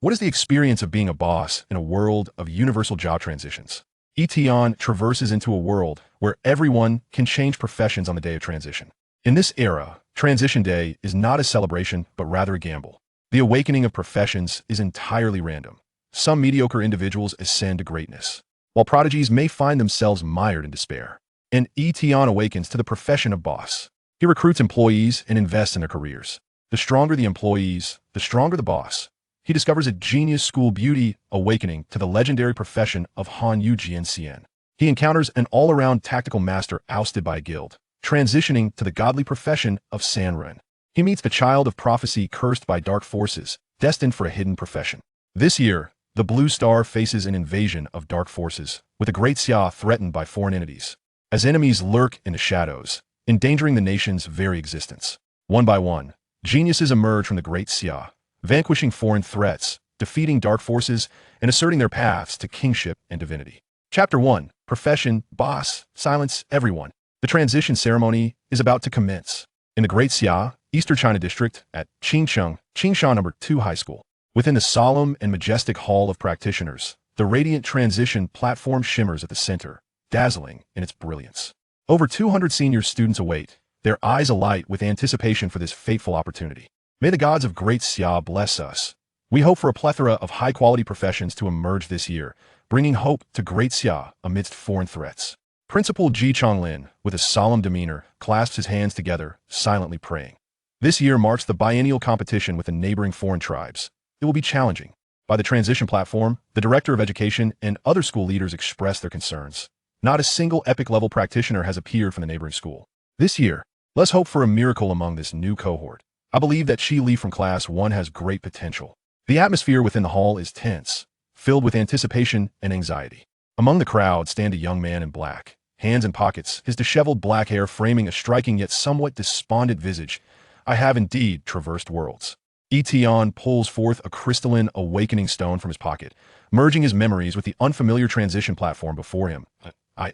What is the experience of being a boss in a world of universal job transitions? Yi Tian traverses into a world where everyone can change professions on the day of transition. In this era, Transition Day is not a celebration, but rather a gamble. The awakening of professions is entirely random. Some mediocre individuals ascend to greatness, while prodigies may find themselves mired in despair. And Yi Tian awakens to the profession of boss. He recruits employees and invests in their careers. The stronger the employees, the stronger the boss. He discovers a genius school beauty awakening to the legendary profession of Han Yu Jian. He encounters an all-around tactical master ousted by a guild, transitioning to the godly profession of Sanren. He meets the child of prophecy cursed by dark forces, destined for a hidden profession. This year, the Blue Star faces an invasion of dark forces, with the Great Xia threatened by foreign entities. As enemies lurk in the shadows, endangering the nation's very existence. One by one, geniuses emerge from the Great Xia, vanquishing foreign threats, defeating dark forces, and asserting their paths to kingship and divinity. Chapter 1. Profession, Boss, Silence, Everyone. The transition ceremony is about to commence. In the Great Xia, Eastern China District, at Qingshan No. 2 High School. Within the solemn and majestic Hall of Practitioners, the radiant transition platform shimmers at the center, dazzling in its brilliance. Over 200 senior students await, their eyes alight with anticipation for this fateful opportunity. May the gods of Great Xia bless us. We hope for a plethora of high-quality professions to emerge this year, bringing hope to Great Xia amidst foreign threats. Principal Ji Chonglin, with a solemn demeanor, clasps his hands together, silently praying. This year marks the biennial competition with the neighboring foreign tribes. It will be challenging. By the transition platform, the Director of Education and other school leaders express their concerns. Not a single epic-level practitioner has appeared from the neighboring school. This year, let's hope for a miracle among this new cohort. I believe that Shi Li from Class 1 has great potential. The atmosphere within the hall is tense, filled with anticipation and anxiety. Among the crowd stand a young man in black, hands in pockets, his disheveled black hair framing a striking yet somewhat despondent visage. I have indeed traversed worlds. Yi Tian pulls forth a crystalline awakening stone from his pocket, merging his memories with the unfamiliar transition platform before him.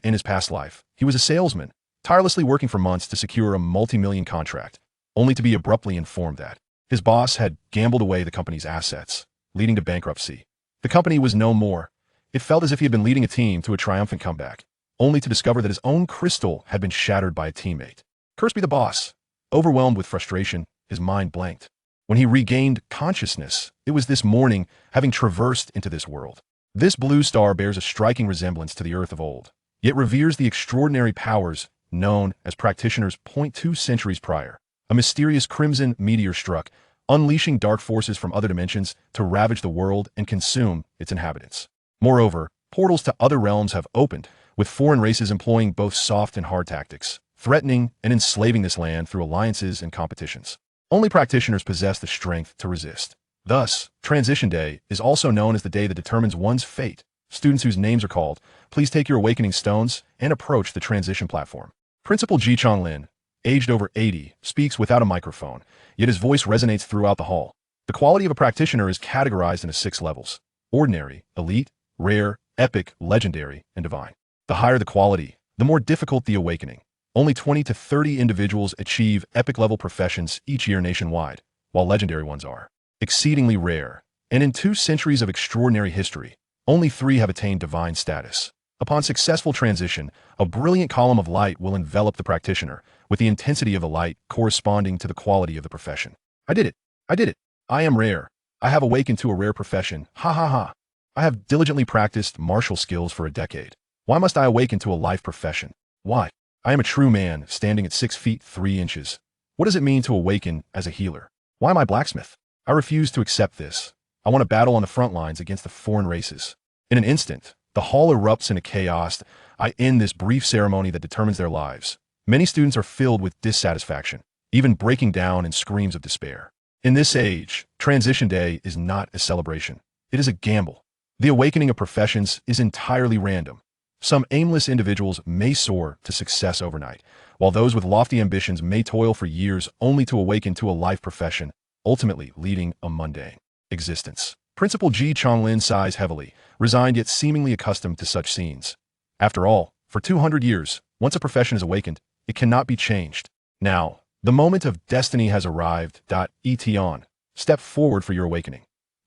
In his past life, he was a salesman, tirelessly working for months to secure a multi-million contract, only to be abruptly informed that his boss had gambled away the company's assets, leading to bankruptcy. The company was no more. It felt as if he had been leading a team to a triumphant comeback, only to discover that his own crystal had been shattered by a teammate. Cursed be the boss. Overwhelmed with frustration, his mind blanked. When he regained consciousness, it was this morning, having traversed into this world. This blue star bears a striking resemblance to the Earth of old, yet reveres the extraordinary powers known as practitioners 0.2 centuries prior. A mysterious crimson meteor struck, unleashing dark forces from other dimensions to ravage the world and consume its inhabitants. Moreover, portals to other realms have opened, with foreign races employing both soft and hard tactics, threatening and enslaving this land through alliances and competitions. Only practitioners possess the strength to resist. Thus, Transition Day is also known as the day that determines one's fate. Students whose names are called, please take your awakening stones and approach the transition platform. Principal Ji Chonglin, aged over 80, speaks without a microphone, yet his voice resonates throughout the hall. The quality of a practitioner is categorized into 6 levels: ordinary, elite, rare, epic, legendary, and divine. The higher the quality, the more difficult the awakening. Only 20 to 30 individuals achieve epic-level professions each year nationwide, while legendary ones are exceedingly rare. And in 2 centuries of extraordinary history, only 3 have attained divine status. Upon successful transition, a brilliant column of light will envelop the practitioner, with the intensity of the light corresponding to the quality of the profession. I did it. I did it. I am rare. I have awakened to a rare profession. Ha ha ha. I have diligently practiced martial skills for a decade. Why must I awaken to a life profession? Why? I am a true man, standing at 6 feet 3 inches. What does it mean to awaken as a healer? Why am I blacksmith? I refuse to accept this. I want to battle on the front lines against the foreign races. In an instant, the hall erupts into chaos. I end this brief ceremony that determines their lives. Many students are filled with dissatisfaction, even breaking down in screams of despair. In this age, Transition Day is not a celebration. It is a gamble. The awakening of professions is entirely random. Some aimless individuals may soar to success overnight, while those with lofty ambitions may toil for years only to awaken to a life profession, ultimately leading a mundane existence. Principal Ji Chonglin sighs heavily, resigned yet seemingly accustomed to such scenes. After all, for 200 years, once a profession is awakened, it cannot be changed. Now, the moment of destiny has arrived. Yi Tian, step forward for your awakening.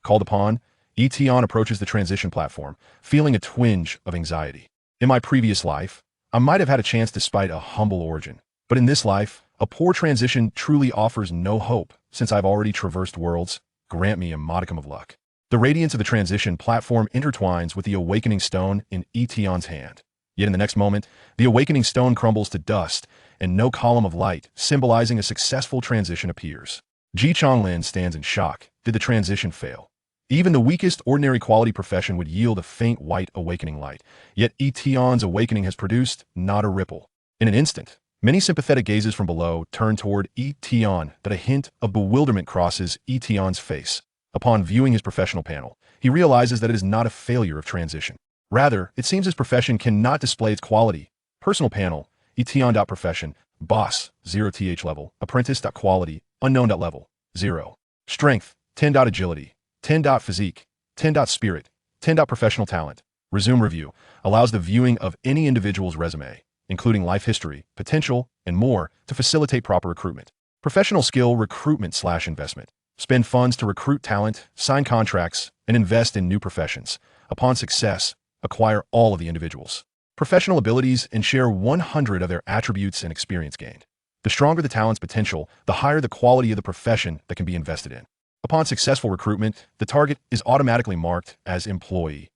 Called upon, Yi Tian approaches the transition platform, feeling a twinge of anxiety. In my previous life, I might have had a chance despite a humble origin. But in this life, a poor transition truly offers no hope, since I've already traversed worlds. Grant me a modicum of luck. The radiance of the transition platform intertwines with the awakening stone in Yi Tian's hand. Yet in the next moment, the awakening stone crumbles to dust, and no column of light, symbolizing a successful transition, appears. Ji Changlin stands in shock. Did the transition fail? Even the weakest ordinary quality profession would yield a faint white awakening light, yet Yi Tian's awakening has produced not a ripple. In an instant, many sympathetic gazes from below turn toward Yi Tian, that a hint of bewilderment crosses Yi Tian's face. Upon viewing his professional panel, he realizes that it is not a failure of transition. Rather, it seems his profession cannot display its quality. Personal panel, Yi Tian. Profession, boss, 0th level, apprentice. Quality, unknown. Level, 0. Strength, 10. Agility, 10. Physique, 10. Spirit, 10. Professional talent. Resume review allows the viewing of any individual's resume, including life history, potential, and more, to facilitate proper recruitment. Professional skill recruitment/investment. Spend funds to recruit talent, sign contracts, and invest in new professions. Upon success, acquire all of the individuals' professional abilities and share 100 of their attributes and experience gained. The stronger the talent's potential, the higher the quality of the profession that can be invested in. Upon successful recruitment, the target is automatically marked as employee.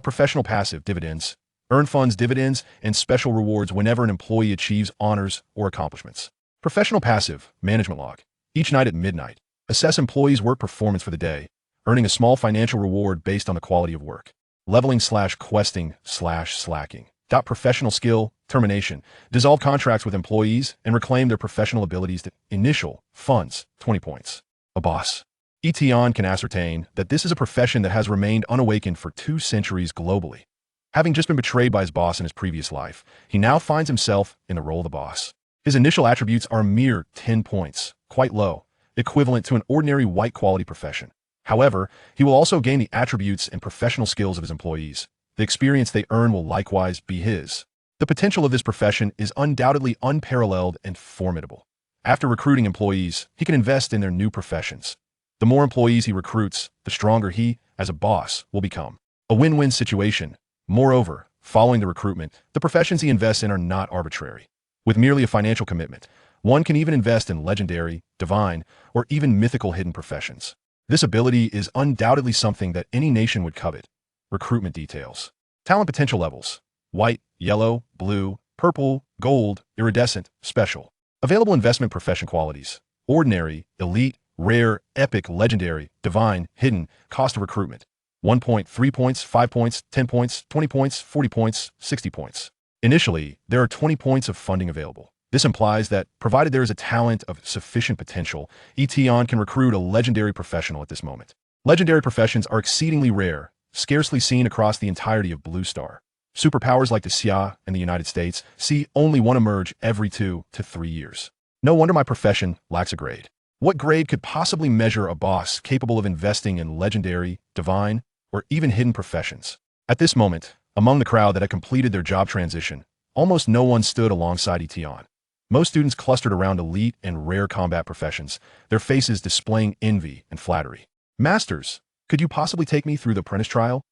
Professional passive dividends. Earn funds, dividends, and special rewards whenever an employee achieves honors or accomplishments. Professional passive management log. Each night at midnight, assess employees' work performance for the day, earning a small financial reward based on the quality of work. Leveling/questing/slacking. Professional skill termination. Dissolve contracts with employees and reclaim their professional abilities. Initial funds, 20 points. A boss. Yi Tian can ascertain that this is a profession that has remained unawakened for 2 centuries globally. Having just been betrayed by his boss in his previous life, he now finds himself in the role of the boss. His initial attributes are a mere 10 points, quite low, equivalent to an ordinary white-quality profession. However, he will also gain the attributes and professional skills of his employees. The experience they earn will likewise be his. The potential of this profession is undoubtedly unparalleled and formidable. After recruiting employees, he can invest in their new professions. The more employees he recruits, the stronger he, as a boss, will become. A win-win situation. Moreover, following the recruitment, the professions he invests in are not arbitrary. With merely a financial commitment, one can even invest in legendary, divine, or even mythical hidden professions. This ability is undoubtedly something that any nation would covet. Recruitment details. Talent potential levels. White, yellow, blue, purple, gold, iridescent, special. Available investment profession qualities. Ordinary, elite, rare, epic, legendary, divine, hidden. Cost of recruitment. 1 point, 3 points, 5 points, 10 points, 20 points, 40 points, 60 points. Initially, there are 20 points of funding available. This implies that, provided there is a talent of sufficient potential, Yi Tian can recruit a legendary professional at this moment. Legendary professions are exceedingly rare, scarcely seen across the entirety of Blue Star. Superpowers like the Xia in the United States see only one emerge every 2 to 3 years. No wonder my profession lacks a grade. What grade could possibly measure a boss capable of investing in legendary, divine, or even hidden professions? At this moment, among the crowd that had completed their job transition, almost no one stood alongside Yi Tian. Most students clustered around elite and rare combat professions, their faces displaying envy and flattery. Masters, could you possibly take me through the apprentice trial?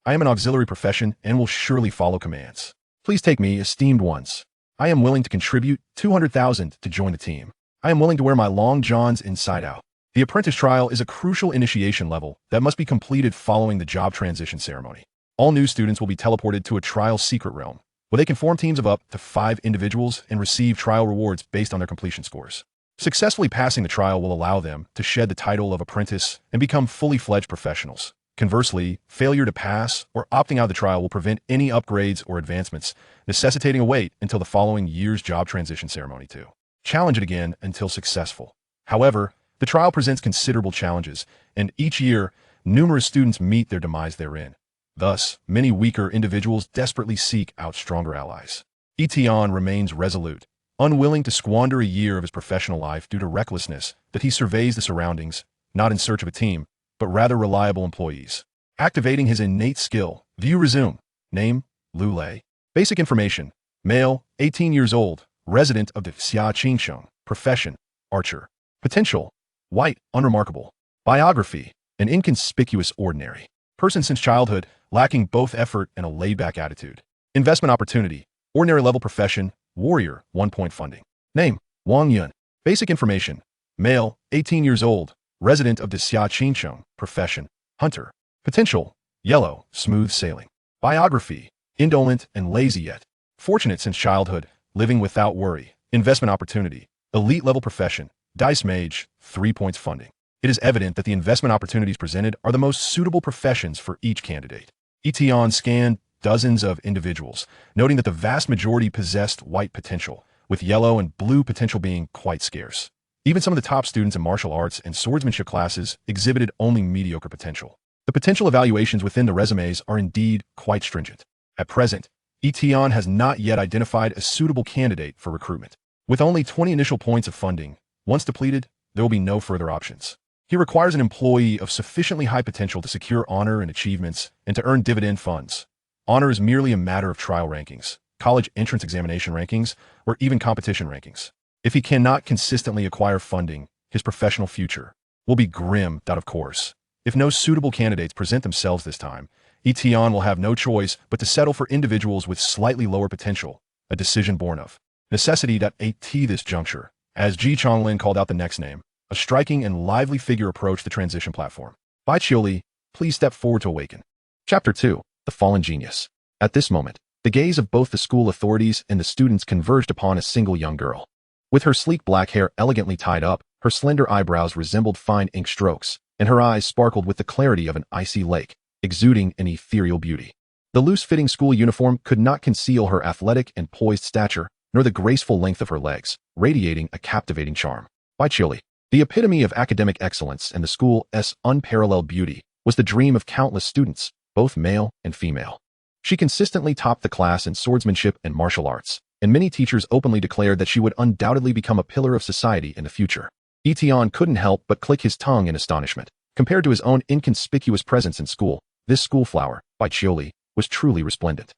I am an auxiliary profession and will surely follow commands. Please take me, esteemed ones. I am willing to contribute 200,000 to join the team. I am willing to wear my long johns inside out. The apprentice trial is a crucial initiation level that must be completed following the job transition ceremony. All new students will be teleported to a trial secret realm, where they can form teams of up to 5 individuals and receive trial rewards based on their completion scores. Successfully passing the trial will allow them to shed the title of apprentice and become fully fledged professionals. Conversely, failure to pass or opting out of the trial will prevent any upgrades or advancements, necessitating a wait until the following year's job transition ceremony to challenge it again until successful. However, the trial presents considerable challenges, and each year, numerous students meet their demise therein. Thus, many weaker individuals desperately seek out stronger allies. Yi Tian remains resolute, unwilling to squander a year of his professional life due to recklessness, that he surveys the surroundings, not in search of a team, but rather reliable employees. Activating his innate skill, view resume. Name, Lu Lei. Basic information, male, 18 years old, resident of the Xia Qingsheng. Profession, archer. Potential, white, unremarkable. Biography, an inconspicuous ordinary person since childhood, lacking both effort and a laid-back attitude. Investment opportunity, ordinary level profession, warrior, 1-point funding. Name, Wang Yun. Basic information, male, 18 years old, resident of Xia Qincheng, profession, hunter. Potential, yellow, smooth sailing. Biography, indolent and lazy yet fortunate since childhood, living without worry. Investment opportunity, elite level profession, dice mage, 3 points funding. It is evident that the investment opportunities presented are the most suitable professions for each candidate. Yi Tian scanned dozens of individuals, noting that the vast majority possessed white potential, with yellow and blue potential being quite scarce. Even some of the top students in martial arts and swordsmanship classes exhibited only mediocre potential. The potential evaluations within the resumes are indeed quite stringent. At present, Yi Tian has not yet identified a suitable candidate for recruitment. With only 20 initial points of funding, once depleted, there will be no further options. He requires an employee of sufficiently high potential to secure honor and achievements and to earn dividend funds. Honor is merely a matter of trial rankings, college entrance examination rankings, or even competition rankings. If he cannot consistently acquire funding, his professional future will be grim. Of course, if no suitable candidates present themselves this time, Yi Tian will have no choice but to settle for individuals with slightly lower potential, a decision born of necessity. At this juncture, as Ji Chonglin called out the next name, a striking and lively figure approached the transition platform. Bai Qiuli, please step forward to awaken. Chapter 2, The Fallen Genius. At this moment, the gaze of both the school authorities and the students converged upon a single young girl. With her sleek black hair elegantly tied up, her slender eyebrows resembled fine ink strokes, and her eyes sparkled with the clarity of an icy lake, exuding an ethereal beauty. The loose-fitting school uniform could not conceal her athletic and poised stature, nor the graceful length of her legs, radiating a captivating charm. Bai Qiuli, the epitome of academic excellence and the school's unparalleled beauty, was the dream of countless students, both male and female. She consistently topped the class in swordsmanship and martial arts, and many teachers openly declared that she would undoubtedly become a pillar of society in the future. Yi Tian couldn't help but click his tongue in astonishment. Compared to his own inconspicuous presence in school, this schoolflower, Bai Qiuli, was truly resplendent.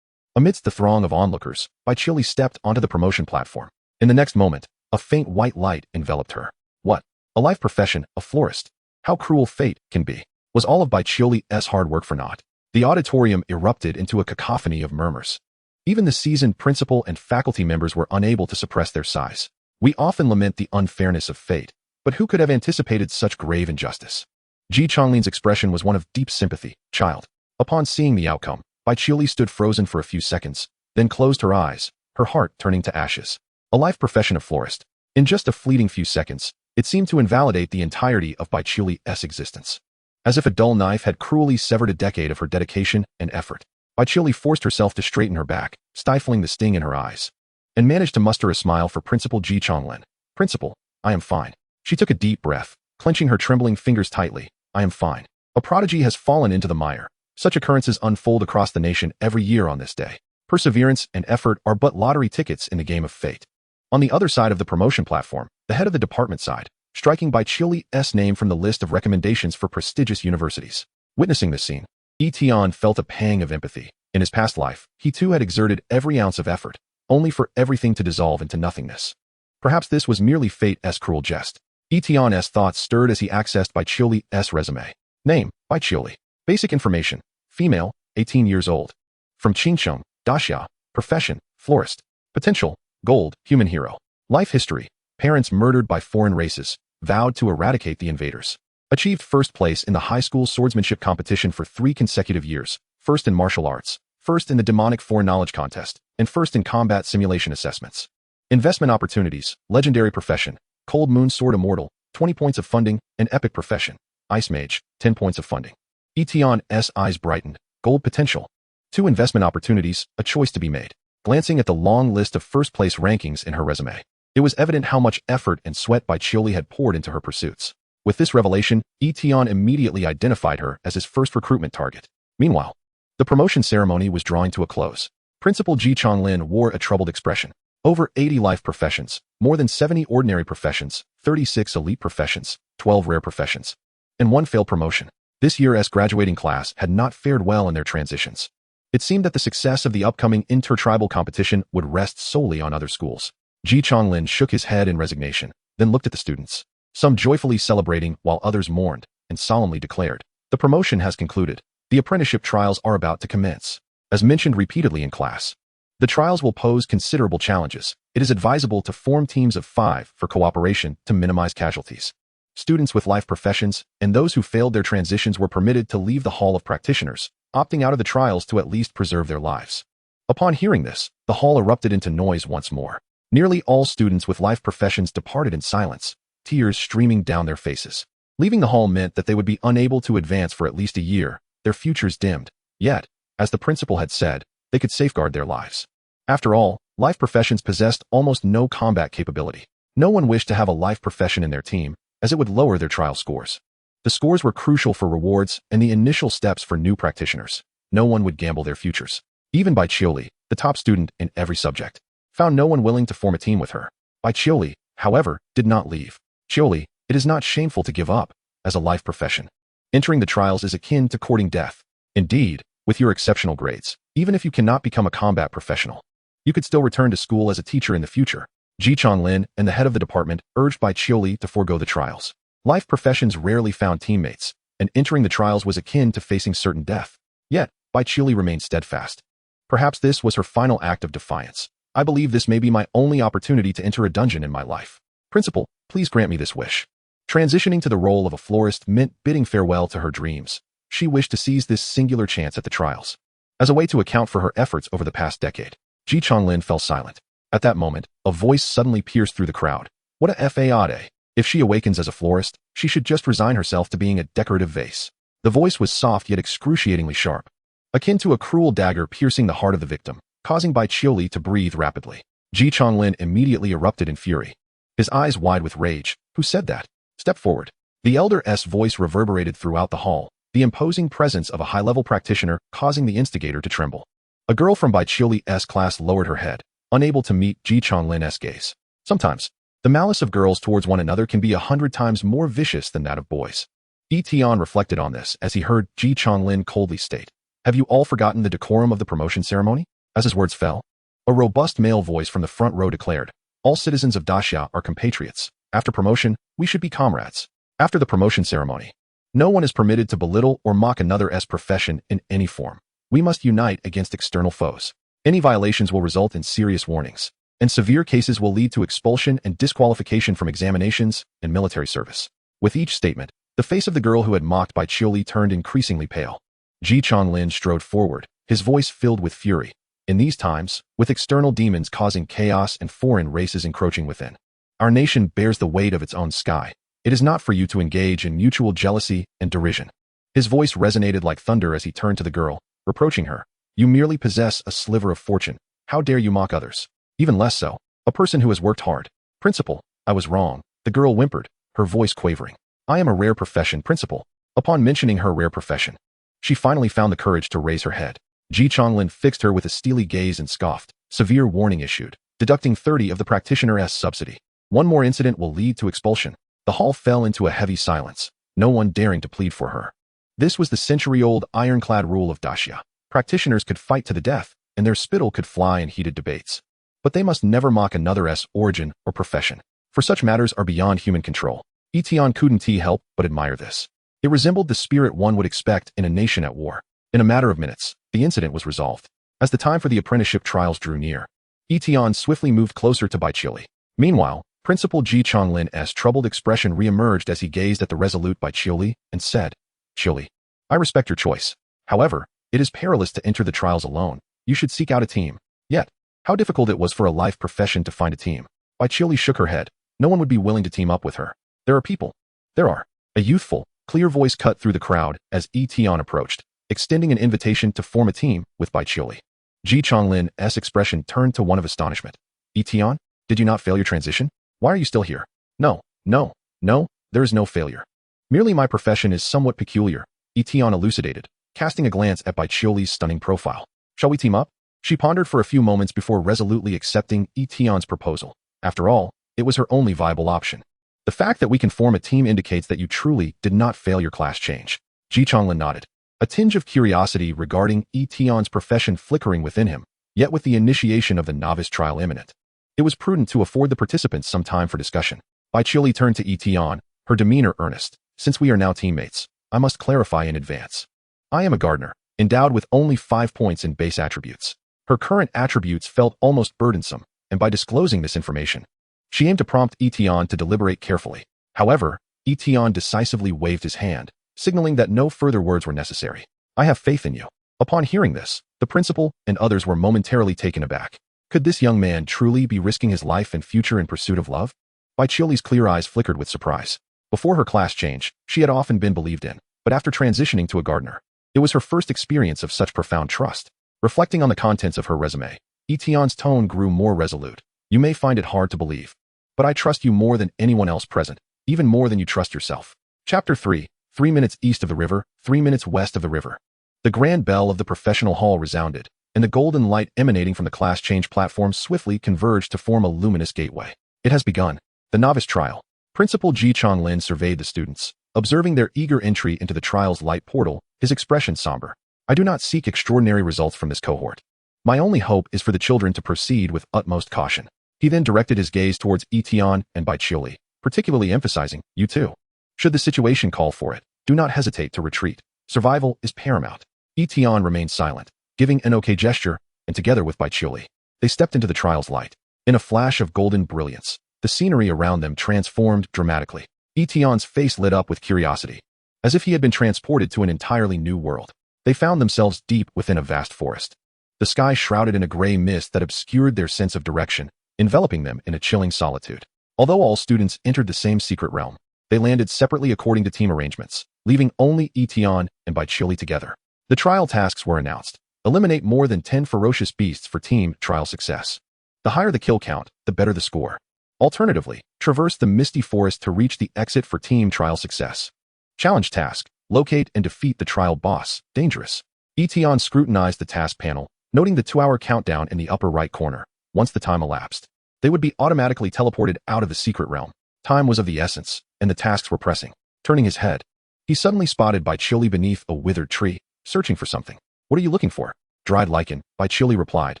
Amidst the throng of onlookers, Bai Qiuli stepped onto the promotion platform. In the next moment, a faint white light enveloped her. What? A life profession, a florist. How cruel fate can be. Was all of Bai Qiuli's hard work for naught? The auditorium erupted into a cacophony of murmurs. Even the seasoned principal and faculty members were unable to suppress their sighs. We often lament the unfairness of fate, but who could have anticipated such grave injustice? Ji Chonglin's expression was one of deep sympathy. Child. Upon seeing the outcome, Bai Qiuli stood frozen for a few seconds, then closed her eyes, her heart turning to ashes. A life profession of florist. In just a fleeting few seconds, it seemed to invalidate the entirety of Bai Qiuli's existence. As if a dull knife had cruelly severed a decade of her dedication and effort, Bai Qiuli forced herself to straighten her back, stifling the sting in her eyes, and managed to muster a smile for Principal Ji Chonglin. Principal, I am fine. She took a deep breath, clenching her trembling fingers tightly. I am fine. A prodigy has fallen into the mire. Such occurrences unfold across the nation every year on this day. Perseverance and effort are but lottery tickets in the game of fate. On the other side of the promotion platform, the head of the department sighed, striking Bai Qiuli's name from the list of recommendations for prestigious universities. Witnessing this scene, Yi Tian felt a pang of empathy. In his past life, he too had exerted every ounce of effort, only for everything to dissolve into nothingness. Perhaps this was merely fate's cruel jest. Yi Tian's thoughts stirred as he accessed Bai Qiuli's resume. Name, Bai Qiuli. Basic information, female, 18 years old. From Qincheng, Daxia. Profession, florist. Potential, gold, human hero. Life history, parents murdered by foreign races, vowed to eradicate the invaders. Achieved first place in the high school swordsmanship competition for 3 consecutive years, first in martial arts, first in the demonic foreign knowledge contest, and first in combat simulation assessments. Investment opportunities, legendary profession, Cold Moon Sword Immortal, 20 points of funding, and epic profession, Ice Mage, 10 points of funding. Yi Tian's eyes brightened, gold potential. 2 investment opportunities, a choice to be made. Glancing at the long list of first-place rankings in her resume, it was evident how much effort and sweat Bai Qiuli had poured into her pursuits. With this revelation, Yi Tian immediately identified her as his first recruitment target. Meanwhile, the promotion ceremony was drawing to a close. Principal Ji Chonglin wore a troubled expression. Over 80 life professions, more than 70 ordinary professions, 36 elite professions, 12 rare professions, and 1 failed promotion. This year's graduating class had not fared well in their transitions. It seemed that the success of the upcoming intertribal competition would rest solely on other schools. Ji Chonglin shook his head in resignation, then looked at the students, some joyfully celebrating while others mourned. and solemnly declared, "The promotion has concluded. The apprenticeship trials are about to commence." As mentioned repeatedly in class, the trials will pose considerable challenges. It is advisable to form teams of 5 for cooperation to minimize casualties. Students with life professions and those who failed their transitions were permitted to leave the Hall of Practitioners, opting out of the trials to at least preserve their lives. Upon hearing this, the hall erupted into noise once more. Nearly all students with life professions departed in silence, tears streaming down their faces. Leaving the hall meant that they would be unable to advance for at least a year, their futures dimmed. Yet, as the principal had said, they could safeguard their lives. After all, life professions possessed almost no combat capability. No one wished to have a life profession in their team, as it would lower their trial scores. The scores were crucial for rewards and the initial steps for new practitioners. No one would gamble their futures. Even Bai Qiuli, the top student in every subject, found no one willing to form a team with her. Bai Qiuli, however, did not leave. Qiuli, it is not shameful to give up, as a life profession. Entering the trials is akin to courting death. Indeed, with your exceptional grades, even if you cannot become a combat professional, you could still return to school as a teacher in the future. Ji Chonglin and the head of the department urged Bai Qiuli to forego the trials. Life professions rarely found teammates, and entering the trials was akin to facing certain death. Yet, Bai Qiuli remained steadfast. Perhaps this was her final act of defiance. "I believe this may be my only opportunity to enter a dungeon in my life. Principal, please grant me this wish." Transitioning to the role of a florist meant bidding farewell to her dreams. She wished to seize this singular chance at the trials. As a way to account for her efforts over the past decade, Ji Chonglin fell silent. At that moment, a voice suddenly pierced through the crowd. What a fade. If she awakens as a florist, she should just resign herself to being a decorative vase. The voice was soft yet excruciatingly sharp, akin to a cruel dagger piercing the heart of the victim, causing Bai Qiuli to breathe rapidly. Ji Chonglin immediately erupted in fury, his eyes wide with rage. "Who said that? Step forward." The elder's voice reverberated throughout the hall, the imposing presence of a high-level practitioner causing the instigator to tremble. A girl from Bai Qiuli's class lowered her head, unable to meet Ji Chonglin's gaze. Sometimes, the malice of girls towards one another can be 100 times more vicious than that of boys. Yi Tian reflected on this as he heard Ji Chonglin coldly state, "Have you all forgotten the decorum of the promotion ceremony?" As his words fell, a robust male voice from the front row declared, "All citizens of Daxia are compatriots. After promotion, we should be comrades." After the promotion ceremony, no one is permitted to belittle or mock another's profession in any form. We must unite against external foes. Any violations will result in serious warnings, and severe cases will lead to expulsion and disqualification from examinations and military service. With each statement, the face of the girl who had mocked Bai Qiuli turned increasingly pale. Ji Chonglin strode forward, his voice filled with fury. "In these times, with external demons causing chaos and foreign races encroaching within, our nation bears the weight of its own sky. It is not for you to engage in mutual jealousy and derision." His voice resonated like thunder as he turned to the girl, reproaching her. "You merely possess a sliver of fortune. How dare you mock others? Even less so, a person who has worked hard." "Principal, I was wrong," the girl whimpered, her voice quavering. "I am a rare profession, Principal." Upon mentioning her rare profession, she finally found the courage to raise her head. Ji Chonglin fixed her with a steely gaze and scoffed. "Severe warning issued, deducting 30 of the practitioner's subsidy. One more incident will lead to expulsion." The hall fell into a heavy silence, no one daring to plead for her. This was the century-old ironclad rule of Daxia. Practitioners could fight to the death, and their spittle could fly in heated debates. But they must never mock another's origin or profession, for such matters are beyond human control. Yi Tian couldn't help but admire this. It resembled the spirit one would expect in a nation at war. In a matter of minutes, the incident was resolved. As the time for the apprenticeship trials drew near, Yi Tian swiftly moved closer to Bai Qiuli. Meanwhile, Principal Ji Chonglin's troubled expression re-emerged as he gazed at the resolute Bai Qiuli and said, "Qiuli, I respect your choice. However, it is perilous to enter the trials alone. You should seek out a team." Yet, how difficult it was for a life profession to find a team. Bai Qiuli shook her head. No one would be willing to team up with her. "There are people. There are." A youthful, clear voice cut through the crowd as Yi Tian approached, extending an invitation to form a team with Bai Qiuli. Ji Chonglin's expression turned to one of astonishment. "Yi Tian, did you not fail your transition? Why are you still here?" No, there is no failure. Merely my profession is somewhat peculiar," Yi Tian elucidated, casting a glance at Bai Qiuli's stunning profile. "Shall we team up?" She pondered for a few moments before resolutely accepting Yi Tian's proposal. After all, it was her only viable option. "The fact that we can form a team indicates that you truly did not fail your class change." Ji Chonglin nodded, a tinge of curiosity regarding Yi Tian's profession flickering within him, yet with the initiation of the novice trial imminent, it was prudent to afford the participants some time for discussion. Bai Qiuli turned to Yi Tian, her demeanor earnest. since we are now teammates, I must clarify in advance. I am a gardener, endowed with only 5 points in base attributes. Her current attributes felt almost burdensome, and by disclosing this information, she aimed to prompt Yi Tian to deliberate carefully. However, Yi Tian decisively waved his hand, signaling that no further words were necessary. I have faith in you. Upon hearing this, the principal and others were momentarily taken aback. Could this young man truly be risking his life and future in pursuit of love? Baiqiuli's clear eyes flickered with surprise. Before her class change, she had often been believed in, but after transitioning to a gardener, it was her first experience of such profound trust. Reflecting on the contents of her resume, Yi Tian's tone grew more resolute. You may find it hard to believe, but I trust you more than anyone else present, even more than you trust yourself. Chapter 3, 3 minutes east of the river, 3 minutes west of the river. The grand bell of the professional hall resounded, and the golden light emanating from the class change platform swiftly converged to form a luminous gateway. It has begun. The novice trial. Principal Ji Chonglin surveyed the students, observing their eager entry into the trial's light portal, his expression somber. I do not seek extraordinary results from this cohort. My only hope is for the children to proceed with utmost caution. He then directed his gaze towards Yi Tian and Baiqiuli, particularly emphasizing, you too. Should the situation call for it, do not hesitate to retreat. Survival is paramount. Yi Tian remained silent, giving an okay gesture, and together with Baiqiuli, they stepped into the trial's light. In a flash of golden brilliance, the scenery around them transformed dramatically. Yi Tian's face lit up with curiosity, as if he had been transported to an entirely new world. They found themselves deep within a vast forest. The sky shrouded in a gray mist that obscured their sense of direction, enveloping them in a chilling solitude. Although all students entered the same secret realm, they landed separately according to team arrangements, leaving only Yi Tian and Baiqiuli together. The trial tasks were announced. Eliminate more than 10 ferocious beasts for team trial success. The higher the kill count, the better the score. Alternatively, traverse the misty forest to reach the exit for team trial success. Challenge task. Locate and defeat the trial boss. Dangerous. Yi Tian scrutinized the task panel, noting the 2-hour countdown in the upper right corner. Once the time elapsed, they would be automatically teleported out of the secret realm. Time was of the essence, and the tasks were pressing. Turning his head, he suddenly spotted Baiqiuli beneath a withered tree, searching for something. What are you looking for? Dried lichen, Baiqiuli replied,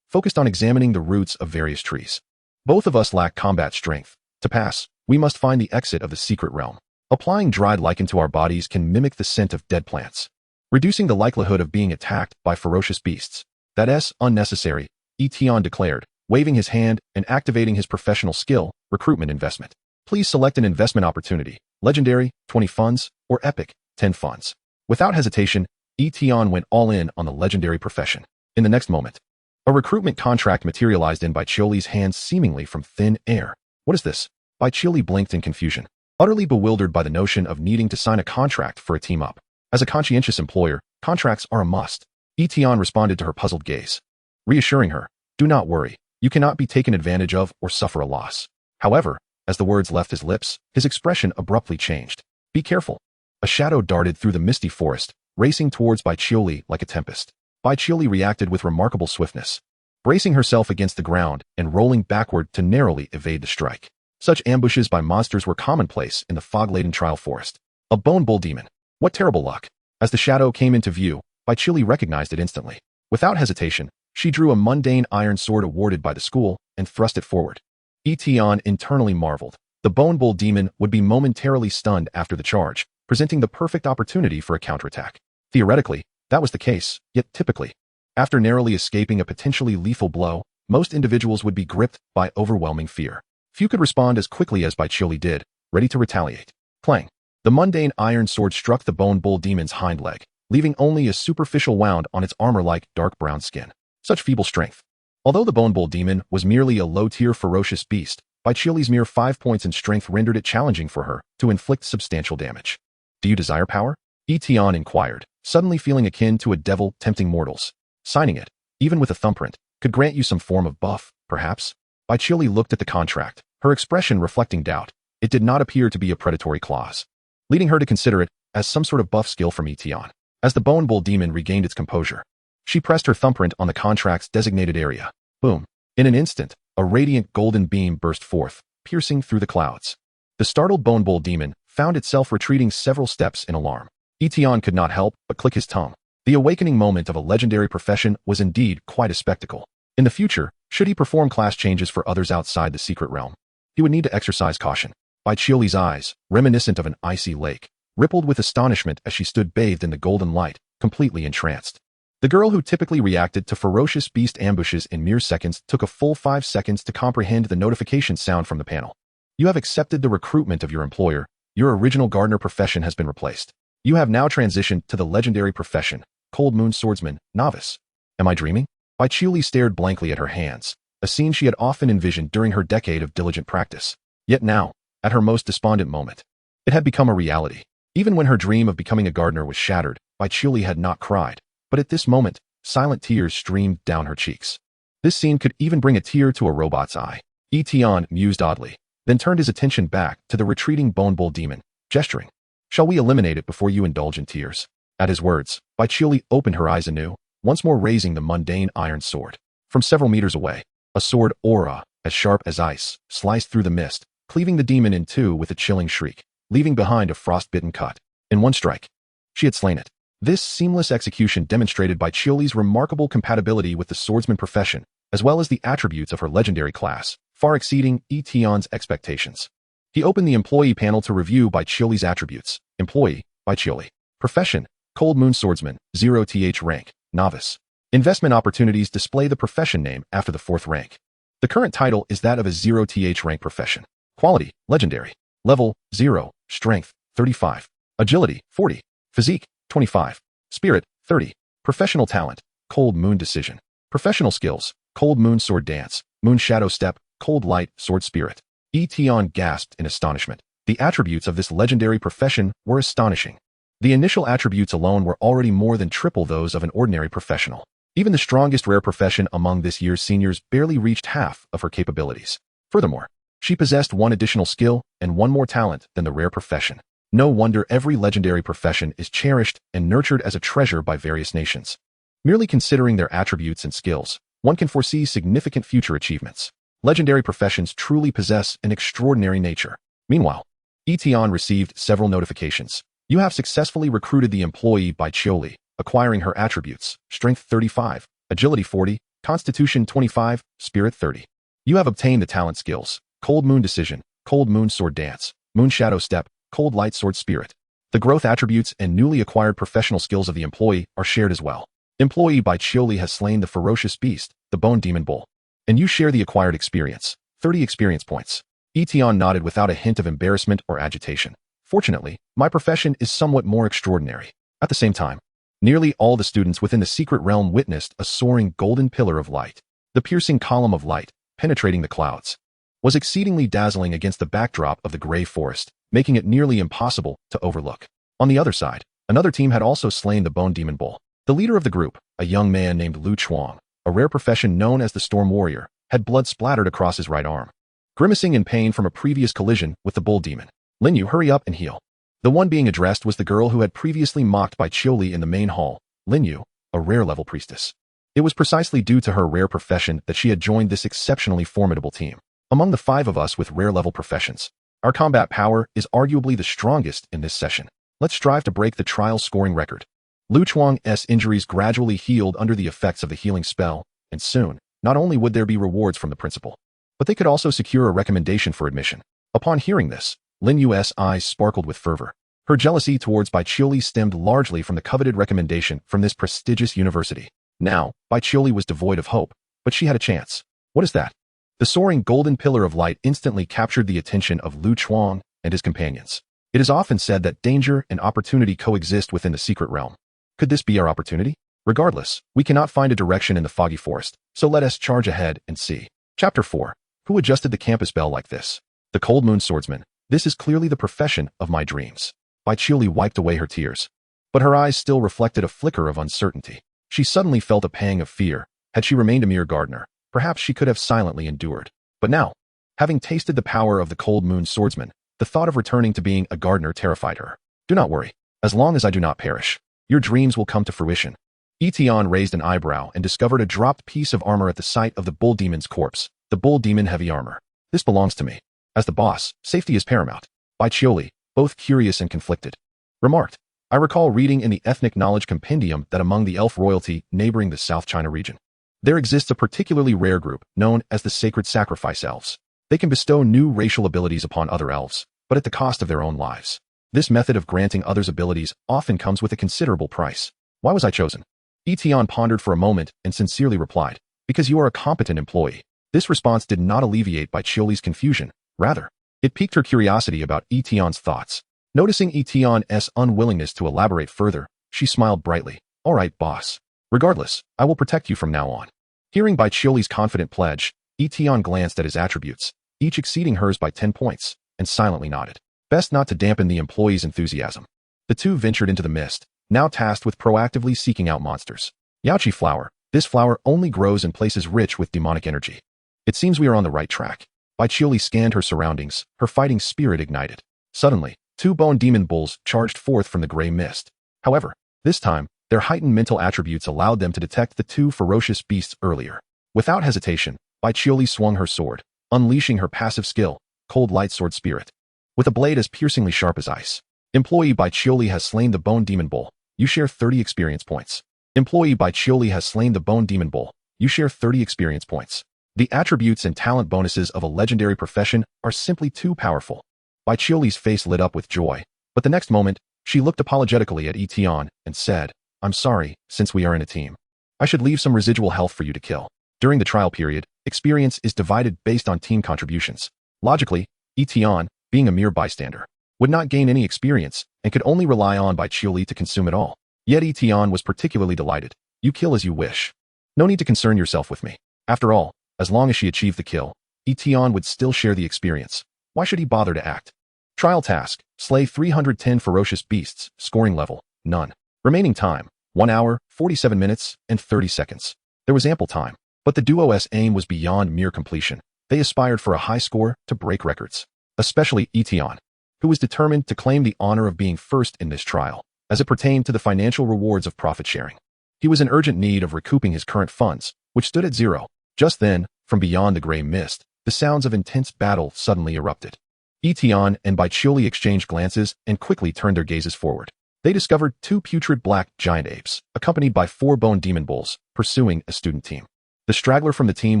focused on examining the roots of various trees. Both of us lack combat strength. To pass, we must find the exit of the secret realm. Applying dried lichen to our bodies can mimic the scent of dead plants, reducing the likelihood of being attacked by ferocious beasts. That's unnecessary, Yi Tian declared, waving his hand and activating his professional skill, recruitment investment. Please select an investment opportunity, legendary, 20 funds, or epic, 10 funds. Without hesitation, Yi Tian went all in on the legendary profession. In the next moment, a recruitment contract materialized in Baiqiuli's hands seemingly from thin air. What is this? Baiqiuli blinked in confusion, utterly bewildered by the notion of needing to sign a contract for a team-up. As a conscientious employer, contracts are a must. Yi Tian responded to her puzzled gaze, reassuring her, do not worry, you cannot be taken advantage of or suffer a loss. However, as the words left his lips, his expression abruptly changed. Be careful. A shadow darted through the misty forest, racing towards Baiqiuli like a tempest. Baiqiuli reacted with remarkable swiftness, bracing herself against the ground and rolling backward to narrowly evade the strike. Such ambushes by monsters were commonplace in the fog-laden trial forest. A bone bull demon. What terrible luck. As the shadow came into view, Baiqiuli recognized it instantly. Without hesitation, she drew a mundane iron sword awarded by the school and thrust it forward. Yi Tian internally marveled. The bone bull demon would be momentarily stunned after the charge, presenting the perfect opportunity for a counterattack. Theoretically, that was the case, yet typically, after narrowly escaping a potentially lethal blow, most individuals would be gripped by overwhelming fear. Few could respond as quickly as Baiqiuli did, ready to retaliate. Clang. The mundane iron sword struck the bone bull demon's hind leg, leaving only a superficial wound on its armor-like dark brown skin. Such feeble strength. Although the bone bull demon was merely a low-tier ferocious beast, Baiqiuli's mere 5 points in strength rendered it challenging for her to inflict substantial damage. Do you desire power? Yi Tian inquired, suddenly feeling akin to a devil tempting mortals. Signing it, even with a thumbprint, could grant you some form of buff, perhaps? Baiqiuli looked at the contract, her expression reflecting doubt. It did not appear to be a predatory clause, leading her to consider it as some sort of buff skill from Yi Tian. As the bone bull demon regained its composure, she pressed her thumbprint on the contract's designated area. Boom. In an instant, a radiant golden beam burst forth, piercing through the clouds. The startled bone bull demon found itself retreating several steps in alarm. Yi Tian could not help but click his tongue. The awakening moment of a legendary profession was indeed quite a spectacle. In the future, should he perform class changes for others outside the secret realm, he would need to exercise caution. Baiqiuli's eyes, reminiscent of an icy lake, rippled with astonishment as she stood bathed in the golden light, completely entranced. The girl who typically reacted to ferocious beast ambushes in mere seconds took a full 5 seconds to comprehend the notification sound from the panel. You have accepted the recruitment of your employer. Your original gardener profession has been replaced. You have now transitioned to the legendary profession, Cold Moon Swordsman, Novice. Am I dreaming? Bai Qiuli stared blankly at her hands, a scene she had often envisioned during her decade of diligent practice. Yet now, at her most despondent moment, it had become a reality. Even when her dream of becoming a gardener was shattered, Bai Qiuli had not cried. But at this moment, silent tears streamed down her cheeks. This scene could even bring a tear to a robot's eye. Yi Tian mused oddly, then turned his attention back to the retreating bone bull demon, gesturing. Shall we eliminate it before you indulge in tears? At his words, Bai Qiuli opened her eyes anew, once more raising the mundane iron sword. From several meters away, a sword aura, as sharp as ice, sliced through the mist, cleaving the demon in two with a chilling shriek, leaving behind a frost-bitten cut. In one strike, she had slain it. This seamless execution demonstrated Bai Qiuli's remarkable compatibility with the swordsman profession, as well as the attributes of her legendary class, far exceeding Yi Tian's expectations. He opened the employee panel to review Bai Qiuli's attributes. Employee, Bai Qiuli. Profession, Cold Moon Swordsman, 0th rank, Novice. Investment opportunities display the profession name after the 4th rank. The current title is that of a 0th rank profession. Quality, Legendary. Level, 0. Strength, 35. Agility, 40. Physique, 25. Spirit, 30. Professional talent, Cold Moon Decision. Professional skills, Cold Moon Sword Dance, Moon Shadow Step, Cold Light Sword Spirit. Yi Tian gasped in astonishment. The attributes of this legendary profession were astonishing. The initial attributes alone were already more than triple those of an ordinary professional. Even the strongest rare profession among this year's seniors barely reached half of her capabilities. Furthermore, she possessed one additional skill and one more talent than the rare profession. No wonder every legendary profession is cherished and nurtured as a treasure by various nations. Merely considering their attributes and skills, one can foresee significant future achievements. Legendary professions truly possess an extraordinary nature. Meanwhile, Yi Tian received several notifications. You have successfully recruited the employee Bai Qiuli, acquiring her attributes, Strength 35, Agility 40, Constitution 25, Spirit 30. You have obtained the talent skills, Cold Moon Decision, Cold Moon Sword Dance, Moon Shadow Step, Cold Light Sword Spirit. The growth attributes and newly acquired professional skills of the employee are shared as well. Employee Bai Qiuli has slain the ferocious beast, the Bone Demon Bull. And you share the acquired experience, 30 experience points. Yi Tian nodded without a hint of embarrassment or agitation. Fortunately, my profession is somewhat more extraordinary. At the same time, nearly all the students within the secret realm witnessed a soaring golden pillar of light. The piercing column of light, penetrating the clouds, was exceedingly dazzling against the backdrop of the gray forest, making it nearly impossible to overlook. On the other side, another team had also slain the Bone Demon Bull. The leader of the group, a young man named Lu Chuang, a rare profession known as the Storm Warrior, had blood splattered across his right arm. Grimacing in pain from a previous collision with the bull demon, Lin Yu, hurry up and heal. The one being addressed was the girl who had previously mocked Bai Qiuli in the main hall, Lin Yu, a rare level priestess. It was precisely due to her rare profession that she had joined this exceptionally formidable team. Among the 5 of us with rare level professions, our combat power is arguably the strongest in this session. Let's strive to break the trial scoring record. Lu Chuang's injuries gradually healed under the effects of the healing spell, and soon, not only would there be rewards from the principal, but they could also secure a recommendation for admission. Upon hearing this, Lin Yu's eyes sparkled with fervor. Her jealousy towards Bai Qiuli stemmed largely from the coveted recommendation from this prestigious university. Now, Bai Qiuli was devoid of hope, but she had a chance. What is that? The soaring golden pillar of light instantly captured the attention of Lu Chuang and his companions. It is often said that danger and opportunity coexist within the secret realm. Could this be our opportunity? Regardless, we cannot find a direction in the foggy forest, so let us charge ahead and see. Chapter 4. Who adjusted the campus bell like this? The Cold Moon Swordsman. This is clearly the profession of my dreams. Bai Qiuli wiped away her tears, but her eyes still reflected a flicker of uncertainty. She suddenly felt a pang of fear. Had she remained a mere gardener, perhaps she could have silently endured. But now, having tasted the power of the Cold Moon Swordsman, the thought of returning to being a gardener terrified her. Do not worry. As long as I do not perish, your dreams will come to fruition. Yi Tian raised an eyebrow and discovered a dropped piece of armor at the site of the bull demon's corpse. The bull demon heavy armor. This belongs to me. As the boss, safety is paramount. Bai Qiuli, both curious and conflicted, remarked, I recall reading in the ethnic knowledge compendium that among the elf royalty neighboring the South China region, there exists a particularly rare group known as the Sacred Sacrifice Elves. They can bestow new racial abilities upon other elves, but at the cost of their own lives. This method of granting others abilities often comes with a considerable price. Why was I chosen? Yi Tian pondered for a moment and sincerely replied, because you are a competent employee. This response did not alleviate Bai Qiuli's confusion. Rather, it piqued her curiosity about Yi Tian's thoughts. Noticing Yi Tian's unwillingness to elaborate further, she smiled brightly. All right, boss. Regardless, I will protect you from now on. Hearing Bai Qiuli's confident pledge, Yi Tian glanced at his attributes, each exceeding hers by 10 points, and silently nodded. Best not to dampen the employee's enthusiasm. The two ventured into the mist, now tasked with proactively seeking out monsters. Yaoqi flower. This flower only grows in places rich with demonic energy. It seems we are on the right track. Bai Qiuli scanned her surroundings, her fighting spirit ignited. Suddenly, two bone demon bulls charged forth from the gray mist. However, this time, their heightened mental attributes allowed them to detect the two ferocious beasts earlier. Without hesitation, Bai Qiuli swung her sword, unleashing her passive skill, Cold Light Sword Spirit. With a blade as piercingly sharp as ice. Employee Bai Qiuli has slain the bone demon bull. You share 30 experience points. Employee Bai Qiuli has slain the bone demon bull. You share 30 experience points. The attributes and talent bonuses of a legendary profession are simply too powerful. Bai Qiuli's face lit up with joy, but the next moment, she looked apologetically at Yi Tian and said, I'm sorry, since we are in a team. I should leave some residual health for you to kill. During the trial period, experience is divided based on team contributions. Logically, Yi Tian, being a mere bystander, would not gain any experience and could only rely on Bai Qiuli to consume it all. Yet Yi Tian was particularly delighted. You kill as you wish. No need to concern yourself with me. After all, as long as she achieved the kill, Yi Tian would still share the experience. Why should he bother to act? Trial task, slay 310 ferocious beasts, scoring level, none. Remaining time, 1 hour, 47 minutes, and 30 seconds. There was ample time, but the duo's aim was beyond mere completion. They aspired for a high score to break records. Especially Yi Tian, who was determined to claim the honor of being first in this trial, as it pertained to the financial rewards of profit sharing. He was in urgent need of recouping his current funds, which stood at zero. Just then, from beyond the gray mist, the sounds of intense battle suddenly erupted. Yi Tian and Bai Qiuli exchanged glances and quickly turned their gazes forward. They discovered two putrid black giant apes, accompanied by 4 bone demon bulls, pursuing a student team. The straggler from the team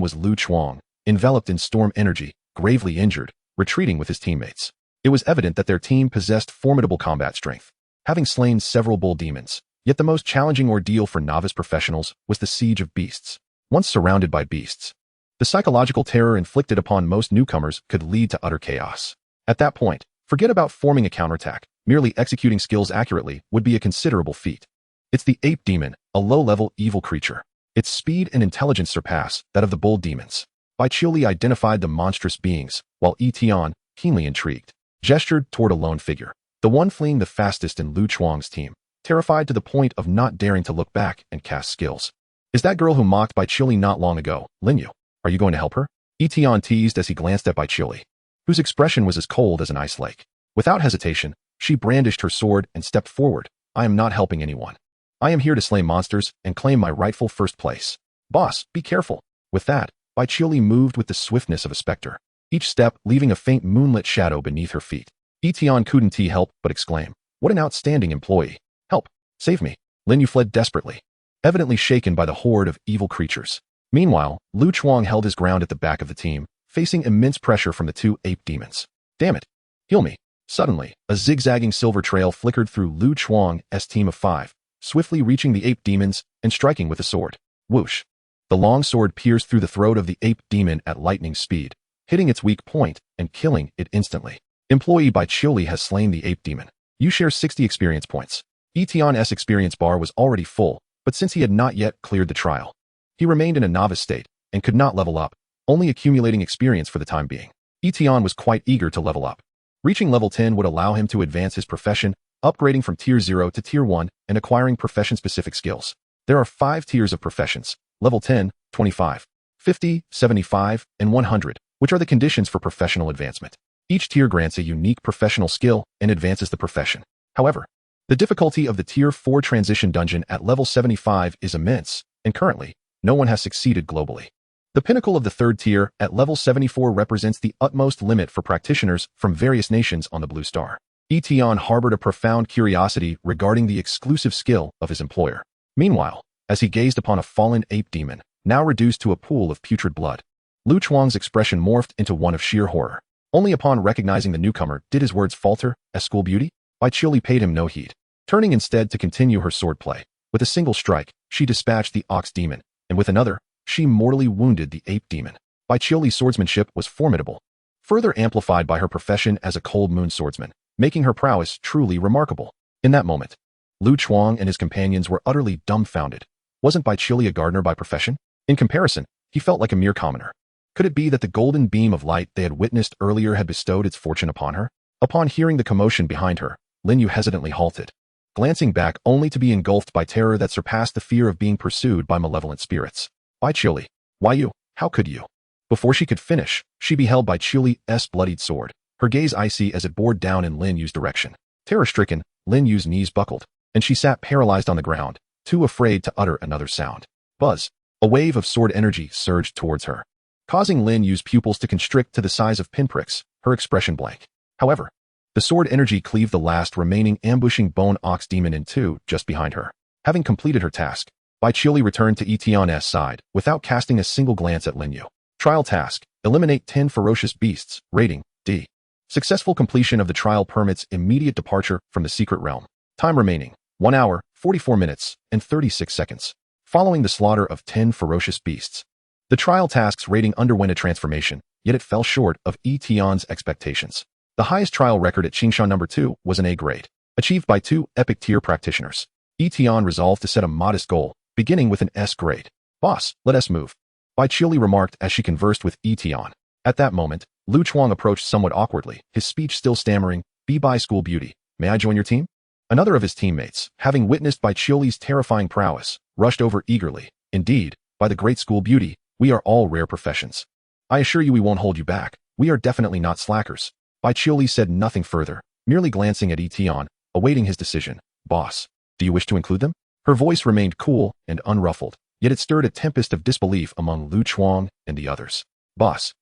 was Lu Chuang, enveloped in storm energy, gravely injured, retreating with his teammates. It was evident that their team possessed formidable combat strength, having slain several bull demons. Yet the most challenging ordeal for novice professionals was the siege of beasts. Once surrounded by beasts, the psychological terror inflicted upon most newcomers could lead to utter chaos. At that point, forget about forming a counterattack. Merely executing skills accurately would be a considerable feat. It's the ape demon, a low-level evil creature. Its speed and intelligence surpass that of the bull demons. Bai Qiuli identified the monstrous beings, while Yi Tian, keenly intrigued, gestured toward a lone figure, the one fleeing the fastest in Lu Chuang's team, terrified to the point of not daring to look back and cast skills. Is that girl who mocked Bai Qiuli not long ago, Lin Yu? Are you going to help her? Yi Tian teased as he glanced at Bai Qiuli, whose expression was as cold as an ice lake. Without hesitation, she brandished her sword and stepped forward. I am not helping anyone. I am here to slay monsters and claim my rightful first place. Boss, be careful. With that, Bai Qiuli moved with the swiftness of a specter, each step leaving a faint moonlit shadow beneath her feet. Yi Tian couldn't help but exclaim, what an outstanding employee. Help! Save me! Lin Yu fled desperately, evidently shaken by the horde of evil creatures. Meanwhile, Lu Chuang held his ground at the back of the team, facing immense pressure from the 2 ape demons. Damn it! Heal me! Suddenly, a zigzagging silver trail flickered through Lu Chuang's team of 5, swiftly reaching the ape demons and striking with a sword. Whoosh! The long sword pierced through the throat of the ape demon at lightning speed, hitting its weak point and killing it instantly. Employee Bai Qiuli has slain the ape demon. You share 60 experience points. Yi Tian's experience bar was already full, but since he had not yet cleared the trial, he remained in a novice state and could not level up, only accumulating experience for the time being. Yi Tian was quite eager to level up. Reaching level 10 would allow him to advance his profession, upgrading from Tier 0 to Tier 1 and acquiring profession-specific skills. There are 5 tiers of professions, level 10, 25, 50, 75, and 100, which are the conditions for professional advancement. Each tier grants a unique professional skill and advances the profession. However, the difficulty of the Tier 4 transition dungeon at level 75 is immense, and currently, no one has succeeded globally. The pinnacle of the 3rd tier at level 74 represents the utmost limit for practitioners from various nations on the Blue Star. Yi Tian harbored a profound curiosity regarding the exclusive skill of his employer. Meanwhile, as he gazed upon a fallen ape demon, now reduced to a pool of putrid blood, Lu Chuang's expression morphed into one of sheer horror. Only upon recognizing the newcomer did his words falter, as school beauty? Bai Qiuli paid him no heed, turning instead to continue her swordplay. With a single strike, she dispatched the ox demon, and with another, she mortally wounded the ape demon. Bai Qiuli's swordsmanship was formidable, further amplified by her profession as a cold moon swordsman, making her prowess truly remarkable. In that moment, Lu Chuang and his companions were utterly dumbfounded. Wasn't Bai Qiuli a gardener by profession? In comparison, he felt like a mere commoner. Could it be that the golden beam of light they had witnessed earlier had bestowed its fortune upon her? Upon hearing the commotion behind her, Lin Yu hesitantly halted, glancing back only to be engulfed by terror that surpassed the fear of being pursued by malevolent spirits. Bai Qiuli, why you? How could you? Before she could finish, she beheld Bai Qiuli's bloodied sword, her gaze icy as it bore down in Lin Yu's direction. Terror-stricken, Lin Yu's knees buckled, and she sat paralyzed on the ground, too afraid to utter another sound. Buzz! A wave of sword energy surged towards her, causing Lin Yu's pupils to constrict to the size of pinpricks, her expression blank. However, the sword energy cleaved the last remaining ambushing bone ox demon in two just behind her. Having completed her task, Bai Qiuli returned to Yi Tian's side without casting a single glance at Lin Yu. Trial task: eliminate 10 ferocious beasts, rating D. Successful completion of the trial permits immediate departure from the secret realm. Time remaining 1 hour, 44 minutes, and 36 seconds. Following the slaughter of 10 ferocious beasts, the trial task's rating underwent a transformation, yet it fell short of Yi Tian's expectations. The highest trial record at Qingshan No. 2 was an A grade, achieved by 2 epic-tier practitioners. Yi Tian resolved to set a modest goal, beginning with an S grade. Boss, let us move, Bai Qiuli remarked as she conversed with Yi Tian. At that moment, Lu Chuang approached somewhat awkwardly, his speech still stammering, "Be by school beauty, may I join your team?" Another of his teammates, having witnessed Bai Qiuli's terrifying prowess, rushed over eagerly. "Indeed, by the great school beauty, we are all rare professions. I assure you we won't hold you back. We are definitely not slackers." Bai Qiuli said nothing further, merely glancing at Yi Tian, awaiting his decision. "Boss, do you wish to include them?" Her voice remained cool and unruffled, yet it stirred a tempest of disbelief among Lu Chuang and the others. "Boss."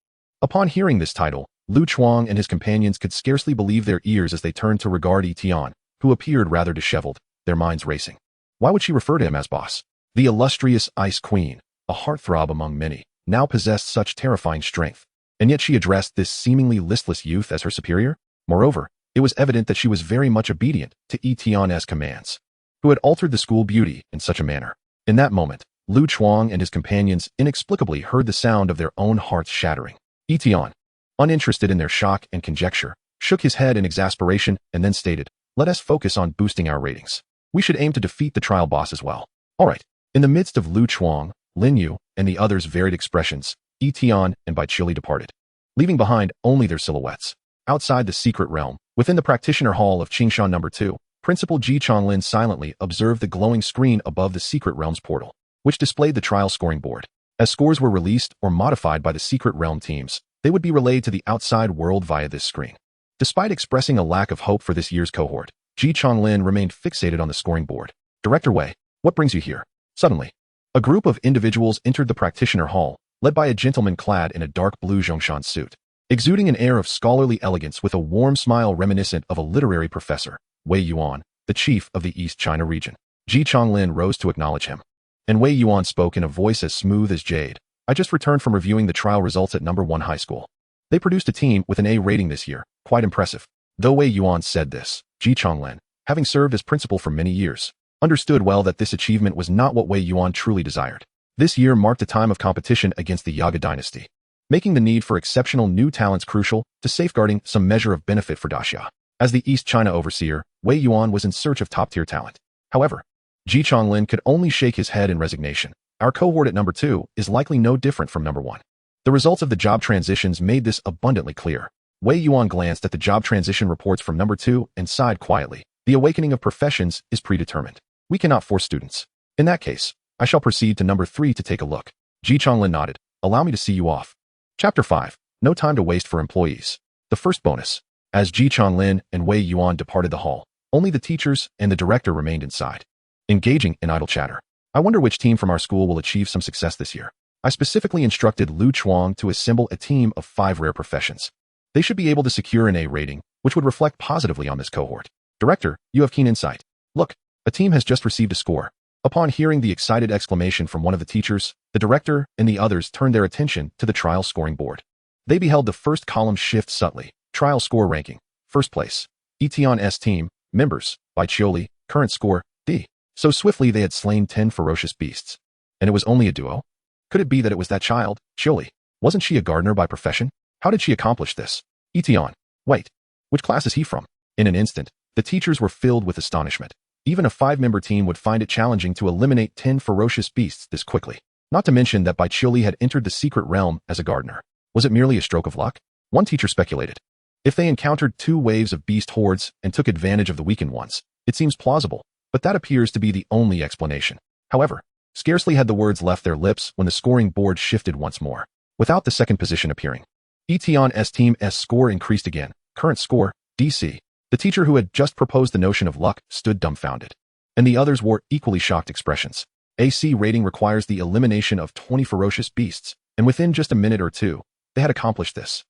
Upon hearing this title, Lu Chuang and his companions could scarcely believe their ears as they turned to regard Yi Tian, who appeared rather disheveled, their minds racing. Why would she refer to him as boss? The illustrious Ice Queen, a heartthrob among many, now possessed such terrifying strength, and yet she addressed this seemingly listless youth as her superior? Moreover, it was evident that she was very much obedient to Yi Tian's commands, who had altered the school beauty in such a manner. In that moment, Lu Chuang and his companions inexplicably heard the sound of their own hearts shattering. Yi Tian, uninterested in their shock and conjecture, shook his head in exasperation and then stated, "Let us focus on boosting our ratings. We should aim to defeat the trial boss as well." All right. In the midst of Lu Chuang, Lin Yu, and the others' varied expressions, Yi Tian and Bai Qiuli departed, leaving behind only their silhouettes. Outside the secret realm, within the practitioner hall of Qingshan No. 2, Principal Ji Chonglin silently observed the glowing screen above the secret realm's portal, which displayed the trial scoring board. As scores were released or modified by the secret realm teams, they would be relayed to the outside world via this screen. Despite expressing a lack of hope for this year's cohort, Ji Chonglin remained fixated on the scoring board. "Director Wei, what brings you here?" Suddenly, a group of individuals entered the practitioner hall, led by a gentleman clad in a dark blue Zhongshan suit, exuding an air of scholarly elegance with a warm smile reminiscent of a literary professor. Wei Yuan, the chief of the East China region. Ji Chonglin rose to acknowledge him, and Wei Yuan spoke in a voice as smooth as jade. "I just returned from reviewing the trial results at No. 1 high school. They produced a team with an A rating this year, quite impressive." Though Wei Yuan said this, Ji Chonglin, having served as principal for many years, understood well that this achievement was not what Wei Yuan truly desired. This year marked a time of competition against the Yaga dynasty, making the need for exceptional new talents crucial to safeguarding some measure of benefit for Daxia. As the East China overseer, Wei Yuan was in search of top-tier talent. However, Ji Chonglin could only shake his head in resignation. "Our cohort at No. 2 is likely no different from No. 1. The results of the job transitions made this abundantly clear. Wei Yuan glanced at the job transition reports from No. 2 and sighed quietly. "The awakening of professions is predetermined. We cannot force students. In that case, I shall proceed to No. 3 to take a look." Ji Chonglin nodded. "Allow me to see you off." Chapter 5. No time to waste for employees. The first bonus. As Ji Chonglin and Wei Yuan departed the hall, only the teachers and the director remained inside, engaging in idle chatter. "I wonder which team from our school will achieve some success this year. I specifically instructed Lu Chuang to assemble a team of 5 rare professions. They should be able to secure an A rating, which would reflect positively on this cohort. Director, you have keen insight. Look, a team has just received a score." Upon hearing the excited exclamation from one of the teachers, the director and the others turned their attention to the trial scoring board. They beheld the first column shift subtly. Trial score ranking. First place, Yi Tian's team, Members, by Chioli, current score, D. So swiftly they had slain 10 ferocious beasts. And it was only a duo? Could it be that it was that child, Chioli? Wasn't she a gardener by profession? How did she accomplish this? Yi Tian. Wait. Which class is he from? In an instant, the teachers were filled with astonishment. Even a 5-member team would find it challenging to eliminate 10 ferocious beasts this quickly. Not to mention that Bai Chioli had entered the secret realm as a gardener. Was it merely a stroke of luck? One teacher speculated. If they encountered 2 waves of beast hordes and took advantage of the weakened ones, it seems plausible, but that appears to be the only explanation. However, scarcely had the words left their lips when the scoring board shifted once more, without the second position appearing. Yi Tian's team's score increased again. Current score, DC. The teacher who had just proposed the notion of luck stood dumbfounded, and the others wore equally shocked expressions. AC rating requires the elimination of 20 ferocious beasts, and within just a minute or two, they had accomplished this.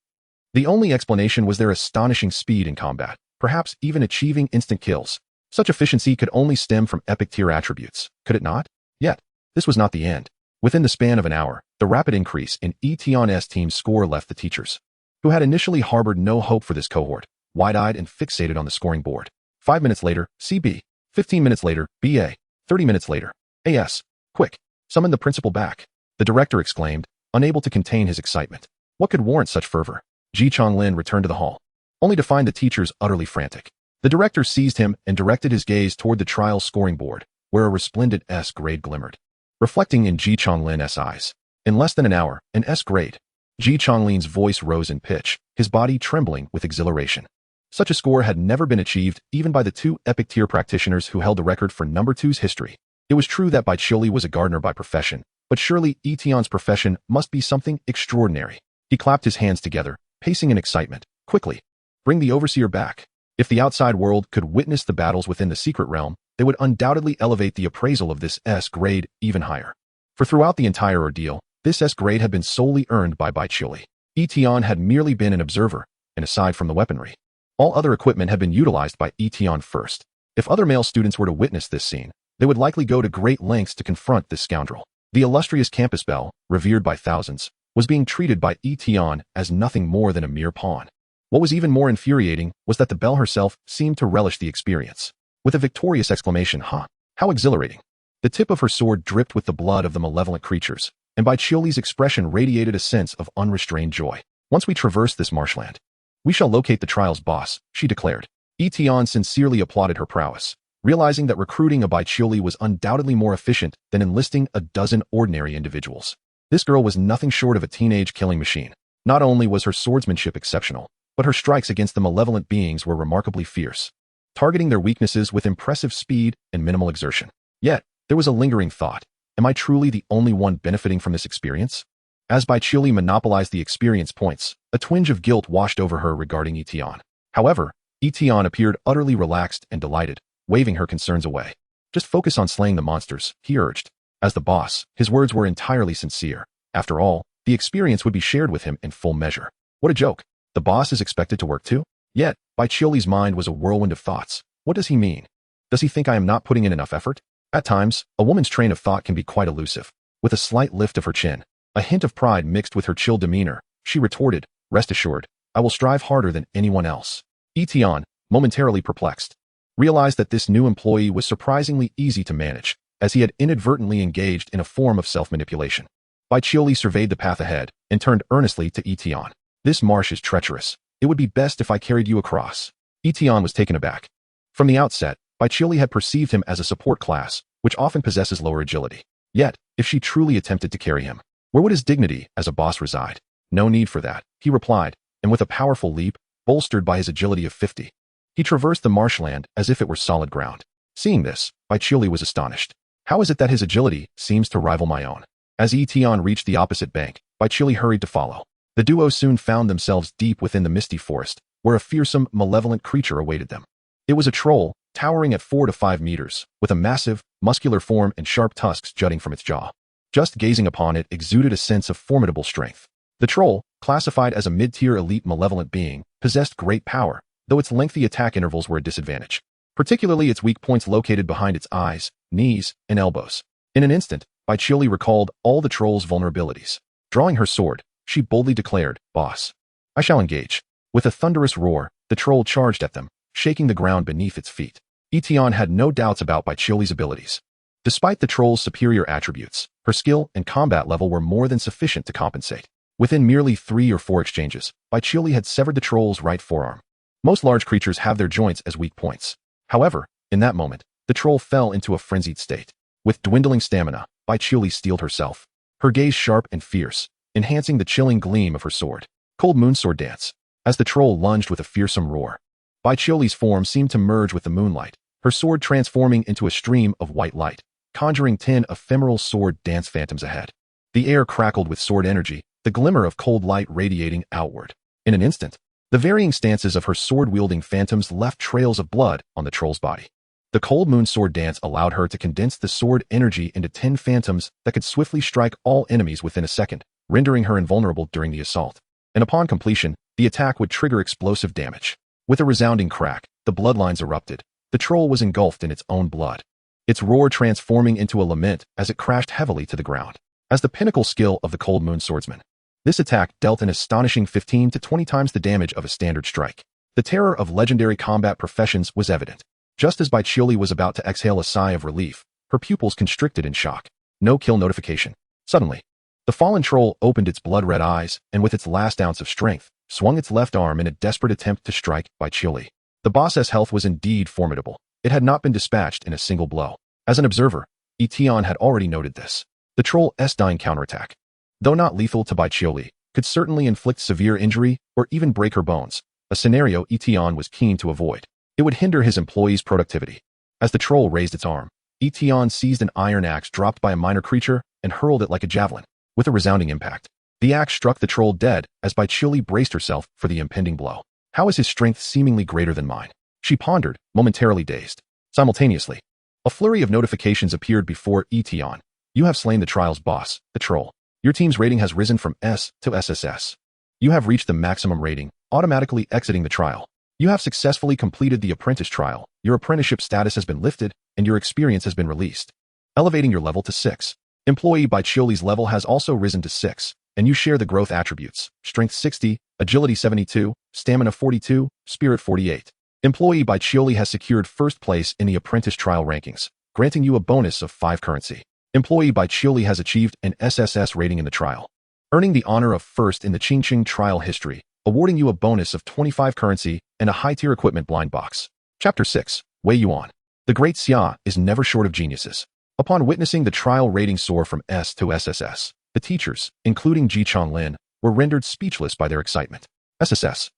The only explanation was their astonishing speed in combat, perhaps even achieving instant kills. Such efficiency could only stem from epic tier attributes, could it not? Yet, this was not the end. Within the span of an hour, the rapid increase in Yi Tian's team's score left the teachers, who had initially harbored no hope for this cohort, wide-eyed and fixated on the scoring board. 5 minutes later, CB. 15 minutes later, BA. 30 minutes later, AS. Quick, summon the principal back. The director exclaimed, unable to contain his excitement. What could warrant such fervor? Ji Chonglin returned to the hall, only to find the teachers utterly frantic. The director seized him and directed his gaze toward the trial scoring board, where a resplendent S grade glimmered, reflecting in Ji Chonglin's eyes. In less than an hour, an S grade. Ji Chonglin's voice rose in pitch, his body trembling with exhilaration. Such a score had never been achieved even by the 2 epic tier practitioners who held the record for number 2's history. It was true that Bai Chioli was a gardener by profession, but surely Yi Tian's profession must be something extraordinary. He clapped his hands together, pacing in excitement. Quickly, bring the overseer back. If the outside world could witness the battles within the secret realm, they would undoubtedly elevate the appraisal of this S grade even higher. For throughout the entire ordeal, this S grade had been solely earned by Bai Chioli. Yi Tian had merely been an observer, and aside from the weaponry, all other equipment had been utilized by Yi Tian first. If other male students were to witness this scene, they would likely go to great lengths to confront this scoundrel. The illustrious campus belle, revered by thousands, was being treated by Yi Tian as nothing more than a mere pawn. What was even more infuriating was that the belle herself seemed to relish the experience. With a victorious exclamation, "Ha! How exhilarating!" The tip of her sword dripped with the blood of the malevolent creatures, and Bai Chioli's expression radiated a sense of unrestrained joy. Once we traverse this marshland, we shall locate the trial's boss, she declared. Yi Tian sincerely applauded her prowess, realizing that recruiting a Bai Chioli was undoubtedly more efficient than enlisting a dozen ordinary individuals. This girl was nothing short of a teenage killing machine. Not only was her swordsmanship exceptional, but her strikes against the malevolent beings were remarkably fierce, targeting their weaknesses with impressive speed and minimal exertion. Yet, there was a lingering thought. Am I truly the only one benefiting from this experience? As Bai Chioli monopolized the experience points, a twinge of guilt washed over her regarding Yi Tian. However, Yi Tian appeared utterly relaxed and delighted, waving her concerns away. Just focus on slaying the monsters, he urged. As the boss, his words were entirely sincere. After all, the experience would be shared with him in full measure. What a joke. The boss is expected to work too? Yet, Bai Chioli's mind was a whirlwind of thoughts. What does he mean? Does he think I am not putting in enough effort? At times, a woman's train of thought can be quite elusive. With a slight lift of her chin, a hint of pride mixed with her chill demeanor, she retorted, rest assured, I will strive harder than anyone else. Yi Tian, momentarily perplexed, realized that this new employee was surprisingly easy to manage, as he had inadvertently engaged in a form of self-manipulation. Bai Chioli surveyed the path ahead and turned earnestly to Yi Tian. This marsh is treacherous. It would be best if I carried you across. Yi Tian was taken aback. From the outset, Bai Chioli had perceived him as a support class, which often possesses lower agility. Yet, if she truly attempted to carry him, where would his dignity as a boss reside? No need for that, he replied, and with a powerful leap, bolstered by his agility of 50, he traversed the marshland as if it were solid ground. Seeing this, Bai Chioli was astonished. How is it that his agility seems to rival my own? As Yi Tian reached the opposite bank, Bai Chioli hurried to follow. The duo soon found themselves deep within the misty forest, where a fearsome, malevolent creature awaited them. It was a troll, towering at 4 to 5 meters, with a massive, muscular form and sharp tusks jutting from its jaw. Just gazing upon it exuded a sense of formidable strength. The troll, classified as a mid-tier elite malevolent being, possessed great power, though its lengthy attack intervals were a disadvantage, particularly its weak points located behind its eyes, knees, and elbows. In an instant, Bai Chioli recalled all the troll's vulnerabilities. Drawing her sword, she boldly declared, "Boss, I shall engage." With a thunderous roar, the troll charged at them, shaking the ground beneath its feet. Yi Tian had no doubts about Baiqiuli's abilities. Despite the troll's superior attributes, her skill and combat level were more than sufficient to compensate. Within merely 3 or 4 exchanges, Baiqiuli had severed the troll's right forearm. Most large creatures have their joints as weak points. However, in that moment, the troll fell into a frenzied state. With dwindling stamina, Baiqiuli steeled herself, her gaze sharp and fierce, enhancing the chilling gleam of her sword. Cold moon sword dance. As the troll lunged with a fearsome roar, Baiqiuli's form seemed to merge with the moonlight, her sword transforming into a stream of white light, conjuring 10 ephemeral sword dance phantoms ahead. The air crackled with sword energy, the glimmer of cold light radiating outward. In an instant, the varying stances of her sword-wielding phantoms left trails of blood on the troll's body. The cold moon sword dance allowed her to condense the sword energy into 10 phantoms that could swiftly strike all enemies within a second, rendering her invulnerable during the assault. And upon completion, the attack would trigger explosive damage. With a resounding crack, the bloodlines erupted. The troll was engulfed in its own blood, its roar transforming into a lament as it crashed heavily to the ground. As the pinnacle skill of the cold moon swordsman, this attack dealt an astonishing 15 to 20 times the damage of a standard strike. The terror of legendary combat professions was evident. Just as Baiqiuli was about to exhale a sigh of relief, her pupils constricted in shock. No kill notification. Suddenly, the fallen troll opened its blood-red eyes and with its last ounce of strength, swung its left arm in a desperate attempt to strike Baiqiuli. The boss's health was indeed formidable. It had not been dispatched in a single blow. As an observer, Yi Tian had already noted this. The troll's dying counterattack, though not lethal to Baiqiuli, could certainly inflict severe injury or even break her bones, a scenario Yi Tian was keen to avoid. It would hinder his employees' productivity. As the troll raised its arm, Yi Tian seized an iron axe dropped by a minor creature and hurled it like a javelin. With a resounding impact, the axe struck the troll dead as Baiqiuli braced herself for the impending blow. How is his strength seemingly greater than mine? She pondered, momentarily dazed. Simultaneously, a flurry of notifications appeared before Yi Tian. You have slain the trial's boss, the troll. Your team's rating has risen from S to SSS. You have reached the maximum rating, automatically exiting the trial. You have successfully completed the apprentice trial. Your apprenticeship status has been lifted, and your experience has been released, elevating your level to 6. Employee Baiqiuli's level has also risen to 6, and you share the growth attributes: Strength 60, Agility 72, Stamina 42, Spirit 48. Employee Baiqiuli has secured first place in the apprentice trial rankings, granting you a bonus of 5 currency. Employee Baiqiuli has achieved an SSS rating in the trial, earning the honor of first in the Qingqing trial history, awarding you a bonus of 25 currency and a high-tier equipment blind box. Chapter 6. Wei Yuan. The Great Xia is never short of geniuses. Upon witnessing the trial rating soar from S to SSS, the teachers, including Ji Chonglin, were rendered speechless by their excitement. SSS.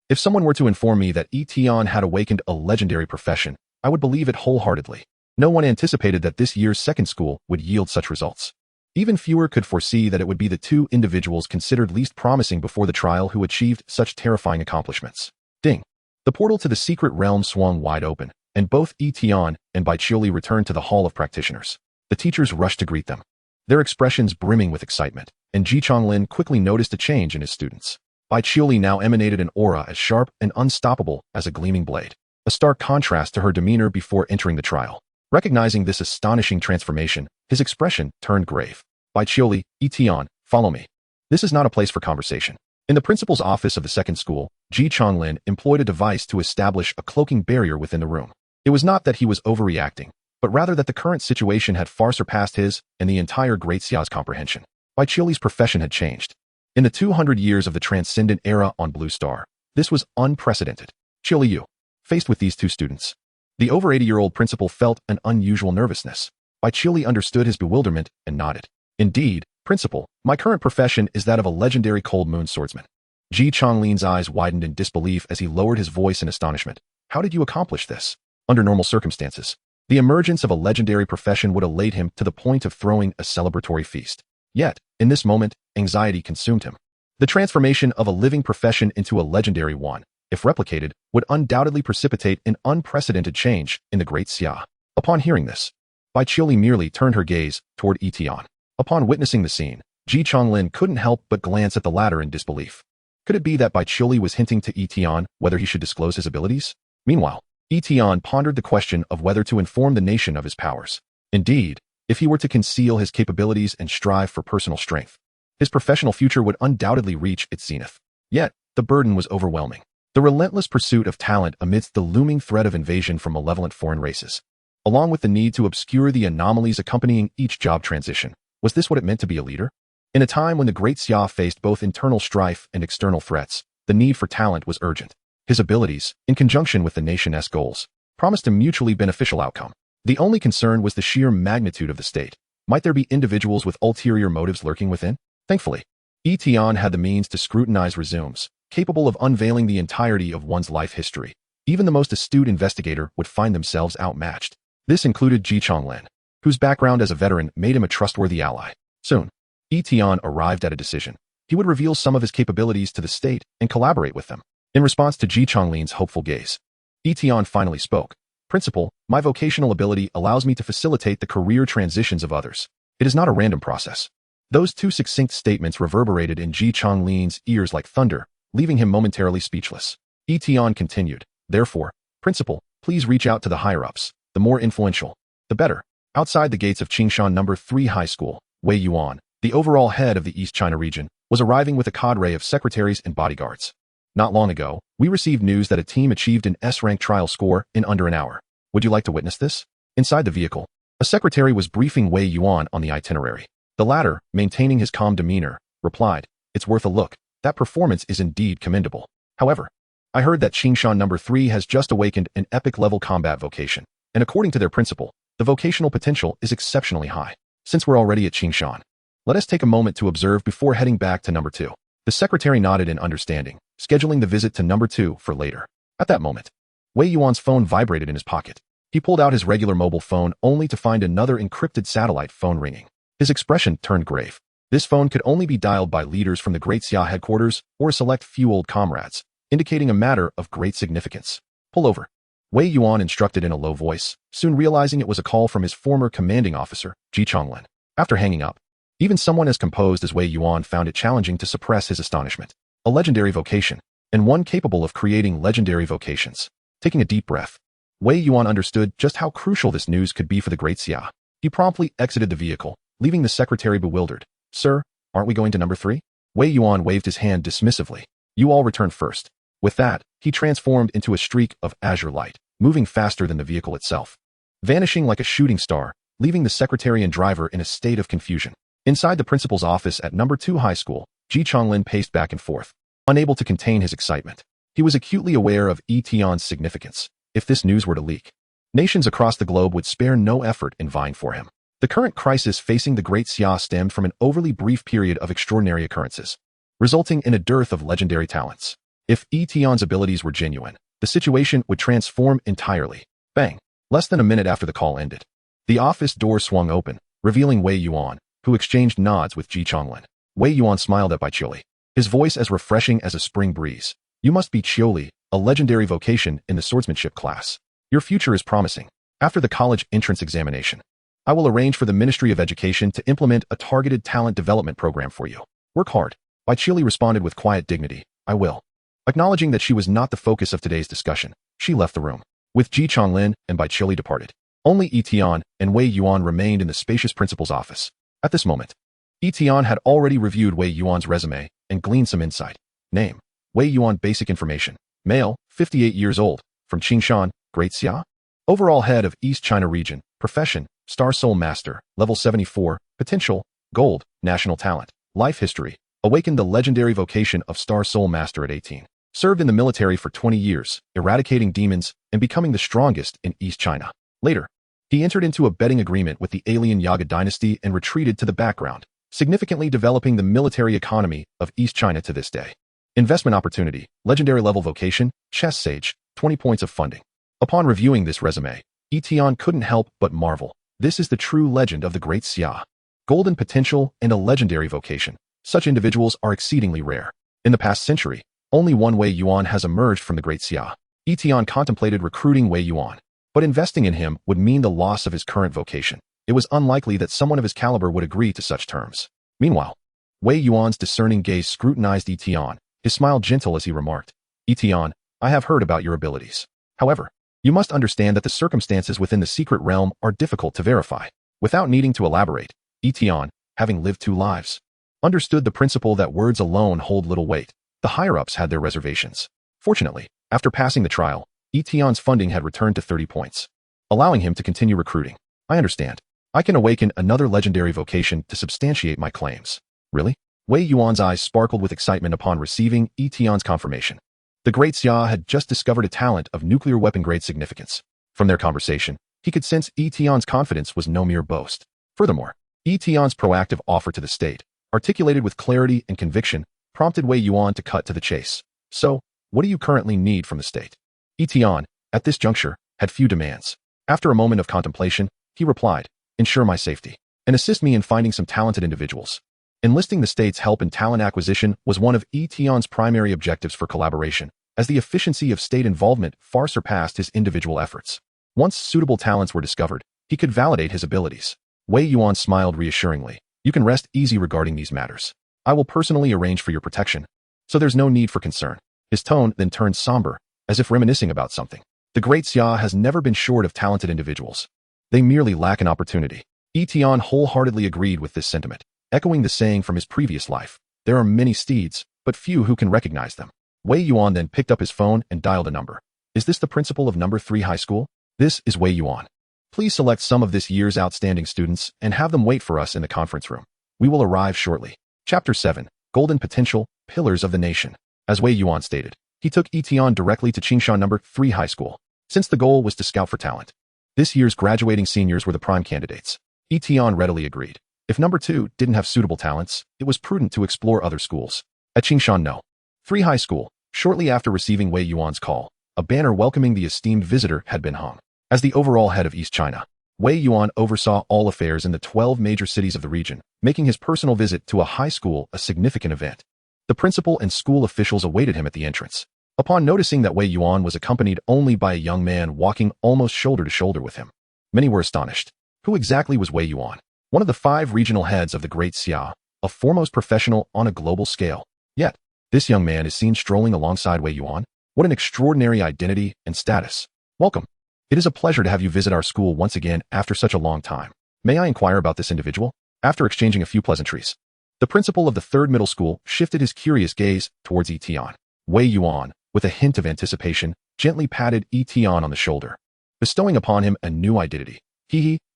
If someone were to inform me that Yi Tian had awakened a legendary profession, I would believe it wholeheartedly. No one anticipated that this year's second school would yield such results. Even fewer could foresee that it would be the 2 individuals considered least promising before the trial who achieved such terrifying accomplishments. Ding. The portal to the secret realm swung wide open, and both Yi Tian and Baiqiuli returned to the Hall of Practitioners. The teachers rushed to greet them, their expressions brimming with excitement, and Ji Chonglin quickly noticed a change in his students. Baiqiuli now emanated an aura as sharp and unstoppable as a gleaming blade, a stark contrast to her demeanor before entering the trial. Recognizing this astonishing transformation, his expression turned grave. Baiqiuli, Yi Tian, follow me. This is not a place for conversation. In the principal's office of the second school, Ji Chonglin employed a device to establish a cloaking barrier within the room. It was not that he was overreacting, but rather that the current situation had far surpassed his and the entire Great Xia's comprehension. Baiqiuli's profession had changed. In the 200 years of the transcendent era on Blue Star, this was unprecedented. Qiuli Yu. Faced with these 2 students, the over 80-year-old principal felt an unusual nervousness. Baiqiuli understood his bewilderment and nodded. Indeed, principal, my current profession is that of a legendary cold moon swordsman. Ji Chonglin's eyes widened in disbelief as he lowered his voice in astonishment. How did you accomplish this? Under normal circumstances, the emergence of a legendary profession would elate him to the point of throwing a celebratory feast. Yet, in this moment, anxiety consumed him. The transformation of a living profession into a legendary one, if replicated, would undoubtedly precipitate an unprecedented change in the Great Xia. Upon hearing this, Baiqiuli merely turned her gaze toward Yi Tian. Upon witnessing the scene, Ji Chonglin couldn't help but glance at the latter in disbelief. Could it be that Baiqiuli was hinting to Yi Tian whether he should disclose his abilities? Meanwhile, Yi Tian pondered the question of whether to inform the nation of his powers. Indeed, if he were to conceal his capabilities and strive for personal strength, his professional future would undoubtedly reach its zenith. Yet, the burden was overwhelming. The relentless pursuit of talent amidst the looming threat of invasion from malevolent foreign races, along with the need to obscure the anomalies accompanying each job transition. Was this what it meant to be a leader? In a time when the Great Xia faced both internal strife and external threats, the need for talent was urgent. His abilities, in conjunction with the nation's goals, promised a mutually beneficial outcome. The only concern was the sheer magnitude of the state. Might there be individuals with ulterior motives lurking within? Thankfully, Yi Tian had the means to scrutinize resumes, capable of unveiling the entirety of one's life history. Even the most astute investigator would find themselves outmatched. This included Ji Chonglin, whose background as a veteran made him a trustworthy ally. Soon, Yi Tian arrived at a decision. He would reveal some of his capabilities to the state and collaborate with them. In response to Ji Chonglin's hopeful gaze, Yi Tian finally spoke. Principal, my vocational ability allows me to facilitate the career transitions of others. It is not a random process. Those two succinct statements reverberated in Ji Chonglin's ears like thunder, leaving him momentarily speechless. Yi Tian continued, therefore, Principal, please reach out to the higher-ups. The more influential, the better. Outside the gates of Qingshan No. 3 High School, Wei Yuan, the overall head of the East China region, was arriving with a cadre of secretaries and bodyguards. Not long ago, we received news that a team achieved an S-rank trial score in under an hour. Would you like to witness this? Inside the vehicle, a secretary was briefing Wei Yuan on the itinerary. The latter, maintaining his calm demeanor, replied, it's worth a look. That performance is indeed commendable. However, I heard that Qingshan No. 3 has just awakened an epic-level combat vocation, and according to their principal, the vocational potential is exceptionally high. Since we're already at Qingshan, let us take a moment to observe before heading back to No. 2. The secretary nodded in understanding, scheduling the visit to No. 2 for later. At that moment, Wei Yuan's phone vibrated in his pocket. He pulled out his regular mobile phone only to find another encrypted satellite phone ringing. His expression turned grave. This phone could only be dialed by leaders from the Great Xia headquarters or a select few old comrades, indicating a matter of great significance. Pull over. Wei Yuan instructed in a low voice, soon realizing it was a call from his former commanding officer, Ji Chonglin. After hanging up, even someone as composed as Wei Yuan found it challenging to suppress his astonishment. A legendary vocation, and one capable of creating legendary vocations. Taking a deep breath, Wei Yuan understood just how crucial this news could be for the Great Xia. He promptly exited the vehicle, leaving the secretary bewildered. Sir, aren't we going to No. 3? Wei Yuan waved his hand dismissively. You all return first. With that, he transformed into a streak of azure light, moving faster than the vehicle itself, vanishing like a shooting star, leaving the secretary and driver in a state of confusion. Inside the principal's office at No. 2 High School, Ji Chonglin paced back and forth, unable to contain his excitement. He was acutely aware of Yi Tian's significance. If this news were to leak, nations across the globe would spare no effort in vying for him. The current crisis facing the Great Xia stemmed from an overly brief period of extraordinary occurrences, resulting in a dearth of legendary talents. If Yi Tian's abilities were genuine, the situation would transform entirely. Bang! Less than a minute after the call ended, the office door swung open, revealing Wei Yuan, who exchanged nods with Ji Chonglin. Wei Yuan smiled at Baiqiuli, his voice as refreshing as a spring breeze. You must be Qiuli, a legendary vocation in the swordsmanship class. Your future is promising. After the college entrance examination, I will arrange for the Ministry of Education to implement a targeted talent development program for you. Work hard. Baiqiuli responded with quiet dignity. I will. Acknowledging that she was not the focus of today's discussion, she left the room. With Ji Chonglin and Baiqiuli departed, only Yi Tian and Wei Yuan remained in the spacious principal's office. At this moment, Yi Tian had already reviewed Wei Yuan's resume and gleaned some insight. Name: Wei Yuan. Basic information: male, 58 years old, from Qingshan, Great Xia. Overall head of East China region. Profession: Star Soul Master, level 74. Potential: Gold. National talent: Life history: awakened the legendary vocation of Star Soul Master at 18. Served in the military for 20 years, eradicating demons and becoming the strongest in East China. Later, he entered into a betting agreement with the alien Yaga dynasty and retreated to the background, significantly developing the military economy of East China to this day. Investment opportunity: legendary level vocation, Chess Sage, 20 points of funding. Upon reviewing this resume, Yi Tian couldn't help but marvel. This is the true legend of the Great Xia. Golden potential and a legendary vocation. Such individuals are exceedingly rare. In the past century, only one Wei Yuan has emerged from the Great Xia. Yi Tian contemplated recruiting Wei Yuan, but investing in him would mean the loss of his current vocation. It was unlikely that someone of his caliber would agree to such terms. Meanwhile, Wei Yuan's discerning gaze scrutinized Yi Tian, his smile gentle as he remarked, Yi Tian, I have heard about your abilities. However, you must understand that the circumstances within the secret realm are difficult to verify. Without needing to elaborate, Yi Tian, having lived 2 lives, understood the principle that words alone hold little weight. The higher-ups had their reservations. Fortunately, after passing the trial, Yi Tian's funding had returned to 30 points, allowing him to continue recruiting. I understand. I can awaken another legendary vocation to substantiate my claims. Really? Wei Yuan's eyes sparkled with excitement upon receiving Yi Tian's confirmation. The great Xia had just discovered a talent of nuclear weapon-grade significance. From their conversation, he could sense Yi Tian's confidence was no mere boast. Furthermore, Yi Tian's proactive offer to the state, articulated with clarity and conviction, prompted Wei Yuan to cut to the chase. So, what do you currently need from the state? Yi Tian, at this juncture, had few demands. After a moment of contemplation, he replied, ensure my safety, and assist me in finding some talented individuals. Enlisting the state's help in talent acquisition was one of Yi Tian's primary objectives for collaboration, as the efficiency of state involvement far surpassed his individual efforts. Once suitable talents were discovered, he could validate his abilities. Wei Yuan smiled reassuringly. You can rest easy regarding these matters. I will personally arrange for your protection, so there's no need for concern. His tone then turned somber, as if reminiscing about something. The great Xia has never been short of talented individuals. They merely lack an opportunity. Yi Tian wholeheartedly agreed with this sentiment, echoing the saying from his previous life. There are many steeds, but few who can recognize them. Wei Yuan then picked up his phone and dialed a number. Is this the principal of number 3 high school? This is Wei Yuan. Please select some of this year's outstanding students and have them wait for us in the conference room. We will arrive shortly. Chapter 7, Golden Potential, Pillars of the Nation. As Wei Yuan stated, he took Yi Tian directly to Qingshan number 3 high school, since the goal was to scout for talent. This year's graduating seniors were the prime candidates. Yi Tian readily agreed. If number 2 didn't have suitable talents, it was prudent to explore other schools. At Qingshan no. 3 high school, shortly after receiving Wei Yuan's call, a banner welcoming the esteemed visitor had been hung. As the overall head of East China, Wei Yuan oversaw all affairs in the 12 major cities of the region, making his personal visit to a high school a significant event. The principal and school officials awaited him at the entrance. Upon noticing that Wei Yuan was accompanied only by a young man walking almost shoulder to shoulder with him, many were astonished. Who exactly was Wei Yuan? One of the 5 regional heads of the Great Xia, a foremost professional on a global scale. Yet, this young man is seen strolling alongside Wei Yuan. What an extraordinary identity and status. Welcome. It is a pleasure to have you visit our school once again after such a long time. May I inquire about this individual? After exchanging a few pleasantries, the principal of the 3rd middle school shifted his curious gaze towards Yi Tian. Wei Yuan, with a hint of anticipation, gently patted Yi Tian on the shoulder, bestowing upon him a new identity.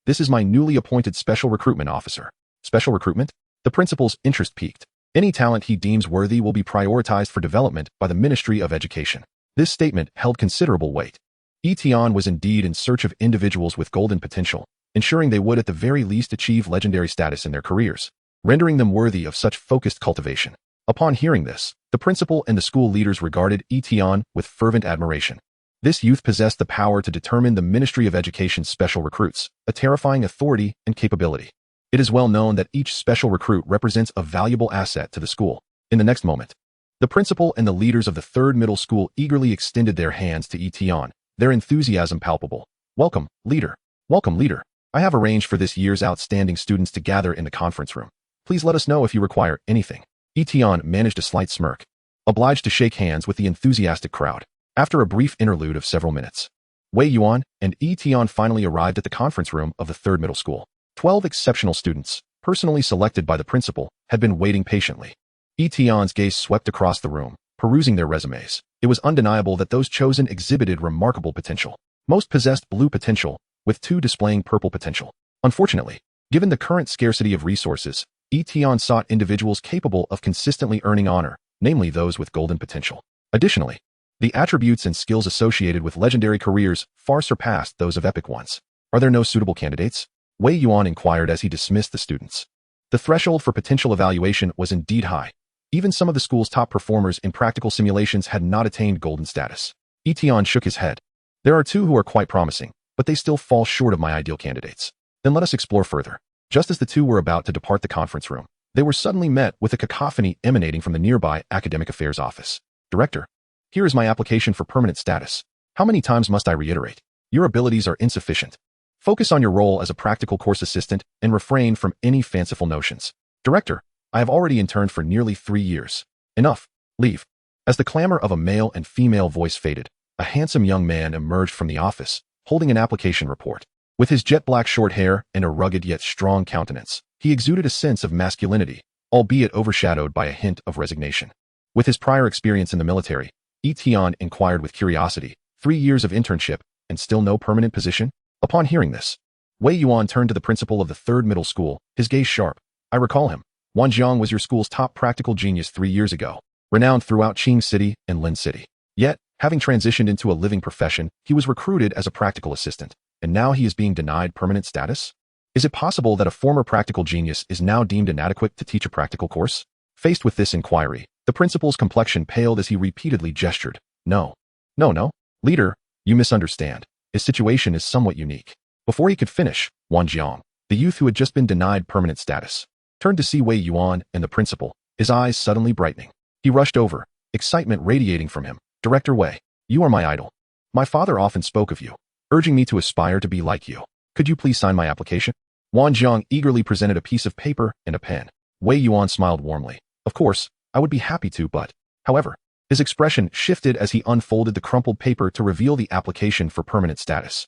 This is my newly appointed special recruitment officer. Special recruitment? The principal's interest piqued. Any talent he deems worthy will be prioritized for development by the Ministry of Education. This statement held considerable weight. Yi Tian was indeed in search of individuals with golden potential, ensuring they would at the very least achieve legendary status in their careers, rendering them worthy of such focused cultivation. Upon hearing this, the principal and the school leaders regarded Yi Tian with fervent admiration. This youth possessed the power to determine the Ministry of Education's special recruits, a terrifying authority and capability. It is well known that each special recruit represents a valuable asset to the school. In the next moment, the principal and the leaders of the 3rd middle school eagerly extended their hands to Yi Tian, their enthusiasm palpable. Welcome, leader. Welcome, leader. I have arranged for this year's outstanding students to gather in the conference room. Please let us know if you require anything. Yi Tian managed a slight smirk, obliged to shake hands with the enthusiastic crowd. After a brief interlude of several minutes, Wei Yuan and Yi Tian finally arrived at the conference room of the 3rd middle school. 12 exceptional students, personally selected by the principal, had been waiting patiently. Yi Tian's gaze swept across the room, perusing their resumes. It was undeniable that those chosen exhibited remarkable potential. Most possessed blue potential, with 2 displaying purple potential. Unfortunately, given the current scarcity of resources, Yi Tian sought individuals capable of consistently earning honor, namely those with golden potential. Additionally, the attributes and skills associated with legendary careers far surpassed those of epic ones. Are there no suitable candidates? Wei Yuan inquired as he dismissed the students. The threshold for potential evaluation was indeed high. Even some of the school's top performers in practical simulations had not attained golden status. Yi Tian shook his head. There are 2 who are quite promising, but they still fall short of my ideal candidates. Then let us explore further. Just as the 2 were about to depart the conference room, they were suddenly met with a cacophony emanating from the nearby academic affairs office. Director, here is my application for permanent status. How many times must I reiterate? Your abilities are insufficient. Focus on your role as a practical course assistant and refrain from any fanciful notions. Director, I have already interned for nearly 3 years. Enough. Leave. As the clamor of a male and female voice faded, a handsome young man emerged from the office, holding an application report. With his jet-black short hair and a rugged yet strong countenance, he exuded a sense of masculinity, albeit overshadowed by a hint of resignation. With his prior experience in the military, Yi Tian inquired with curiosity. 3 years of internship, and still no permanent position? Upon hearing this, Wei Yuan turned to the principal of the third middle school, his gaze sharp. I recall him. Wang Jiang was your school's top practical genius 3 years ago, renowned throughout Qing City and Lin City. Yet, having transitioned into a living profession, he was recruited as a practical assistant, and now he is being denied permanent status? Is it possible that a former practical genius is now deemed inadequate to teach a practical course? Faced with this inquiry, the principal's complexion paled as he repeatedly gestured. No. No. Leader, you misunderstand. His situation is somewhat unique. Before he could finish, Wang Jiang, the youth who had just been denied permanent status, turned to see Wei Yuan and the principal, his eyes suddenly brightening. He rushed over, excitement radiating from him. Director Wei, you are my idol. My father often spoke of you, urging me to aspire to be like you. Could you please sign my application? Wang Jiang eagerly presented a piece of paper and a pen. Wei Yuan smiled warmly. Of course, I would be happy to, but... However, his expression shifted as he unfolded the crumpled paper to reveal the application for permanent status.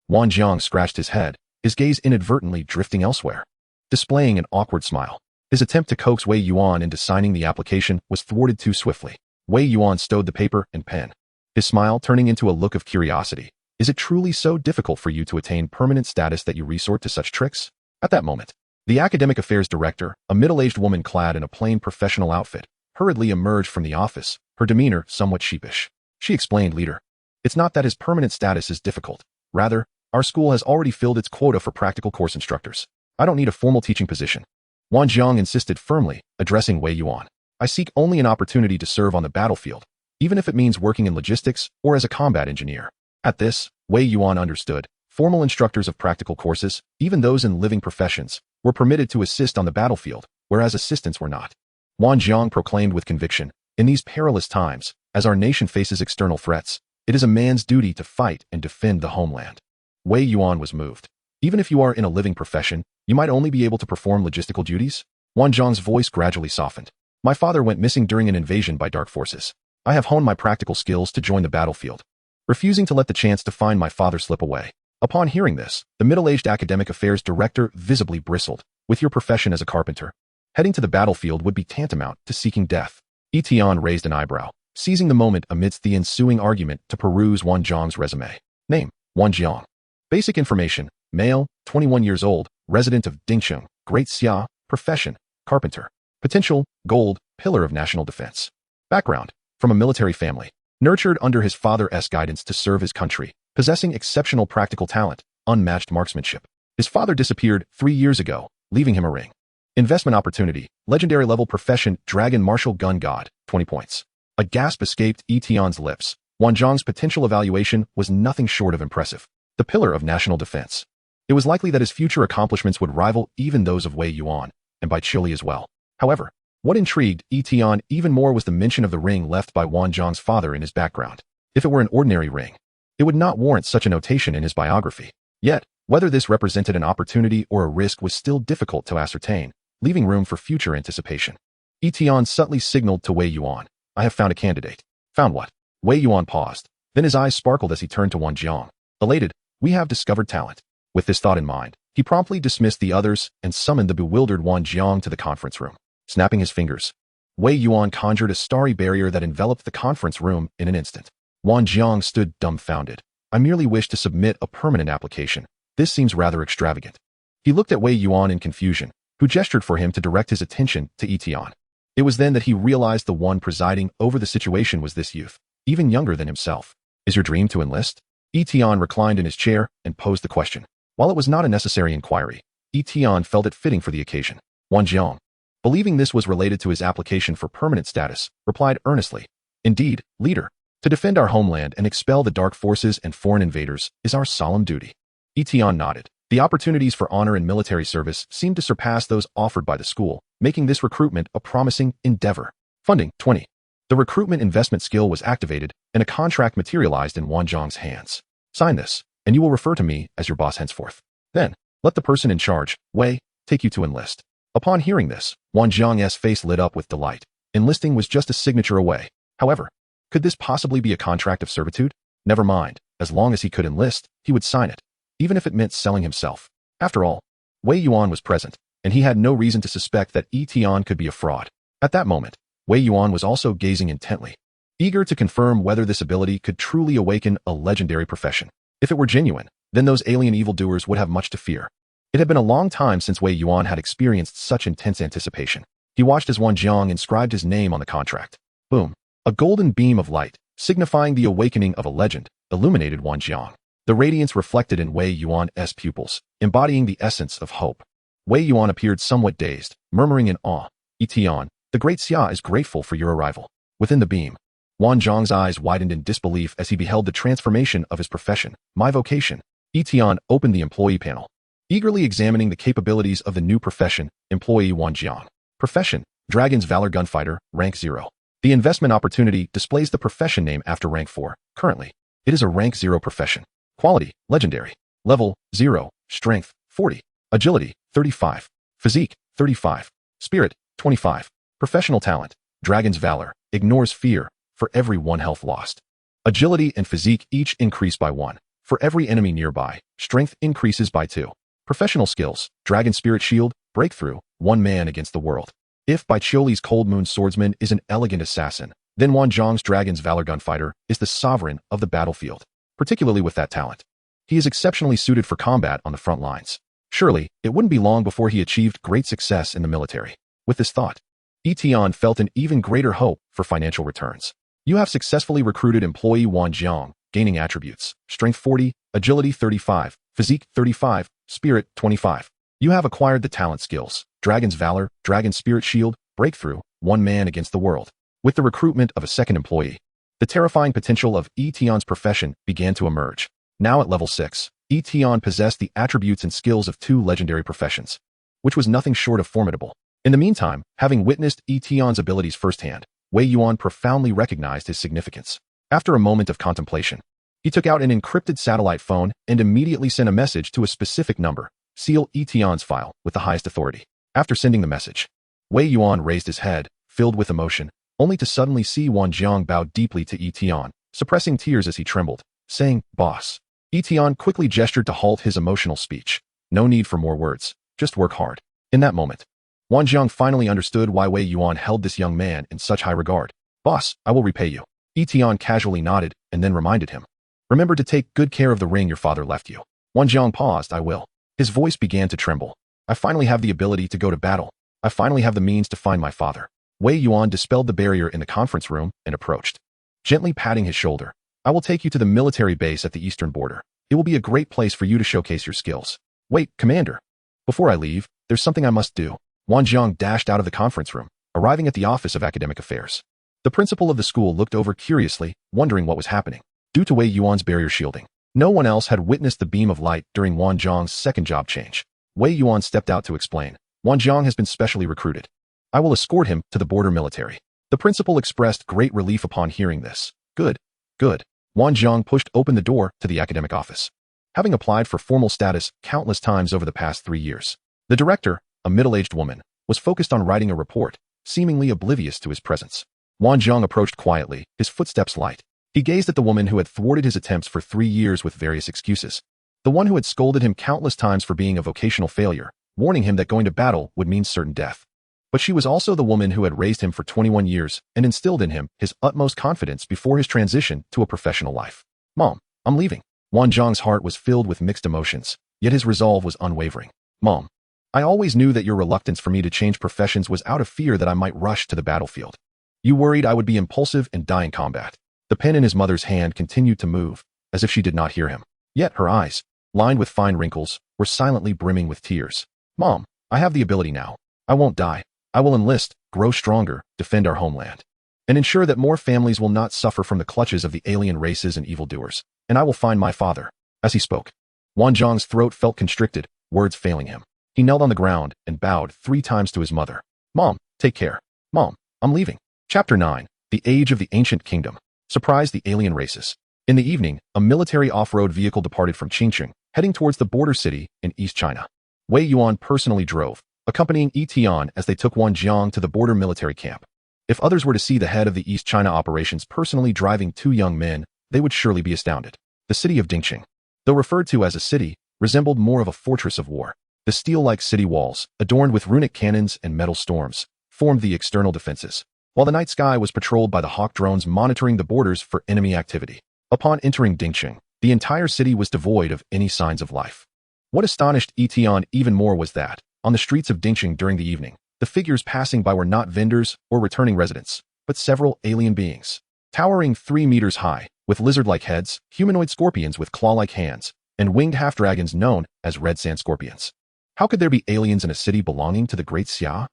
Wang Jiang scratched his head, his gaze inadvertently drifting elsewhere. Displaying an awkward smile, his attempt to coax Wei Yuan into signing the application was thwarted too swiftly. Wei Yuan stowed the paper and pen, his smile turning into a look of curiosity. Is it truly so difficult for you to attain permanent status that you resort to such tricks? At that moment, the academic affairs director, a middle-aged woman clad in a plain professional outfit, hurriedly emerged from the office, her demeanor somewhat sheepish. She explained, Leader, it's not that his permanent status is difficult. Rather, our school has already filled its quota for practical course instructors. I don't need a formal teaching position. Wang Jiang insisted firmly, addressing Wei Yuan. I seek only an opportunity to serve on the battlefield, even if it means working in logistics or as a combat engineer. At this, Wei Yuan understood. Formal instructors of practical courses, even those in living professions, were permitted to assist on the battlefield, whereas assistants were not. Wang Jiang proclaimed with conviction, in these perilous times, as our nation faces external threats, it is a man's duty to fight and defend the homeland. Wei Yuan was moved. Even if you are in a living profession, you might only be able to perform logistical duties? Wang Jiang's voice gradually softened. My father went missing during an invasion by dark forces. I have honed my practical skills to join the battlefield, refusing to let the chance to find my father slip away. Upon hearing this, the middle-aged academic affairs director visibly bristled. With your profession as a carpenter, heading to the battlefield would be tantamount to seeking death. Yi Tian raised an eyebrow, seizing the moment amidst the ensuing argument to peruse Wang Jiang's resume. Name, Wang Jiang. Basic information, male, 21 years old, resident of Dingcheng, Great Xia, profession, carpenter. Potential, gold, pillar of national defense. Background, from a military family, nurtured under his father's guidance to serve his country, possessing exceptional practical talent, unmatched marksmanship. His father disappeared 3 years ago, leaving him a ring. Investment opportunity, legendary level profession, dragon martial gun god, 20 points. A gasp escaped Yi Tian's lips. Wang Jiang's potential evaluation was nothing short of impressive. The pillar of national defense. It was likely that his future accomplishments would rival even those of Wei Yuan, and by Chile as well. However, what intrigued Yi Tian even more was the mention of the ring left by Wang Jiang's father in his background. If it were an ordinary ring, it would not warrant such a notation in his biography. Yet, whether this represented an opportunity or a risk was still difficult to ascertain, leaving room for future anticipation. Yi Tian subtly signaled to Wei Yuan, I have found a candidate. Found what? Wei Yuan paused. Then his eyes sparkled as he turned to Wang Jiang. Elated, we have discovered talent. With this thought in mind, he promptly dismissed the others and summoned the bewildered Wang Jiang to the conference room. Snapping his fingers, Wei Yuan conjured a starry barrier that enveloped the conference room in an instant. Wang Jiang stood dumbfounded. I merely wish to submit a permanent application. This seems rather extravagant. He looked at Wei Yuan in confusion, who gestured for him to direct his attention to Yi Tian. It was then that he realized the one presiding over the situation was this youth, even younger than himself. Is your dream to enlist? Yi Tian reclined in his chair and posed the question. While it was not a necessary inquiry, Yi Tian felt it fitting for the occasion. Wang Jiang, believing this was related to his application for permanent status, replied earnestly, Indeed, leader, to defend our homeland and expel the dark forces and foreign invaders is our solemn duty. Yi Tian nodded. The opportunities for honor in military service seemed to surpass those offered by the school, making this recruitment a promising endeavor. Funding, 20. The recruitment investment skill was activated, and a contract materialized in Wang Jiang's hands. Sign this, and you will refer to me as your boss henceforth. Then, let the person in charge, Wei, take you to enlist. Upon hearing this, Wang Jiang's face lit up with delight. Enlisting was just a signature away. However, could this possibly be a contract of servitude? Never mind, as long as he could enlist, he would sign it, even if it meant selling himself. After all, Wei Yuan was present, and he had no reason to suspect that Yi Tian could be a fraud. At that moment, Wei Yuan was also gazing intently. eager to confirm whether this ability could truly awaken a legendary profession. If it were genuine, then those alien evildoers would have much to fear. It had been a long time since Wei Yuan had experienced such intense anticipation. He watched as Wang Jiang inscribed his name on the contract. Boom. A golden beam of light, signifying the awakening of a legend, illuminated Wang Jiang. The radiance reflected in Wei Yuan's pupils, embodying the essence of hope. Wei Yuan appeared somewhat dazed, murmuring in awe, "Yi Tian, the great Xia is grateful for your arrival." Within the beam, Wang Jiang's eyes widened in disbelief as he beheld the transformation of his profession, my vocation. Yi Tian opened the employee panel, eagerly examining the capabilities of the new profession, employee Wang Jiang. Profession, Dragon's Valor Gunfighter, rank 0. The investment opportunity displays the profession name after rank 4. Currently, it is a rank 0 profession. Quality, legendary. Level, 0. Strength, 40. Agility, 35. Physique, 35. Spirit, 25. Professional talent, Dragon's Valor, ignores fear, for every 1 health lost. Agility and physique each increase by 1. For every enemy nearby, strength increases by 2. Professional skills, Dragon Spirit Shield, breakthrough, 1 man against the world. If Bai Chioli's Cold Moon Swordsman is an elegant assassin, then Wang Jiang's Dragon's Valor Gunfighter is the sovereign of the battlefield, particularly with that talent. He is exceptionally suited for combat on the front lines. Surely, it wouldn't be long before he achieved great success in the military. With this thought, Yi Tian felt an even greater hope for financial returns. You have successfully recruited employee Wang Jiang, gaining attributes, strength 40, agility 35, physique 35, spirit 25. You have acquired the talent skills, Dragon's Valor, Dragon Spirit Shield, breakthrough, 1 man against the world. With the recruitment of a second employee, the terrifying potential of Yi Tian's profession began to emerge. Now at level 6, Yi Tian possessed the attributes and skills of 2 legendary professions, which was nothing short of formidable. In the meantime, having witnessed Yi Tian's abilities firsthand, Wei Yuan profoundly recognized his significance. After a moment of contemplation, he took out an encrypted satellite phone and immediately sent a message to a specific number, seal Yi Tian's file with the highest authority. After sending the message, Wei Yuan raised his head, filled with emotion, only to suddenly see Wang Jiang bow deeply to Yi Tian, suppressing tears as he trembled, saying, "Boss." Yi Tian quickly gestured to halt his emotional speech. No need for more words, just work hard. In that moment, Wang Jiang finally understood why Wei Yuan held this young man in such high regard. "Boss, I will repay you." Yi Tian casually nodded and then reminded him, "Remember to take good care of the ring your father left you." Wang Jiang paused. "I will." His voice began to tremble. "I finally have the ability to go to battle. I finally have the means to find my father." Wei Yuan dispelled the barrier in the conference room and approached, gently patting his shoulder. "I will take you to the military base at the eastern border. It will be a great place for you to showcase your skills." "Wait, Commander. Before I leave, there's something I must do." Wang Jiang dashed out of the conference room, arriving at the Office of Academic Affairs. The principal of the school looked over curiously, wondering what was happening. Due to Wei Yuan's barrier shielding, no one else had witnessed the beam of light during Wang Jiang's second job change. Wei Yuan stepped out to explain, "Wang Jiang has been specially recruited. I will escort him to the border military." The principal expressed great relief upon hearing this. Good, good. Wang Jiang pushed open the door to the academic office. Having applied for formal status countless times over the past 3 years, the director, a middle-aged woman, was focused on writing a report, seemingly oblivious to his presence. Wang Jiang approached quietly, his footsteps light. He gazed at the woman who had thwarted his attempts for 3 years with various excuses. The one who had scolded him countless times for being a vocational failure, warning him that going to battle would mean certain death. But she was also the woman who had raised him for 21 years and instilled in him his utmost confidence before his transition to a professional life. "Mom, I'm leaving." Wang Jiang's heart was filled with mixed emotions, yet his resolve was unwavering. "Mom, I always knew that your reluctance for me to change professions was out of fear that I might rush to the battlefield. You worried I would be impulsive and die in combat." The pen in his mother's hand continued to move, as if she did not hear him. Yet her eyes, lined with fine wrinkles, were silently brimming with tears. "Mom, I have the ability now. I won't die. I will enlist, grow stronger, defend our homeland, and ensure that more families will not suffer from the clutches of the alien races and evildoers, and I will find my father." As he spoke, Wang Jiang's throat felt constricted, words failing him. He knelt on the ground and bowed 3 times to his mother. "Mom, take care. Mom, I'm leaving." Chapter 9, The Age of the Ancient Kingdom. Surprise the alien races. In the evening, a military off-road vehicle departed from Qingcheng, heading towards the border city in East China. Wei Yuan personally drove, accompanying Yi Tian as they took Wang Jiang to the border military camp. If others were to see the head of the East China operations personally driving 2 young men, they would surely be astounded. The city of Dingqing, though referred to as a city, resembled more of a fortress of war. The steel-like city walls, adorned with runic cannons and metal storms, formed the external defenses. while the night sky was patrolled by the hawk drones monitoring the borders for enemy activity. Upon entering Dingqing, the entire city was devoid of any signs of life. What astonished Yi Tian even more was that, on the streets of Dingqing during the evening, the figures passing by were not vendors or returning residents, but several alien beings. Towering 3 meters high, with lizard-like heads, humanoid scorpions with claw-like hands, and winged half-dragons known as red sand scorpions. How could there be aliens in a city belonging to the Great Xia?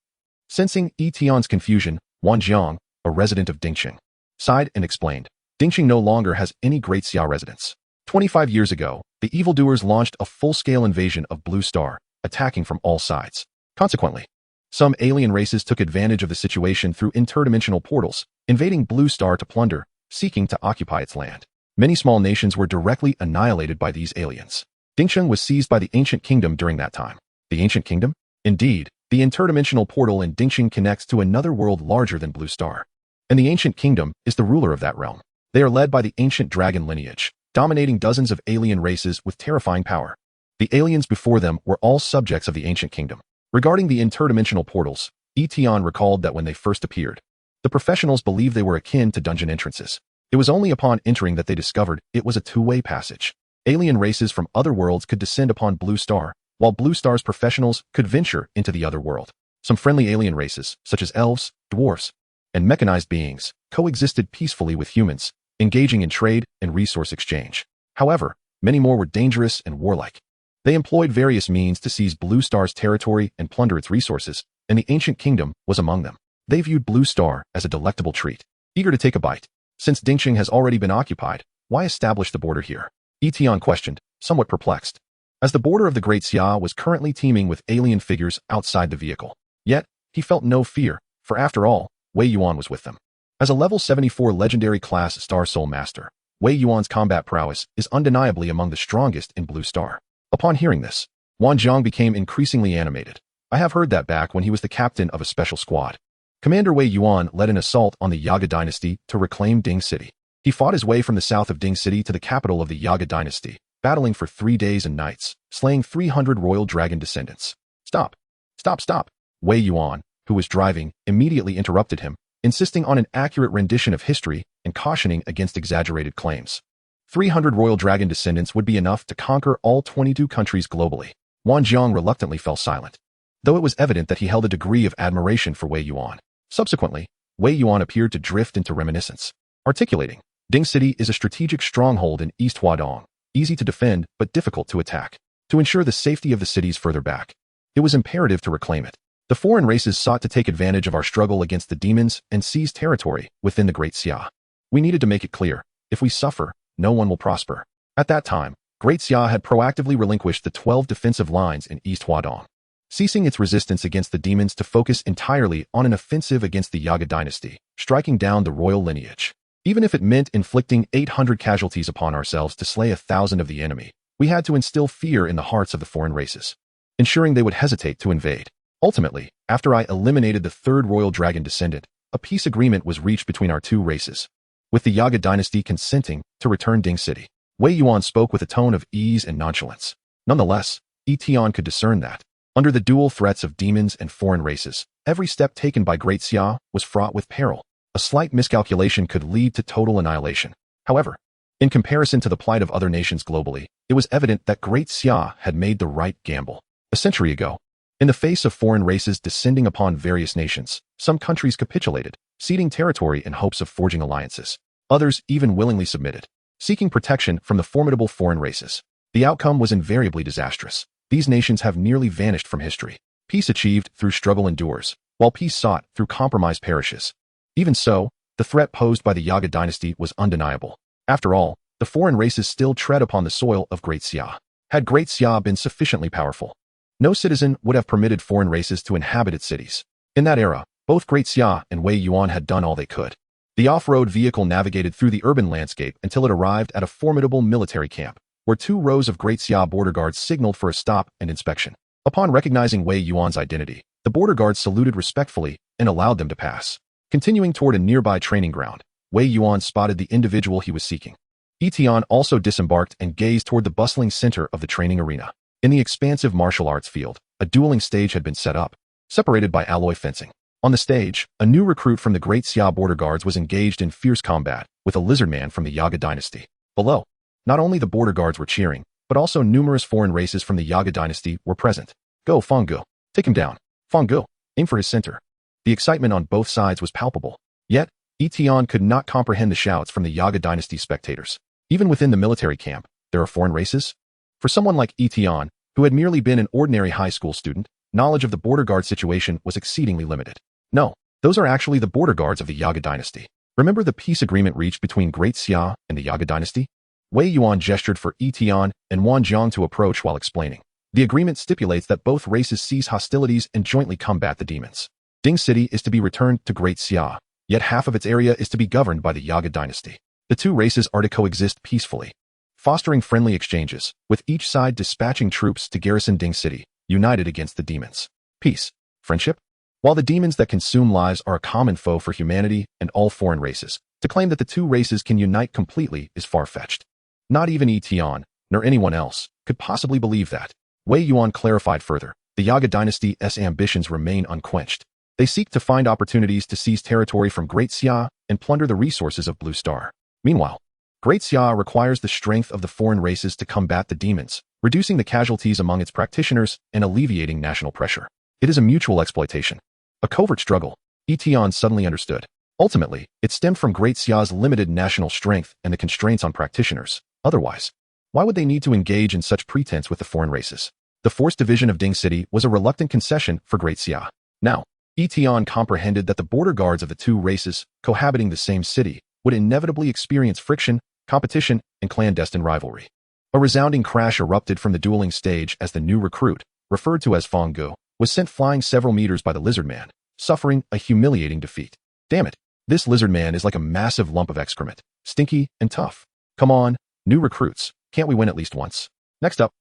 Sensing Yi Tian's confusion, Wan Jiang, a resident of Dingqing, sighed and explained, Dingqing no longer has any Great Xia residents. 25 years ago, the evildoers launched a full-scale invasion of Blue Star, attacking from all sides. Consequently, some alien races took advantage of the situation through interdimensional portals, invading Blue Star to plunder, seeking to occupy its land. Many small nations were directly annihilated by these aliens. Dingqing was seized by the Ancient Kingdom during that time. The Ancient Kingdom? Indeed, the interdimensional portal in Dingqing connects to another world larger than Blue Star. And the Ancient Kingdom is the ruler of that realm. They are led by the ancient dragon lineage, dominating dozens of alien races with terrifying power. The aliens before them were all subjects of the Ancient Kingdom. Regarding the interdimensional portals, Yi Tian recalled that when they first appeared, the professionals believed they were akin to dungeon entrances. It was only upon entering that they discovered it was a two-way passage. Alien races from other worlds could descend upon Blue Star, while Blue Star's professionals could venture into the other world. Some friendly alien races, such as elves, dwarfs, and mechanized beings, coexisted peacefully with humans, engaging in trade and resource exchange. However, many more were dangerous and warlike. They employed various means to seize Blue Star's territory and plunder its resources, and the Ancient Kingdom was among them. They viewed Blue Star as a delectable treat, eager to take a bite. Since Dingqing has already been occupied, why establish the border here? Yi Tian questioned, somewhat perplexed, as the border of the Great Xia was currently teeming with alien figures outside the vehicle. Yet, he felt no fear, for after all, Wei Yuan was with them. As a level 74 legendary class Star Soul Master, Wei Yuan's combat prowess is undeniably among the strongest in Blue Star. Upon hearing this, Wan Jiang became increasingly animated. I have heard that back when he was the captain of a special squad. Commander Wei Yuan led an assault on the Yaga dynasty to reclaim Ding City. He fought his way from the south of Ding City to the capital of the Yaga dynasty, battling for 3 days and nights, slaying 300 royal dragon descendants. Stop! Stop! Stop! Wei Yuan, who was driving, immediately interrupted him, insisting on an accurate rendition of history and cautioning against exaggerated claims. 300 royal dragon descendants would be enough to conquer all 22 countries globally. Wan Jiang reluctantly fell silent, though it was evident that he held a degree of admiration for Wei Yuan. Subsequently, Wei Yuan appeared to drift into reminiscence, articulating, Ding City is a strategic stronghold in East Huadong, easy to defend but difficult to attack. To ensure the safety of the cities further back, it was imperative to reclaim it. The foreign races sought to take advantage of our struggle against the demons and seize territory within the Great Xia. We needed to make it clear, if we suffer, no one will prosper. At that time, Great Xia had proactively relinquished the 12 defensive lines in East Huadong, ceasing its resistance against the demons to focus entirely on an offensive against the Yaga dynasty, striking down the royal lineage. Even if it meant inflicting 800 casualties upon ourselves to slay 1,000 of the enemy, we had to instill fear in the hearts of the foreign races, ensuring they would hesitate to invade. Ultimately, after I eliminated the third royal dragon descendant, a peace agreement was reached between our two races, with the Yaga dynasty consenting to return Ding City. Wei Yuan spoke with a tone of ease and nonchalance. Nonetheless, Yi Tian could discern that, under the dual threats of demons and foreign races, every step taken by Great Xia was fraught with peril. A slight miscalculation could lead to total annihilation. However, in comparison to the plight of other nations globally, it was evident that Great Xia had made the right gamble. A century ago, in the face of foreign races descending upon various nations, some countries capitulated, ceding territory in hopes of forging alliances. Others even willingly submitted, seeking protection from the formidable foreign races. The outcome was invariably disastrous. These nations have nearly vanished from history. Peace achieved through struggle endures, while peace sought through compromise perishes. Even so, the threat posed by the Yaga dynasty was undeniable. After all, the foreign races still tread upon the soil of Great Xia. Had Great Xia been sufficiently powerful, no citizen would have permitted foreign races to inhabit its cities. In that era, both Great Xia and Wei Yuan had done all they could. The off-road vehicle navigated through the urban landscape until it arrived at a formidable military camp, where 2 rows of Great Xia border guards signaled for a stop and inspection. Upon recognizing Wei Yuan's identity, the border guards saluted respectfully and allowed them to pass. Continuing toward a nearby training ground, Wei Yuan spotted the individual he was seeking. Yi Tian also disembarked and gazed toward the bustling center of the training arena. In the expansive martial arts field, a dueling stage had been set up, separated by alloy fencing. On the stage, a new recruit from the Great Xia border guards was engaged in fierce combat with a lizard man from the Yaga dynasty. Below, not only the border guards were cheering, but also numerous foreign races from the Yaga dynasty were present. Go, Fanggu. Take him down. Fanggu. Aim for his center. The excitement on both sides was palpable. Yet, Yi Tian could not comprehend the shouts from the Yaga dynasty spectators. Even within the military camp, there are foreign races? For someone like Yi Tian, who had merely been an ordinary high school student, knowledge of the border guard situation was exceedingly limited. No, those are actually the border guards of the Yaga dynasty. Remember the peace agreement reached between Great Xia and the Yaga dynasty? Wei Yuan gestured for Yi Tian and Wan Jiang to approach while explaining. The agreement stipulates that both races cease hostilities and jointly combat the demons. Ding City is to be returned to Great Xia, yet half of its area is to be governed by the Yaga dynasty. The two races are to coexist peacefully, fostering friendly exchanges, with each side dispatching troops to garrison Ding City, united against the demons. Peace. Friendship? While the demons that consume lives are a common foe for humanity and all foreign races, to claim that the two races can unite completely is far-fetched. Not even Yi Tian, nor anyone else, could possibly believe that. Wei Yuan clarified further, the Yaga dynasty's ambitions remain unquenched. They seek to find opportunities to seize territory from Great Xia and plunder the resources of Blue Star. Meanwhile, Great Xia requires the strength of the foreign races to combat the demons, reducing the casualties among its practitioners and alleviating national pressure. It is a mutual exploitation. A covert struggle. Yi Tian suddenly understood. Ultimately, it stemmed from Great Xia's limited national strength and the constraints on practitioners. Otherwise, why would they need to engage in such pretense with the foreign races? The forced division of Ding City was a reluctant concession for Great Xia. Now, Yi Tian comprehended that the border guards of the two races, cohabiting the same city, would inevitably experience friction, competition, and clandestine rivalry. A resounding crash erupted from the dueling stage as the new recruit, referred to as Fanggu, was sent flying several meters by the lizard man, suffering a humiliating defeat. Damn it, this lizard man is like a massive lump of excrement, stinky and tough. Come on, new recruits, can't we win at least once? Next up.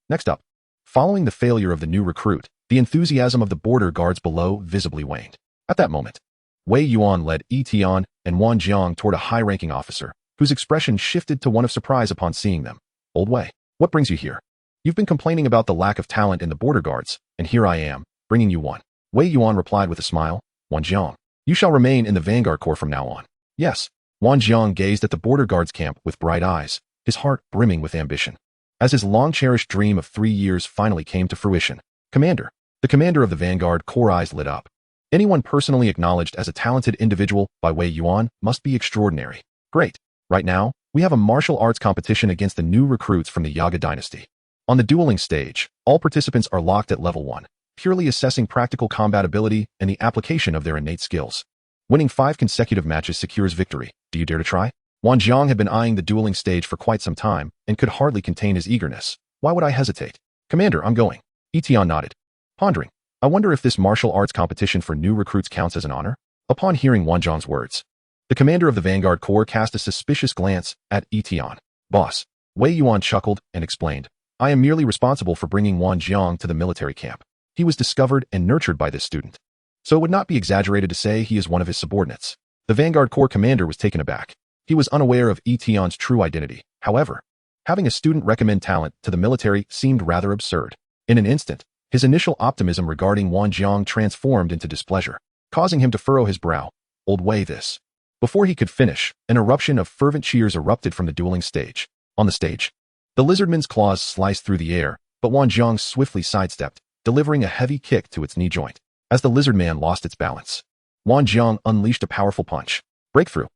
Following the failure of the new recruit, the enthusiasm of the border guards below visibly waned. At that moment, Wei Yuan led Yi Tian and Wan Jiang toward a high-ranking officer, whose expression shifted to one of surprise upon seeing them. Old Wei, what brings you here? You've been complaining about the lack of talent in the border guards, and here I am, bringing you one. Wei Yuan replied with a smile. Wan Jiang, you shall remain in the Vanguard Corps from now on. Yes. Wan Jiang gazed at the border guards camp with bright eyes, his heart brimming with ambition. As his long-cherished dream of 3 years finally came to fruition, Commander, the commander of the Vanguard Corps eyes lit up. Anyone personally acknowledged as a talented individual by Wei Yuan must be extraordinary. Great. Right now, we have a martial arts competition against the new recruits from the Yaga dynasty. On the dueling stage, all participants are locked at level 1. Purely assessing practical combat ability and the application of their innate skills. Winning 5 consecutive matches secures victory. Do you dare to try? Wan Jiang had been eyeing the dueling stage for quite some time and could hardly contain his eagerness. Why would I hesitate? Commander, I'm going. Yi Tian nodded. Pondering, I wonder if this martial arts competition for new recruits counts as an honor? Upon hearing Wan Jiang's words, the commander of the Vanguard Corps cast a suspicious glance at Yi Tian. Boss. Wei Yuan chuckled and explained, I am merely responsible for bringing Wan Jiang to the military camp. He was discovered and nurtured by this student. So it would not be exaggerated to say he is one of his subordinates. The Vanguard Corps commander was taken aback. He was unaware of Yi Tian's true identity. However, having a student recommend talent to the military seemed rather absurd. In an instant, his initial optimism regarding Wan Jiang transformed into displeasure, causing him to furrow his brow. Old Wei this. Before he could finish, an eruption of fervent cheers erupted from the dueling stage. On the stage, the lizardman's claws sliced through the air, but Wan Jiang swiftly sidestepped, delivering a heavy kick to its knee joint. As the lizard man lost its balance, Wan Jiang unleashed a powerful punch. Breakthrough,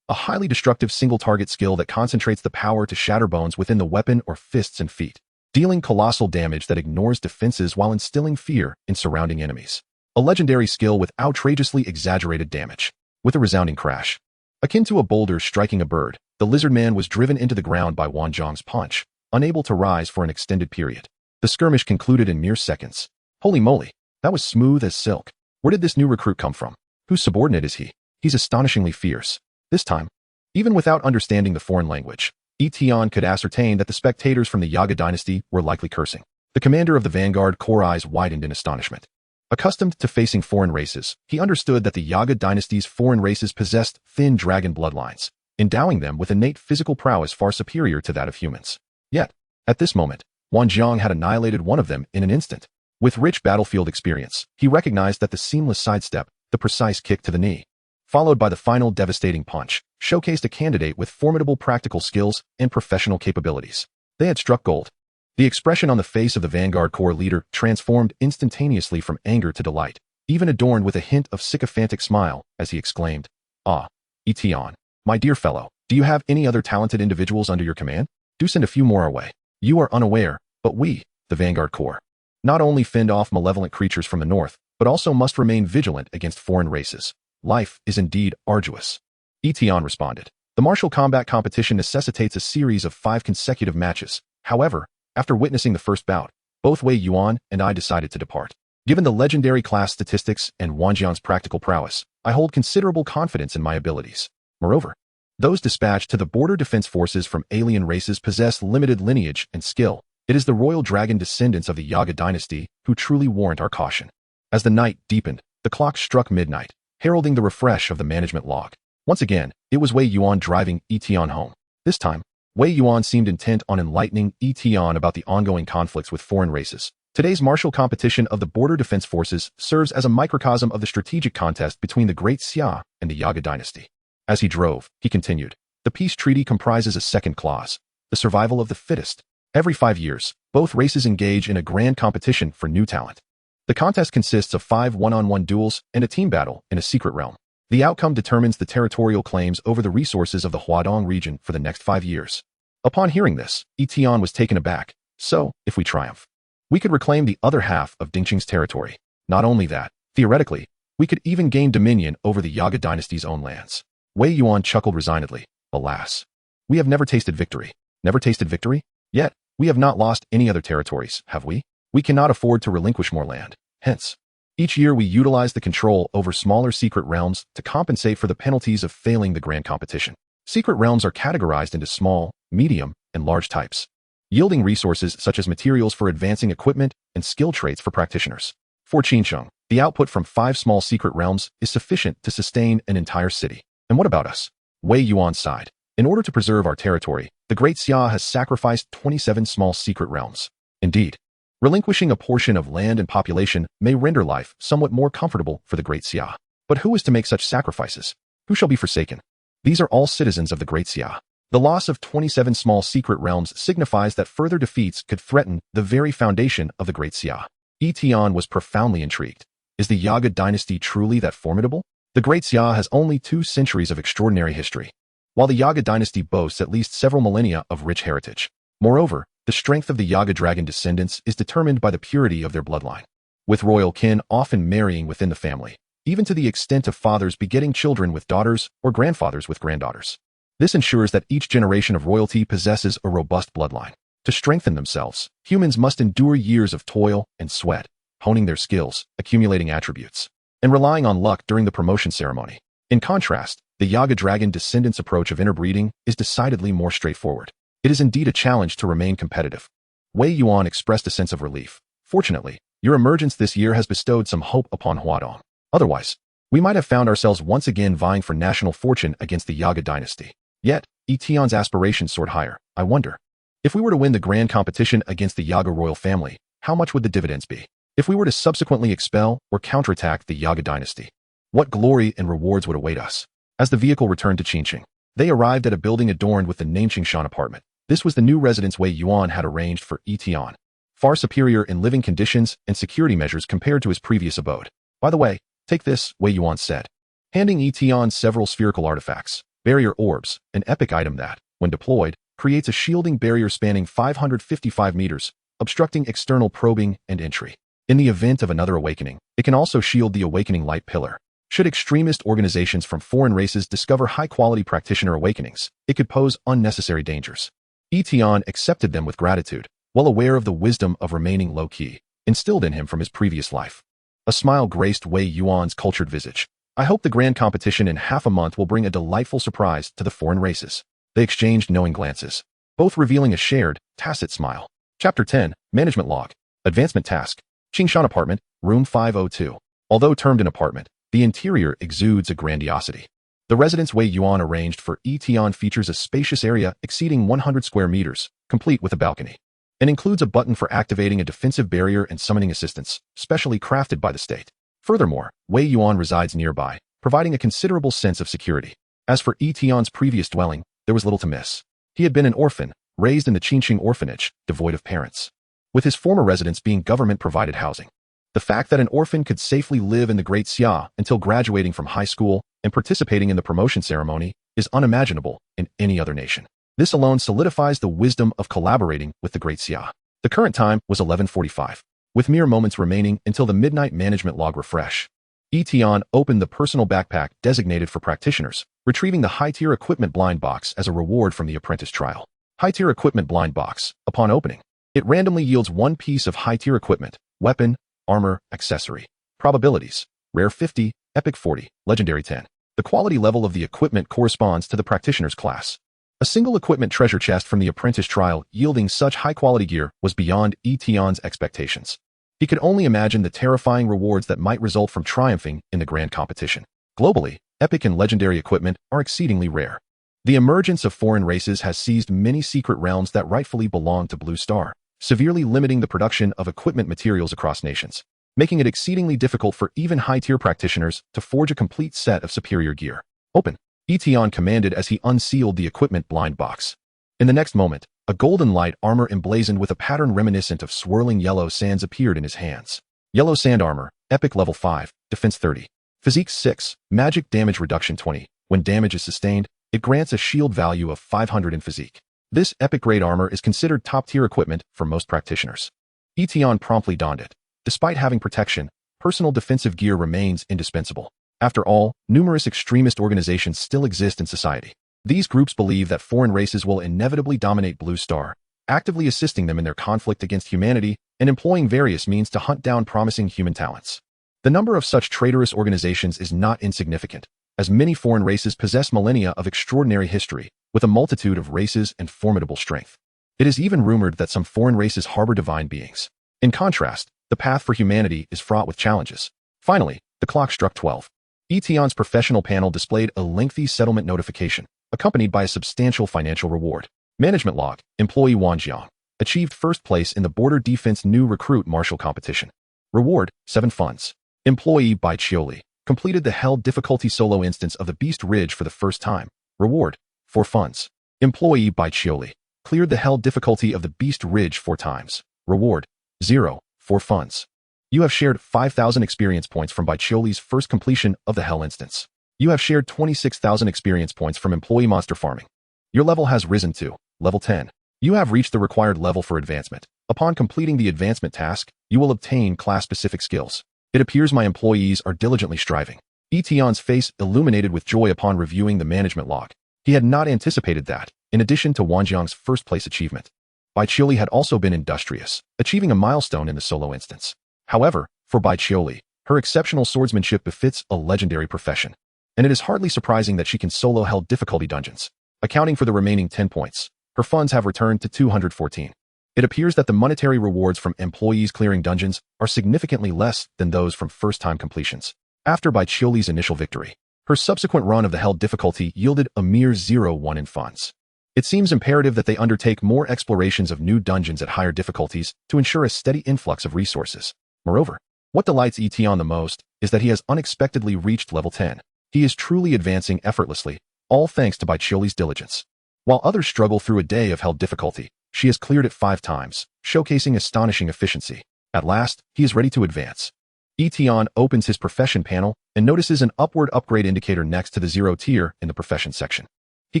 a highly destructive single-target skill that concentrates the power to shatter bones within the weapon or fists and feet, dealing colossal damage that ignores defenses while instilling fear in surrounding enemies. A legendary skill with outrageously exaggerated damage. With a resounding crash, akin to a boulder striking a bird, the lizard man was driven into the ground by Wan Jiang's punch, unable to rise for an extended period. The skirmish concluded in mere seconds. Holy moly, that was smooth as silk. Where did this new recruit come from? Whose subordinate is he? He's astonishingly fierce. This time, even without understanding the foreign language, Yi Tian could ascertain that the spectators from the Yaga dynasty were likely cursing. The commander of the Vanguard Corps eyes widened in astonishment. Accustomed to facing foreign races, he understood that the Yaga dynasty's foreign races possessed thin dragon bloodlines, endowing them with innate physical prowess far superior to that of humans. Yet, at this moment, Wan Jiang had annihilated one of them in an instant. With rich battlefield experience, he recognized that the seamless sidestep, the the precise kick to the knee, followed by the final devastating punch, showcased a candidate with formidable practical skills and professional capabilities. They had struck gold. The expression on the face of the Vanguard Corps leader transformed instantaneously from anger to delight, even adorned with a hint of sycophantic smile as he exclaimed, "Ah, Yi Tian, my dear fellow, do you have any other talented individuals under your command? Do send a few more our way. You are unaware, but we, the Vanguard Corps, not only fend off malevolent creatures from the north, but also must remain vigilant against foreign races. Life is indeed arduous." Yi Tian responded. The martial combat competition necessitates a series of 5 consecutive matches. However, after witnessing the first bout, both Wei Yuan and I decided to depart. Given the legendary class statistics and Wanjian's practical prowess, I hold considerable confidence in my abilities. Moreover, those dispatched to the border defense forces from alien races possess limited lineage and skill. It is the royal dragon descendants of the Yaga dynasty who truly warrant our caution. As the night deepened, the clock struck midnight, heralding the refresh of the management log. Once again, it was Wei Yuan driving Yi Tian home. This time, Wei Yuan seemed intent on enlightening Yi Tian about the ongoing conflicts with foreign races. Today's martial competition of the border defense forces serves as a microcosm of the strategic contest between the Great Xia and the Yaga dynasty. As he drove, he continued, the peace treaty comprises a second clause, the survival of the fittest. Every 5 years, both races engage in a grand competition for new talent. The contest consists of 5 one-on-one duels and a team battle in a secret realm. The outcome determines the territorial claims over the resources of the Huadong region for the next 5 years. Upon hearing this, Yi Tian was taken aback. So, if we triumph, we could reclaim the other half of Dingqing's territory. Not only that, theoretically, we could even gain dominion over the Yaga dynasty's own lands. Wei Yuan chuckled resignedly. Alas, we have never tasted victory. Never tasted victory? Yet, we have not lost any other territories, have we? We cannot afford to relinquish more land. Hence, each year we utilize the control over smaller secret realms to compensate for the penalties of failing the grand competition. Secret realms are categorized into small, medium, and large types, yielding resources such as materials for advancing equipment and skill traits for practitioners. For Qinsheng, the output from 5 small secret realms is sufficient to sustain an entire city. And what about us? Wei Yuan sighed. In order to preserve our territory, the Great Xia has sacrificed 27 small secret realms. Indeed, relinquishing a portion of land and population may render life somewhat more comfortable for the Great Xia. But who is to make such sacrifices? Who shall be forsaken? These are all citizens of the Great Xia. The loss of 27 small secret realms signifies that further defeats could threaten the very foundation of the Great Xia. Yi Tian was profoundly intrigued. Is the Yaga dynasty truly that formidable? The Great Xia has only 2 centuries of extraordinary history, while the Yaga dynasty boasts at least several millennia of rich heritage. Moreover, the strength of the Yaga dragon descendants is determined by the purity of their bloodline, with royal kin often marrying within the family, even to the extent of fathers begetting children with daughters or grandfathers with granddaughters. This ensures that each generation of royalty possesses a robust bloodline. To strengthen themselves, humans must endure years of toil and sweat, honing their skills, accumulating attributes, and relying on luck during the promotion ceremony. In contrast, the Yaga dragon descendants' approach of interbreeding is decidedly more straightforward. It is indeed a challenge to remain competitive. Wei Yuan expressed a sense of relief. Fortunately, your emergence this year has bestowed some hope upon Huadong. Otherwise, we might have found ourselves once again vying for national fortune against the Yaga dynasty. Yet, Yi Tian's aspirations soared higher. I wonder, if we were to win the grand competition against the Yaga royal family, how much would the dividends be? If we were to subsequently expel or counterattack the Yaga dynasty, what glory and rewards would await us? As the vehicle returned to Qinsheng, they arrived at a building adorned with the Nanqingshan apartment. This was the new residence Wei Yuan had arranged for Yi Tian, far superior in living conditions and security measures compared to his previous abode. By the way, take this, Wei Yuan said, handing Yi Tian several spherical artifacts. Barrier orbs, an epic item that, when deployed, creates a shielding barrier spanning 555 meters, obstructing external probing and entry. In the event of another awakening, it can also shield the awakening light pillar. Should extremist organizations from foreign races discover high-quality practitioner awakenings, it could pose unnecessary dangers. Yi Tian accepted them with gratitude, well aware of the wisdom of remaining low-key, instilled in him from his previous life. A smile graced Wei Yuan's cultured visage. I hope the grand competition in half a month will bring a delightful surprise to the foreign races. They exchanged knowing glances, both revealing a shared, tacit smile. Chapter 10, Management Log. Advancement Task. Qingshan Apartment, Room 502. Although termed an apartment, the interior exudes a grandiosity. The residence Wei Yuan arranged for Yi Tian features a spacious area exceeding 100 square meters, complete with a balcony, and includes a button for activating a defensive barrier and summoning assistance, specially crafted by the state. Furthermore, Wei Yuan resides nearby, providing a considerable sense of security. As for Yi Tian's previous dwelling, there was little to miss. He had been an orphan, raised in the Qingqing orphanage, devoid of parents, with his former residence being government-provided housing. The fact that an orphan could safely live in the Great Xia until graduating from high school and participating in the promotion ceremony is unimaginable in any other nation. This alone solidifies the wisdom of collaborating with the Great Xia. The current time was 11:45, with mere moments remaining until the midnight management log refresh. Yi Tian opened the personal backpack designated for practitioners, retrieving the high-tier equipment blind box as a reward from the apprentice trial. High-tier equipment blind box. Upon opening, it randomly yields one piece of high-tier equipment, weapon, armor, accessory. Probabilities: rare 50, epic 40, legendary 10. The quality level of the equipment corresponds to the practitioner's class. A single equipment treasure chest from the apprentice trial yielding such high-quality gear was beyond Yi Tian's expectations. He could only imagine the terrifying rewards that might result from triumphing in the grand competition. Globally, epic and legendary equipment are exceedingly rare. The emergence of foreign races has seized many secret realms that rightfully belong to Blue Star, severely limiting the production of equipment materials across nations, making it exceedingly difficult for even high-tier practitioners to forge a complete set of superior gear. Open, Yi Tian commanded as he unsealed the equipment blind box. In the next moment, a golden light armor emblazoned with a pattern reminiscent of swirling yellow sands appeared in his hands. Yellow sand armor, epic level 5, defense 30. Physique 6, magic damage reduction 20. When damage is sustained, it grants a shield value of 500 in physique. This epic-grade armor is considered top-tier equipment for most practitioners. Yi Tian promptly donned it. Despite having protection, personal defensive gear remains indispensable. After all, numerous extremist organizations still exist in society. These groups believe that foreign races will inevitably dominate Blue Star, actively assisting them in their conflict against humanity and employing various means to hunt down promising human talents. The number of such traitorous organizations is not insignificant, as many foreign races possess millennia of extraordinary history, with a multitude of races and formidable strength. It is even rumored that some foreign races harbor divine beings. In contrast, the path for humanity is fraught with challenges. Finally, the clock struck 12. Yi Tian's professional panel displayed a lengthy settlement notification, accompanied by a substantial financial reward. Management log: Employee Wang Jiang achieved first place in the Border Defense New Recruit Martial Competition. Reward: 7 funds. Employee Bai Chioli completed the held difficulty solo instance of the Beast Ridge for the first time. Reward: 4 funds. Employee Bai Chioli cleared the held difficulty of the Beast Ridge 4 times. Reward: 0, 4 funds. You have shared 5,000 experience points from Bai Chioli's first completion of the Hell instance. You have shared 26,000 experience points from Employee Monster Farming. Your level has risen to level 10. You have reached the required level for advancement. Upon completing the advancement task, you will obtain class-specific skills. It appears my employees are diligently striving. Yi Tian's face illuminated with joy upon reviewing the management log. He had not anticipated that, in addition to Wang Jiang's first-place achievement, Bai Chioli had also been industrious, achieving a milestone in the solo instance. However, for Bai Chioli, her exceptional swordsmanship befits a legendary profession, and it is hardly surprising that she can solo held difficulty dungeons. Accounting for the remaining 10 points, her funds have returned to 214. It appears that the monetary rewards from employees clearing dungeons are significantly less than those from first-time completions. After Bai Chioli's initial victory, her subsequent run of the held difficulty yielded a mere 0-1 in funds. It seems imperative that they undertake more explorations of new dungeons at higher difficulties to ensure a steady influx of resources. Moreover, what delights Yi Tian the most is that he has unexpectedly reached level 10. He is truly advancing effortlessly, all thanks to Bai Chioli's diligence. While others struggle through a day of held difficulty, she has cleared it 5 times, showcasing astonishing efficiency. At last, he is ready to advance. Yi Tian opens his profession panel and notices an upward upgrade indicator next to the 0 tier in the profession section. He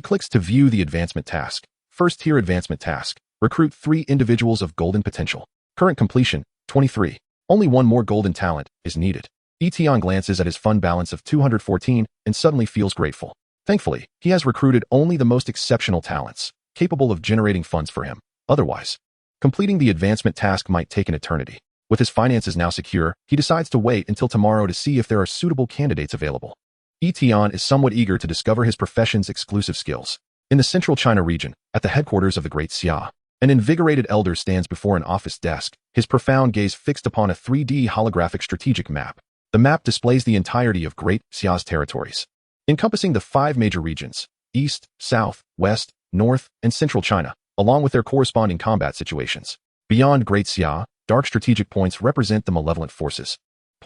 clicks to view the advancement task. First tier advancement task: recruit 3 individuals of golden potential. Current completion: 23. Only 1 more golden talent is needed. Yi Tian glances at his fund balance of 214 and suddenly feels grateful. Thankfully, he has recruited only the most exceptional talents, capable of generating funds for him. Otherwise, completing the advancement task might take an eternity. With his finances now secure, he decides to wait until tomorrow to see if there are suitable candidates available. Yi Tian is somewhat eager to discover his profession's exclusive skills. In the central China region, at the headquarters of the Great Xia, an invigorated elder stands before an office desk, his profound gaze fixed upon a 3D holographic strategic map. The map displays the entirety of Great Xia's territories, encompassing the 5 major regions: East, South, West, North, and Central China, along with their corresponding combat situations. Beyond Great Xia, dark strategic points represent the malevolent forces.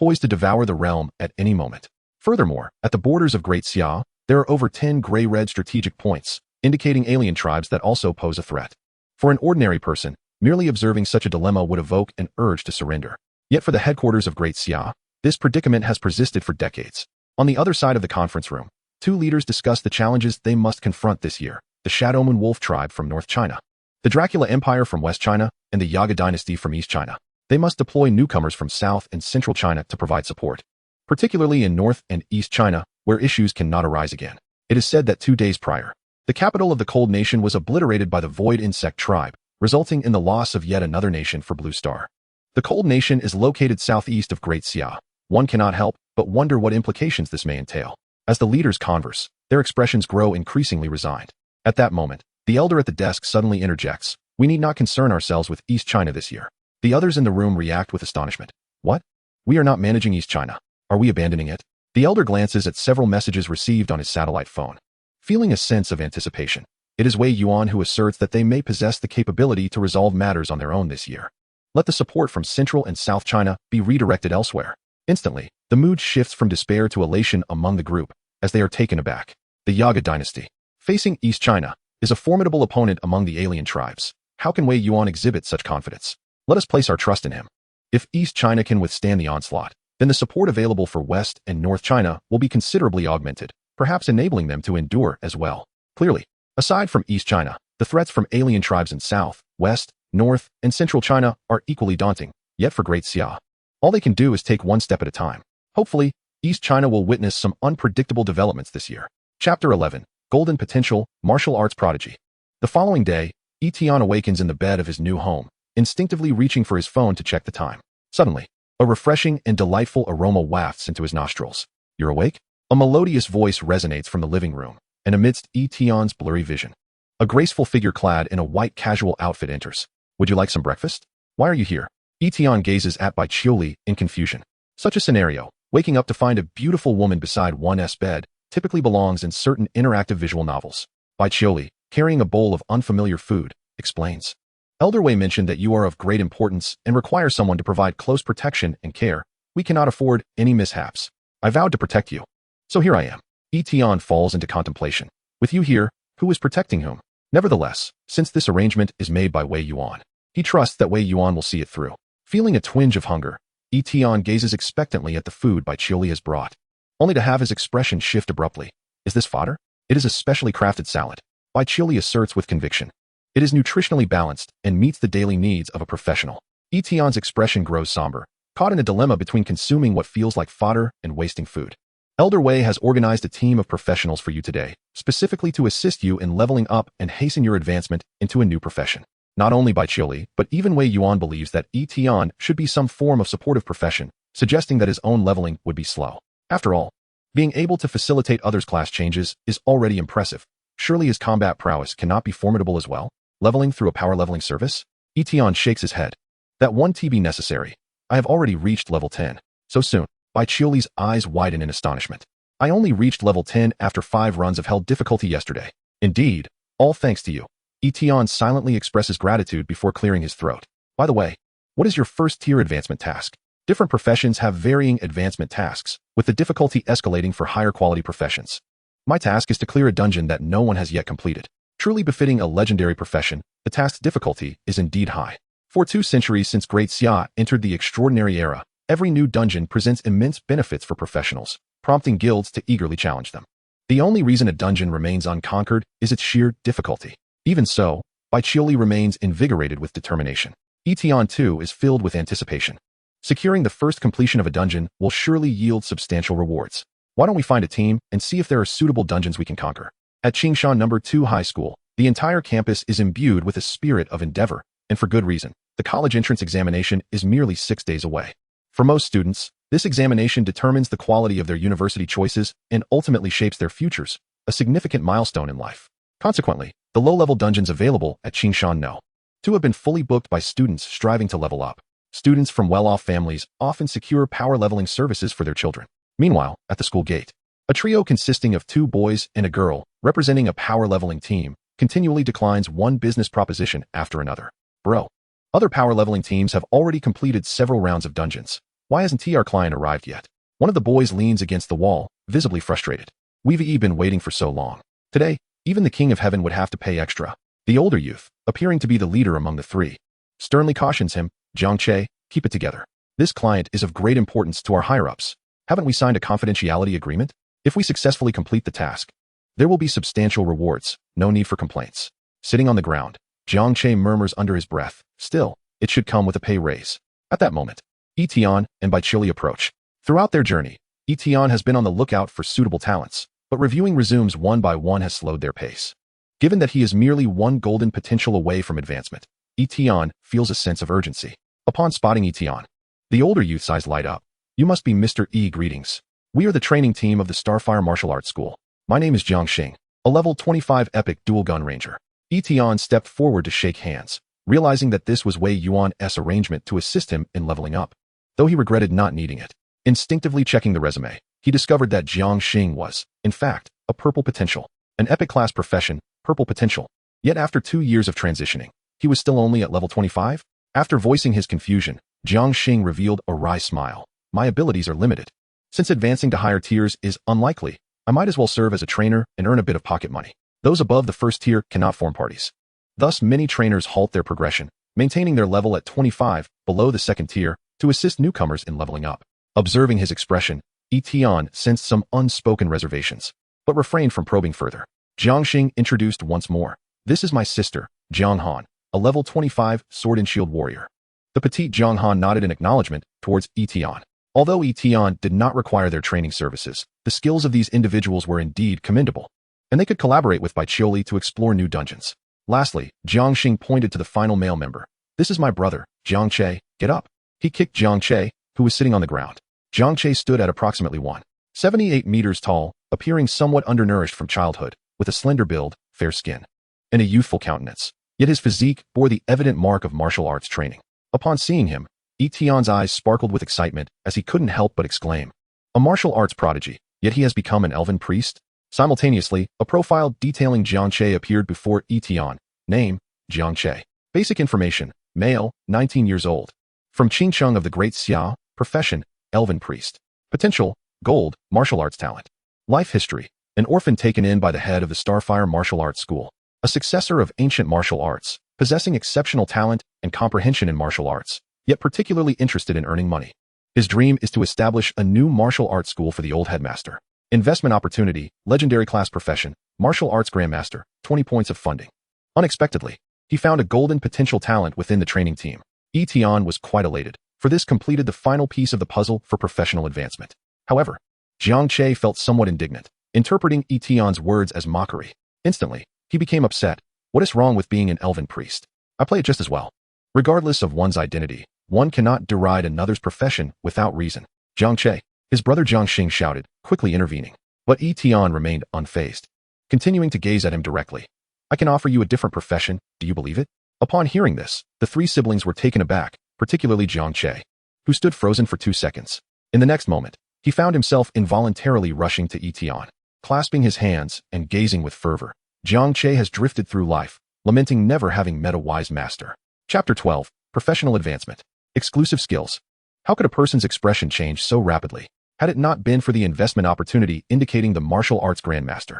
poised to devour the realm at any moment. Furthermore, at the borders of Great Xia, there are over 10 gray-red strategic points, indicating alien tribes that also pose a threat. For an ordinary person, merely observing such a dilemma would evoke an urge to surrender. Yet for the headquarters of Great Xia, this predicament has persisted for decades. On the other side of the conference room, two leaders discuss the challenges they must confront this year: the Shadowmoon Wolf tribe from North China, the Dracula Empire from West China, and the Yaga dynasty from East China. They must deploy newcomers from South and Central China to provide support, particularly in North and East China, where issues cannot arise again. It is said that 2 days prior, the capital of the Cold Nation was obliterated by the Void Insect tribe, resulting in the loss of yet another nation for Blue Star. The Cold Nation is located southeast of Great Xia. One cannot help but wonder what implications this may entail. As the leaders converse, their expressions grow increasingly resigned. At that moment, the elder at the desk suddenly interjects, "We need not concern ourselves with East China this year." The others in the room react with astonishment. What? We are not managing East China. Are we abandoning it? The elder glances at several messages received on his satellite phone, feeling a sense of anticipation. It is Wei Yuan who asserts that they may possess the capability to resolve matters on their own this year. Let the support from Central and South China be redirected elsewhere. Instantly, the mood shifts from despair to elation among the group, as they are taken aback. The Yaga dynasty, facing East China, is a formidable opponent among the alien tribes. How can Wei Yuan exhibit such confidence? Let us place our trust in him. If East China can withstand the onslaught, then the support available for West and North China will be considerably augmented, perhaps enabling them to endure as well. Clearly, aside from East China, the threats from alien tribes in South, West, North, and Central China are equally daunting. Yet for Great Xia, all they can do is take one step at a time. Hopefully, East China will witness some unpredictable developments this year. Chapter 11, Golden Potential, Martial Arts Prodigy. The following day, Yi Tian awakens in the bed of his new home, instinctively reaching for his phone to check the time. Suddenly, a refreshing and delightful aroma wafts into his nostrils. "You're awake?" A melodious voice resonates from the living room, and amidst Yi Tian's blurry vision, a graceful figure clad in a white casual outfit enters. "Would you like some breakfast? Why are you here?" Yi Tian gazes at Bai Qiuli in confusion. Such a scenario, waking up to find a beautiful woman beside one's bed, typically belongs in certain interactive visual novels. Bai Qiuli, carrying a bowl of unfamiliar food, explains. "Elder Wei mentioned that you are of great importance and require someone to provide close protection and care. We cannot afford any mishaps. I vowed to protect you. So here I am." Yi Tian falls into contemplation. With you here, who is protecting whom? Nevertheless, since this arrangement is made by Wei Yuan, he trusts that Wei Yuan will see it through. Feeling a twinge of hunger, Yi Tian gazes expectantly at the food Bai Qiuli has brought, only to have his expression shift abruptly. "Is this fodder?" "It is a specially crafted salad," Bai Qiuli asserts with conviction. "It is nutritionally balanced and meets the daily needs of a professional." Yi Tian's expression grows somber, caught in a dilemma between consuming what feels like fodder and wasting food. Elder Wei has organized a team of professionals for you today, specifically to assist you in leveling up and hasten your advancement into a new profession. Not only Bai Qiuli, but even Wei Yuan believes that Yi Tian should be some form of supportive profession, suggesting that his own leveling would be slow. After all, being able to facilitate others' class changes is already impressive. Surely his combat prowess cannot be formidable as well? Leveling through a power leveling service? Yi Tian shakes his head. That one TB necessary. I have already reached level 10. So soon. Bai Qiuli's eyes widen in astonishment. I only reached level 10 after 5 runs of hell difficulty yesterday. Indeed, all thanks to you. Yi Tian silently expresses gratitude before clearing his throat. By the way, what is your first tier advancement task? Different professions have varying advancement tasks, with the difficulty escalating for higher quality professions. My task is to clear a dungeon that no one has yet completed. Truly befitting a legendary profession, the task's difficulty is indeed high. For 2 centuries since Great Xia entered the extraordinary era, every new dungeon presents immense benefits for professionals, prompting guilds to eagerly challenge them. The only reason a dungeon remains unconquered is its sheer difficulty. Even so, Bai Qiuli remains invigorated with determination. Yi Tian too is filled with anticipation. Securing the first completion of a dungeon will surely yield substantial rewards. Why don't we find a team and see if there are suitable dungeons we can conquer? At Qingshan No. 2 High School, the entire campus is imbued with a spirit of endeavor, and for good reason. The college entrance examination is merely 6 days away. For most students, this examination determines the quality of their university choices and ultimately shapes their futures, a significant milestone in life. Consequently, the low-level dungeons available at Qingshan No. 2 have been fully booked by students striving to level up. Students from well-off families often secure power leveling services for their children. Meanwhile, at the school gate, a trio consisting of 2 boys and a girl, representing a power leveling team, continually declines one business proposition after another. Bro. Other power leveling teams have already completed several rounds of dungeons. Why hasn't our client arrived yet? One of the boys leans against the wall, visibly frustrated. We've been waiting for so long. Today, even the King of Heaven would have to pay extra. The older youth, appearing to be the leader among the three, sternly cautions him, Jiangche, keep it together. This client is of great importance to our higher-ups. Haven't we signed a confidentiality agreement? If we successfully complete the task, there will be substantial rewards, no need for complaints. Sitting on the ground, Jiangche murmurs under his breath, still, it should come with a pay raise. At that moment, Yi Tian and Bai Chili approach. Throughout their journey, Yi Tian has been on the lookout for suitable talents, but reviewing resumes one by one has slowed their pace. Given that he is merely one golden potential away from advancement, Yi Tian feels a sense of urgency. Upon spotting Yi Tian, the older youth's eyes light up. You must be Mr. Yi, greetings. We are the training team of the Starfire Martial Arts School. My name is Jiang Xing, a level 25 epic dual gun ranger. Yi Tian stepped forward to shake hands, realizing that this was Wei Yuan's arrangement to assist him in leveling up. Though he regretted not needing it, instinctively checking the resume, he discovered that Jiang Xing was, in fact, a purple potential, an epic class profession, purple potential. Yet after 2 years of transitioning, he was still only at level 25? After voicing his confusion, Jiang Xing revealed a wry smile. My abilities are limited. Since advancing to higher tiers is unlikely, I might as well serve as a trainer and earn a bit of pocket money. Those above the first tier cannot form parties. Thus, many trainers halt their progression, maintaining their level at 25 below the second tier to assist newcomers in leveling up. Observing his expression, Yi Tian sensed some unspoken reservations, but refrained from probing further. Jiang Xing introduced once more. This is my sister, Jiang Han, a level 25 sword and shield warrior. The petite Jiang Han nodded in acknowledgement towards Yi Tian. Although Yi Tian did not require their training services, the skills of these individuals were indeed commendable, and they could collaborate with Bai Chili to explore new dungeons. Lastly, Jiang Xing pointed to the final male member. This is my brother, Jiang Che, get up. He kicked Jiang Che, who was sitting on the ground. Jiang Che stood at approximately 1.78 meters tall, appearing somewhat undernourished from childhood, with a slender build, fair skin, and a youthful countenance. Yet his physique bore the evident mark of martial arts training. Upon seeing him, Yi Tian's eyes sparkled with excitement as he couldn't help but exclaim. A martial arts prodigy, yet he has become an elven priest? Simultaneously, a profile detailing Jiang Che appeared before Yi Tian. Name, Jiang Che. Basic information, male, 19 years old. From Qingcheng of the Great Xiao, profession, elven priest. Potential, gold, martial arts talent. Life history, an orphan taken in by the head of the Starfire Martial Arts School. A successor of ancient martial arts, possessing exceptional talent and comprehension in martial arts, yet particularly interested in earning money. His dream is to establish a new martial arts school for the old headmaster. Investment opportunity, legendary class profession, martial arts grandmaster, 20 points of funding. Unexpectedly, he found a golden potential talent within the training team. Yi Tian was quite elated, for this completed the final piece of the puzzle for professional advancement. However, Jiang Che felt somewhat indignant, interpreting Yi Tian's words as mockery. Instantly, he became upset. What is wrong with being an elven priest? I play it just as well. Regardless of one's identity, one cannot deride another's profession without reason. Jiang Che, his brother Jiang Xing shouted, quickly intervening. But Yi Tian remained unfazed, continuing to gaze at him directly. I can offer you a different profession, do you believe it? Upon hearing this, the three siblings were taken aback, particularly Jiang Che, who stood frozen for 2 seconds. In the next moment, he found himself involuntarily rushing to Yi Tian, clasping his hands and gazing with fervor. Jiang Che has drifted through life, lamenting never having met a wise master. Chapter 12, Professional Advancement. Exclusive Skills. How could a person's expression change so rapidly? Had it not been for the investment opportunity indicating the martial arts grandmaster,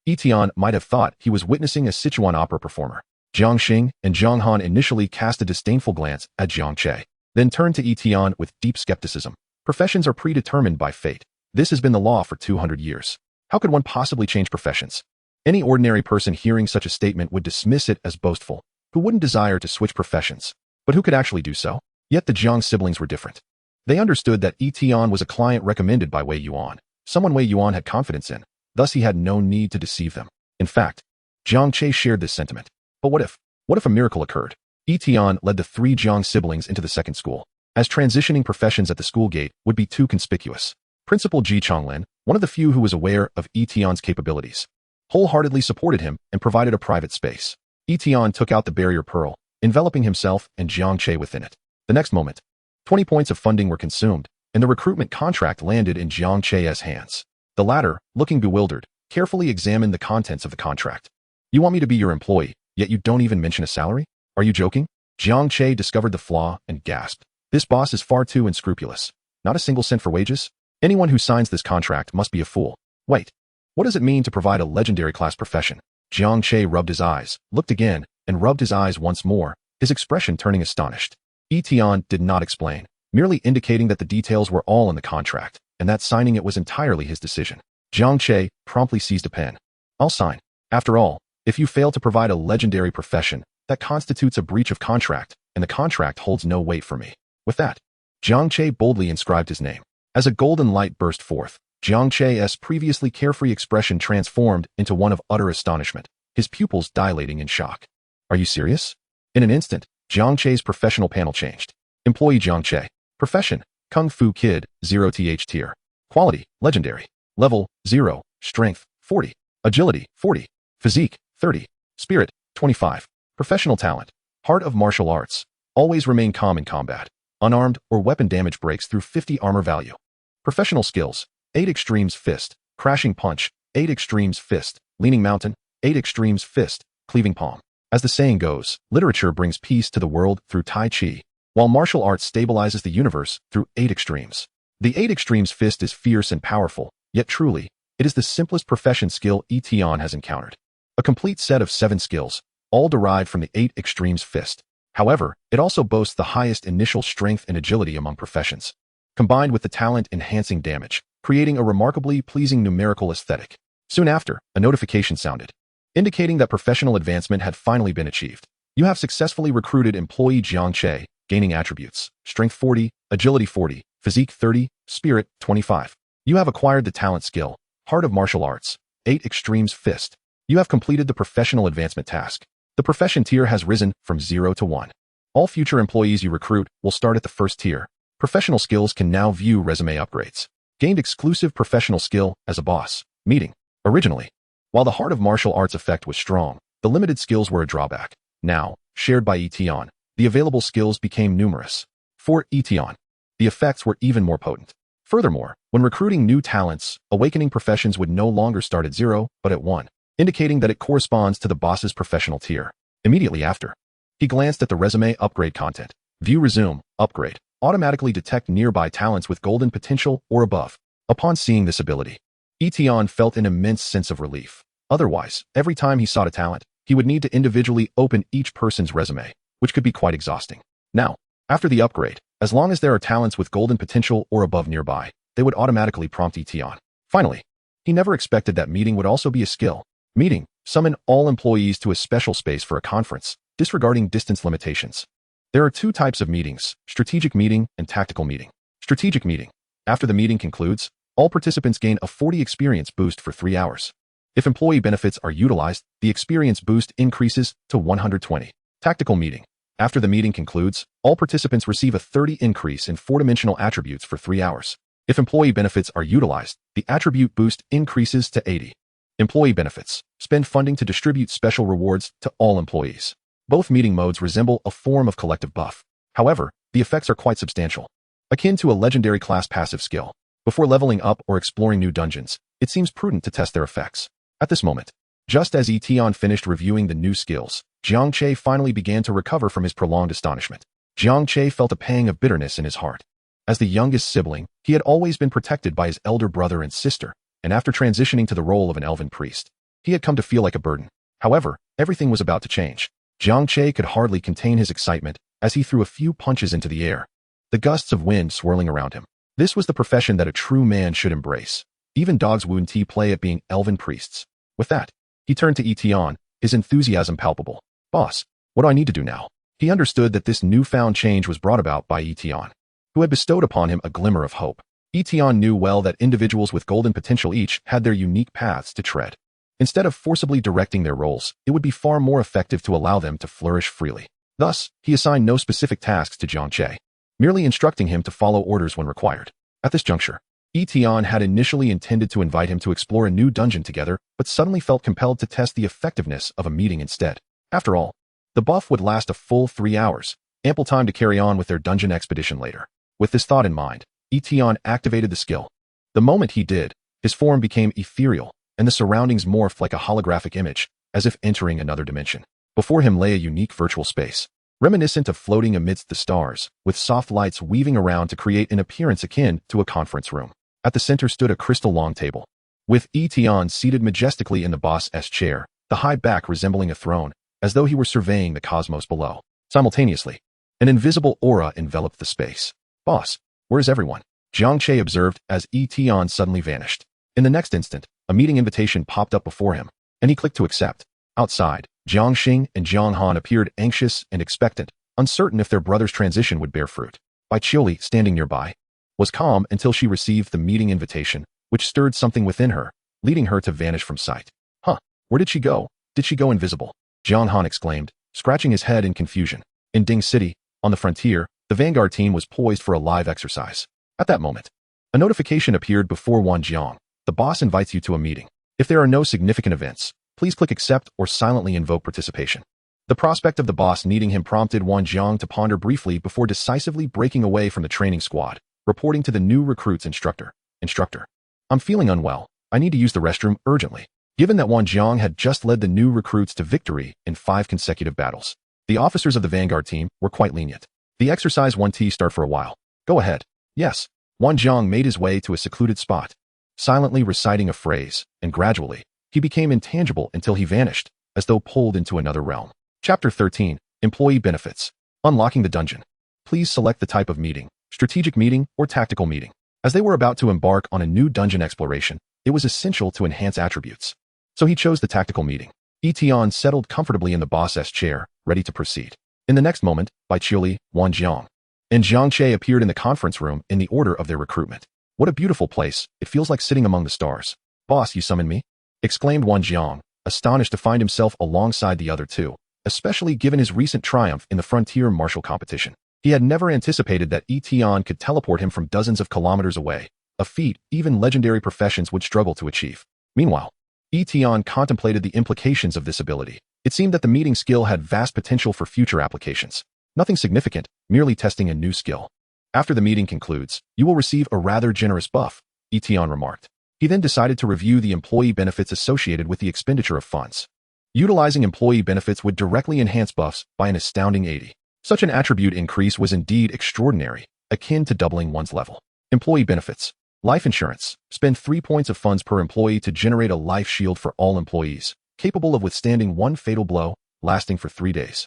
Yi Tian might have thought he was witnessing a Sichuan opera performer. Jiang Xing and Jiang Han initially cast a disdainful glance at Jiang Che, then turned to Yi Tian with deep skepticism. Professions are predetermined by fate. This has been the law for 200 years. How could one possibly change professions? Any ordinary person hearing such a statement would dismiss it as boastful, who wouldn't desire to switch professions. But who could actually do so? Yet the Jiang siblings were different. They understood that Yi Tian was a client recommended by Wei Yuan, someone Wei Yuan had confidence in, thus he had no need to deceive them. In fact, Jiang Che shared this sentiment. But what if a miracle occurred? Yi Tian led the 3 Jiang siblings into the second school, as transitioning professions at the school gate would be too conspicuous. Principal Ji Chonglin, one of the few who was aware of Yi Tian's capabilities, wholeheartedly supported him and provided a private space. Yi Tian took out the barrier pearl, enveloping himself and Jiang Che within it. The next moment, 20 points of funding were consumed, and the recruitment contract landed in Jiang Che's hands. The latter, looking bewildered, carefully examined the contents of the contract. You want me to be your employee, yet you don't even mention a salary? Are you joking? Jiang Che discovered the flaw and gasped. This boss is far too unscrupulous. Not a single cent for wages? Anyone who signs this contract must be a fool. Wait. What does it mean to provide a legendary class profession? Jiang Che rubbed his eyes, looked again, and rubbed his eyes once more, his expression turning astonished. Yi Tian did not explain, merely indicating that the details were all in the contract, and that signing it was entirely his decision. Jiang Che promptly seized a pen. I'll sign. After all, if you fail to provide a legendary profession, that constitutes a breach of contract, and the contract holds no weight for me. With that, Jiang Che boldly inscribed his name. As a golden light burst forth, Jiang Che's previously carefree expression transformed into one of utter astonishment, his pupils dilating in shock. Are you serious? In an instant, Jiang Che's professional panel changed. Employee Jiang Che. Profession, Kung Fu Kid, 0th tier. Quality, legendary. Level, 0. Strength, 40. Agility, 40. Physique, 30. Spirit, 25. Professional talent, Heart of Martial Arts. Always remain calm in combat. Unarmed or weapon damage breaks through 50 armor value. Professional skills, 8 extremes fist, crashing punch, 8 extremes fist, leaning mountain, 8 extremes fist, cleaving palm. As the saying goes, literature brings peace to the world through Tai Chi, while martial arts stabilizes the universe through 8 extremes. The 8 extremes fist is fierce and powerful, yet truly, it is the simplest profession skill Yi Tian has encountered. A complete set of 7 skills, all derived from the 8 extremes fist. However, it also boasts the highest initial strength and agility among professions, combined with the talent-enhancing damage, creating a remarkably pleasing numerical aesthetic. Soon after, a notification sounded, indicating that professional advancement had finally been achieved. You have successfully recruited employee Jiang Che, gaining attributes, strength 40, agility 40, physique 30, spirit 25. You have acquired the talent skill, Heart of Martial Arts, 8 extremes fist. You have completed the professional advancement task. The profession tier has risen from 0 to 1. All future employees you recruit will start at the first tier. Professional skills can now view resume upgrades. Gained exclusive professional skill as a boss. Meeting. Originally, while the Heart of Martial Arts effect was strong, the limited skills were a drawback. Now, shared by Yi Tian, the available skills became numerous. For Yi Tian, the effects were even more potent. Furthermore, when recruiting new talents, awakening professions would no longer start at 0, but at 1, indicating that it corresponds to the boss's professional tier. Immediately after, he glanced at the resume upgrade content. View resume, upgrade, automatically detect nearby talents with golden potential or above. Upon seeing this ability, Yi Tian felt an immense sense of relief. Otherwise, every time he sought a talent, he would need to individually open each person's resume, which could be quite exhausting. Now, after the upgrade, as long as there are talents with golden potential or above nearby, they would automatically prompt Yi Tian. Finally, he never expected that meeting would also be a skill. Meeting, summon all employees to a special space for a conference, disregarding distance limitations. There are 2 types of meetings, strategic meeting and tactical meeting. Strategic meeting. After the meeting concludes, all participants gain a 40 experience boost for 3 hours. If employee benefits are utilized, the experience boost increases to 120. Tactical meeting. After the meeting concludes, all participants receive a 30 increase in 4-dimensional attributes for 3 hours. If employee benefits are utilized, the attribute boost increases to 80. Employee benefits. Spend funding to distribute special rewards to all employees. Both meeting modes resemble a form of collective buff. However, the effects are quite substantial. Akin to a legendary class passive skill. Before leveling up or exploring new dungeons, it seems prudent to test their effects. At this moment, just as Yi Tian finished reviewing the new skills, Jiang Che finally began to recover from his prolonged astonishment. Jiang Che felt a pang of bitterness in his heart. As the youngest sibling, he had always been protected by his elder brother and sister, and after transitioning to the role of an elven priest, he had come to feel like a burden. However, everything was about to change. Jiang Che could hardly contain his excitement as he threw a few punches into the air, the gusts of wind swirling around him. This was the profession that a true man should embrace. Even dogs wouldn't play at being elven priests. With that, he turned to Yi Tian, his enthusiasm palpable. Boss, what do I need to do now? He understood that this newfound change was brought about by Yi Tian, who had bestowed upon him a glimmer of hope. Yi Tian knew well that individuals with golden potential each had their unique paths to tread. Instead of forcibly directing their roles, it would be far more effective to allow them to flourish freely. Thus, he assigned no specific tasks to Jiang Che, merely instructing him to follow orders when required. At this juncture, Yi Tian had initially intended to invite him to explore a new dungeon together, but suddenly felt compelled to test the effectiveness of a meeting instead. After all, the buff would last a full 3 hours, ample time to carry on with their dungeon expedition later. With this thought in mind, Yi Tian activated the skill. The moment he did, his form became ethereal, and the surroundings morphed like a holographic image, as if entering another dimension. Before him lay a unique virtual space. reminiscent of floating amidst the stars, with soft lights weaving around to create an appearance akin to a conference room. At the center stood a crystal long table, with Yi Tian seated majestically in the boss's chair, the high back resembling a throne, as though he were surveying the cosmos below. Simultaneously, an invisible aura enveloped the space. "Boss, where's everyone?" Jiang Che observed as Yi Tian suddenly vanished. In the next instant, a meeting invitation popped up before him, and he clicked to accept. Outside, Jiang Xing and Jiang Han appeared anxious and expectant, uncertain if their brother's transition would bear fruit. Bai Qiuli, standing nearby, was calm until she received the meeting invitation, which stirred something within her, leading her to vanish from sight. "Huh, where did she go? Did she go invisible?" Jiang Han exclaimed, scratching his head in confusion. In Ding City, on the frontier, the Vanguard team was poised for a live exercise. At that moment, a notification appeared before Wan Jiang. "The boss invites you to a meeting. If there are no significant events, please click accept or silently invoke participation." The prospect of the boss needing him prompted Wan Jiang to ponder briefly before decisively breaking away from the training squad, reporting to the new recruit's instructor. "Instructor, I'm feeling unwell. I need to use the restroom urgently." Given that Wan Jiang had just led the new recruits to victory in 5 consecutive battles, the officers of the Vanguard team were quite lenient. "The exercise won't start for a while. Go ahead." "Yes." Wan Jiang made his way to a secluded spot, silently reciting a phrase, and gradually, he became intangible until he vanished, as though pulled into another realm. Chapter 13, Employee Benefits. Unlocking the dungeon. Please select the type of meeting, strategic meeting or tactical meeting. As they were about to embark on a new dungeon exploration, it was essential to enhance attributes. So he chose the tactical meeting. Yi Tian settled comfortably in the boss's chair, ready to proceed. In the next moment, Bai Qiuli, Wan Jiang, and Jiang Che appeared in the conference room in the order of their recruitment. "What a beautiful place. It feels like sitting among the stars." "Boss, you summoned me?" exclaimed Wan Jiang, astonished to find himself alongside the other two, especially given his recent triumph in the frontier martial competition. He had never anticipated that Yi Tian could teleport him from dozens of kilometers away, a feat even legendary professions would struggle to achieve. Meanwhile, Yi Tian contemplated the implications of this ability. It seemed that the meeting skill had vast potential for future applications. Nothing significant, merely testing a new skill. "After the meeting concludes, you will receive a rather generous buff," Yi Tian remarked. He then decided to review the employee benefits associated with the expenditure of funds. Utilizing employee benefits would directly enhance buffs by an astounding 80. Such an attribute increase was indeed extraordinary, akin to doubling one's level. Employee benefits. Life insurance. Spend 3 points of funds per employee to generate a life shield for all employees, capable of withstanding one fatal blow, lasting for 3 days.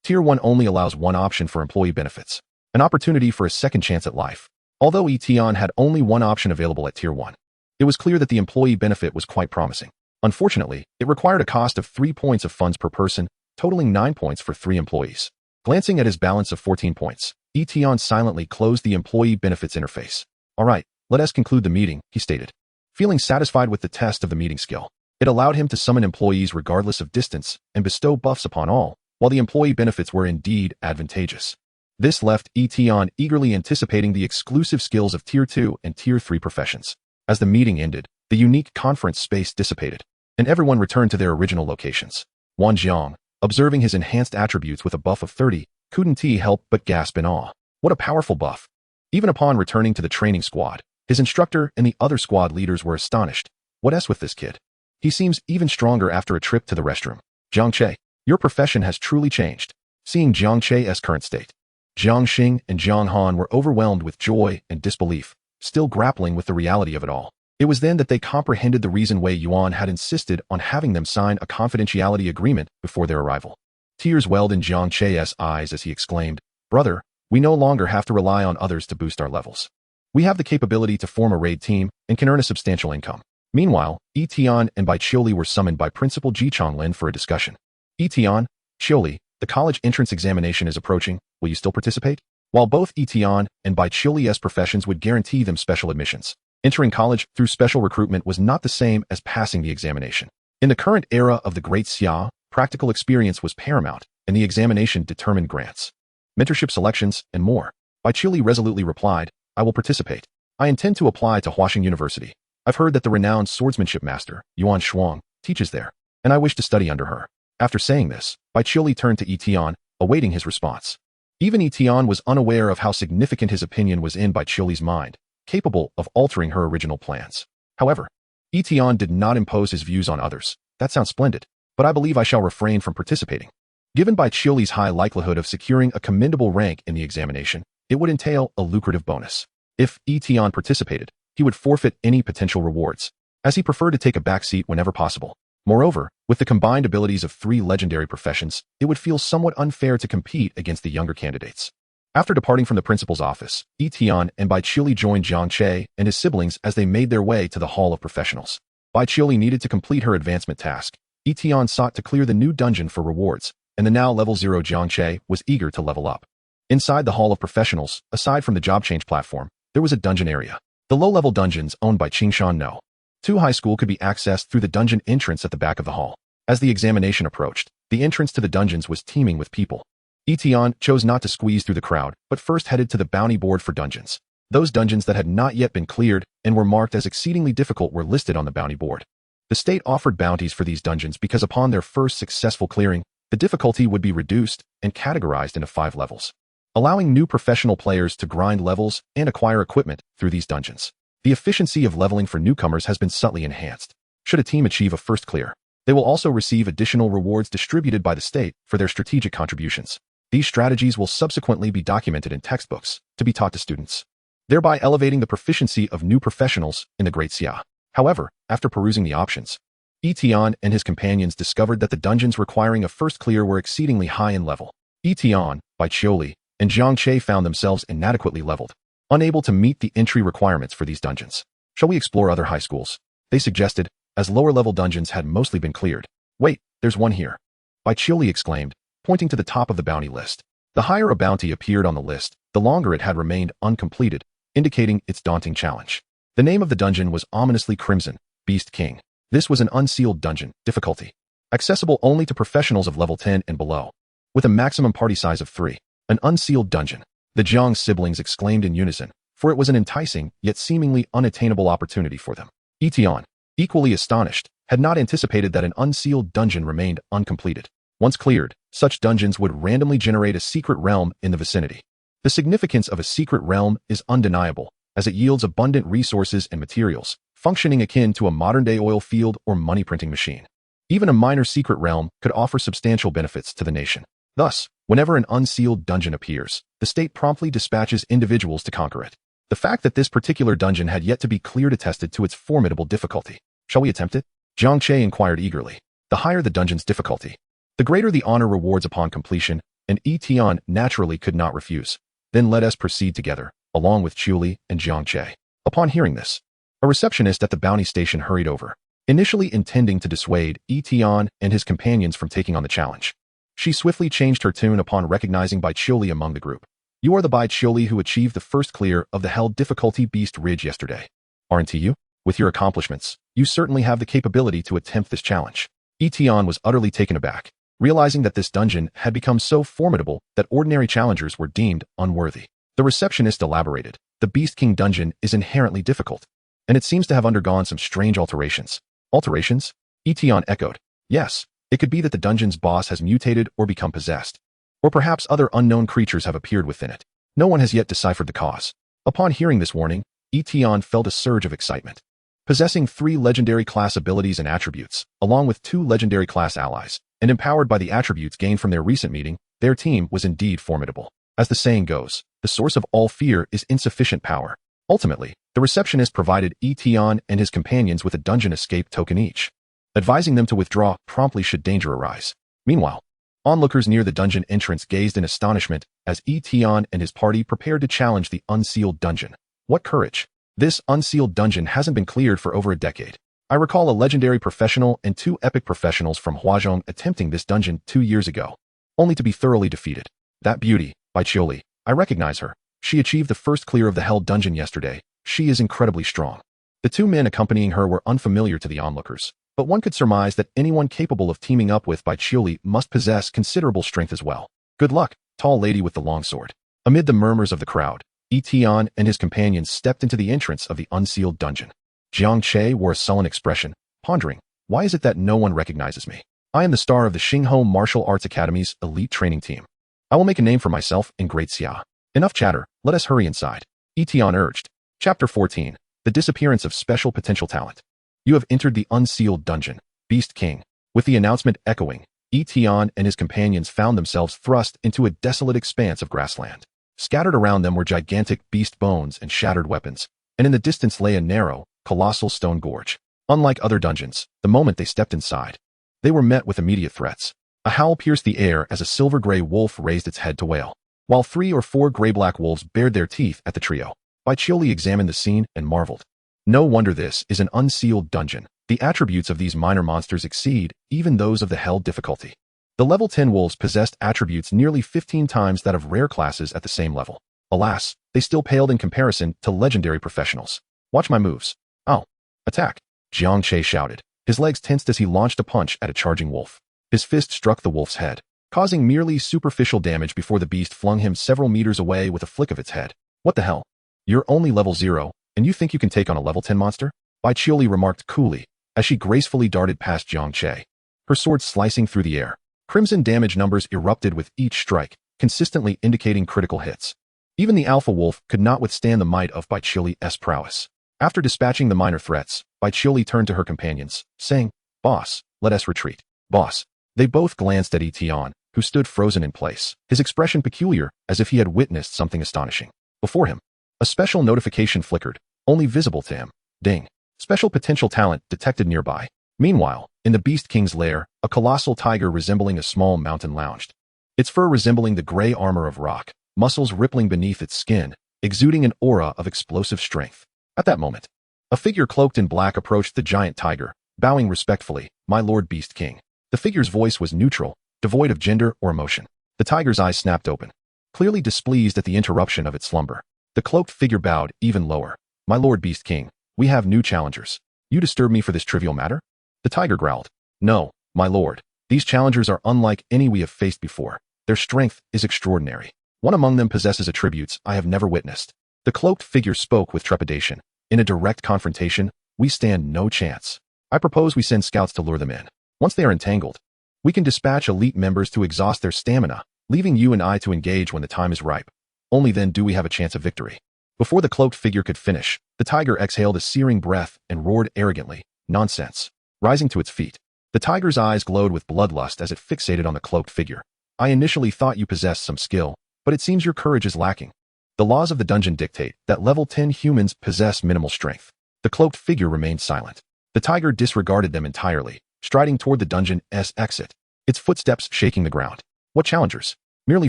Tier 1 only allows one option for employee benefits, an opportunity for a second chance at life. Although Yi Tian had only one option available at Tier 1, it was clear that the employee benefit was quite promising. Unfortunately, it required a cost of 3 points of funds per person, totaling 9 points for 3 employees. Glancing at his balance of 14 points, Yi Tian silently closed the employee benefits interface. "All right, let us conclude the meeting," he stated. Feeling satisfied with the test of the meeting skill, it allowed him to summon employees regardless of distance and bestow buffs upon all, while the employee benefits were indeed advantageous. This left Yi Tian eagerly anticipating the exclusive skills of Tier 2 and Tier 3 professions. As the meeting ended, the unique conference space dissipated, and everyone returned to their original locations. Wan Jiang, observing his enhanced attributes with a buff of 30, couldn't help but gasp in awe. What a powerful buff. Even upon returning to the training squad, his instructor and the other squad leaders were astonished. "What's with this kid? He seems even stronger after a trip to the restroom." "Jiang Che, your profession has truly changed." Seeing Jiang Che's current state, Jiang Xing and Jiang Han were overwhelmed with joy and disbelief, still grappling with the reality of it all. It was then that they comprehended the reason Wei Yuan had insisted on having them sign a confidentiality agreement before their arrival. Tears welled in Jiang Che's eyes as he exclaimed, "Brother, we no longer have to rely on others to boost our levels. We have the capability to form a raid team and can earn a substantial income." Meanwhile, Yi Tian and Bai Qiuli were summoned by Principal Ji Chonglin for a discussion. "Yi Tian, Qiuli, the college entrance examination is approaching. Will you still participate?" While both Yi Tian and Bai Qiuli's professions would guarantee them special admissions, entering college through special recruitment was not the same as passing the examination. In the current era of the Great Xia, practical experience was paramount, and the examination determined grants, mentorship selections, and more. Bai Qiuli resolutely replied, "I will participate. I intend to apply to Huaxing University. I've heard that the renowned swordsmanship master, Yuan Shuang, teaches there, and I wish to study under her." After saying this, Bai Qiuli turned to Yi Tian, awaiting his response. Even Yi Tian was unaware of how significant his opinion was in Bai Qiuli's mind, capable of altering her original plans. However, Yi Tian did not impose his views on others. "That sounds splendid, but I believe I shall refrain from participating." Given Bai Qiuli's high likelihood of securing a commendable rank in the examination, it would entail a lucrative bonus. If Yi Tian participated, he would forfeit any potential rewards, as he preferred to take a backseat whenever possible. Moreover, with the combined abilities of 3 legendary professions, it would feel somewhat unfair to compete against the younger candidates. After departing from the principal's office, Yi Tian and Bai Qiuli joined Jiang Che and his siblings as they made their way to the Hall of Professionals. Bai Qiuli needed to complete her advancement task. Yi Tian sought to clear the new dungeon for rewards, and the now level 0 Jiang Che was eager to level up. Inside the Hall of Professionals, aside from the job change platform, there was a dungeon area. The low-level dungeons owned by Qingshan No. 2 High School could be accessed through the dungeon entrance at the back of the hall. As the examination approached, the entrance to the dungeons was teeming with people. Yi Tian chose not to squeeze through the crowd, but first headed to the bounty board for dungeons. Those dungeons that had not yet been cleared and were marked as exceedingly difficult were listed on the bounty board. The state offered bounties for these dungeons because upon their first successful clearing, the difficulty would be reduced and categorized into 5 levels, allowing new professional players to grind levels and acquire equipment through these dungeons. The efficiency of leveling for newcomers has been subtly enhanced. Should a team achieve a first clear, they will also receive additional rewards distributed by the state for their strategic contributions. These strategies will subsequently be documented in textbooks to be taught to students, thereby elevating the proficiency of new professionals in the Great Xia. However, after perusing the options, Yi Tian and his companions discovered that the dungeons requiring a first clear were exceedingly high in level. Yi Tian, Bai Qiuli, and Jiang Che found themselves inadequately leveled, unable to meet the entry requirements for these dungeons. Shall we explore other high schools? They suggested, as lower-level dungeons had mostly been cleared. Wait, there's one here. Bai Qiuli exclaimed, pointing to the top of the bounty list. The higher a bounty appeared on the list, the longer it had remained uncompleted, indicating its daunting challenge. The name of the dungeon was ominously Crimson, Beast King. This was an unsealed dungeon, difficulty accessible only to professionals of level 10 and below, with a maximum party size of 3. An unsealed dungeon. The Jiang siblings exclaimed in unison, for it was an enticing, yet seemingly unattainable opportunity for them. Yi Tian, equally astonished, had not anticipated that an unsealed dungeon remained uncompleted. Once cleared, such dungeons would randomly generate a secret realm in the vicinity. The significance of a secret realm is undeniable, as it yields abundant resources and materials, functioning akin to a modern-day oil field or money-printing machine. Even a minor secret realm could offer substantial benefits to the nation. Thus, whenever an unsealed dungeon appears, the state promptly dispatches individuals to conquer it. The fact that this particular dungeon had yet to be cleared attested to its formidable difficulty. Shall we attempt it? Jiang Che inquired eagerly. The higher the dungeon's difficulty, the greater the honor rewards upon completion, and Yi Tian naturally could not refuse. Then let us proceed together, along with Qiuli and Jiang Che. Upon hearing this, a receptionist at the bounty station hurried over, initially intending to dissuade Yi Tian and his companions from taking on the challenge. She swiftly changed her tune upon recognizing Bai Qiuli among the group. You are the Bai Qiuli who achieved the first clear of the held difficulty Beast Ridge yesterday, aren't you? With your accomplishments, you certainly have the capability to attempt this challenge. Yi Tian was utterly taken aback, realizing that this dungeon had become so formidable that ordinary challengers were deemed unworthy. The receptionist elaborated. The Beast King dungeon is inherently difficult, and it seems to have undergone some strange alterations. Alterations? Yi Tian echoed. Yes. It could be that the dungeon's boss has mutated or become possessed, or perhaps other unknown creatures have appeared within it. No one has yet deciphered the cause. Upon hearing this warning, Yi Tian felt a surge of excitement. Possessing 3 legendary class abilities and attributes, along with 2 legendary class allies, and empowered by the attributes gained from their recent meeting, their team was indeed formidable. As the saying goes, the source of all fear is insufficient power. Ultimately, the receptionist provided Yi Tian and his companions with a dungeon escape token each, advising them to withdraw promptly should danger arise. Meanwhile, onlookers near the dungeon entrance gazed in astonishment as Yi Tian and his party prepared to challenge the unsealed dungeon. What courage! This unsealed dungeon hasn't been cleared for over a decade. I recall a legendary professional and 2 epic professionals from Huazhong attempting this dungeon 2 years ago, only to be thoroughly defeated. That beauty, Bai Qiuli, I recognize her. She achieved the first clear of the held dungeon yesterday. She is incredibly strong. The 2 men accompanying her were unfamiliar to the onlookers, but one could surmise that anyone capable of teaming up with Bai Qiuli must possess considerable strength as well. Good luck, tall lady with the long sword. Amid the murmurs of the crowd, Yi Tian and his companions stepped into the entrance of the unsealed dungeon. Jiang Che wore a sullen expression, pondering, why is it that no one recognizes me? I am the star of the Xingho Martial Arts Academy's elite training team. I will make a name for myself in Great Xia. Enough chatter, let us hurry inside. Yi Tian urged. Chapter 14. The Disappearance of Special Potential Talent. You have entered the unsealed dungeon, Beast King. With the announcement echoing, Yi Tian and his companions found themselves thrust into a desolate expanse of grassland. Scattered around them were gigantic beast bones and shattered weapons, and in the distance lay a narrow, colossal stone gorge. Unlike other dungeons, the moment they stepped inside, they were met with immediate threats. A howl pierced the air as a silver-gray wolf raised its head to wail, while 3 or 4 gray-black wolves bared their teeth at the trio. Baiqiuli examined the scene and marveled. No wonder this is an unsealed dungeon. The attributes of these minor monsters exceed even those of the hell difficulty. The level 10 wolves possessed attributes nearly 15 times that of rare classes at the same level. Alas, they still paled in comparison to legendary professionals. Watch my moves. Oh. Attack. Jiang Che shouted. His legs tensed as he launched a punch at a charging wolf. His fist struck the wolf's head, causing merely superficial damage before the beast flung him several meters away with a flick of its head. What the hell? You're only level 0, and you think you can take on a level 10 monster? Baiqiuli remarked coolly, as she gracefully darted past Jiang Che, her sword slicing through the air. Crimson damage numbers erupted with each strike, consistently indicating critical hits. Even the alpha wolf could not withstand the might of Baiqiuli's prowess. After dispatching the minor threats, Baiqiuli turned to her companions, saying, "Boss, let us retreat." "Boss." They both glanced at Yi Tian, who stood frozen in place, his expression peculiar, as if he had witnessed something astonishing. Before him, a special notification flickered, only visible to him. Ding. Special potential talent detected nearby. Meanwhile, in the Beast King's lair, a colossal tiger resembling a small mountain lounged. Its fur resembling the gray armor of rock, muscles rippling beneath its skin, exuding an aura of explosive strength. At that moment, a figure cloaked in black approached the giant tiger, bowing respectfully, "My Lord Beast King." The figure's voice was neutral, devoid of gender or emotion. The tiger's eyes snapped open, clearly displeased at the interruption of its slumber. The cloaked figure bowed even lower. "My Lord Beast King, we have new challengers. You disturb me for this trivial matter?" The tiger growled. "No, my lord. These challengers are unlike any we have faced before. Their strength is extraordinary. One among them possesses attributes I have never witnessed." The cloaked figure spoke with trepidation. "In a direct confrontation, we stand no chance. I propose we send scouts to lure them in. Once they are entangled, we can dispatch elite members to exhaust their stamina, leaving you and I to engage when the time is ripe. Only then do we have a chance of victory." Before the cloaked figure could finish, the tiger exhaled a searing breath and roared arrogantly, "Nonsense." Rising to its feet, the tiger's eyes glowed with bloodlust as it fixated on the cloaked figure. "I initially thought you possessed some skill, but it seems your courage is lacking. The laws of the dungeon dictate that level 10 humans possess minimal strength." The cloaked figure remained silent. The tiger disregarded them entirely, striding toward the dungeon's exit, its footsteps shaking the ground. "What challengers? Merely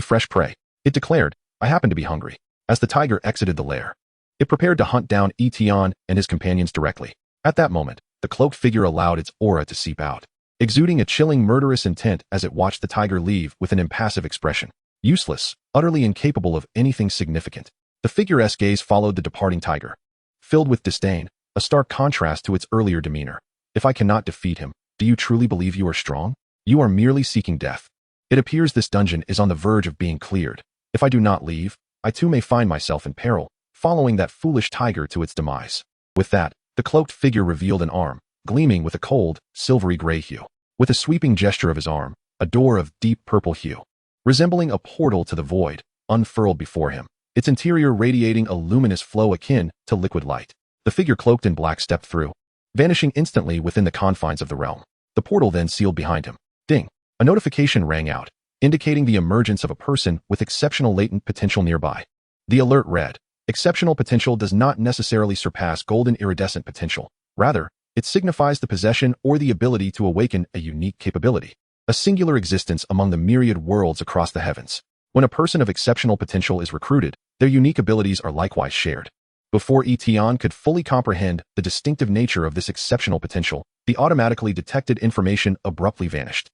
fresh prey," it declared. "I happen to be hungry." As the tiger exited the lair, it prepared to hunt down Yi Tian and his companions directly. At that moment, the cloaked figure allowed its aura to seep out, exuding a chilling murderous intent as it watched the tiger leave with an impassive expression. Useless, utterly incapable of anything significant. The figure's gaze followed the departing tiger, filled with disdain, a stark contrast to its earlier demeanor. "If I cannot defeat him, do you truly believe you are strong? You are merely seeking death. It appears this dungeon is on the verge of being cleared. If I do not leave, I too may find myself in peril, following that foolish tiger to its demise." With that, the cloaked figure revealed an arm, gleaming with a cold, silvery gray hue. With a sweeping gesture of his arm, a door of deep purple hue, resembling a portal to the void, unfurled before him, its interior radiating a luminous flow akin to liquid light. The figure cloaked in black stepped through, vanishing instantly within the confines of the realm. The portal then sealed behind him. Ding! A notification rang out, indicating the emergence of a person with exceptional latent potential nearby. The alert read, "Exceptional potential does not necessarily surpass golden iridescent potential. Rather, it signifies the possession or the ability to awaken a unique capability, a singular existence among the myriad worlds across the heavens. When a person of exceptional potential is recruited, their unique abilities are likewise shared." Before Yi Tian could fully comprehend the distinctive nature of this exceptional potential, the automatically detected information abruptly vanished.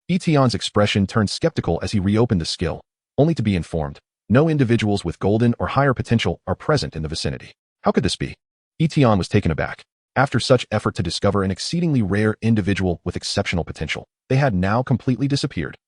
Yi Tian's expression turned skeptical as he reopened the skill, only to be informed, no individuals with golden or higher potential are present in the vicinity. How could this be? Yi Tian was taken aback. After such effort to discover an exceedingly rare individual with exceptional potential, they had now completely disappeared.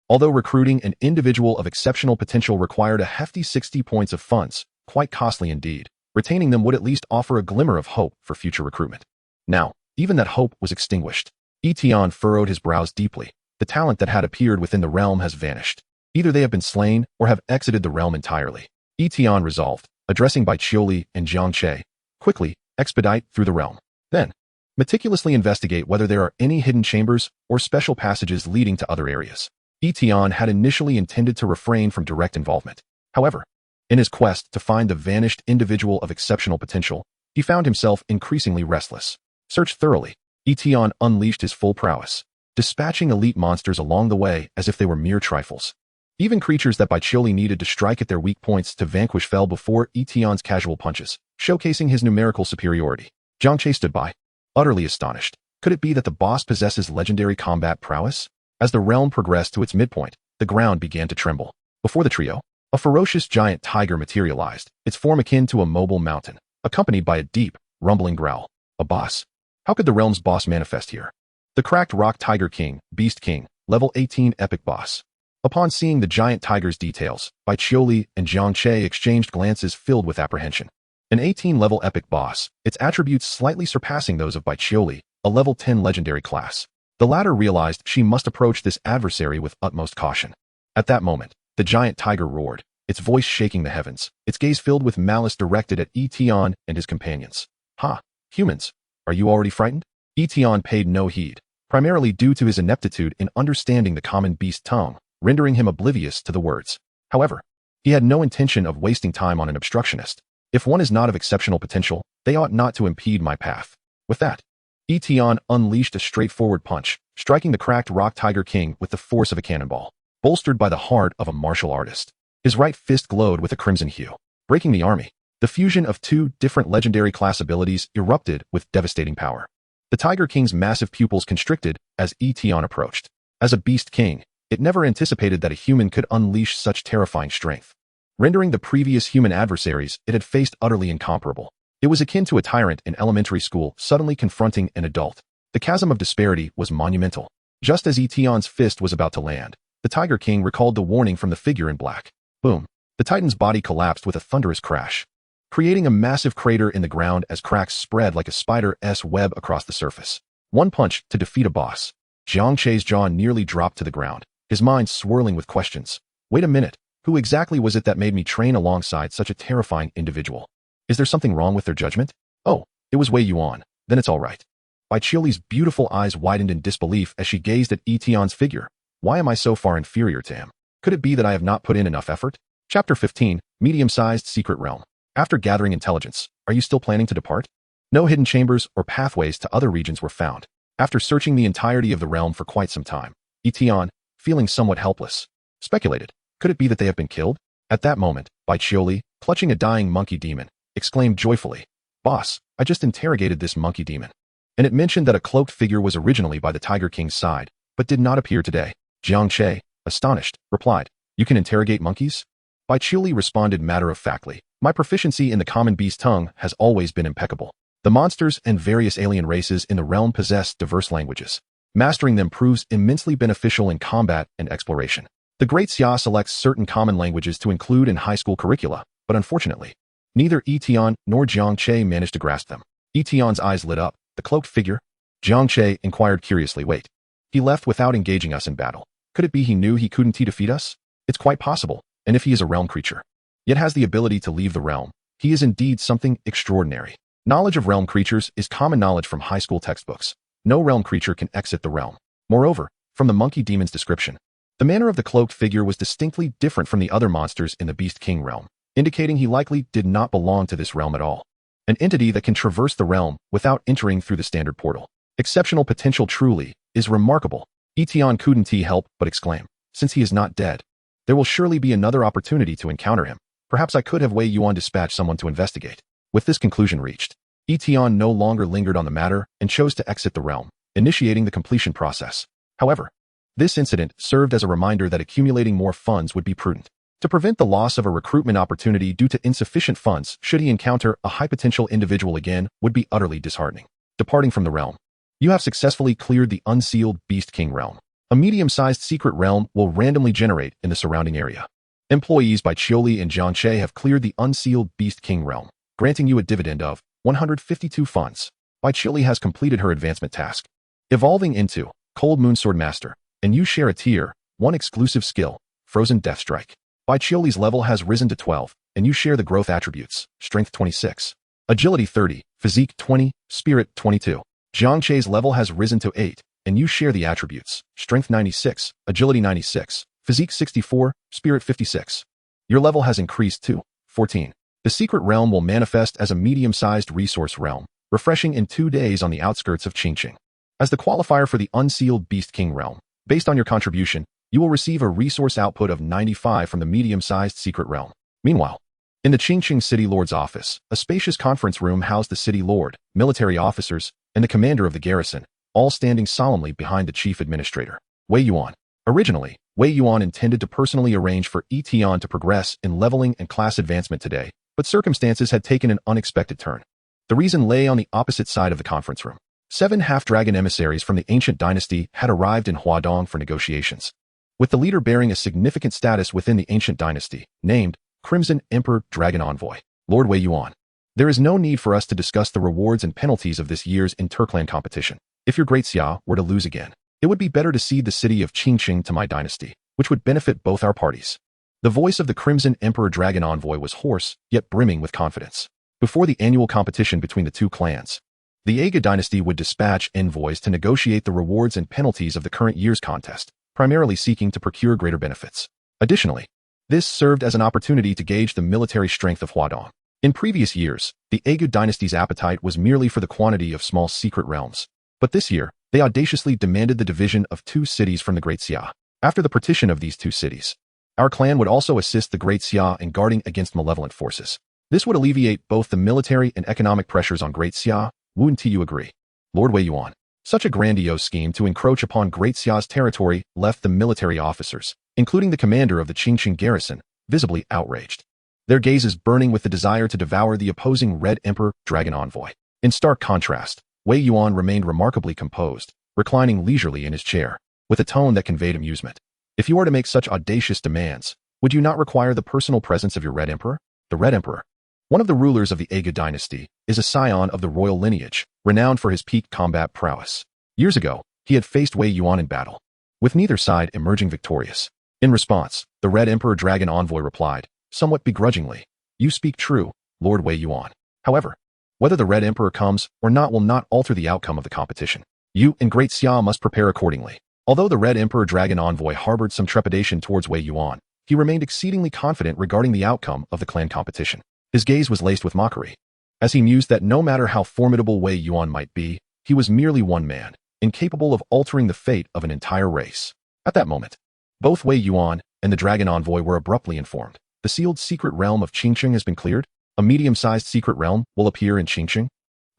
Although recruiting an individual of exceptional potential required a hefty 60 points of funds, quite costly indeed, retaining them would at least offer a glimmer of hope for future recruitment. Now, even that hope was extinguished. Yi Tian furrowed his brows deeply. The talent that had appeared within the realm has vanished. Either they have been slain or have exited the realm entirely. Yi Tian resolved, addressing Baiqiuli and Jiang Che, "Quickly, expedite through the realm." Then, Meticulously investigate whether there are any hidden chambers or special passages leading to other areas. Yi Tian had initially intended to refrain from direct involvement. However, in his quest to find the vanished individual of exceptional potential, he found himself increasingly restless. Searched thoroughly, Yi Tian unleashed his full prowess, dispatching elite monsters along the way as if they were mere trifles. Even creatures that Baiqiuli needed to strike at their weak points to vanquish fell before Yi Tian's casual punches, showcasing his numerical superiority. Jiang Che stood by, utterly astonished. Could it be that the boss possesses legendary combat prowess? As the realm progressed to its midpoint, the ground began to tremble. Before the trio, a ferocious giant tiger materialized, its form akin to a mobile mountain, accompanied by a deep, rumbling growl. A boss. How could the realm's boss manifest here? The cracked rock tiger king, Beast King, level 18 epic boss. Upon seeing the giant tiger's details, Baiqiuli and Jiang Che exchanged glances filled with apprehension. An 18-level epic boss, its attributes slightly surpassing those of Baiqiuli, a level 10 legendary class. The latter realized she must approach this adversary with utmost caution. At that moment, the giant tiger roared, its voice shaking the heavens, its gaze filled with malice directed at Yi Tian and his companions. Ha! Humans, are you already frightened? Yi Tian paid no heed, primarily due to his ineptitude in understanding the common beast tongue, rendering him oblivious to the words. However, he had no intention of wasting time on an obstructionist. If one is not of exceptional potential, they ought not to impede my path. With that, Yi Tian unleashed a straightforward punch, striking the cracked rock tiger king with the force of a cannonball, bolstered by the heart of a martial artist. His right fist glowed with a crimson hue, breaking the army. The fusion of two different legendary class abilities erupted with devastating power. The Tiger King's massive pupils constricted as Yi Tian approached. As a beast king, it never anticipated that a human could unleash such terrifying strength, rendering the previous human adversaries it had faced utterly incomparable. It was akin to a tyrant in elementary school suddenly confronting an adult. The chasm of disparity was monumental. Just as Yi Tian's fist was about to land, the Tiger King recalled the warning from the figure in black. Boom! The Titan's body collapsed with a thunderous crash, creating a massive crater in the ground as cracks spread like a spider's web across the surface. One punch to defeat a boss. Jiang Che's jaw nearly dropped to the ground, his mind swirling with questions. Wait a minute, who exactly was it that made me train alongside such a terrifying individual? Is there something wrong with their judgment? Oh, it was Wei Yuan, then it's all right. Baiqiuli's beautiful eyes widened in disbelief as she gazed at Yi Tian's figure. Why am I so far inferior to him? Could it be that I have not put in enough effort? Chapter 15, Medium-Sized Secret Realm. After gathering intelligence, are you still planning to depart? No hidden chambers or pathways to other regions were found. After searching the entirety of the realm for quite some time, Yi Tian, feeling somewhat helpless, speculated, could it be that they have been killed? At that moment, Baiqiuli, clutching a dying monkey demon, exclaimed joyfully, Boss, I just interrogated this monkey demon. And it mentioned that a cloaked figure was originally by the Tiger King's side, but did not appear today. Jiang Che, astonished, replied, You can interrogate monkeys? Baiqiuli responded matter-of-factly, My proficiency in the common beast tongue has always been impeccable. The monsters and various alien races in the realm possess diverse languages. Mastering them proves immensely beneficial in combat and exploration. The Great Xia selects certain common languages to include in high school curricula, but unfortunately, neither Yi Tian nor Jiang Che managed to grasp them. Yi Tian's eyes lit up. The cloaked figure? Jiang Che inquired curiously. Wait. He left without engaging us in battle. Could it be he knew he couldn't defeat us? It's quite possible, and if he is a realm creature, yet has the ability to leave the realm, he is indeed something extraordinary. Knowledge of realm creatures is common knowledge from high school textbooks. No realm creature can exit the realm. Moreover, from the monkey demon's description, the manner of the cloaked figure was distinctly different from the other monsters in the Beast King realm, indicating he likely did not belong to this realm at all. An entity that can traverse the realm without entering through the standard portal. Exceptional potential truly is remarkable. Yi Tian couldn't help but exclaim, since he is not dead, there will surely be another opportunity to encounter him. Perhaps I could have Wei Yuan dispatch someone to investigate. With this conclusion reached, Yi Tian no longer lingered on the matter and chose to exit the realm, initiating the completion process. However, this incident served as a reminder that accumulating more funds would be prudent. To prevent the loss of a recruitment opportunity due to insufficient funds should he encounter a high-potential individual again would be utterly disheartening. Departing from the realm, you have successfully cleared the unsealed Beast King realm. A medium-sized secret realm will randomly generate in the surrounding area. Employees Baiqiuli and Jiang Che have cleared the unsealed Beast King realm, granting you a dividend of 152 funds. Baiqiuli has completed her advancement task, evolving into Cold Moon Sword Master, and you share a tier 1 exclusive skill, Frozen Death Strike. Baiqiuli's level has risen to 12, and you share the growth attributes, Strength 26, Agility 30, Physique 20, Spirit 22. Jiang Che's level has risen to 8, and you share the attributes: Strength 96, Agility 96, Physique 64, Spirit 56. Your level has increased to 14. The secret realm will manifest as a medium-sized resource realm, refreshing in 2 days on the outskirts of Qingqing. As the qualifier for the unsealed Beast King realm, based on your contribution, you will receive a resource output of 95 from the medium-sized secret realm. Meanwhile, in the Qingqing City Lord's office, a spacious conference room housed the city lord, military officers, and the commander of the garrison, all standing solemnly behind the chief administrator, Wei Yuan. Originally, Wei Yuan intended to personally arrange for Yi Tian to progress in leveling and class advancement today, but circumstances had taken an unexpected turn. The reason lay on the opposite side of the conference room. 7 half-dragon emissaries from the ancient dynasty had arrived in Huadong for negotiations, with the leader bearing a significant status within the ancient dynasty, named Crimson Emperor Dragon Envoy, Lord Wei Yuan. There is no need for us to discuss the rewards and penalties of this year's interclan competition. If your great Xia were to lose again, it would be better to cede the city of Qingqing to my dynasty, which would benefit both our parties. The voice of the Crimson Emperor Dragon Envoy was hoarse, yet brimming with confidence. Before the annual competition between the two clans, the Aga dynasty would dispatch envoys to negotiate the rewards and penalties of the current year's contest, primarily seeking to procure greater benefits. Additionally, this served as an opportunity to gauge the military strength of Huadong. In previous years, the Aga dynasty's appetite was merely for the quantity of small secret realms. But this year, they audaciously demanded the division of 2 cities from the Great Xia. After the partition of these 2 cities, our clan would also assist the Great Xia in guarding against malevolent forces. This would alleviate both the military and economic pressures on Great Xia. Wouldn't you agree, Lord Wei Yuan? Such a grandiose scheme to encroach upon Great Xia's territory left the military officers, including the commander of the Qingqing garrison, visibly outraged. Their gazes burning with the desire to devour the opposing Red Emperor Dragon Envoy. In stark contrast, Wei Yuan remained remarkably composed, reclining leisurely in his chair, with a tone that conveyed amusement. If you are to make such audacious demands, would you not require the personal presence of your Red Emperor? The Red Emperor, one of the rulers of the Aga dynasty, is a scion of the royal lineage, renowned for his peak combat prowess. Years ago, he had faced Wei Yuan in battle, with neither side emerging victorious. In response, the Red Emperor Dragon Envoy replied, somewhat begrudgingly, "You speak true, Lord Wei Yuan. However, whether the Red Emperor comes or not will not alter the outcome of the competition. You and Great Xia must prepare accordingly." Although the Red Emperor Dragon Envoy harbored some trepidation towards Wei Yuan, he remained exceedingly confident regarding the outcome of the clan competition. His gaze was laced with mockery, as he mused that no matter how formidable Wei Yuan might be, he was merely one man, incapable of altering the fate of an entire race. At that moment, both Wei Yuan and the Dragon Envoy were abruptly informed. The sealed secret realm of Qingqing has been cleared. A medium-sized secret realm will appear in Qingqing.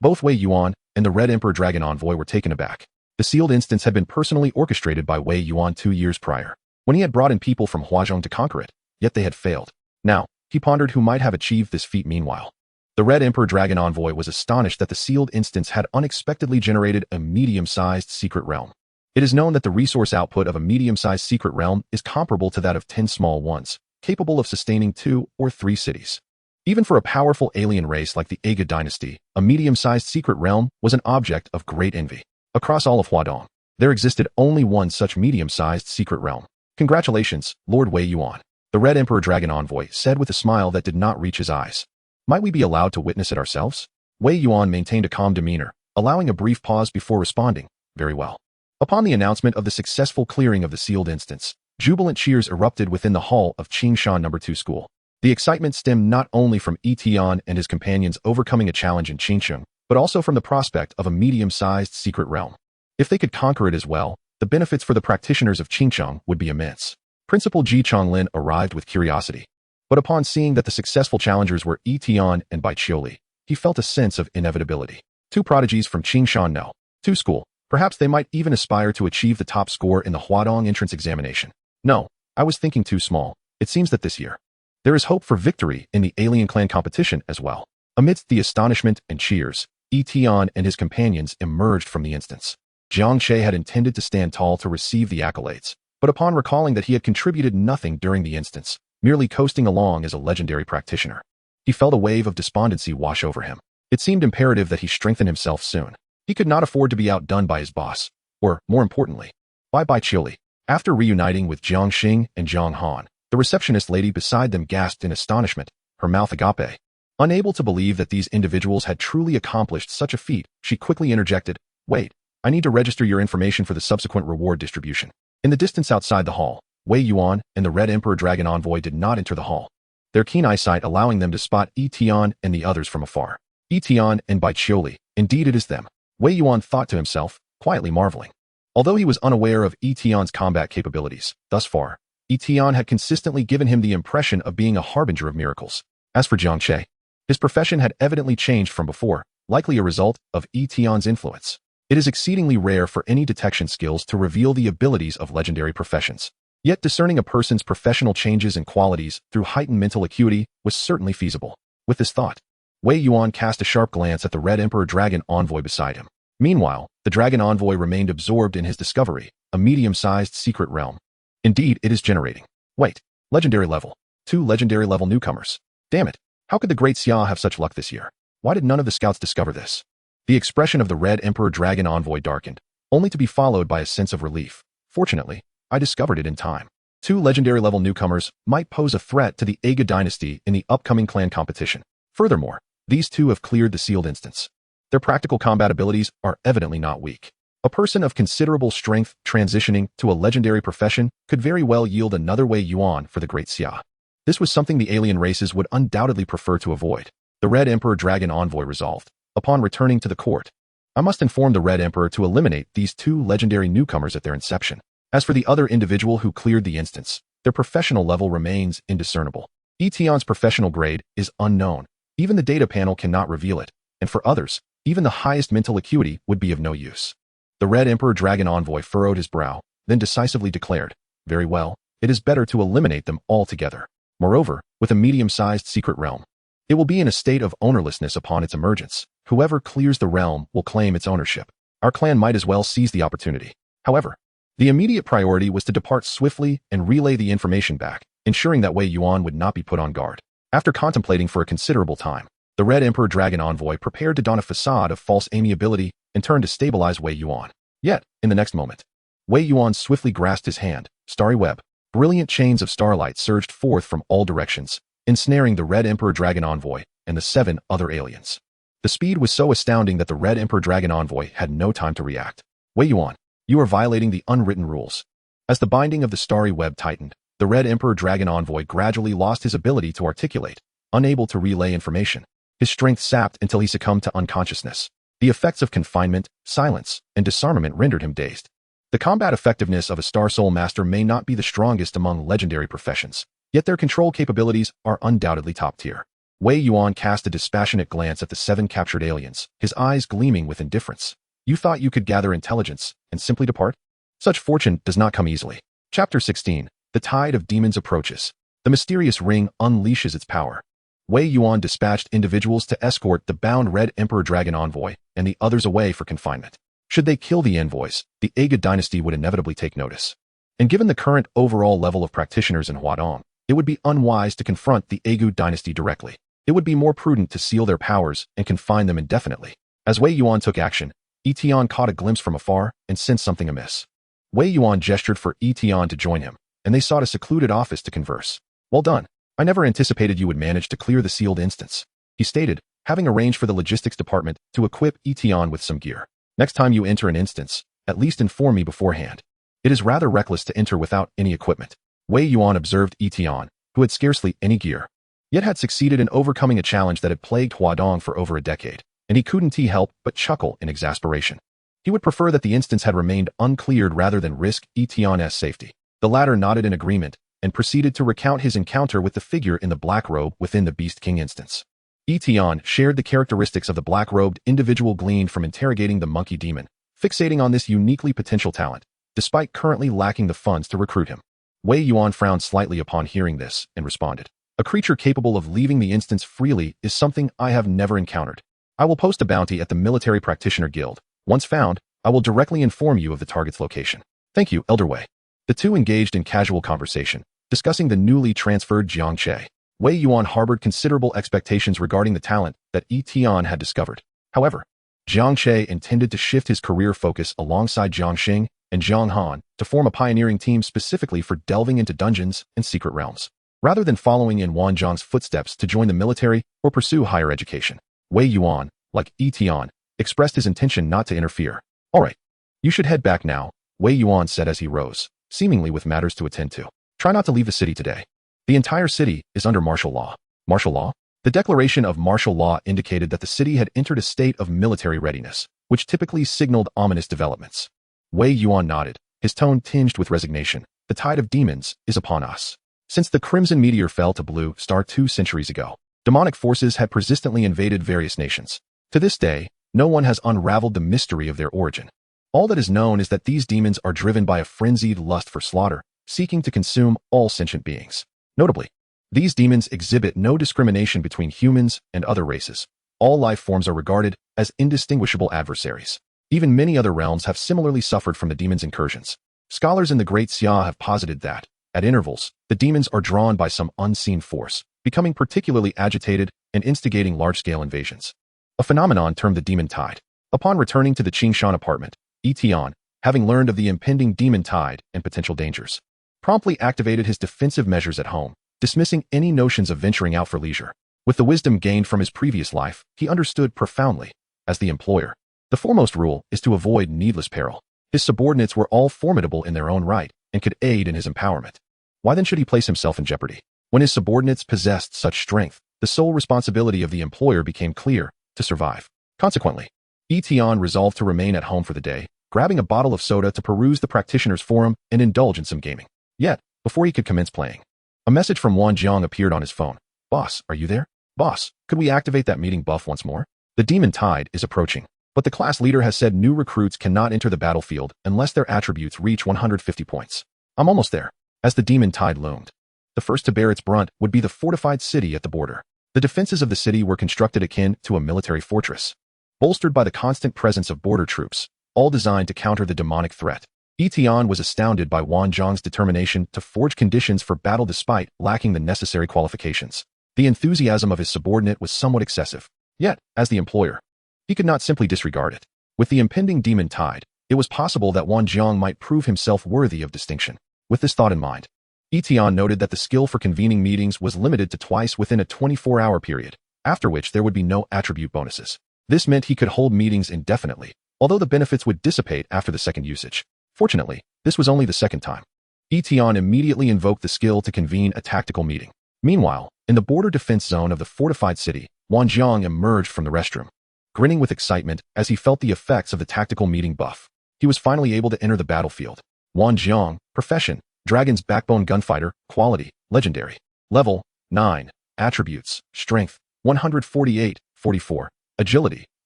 Both Wei Yuan and the Red Emperor Dragon Envoy were taken aback. The sealed instance had been personally orchestrated by Wei Yuan 2 years prior, when he had brought in people from Huazhong to conquer it, yet they had failed. Now, he pondered who might have achieved this feat meanwhile. The Red Emperor Dragon Envoy was astonished that the sealed instance had unexpectedly generated a medium-sized secret realm. It is known that the resource output of a medium-sized secret realm is comparable to that of 10 small ones, capable of sustaining 2 or 3 cities. Even for a powerful alien race like the Aga dynasty, a medium-sized secret realm was an object of great envy. Across all of Huadong, there existed only one such medium-sized secret realm. Congratulations, Lord Wei Yuan, the Red Emperor Dragon Envoy said with a smile that did not reach his eyes. Might we be allowed to witness it ourselves? Wei Yuan maintained a calm demeanor, allowing a brief pause before responding, very well. Upon the announcement of the successful clearing of the sealed instance, jubilant cheers erupted within the hall of Qingshan No. 2 School. The excitement stemmed not only from Yi Tian and his companions overcoming a challenge in Qingqing, but also from the prospect of a medium-sized secret realm. If they could conquer it as well, the benefits for the practitioners of Qingqing would be immense. Principal Ji Chonglin arrived with curiosity, but upon seeing that the successful challengers were Yi Tian and Bai Qiuli, he felt a sense of inevitability. 2 prodigies from Qingshan No. 2 School. Perhaps they might even aspire to achieve the top score in the Huadong entrance examination. No, I was thinking too small. It seems that this year, there is hope for victory in the alien clan competition as well. Amidst the astonishment and cheers, Yi Tian and his companions emerged from the instance. Jiang Che had intended to stand tall to receive the accolades, but upon recalling that he had contributed nothing during the instance, merely coasting along as a legendary practitioner, he felt a wave of despondency wash over him. It seemed imperative that he strengthen himself soon. He could not afford to be outdone by his boss, or, more importantly, by Bai Qiuli. After reuniting with Jiang Xing and Jiang Han, the receptionist lady beside them gasped in astonishment, her mouth agape. Unable to believe that these individuals had truly accomplished such a feat, she quickly interjected, Wait, I need to register your information for the subsequent reward distribution. In the distance outside the hall, Wei Yuan and the Red Emperor Dragon Envoy did not enter the hall, their keen eyesight allowing them to spot Yi Tian and the others from afar. Yi Tian and Bai Qiuli, indeed it is them. Wei Yuan thought to himself, quietly marveling. Although he was unaware of Yi Tian's combat capabilities, thus far, Yi Tian had consistently given him the impression of being a harbinger of miracles. As for Jiang Che, his profession had evidently changed from before, likely a result of Yi Tian's influence. It is exceedingly rare for any detection skills to reveal the abilities of legendary professions. Yet discerning a person's professional changes and qualities through heightened mental acuity was certainly feasible. With this thought, Wei Yuan cast a sharp glance at the Red Emperor Dragon Envoy beside him. Meanwhile, the Dragon Envoy remained absorbed in his discovery, a medium-sized secret realm. Indeed, it is generating. Wait, legendary level. 2 legendary level newcomers. Damn it, how could the Great Xia have such luck this year? Why did none of the scouts discover this? The expression of the Red Emperor Dragon Envoy darkened, only to be followed by a sense of relief. Fortunately, I discovered it in time. 2 legendary level newcomers might pose a threat to the Aga dynasty in the upcoming clan competition. Furthermore, these 2 have cleared the sealed instance. Their practical combat abilities are evidently not weak. A person of considerable strength transitioning to a legendary profession could very well yield another Wei Yuan for the Great Xia. This was something the alien races would undoubtedly prefer to avoid. The Red Emperor Dragon Envoy resolved, upon returning to the court, I must inform the Red Emperor to eliminate these 2 legendary newcomers at their inception. As for the other individual who cleared the instance, their professional level remains indiscernible. Yi Tian's professional grade is unknown. Even the data panel cannot reveal it, and for others, even the highest mental acuity would be of no use. The Red Emperor Dragon Envoy furrowed his brow, then decisively declared, very well, it is better to eliminate them altogether. Moreover, with a medium-sized secret realm, it will be in a state of ownerlessness upon its emergence. Whoever clears the realm will claim its ownership. Our clan might as well seize the opportunity. However, the immediate priority was to depart swiftly and relay the information back, ensuring that Wei Yuan would not be put on guard. After contemplating for a considerable time, the Red Emperor Dragon Envoy prepared to don a facade of false amiability and turn to stabilize Wei Yuan. Yet, in the next moment, Wei Yuan swiftly grasped his hand. Starry web. Brilliant chains of starlight surged forth from all directions, ensnaring the Red Emperor Dragon Envoy and the 7 other aliens. The speed was so astounding that the Red Emperor Dragon Envoy had no time to react. Wei Yuan, you are violating the unwritten rules. As the binding of the starry web tightened, the Red Emperor Dragon Envoy gradually lost his ability to articulate, unable to relay information. His strength sapped until he succumbed to unconsciousness. The effects of confinement, silence, and disarmament rendered him dazed. The combat effectiveness of a Star Soul Master may not be the strongest among legendary professions, yet their control capabilities are undoubtedly top tier. Wei Yuan cast a dispassionate glance at the 7 captured aliens, his eyes gleaming with indifference. You thought you could gather intelligence and simply depart? Such fortune does not come easily. Chapter 16. The Tide of Demons approaches. The mysterious ring unleashes its power. Wei Yuan dispatched individuals to escort the bound Red Emperor Dragon Envoy and the others away for confinement. Should they kill the envoys, the Aga dynasty would inevitably take notice. And given the current overall level of practitioners in Huadong, it would be unwise to confront the Aga dynasty directly. It would be more prudent to seal their powers and confine them indefinitely. As Wei Yuan took action, Yi Tian caught a glimpse from afar and sensed something amiss. Wei Yuan gestured for Yi Tian to join him, and they sought a secluded office to converse. Well done. I never anticipated you would manage to clear the sealed instance, he stated, having arranged for the logistics department to equip Yi Tian with some gear. Next time you enter an instance, at least inform me beforehand. It is rather reckless to enter without any equipment. Wei Yuan observed Yi Tian, who had scarcely any gear, yet had succeeded in overcoming a challenge that had plagued Huadong for over a decade, and he couldn't help but chuckle in exasperation. He would prefer that the instance had remained uncleared rather than risk Yi Tian's safety. The latter nodded in agreement and proceeded to recount his encounter with the figure in the black robe within the Beast King instance. Yi Tian shared the characteristics of the black-robed individual gleaned from interrogating the monkey demon, fixating on this uniquely potential talent, despite currently lacking the funds to recruit him. Wei Yuan frowned slightly upon hearing this and responded, a creature capable of leaving the instance freely is something I have never encountered. I will post a bounty at the Military Practitioner Guild. Once found, I will directly inform you of the target's location. Thank you, Elder Wei. The two engaged in casual conversation, discussing the newly transferred Jiang Che. Wei Yuan harbored considerable expectations regarding the talent that Yi Tian had discovered. However, Jiang Che intended to shift his career focus alongside Jiang Xing and Jiang Han to form a pioneering team specifically for delving into dungeons and secret realms, rather than following in Wan Zhang's footsteps to join the military or pursue higher education. Wei Yuan, like Yi Tian, expressed his intention not to interfere. All right. You should head back now, Wei Yuan said as he rose, seemingly with matters to attend to. Try not to leave the city today. The entire city is under martial law. Martial law? The declaration of martial law indicated that the city had entered a state of military readiness, which typically signaled ominous developments. Wei Yuan nodded, his tone tinged with resignation. The tide of demons is upon us. Since the Crimson Meteor fell to Blue Star 2 centuries ago, demonic forces had persistently invaded various nations. To this day, no one has unraveled the mystery of their origin. All that is known is that these demons are driven by a frenzied lust for slaughter, seeking to consume all sentient beings. Notably, these demons exhibit no discrimination between humans and other races. All life forms are regarded as indistinguishable adversaries. Even many other realms have similarly suffered from the demons' incursions. Scholars in the Great Xia have posited that, at intervals, the demons are drawn by some unseen force, becoming particularly agitated and instigating large-scale invasions. A phenomenon termed the demon tide. Upon returning to the Qingshan apartment, Yi Tian, having learned of the impending demon tide and potential dangers, promptly activated his defensive measures at home, dismissing any notions of venturing out for leisure. With the wisdom gained from his previous life, he understood profoundly, as the employer, the foremost rule is to avoid needless peril. His subordinates were all formidable in their own right and could aid in his empowerment. Why then should he place himself in jeopardy? When his subordinates possessed such strength, the sole responsibility of the employer became clear: to survive. Consequently, Yi Tian resolved to remain at home for the day, grabbing a bottle of soda to peruse the practitioner's forum and indulge in some gaming. Yet, before he could commence playing, a message from Wang Jiang appeared on his phone. Boss, are you there? Boss, could we activate that meeting buff once more? The demon tide is approaching, but the class leader has said new recruits cannot enter the battlefield unless their attributes reach 150 points. I'm almost there. As the demon tide loomed, the first to bear its brunt would be the fortified city at the border. The defenses of the city were constructed akin to a military fortress, bolstered by the constant presence of border troops, all designed to counter the demonic threat. Yi Tian was astounded by Wang Jiang's determination to forge conditions for battle despite lacking the necessary qualifications. The enthusiasm of his subordinate was somewhat excessive. Yet, as the employer, he could not simply disregard it. With the impending demon tide, it was possible that Wang Jiang might prove himself worthy of distinction. With this thought in mind, Yi Tian noted that the skill for convening meetings was limited to twice within a 24-hour period, after which there would be no attribute bonuses. This meant he could hold meetings indefinitely, although the benefits would dissipate after the second usage. Fortunately, this was only the second time. Yi Tian immediately invoked the skill to convene a tactical meeting. Meanwhile, in the border defense zone of the fortified city, Wang Jiang emerged from the restroom, grinning with excitement as he felt the effects of the tactical meeting buff. He was finally able to enter the battlefield. Wang Jiang, profession, Dragon's Backbone Gunfighter, quality, legendary. Level, 9. Attributes, strength, 148, 44. Agility,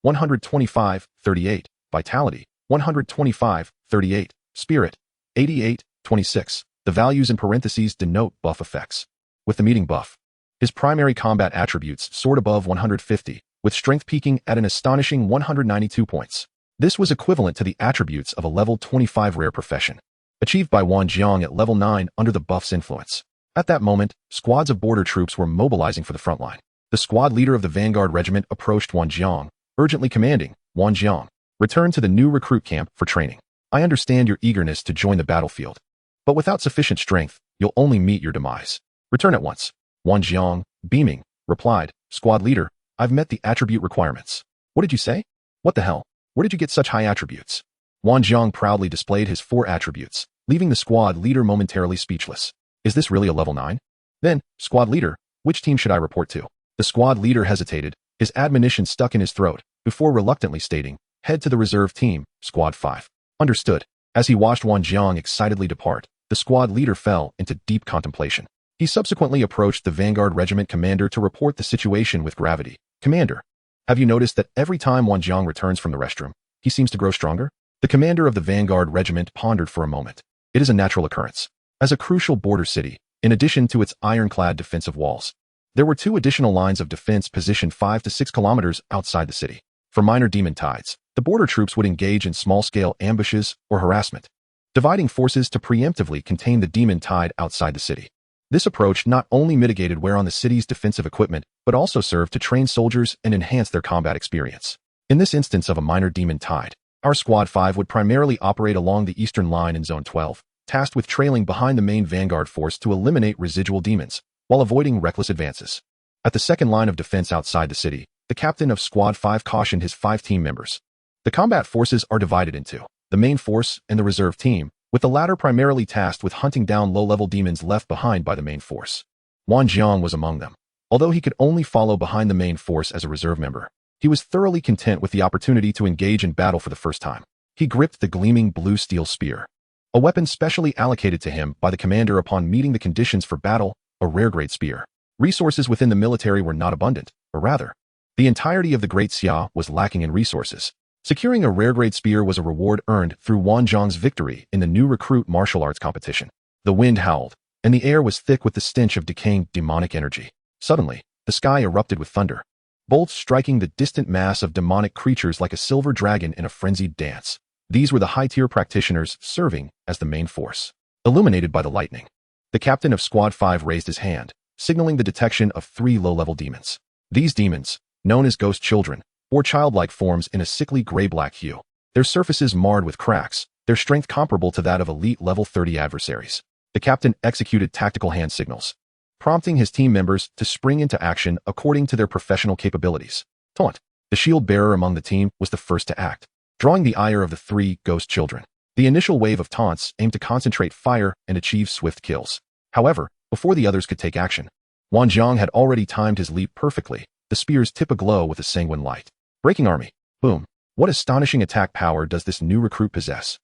125, 38. Vitality, 125, 38. Spirit, 88, 26. The values in parentheses denote buff effects. With the meeting buff, his primary combat attributes soared above 150, with strength peaking at an astonishing 192 points. This was equivalent to the attributes of a level 25 rare profession, achieved by Wang Jiang at level 9 under the buff's influence. At that moment, squads of border troops were mobilizing for the front line. The squad leader of the Vanguard Regiment approached Wang Jiang, urgently commanding, Wang Jiang, return to the new recruit camp for training. I understand your eagerness to join the battlefield, but without sufficient strength, you'll only meet your demise. Return at once. Wang Jiang, beaming, replied, Squad leader, I've met the attribute requirements. What did you say? What the hell? Where did you get such high attributes? Wang Jiang proudly displayed his 4 attributes, leaving the squad leader momentarily speechless. Is this really a level 9? Then, squad leader, which team should I report to? The squad leader hesitated, his admonition stuck in his throat, before reluctantly stating, head to the reserve team, squad 5. Understood. As he watched Wang Jiang excitedly depart, the squad leader fell into deep contemplation. He subsequently approached the Vanguard Regiment commander to report the situation with gravity. Commander, have you noticed that every time Wang Jiang returns from the restroom, he seems to grow stronger? The commander of the Vanguard Regiment pondered for a moment. It is a natural occurrence. As a crucial border city, in addition to its ironclad defensive walls, there were 2 additional lines of defense positioned 5 to 6 kilometers outside the city. For minor demon tides, the border troops would engage in small-scale ambushes or harassment, dividing forces to preemptively contain the demon tide outside the city. This approach not only mitigated wear on the city's defensive equipment, but also served to train soldiers and enhance their combat experience. In this instance of a minor demon tide, our Squad 5 would primarily operate along the eastern line in Zone 12, tasked with trailing behind the main Vanguard force to eliminate residual demons, while avoiding reckless advances. At the second line of defense outside the city, the captain of Squad 5 cautioned his 5 team members. The combat forces are divided into the main force and the reserve team, with the latter primarily tasked with hunting down low-level demons left behind by the main force. Wan Jiang was among them. Although he could only follow behind the main force as a reserve member, he was thoroughly content with the opportunity to engage in battle for the first time. He gripped the gleaming blue steel spear, a weapon specially allocated to him by the commander upon meeting the conditions for battle, a rare-grade spear. Resources within the military were not abundant, or rather, the entirety of the Great Xia was lacking in resources. Securing a rare-grade spear was a reward earned through Wan Jiang's victory in the new recruit martial arts competition. The wind howled, and the air was thick with the stench of decaying demonic energy. Suddenly, the sky erupted with thunder, bolts striking the distant mass of demonic creatures like a silver dragon in a frenzied dance. These were the high-tier practitioners serving as the main force. Illuminated by the lightning, the captain of Squad 5 raised his hand, signaling the detection of 3 low-level demons. These demons, known as ghost children, bore childlike forms in a sickly gray-black hue, their surfaces marred with cracks, their strength comparable to that of elite level 30 adversaries. The captain executed tactical hand signals, prompting his team members to spring into action according to their professional capabilities. Taunt. The shield-bearer among the team was the first to act, drawing the ire of the 3 ghost children. The initial wave of taunts aimed to concentrate fire and achieve swift kills. However, before the others could take action, Wan Jiang had already timed his leap perfectly, the spear's tip aglow with a sanguine light. Breaking army. Boom. What astonishing attack power does this new recruit possess?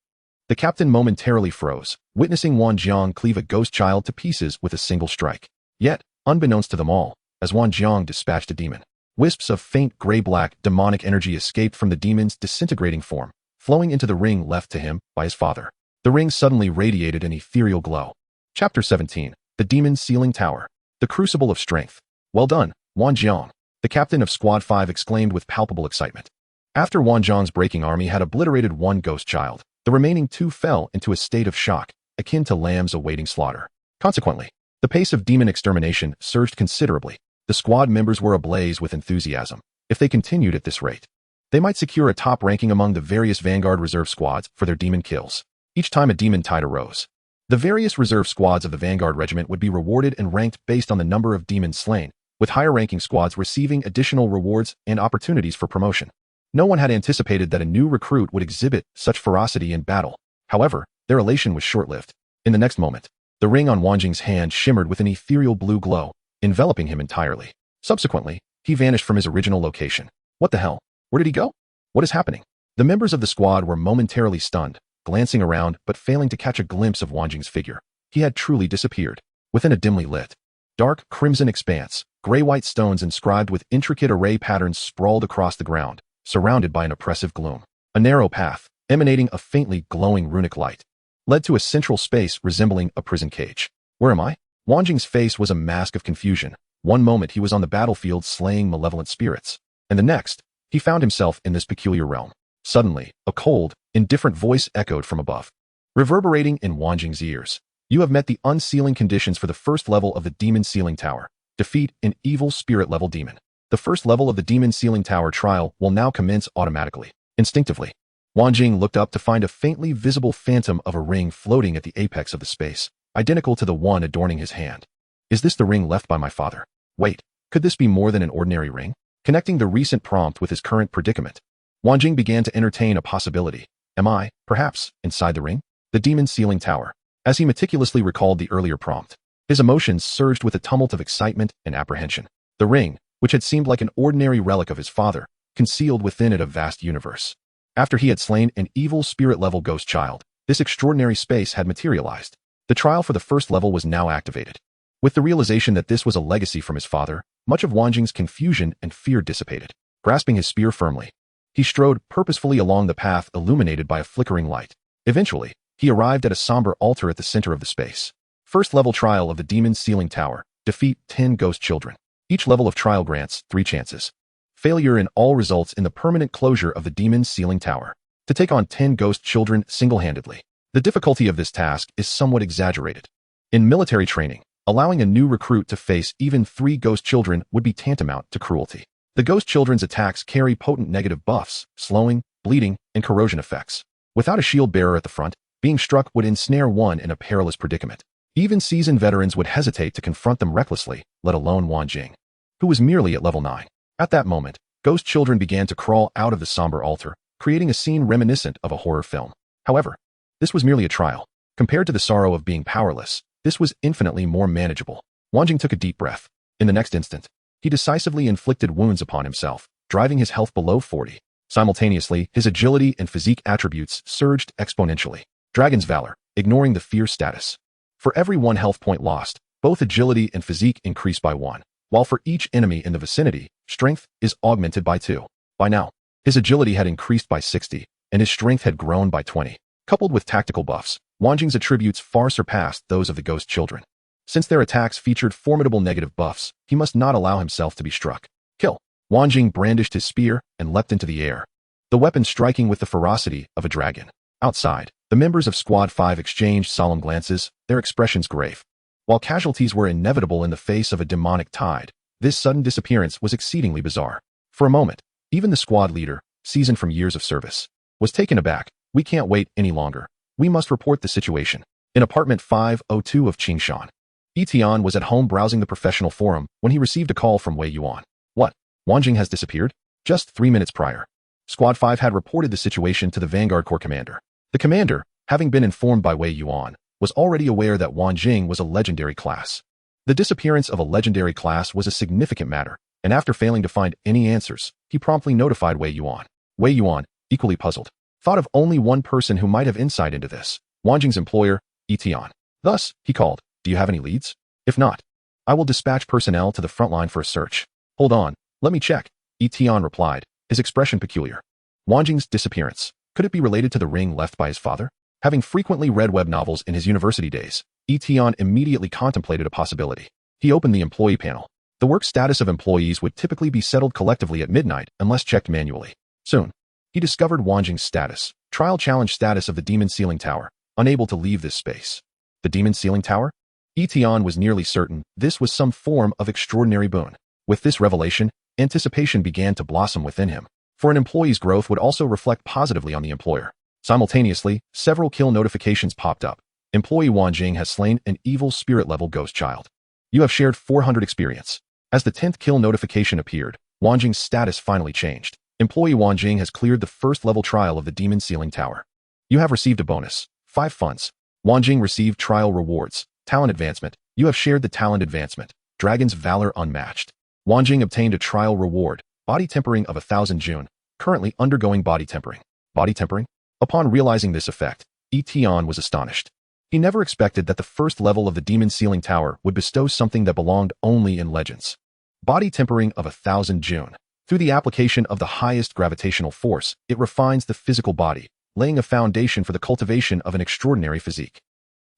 The captain momentarily froze, witnessing Wan Jiang cleave a ghost child to pieces with a single strike. Yet, unbeknownst to them all, as Wan Jiang dispatched a demon, wisps of faint gray-black demonic energy escaped from the demon's disintegrating form, flowing into the ring left to him by his father. The ring suddenly radiated an ethereal glow. Chapter 17. The Demon's Sealing Tower. The Crucible of Strength. Well done, Wan Jiang, the captain of Squad 5 exclaimed with palpable excitement. After Wan Jiang's breaking army had obliterated 1 ghost child, the remaining 2 fell into a state of shock, akin to lambs awaiting slaughter. Consequently, the pace of demon extermination surged considerably. The squad members were ablaze with enthusiasm. If they continued at this rate, they might secure a top ranking among the various Vanguard reserve squads for their demon kills. Each time a demon tide arose, the various reserve squads of the Vanguard regiment would be rewarded and ranked based on the number of demons slain, with higher-ranking squads receiving additional rewards and opportunities for promotion. No one had anticipated that a new recruit would exhibit such ferocity in battle. However, their elation was short-lived. In the next moment, the ring on Wan Jing's hand shimmered with an ethereal blue glow, enveloping him entirely. Subsequently, he vanished from his original location. What the hell? Where did he go? What is happening? The members of the squad were momentarily stunned, glancing around but failing to catch a glimpse of Wan Jing's figure. He had truly disappeared. Within a dimly lit, dark crimson expanse, gray-white stones inscribed with intricate array patterns sprawled across the ground, surrounded by an oppressive gloom. A narrow path, emanating a faintly glowing runic light, led to a central space resembling a prison cage. Where am I? Wan Jing's face was a mask of confusion. One moment he was on the battlefield slaying malevolent spirits, and the next, he found himself in this peculiar realm. Suddenly, a cold, indifferent voice echoed from above, reverberating in Wan Jing's ears. You have met the unsealing conditions for the first level of the Demon Sealing Tower. Defeat an evil spirit-level demon. The first level of the Demon Sealing Tower trial will now commence automatically. Instinctively, Wan Jing looked up to find a faintly visible phantom of a ring floating at the apex of the space, identical to the one adorning his hand. Is this the ring left by my father? Wait, could this be more than an ordinary ring? Connecting the recent prompt with his current predicament, Wan Jing began to entertain a possibility. Am I, perhaps, inside the ring? The Demon Sealing Tower. As he meticulously recalled the earlier prompt, his emotions surged with a tumult of excitement and apprehension. The ring, which had seemed like an ordinary relic of his father, concealed within it a vast universe. After he had slain an evil spirit-level ghost child, this extraordinary space had materialized. The trial for the first level was now activated. With the realization that this was a legacy from his father, much of Wan Jing's confusion and fear dissipated. Grasping his spear firmly, he strode purposefully along the path illuminated by a flickering light. Eventually, he arrived at a somber altar at the center of the space. First level trial of the Demon Sealing Tower. Defeat 10 ghost children. Each level of trial grants 3 chances. Failure in all results in the permanent closure of the Demon Sealing Tower. To take on 10 ghost children single-handedly. The difficulty of this task is somewhat exaggerated. In military training, allowing a new recruit to face even 3 ghost children would be tantamount to cruelty. The ghost children's attacks carry potent negative buffs, slowing, bleeding, and corrosion effects. Without a shield bearer at the front, being struck would ensnare one in a perilous predicament. Even seasoned veterans would hesitate to confront them recklessly, let alone Wan Jing, who was merely at level 9. At that moment, ghost children began to crawl out of the somber altar, creating a scene reminiscent of a horror film. However, this was merely a trial. Compared to the sorrow of being powerless, this was infinitely more manageable. Wanjing took a deep breath. In the next instant, he decisively inflicted wounds upon himself, driving his health below 40. Simultaneously, his agility and physique attributes surged exponentially. Dragon's Valor, ignoring the fear status. For every 1 health point lost, both agility and physique increase by 1, while for each enemy in the vicinity, strength is augmented by 2. By now, his agility had increased by 60, and his strength had grown by 20. Coupled with tactical buffs, Wanjing's attributes far surpassed those of the Ghost Children. Since their attacks featured formidable negative buffs, he must not allow himself to be struck. Kill. Wanjing brandished his spear and leapt into the air, the weapon striking with the ferocity of a dragon. Outside, the members of Squad 5 exchanged solemn glances, their expressions grave. While casualties were inevitable in the face of a demonic tide, this sudden disappearance was exceedingly bizarre. For a moment, even the squad leader, seasoned from years of service, was taken aback. We can't wait any longer. We must report the situation. In apartment 502 of Qingshan, Yi Tian was at home browsing the professional forum when he received a call from Wei Yuan. What? Wanjing has disappeared? Just 3 minutes prior, Squad 5 had reported the situation to the Vanguard Corps commander. The commander, having been informed by Wei Yuan, was already aware that Wanjing was a legendary class. The disappearance of a legendary class was a significant matter, and after failing to find any answers, he promptly notified Wei Yuan. Wei Yuan, equally puzzled, thought of only one person who might have insight into this, Wanjing's employer, Yi Tian. Thus, he called, "Do you have any leads? If not, I will dispatch personnel to the front line for a search." "Hold on, let me check," Yi Tian replied, his expression peculiar. Wanjing's disappearance. Could it be related to the ring left by his father? Having frequently read web novels in his university days, Yi Tian immediately contemplated a possibility. He opened the employee panel. The work status of employees would typically be settled collectively at midnight unless checked manually. Soon, he discovered Wanjing's status, trial challenge status of the Demon Ceiling Tower, unable to leave this space. The Demon Ceiling Tower? Yi Tian was nearly certain this was some form of extraordinary boon. With this revelation, anticipation began to blossom within him, for an employee's growth would also reflect positively on the employer. Simultaneously, several kill notifications popped up. Employee Wanjing has slain an evil spirit-level ghost child. You have shared 400 experience. As the 10th kill notification appeared, Wanjing's status finally changed. Employee Wanjing has cleared the first-level trial of the Demon Ceiling Tower. You have received a bonus, 5 funds. Wanjing received trial rewards, talent advancement. You have shared the talent advancement, Dragon's Valor Unmatched. Wanjing obtained a trial reward, body tempering of 1,000 June, currently undergoing body tempering. Body tempering? Upon realizing this effect, Yi Tian was astonished. He never expected that the first level of the Demon Ceiling Tower would bestow something that belonged only in legends. Body tempering of 1,000 June. Through the application of the highest gravitational force, it refines the physical body, laying a foundation for the cultivation of an extraordinary physique.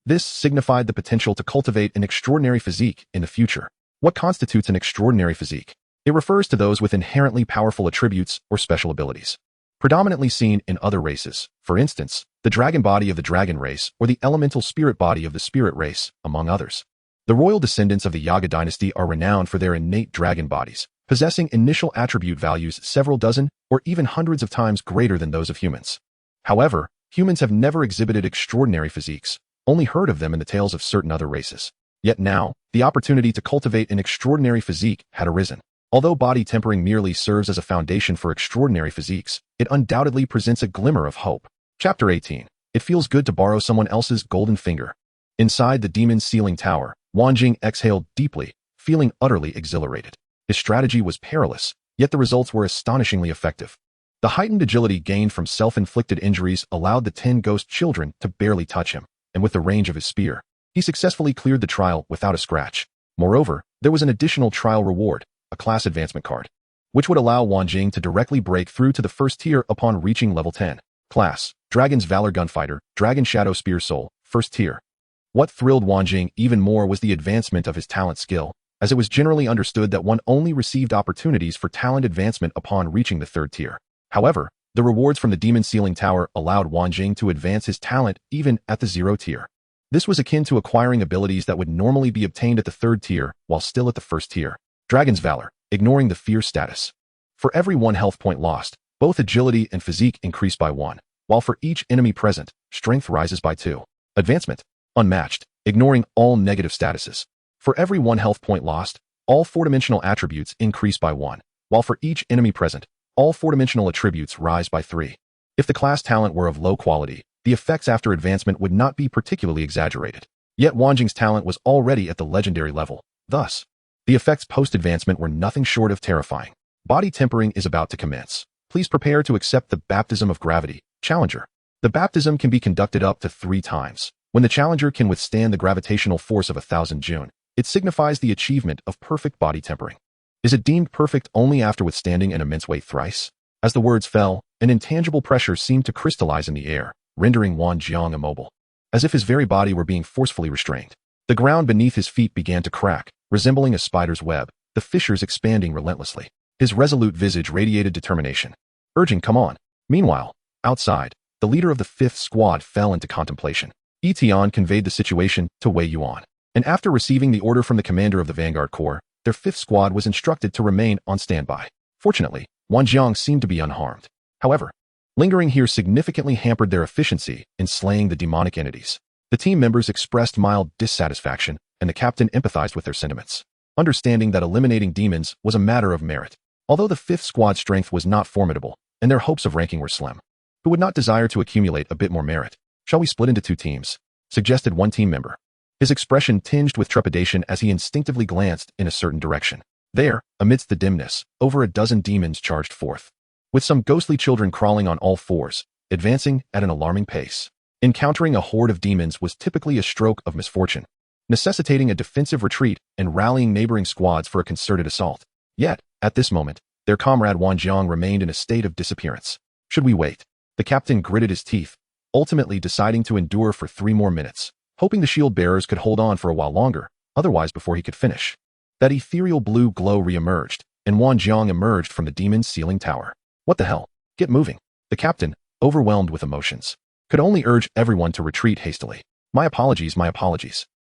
This signified the potential to cultivate an extraordinary physique in the future. What constitutes an extraordinary physique? It refers to those with inherently powerful attributes or special abilities, predominantly seen in other races, for instance, the dragon body of the dragon race or the elemental spirit body of the spirit race, among others. The royal descendants of the Yaga dynasty are renowned for their innate dragon bodies, possessing initial attribute values several dozen or even hundreds of times greater than those of humans. However, humans have never exhibited extraordinary physiques, only heard of them in the tales of certain other races. Yet now, the opportunity to cultivate an extraordinary physique had arisen. Although body tempering merely serves as a foundation for extraordinary physiques, it undoubtedly presents a glimmer of hope. Chapter 18. It feels good to borrow someone else's golden finger. Inside the Demon Ceiling Tower, Wanjing exhaled deeply, feeling utterly exhilarated. His strategy was perilous, yet the results were astonishingly effective. The heightened agility gained from self-inflicted injuries allowed the 10 ghost children to barely touch him, and with the range of his spear, he successfully cleared the trial without a scratch. Moreover, there was an additional trial reward, a class advancement card, which would allow Wanjing to directly break through to the first tier upon reaching level 10. Class, Dragon's Valor Gunfighter, Dragon Shadow Spear Soul, first tier. What thrilled Wanjing even more was the advancement of his talent skill, as it was generally understood that one only received opportunities for talent advancement upon reaching the 3rd tier. However, the rewards from the Demon Ceiling Tower allowed Wanjing to advance his talent even at the 0 tier. This was akin to acquiring abilities that would normally be obtained at the 3rd tier while still at the 1st tier. Dragon's Valor, ignoring the fear status. For every 1 health point lost, both agility and physique increase by 1, while for each enemy present, strength rises by 2. Advancement, unmatched, ignoring all negative statuses. For every 1 health point lost, all 4-dimensional attributes increase by 1, while for each enemy present, all 4-dimensional attributes rise by 3. If the class talent were of low quality, the effects after advancement would not be particularly exaggerated. Yet Wanjing's talent was already at the legendary level. Thus, the effects post-advancement were nothing short of terrifying. Body tempering is about to commence. Please prepare to accept the baptism of gravity. Challenger. The baptism can be conducted up to 3 times. When the challenger can withstand the gravitational force of 1,000 June, it signifies the achievement of perfect body tempering. Is it deemed perfect only after withstanding an immense weight thrice? As the words fell, an intangible pressure seemed to crystallize in the air, rendering Wan Jiang immobile, as if his very body were being forcefully restrained. The ground beneath his feet began to crack, resembling a spider's web, the fissures expanding relentlessly. His resolute visage radiated determination, urging, "Come on." Meanwhile, outside, the leader of the 5th Squad fell into contemplation. Yi Tian conveyed the situation to Wei Yuan, and after receiving the order from the commander of the Vanguard Corps, their 5th Squad was instructed to remain on standby. Fortunately, Wan Jiang seemed to be unharmed. However, lingering here significantly hampered their efficiency in slaying the demonic entities. The team members expressed mild dissatisfaction, and the captain empathized with their sentiments, understanding that eliminating demons was a matter of merit. Although the 5th Squad's strength was not formidable, and their hopes of ranking were slim, who would not desire to accumulate a bit more merit? "Shall we split into 2 teams?" suggested one team member. His expression tinged with trepidation as he instinctively glanced in a certain direction. There, amidst the dimness, over a dozen demons charged forth, with some ghostly children crawling on all 4s, advancing at an alarming pace. Encountering a horde of demons was typically a stroke of misfortune, necessitating a defensive retreat and rallying neighboring squads for a concerted assault. Yet, at this moment, their comrade Wan Jiang remained in a state of disappearance. "Should we wait?" The captain gritted his teeth, ultimately deciding to endure for 3 more minutes, hoping the shield bearers could hold on for a while longer, otherwise before he could finish. That ethereal blue glow re-emerged, and Wan Jiang emerged from the demon's ceiling tower. "What the hell? Get moving." The captain, overwhelmed with emotions, could only urge everyone to retreat hastily. My apologies.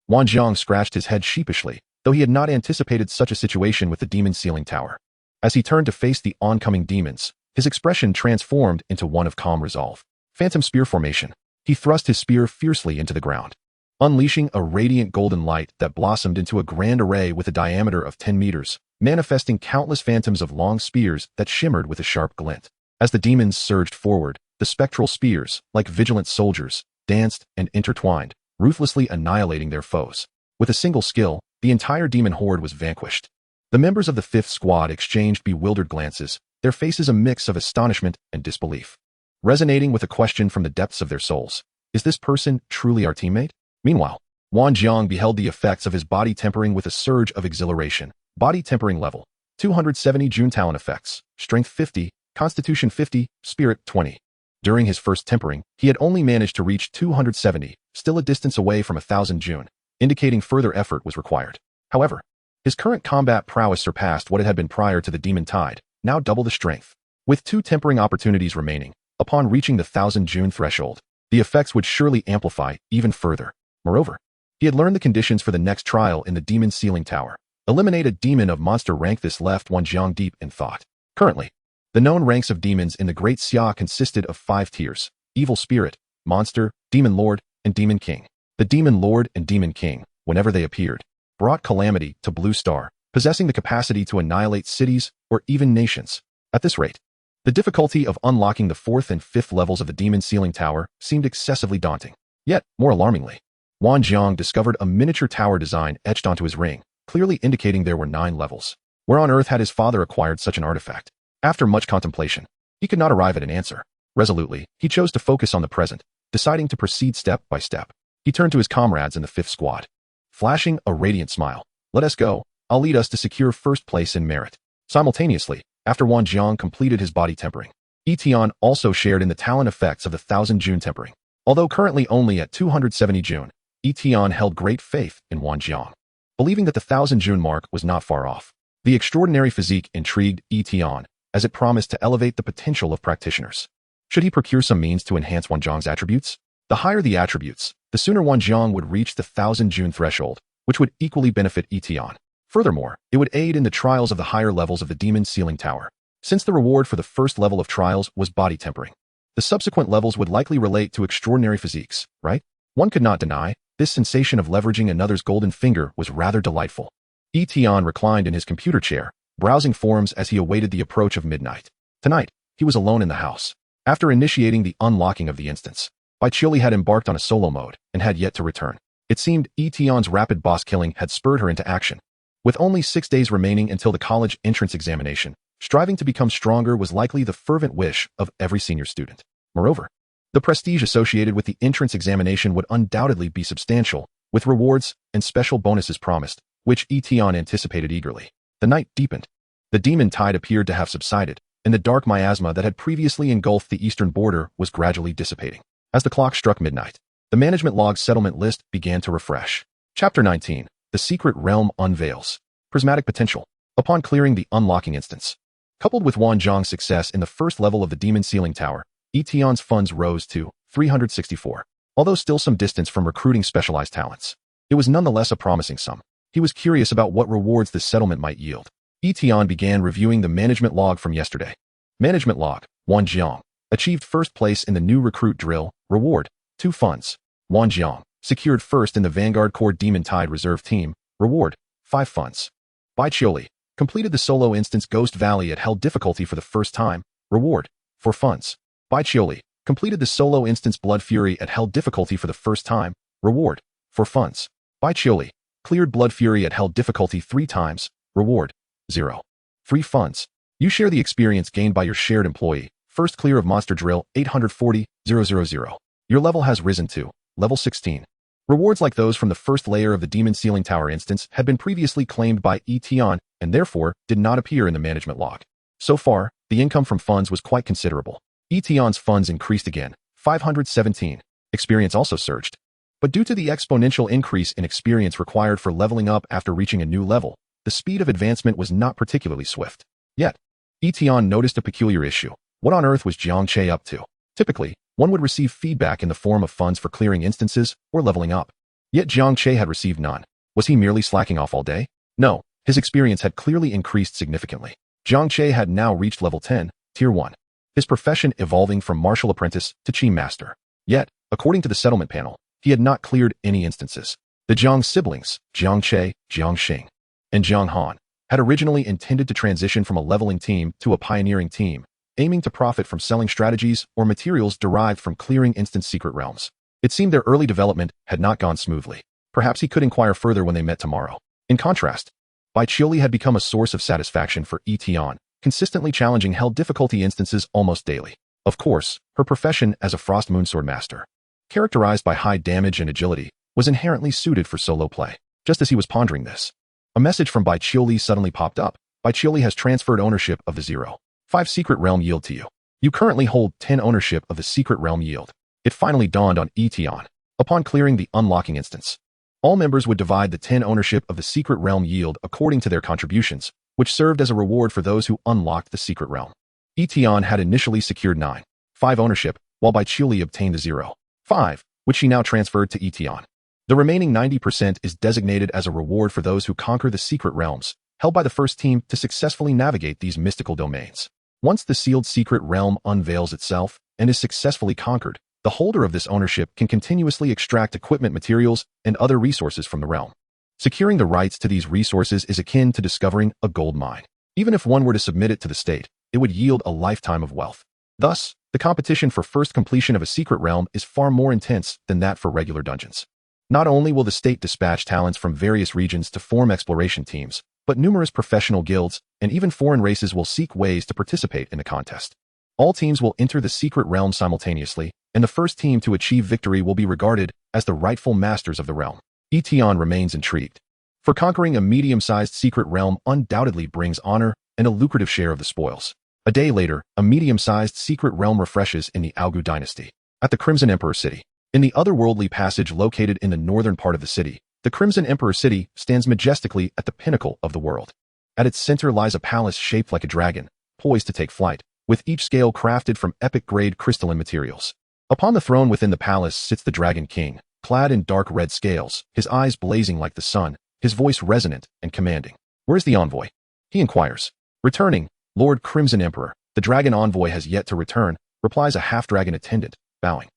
Wan Jiang scratched his head sheepishly, though he had not anticipated such a situation with the demon's ceiling tower. As he turned to face the oncoming demons, his expression transformed into one of calm resolve. Phantom spear formation. He thrust his spear fiercely into the ground, unleashing a radiant golden light that blossomed into a grand array with a diameter of 10 meters, manifesting countless phantoms of long spears that shimmered with a sharp glint. As the demons surged forward, the spectral spears, like vigilant soldiers, danced and intertwined, ruthlessly annihilating their foes. With a single skill, the entire demon horde was vanquished. The members of the 5th Squad exchanged bewildered glances, their faces a mix of astonishment and disbelief, resonating with a question from the depths of their souls. Is this person truly our teammate? Meanwhile, Wan Jiang beheld the effects of his body tempering with a surge of exhilaration. Body tempering level: 270 June talent effects, strength 50, constitution 50, spirit 20. During his first tempering, he had only managed to reach 270, still a distance away from 1,000 June, indicating further effort was required. However, his current combat prowess surpassed what it had been prior to the demon tide, now double the strength. With 2 tempering opportunities remaining, upon reaching the 1,000 June threshold, the effects would surely amplify even further. Moreover, he had learned the conditions for the next trial in the demon's ceiling tower. Eliminate a demon of monster rank. This left Wan Jiang deep in thought. Currently, the known ranks of demons in the Great Xia consisted of 5 tiers: Evil Spirit, Monster, Demon Lord, and Demon King. The Demon Lord and Demon King, whenever they appeared, brought calamity to Blue Star, possessing the capacity to annihilate cities or even nations. At this rate, the difficulty of unlocking the 4th and 5th levels of the demon ceiling tower seemed excessively daunting. Yet, more alarmingly, Wan Jiang discovered a miniature tower design etched onto his ring, clearly indicating there were 9 levels. Where on earth had his father acquired such an artifact? After much contemplation, he could not arrive at an answer. Resolutely, he chose to focus on the present, deciding to proceed step by step. He turned to his comrades in the 5th Squad, flashing a radiant smile. "Let us go. I'll lead us to secure first place in merit." Simultaneously, after Wan Jiang completed his body tempering, Yi Tian also shared in the talent effects of the 1,000 June tempering. Although currently only at 270 June, Yi Tian held great faith in Wan Jiang, believing that the 1,000 June mark was not far off. The extraordinary physique intrigued Yi Tian, as it promised to elevate the potential of practitioners. Should he procure some means to enhance Wan Jiang's attributes? The higher the attributes, the sooner Wan Jiang would reach the 1,000 June threshold, which would equally benefit Yi Tian. Furthermore, it would aid in the trials of the higher levels of the demon ceiling tower, since the reward for the first level of trials was body tempering. The subsequent levels would likely relate to extraordinary physiques, right? One could not deny, this sensation of leveraging another's golden finger was rather delightful. Yi Tian reclined in his computer chair, browsing forums as he awaited the approach of midnight. Tonight, he was alone in the house, After initiating the unlocking of the instance, Baiqiuli had embarked on a solo mode and had yet to return. It seemed Yi Tian's rapid boss killing had spurred her into action. With only 6 days remaining until the college entrance examination, striving to become stronger was likely the fervent wish of every senior student. Moreover, the prestige associated with the entrance examination would undoubtedly be substantial, with rewards and special bonuses promised, which Yi Tian anticipated eagerly. The night deepened. The demon tide appeared to have subsided, and the dark miasma that had previously engulfed the eastern border was gradually dissipating. As the clock struck midnight, the management log settlement list began to refresh. Chapter 19. The Secret Realm Unveils. Prismatic Potential. Upon clearing the unlocking instance, coupled with Wan Zhang's success in the first level of the Demon Ceiling Tower, Yi Tian's funds rose to 364. Although still some distance from recruiting specialized talents, it was nonetheless a promising sum. He was curious about what rewards this settlement might yield. Yi Tian began reviewing the management log from yesterday. Management log. Wan Zhang achieved first place in the new recruit drill. Reward. 2 funds. Wan Zhang secured first in the Vanguard Corps Demon Tide Reserve Team. Reward. 5 funds. Baiqiuli completed the solo instance Ghost Valley at hell difficulty for the first time. Reward. 4 funds. Baiqiuli completed the solo instance Blood Fury at hell difficulty for the first time. Reward. 4 funds. Baiqiuli cleared Blood Fury at hell difficulty 3 times. Reward. 0. 3 funds. You share the experience gained by your shared employee. First clear of Monster Drill 840,000. Your level has risen to level 16. Rewards like those from the first layer of the Demon Ceiling Tower instance had been previously claimed by Yi Tian and therefore did not appear in the management log. So far, the income from funds was quite considerable. Yi Tian's funds increased again, 517. Experience also surged. But due to the exponential increase in experience required for leveling up after reaching a new level, the speed of advancement was not particularly swift. Yet, Yi Tian noticed a peculiar issue. What on earth was Jiang Che up to? Typically, one would receive feedback in the form of funds for clearing instances or leveling up. Yet Jiang Che had received none. Was he merely slacking off all day? No, his experience had clearly increased significantly. Jiang Che had now reached level 10, Tier 1. His profession evolving from martial apprentice to Qi master. Yet, according to the settlement panel, he had not cleared any instances. The Jiang siblings, Jiang Che, Jiang Xing, and Jiang Han, had originally intended to transition from a leveling team to a pioneering team, aiming to profit from selling strategies or materials derived from clearing instance secret realms. It seemed their early development had not gone smoothly. Perhaps he could inquire further when they met tomorrow. In contrast, Baiqiuli had become a source of satisfaction for Yi Tian, consistently challenging hell difficulty instances almost daily. Of course, her profession as a Frost Moonsword Master, characterized by high damage and agility, was inherently suited for solo play. Just as he was pondering this, a message from Baiqiuli suddenly popped up. Baiqiuli has transferred ownership of the 0.5 Secret Realm Yield to you. You currently hold 10 ownership of the Secret Realm Yield. It finally dawned on Yi Tian. Upon clearing the unlocking instance, all members would divide the 10 ownership of the Secret Realm Yield according to their contributions, which served as a reward for those who unlocked the Secret Realm. Yi Tian had initially secured 9.5 ownership, while Baiqiuli obtained the 0.5, which she now transferred to Yi Tian. The remaining 90% is designated as a reward for those who conquer the secret realms, held by the first team to successfully navigate these mystical domains. Once the sealed secret realm unveils itself and is successfully conquered, the holder of this ownership can continuously extract equipment materials and other resources from the realm. Securing the rights to these resources is akin to discovering a gold mine. Even if one were to submit it to the state, it would yield a lifetime of wealth. Thus, the competition for first completion of a secret realm is far more intense than that for regular dungeons. Not only will the state dispatch talents from various regions to form exploration teams, but numerous professional guilds and even foreign races will seek ways to participate in the contest. All teams will enter the secret realm simultaneously, and the first team to achieve victory will be regarded as the rightful masters of the realm. Yi Tian remains intrigued. For conquering a medium-sized secret realm undoubtedly brings honor and a lucrative share of the spoils. A day later, a medium-sized secret realm refreshes in the Augu dynasty, at the Crimson Emperor City. In the otherworldly passage located in the northern part of the city, the Crimson Emperor City stands majestically at the pinnacle of the world. At its center lies a palace shaped like a dragon, poised to take flight, with each scale crafted from epic-grade crystalline materials. Upon the throne within the palace sits the Dragon King, clad in dark red scales, his eyes blazing like the sun, his voice resonant and commanding. "Where's the envoy?" he inquires. "Returning, Lord Crimson Emperor. The dragon envoy has yet to return," replies a half-dragon attendant, bowing.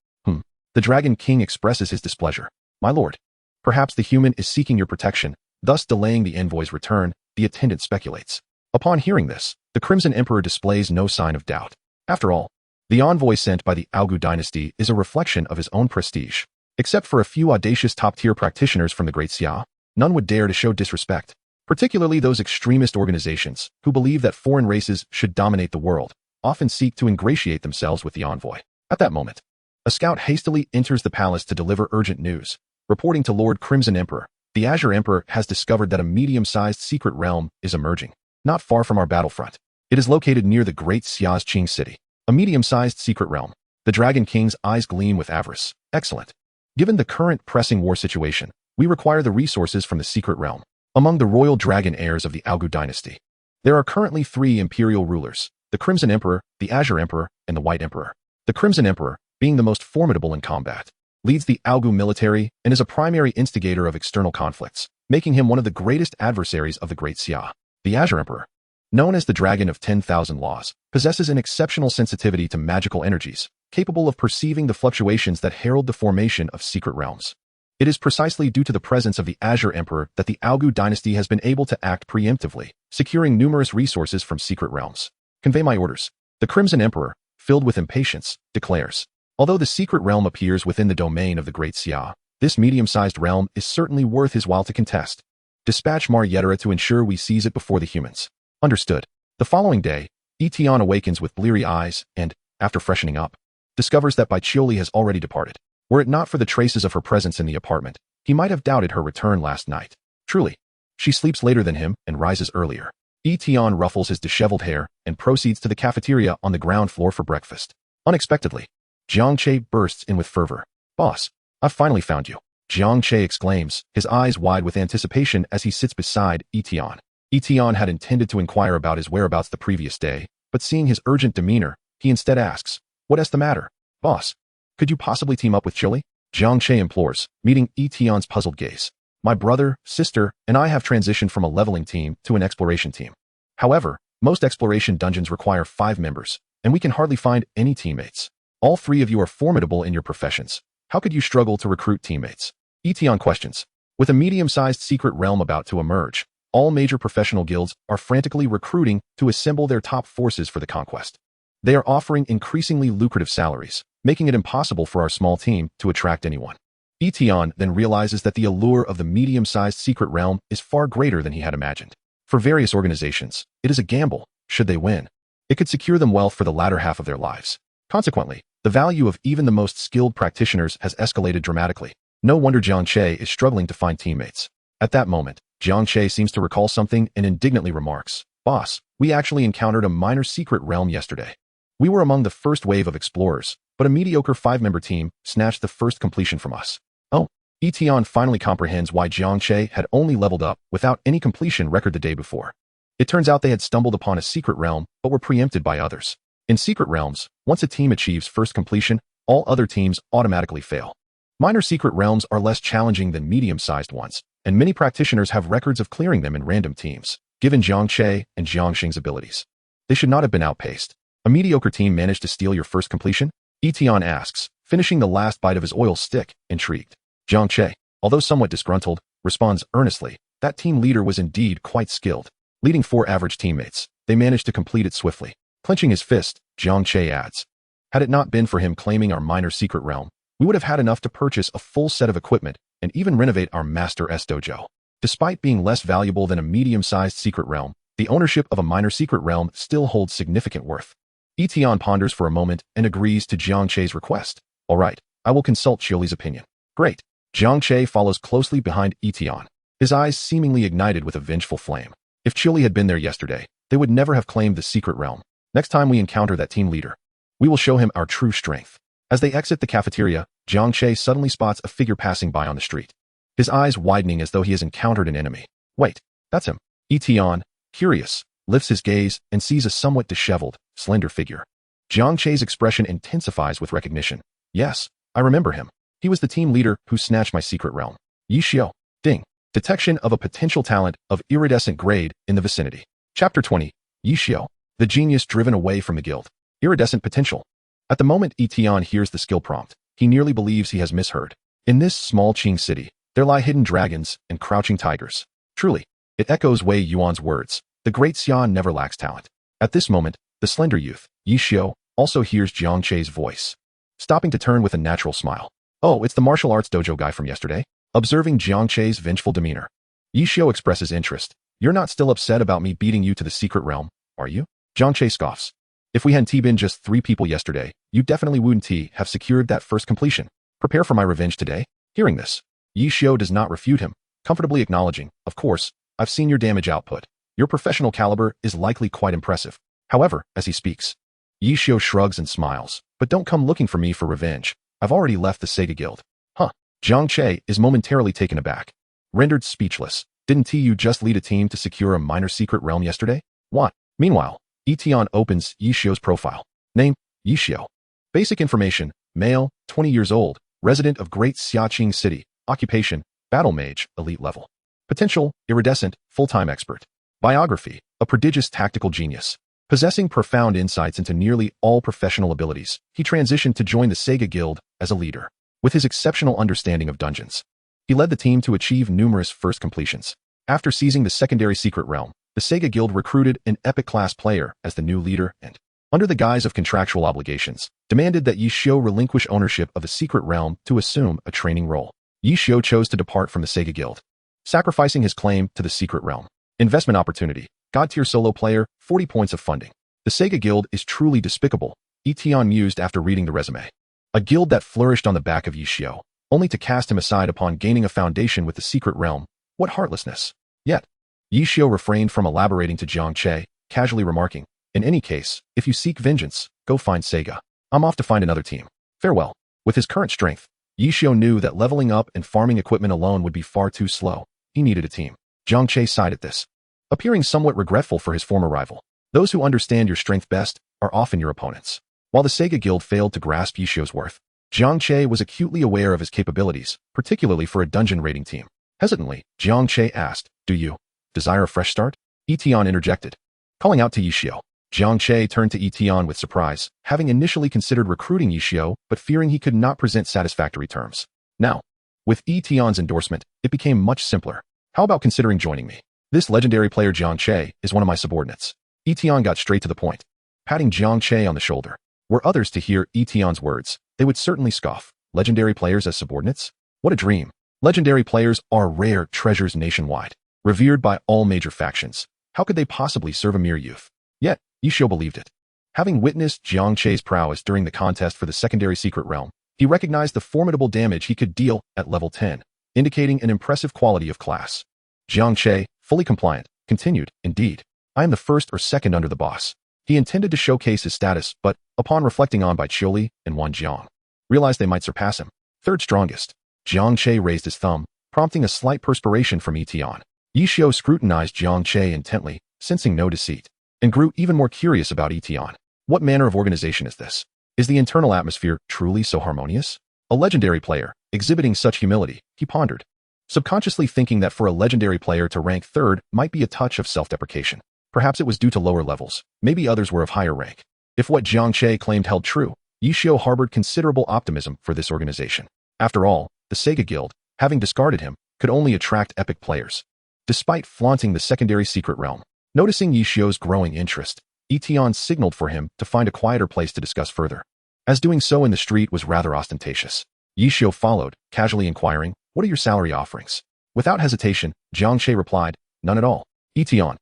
The Dragon King expresses his displeasure. "My lord, perhaps the human is seeking your protection, thus delaying the envoy's return," the attendant speculates. Upon hearing this, the Crimson Emperor displays no sign of doubt. After all, The envoy sent by the Aogu dynasty is a reflection of his own prestige. Except for a few audacious top-tier practitioners from the Great Xia, none would dare to show disrespect, particularly those extremist organizations who believe that foreign races should dominate the world, often seek to ingratiate themselves with the envoy. At that moment, a scout hastily enters the palace to deliver urgent news, reporting to Lord Crimson Emperor. The Azure Emperor has discovered that a medium-sized secret realm is emerging, not far from our battlefront. It is located near the Great Xia's Qing city. A medium-sized secret realm. The Dragon King's eyes gleam with avarice. Excellent. Given the current pressing war situation, we require the resources from the secret realm. Among the royal dragon heirs of the Aogu dynasty, there are currently 3 imperial rulers: the Crimson Emperor, the Azure Emperor, and the White Emperor. The Crimson Emperor, being the most formidable in combat, leads the Aogu military and is a primary instigator of external conflicts, making him one of the greatest adversaries of the Great Xia. The Azure Emperor, known as the Dragon of 10,000 Laws, possesses an exceptional sensitivity to magical energies, capable of perceiving the fluctuations that herald the formation of secret realms. It is precisely due to the presence of the Azure Emperor that the Aogu dynasty has been able to act preemptively, securing numerous resources from secret realms. Convey my orders. The Crimson Emperor, filled with impatience, declares. Although the secret realm appears within the domain of the Great Xia, this medium-sized realm is certainly worth his while to contest. Dispatch Manhwaedit to ensure we seize it before the humans. Understood. The following day, Yi Tian awakens with bleary eyes and, after freshening up, discovers that Baichioli has already departed. Were it not for the traces of her presence in the apartment, he might have doubted her return last night. Truly, she sleeps later than him and rises earlier. Yi Tian ruffles his disheveled hair and proceeds to the cafeteria on the ground floor for breakfast. Unexpectedly, Jiang Che bursts in with fervor. Boss, I've finally found you. Jiang Che exclaims, his eyes wide with anticipation as he sits beside Yi Tian. Yi Tian had intended to inquire about his whereabouts the previous day, but seeing his urgent demeanor, he instead asks, "What's the matter, boss? Could you possibly team up with Chili?" Jiang Che implores, meeting Yi Tian's puzzled gaze. "My brother, sister, and I have transitioned from a leveling team to an exploration team. However, most exploration dungeons require 5 members, and we can hardly find any teammates. All 3 of you are formidable in your professions. How could you struggle to recruit teammates?" Yi Tian questions. With a medium-sized secret realm about to emerge, all major professional guilds are frantically recruiting to assemble their top forces for the conquest. They are offering increasingly lucrative salaries, making it impossible for our small team to attract anyone. Yi Tian then realizes that the allure of the medium-sized secret realm is far greater than he had imagined. For various organizations, it is a gamble. Should they win, it could secure them wealth for the latter half of their lives. Consequently, the value of even the most skilled practitioners has escalated dramatically. No wonder Jiang Che is struggling to find teammates. At that moment, Jiang Che seems to recall something and indignantly remarks, "Boss, we actually encountered a minor secret realm yesterday. We were among the first wave of explorers, but a mediocre 5-member team snatched the first completion from us." Oh, Yi Tian finally comprehends why Jiang Che had only leveled up without any completion record the day before. It turns out they had stumbled upon a secret realm but were preempted by others. In secret realms, once a team achieves first completion, all other teams automatically fail. Minor secret realms are less challenging than medium-sized ones, and many practitioners have records of clearing them in random teams. Given Jiang Che and Jiang Xing's abilities, they should not have been outpaced. A mediocre team managed to steal your first completion? Yi Tian asks, finishing the last bite of his oil stick, intrigued. Jiang Che, although somewhat disgruntled, responds earnestly, that team leader was indeed quite skilled. Leading 4 average teammates, they managed to complete it swiftly. Clenching his fist, Jiang Che adds, had it not been for him claiming our minor secret realm, we would have had enough to purchase a full set of equipment and even renovate our Master S dojo. Despite being less valuable than a medium-sized secret realm, the ownership of a minor secret realm still holds significant worth. Yi Tian ponders for a moment and agrees to Jiang Che's request. All right, I will consult Chioli's opinion. Great. Jiang Che follows closely behind Yi Tian, his eyes seemingly ignited with a vengeful flame. If Chioli had been there yesterday, they would never have claimed the secret realm. Next time we encounter that team leader, we will show him our true strength. As they exit the cafeteria, Jiang Che suddenly spots a figure passing by on the street, his eyes widening as though he has encountered an enemy. Wait, that's him. Yi Tian, curious, lifts his gaze and sees a somewhat disheveled, slender figure. Jiang Che's expression intensifies with recognition. Yes, I remember him. He was the team leader who snatched my secret realm. Yi Xiao. Ding. Detection of a potential talent of iridescent grade in the vicinity. Chapter 20. Yi Xiao, the genius driven away from the guild. Iridescent potential. At the moment Yi Tian hears the skill prompt, he nearly believes he has misheard. In this small Qing city, there lie hidden dragons and crouching tigers. Truly, it echoes Wei Yuan's words. The great Xian never lacks talent. At this moment, the slender youth, Yi Xiao, also hears Jiang Che's voice, stopping to turn with a natural smile. Oh, it's the martial arts dojo guy from yesterday? Observing Jiang Che's vengeful demeanor, Yi Xiao expresses interest. You're not still upset about me beating you to the secret realm, are you? Jiang Che scoffs. If we hadn't been just 3 people yesterday, you definitely wouldn't have secured that first completion. Prepare for my revenge today? Hearing this, Yi Xiao does not refute him, comfortably acknowledging, of course, I've seen your damage output. Your professional caliber is likely quite impressive. However, as he speaks, Yi Xiao shrugs and smiles. But don't come looking for me for revenge. I've already left the Sega Guild. Huh. Jiang Che is momentarily taken aback. Rendered speechless. Didn't you just lead a team to secure a minor secret realm yesterday? What? Meanwhile, Yi Tian opens Yi Xiao's profile. Name, Yi Xiao. Basic information, male, 20 years old, resident of Great Xiaqing City. Occupation, battle mage, elite level. Potential, iridescent, full-time expert. Biography, a prodigious tactical genius. Possessing profound insights into nearly all professional abilities, he transitioned to join the Sega Guild as a leader. With his exceptional understanding of dungeons, he led the team to achieve numerous first completions. After seizing the secondary secret realm, the Sega Guild recruited an epic-class player as the new leader and, under the guise of contractual obligations, demanded that Yi Xiao relinquish ownership of the secret realm to assume a training role. Yi Xiao chose to depart from the Sega Guild, sacrificing his claim to the secret realm. Investment opportunity. God-tier solo player, 40 points of funding. The Sega Guild is truly despicable, Yi Tian mused after reading the resume. A guild that flourished on the back of Yi Xiao, only to cast him aside upon gaining a foundation with the secret realm. What heartlessness. Yet, Yi Xiao refrained from elaborating to Jiang Che, casually remarking, in any case, if you seek vengeance, go find Sega. I'm off to find another team. Farewell. With his current strength, Yi Xiao knew that leveling up and farming equipment alone would be far too slow. He needed a team. Jiang Che sighed at this, appearing somewhat regretful for his former rival. Those who understand your strength best are often your opponents. While the Sega Guild failed to grasp Yi Xiao's worth, Jiang Che was acutely aware of his capabilities, particularly for a dungeon raiding team. Hesitantly, Jiang Che asked, do you desire a fresh start? Yi Tian interjected, calling out to Yi Xiao. Jiang Che turned to Yi Tian with surprise, having initially considered recruiting Yi Xiao, but fearing he could not present satisfactory terms. Now, with Yi Tian's endorsement, it became much simpler. How about considering joining me? This legendary player Jiang Che is one of my subordinates. Yi Tian got straight to the point, patting Jiang Che on the shoulder. Were others to hear Yi Tian's words, they would certainly scoff. Legendary players as subordinates? What a dream. Legendary players are rare treasures nationwide, revered by all major factions. How could they possibly serve a mere youth? Yet, Yi Xiao believed it. Having witnessed Jiang Che's prowess during the contest for the secondary secret realm, he recognized the formidable damage he could deal at level 10, indicating an impressive quality of class. Jiang Che, fully compliant, continued, indeed, I am the first or second under the boss. He intended to showcase his status, but, upon reflecting on by Qiuli and Wan Jiang, realized they might surpass him. Third strongest. Jiang Che raised his thumb, prompting a slight perspiration from Yi Tian. Yi Xiao scrutinized Jiang Che intently, sensing no deceit, and grew even more curious about Yi Tian. What manner of organization is this? Is the internal atmosphere truly so harmonious? A legendary player, exhibiting such humility, he pondered, subconsciously thinking that for a legendary player to rank third might be a touch of self-deprecation. Perhaps it was due to lower levels, maybe others were of higher rank. If what Jiang Che claimed held true, Yi Xiao harbored considerable optimism for this organization. After all, the Sega Guild, having discarded him, could only attract epic players. Despite flaunting the secondary secret realm, noticing Yi Xiao's growing interest, Yi Tian signaled for him to find a quieter place to discuss further. As doing so in the street was rather ostentatious, Yi Xiao followed, casually inquiring, what are your salary offerings? Without hesitation, Jiang Che replied, none at all. Yi Tian.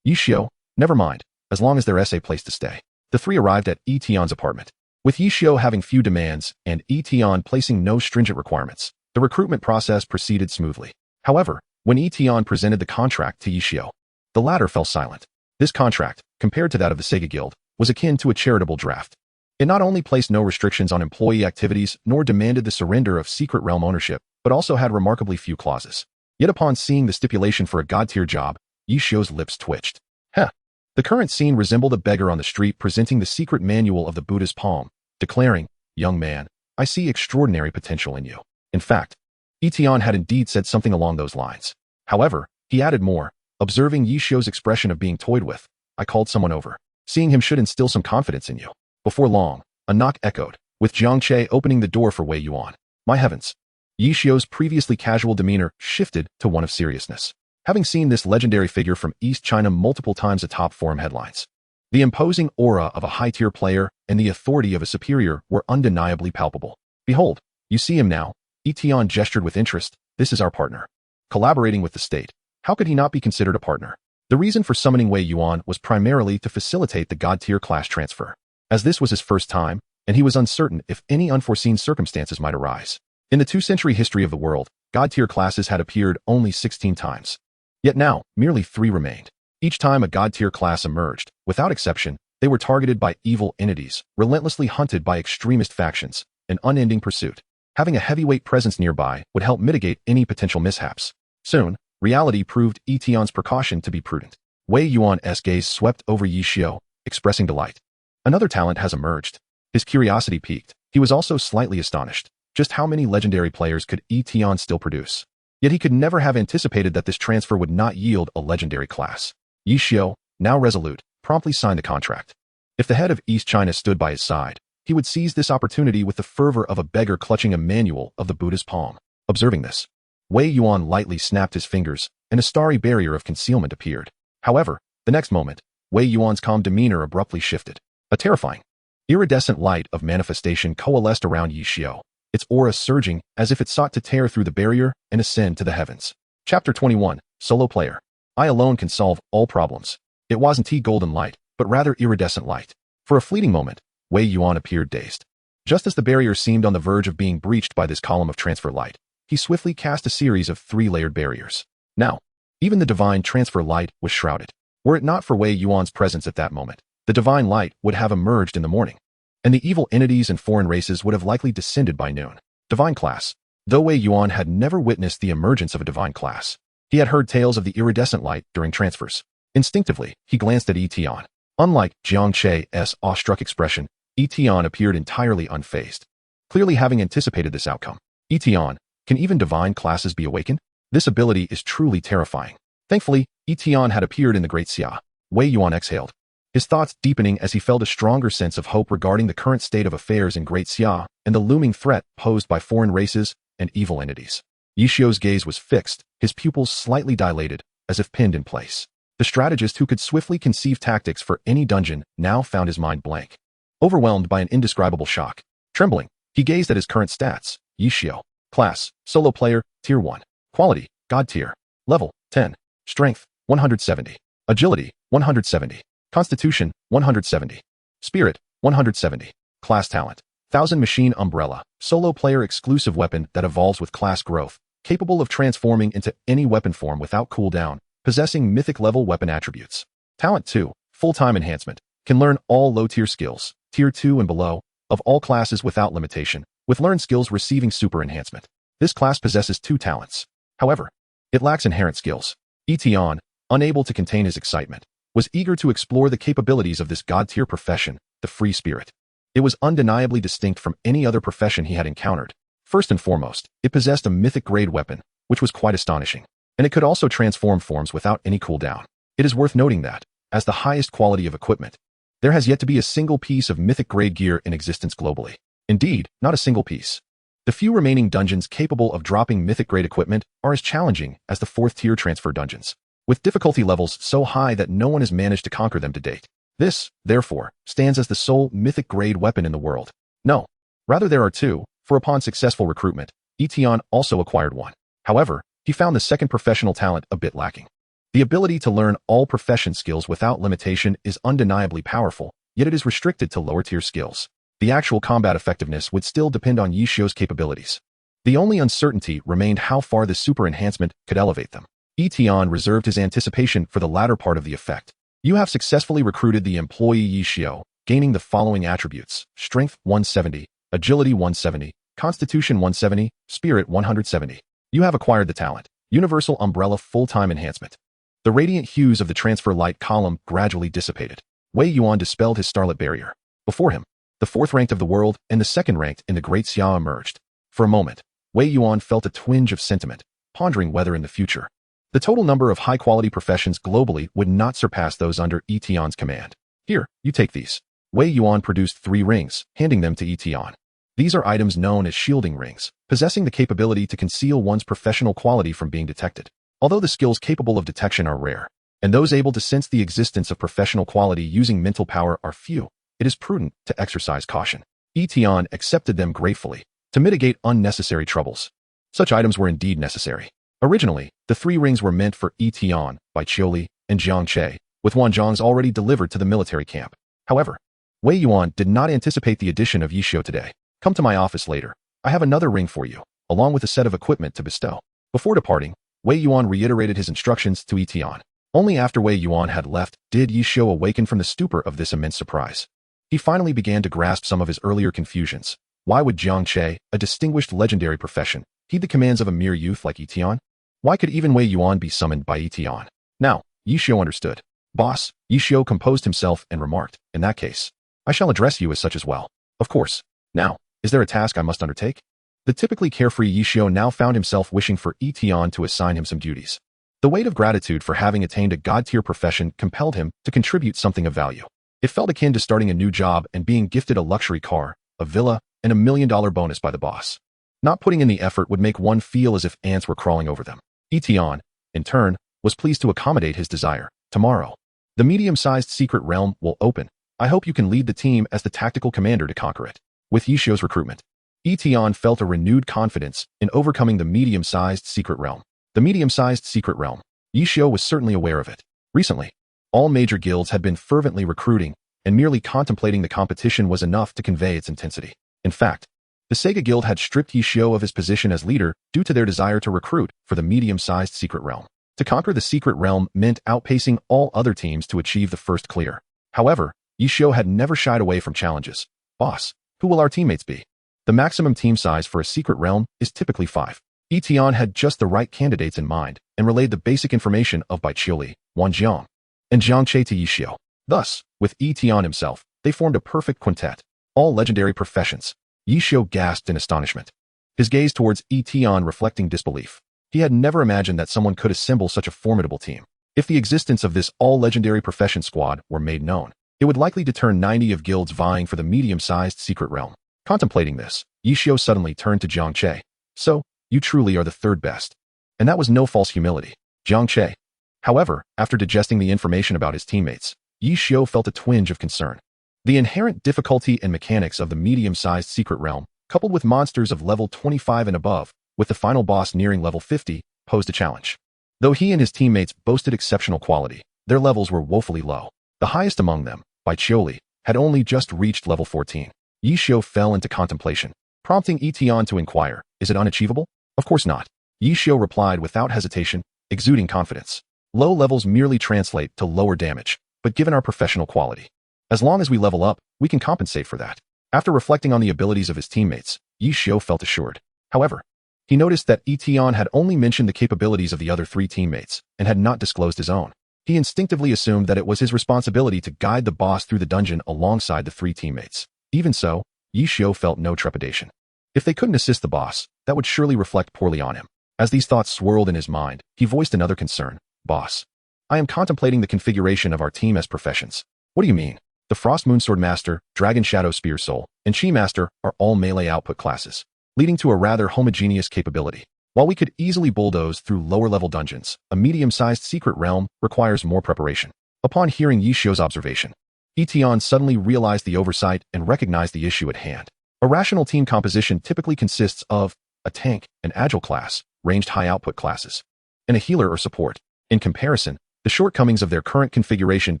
Yi Xiao, never mind, as long as there's a place to stay. The three arrived at Yi Tian's apartment. With Yi Xiao having few demands and Yi Tian placing no stringent requirements, the recruitment process proceeded smoothly. However, when Yi Tian presented the contract to Yi Xiao, the latter fell silent. This contract, compared to that of the Sega Guild, was akin to a charitable draft. It not only placed no restrictions on employee activities nor demanded the surrender of secret realm ownership, but also had remarkably few clauses. Yet upon seeing the stipulation for a god-tier job, Yi Xiao's lips twitched. Heh. The current scene resembled a beggar on the street presenting the secret manual of the Buddha's palm, declaring, young man, I see extraordinary potential in you. In fact, Yi Tian had indeed said something along those lines. However, he added more, observing Yi Xiao's expression of being toyed with. I called someone over. Seeing him should instill some confidence in you. Before long, a knock echoed, with Jiang Che opening the door for Wei Yuan. My heavens. Yi Xiao's previously casual demeanor shifted to one of seriousness. Having seen this legendary figure from East China multiple times atop forum headlines, The imposing aura of a high-tier player and the authority of a superior were undeniably palpable. Behold, you see him now. Yi Tian gestured with interest. This is our partner. Collaborating with the state. How could he not be considered a partner? The reason for summoning Wei Yuan was primarily to facilitate the god-tier class transfer, as this was his first time, and he was uncertain if any unforeseen circumstances might arise. In the 2-century history of the world, god-tier classes had appeared only 16 times. Yet now, merely 3 remained. Each time a god-tier class emerged, without exception, they were targeted by evil entities, relentlessly hunted by extremist factions, an unending pursuit. Having a heavyweight presence nearby would help mitigate any potential mishaps. Soon, reality proved Yi Tian's precaution to be prudent. Wei Yuan's gaze swept over Yi Xiao, expressing delight. Another talent has emerged. His curiosity piqued. He was also slightly astonished. Just how many legendary players could Yi Tian still produce? Yet he could never have anticipated that this transfer would not yield a legendary class. Yi Xiao, now resolute, promptly signed the contract. If the head of East China stood by his side, he would seize this opportunity with the fervor of a beggar clutching a manual of the Buddha's palm. Observing this, Wei Yuan lightly snapped his fingers, and a starry barrier of concealment appeared. However, the next moment, Wei Yuan's calm demeanor abruptly shifted. A terrifying, iridescent light of manifestation coalesced around Yi Xiao, its aura surging as if it sought to tear through the barrier and ascend to the heavens. Chapter 21, Solo Player. I alone can solve all problems. It wasn't golden light, but rather iridescent light. For a fleeting moment, Wei Yuan appeared dazed. Just as the barrier seemed on the verge of being breached by this column of transfer light, he swiftly cast a series of 3-layered barriers. Now, even the divine transfer light was shrouded. Were it not for Wei Yuan's presence at that moment, the divine light would have emerged in the morning, and the evil entities and foreign races would have likely descended by noon. Divine class. Though Wei Yuan had never witnessed the emergence of a divine class, he had heard tales of the iridescent light during transfers. Instinctively, he glanced at Yi Tian. Unlike Jiang Che's awestruck expression, Yi Tian appeared entirely unfazed. Clearly having anticipated this outcome. Yi Tian, can even divine classes be awakened? This ability is truly terrifying. Thankfully, Yi Tian had appeared in the Great Xia. Wei Yuan exhaled, his thoughts deepening as he felt a stronger sense of hope regarding the current state of affairs in Great Xia and the looming threat posed by foreign races and evil entities. Yi Xiao's gaze was fixed, his pupils slightly dilated, as if pinned in place. The strategist who could swiftly conceive tactics for any dungeon now found his mind blank. Overwhelmed by an indescribable shock. Trembling, he gazed at his current stats. Yi Xiao. Class, Solo Player, Tier 1. Quality, God Tier. Level, 10. Strength, 170. Agility, 170. Constitution, 170. Spirit, 170. Class Talent. 1000 Machine Umbrella, Solo Player exclusive weapon that evolves with class growth, capable of transforming into any weapon form without cooldown, possessing mythic-level weapon attributes. Talent 2, Full-Time Enhancement, can learn all low-tier skills, Tier 2 and below, of all classes without limitation, with learned skills receiving super enhancement. This class possesses 2 talents. However, it lacks inherent skills. Yi Tian, unable to contain his excitement, was eager to explore the capabilities of this god-tier profession, the Free Spirit. It was undeniably distinct from any other profession he had encountered. First and foremost, it possessed a mythic-grade weapon, which was quite astonishing, and it could also transform forms without any cooldown. It is worth noting that, as the highest quality of equipment, there has yet to be a single piece of mythic-grade gear in existence globally. Indeed, not a single piece. The few remaining dungeons capable of dropping mythic-grade equipment are as challenging as the 4th-tier transfer dungeons, with difficulty levels so high that no one has managed to conquer them to date. This, therefore, stands as the sole mythic-grade weapon in the world. No, rather there are 2, for upon successful recruitment, Yi Tian also acquired one. However, he found the second professional talent a bit lacking. The ability to learn all profession skills without limitation is undeniably powerful, yet it is restricted to lower-tier skills. The actual combat effectiveness would still depend on Yi Xiao's capabilities. The only uncertainty remained how far this super enhancement could elevate them. Yi Tian reserved his anticipation for the latter part of the effect. You have successfully recruited the employee Yi Xiao, gaining the following attributes: Strength 170, Agility 170, Constitution 170, Spirit 170. You have acquired the talent, Universal Umbrella Full-Time Enhancement. The radiant hues of the transfer light column gradually dissipated. Wei Yuan dispelled his starlit barrier. Before him, the 4th ranked of the world and the 2nd ranked in the Great Xia emerged. For a moment, Wei Yuan felt a twinge of sentiment, pondering whether in the future, the total number of high-quality professions globally would not surpass those under Yi Tian's command. Here, you take these. Wei Yuan produced 3 rings, handing them to Yi Tian. These are items known as shielding rings, possessing the capability to conceal one's professional quality from being detected. Although the skills capable of detection are rare, and those able to sense the existence of professional quality using mental power are few. It is prudent to exercise caution. Yi Tian accepted them gratefully to mitigate unnecessary troubles. Such items were indeed necessary. Originally, the 3 rings were meant for Yi Tian, Bai Qiuli, and Jiang Che, with Wanzhong's already delivered to the military camp. However, Wei Yuan did not anticipate the addition of Yi Xiu today. Come to my office later. I have another ring for you, along with a set of equipment to bestow. Before departing, Wei Yuan reiterated his instructions to Yi Tian. Only after Wei Yuan had left did Yi Xiu awaken from the stupor of this immense surprise. He finally began to grasp some of his earlier confusions. Why would Jiang Che, a distinguished legendary profession, heed the commands of a mere youth like Yi Tian? Why could even Wei Yuan be summoned by Yi Tian? Now, Yi Xiu understood. Boss, Yi Xiu composed himself and remarked, in that case, I shall address you as such as well. Of course. Now, is there a task I must undertake? The typically carefree Yi Xiu now found himself wishing for Yi Tian to assign him some duties. The weight of gratitude for having attained a god-tier profession compelled him to contribute something of value. It felt akin to starting a new job and being gifted a luxury car, a villa, and $1 million bonus by the boss. Not putting in the effort would make one feel as if ants were crawling over them. Yi Tian, in turn, was pleased to accommodate his desire. Tomorrow, the medium-sized secret realm will open. I hope you can lead the team as the tactical commander to conquer it. With Yi Xiu's recruitment, Yi Tian felt a renewed confidence in overcoming the medium-sized secret realm. The medium-sized secret realm. Yi Xiu was certainly aware of it. Recently, all major guilds had been fervently recruiting, and merely contemplating the competition was enough to convey its intensity. In fact, the Sega Guild had stripped Yi Xiu of his position as leader due to their desire to recruit for the medium-sized secret realm. To conquer the secret realm meant outpacing all other teams to achieve the first clear. However, Yi Xiu had never shied away from challenges. Boss, who will our teammates be? The maximum team size for a secret realm is typically 5. Yi Tian had just the right candidates in mind and relayed the basic information of Bai Qiuli, Wanzhong, and Jiang Che to Yi Xiu. Thus, with Yi Tian himself, they formed a perfect quintet. All legendary professions. Yi Xiu gasped in astonishment. His gaze towards Yi Tian reflecting disbelief. He had never imagined that someone could assemble such a formidable team. If the existence of this all-legendary profession squad were made known, it would likely deter 90 of guilds vying for the medium-sized secret realm. Contemplating this, Yi Xiu suddenly turned to Jiang Che. So, you truly are the third best. And that was no false humility. Jiang Che. However, after digesting the information about his teammates, Yi Xiu felt a twinge of concern. The inherent difficulty and mechanics of the medium-sized secret realm, coupled with monsters of level 25 and above, with the final boss nearing level 50, posed a challenge. Though he and his teammates boasted exceptional quality, their levels were woefully low. The highest among them, Bai Qiuli, had only just reached level 14. Yi Xiu fell into contemplation, prompting Yi Tian to inquire, is it unachievable? Of course not. Yi Xiu replied without hesitation, exuding confidence. Low levels merely translate to lower damage, but given our professional quality, as long as we level up, we can compensate for that. After reflecting on the abilities of his teammates, Yi Xiu felt assured. However, he noticed that Yi Tian had only mentioned the capabilities of the other 3 teammates and had not disclosed his own. He instinctively assumed that it was his responsibility to guide the boss through the dungeon alongside the 3 teammates. Even so, Yi Xiu felt no trepidation. If they couldn't assist the boss, that would surely reflect poorly on him. As these thoughts swirled in his mind, he voiced another concern. Boss, I am contemplating the configuration of our team as professions. What do you mean? The Frost Moonsword Master, Dragon Shadow Spear Soul, and Chi Master are all melee output classes, leading to a rather homogeneous capability. While we could easily bulldoze through lower-level dungeons, a medium-sized secret realm requires more preparation. Upon hearing Yi Xiu's observation, Yi Tian suddenly realized the oversight and recognized the issue at hand. A rational team composition typically consists of a tank, an agile class, ranged high-output classes, and a healer or support. In comparison, the shortcomings of their current configuration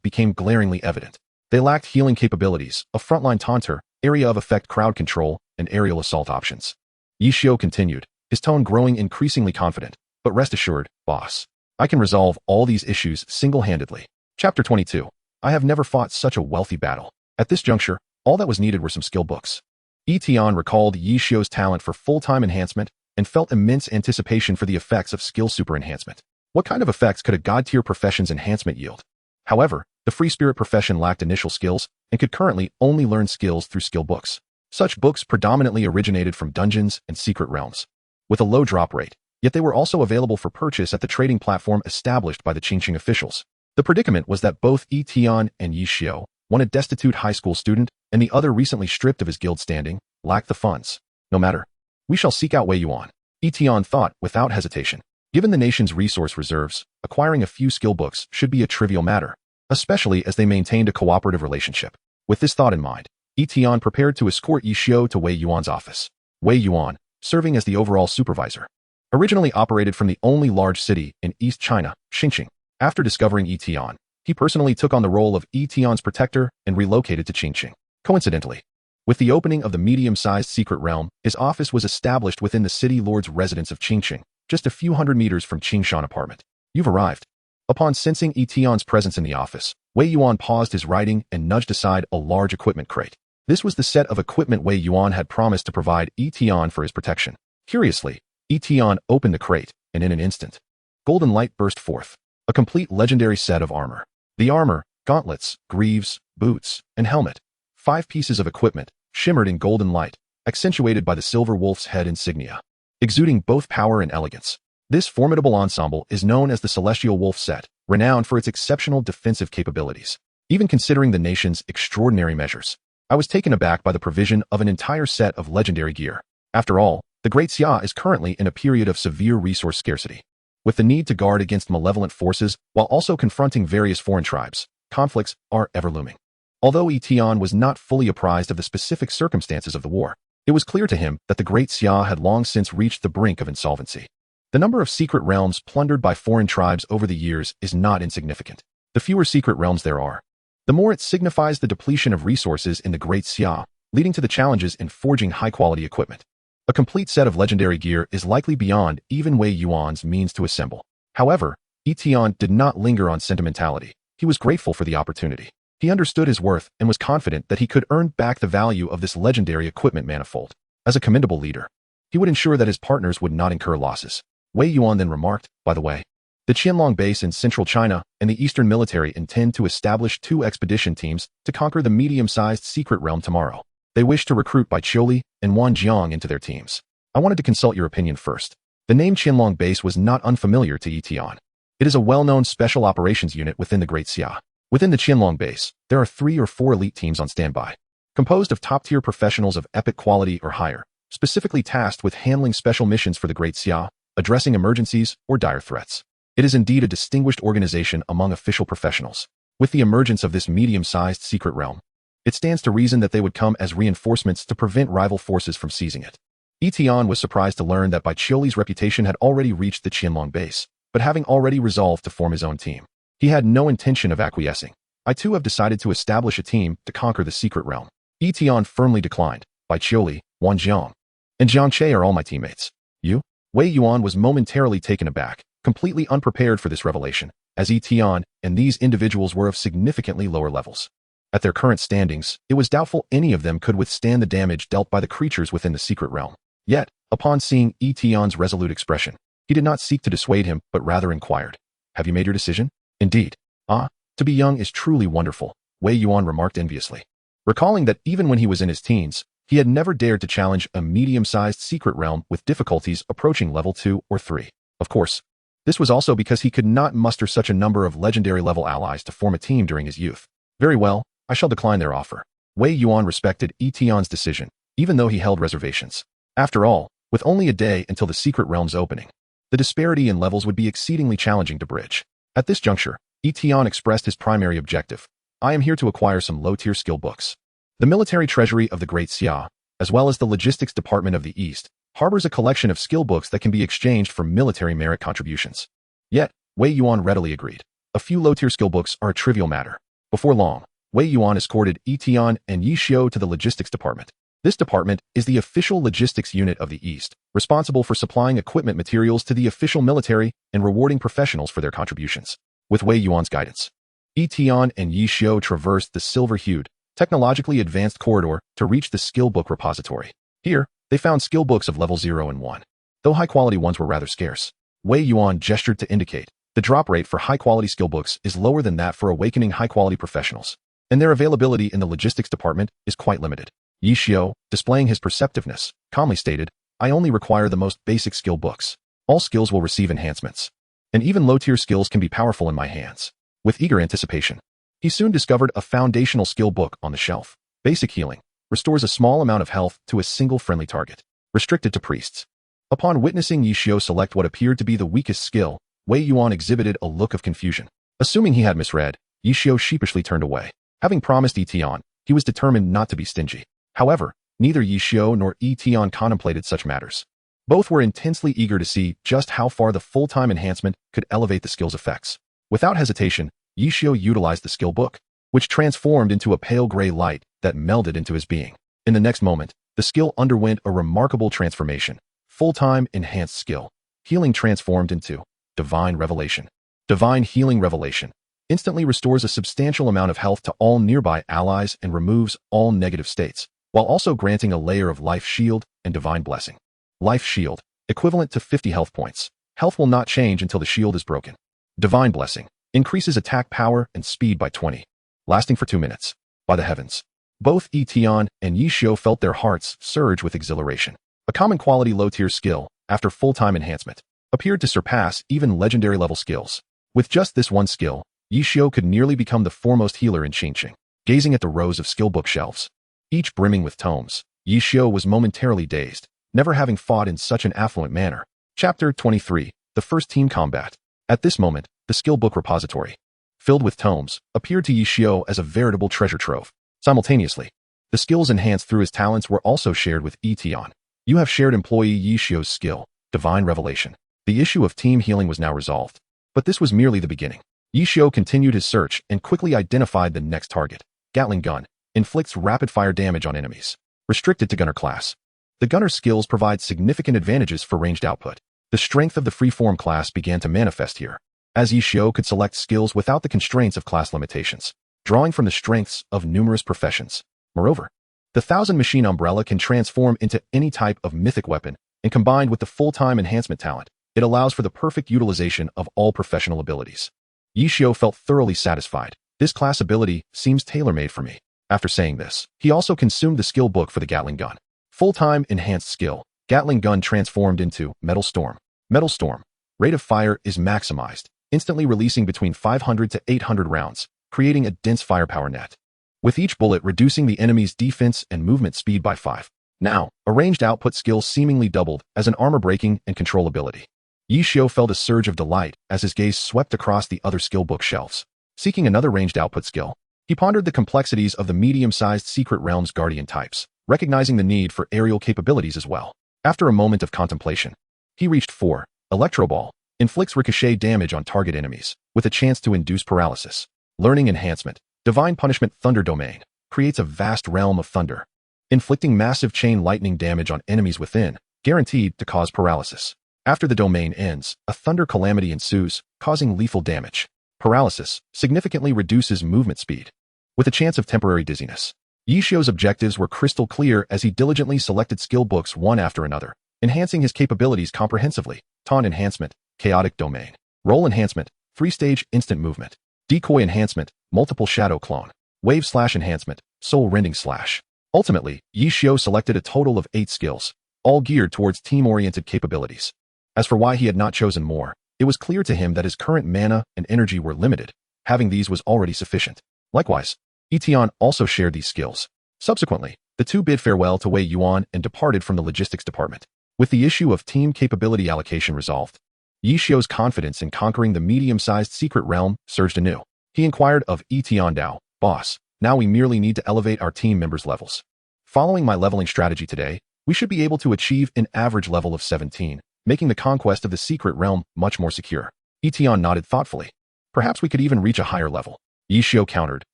became glaringly evident. They lacked healing capabilities, a frontline taunter, area of effect crowd control, and aerial assault options. Yi Xiu continued, his tone growing increasingly confident. But rest assured, boss, I can resolve all these issues single-handedly. Chapter 22. I have never fought such a wealthy battle. At this juncture, all that was needed were some skill books. Yi Tian recalled Yi Xiu's talent for full-time enhancement and felt immense anticipation for the effects of skill super enhancement. What kind of effects could a god-tier profession's enhancement yield? However, the free spirit profession lacked initial skills and could currently only learn skills through skill books. Such books predominantly originated from dungeons and secret realms, with a low drop rate, yet they were also available for purchase at the trading platform established by the Qingqing officials. The predicament was that both Yi Tian and Yi Xiu, one a destitute high school student and the other recently stripped of his guild standing, lacked the funds. No matter. We shall seek out Wei Yuan. Yi Tian thought without hesitation. Given the nation's resource reserves, acquiring a few skill books should be a trivial matter, especially as they maintained a cooperative relationship. With this thought in mind, Yi Tian prepared to escort Yi Xiao to Wei Yuan's office. Wei Yuan, serving as the overall supervisor, originally operated from the only large city in East China, Xinjiang. After discovering Yi Tian, he personally took on the role of Yi Tian's protector and relocated to Xinjiang. Coincidentally, with the opening of the medium-sized secret realm, his office was established within the city lord's residence of Xinjiang, just a few hundred meters from Qingshan apartment. You've arrived. Upon sensing Yi Tian's presence in the office, Wei Yuan paused his writing and nudged aside a large equipment crate. This was the set of equipment Wei Yuan had promised to provide Yi Tian for his protection. Curiously, Yi Tian opened the crate, and in an instant, golden light burst forth. A complete legendary set of armor. The armor, gauntlets, greaves, boots, and helmet. 5 pieces of equipment, shimmered in golden light, accentuated by the silver wolf's head insignia, exuding both power and elegance. This formidable ensemble is known as the Celestial Wolf set, renowned for its exceptional defensive capabilities. Even considering the nation's extraordinary measures, I was taken aback by the provision of an entire set of legendary gear. After all, the Great Xia is currently in a period of severe resource scarcity. With the need to guard against malevolent forces while also confronting various foreign tribes, conflicts are ever looming. Although Yi Tian was not fully apprised of the specific circumstances of the war, it was clear to him that the Great Xia had long since reached the brink of insolvency. The number of secret realms plundered by foreign tribes over the years is not insignificant. The fewer secret realms there are, the more it signifies the depletion of resources in the Great Xia, leading to the challenges in forging high-quality equipment. A complete set of legendary gear is likely beyond even Wei Yuan's means to assemble. However, Yi Tian did not linger on sentimentality. He was grateful for the opportunity. He understood his worth and was confident that he could earn back the value of this legendary equipment manifold. As a commendable leader, he would ensure that his partners would not incur losses. Wei Yuan then remarked, by the way, the Qianlong base in central China and the Eastern military intend to establish 2 expedition teams to conquer the medium-sized secret realm tomorrow. They wish to recruit Bai Qiuli and Wan Jiang into their teams. I wanted to consult your opinion first. The name Qianlong Base was not unfamiliar to Yi Tian. It is a well-known special operations unit within the Great Xia. Within the Qianlong Base, there are 3 or 4 elite teams on standby, composed of top-tier professionals of epic quality or higher, specifically tasked with handling special missions for the Great Xia, addressing emergencies or dire threats. It is indeed a distinguished organization among official professionals. With the emergence of this medium-sized secret realm, it stands to reason that they would come as reinforcements to prevent rival forces from seizing it. Yi Tian was surprised to learn that Bai Qiuli's reputation had already reached the Qianlong base, but having already resolved to form his own team, he had no intention of acquiescing. I too have decided to establish a team to conquer the secret realm. Yi Tian firmly declined. Bai Qiuli, Wan Jiang, and Jiang Che are all my teammates. You? Wei Yuan was momentarily taken aback, completely unprepared for this revelation, as Yi Tian and these individuals were of significantly lower levels. At their current standings, it was doubtful any of them could withstand the damage dealt by the creatures within the secret realm. Yet, upon seeing Yi Tian's resolute expression, he did not seek to dissuade him, but rather inquired, "Have you made your decision?" "Indeed. Ah, to be young is truly wonderful," Wei Yuan remarked enviously, recalling that even when he was in his teens, he had never dared to challenge a medium-sized secret realm with difficulties approaching level 2 or 3. Of course, this was also because he could not muster such a number of legendary-level allies to form a team during his youth. Very well, I shall decline their offer. Wei Yuan respected Yi Tian's decision, even though he held reservations. After all, with only a day until the secret realm's opening, the disparity in levels would be exceedingly challenging to bridge. At this juncture, Yi Tian expressed his primary objective. I am here to acquire some low-tier skill books. The military treasury of the Great Xia, as well as the logistics department of the East, harbors a collection of skill books that can be exchanged for military merit contributions. Yet, Wei Yuan readily agreed. A few low-tier skill books are a trivial matter. Before long, Wei Yuan escorted Yi Tian and Yi Xiao to the logistics department. This department is the official logistics unit of the East, responsible for supplying equipment materials to the official military and rewarding professionals for their contributions. With Wei Yuan's guidance, Yi Tian and Yi Xiao traversed the silver-hued, technologically advanced corridor to reach the skill book repository. Here, they found skill books of level 0 and 1. Though high-quality ones were rather scarce, Wei Yuan gestured to indicate the drop rate for high-quality skill books is lower than that for awakening high-quality professionals, and their availability in the logistics department is quite limited. Yi Xiao, displaying his perceptiveness, calmly stated, I only require the most basic skill books. All skills will receive enhancements, and even low-tier skills can be powerful in my hands. With eager anticipation, he soon discovered a foundational skill book on the shelf. Basic healing restores a small amount of health to a single friendly target, restricted to priests. Upon witnessing Yi select what appeared to be the weakest skill, Wei Yuan exhibited a look of confusion. Assuming he had misread, Yi sheepishly turned away. Having promised Yi Tian, he was determined not to be stingy. However, neither Yi nor Yi Tian contemplated such matters. Both were intensely eager to see just how far the full-time enhancement could elevate the skill's effects. Without hesitation, Yi utilized the skill book, which transformed into a pale gray light that melded into his being. In the next moment, the skill underwent a remarkable transformation. Full-time enhanced skill. Healing transformed into Divine Revelation. Divine Healing Revelation instantly restores a substantial amount of health to all nearby allies and removes all negative states, while also granting a layer of Life Shield and Divine Blessing. Life Shield, equivalent to 50 health points. Health will not change until the shield is broken. Divine Blessing, increases attack power and speed by 20, lasting for 2 minutes. By the heavens. Both Yi Tian and Yi felt their hearts surge with exhilaration. A common quality low-tier skill, after full-time enhancement, appeared to surpass even legendary-level skills. With just this one skill, Yi could nearly become the foremost healer in Qingqing. Gazing at the rows of skill bookshelves, each brimming with tomes, Yi was momentarily dazed, never having fought in such an affluent manner. Chapter 23, The First Team Combat. At this moment, the skill book repository, filled with tomes, appeared to Yi as a veritable treasure trove. Simultaneously, the skills enhanced through his talents were also shared with Yi Tian. You have shared employee Yi skill, Divine Revelation. The issue of team healing was now resolved. But this was merely the beginning. Yi continued his search and quickly identified the next target. Gatling gun, inflicts rapid-fire damage on enemies. Restricted to gunner class. The gunner's skills provide significant advantages for ranged output. The strength of the freeform class began to manifest here, as Yi could select skills without the constraints of class limitations, drawing from the strengths of numerous professions. Moreover, the 1000 Machine Umbrella can transform into any type of mythic weapon, and combined with the full-time enhancement talent, it allows for the perfect utilization of all professional abilities. Yi felt thoroughly satisfied. This class ability seems tailor-made for me. After saying this, he also consumed the skill book for the Gatling gun. Full-time enhanced skill, Gatling gun transformed into Metal Storm. Metal Storm, rate of fire is maximized, instantly releasing between 500 to 800 rounds, creating a dense firepower net, with each bullet reducing the enemy's defense and movement speed by 5. Now, a ranged output skill seemingly doubled as an armor breaking and control ability. Yi felt a surge of delight as his gaze swept across the other skill book shelves. Seeking another ranged output skill, he pondered the complexities of the medium-sized Secret Realms Guardian types, recognizing the need for aerial capabilities as well. After a moment of contemplation, he reached 4. Electro Ball, inflicts ricochet damage on target enemies, with a chance to induce paralysis. Learning enhancement, Divine Punishment Thunder Domain, creates a vast realm of thunder, inflicting massive chain lightning damage on enemies within, guaranteed to cause paralysis. After the domain ends, a thunder calamity ensues, causing lethal damage. Paralysis significantly reduces movement speed, with a chance of temporary dizziness. Yi objectives were crystal clear as he diligently selected skill books one after another, enhancing his capabilities comprehensively. Taunt Enhancement, Chaotic Domain. Roll Enhancement, 3-stage instant movement. Decoy Enhancement, Multiple Shadow Clone. Wave Slash Enhancement, Soul Rending Slash. Ultimately, Yi selected a total of 8 skills, all geared towards team-oriented capabilities. As for why he had not chosen more, it was clear to him that his current mana and energy were limited. Having these was already sufficient. Likewise, Yi Tian also shared these skills. Subsequently, the two bid farewell to Wei Yuan and departed from the logistics department. With the issue of team capability allocation resolved, Yi confidence in conquering the medium-sized secret realm surged anew. He inquired of Yi Tian Dao, "Boss, now we merely need to elevate our team members' levels. Following my leveling strategy today, we should be able to achieve an average level of 17, making the conquest of the secret realm much more secure." Yi Tian nodded thoughtfully. "Perhaps we could even reach a higher level." Yi countered,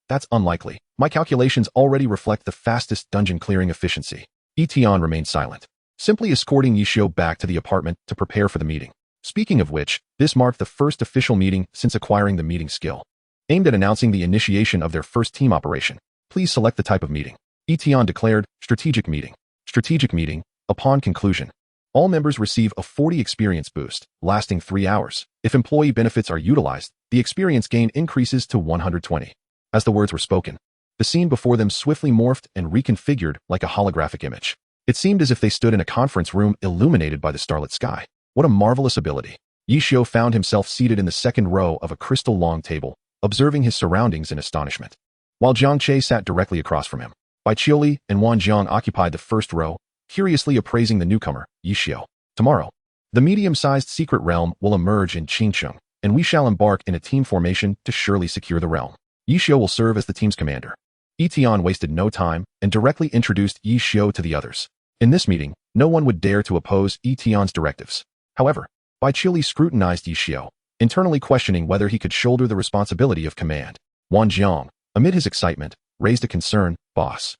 "That's unlikely. My calculations already reflect the fastest dungeon clearing efficiency." Yi Tian remained silent, simply escorting Yi back to the apartment to prepare for the meeting. Speaking of which, this marked the first official meeting since acquiring the meeting skill, aimed at announcing the initiation of their first team operation. "Please select the type of meeting." Yi Tian declared, "Strategic meeting." Strategic meeting. Upon conclusion, all members receive a 40 experience boost, lasting 3 hours. If employee benefits are utilized, the experience gain increases to 120. As the words were spoken, the scene before them swiftly morphed and reconfigured like a holographic image. It seemed as if they stood in a conference room illuminated by the starlit sky. What a marvelous ability. Yi found himself seated in the second row of a crystal-long table, observing his surroundings in astonishment, while Jiang Che sat directly across from him. Bai Qiuli and Wan Jiang occupied the first row, curiously appraising the newcomer, Yi Tomorrow, the medium-sized secret realm will emerge in Qingsheng, and we shall embark in a team formation to surely secure the realm. Yi Xiu will serve as the team's commander. Yi Tian wasted no time and directly introduced Yi Xiu to the others. In this meeting, no one would dare to oppose Yi Tian's directives. However, Bai Qiuli scrutinized Yi Xiu, internally questioning whether he could shoulder the responsibility of command. Wang Jiang, amid his excitement, raised a concern, "Boss,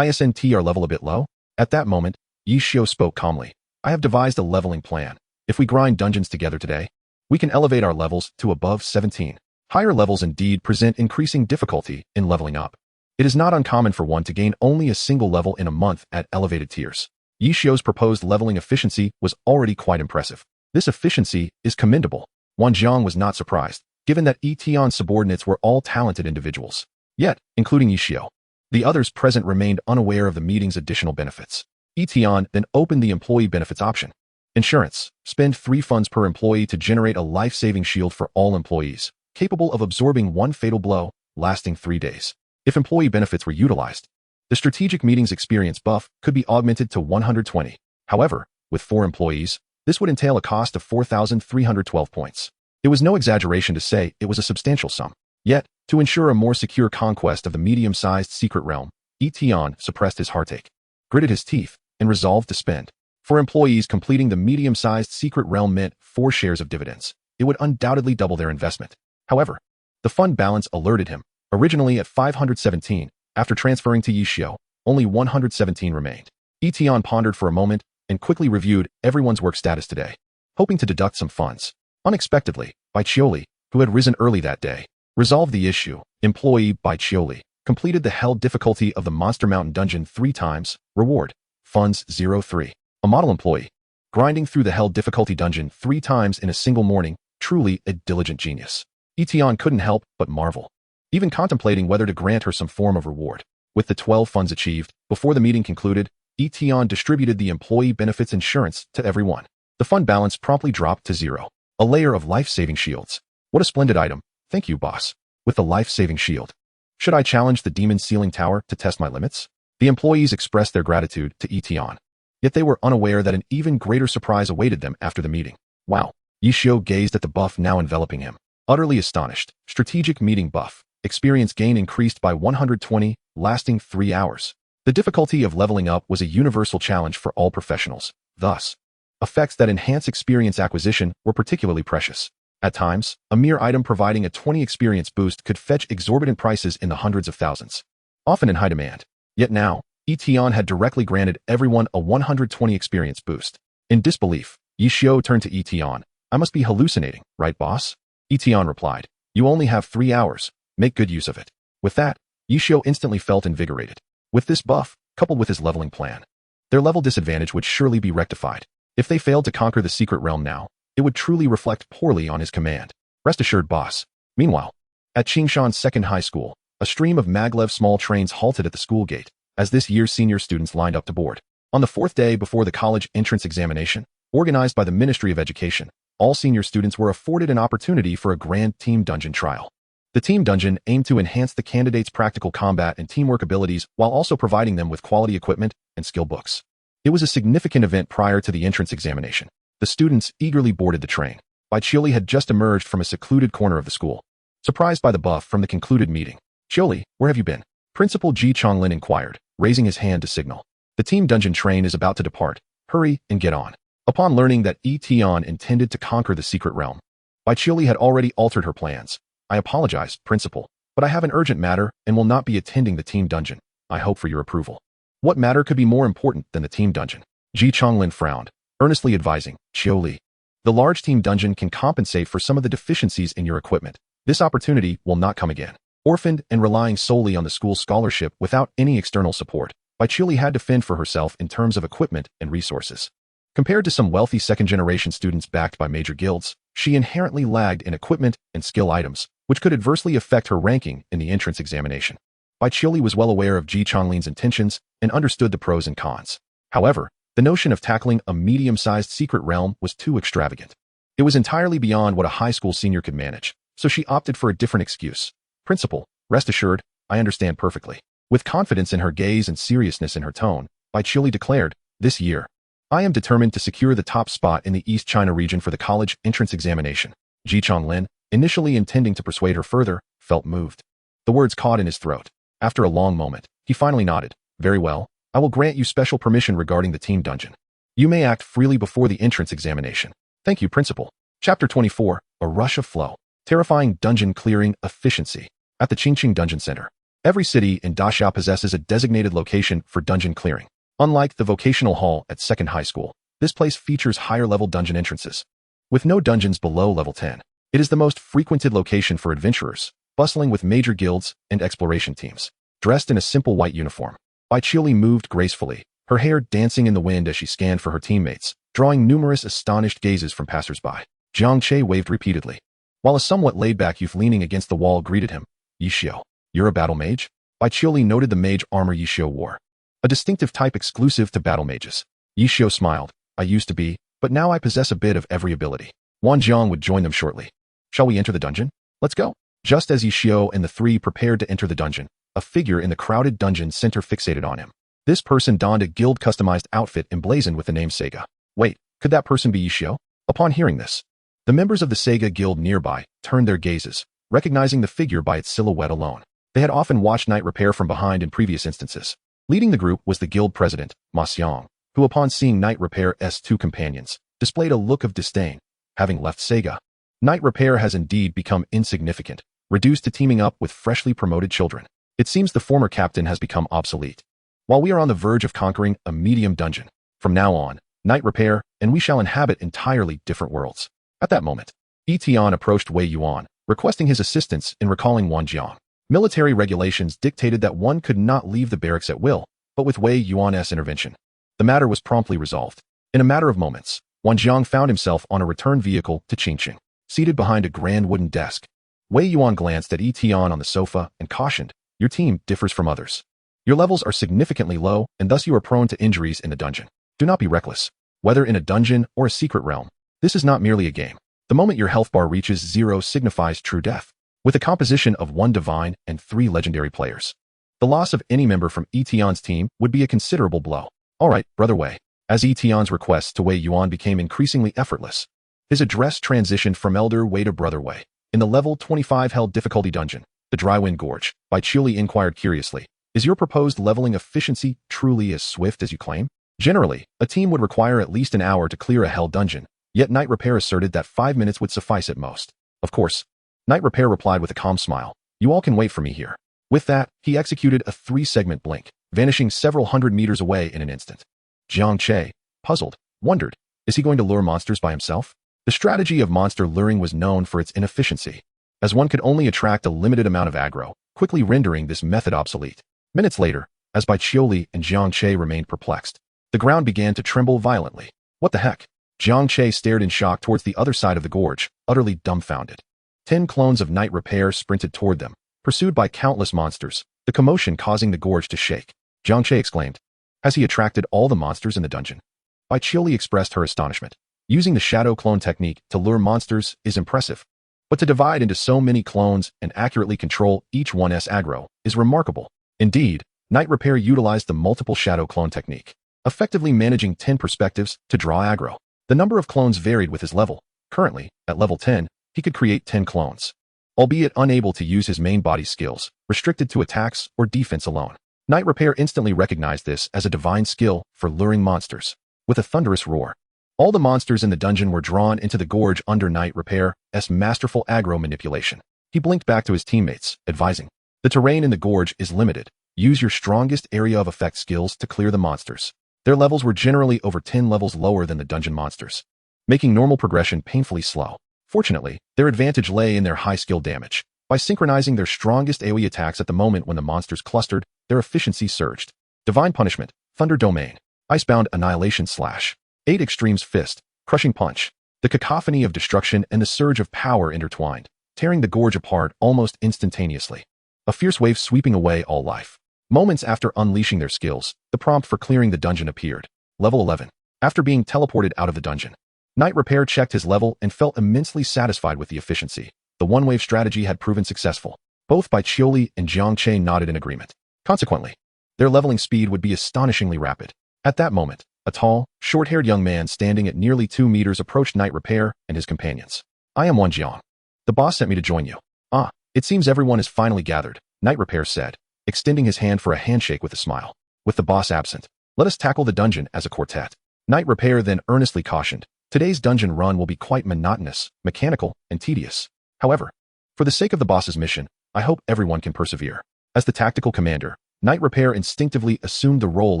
isn't our level a bit low?" At that moment, Yi Xiu spoke calmly. "I have devised a leveling plan. If we grind dungeons together today, we can elevate our levels to above 17. Higher levels indeed present increasing difficulty in leveling up. It is not uncommon for one to gain only a single level in a month at elevated tiers." Yi Xiu's proposed leveling efficiency was already quite impressive. This efficiency is commendable. Wang Jiang was not surprised, given that Yi Tian's subordinates were all talented individuals. Yet, including Yi Xiu, the others present remained unaware of the meeting's additional benefits. Yi Tian then opened the employee benefits option. Insurance. Spend 3 funds per employee to generate a life-saving shield for all employees, capable of absorbing 1 fatal blow, lasting 3 days. If employee benefits were utilized, the strategic meetings experience buff could be augmented to 120. However, with 4 employees, this would entail a cost of 4,312 points. It was no exaggeration to say it was a substantial sum. Yet, to ensure a more secure conquest of the medium-sized secret realm, Yi Tian suppressed his heartache, gritted his teeth, and resolved to spend. For employees completing the medium-sized secret realm meant 4 shares of dividends. It would undoubtedly double their investment. However, the fund balance alerted him. Originally at 517, after transferring to Yi Xiu, only 117 remained. Yi Tian pondered for a moment and quickly reviewed everyone's work status today, hoping to deduct some funds. Unexpectedly, Bai Qiuli, who had risen early that day, resolved the issue. Employee Bai Qiuli completed the hell difficulty of the Monster Mountain dungeon 3 times. Reward, funds 03. A model employee, grinding through the hell difficulty dungeon 3 times in a single morning, truly a diligent genius. Yi Tian couldn't help but marvel, even contemplating whether to grant her some form of reward. With the 12 funds achieved, before the meeting concluded, Yi Tian distributed the employee benefits insurance to everyone. The fund balance promptly dropped to 0. A layer of life-saving shields. What a splendid item. Thank you, boss. With the life-saving shield, should I challenge the demon ceiling tower to test my limits? The employees expressed their gratitude to Yi Tian. Yet they were unaware that an even greater surprise awaited them after the meeting. Wow. Yi Xiu gazed at the buff now enveloping him, utterly astonished. Strategic meeting buff. Experience gain increased by 120, lasting 3 hours. The difficulty of leveling up was a universal challenge for all professionals. Thus, effects that enhance experience acquisition were particularly precious. At times, a mere item providing a 20 experience boost could fetch exorbitant prices in the hundreds of thousands, often in high demand. Yet now, Yi Tian had directly granted everyone a 120 experience boost. In disbelief, Yi Xiu turned to Yi Tian. "I must be hallucinating, right, boss?" Yi Tian replied, "You only have 3 hours. Make good use of it." With that, Yi Xiu instantly felt invigorated. With this buff, coupled with his leveling plan, their level disadvantage would surely be rectified. If they failed to conquer the secret realm now, it would truly reflect poorly on his command. Rest assured, boss. Meanwhile, at Qingshan's second high school, a stream of maglev small trains halted at the school gate as this year's senior students lined up to board. On the 4th day before the college entrance examination, organized by the Ministry of Education, all senior students were afforded an opportunity for a grand team dungeon trial. The team dungeon aimed to enhance the candidates' practical combat and teamwork abilities while also providing them with quality equipment and skill books. It was a significant event prior to the entrance examination. The students eagerly boarded the train. Bai Qiuli had just emerged from a secluded corner of the school, surprised by the buff from the concluded meeting. "Qiuli, where have you been?" Principal Ji Chonglin inquired, raising his hand to signal. "The team dungeon train is about to depart. Hurry and get on." Upon learning that Yi Tian intended to conquer the secret realm, Bai Qiuli had already altered her plans. "I apologize, Principal, but I have an urgent matter and will not be attending the team dungeon. I hope for your approval." What matter could be more important than the team dungeon? Ji Chonglin frowned, earnestly advising, "Qiuli, the large team dungeon can compensate for some of the deficiencies in your equipment. This opportunity will not come again." Orphaned and relying solely on the school's scholarship without any external support, Bai Qiuli had to fend for herself in terms of equipment and resources. Compared to some wealthy second-generation students backed by major guilds, she inherently lagged in equipment and skill items, which could adversely affect her ranking in the entrance examination. Bai Qiuli was well aware of Ji Chonglin's intentions and understood the pros and cons. However, the notion of tackling a medium-sized secret realm was too extravagant. It was entirely beyond what a high school senior could manage, so she opted for a different excuse. "Principal, rest assured, I understand perfectly." With confidence in her gaze and seriousness in her tone, Bai Qiuli declared, "This year, I am determined to secure the top spot in the East China region for the college entrance examination. Ji Chonglin, initially intending to persuade her further, felt moved. The words caught in his throat. After a long moment, he finally nodded. Very well, I will grant you special permission regarding the team dungeon. You may act freely before the entrance examination. Thank you, Principal. Chapter 24, A Rush of Flow. Terrifying dungeon clearing efficiency. At the Qingqing Dungeon Center. Every city in Daxia possesses a designated location for dungeon clearing. Unlike the vocational hall at Second High School, this place features higher-level dungeon entrances. With no dungeons below level 10, it is the most frequented location for adventurers, bustling with major guilds and exploration teams. Dressed in a simple white uniform, Bai Qiuli moved gracefully, her hair dancing in the wind as she scanned for her teammates, drawing numerous astonished gazes from passers-by. Jiang Che waved repeatedly, while a somewhat laid-back youth leaning against the wall greeted him. Yi Xiu, you're a battle mage? Bai Qiuli noted the mage armor Yi Xiu wore. A distinctive type exclusive to battle mages. Yi Xiu smiled. I used to be, but now I possess a bit of every ability. Wan Jiang would join them shortly. Shall we enter the dungeon? Let's go. Just as Yi Xiu and the three prepared to enter the dungeon, a figure in the crowded dungeon center fixated on him. This person donned a guild-customized outfit emblazoned with the name Sega. Wait, could that person be Yi Xiu? Upon hearing this, the members of the Sega guild nearby turned their gazes, recognizing the figure by its silhouette alone. They had often watched Night Repair from behind in previous instances. Leading the group was the guild president, Ma Xiang, who upon seeing Night Repair's two companions, displayed a look of disdain. Having left Sega, Night Repair has indeed become insignificant, reduced to teaming up with freshly promoted children. It seems the former captain has become obsolete. While we are on the verge of conquering a medium dungeon, from now on, Night Repair and we shall inhabit entirely different worlds. At that moment, Yi Tian approached Wei Yuan, requesting his assistance in recalling Wan Jiang. Military regulations dictated that one could not leave the barracks at will, but with Wei Yuan's intervention, the matter was promptly resolved. In a matter of moments, Wan Jiang found himself on a return vehicle to Qingqing, seated behind a grand wooden desk. Wei Yuan glanced at Yi Tian on the sofa and cautioned, your team differs from others. Your levels are significantly low, and thus you are prone to injuries in the dungeon. Do not be reckless. Whether in a dungeon or a secret realm, this is not merely a game. The moment your health bar reaches 0 signifies true death. With a composition of 1 divine and 3 legendary players, the loss of any member from Yi Tian's team would be a considerable blow. All right, Brother Wei. As Yi Tian's requests to Wei Yuan became increasingly effortless, his address transitioned from Elder Wei to Brother Wei. In the level 25 held difficulty dungeon, the Drywind Gorge, Bai Qiuli inquired curiously, is your proposed leveling efficiency truly as swift as you claim? Generally, a team would require at least an hour to clear a hell dungeon, yet Night Repair asserted that 5 minutes would suffice at most. Of course, Night Repair replied with a calm smile. You all can wait for me here. With that, he executed a 3-segment blink, vanishing several hundred meters away in an instant. Jiang Che, puzzled, wondered, is he going to lure monsters by himself? The strategy of monster luring was known for its inefficiency, as one could only attract a limited amount of aggro, quickly rendering this method obsolete. Minutes later, as Bai Qiuli and Jiang Che remained perplexed, the ground began to tremble violently. What the heck? Jiang Che stared in shock towards the other side of the gorge, utterly dumbfounded. 10 clones of Night Repair sprinted toward them, pursued by countless monsters, the commotion causing the gorge to shake. Jiang Che exclaimed, has he attracted all the monsters in the dungeon? Bai Qiuli expressed her astonishment. Using the shadow clone technique to lure monsters is impressive, but to divide into so many clones and accurately control each one's aggro is remarkable. Indeed, Night Repair utilized the multiple shadow clone technique, effectively managing 10 perspectives to draw aggro. The number of clones varied with his level. Currently, at level 10, he could create 10 clones, albeit unable to use his main body skills, restricted to attacks or defense alone. Night Repair instantly recognized this as a divine skill for luring monsters. With a thunderous roar, all the monsters in the dungeon were drawn into the gorge under Night Repair's masterful aggro manipulation. He blinked back to his teammates, advising, the terrain in the gorge is limited. Use your strongest area of effect skills to clear the monsters. Their levels were generally over 10 levels lower than the dungeon monsters, making normal progression painfully slow. Fortunately, their advantage lay in their high skill damage. By synchronizing their strongest AoE attacks at the moment when the monsters clustered, their efficiency surged. Divine Punishment, Thunder Domain, Icebound Annihilation Slash, 8 Extremes Fist, Crushing Punch. The cacophony of destruction and the surge of power intertwined, tearing the gorge apart almost instantaneously. A fierce wave sweeping away all life. Moments after unleashing their skills, the prompt for clearing the dungeon appeared. Level 11. After being teleported out of the dungeon, Night Repair checked his level and felt immensely satisfied with the efficiency. The one-wave strategy had proven successful. Both Bai Qiuli and Jiang Che nodded in agreement. Consequently, their leveling speed would be astonishingly rapid. At that moment, A tall, short-haired young man standing at nearly 2 meters approached Night Repair and his companions. I am Wan Jiang. The boss sent me to join you. Ah, it seems everyone is finally gathered, Night Repair said, extending his hand for a handshake with a smile. With the boss absent, let us tackle the dungeon as a quartet. Night Repair then earnestly cautioned, today's dungeon run will be quite monotonous, mechanical, and tedious. However, for the sake of the boss's mission, I hope everyone can persevere. As the tactical commander, Night Repair instinctively assumed the role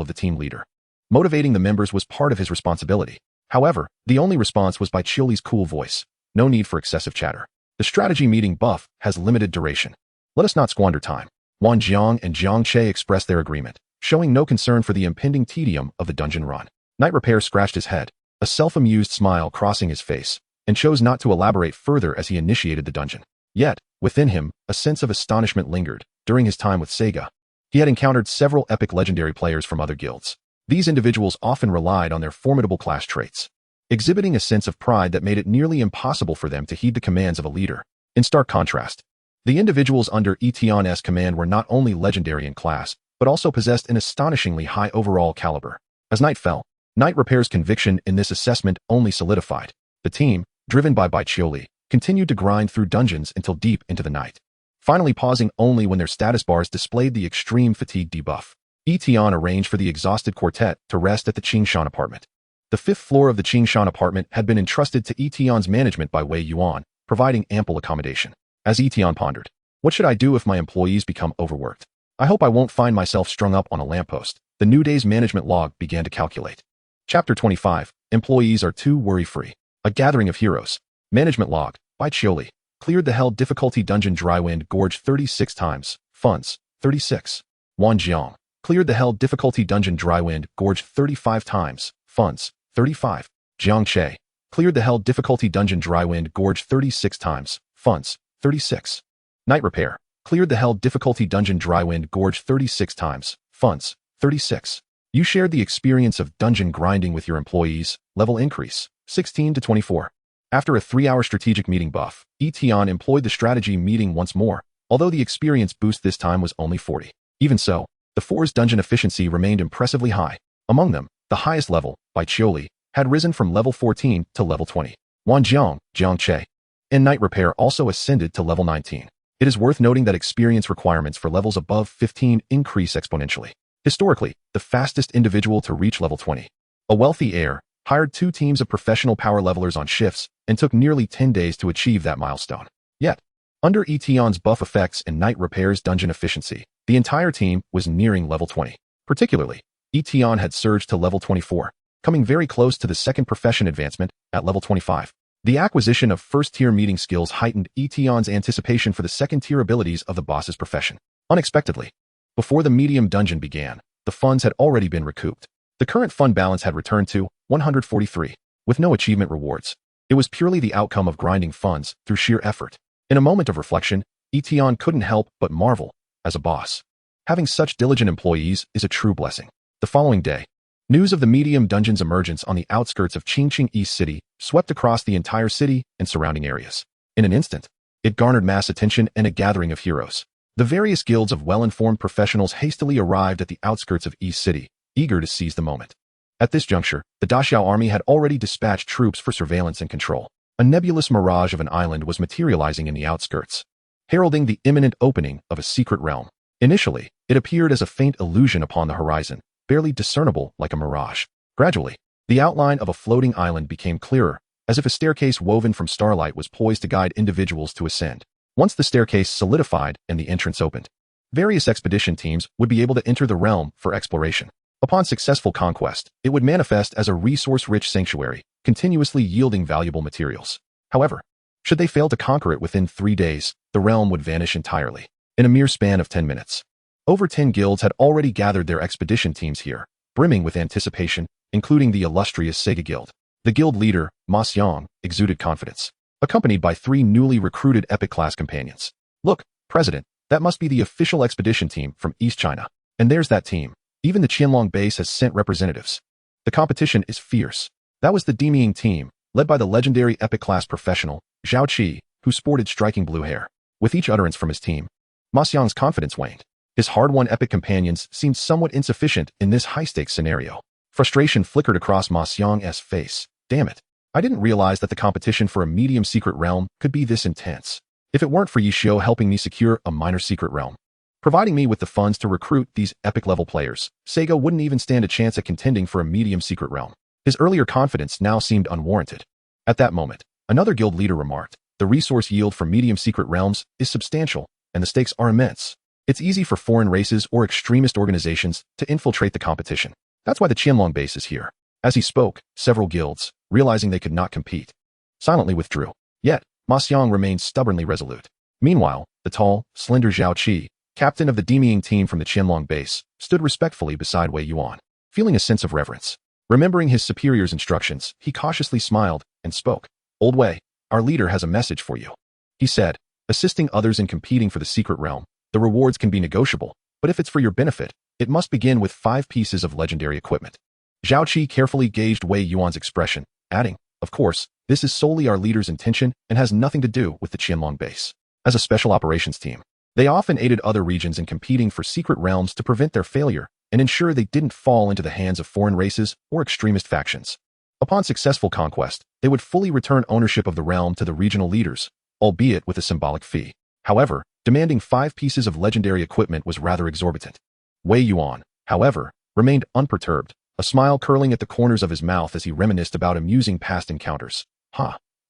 of the team leader. Motivating the members was part of his responsibility. However, the only response was by Chioli's cool voice. No need for excessive chatter. The strategy meeting buff has limited duration. Let us not squander time. Wan Jiang and Jiang Che expressed their agreement, showing no concern for the impending tedium of the dungeon run. Night Repair scratched his head, a self-amused smile crossing his face, and chose not to elaborate further as he initiated the dungeon. Yet, within him, a sense of astonishment lingered. During his time with Sega, he had encountered several epic legendary players from other guilds. These individuals often relied on their formidable class traits, exhibiting a sense of pride that made it nearly impossible for them to heed the commands of a leader. In stark contrast, the individuals under Yi Tian's command were not only legendary in class, but also possessed an astonishingly high overall caliber. As night fell, Night Repair's conviction in this assessment only solidified. The team, driven by Chioli, continued to grind through dungeons until deep into the night, finally pausing only when their status bars displayed the extreme fatigue debuff. Yi Tian arranged for the exhausted quartet to rest at the Qingshan apartment. The 5th floor of the Qingshan apartment had been entrusted to Yi Tian's management by Wei Yuan, providing ample accommodation. As Yi Tian pondered, what should I do if my employees become overworked? I hope I won't find myself strung up on a lamppost. The new day's management log began to calculate. Chapter 25. Employees are too worry-free. A gathering of heroes. Management log, by Chioli. Cleared the hell difficulty dungeon Drywind Gorge 36 times. Funds, 36. Wan Jiang. Cleared the hell difficulty dungeon Drywind Gorge 35 times. Funds, 35. Jiang Che. Cleared the hell difficulty dungeon Drywind Gorge 36 times. Funds, 36. Night Repair. Cleared the hell difficulty dungeon Drywind Gorge 36 times. Funds, 36. You shared the experience of dungeon grinding with your employees. Level increase, 16 to 24. After a 3-hour strategic meeting buff, Yi Tian employed the strategy meeting once more, although the experience boost this time was only 40. Even so, the 4's dungeon efficiency remained impressively high. Among them, the highest level, by Chioli, had risen from level 14 to level 20. Wan Jiang, Jiang Che, and Night Repair also ascended to level 19. It is worth noting that experience requirements for levels above 15 increase exponentially. Historically, the fastest individual to reach level 20, a wealthy heir, hired 2 teams of professional power levelers on shifts and took nearly 10 days to achieve that milestone. Yet, under Yi Tian's buff effects and Night Repair's dungeon efficiency, the entire team was nearing level 20. Particularly, Yi Tian had surged to level 24, coming very close to the second profession advancement at level 25. The acquisition of first-tier meeting skills heightened Yi Tian's anticipation for the second-tier abilities of the boss's profession. Unexpectedly, before the medium dungeon began, the funds had already been recouped. The current fund balance had returned to 143, with no achievement rewards. It was purely the outcome of grinding funds through sheer effort. In a moment of reflection, Yi Tian couldn't help but marvel. As a boss, having such diligent employees is a true blessing. The following day, news of the medium dungeon's emergence on the outskirts of Qingqing East City swept across the entire city and surrounding areas. In an instant, it garnered mass attention and a gathering of heroes. The various guilds of well-informed professionals hastily arrived at the outskirts of East City, eager to seize the moment. At this juncture, the Daxiao army had already dispatched troops for surveillance and control. A nebulous mirage of an island was materializing in the outskirts, heralding the imminent opening of a secret realm. Initially, it appeared as a faint illusion upon the horizon, barely discernible like a mirage. Gradually, the outline of a floating island became clearer, as if a staircase woven from starlight was poised to guide individuals to ascend. Once the staircase solidified and the entrance opened, various expedition teams would be able to enter the realm for exploration. Upon successful conquest, it would manifest as a resource-rich sanctuary, continuously yielding valuable materials. However, should they fail to conquer it within 3 days, the realm would vanish entirely. In a mere span of 10 minutes, over 10 guilds had already gathered their expedition teams here, brimming with anticipation, including the illustrious Sega Guild. The guild leader, Ma Xiang, exuded confidence, accompanied by 3 newly recruited epic-class companions. Look, President, that must be the official expedition team from East China. And there's that team. Even the Qianlong base has sent representatives. The competition is fierce. That was the Demying team, led by the legendary epic-class professional, Zhao Qi, who sported striking blue hair. With each utterance from his team, Ma Xiang's confidence waned. His hard-won epic companions seemed somewhat insufficient in this high-stakes scenario. Frustration flickered across Ma Xiang's face. Damn it. I didn't realize that the competition for a medium secret realm could be this intense. If it weren't for Yi Xiu helping me secure a minor secret realm, providing me with the funds to recruit these epic-level players, Sega wouldn't even stand a chance at contending for a medium secret realm. His earlier confidence now seemed unwarranted. At that moment, another guild leader remarked, the resource yield for medium secret realms is substantial, and the stakes are immense. It's easy for foreign races or extremist organizations to infiltrate the competition. That's why the Qianlong base is here. As he spoke, several guilds, realizing they could not compete, silently withdrew. Yet, Ma Xiang remained stubbornly resolute. Meanwhile, the tall, slender Zhao Qi, captain of the Demying team from the Qianlong base, stood respectfully beside Wei Yuan, feeling a sense of reverence. Remembering his superior's instructions, he cautiously smiled and spoke. Old Wei, our leader has a message for you. He said, assisting others in competing for the secret realm, the rewards can be negotiable, but if it's for your benefit, it must begin with 5 pieces of legendary equipment. Zhao Qi carefully gauged Wei Yuan's expression, adding, of course, this is solely our leader's intention and has nothing to do with the Qianlong base. As a special operations team, they often aided other regions in competing for secret realms to prevent their failure and ensure they didn't fall into the hands of foreign races or extremist factions. Upon successful conquest, they would fully return ownership of the realm to the regional leaders, albeit with a symbolic fee. However, demanding 5 pieces of legendary equipment was rather exorbitant. Wei Yuan, however, remained unperturbed, a smile curling at the corners of his mouth as he reminisced about amusing past encounters.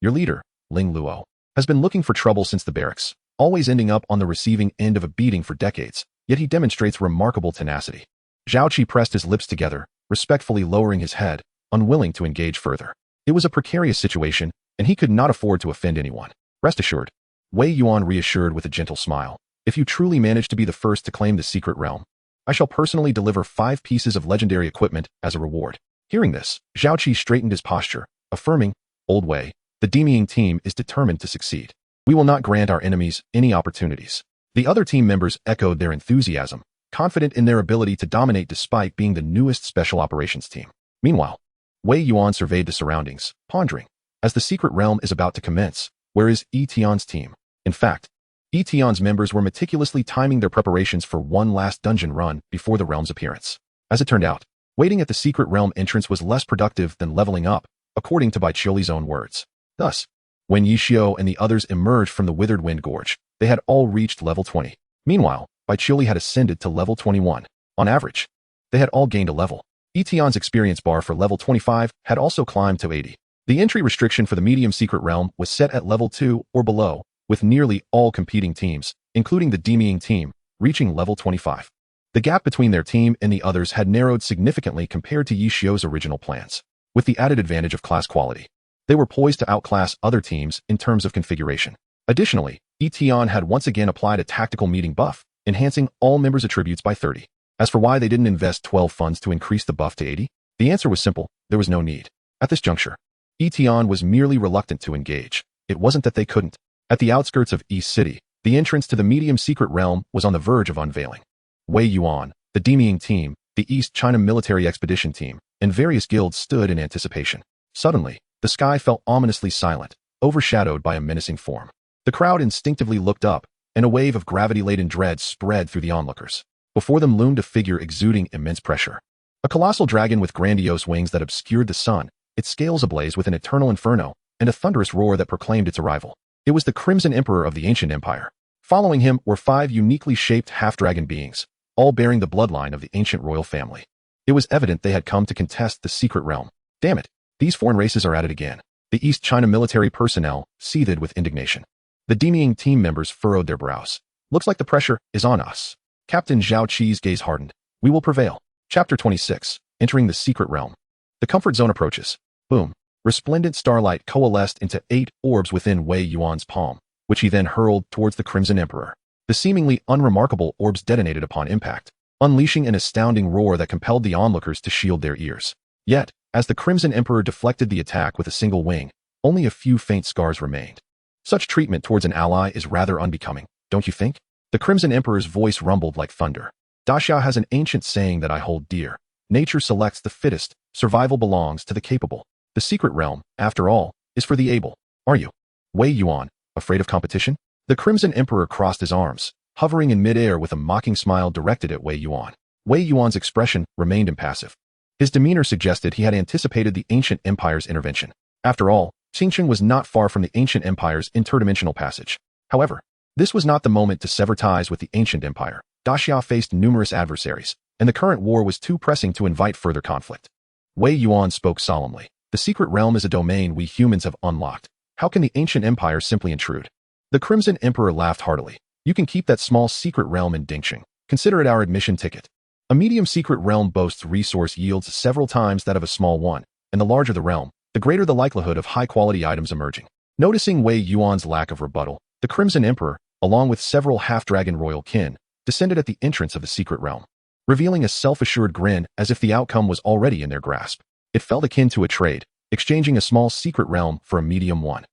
Your leader, Ling Luo, has been looking for trouble since the barracks, always ending up on the receiving end of a beating for decades, yet he demonstrates remarkable tenacity. Zhao Qi pressed his lips together, respectfully lowering his head, unwilling to engage further. It was a precarious situation, and he could not afford to offend anyone. Rest assured, Wei Yuan reassured with a gentle smile. If you truly manage to be the first to claim the secret realm, I shall personally deliver 5 pieces of legendary equipment as a reward. Hearing this, Zhao Qi straightened his posture, affirming, Old Wei, the Demying team is determined to succeed. We will not grant our enemies any opportunities. The other team members echoed their enthusiasm, confident in their ability to dominate despite being the newest special operations team. Meanwhile, Wei Yuan surveyed the surroundings, pondering, as the secret realm is about to commence, where is Yi Tian's team? In fact, Yi Tian's members were meticulously timing their preparations for one last dungeon run before the realm's appearance. As it turned out, waiting at the secret realm entrance was less productive than leveling up, according to Bai Qiuli's own words. Thus, when Yi Xiu and the others emerged from the Withered Wind Gorge, they had all reached level 20. Meanwhile, Bai Qiuli had ascended to level 21. On average, they had all gained a level. Yi Tian's experience bar for level 25 had also climbed to 80. The entry restriction for the medium secret realm was set at level 2 or below, with nearly all competing teams, including the Demying team, reaching level 25. The gap between their team and the others had narrowed significantly compared to Yi Xiu's original plans. With the added advantage of class quality, they were poised to outclass other teams in terms of configuration. Additionally, Yi Tian had once again applied a tactical meeting buff, enhancing all members' attributes by 30. As for why they didn't invest 12 funds to increase the buff to 80, the answer was simple, there was no need. At this juncture, Yi Tian was merely reluctant to engage. It wasn't that they couldn't. At the outskirts of East City, the entrance to the medium secret realm was on the verge of unveiling. Wei Yuan, the Demying team, the East China military expedition team, and various guilds stood in anticipation. Suddenly, the sky fell ominously silent, overshadowed by a menacing form. The crowd instinctively looked up, and a wave of gravity-laden dread spread through the onlookers. Before them loomed a figure exuding immense pressure. A colossal dragon with grandiose wings that obscured the sun, its scales ablaze with an eternal inferno, and a thunderous roar that proclaimed its arrival. It was the Crimson Emperor of the ancient empire. Following him were 5 uniquely shaped half-dragon beings, all bearing the bloodline of the ancient royal family. It was evident they had come to contest the secret realm. Damn it, these foreign races are at it again. The East China military personnel seethed with indignation. The Demying team members furrowed their brows. Looks like the pressure is on us. Captain Zhao Qi's gaze hardened. We will prevail. Chapter 26, Entering the Secret Realm. The comfort zone approaches. Boom. Resplendent starlight coalesced into 8 orbs within Wei Yuan's palm, which he then hurled towards the Crimson Emperor. The seemingly unremarkable orbs detonated upon impact, unleashing an astounding roar that compelled the onlookers to shield their ears. Yet, as the Crimson Emperor deflected the attack with a single wing, only a few faint scars remained. Such treatment towards an ally is rather unbecoming, don't you think? The Crimson Emperor's voice rumbled like thunder. Daxia has an ancient saying that I hold dear. Nature selects the fittest, survival belongs to the capable. The secret realm, after all, is for the able. Are you, Wei Yuan, afraid of competition? The Crimson Emperor crossed his arms, hovering in midair with a mocking smile directed at Wei Yuan. Wei Yuan's expression remained impassive. His demeanor suggested he had anticipated the ancient empire's intervention. After all, Xingqiang was not far from the ancient empire's interdimensional passage. However, this was not the moment to sever ties with the ancient empire. Daxia faced numerous adversaries, and the current war was too pressing to invite further conflict. Wei Yuan spoke solemnly. The secret realm is a domain we humans have unlocked. How can the ancient empire simply intrude? The Crimson Emperor laughed heartily. You can keep that small secret realm in Dingxing. Consider it our admission ticket. A medium secret realm boasts resource yields several times that of a small one, and the larger the realm, the greater the likelihood of high-quality items emerging. Noticing Wei Yuan's lack of rebuttal, the Crimson Emperor, along with several half-dragon royal kin, descended at the entrance of the secret realm, revealing a self-assured grin as if the outcome was already in their grasp. It felt akin to a trade, exchanging a small secret realm for a medium one.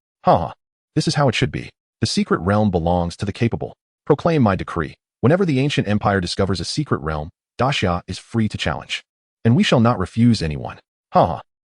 This is how it should be. The secret realm belongs to the capable. Proclaim my decree. Whenever the ancient empire discovers a secret realm, Daxia is free to challenge. And we shall not refuse anyone.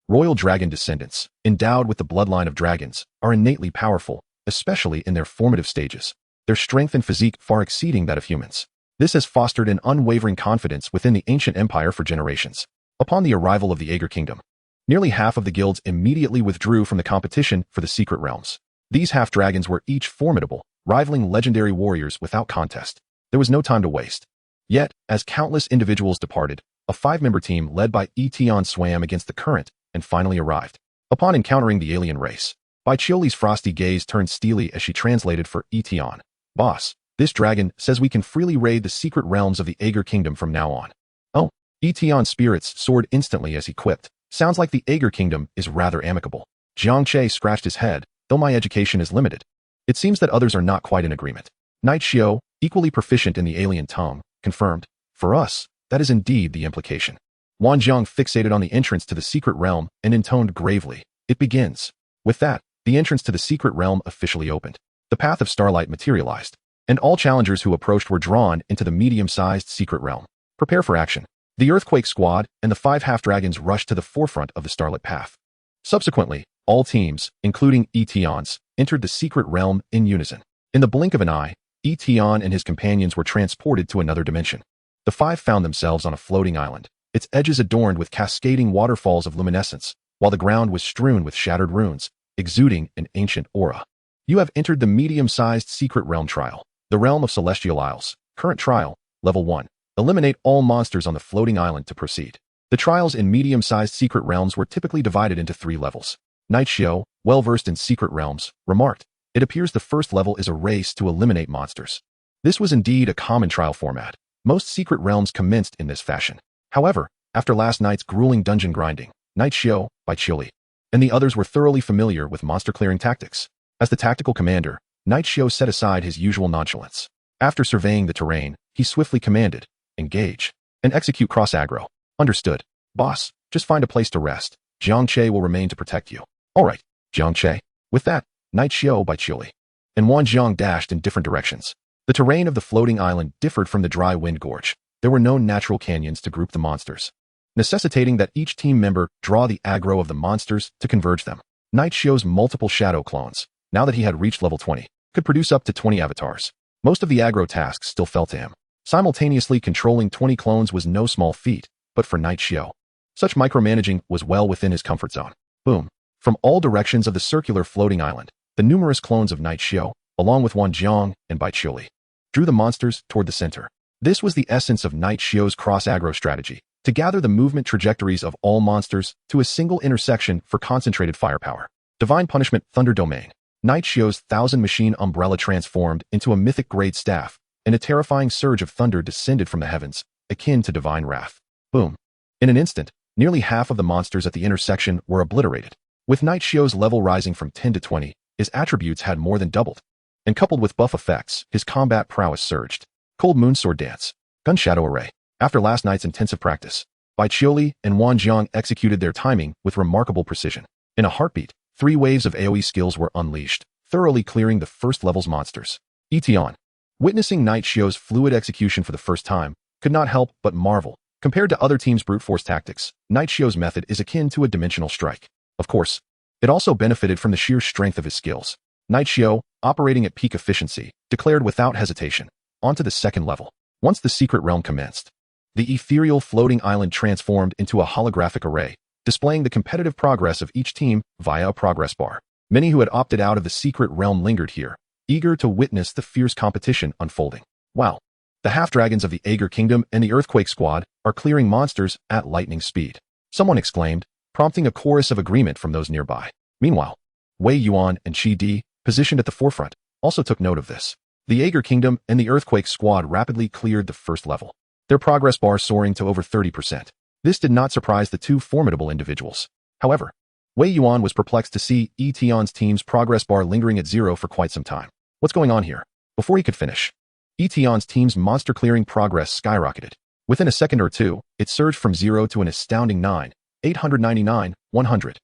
Royal dragon descendants, endowed with the bloodline of dragons, are innately powerful, especially in their formative stages. Their strength and physique far exceeding that of humans. This has fostered an unwavering confidence within the ancient empire for generations. Upon the arrival of the Ager Kingdom, nearly half of the guilds immediately withdrew from the competition for the secret realms. These half-dragons were each formidable, rivaling legendary warriors without contest. There was no time to waste. Yet, as countless individuals departed, a 5-member team led by Yi Tian swam against the current and finally arrived. Upon encountering the alien race, Bai Qiuli's frosty gaze turned steely as she translated for Yi Tian. Boss, this dragon says we can freely raid the secret realms of the Ager Kingdom from now on. Oh, Yi Tian's spirits soared instantly as he quipped. Sounds like the Ager Kingdom is rather amicable. Jiang Che scratched his head, though my education is limited. It seems that others are not quite in agreement. Knight Xiao, equally proficient in the alien tongue, confirmed. For us, that is indeed the implication. Wan Zhang fixated on the entrance to the secret realm and intoned gravely. It begins. With that, the entrance to the secret realm officially opened. The path of starlight materialized, and all challengers who approached were drawn into the medium-sized secret realm. Prepare for action. The Earthquake Squad and the 5 half-dragons rushed to the forefront of the starlit path. Subsequently, all teams, including Yi Tian's, entered the secret realm in unison. In the blink of an eye, Yi Tian and his companions were transported to another dimension. The 5 found themselves on a floating island, its edges adorned with cascading waterfalls of luminescence, while the ground was strewn with shattered runes, exuding an ancient aura. You have entered the medium-sized secret realm trial, the realm of Celestial Isles. Current trial, level 1. Eliminate all monsters on the floating island to proceed. The trials in medium-sized secret realms were typically divided into 3 levels. Knight Xiao, well-versed in secret realms, remarked, it appears the first level is a race to eliminate monsters. This was indeed a common trial format. Most secret realms commenced in this fashion. However, after last night's grueling dungeon grinding, Knight Xiao, Bai Qiuli, and the others were thoroughly familiar with monster-clearing tactics. As the tactical commander, Knight Xiao set aside his usual nonchalance. After surveying the terrain, he swiftly commanded, engage, and execute cross-aggro. Understood. Boss, just find a place to rest. Jiang Che will remain to protect you. Alright, Jiang Che. With that, Knight Xiao Bai Qiuli and Wan Zhang dashed in different directions. The terrain of the floating island differed from the dry wind gorge. There were no natural canyons to group the monsters, necessitating that each team member draw the aggro of the monsters to converge them. Knight Xiao's multiple shadow clones, now that he had reached level 20, could produce up to 20 avatars. Most of the aggro tasks still fell to him. Simultaneously controlling 20 clones was no small feat, but for Knight Xiao, such micromanaging was well within his comfort zone. Boom. From all directions of the circular floating island, the numerous clones of Knight Xiao, along with Wan Zhang and Bai Qiuli, drew the monsters toward the center. This was the essence of Knight Xiao's cross-aggro strategy, to gather the movement trajectories of all monsters to a single intersection for concentrated firepower. Divine Punishment Thunder Domain. Knight Xiao's 1,000-machine umbrella transformed into a mythic-grade staff, and a terrifying surge of thunder descended from the heavens, akin to divine wrath. Boom. In an instant, nearly half of the monsters at the intersection were obliterated. With Knight Xiao's level rising from 10 to 20, his attributes had more than doubled. And coupled with buff effects, his combat prowess surged. Cold Moon Sword Dance. Gun Shadow Array. After last night's intensive practice, Bai Qiuli and Wan Zhang executed their timing with remarkable precision. In a heartbeat, 3 waves of AoE skills were unleashed, thoroughly clearing the first level's monsters. Yi Tian, witnessing Knight Xiao's fluid execution for the first time, could not help but marvel. Compared to other teams' brute force tactics, Knight Xiao's method is akin to a dimensional strike. Of course, it also benefited from the sheer strength of his skills. Knight Xiao, operating at peak efficiency, declared without hesitation, onto the second level. Once the secret realm commenced, The ethereal floating island transformed into a holographic array, displaying the competitive progress of each team via a progress bar. Many who had opted out of the secret realm lingered here, eager to witness the fierce competition unfolding. Wow! The half-dragons of the Aegir Kingdom and the Earthquake Squad are clearing monsters at lightning speed. Someone exclaimed, prompting a chorus of agreement from those nearby. Meanwhile, Wei Yuan and Qi Di, positioned at the forefront, also took note of this. The Aegir Kingdom and the Earthquake Squad rapidly cleared the first level, their progress bar soaring to over 30%. This did not surprise the two formidable individuals. However, Wei Yuan was perplexed to see Yi Tian's team's progress bar lingering at 0 for quite some time. What's going on here? Before he could finish, Yi Tian's team's monster clearing progress skyrocketed. Within a second or two, it surged from 0 to an astounding 9,899, 100.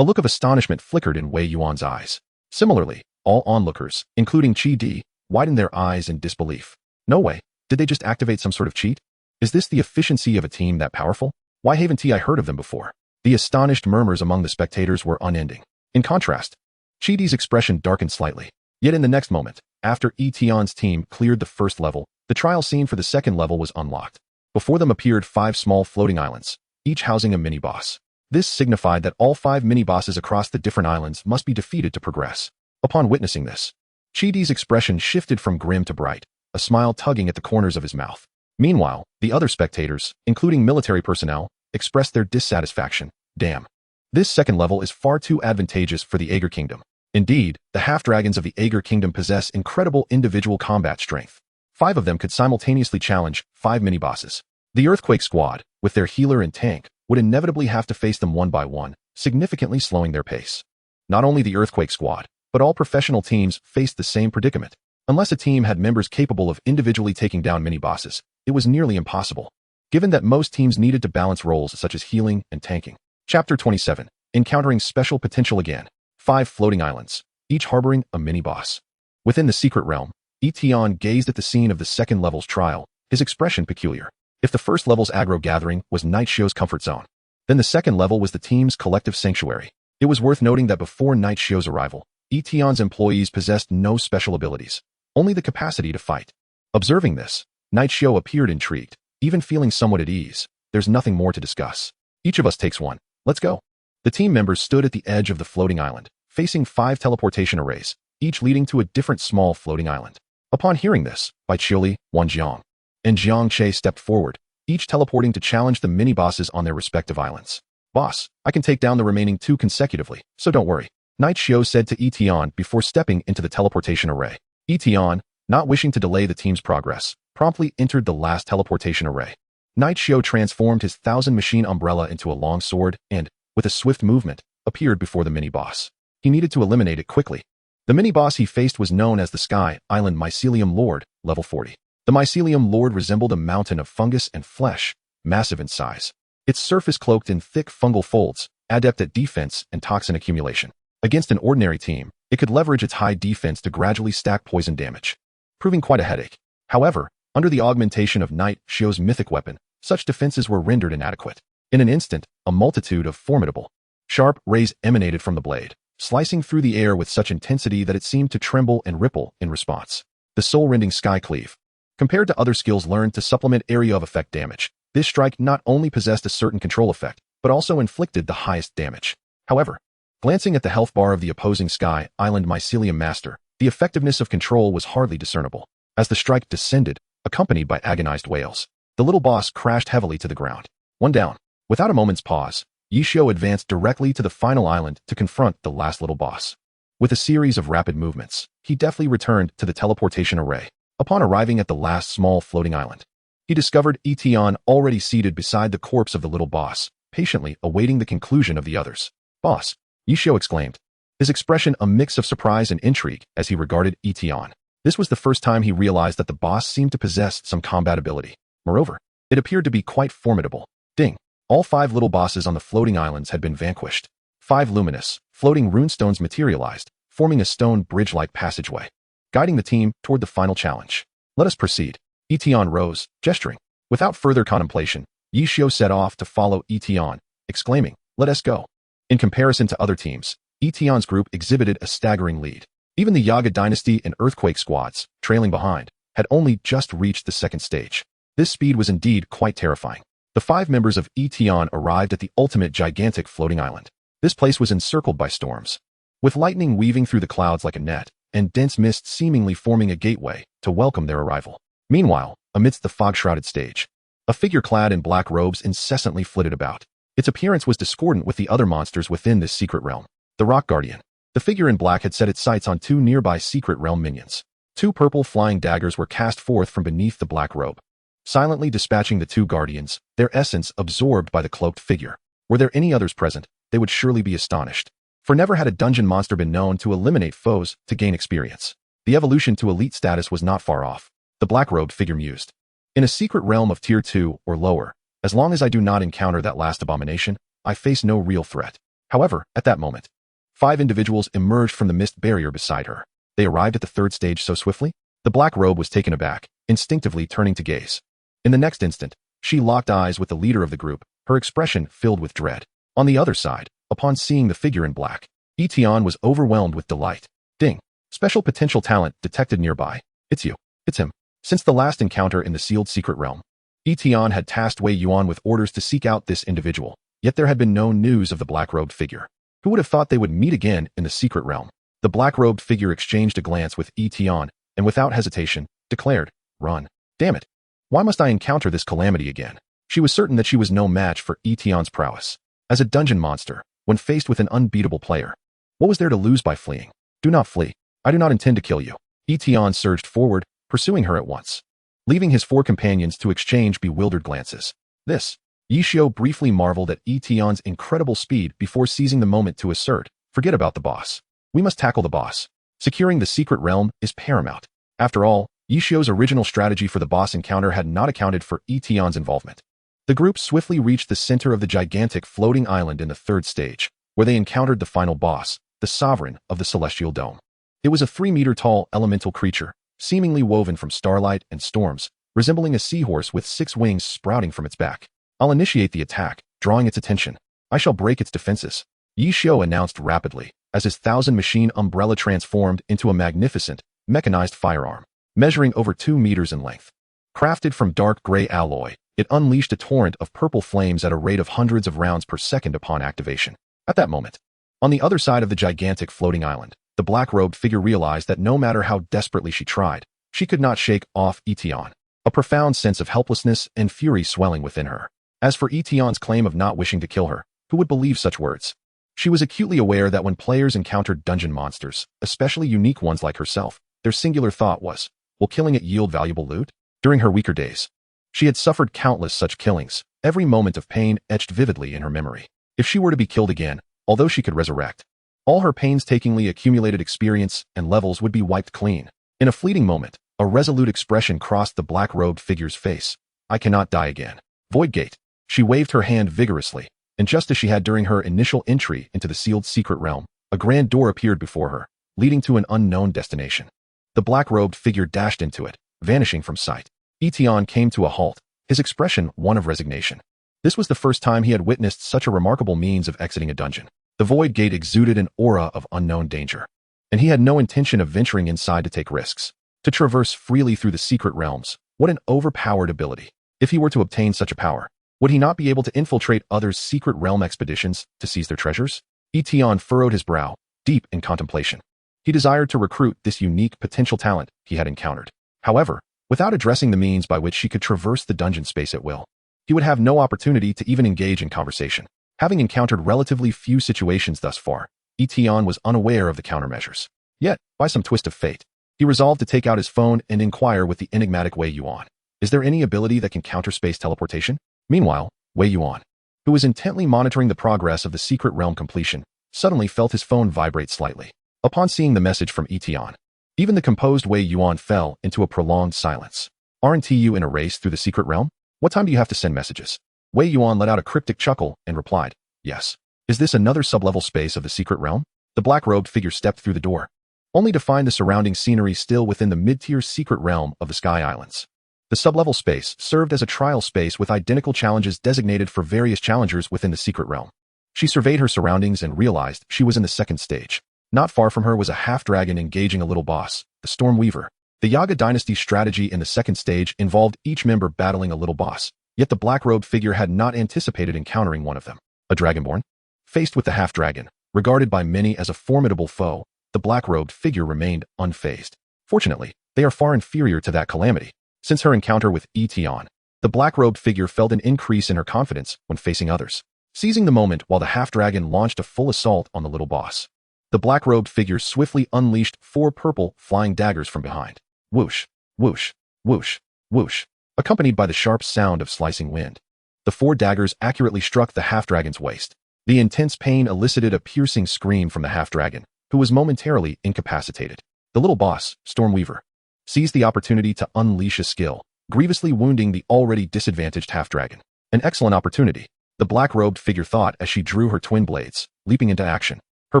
A look of astonishment flickered in Wei Yuan's eyes. Similarly, all onlookers, including Qi Di, widened their eyes in disbelief. No way, did they just activate some sort of cheat? Is this the efficiency of a team that powerful? Why haven't I heard of them before? The astonished murmurs among the spectators were unending. In contrast, Qi Di's expression darkened slightly. Yet in the next moment, after Yi Tian's team cleared the first level, the trial scene for the second level was unlocked. Before them appeared 5 small floating islands, each housing a mini-boss. This signified that all 5 mini-bosses across the different islands must be defeated to progress. Upon witnessing this, Qi Di's expression shifted from grim to bright, a smile tugging at the corners of his mouth. Meanwhile, the other spectators, including military personnel, expressed their dissatisfaction. Damn. This second level is far too advantageous for the Aegir Kingdom. Indeed, the half-dragons of the Aegir Kingdom possess incredible individual combat strength. 5 of them could simultaneously challenge 5 mini-bosses. The Earthquake Squad, with their healer and tank, would inevitably have to face them one by one, significantly slowing their pace. Not only the Earthquake Squad, but all professional teams faced the same predicament. Unless a team had members capable of individually taking down mini-bosses, it was nearly impossible, given that most teams needed to balance roles such as healing and tanking. Chapter 27. Encountering Special Potential Again. 5 floating islands, each harboring a mini-boss. Within the secret realm, Yi Tian gazed at the scene of the second level's trial, his expression peculiar. If the first level's aggro gathering was Night Shio's comfort zone, then the second level was the team's collective sanctuary. It was worth noting that before Night Shio's arrival, Yi Tian's employees possessed no special abilities, only the capacity to fight. Observing this, Night Shio appeared intrigued, even feeling somewhat at ease. There's nothing more to discuss. Each of us takes one. Let's go. The team members stood at the edge of the floating island, facing 5 teleportation arrays, each leading to a different small floating island. Upon hearing this, Bai Qiuli, Wan Jiang, and Jiang Che stepped forward, each teleporting to challenge the mini-bosses on their respective islands. Boss, I can take down the remaining 2 consecutively, so don't worry, Night Shio said to Yi Tian before stepping into the teleportation array. Yi Tian, not wishing to delay the team's progress, promptly entered the last teleportation array. Night Shio transformed his 1,000-machine umbrella into a long sword and, with a swift movement, appeared before the mini-boss. He needed to eliminate it quickly. The mini-boss he faced was known as the Sky Island Mycelium Lord, level 40. The Mycelium Lord resembled a mountain of fungus and flesh, massive in size. Its surface cloaked in thick fungal folds, adept at defense and toxin accumulation. Against an ordinary team, it could leverage its high defense to gradually stack poison damage, proving quite a headache. However, under the augmentation of Night Shio's mythic weapon, such defenses were rendered inadequate. In an instant, a multitude of formidable, sharp rays emanated from the blade, slicing through the air with such intensity that it seemed to tremble and ripple in response. The soul-rending Sky Cleave. Compared to other skills learned to supplement area of effect damage, this strike not only possessed a certain control effect, but also inflicted the highest damage. However, glancing at the health bar of the opposing Sky Island Mycelium Master, the effectiveness of control was hardly discernible. As the strike descended, accompanied by agonized wails, the little boss crashed heavily to the ground. One down. Without a moment's pause, Yi Shio advanced directly to the final island to confront the last little boss. With a series of rapid movements, he deftly returned to the teleportation array. Upon arriving at the last small floating island, he discovered Yi Tian already seated beside the corpse of the little boss, patiently awaiting the conclusion of the others. Boss, Yi Shio exclaimed, his expression a mix of surprise and intrigue as he regarded Yi Tian. This was the first time he realized that the boss seemed to possess some combat ability. Moreover, it appeared to be quite formidable. Ding! All 5 little bosses on the floating islands had been vanquished. 5 luminous, floating runestones materialized, forming a stone bridge-like passageway, guiding the team toward the final challenge. Let us proceed. Yi Tian rose, gesturing. Without further contemplation, Yi Shio set off to follow Yi Tian, exclaiming, "Let us go." In comparison to other teams, Yi Tian's group exhibited a staggering lead. Even the Yaga Dynasty and Earthquake squads, trailing behind, had only just reached the second stage. This speed was indeed quite terrifying. The 5 members of Yi Tian arrived at the ultimate gigantic floating island. This place was encircled by storms, with lightning weaving through the clouds like a net, and dense mist seemingly forming a gateway to welcome their arrival. Meanwhile, amidst the fog-shrouded stage, a figure clad in black robes incessantly flitted about. Its appearance was discordant with the other monsters within this secret realm. The Rock Guardian. The figure in black had set its sights on 2 nearby secret realm minions. 2 purple flying daggers were cast forth from beneath the black robe, silently dispatching the 2 guardians, their essence absorbed by the cloaked figure. Were there any others present, they would surely be astonished. For never had a dungeon monster been known to eliminate foes to gain experience. The evolution to elite status was not far off. The black-robed figure mused. In a secret realm of tier 2 or lower, as long as I do not encounter that last abomination, I face no real threat. However, at that moment, 5 individuals emerged from the mist barrier beside her. They arrived at the 3rd stage so swiftly, the black robe was taken aback, instinctively turning to gaze. In the next instant, she locked eyes with the leader of the group, her expression filled with dread. On the other side, upon seeing the figure in black, Yi Tian was overwhelmed with delight. Ding. Special potential talent detected nearby. It's you. It's him. Since the last encounter in the sealed secret realm, Yi Tian had tasked Wei Yuan with orders to seek out this individual, yet there had been no news of the black-robed figure. Who would have thought they would meet again in the secret realm? The black-robed figure exchanged a glance with Yi Tian, and without hesitation, declared, "Run. Damn it. Why must I encounter this calamity again?" She was certain that she was no match for Yi Tian's prowess. As a dungeon monster, when faced with an unbeatable player, what was there to lose by fleeing? Do not flee. I do not intend to kill you. Yi Tian surged forward, pursuing her at once, leaving his 4 companions to exchange bewildered glances. Yi Xiu briefly marveled at Yi Tian's incredible speed before seizing the moment to assert, "Forget about the boss. We must tackle the boss. Securing the secret realm is paramount." After all, Yi Xiu's original strategy for the boss encounter had not accounted for Yi Tian's involvement. The group swiftly reached the center of the gigantic floating island in the 3rd stage, where they encountered the final boss, the sovereign of the celestial dome. It was a 3-meter-tall elemental creature, seemingly woven from starlight and storms, resembling a seahorse with 6 wings sprouting from its back. "I'll initiate the attack, drawing its attention. I shall break its defenses," Yi Xiu announced rapidly, as his 1,000-machine umbrella transformed into a magnificent, mechanized firearm, measuring over 2 meters in length. Crafted from dark gray alloy, it unleashed a torrent of purple flames at a rate of hundreds of rounds per second upon activation. At that moment, on the other side of the gigantic floating island, the black-robed figure realized that no matter how desperately she tried, she could not shake off Yi Tian, a profound sense of helplessness and fury swelling within her. As for Yi Tian's claim of not wishing to kill her, who would believe such words? She was acutely aware that when players encountered dungeon monsters, especially unique ones like herself, their singular thought was, will killing it yield valuable loot? During her weaker days, she had suffered countless such killings, every moment of pain etched vividly in her memory. If she were to be killed again, although she could resurrect, all her painstakingly accumulated experience and levels would be wiped clean. In a fleeting moment, a resolute expression crossed the black-robed figure's face. "I cannot die again. Void Gate." She waved her hand vigorously, and just as she had during her initial entry into the sealed secret realm, a grand door appeared before her, leading to an unknown destination. The black-robed figure dashed into it, vanishing from sight. Yi Tian came to a halt, his expression one of resignation. This was the first time he had witnessed such a remarkable means of exiting a dungeon. The Void Gate exuded an aura of unknown danger, and he had no intention of venturing inside to take risks. To traverse freely through the secret realms, what an overpowered ability. If he were to obtain such a power, would he not be able to infiltrate others' secret realm expeditions to seize their treasures? Yi Tian furrowed his brow, deep in contemplation. He desired to recruit this unique potential talent he had encountered. However, without addressing the means by which she could traverse the dungeon space at will, he would have no opportunity to even engage in conversation. Having encountered relatively few situations thus far, Yi Tian was unaware of the countermeasures. Yet, by some twist of fate, he resolved to take out his phone and inquire with the enigmatic Wei Yuan. "Is there any ability that can counter space teleportation?" Meanwhile, Wei Yuan, who was intently monitoring the progress of the secret realm completion, suddenly felt his phone vibrate slightly. Upon seeing the message from Yi Tian, even the composed Wei Yuan fell into a prolonged silence. "Aren't you in a race through the secret realm? What time do you have to send messages?" Wei Yuan let out a cryptic chuckle and replied, "Yes. Is this another sub-level space of the secret realm?" The black-robed figure stepped through the door, only to find the surrounding scenery still within the mid-tier secret realm of the Sky Islands. The sub-level space served as a trial space with identical challenges designated for various challengers within the secret realm. She surveyed her surroundings and realized she was in the 2nd stage. Not far from her was a half-dragon engaging a little boss, the Storm Weaver. The Yaga dynasty's strategy in the second stage involved each member battling a little boss, yet the black-robed figure had not anticipated encountering one of them. A dragonborn? Faced with the half-dragon, regarded by many as a formidable foe, the black-robed figure remained unfazed. Fortunately, they are far inferior to that calamity. Since her encounter with Yi Tian, the black-robed figure felt an increase in her confidence when facing others. Seizing the moment while the half-dragon launched a full assault on the little boss, the black-robed figure swiftly unleashed 4 purple flying daggers from behind. Whoosh, whoosh, whoosh, whoosh, accompanied by the sharp sound of slicing wind. The 4 daggers accurately struck the half-dragon's waist. The intense pain elicited a piercing scream from the half-dragon, who was momentarily incapacitated. The little boss, Stormweaver, seized the opportunity to unleash a skill, grievously wounding the already disadvantaged half-dragon. An excellent opportunity, the black-robed figure thought as she drew her twin blades, leaping into action, her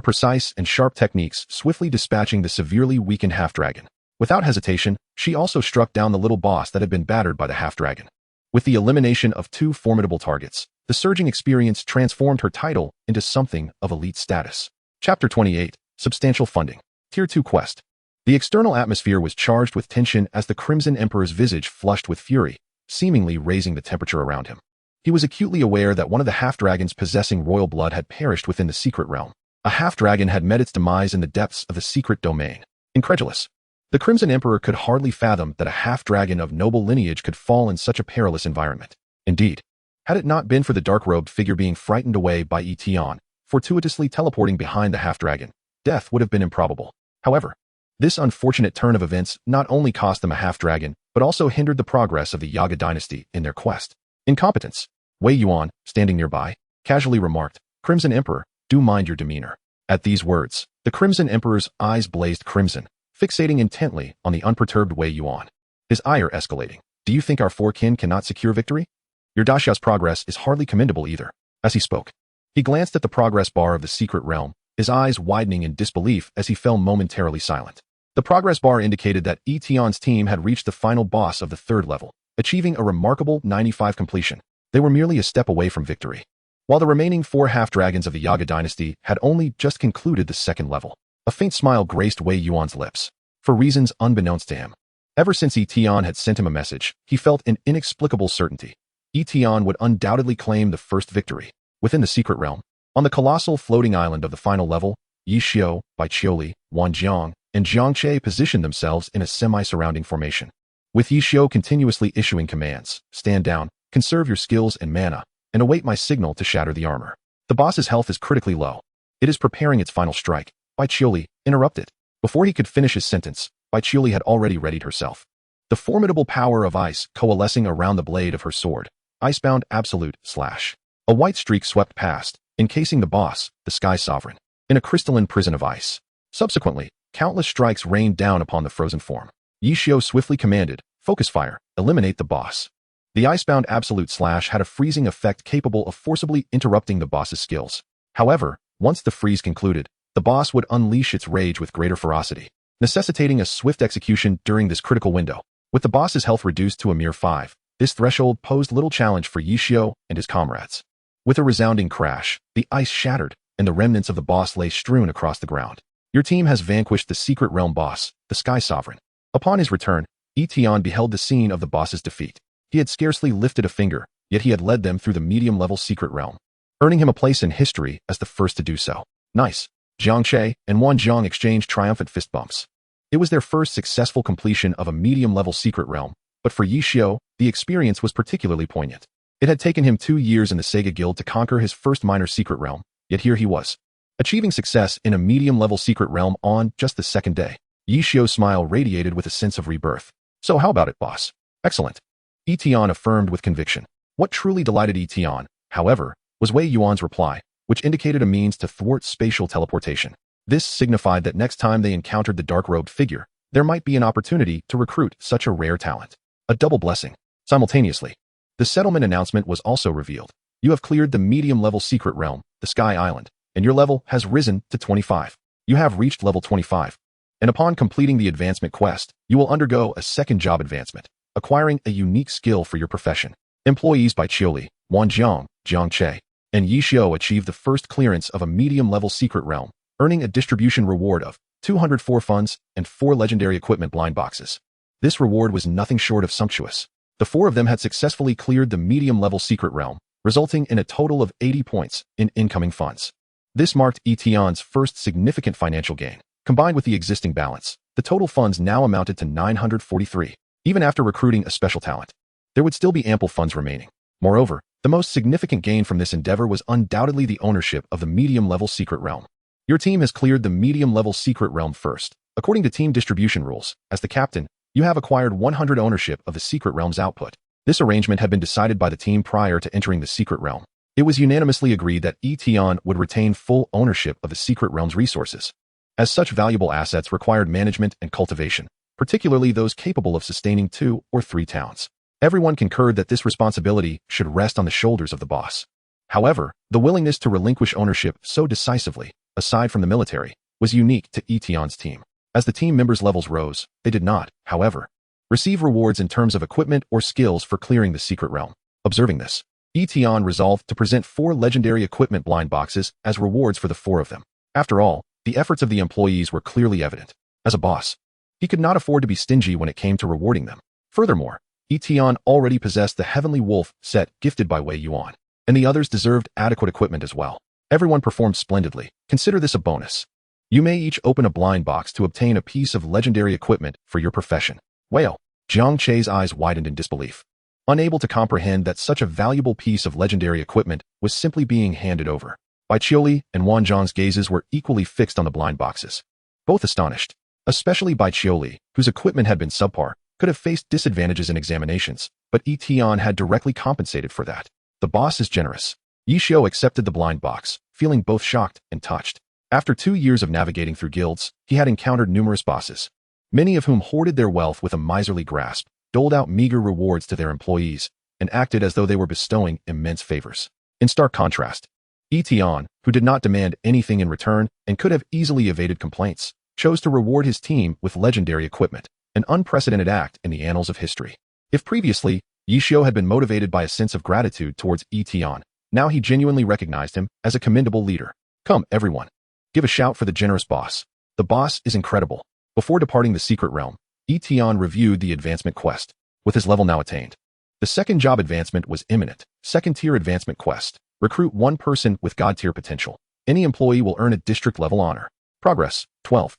precise and sharp techniques swiftly dispatching the severely weakened half-dragon. Without hesitation, she also struck down the little boss that had been battered by the half-dragon. With the elimination of 2 formidable targets, the surging experience transformed her title into something of elite status. Chapter 28, Substantial Funding. Tier 2 Quest. The external atmosphere was charged with tension as the Crimson Emperor's visage flushed with fury, seemingly raising the temperature around him. He was acutely aware that one of the half-dragons possessing royal blood had perished within the secret realm. A half-dragon had met its demise in the depths of the secret domain. Incredulous, the Crimson Emperor could hardly fathom that a half-dragon of noble lineage could fall in such a perilous environment. Indeed, had it not been for the dark-robed figure being frightened away by Yi Tian, fortuitously teleporting behind the half-dragon, death would have been improbable. However, this unfortunate turn of events not only cost them a half-dragon, but also hindered the progress of the Yaga dynasty in their quest. Incompetence. Wei Yuan, standing nearby, casually remarked, "Crimson Emperor, do mind your demeanor." At these words, the Crimson Emperor's eyes blazed crimson, fixating intently on the unperturbed Wei Yuan. His ire escalating. "Do you think our 4 kin cannot secure victory? Your Dasha's progress is hardly commendable either." As he spoke, he glanced at the progress bar of the secret realm, his eyes widening in disbelief as he fell momentarily silent. The progress bar indicated that Yi Tian's team had reached the final boss of the 3rd level, achieving a remarkable 95 completion. They were merely a step away from victory, while the remaining 4 half-dragons of the Yaga dynasty had only just concluded the 2nd level. A faint smile graced Wei Yuan's lips, for reasons unbeknownst to him. Ever since Yi Tian had sent him a message, he felt an inexplicable certainty. Yi Tian would undoubtedly claim the first victory. Within the secret realm, on the colossal floating island of the final level, Yi Xiu, Bai Qiuli, Wan Jiang, and Jiang Che positioned themselves in a semi-surrounding formation, with Yi Xiu continuously issuing commands: "Stand down, conserve your skills and mana, and await my signal to shatter the armor." The boss's health is critically low. It is preparing its final strike. Bai Qiuli interrupted. Before he could finish his sentence, Bai Qiuli had already readied herself. The formidable power of ice coalescing around the blade of her sword, Icebound Absolute Slash. A white streak swept past, encasing the boss, the Sky Sovereign, in a crystalline prison of ice. Subsequently, countless strikes rained down upon the frozen form. Yi Xiu swiftly commanded, "Focus fire, eliminate the boss." The Icebound Absolute Slash had a freezing effect capable of forcibly interrupting the boss's skills. However, once the freeze concluded, the boss would unleash its rage with greater ferocity, necessitating a swift execution during this critical window. With the boss's health reduced to a mere 5, this threshold posed little challenge for Yi Xiu and his comrades. With a resounding crash, the ice shattered, and the remnants of the boss lay strewn across the ground. Your team has vanquished the secret realm boss, the Sky Sovereign. Upon his return, Yi Tian beheld the scene of the boss's defeat. He had scarcely lifted a finger, yet he had led them through the medium-level secret realm, earning him a place in history as the first to do so. Nice. Jiang Che and Wan Jiang exchanged triumphant fist bumps. It was their first successful completion of a medium-level secret realm, but for Yi Xiu, the experience was particularly poignant. It had taken him 2 years in the Sega Guild to conquer his first minor secret realm, yet here he was, achieving success in a medium-level secret realm on just the 2nd day. Yi Xiu's smile radiated with a sense of rebirth. "So how about it, boss?" "Excellent," Yi Tian affirmed with conviction. What truly delighted Yi Tian, however, was Wei Yuan's reply, which indicated a means to thwart spatial teleportation. This signified that next time they encountered the dark-robed figure, there might be an opportunity to recruit such a rare talent. A double blessing. Simultaneously, the settlement announcement was also revealed. You have cleared the medium-level secret realm, the Sky Island, and your level has risen to 25. You have reached level 25. And upon completing the advancement quest, you will undergo a 2nd job advancement, acquiring a unique skill for your profession. Employees by Qiuli, Wan Jiang, Jiang Che, and Yi Xiu achieved the first clearance of a medium-level secret realm, earning a distribution reward of 204 funds and 4 legendary equipment blind boxes. This reward was nothing short of sumptuous. The four of them had successfully cleared the medium-level secret realm, resulting in a total of 80 points in incoming funds. This marked Yi Tian's first significant financial gain. Combined with the existing balance, the total funds now amounted to 943. Even after recruiting a special talent, there would still be ample funds remaining. Moreover, the most significant gain from this endeavor was undoubtedly the ownership of the medium-level secret realm. Your team has cleared the medium-level secret realm first. According to team distribution rules, as the captain, you have acquired 100 ownership of the secret realm's output. This arrangement had been decided by the team prior to entering the secret realm. It was unanimously agreed that Yi Tian would retain full ownership of the secret realm's resources, as such valuable assets required management and cultivation, particularly those capable of sustaining 2 or 3 towns. Everyone concurred that this responsibility should rest on the shoulders of the boss. However, the willingness to relinquish ownership so decisively, aside from the military, was unique to Yi Tian's team. As the team members' levels rose, they did not, however, receive rewards in terms of equipment or skills for clearing the secret realm. Observing this, Yi Tian resolved to present 4 legendary equipment blind boxes as rewards for the 4 of them. After all, the efforts of the employees were clearly evident. As a boss, he could not afford to be stingy when it came to rewarding them. Furthermore, Yi Tian already possessed the Heavenly Wolf set gifted by Wei Yuan, and the others deserved adequate equipment as well. Everyone performed splendidly. Consider this a bonus. You may each open a blind box to obtain a piece of legendary equipment for your profession. Whale. Jiang Che's eyes widened in disbelief, unable to comprehend that such a valuable piece of legendary equipment was simply being handed over. Bai Qiuli and Wang Zhang's gazes were equally fixed on the blind boxes, both astonished. Especially Bai Qiuli, whose equipment had been subpar, could have faced disadvantages in examinations, but Yi Tian had directly compensated for that. The boss is generous. Yi Xiu accepted the blind box, feeling both shocked and touched. After 2 years of navigating through guilds, he had encountered numerous bosses, many of whom hoarded their wealth with a miserly grasp, doled out meager rewards to their employees, and acted as though they were bestowing immense favors. In stark contrast, Yi Tian, who did not demand anything in return and could have easily evaded complaints, chose to reward his team with legendary equipment, an unprecedented act in the annals of history. If previously, Yi Xiu had been motivated by a sense of gratitude towards Yi Tian, now he genuinely recognized him as a commendable leader. Come, everyone. Give a shout for the generous boss. The boss is incredible. Before departing the secret realm, Yi Tian reviewed the advancement quest. With his level now attained, the second job advancement was imminent. Second-tier advancement quest. Recruit 1 person with God-tier potential. Any employee will earn a district-level honor. Progress, 12.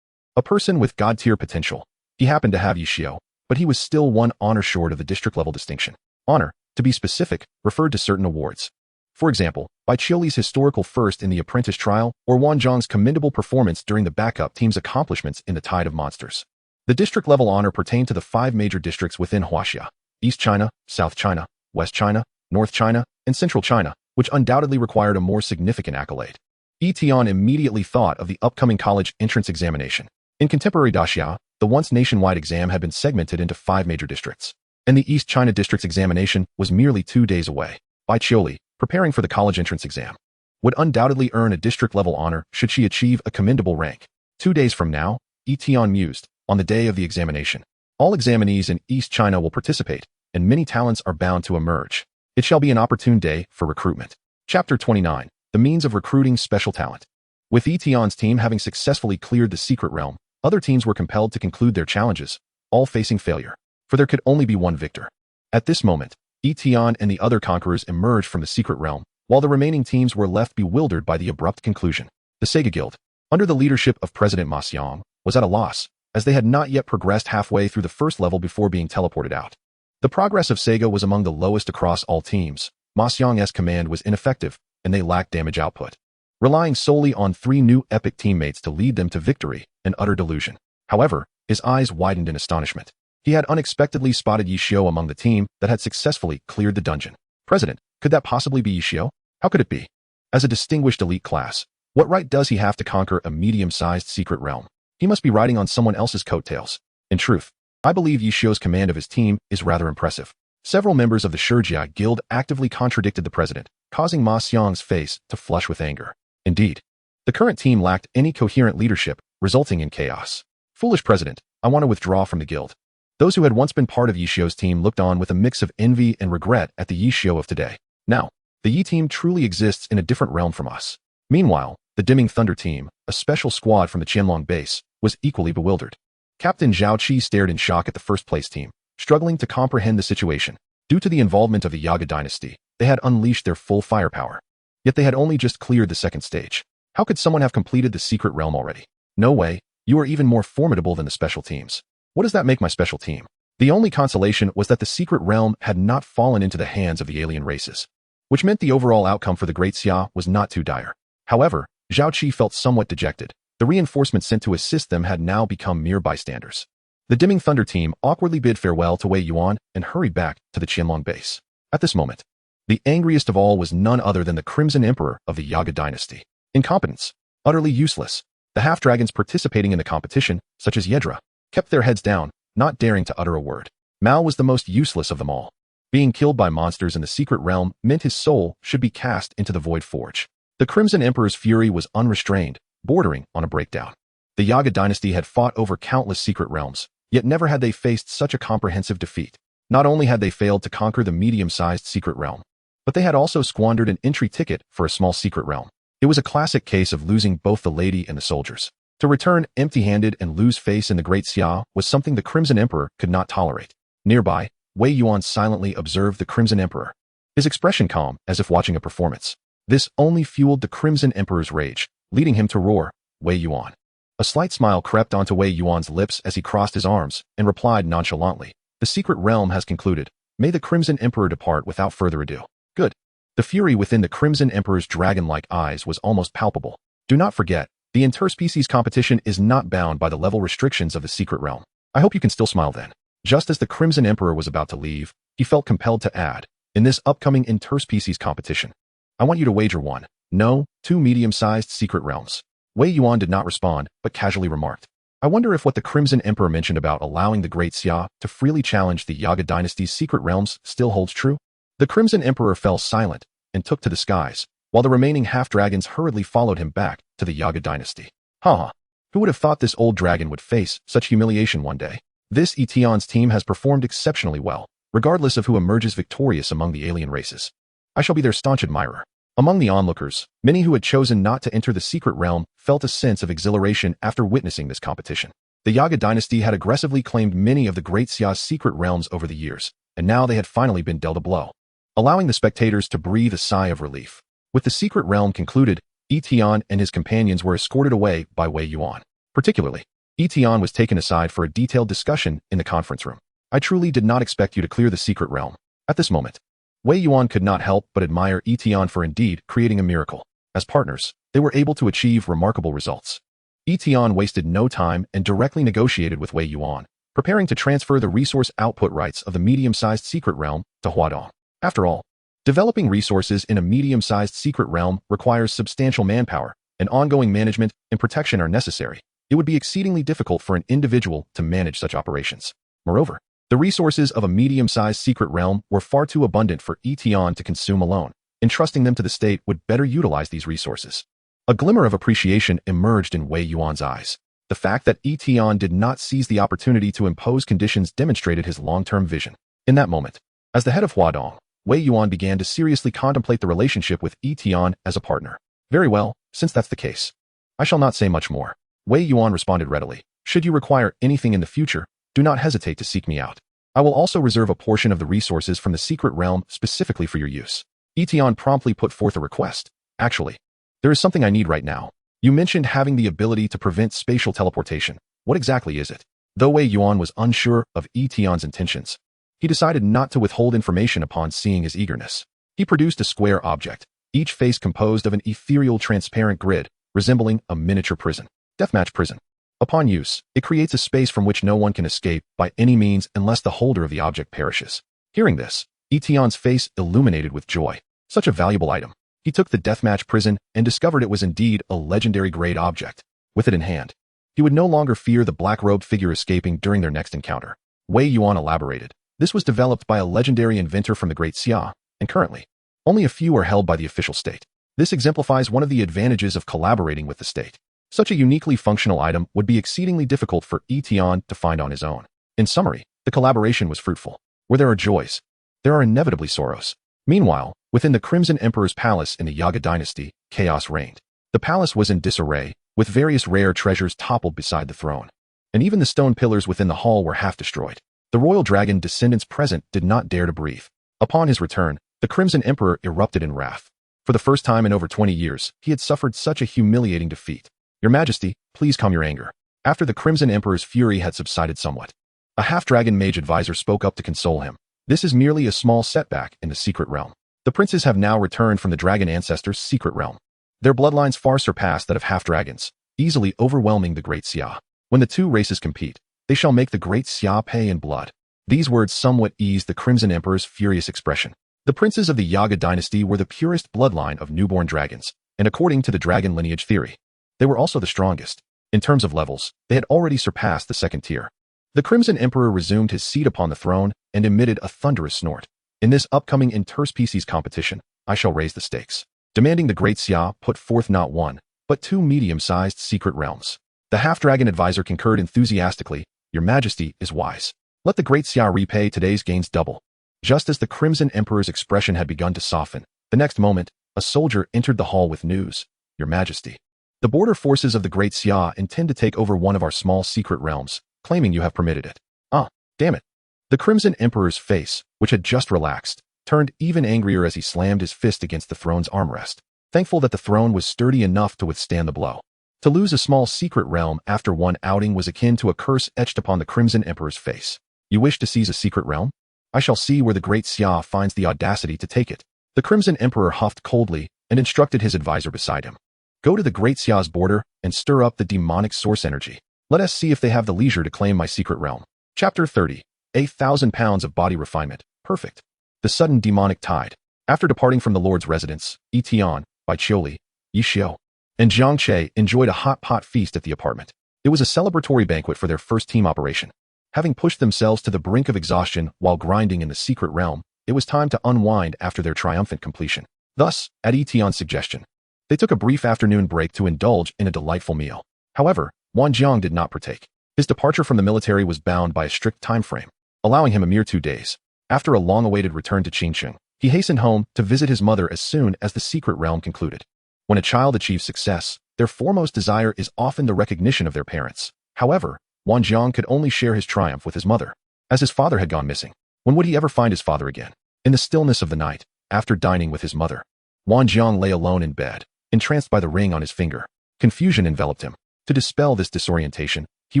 A person with God-tier potential. He happened to have Yi Xiu, but he was still 1 honor short of the district-level distinction. Honor, to be specific, referred to certain awards. For example, Bai Qiuli's historical first in the apprentice trial, or Wang Zhang's commendable performance during the backup team's accomplishments in the Tide of Monsters. The district-level honor pertained to the 5 major districts within Huaxia: East China, South China, West China, North China, and Central China, which undoubtedly required a more significant accolade. Yi Tian immediately thought of the upcoming college entrance examination. In contemporary Daxia, the once nationwide exam had been segmented into 5 major districts, and the East China district's examination was merely 2 days away. Bai Qiuli, preparing for the college entrance exam, would undoubtedly earn a district-level honor should she achieve a commendable rank. 2 days from now, Yi Tian mused, on the day of the examination, all examinees in East China will participate, and many talents are bound to emerge. It shall be an opportune day for recruitment. Chapter 29. The means of recruiting special talent. With Yi Tian's team having successfully cleared the secret realm, other teams were compelled to conclude their challenges, all facing failure, for there could only be one victor. At this moment, Yi Tian and the other conquerors emerged from the secret realm, while the remaining teams were left bewildered by the abrupt conclusion. The Sega Guild, under the leadership of President Ma Xiang, was at a loss, as they had not yet progressed halfway through the first level before being teleported out. The progress of Sega was among the lowest across all teams. Ma Xiang's command was ineffective, and they lacked damage output, relying solely on 3 new epic teammates to lead them to victory and utter delusion. However, his eyes widened in astonishment. He had unexpectedly spotted Yi Xiu among the team that had successfully cleared the dungeon. President, could that possibly be Yi Xiu? How could it be? As a distinguished elite class, what right does he have to conquer a medium-sized secret realm? He must be riding on someone else's coattails. In truth, I believe Yi Xiu's command of his team is rather impressive. Several members of the Shijia Guild actively contradicted the president, causing Ma Xiang's face to flush with anger. Indeed, the current team lacked any coherent leadership, resulting in chaos. Foolish president, I want to withdraw from the guild. Those who had once been part of Yi Xiu's team looked on with a mix of envy and regret at the Yi Xiu of today. Now, the Yi team truly exists in a different realm from us. Meanwhile, the Dimming Thunder team, a special squad from the Qianlong base, was equally bewildered. Captain Zhao Qi stared in shock at the first-place team, struggling to comprehend the situation. Due to the involvement of the Yaga dynasty, they had unleashed their full firepower. Yet they had only just cleared the second stage. How could someone have completed the secret realm already? No way, you are even more formidable than the special teams. What does that make my special team? The only consolation was that the secret realm had not fallen into the hands of the alien races, which meant the overall outcome for the Great Xia was not too dire. However, Zhao Qi felt somewhat dejected. The reinforcements sent to assist them had now become mere bystanders. The Dimming Thunder team awkwardly bid farewell to Wei Yuan and hurried back to the Qianlong base. At this moment, the angriest of all was none other than the Crimson Emperor of the Yaga dynasty. Incompetence. Utterly useless. The half-dragons participating in the competition, such as Yedra, kept their heads down, not daring to utter a word. Mao was the most useless of them all. Being killed by monsters in the secret realm meant his soul should be cast into the Void Forge. The Crimson Emperor's fury was unrestrained, bordering on a breakdown. The Yaga dynasty had fought over countless secret realms, yet never had they faced such a comprehensive defeat. Not only had they failed to conquer the medium-sized secret realm, but they had also squandered an entry ticket for a small secret realm. It was a classic case of losing both the lady and the soldiers. To return empty-handed and lose face in the Great Xia was something the Crimson Emperor could not tolerate. Nearby, Wei Yuan silently observed the Crimson Emperor, his expression calm as if watching a performance. This only fueled the Crimson Emperor's rage, leading him to roar, "Wei Yuan." A slight smile crept onto Wei Yuan's lips as he crossed his arms and replied nonchalantly, "The secret realm has concluded. May the Crimson Emperor depart without further ado." Good. The fury within the Crimson Emperor's dragon-like eyes was almost palpable. Do not forget, the interspecies competition is not bound by the level restrictions of the secret realm. I hope you can still smile then. Just as the Crimson Emperor was about to leave, he felt compelled to add, in this upcoming interspecies competition, I want you to wager 1, no, 2 medium-sized secret realms. Wei Yuan did not respond, but casually remarked, I wonder if what the Crimson Emperor mentioned about allowing the Great Xia to freely challenge the Yaga dynasty's secret realms still holds true? The Crimson Emperor fell silent and took to the skies, while the remaining half-dragons hurriedly followed him back to the Yaga dynasty. Haha, who would have thought this old dragon would face such humiliation one day? This Yi Tian's team has performed exceptionally well, regardless of who emerges victorious among the alien races. I shall be their staunch admirer. Among the onlookers, many who had chosen not to enter the secret realm felt a sense of exhilaration after witnessing this competition. The Yaga dynasty had aggressively claimed many of the Great Xia's secret realms over the years, and now they had finally been dealt a blow, allowing the spectators to breathe a sigh of relief. With the secret realm concluded, Yi Tian and his companions were escorted away by Wei Yuan. Particularly, Yi Tian was taken aside for a detailed discussion in the conference room. I truly did not expect you to clear the secret realm. At this moment, Wei Yuan could not help but admire Yi Tian for indeed creating a miracle. As partners, they were able to achieve remarkable results. Yi Tian wasted no time and directly negotiated with Wei Yuan, preparing to transfer the resource output rights of the medium-sized secret realm to Huadong. After all, developing resources in a medium-sized secret realm requires substantial manpower, and ongoing management and protection are necessary. It would be exceedingly difficult for an individual to manage such operations. Moreover, the resources of a medium-sized secret realm were far too abundant for Yi Tian to consume alone. Entrusting them to the state would better utilize these resources. A glimmer of appreciation emerged in Wei Yuan's eyes. The fact that Yi Tian did not seize the opportunity to impose conditions demonstrated his long-term vision. In that moment, as the head of Huadong, Wei Yuan began to seriously contemplate the relationship with Yi Tian as a partner. Very well, since that's the case, I shall not say much more. Wei Yuan responded readily. Should you require anything in the future, do not hesitate to seek me out. I will also reserve a portion of the resources from the secret realm specifically for your use. Yi Tian promptly put forth a request. Actually, there is something I need right now. You mentioned having the ability to prevent spatial teleportation. What exactly is it? Though Wei Yuan was unsure of Yi Tian's intentions, he decided not to withhold information upon seeing his eagerness. He produced a square object, each face composed of an ethereal transparent grid, resembling a miniature prison. Deathmatch prison. Upon use, it creates a space from which no one can escape by any means unless the holder of the object perishes. Hearing this, Yi Tian's face illuminated with joy. Such a valuable item. He took the deathmatch prison and discovered it was indeed a legendary-grade object. With it in hand, he would no longer fear the black-robed figure escaping during their next encounter. Wei Yuan elaborated. This was developed by a legendary inventor from the Great Xia, and currently, only a few are held by the official state. This exemplifies one of the advantages of collaborating with the state. Such a uniquely functional item would be exceedingly difficult for Yi Tian to find on his own. In summary, the collaboration was fruitful. Where there are joys, there are inevitably sorrows. Meanwhile, within the Crimson Emperor's palace in the Yaga dynasty, chaos reigned. The palace was in disarray, with various rare treasures toppled beside the throne. and even the stone pillars within the hall were half destroyed. The royal dragon descendants present did not dare to breathe. Upon his return, the Crimson Emperor erupted in wrath. For the first time in over 20 years, he had suffered such a humiliating defeat. Your Majesty, please calm your anger. After the Crimson Emperor's fury had subsided somewhat, a half-dragon mage advisor spoke up to console him. This is merely a small setback in the secret realm. The princes have now returned from the dragon ancestors' secret realm. Their bloodlines far surpass that of half-dragons, easily overwhelming the Great Xia. When the two races compete, they shall make the Great Xia pay in blood. These words somewhat eased the Crimson Emperor's furious expression. The princes of the Yaga dynasty were the purest bloodline of newborn dragons, and according to the dragon lineage theory, they were also the strongest. In terms of levels, they had already surpassed the second tier. The Crimson Emperor resumed his seat upon the throne and emitted a thunderous snort. In this upcoming interspecies competition, I shall raise the stakes, demanding the Great Xia put forth not one, but two medium-sized secret realms. The half-dragon advisor concurred enthusiastically. Your Majesty is wise. Let the Great Xia repay today's gains double. Just as the Crimson Emperor's expression had begun to soften, the next moment, a soldier entered the hall with news. Your Majesty, the border forces of the Great Xia intend to take over one of our small secret realms, claiming you have permitted it. Ah, damn it. The Crimson Emperor's face, which had just relaxed, turned even angrier as he slammed his fist against the throne's armrest, thankful that the throne was sturdy enough to withstand the blow. To lose a small secret realm after one outing was akin to a curse etched upon the Crimson Emperor's face. You wish to seize a secret realm? I shall see where the Great Xia finds the audacity to take it. The Crimson Emperor huffed coldly and instructed his advisor beside him. Go to the Great Xia's border and stir up the demonic source energy. Let us see if they have the leisure to claim my secret realm. Chapter 30. 1,000 pounds of body refinement. Perfect. The sudden demonic tide. After departing from the Lord's residence, Yi Tian, Bai Qiuli, Yi Xiu, and Jiang Che enjoyed a hot pot feast at the apartment. It was a celebratory banquet for their first team operation. Having pushed themselves to the brink of exhaustion while grinding in the secret realm, it was time to unwind after their triumphant completion. Thus, at Yi Tian's suggestion, they took a brief afternoon break to indulge in a delightful meal. However, Wan Jiang did not partake. His departure from the military was bound by a strict time frame, allowing him a mere 2 days. After a long-awaited return to Qingsheng, he hastened home to visit his mother as soon as the secret realm concluded. When a child achieves success, their foremost desire is often the recognition of their parents. However, Wan Jiang could only share his triumph with his mother, as his father had gone missing. When would he ever find his father again? In the stillness of the night, after dining with his mother, Wan Jiang lay alone in bed, entranced by the ring on his finger. Confusion enveloped him. To dispel this disorientation, he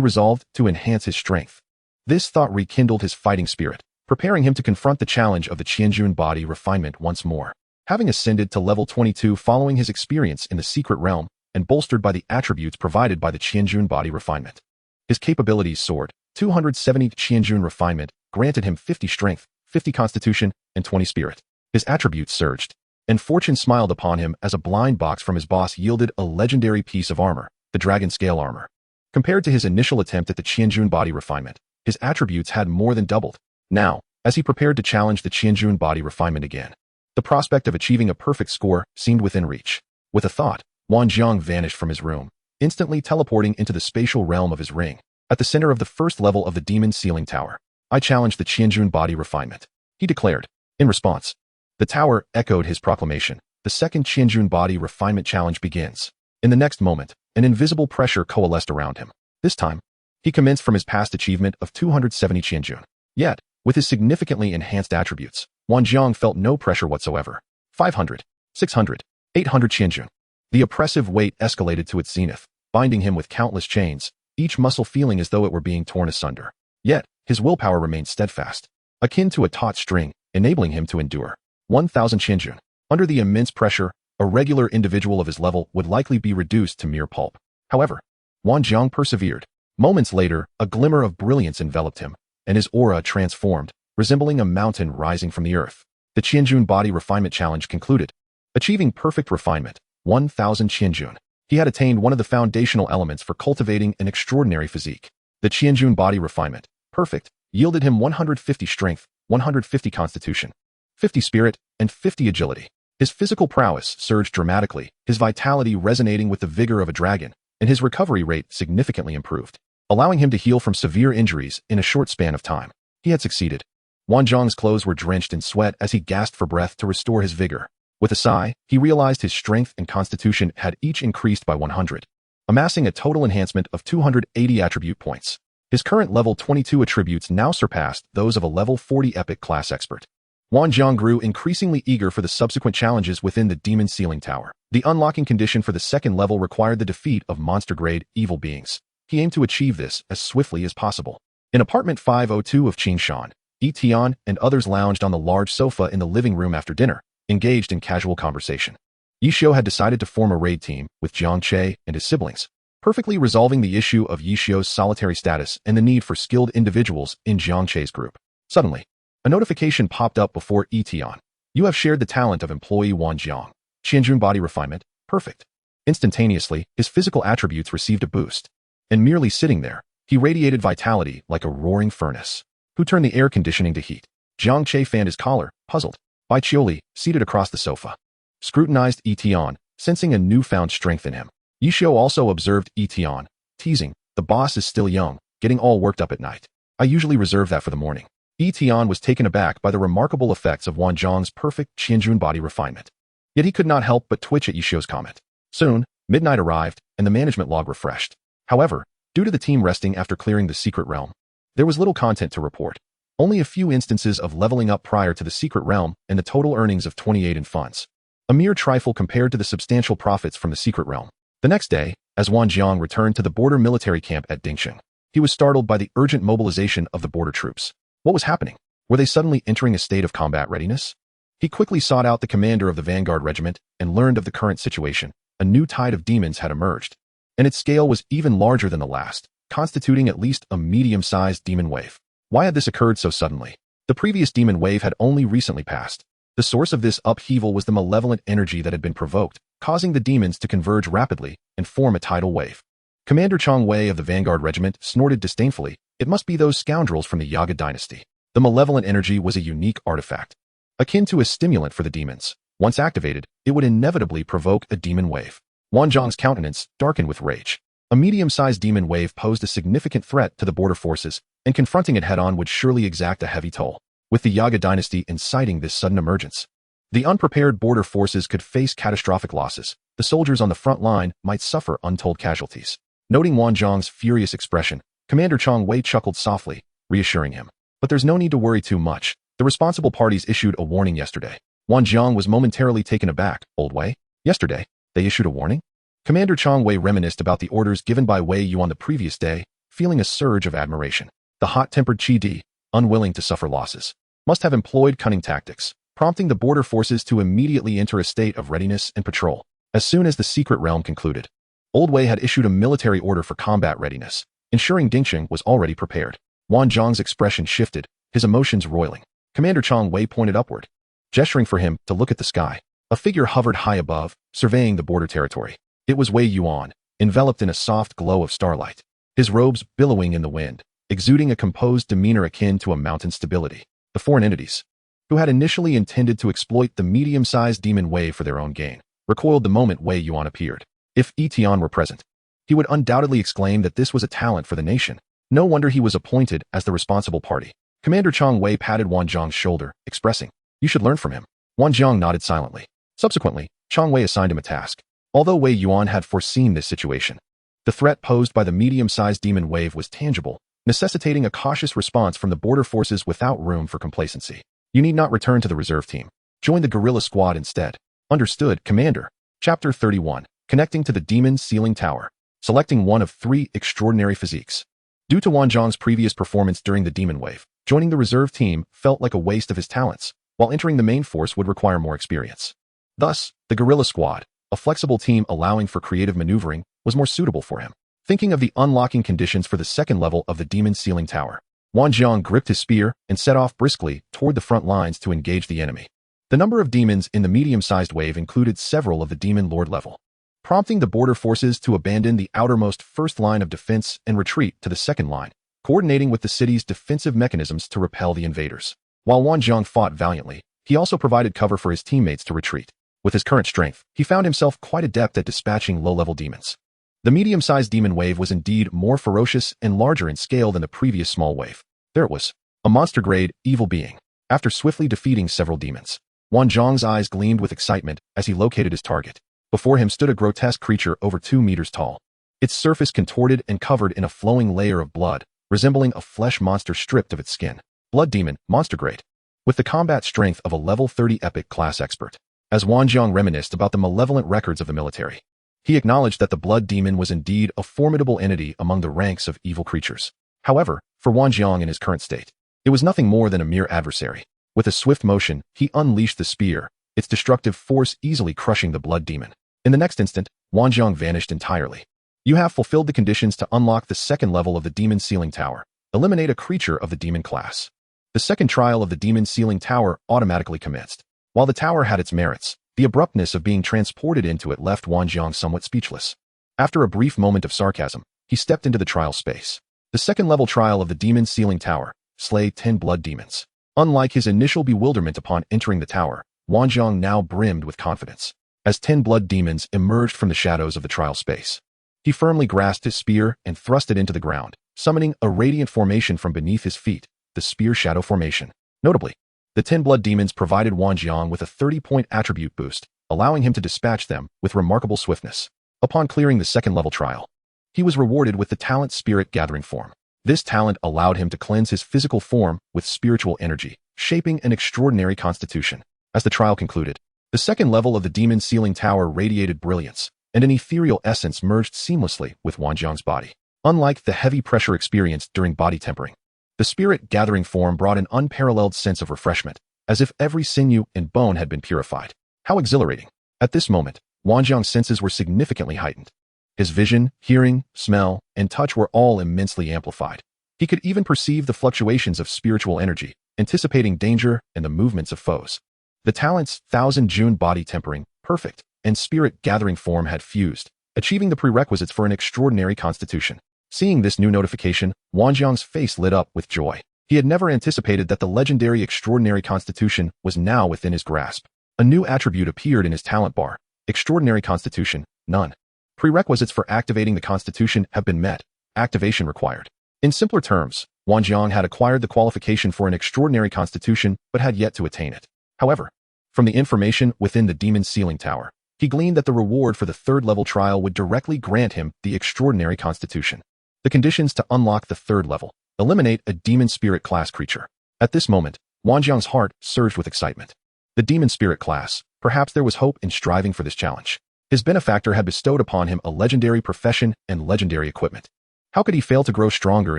resolved to enhance his strength. This thought rekindled his fighting spirit, preparing him to confront the challenge of the Qianjun body refinement once more. Having ascended to level 22 following his experience in the secret realm, and bolstered by the attributes provided by the Qianjun body refinement, his capabilities soared. 270 Qianjun refinement granted him 50 strength, 50 constitution, and 20 spirit. His attributes surged, and fortune smiled upon him as a blind box from his boss yielded a legendary piece of armor, the dragon scale armor. Compared to his initial attempt at the Qianjun body refinement, his attributes had more than doubled. Now, as he prepared to challenge the Qianjun body refinement again, the prospect of achieving a perfect score seemed within reach. With a thought, Wan Jiang vanished from his room, instantly teleporting into the spatial realm of his ring. At the center of the first level of the demon ceiling tower, I challenged the Qianjun body refinement, he declared. In response, the tower echoed his proclamation. The second Qianjun body refinement challenge begins. In the next moment, an invisible pressure coalesced around him. This time, he commenced from his past achievement of 270 Qianjun. Yet, with his significantly enhanced attributes, Wan Jiang felt no pressure whatsoever. 500, 600, 800 Qianjun. The oppressive weight escalated to its zenith, binding him with countless chains, each muscle feeling as though it were being torn asunder. Yet, his willpower remained steadfast, akin to a taut string, enabling him to endure. 1,000 Qianjun. Under the immense pressure, a regular individual of his level would likely be reduced to mere pulp. However, Wan Jiang persevered. Moments later, a glimmer of brilliance enveloped him, and his aura transformed, resembling a mountain rising from the earth. The Qianjun body refinement challenge concluded. Achieving perfect refinement, 1,000 Qianjun. He had attained one of the foundational elements for cultivating an extraordinary physique. The Qianjun body refinement, perfect, yielded him 150 strength, 150 constitution, 50 spirit, and 50 agility. His physical prowess surged dramatically, his vitality resonating with the vigor of a dragon, and his recovery rate significantly improved, allowing him to heal from severe injuries in a short span of time. He had succeeded. Wan Jiang's clothes were drenched in sweat as he gasped for breath to restore his vigor. With a sigh, he realized his strength and constitution had each increased by 100, amassing a total enhancement of 280 attribute points. His current level 22 attributes now surpassed those of a level 40 epic class expert. Wanjiang grew increasingly eager for the subsequent challenges within the demon ceiling tower. The unlocking condition for the second level required the defeat of monster-grade evil beings. He aimed to achieve this as swiftly as possible. In apartment 502 of Qingshan, Yi Tian and others lounged on the large sofa in the living room after dinner, engaged in casual conversation. Yi Xiu had decided to form a raid team with Jiang Che and his siblings, perfectly resolving the issue of Yi Xiu's solitary status and the need for skilled individuals in Jiang Che's group. Suddenly, a notification popped up before Yi Tian. You have shared the talent of employee Wan Jiang. Qianjun body refinement, perfect. Instantaneously, his physical attributes received a boost. And merely sitting there, he radiated vitality like a roaring furnace. Who turned the air conditioning to heat? Jiang Che fanned his collar, puzzled. Bai Qiuli, seated across the sofa, scrutinized Yi Tian, sensing a newfound strength in him. Yi Xiu also observed Yi Tian, teasing, the boss is still young, getting all worked up at night. I usually reserve that for the morning. Yi Tian was taken aback by the remarkable effects of Wan Jiang's perfect Qianjun body refinement. Yet he could not help but twitch at Yi Xiu's comment. Soon, midnight arrived, and the management log refreshed. However, due to the team resting after clearing the secret realm, there was little content to report. Only a few instances of leveling up prior to the secret realm and the total earnings of 28 in funds. A mere trifle compared to the substantial profits from the secret realm. The next day, as Wan Jiang returned to the border military camp at Dingxing, he was startled by the urgent mobilization of the border troops. What was happening? Were they suddenly entering a state of combat readiness? He quickly sought out the commander of the vanguard regiment and learned of the current situation. A new tide of demons had emerged, and its scale was even larger than the last, constituting at least a medium-sized demon wave. Why had this occurred so suddenly? The previous demon wave had only recently passed. The source of this upheaval was the malevolent energy that had been provoked, causing the demons to converge rapidly and form a tidal wave. Commander Chang Wei of the vanguard regiment snorted disdainfully. It must be those scoundrels from the Yaga dynasty. The malevolent energy was a unique artifact, akin to a stimulant for the demons. Once activated, it would inevitably provoke a demon wave. Wan Jiang's countenance darkened with rage. A medium-sized demon wave posed a significant threat to the border forces, and confronting it head-on would surely exact a heavy toll. With the Yaga dynasty inciting this sudden emergence, the unprepared border forces could face catastrophic losses. The soldiers on the front line might suffer untold casualties. Noting Wan Jiang's furious expression, Commander Chang Wei chuckled softly, reassuring him. But there's no need to worry too much. The responsible parties issued a warning yesterday. Wan Jiang was momentarily taken aback. Old Wei? Yesterday, they issued a warning? Commander Chang Wei reminisced about the orders given by Wei Yu on the previous day, feeling a surge of admiration. The hot-tempered Qi Di, unwilling to suffer losses, must have employed cunning tactics, prompting the border forces to immediately enter a state of readiness and patrol. As soon as the secret realm concluded, Old Wei had issued a military order for combat readiness, ensuring Dingxing was already prepared. Wan Jiang's expression shifted, his emotions roiling. Commander Chang Wei pointed upward, gesturing for him to look at the sky. A figure hovered high above, surveying the border territory. It was Wei Yuan, enveloped in a soft glow of starlight, his robes billowing in the wind, exuding a composed demeanor akin to a mountain's stability. The foreign entities, who had initially intended to exploit the medium-sized demon wave for their own gain, recoiled the moment Wei Yuan appeared. If Yi Tian were present, he would undoubtedly exclaim that this was a talent for the nation. No wonder he was appointed as the responsible party. Commander Chang Wei patted Wan Jiang's shoulder, expressing, you should learn from him. Wan Jiang nodded silently. Subsequently, Chang Wei assigned him a task. Although Wei Yuan had foreseen this situation, the threat posed by the medium-sized demon wave was tangible, necessitating a cautious response from the border forces without room for complacency. You need not return to the reserve team. Join the guerrilla squad instead. Understood, Commander. Chapter 31. Connecting to the demon ceiling tower. Selecting one of 3 extraordinary physiques. Due to Wan Jiang's previous performance during the demon wave, joining the reserve team felt like a waste of his talents, while entering the main force would require more experience. Thus, the guerrilla squad, a flexible team allowing for creative maneuvering, was more suitable for him. Thinking of the unlocking conditions for the second level of the demon ceiling tower, Wan Jiang gripped his spear and set off briskly toward the front lines to engage the enemy. The number of demons in the medium-sized wave included several of the demon lord level, prompting the border forces to abandon the outermost first line of defense and retreat to the second line, coordinating with the city's defensive mechanisms to repel the invaders. While Wan Jiang fought valiantly, he also provided cover for his teammates to retreat. With his current strength, he found himself quite adept at dispatching low-level demons. The medium-sized demon wave was indeed more ferocious and larger in scale than the previous small wave. There it was, a monster-grade evil being. After swiftly defeating several demons, Wan Jiang's eyes gleamed with excitement as he located his target. Before him stood a grotesque creature over 2 meters tall. Its surface contorted and covered in a flowing layer of blood, resembling a flesh monster stripped of its skin. Blood Demon, Monster Grade. With the combat strength of a level 30 epic class expert. As Wanjiang reminisced about the malevolent records of the military, he acknowledged that the Blood Demon was indeed a formidable entity among the ranks of evil creatures. However, for Wanjiang in his current state, it was nothing more than a mere adversary. With a swift motion, he unleashed the spear, its destructive force easily crushing the Blood Demon. In the next instant, Wanjiang vanished entirely. You have fulfilled the conditions to unlock the second level of the Demon Ceiling Tower. Eliminate a creature of the Demon class. The second trial of the Demon Ceiling Tower automatically commenced. While the tower had its merits, the abruptness of being transported into it left Wanjiang somewhat speechless. After a brief moment of sarcasm, he stepped into the trial space. The second level trial of the Demon Ceiling Tower, slay 10 blood demons. Unlike his initial bewilderment upon entering the tower, Wanjiang now brimmed with confidence. As 10 blood demons emerged from the shadows of the trial space, he firmly grasped his spear and thrust it into the ground, summoning a radiant formation from beneath his feet, the Spear Shadow Formation. Notably, the 10 blood demons provided Wanjiang with a 30-point attribute boost, allowing him to dispatch them with remarkable swiftness. Upon clearing the second level trial, he was rewarded with the talent Spirit Gathering Form. This talent allowed him to cleanse his physical form with spiritual energy, shaping an extraordinary constitution. As the trial concluded, the second level of the Demon Ceiling Tower radiated brilliance, and an ethereal essence merged seamlessly with Wanjiang's body. Unlike the heavy pressure experienced during body tempering, the Spirit Gathering Form brought an unparalleled sense of refreshment, as if every sinew and bone had been purified. How exhilarating! At this moment, Wanjiang's senses were significantly heightened. His vision, hearing, smell, and touch were all immensely amplified. He could even perceive the fluctuations of spiritual energy, anticipating danger and the movements of foes. The talents 1000 June Body Tempering, Perfect, and Spirit Gathering Form had fused, achieving the prerequisites for an extraordinary constitution. Seeing this new notification, Wanjiang's face lit up with joy. He had never anticipated that the legendary extraordinary constitution was now within his grasp. A new attribute appeared in his talent bar. Extraordinary Constitution, none. Prerequisites for activating the constitution have been met. Activation required. In simpler terms, Wanjiang had acquired the qualification for an extraordinary constitution but had yet to attain it. However, from the information within the Demon Ceiling Tower, he gleaned that the reward for the third level trial would directly grant him the extraordinary constitution. The conditions to unlock the third level: eliminate a demon spirit class creature. At this moment, Wanjiang's heart surged with excitement. The demon spirit class, perhaps there was hope in striving for this challenge. His benefactor had bestowed upon him a legendary profession and legendary equipment. How could he fail to grow stronger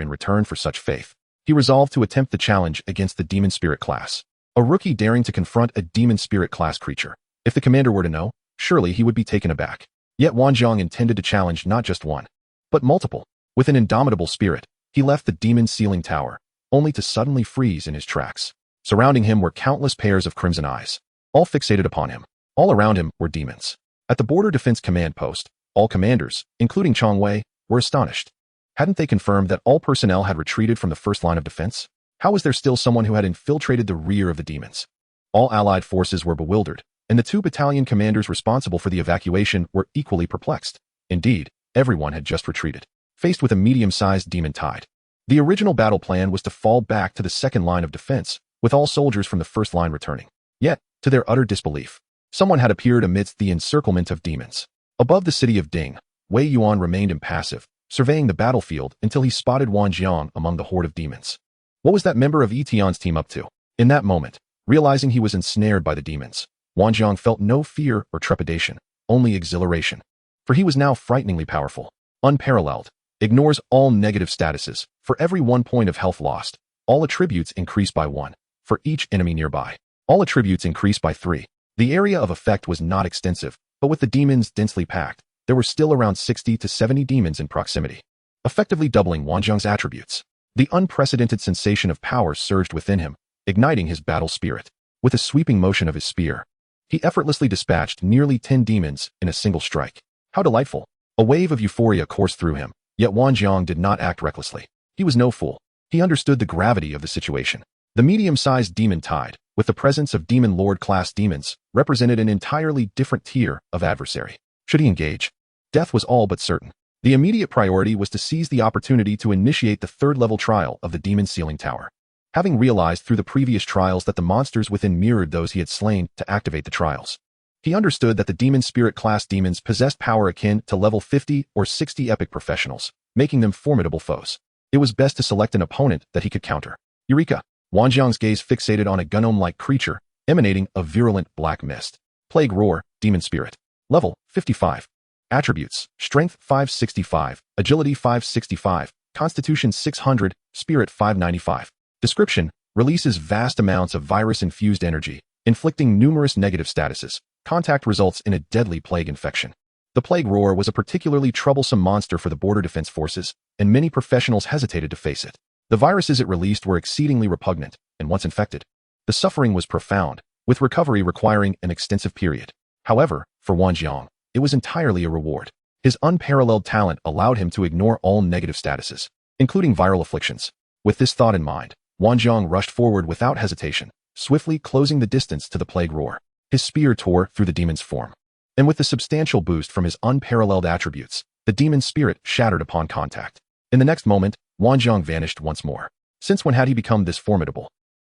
in return for such faith? He resolved to attempt the challenge against the demon spirit class. A rookie daring to confront a demon spirit class creature. If the commander were to know, surely he would be taken aback. Yet Wanjiang intended to challenge not just one, but multiple. With an indomitable spirit, he left the Demon Ceiling Tower, only to suddenly freeze in his tracks. Surrounding him were countless pairs of crimson eyes, all fixated upon him. All around him were demons. At the Border Defense Command Post, all commanders, including Chong Wei, were astonished. Hadn't they confirmed that all personnel had retreated from the first line of defense? How was there still someone who had infiltrated the rear of the demons? All allied forces were bewildered, and the 2 battalion commanders responsible for the evacuation were equally perplexed. Indeed, everyone had just retreated. Faced with a medium-sized demon tide, the original battle plan was to fall back to the second line of defense, with all soldiers from the first line returning. Yet, to their utter disbelief, someone had appeared amidst the encirclement of demons. Above the city of Ding, Wei Yuan remained impassive, surveying the battlefield until he spotted Wanjiang among the horde of demons. What was that member of Yi Tian's team up to? In that moment, realizing he was ensnared by the demons, Wanjiang felt no fear or trepidation, only exhilaration. For he was now frighteningly powerful, unparalleled, ignores all negative statuses. For every 1 point of health lost, all attributes increase by 1. For each enemy nearby, all attributes increase by 3. The area of effect was not extensive, but with the demons densely packed, there were still around 60 to 70 demons in proximity, effectively doubling Wanjiang's attributes. The unprecedented sensation of power surged within him, igniting his battle spirit. With a sweeping motion of his spear, he effortlessly dispatched nearly 10 demons in a single strike. How delightful! A wave of euphoria coursed through him. Yet Wanjiang did not act recklessly. He was no fool. He understood the gravity of the situation. The medium-sized demon tide, with the presence of Demon Lord-class demons, represented an entirely different tier of adversary. Should he engage? Death was all but certain. The immediate priority was to seize the opportunity to initiate the third-level trial of the Demon Ceiling Tower. Having realized through the previous trials that the monsters within mirrored those he had slain to activate the trials, he understood that the Demon Spirit class demons possessed power akin to level 50 or 60 epic professionals, making them formidable foes. it was best to select an opponent that he could counter. Eureka! Wanjiang's gaze fixated on a gnome-like creature, emanating a virulent black mist. Plague Roar, Demon Spirit. Level, 55. Attributes, Strength 565, Agility 565, Constitution 600, Spirit 595. Description, releases vast amounts of virus-infused energy, inflicting numerous negative statuses. Contact results in a deadly plague infection. The Plague Roar was a particularly troublesome monster for the border defense forces, and many professionals hesitated to face it. The viruses it released were exceedingly repugnant, and once infected, the suffering was profound, with recovery requiring an extensive period. However, for Wanjiang, it was entirely a reward. His unparalleled talent allowed him to ignore all negative statuses, including viral afflictions. With this thought in mind, Wanjiang rushed forward without hesitation, swiftly closing the distance to the Plague Roar. His spear tore through the demon's form. And with the substantial boost from his unparalleled attributes, the demon spirit shattered upon contact. In the next moment, Wanjiang vanished once more. Since when had he become this formidable?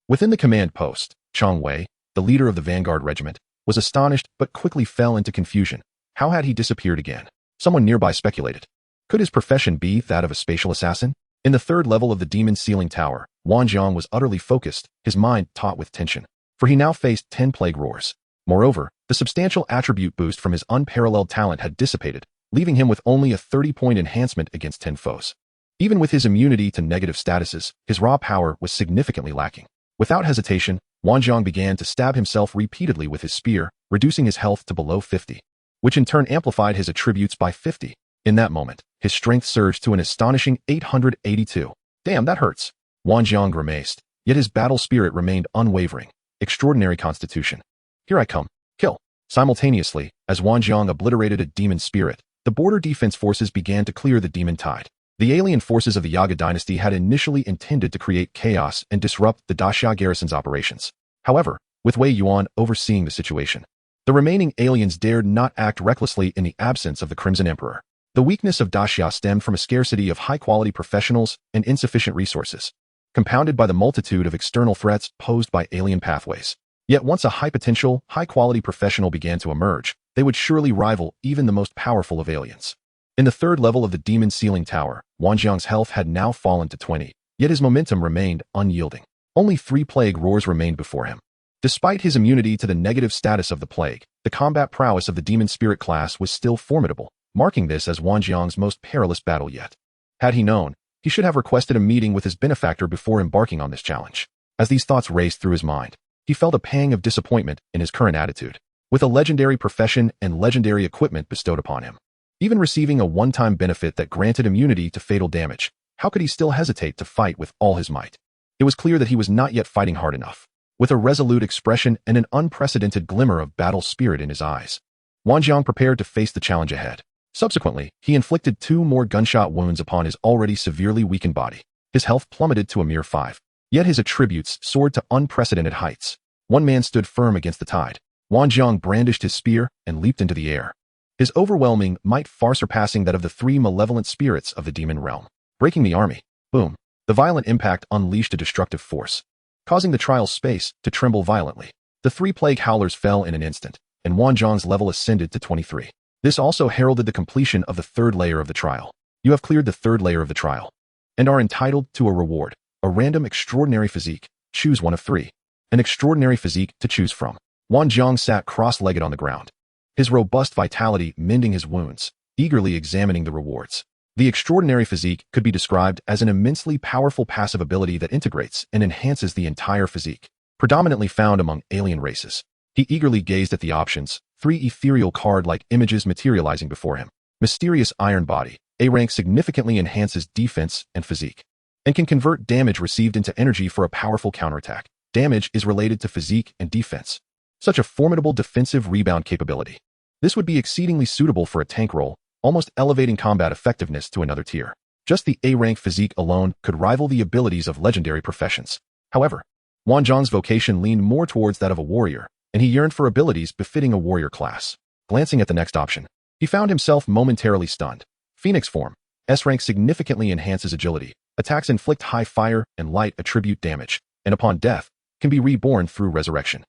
Within the command post, Chang Wei, the leader of the vanguard regiment, was astonished but quickly fell into confusion. How had he disappeared again? Someone nearby speculated. Could his profession be that of a spatial assassin? In the third level of the demon ceiling tower, Wanjiang was utterly focused, his mind taut with tension, for he now faced 10 plague roars. Moreover, the substantial attribute boost from his unparalleled talent had dissipated, leaving him with only a 30-point enhancement against 10 foes. Even with his immunity to negative statuses, his raw power was significantly lacking. Without hesitation, Wanjiang began to stab himself repeatedly with his spear, reducing his health to below 50, which in turn amplified his attributes by 50. In that moment, his strength surged to an astonishing 882. Damn, that hurts. Wanjiang grimaced, yet his battle spirit remained unwavering. Extraordinary constitution. Here I come. Kill. Simultaneously, as Wanjiang obliterated a demon spirit, the border defense forces began to clear the demon tide. The alien forces of the Yaga dynasty had initially intended to create chaos and disrupt the Daxia garrison's operations. However, with Wei Yuan overseeing the situation, the remaining aliens dared not act recklessly in the absence of the Crimson Emperor. The weakness of Daxia stemmed from a scarcity of high-quality professionals and insufficient resources, compounded by the multitude of external threats posed by alien pathways. Yet once a high-potential, high-quality professional began to emerge, they would surely rival even the most powerful of aliens. In the third level of the demon ceiling tower, Wanjiang's health had now fallen to 20, yet his momentum remained unyielding. Only 3 plague roars remained before him. Despite his immunity to the negative status of the plague, the combat prowess of the demon spirit class was still formidable, marking this as Wanjiang's most perilous battle yet. Had he known, he should have requested a meeting with his benefactor before embarking on this challenge. As these thoughts raced through his mind, he felt a pang of disappointment in his current attitude. With a legendary profession and legendary equipment bestowed upon him, even receiving a one-time benefit that granted immunity to fatal damage, how could he still hesitate to fight with all his might? It was clear that he was not yet fighting hard enough. With a resolute expression and an unprecedented glimmer of battle spirit in his eyes, Wanjiang prepared to face the challenge ahead. Subsequently, he inflicted 2 more gunshot wounds upon his already severely weakened body. His health plummeted to a mere 5. Yet his attributes soared to unprecedented heights. One man stood firm against the tide. Wanjiang brandished his spear and leaped into the air, his overwhelming might far surpassing that of the 3 malevolent spirits of the demon realm. Breaking the army. Boom. The violent impact unleashed a destructive force, causing the trial space to tremble violently. The 3 plague howlers fell in an instant, and Wanjiang's level ascended to 23. This also heralded the completion of the 3rd layer of the trial. You have cleared the 3rd layer of the trial, and are entitled to a reward, a random extraordinary physique. Choose one of 3. An extraordinary physique to choose from. Wanjiang sat cross-legged on the ground, his robust vitality mending his wounds, eagerly examining the rewards. The extraordinary physique could be described as an immensely powerful passive ability that integrates and enhances the entire physique, predominantly found among alien races. He eagerly gazed at the options, 3 ethereal card-like images materializing before him. Mysterious Iron Body. A rank significantly enhances defense and physique, and can convert damage received into energy for a powerful counterattack. Damage is related to physique and defense. Such a formidable defensive rebound capability. This would be exceedingly suitable for a tank role, almost elevating combat effectiveness to another tier. Just the A-rank physique alone could rival the abilities of legendary professions. However, Wanjiang's vocation leaned more towards that of a warrior, and he yearned for abilities befitting a warrior class. Glancing at the next option, he found himself momentarily stunned. Phoenix form. S-rank significantly enhances agility. Attacks inflict high fire and light attribute damage, and upon death, can be reborn through resurrection.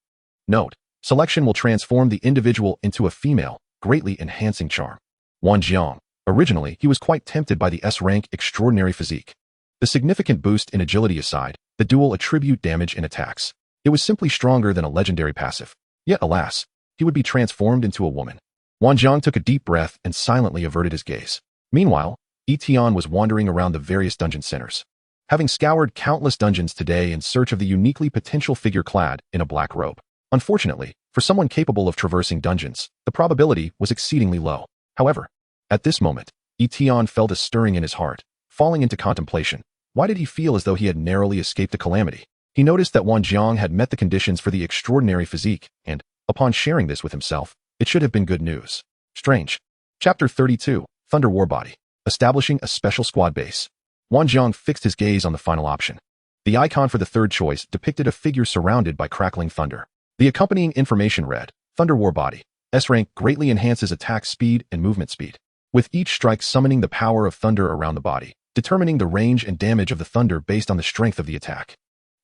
Note: selection will transform the individual into a female, greatly enhancing charm. Wanjiang. Originally, he was quite tempted by the S-rank extraordinary physique. The significant boost in agility aside, the dual attribute damage and attacks. It was simply stronger than a legendary passive. Yet alas, he would be transformed into a woman. Wanjiang took a deep breath and silently averted his gaze. Meanwhile, Yi Tian was wandering around the various dungeon centers. Having scoured countless dungeons today in search of the uniquely potential figure clad in a black robe. Unfortunately, for someone capable of traversing dungeons, the probability was exceedingly low. However, at this moment, Yi Tian felt a stirring in his heart, falling into contemplation. Why did he feel as though he had narrowly escaped a calamity? He noticed that Wanjiang had met the conditions for the extraordinary physique, and, upon sharing this with himself, it should have been good news. Strange. Chapter 32, Thunder Warbody. Establishing a special squad base. Wanjiang fixed his gaze on the final option. The icon for the third choice depicted a figure surrounded by crackling thunder. The accompanying information read, Thunder Warbody. S rank greatly enhances attack speed and movement speed, with each strike summoning the power of thunder around the body, determining the range and damage of the thunder based on the strength of the attack.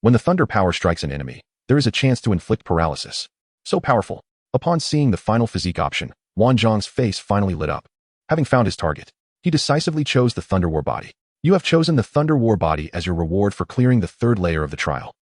When the thunder power strikes an enemy, there is a chance to inflict paralysis. So powerful. Upon seeing the final physique option, Wanjiang's face finally lit up. Having found his target, he decisively chose the Thunder Warbody. You have chosen the Thunder Warbody as your reward for clearing the third layer of the trial.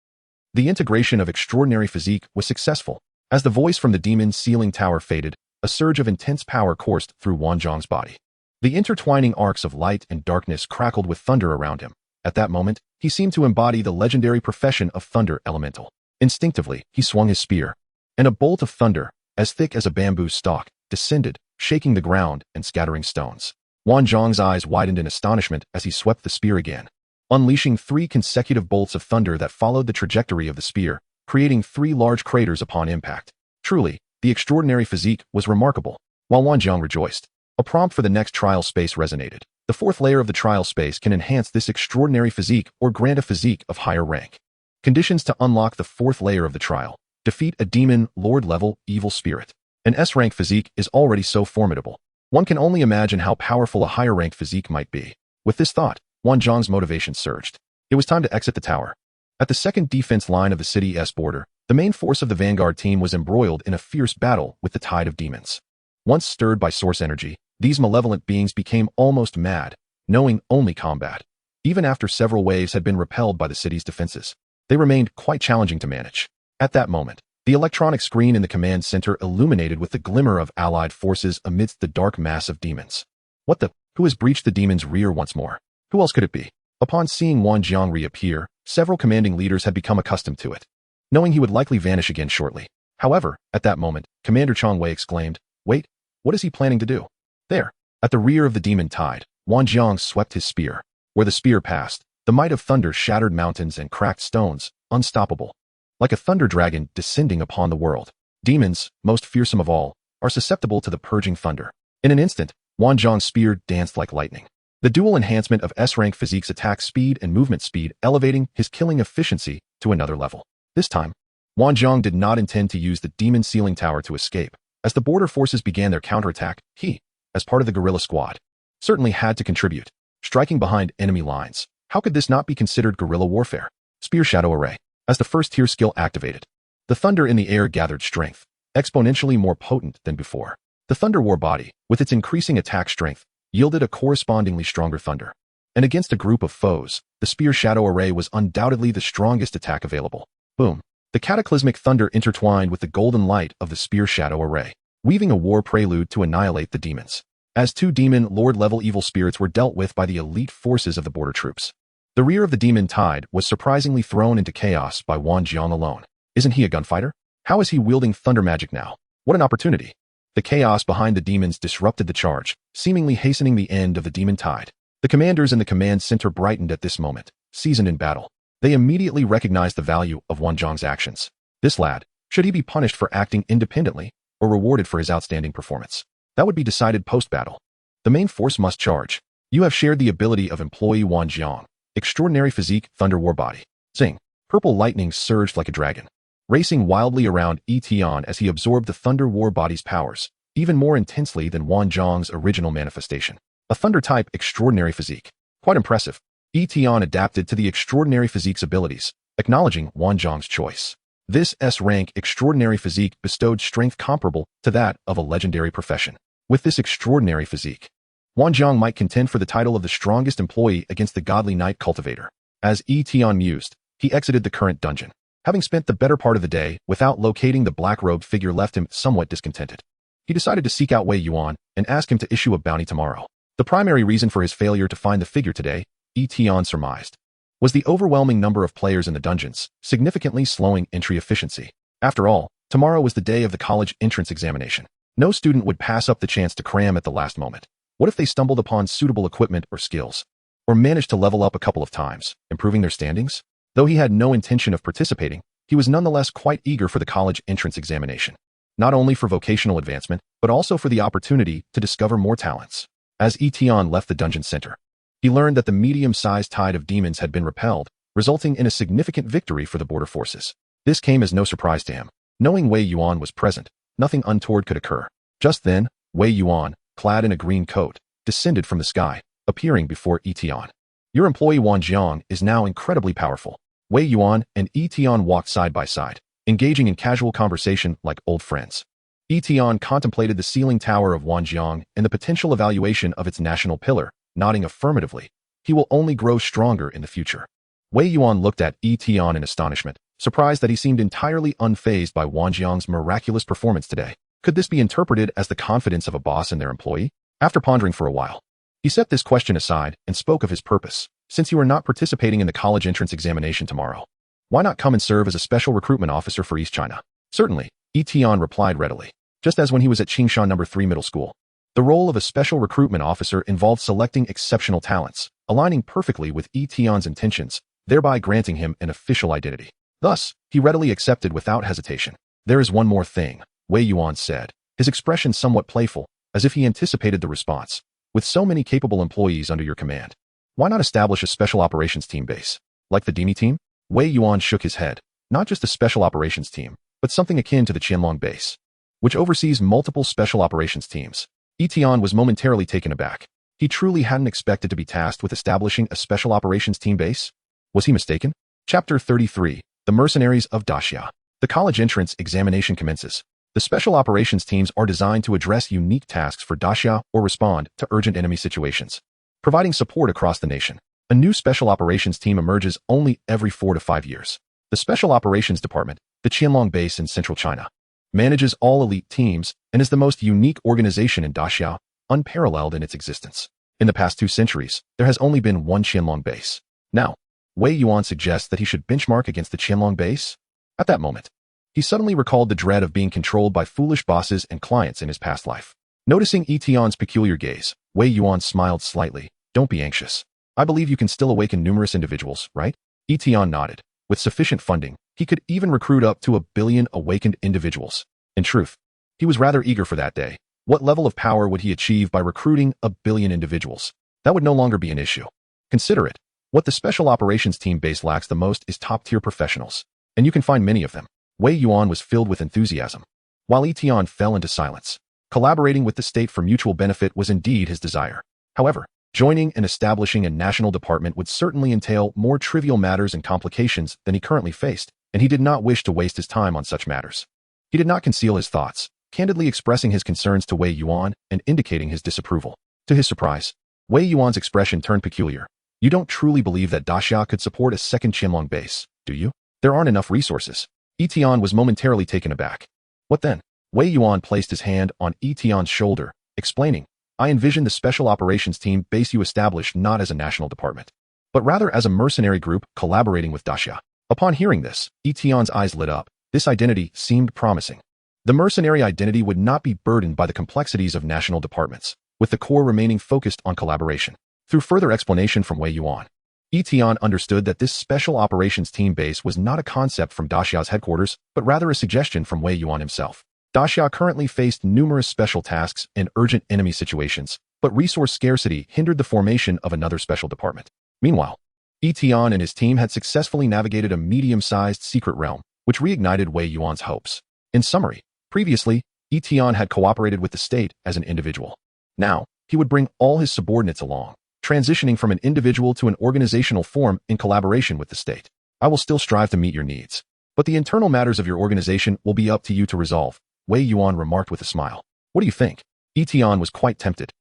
The integration of extraordinary physique was successful. As the voice from the demon's ceiling tower faded, a surge of intense power coursed through Wanjiang's body. The intertwining arcs of light and darkness crackled with thunder around him. At that moment, he seemed to embody the legendary profession of Thunder Elemental. Instinctively, he swung his spear, and a bolt of thunder, as thick as a bamboo stalk, descended, shaking the ground and scattering stones. Wanjiang's eyes widened in astonishment as he swept the spear again, unleashing 3 consecutive bolts of thunder that followed the trajectory of the spear, creating 3 large craters upon impact. Truly, the extraordinary physique was remarkable. While Wanjiang rejoiced, a prompt for the next trial space resonated. The 4th layer of the trial space can enhance this extraordinary physique or grant a physique of higher rank. Conditions to unlock the 4th layer of the trial. Defeat a demon, Lord level, evil spirit. An S-rank physique is already so formidable. One can only imagine how powerful a higher rank physique might be. With this thought, Wanjiang's motivation surged. It was time to exit the tower. At the second defense line of the city's border, the main force of the vanguard team was embroiled in a fierce battle with the tide of demons. Once stirred by source energy, these malevolent beings became almost mad, knowing only combat. Even after several waves had been repelled by the city's defenses, they remained quite challenging to manage. At that moment, the electronic screen in the command center illuminated with the glimmer of allied forces amidst the dark mass of demons. What the? Who has breached the demon's rear once more? Who else could it be? Upon seeing Wanjiang reappear, several commanding leaders had become accustomed to it, knowing he would likely vanish again shortly. However, at that moment, Commander Chang Wei exclaimed, "Wait, what is he planning to do?" There, at the rear of the demon tide, Wanjiang swept his spear. Where the spear passed, the might of thunder shattered mountains and cracked stones, unstoppable. Like a thunder dragon descending upon the world, demons, most fearsome of all, are susceptible to the purging thunder. In an instant, Wanjiang's spear danced like lightning. The dual enhancement of S-rank physique's attack speed and movement speed elevating his killing efficiency to another level. This time, Wanjiang did not intend to use the demon ceiling tower to escape. As the border forces began their counterattack, he, as part of the guerrilla squad, certainly had to contribute. Striking behind enemy lines, how could this not be considered guerrilla warfare? Spear Shadow Array. As the first tier skill activated, the thunder in the air gathered strength, exponentially more potent than before. The Thunder Warbody, with its increasing attack strength, yielded a correspondingly stronger thunder. And against a group of foes, the Spear Shadow Array was undoubtedly the strongest attack available. Boom. The cataclysmic thunder intertwined with the golden light of the Spear Shadow Array, weaving a war prelude to annihilate the demons. As 2 demon Lord-level evil spirits were dealt with by the elite forces of the border troops. The rear of the demon tide was surprisingly thrown into chaos by Wanjiang alone. Isn't he a gunfighter? How is he wielding thunder magic now? What an opportunity. The chaos behind the demons disrupted the charge, seemingly hastening the end of the demon tide. The commanders in the command center brightened at this moment, seasoned in battle. They immediately recognized the value of Wanjiang's actions. This lad, should he be punished for acting independently or rewarded for his outstanding performance? That would be decided post-battle. The main force must charge. You have shared the ability of employee Wanjiang. Extraordinary physique, Thunder Warbody. Zing. Purple lightning surged like a dragon, racing wildly around Yi Tian as he absorbed the Thunder Warbody's powers, even more intensely than Wanjiang's original manifestation. A thunder-type extraordinary physique. Quite impressive. Yi Tian adapted to the extraordinary physique's abilities, acknowledging Wanjiang's choice. This S-rank extraordinary physique bestowed strength comparable to that of a legendary profession. With this extraordinary physique, Wang Jiang might contend for the title of the strongest employee against the godly knight cultivator. As Yi Tian mused, he exited the current dungeon. Having spent the better part of the day without locating the black-robed figure left him somewhat discontented. He decided to seek out Wei Yuan and ask him to issue a bounty tomorrow. The primary reason for his failure to find the figure today, Yi Tian surmised, was the overwhelming number of players in the dungeons, significantly slowing entry efficiency. After all, tomorrow was the day of the college entrance examination. No student would pass up the chance to cram at the last moment. What if they stumbled upon suitable equipment or skills, or managed to level up a couple of times, improving their standings? Though he had no intention of participating, he was nonetheless quite eager for the college entrance examination. Not only for vocational advancement, but also for the opportunity to discover more talents. As Yi Tian left the dungeon center, he learned that the medium-sized tide of demons had been repelled, resulting in a significant victory for the border forces. This came as no surprise to him. Knowing Wei Yuan was present, nothing untoward could occur. Just then, Wei Yuan, clad in a green coat, descended from the sky, appearing before Yi Tian. Your employee Wang Jiang is now incredibly powerful. Wei Yuan and Yi Tian walked side by side, engaging in casual conversation like old friends. Yi Tian contemplated the ceiling tower of Wang Jiang and the potential evaluation of its national pillar, nodding affirmatively. He will only grow stronger in the future. Wei Yuan looked at Yi Tian in astonishment, surprised that he seemed entirely unfazed by Wang Jiang's miraculous performance today. Could this be interpreted as the confidence of a boss in their employee? After pondering for a while, he set this question aside and spoke of his purpose. Since you are not participating in the college entrance examination tomorrow, why not come and serve as a special recruitment officer for East China? Certainly, Yi Tian replied readily, just as when he was at Qingshan No. 3 Middle School. The role of a special recruitment officer involved selecting exceptional talents, aligning perfectly with Yi Tian's intentions, thereby granting him an official identity. Thus, he readily accepted without hesitation. There is one more thing, Wei Yuan said, his expression somewhat playful, as if he anticipated the response. With so many capable employees under your command, why not establish a special operations team base? Like the Demi team? Wei Yuan shook his head. Not just a special operations team, but something akin to the Qianlong base, which oversees multiple special operations teams. Yi Tian was momentarily taken aback. He truly hadn't expected to be tasked with establishing a special operations team base. Was he mistaken? Chapter 33, The Mercenaries of Daxia. The college entrance examination commences. The special operations teams are designed to address unique tasks for Daxia or respond to urgent enemy situations, providing support across the nation. A new special operations team emerges only every 4 to 5 years. The Special Operations Department, the Qianlong base in central China, manages all elite teams and is the most unique organization in Daxia, unparalleled in its existence. In the past 2 centuries, there has only been one Qianlong base. Now, Wei Yuan suggests that he should benchmark against the Qianlong base? At that moment, he suddenly recalled the dread of being controlled by foolish bosses and clients in his past life. Noticing Yi Tian's peculiar gaze, Wei Yuan smiled slightly. Don't be anxious. I believe you can still awaken numerous individuals, right? Yi Tian nodded. With sufficient funding, he could even recruit up to 1 billion awakened individuals. In truth, he was rather eager for that day. What level of power would he achieve by recruiting 1 billion individuals? That would no longer be an issue. Consider it. What the special operations team base lacks the most is top-tier professionals, and you can find many of them. Wei Yuan was filled with enthusiasm, while Yi Tian fell into silence. Collaborating with the state for mutual benefit was indeed his desire. However, joining and establishing a national department would certainly entail more trivial matters and complications than he currently faced, and he did not wish to waste his time on such matters. He did not conceal his thoughts, candidly expressing his concerns to Wei Yuan and indicating his disapproval. To his surprise, Wei Yuan's expression turned peculiar. You don't truly believe that Daxia could support a second Qianlong base, do you? There aren't enough resources. Yi Tian was momentarily taken aback. What then? Wei Yuan placed his hand on Yi Tian's shoulder, explaining, I envision the special operations team base you established not as a national department, but rather as a mercenary group collaborating with Daxia. Upon hearing this, Yi Tian's eyes lit up. This identity seemed promising. The mercenary identity would not be burdened by the complexities of national departments, with the core remaining focused on collaboration. Through further explanation from Wei Yuan, Yi Tian understood that this special operations team base was not a concept from Daxia's headquarters, but rather a suggestion from Wei Yuan himself. Daxia currently faced numerous special tasks and urgent enemy situations, but resource scarcity hindered the formation of another special department. Meanwhile, Yi Tian and his team had successfully navigated a medium-sized secret realm, which reignited Wei Yuan's hopes. In summary, previously, Yi Tian had cooperated with the state as an individual. Now, he would bring all his subordinates along, transitioning from an individual to an organizational form in collaboration with the state. I will still strive to meet your needs, but the internal matters of your organization will be up to you to resolve, Wei Yuan remarked with a smile. What do you think? Yi Tian was quite tempted.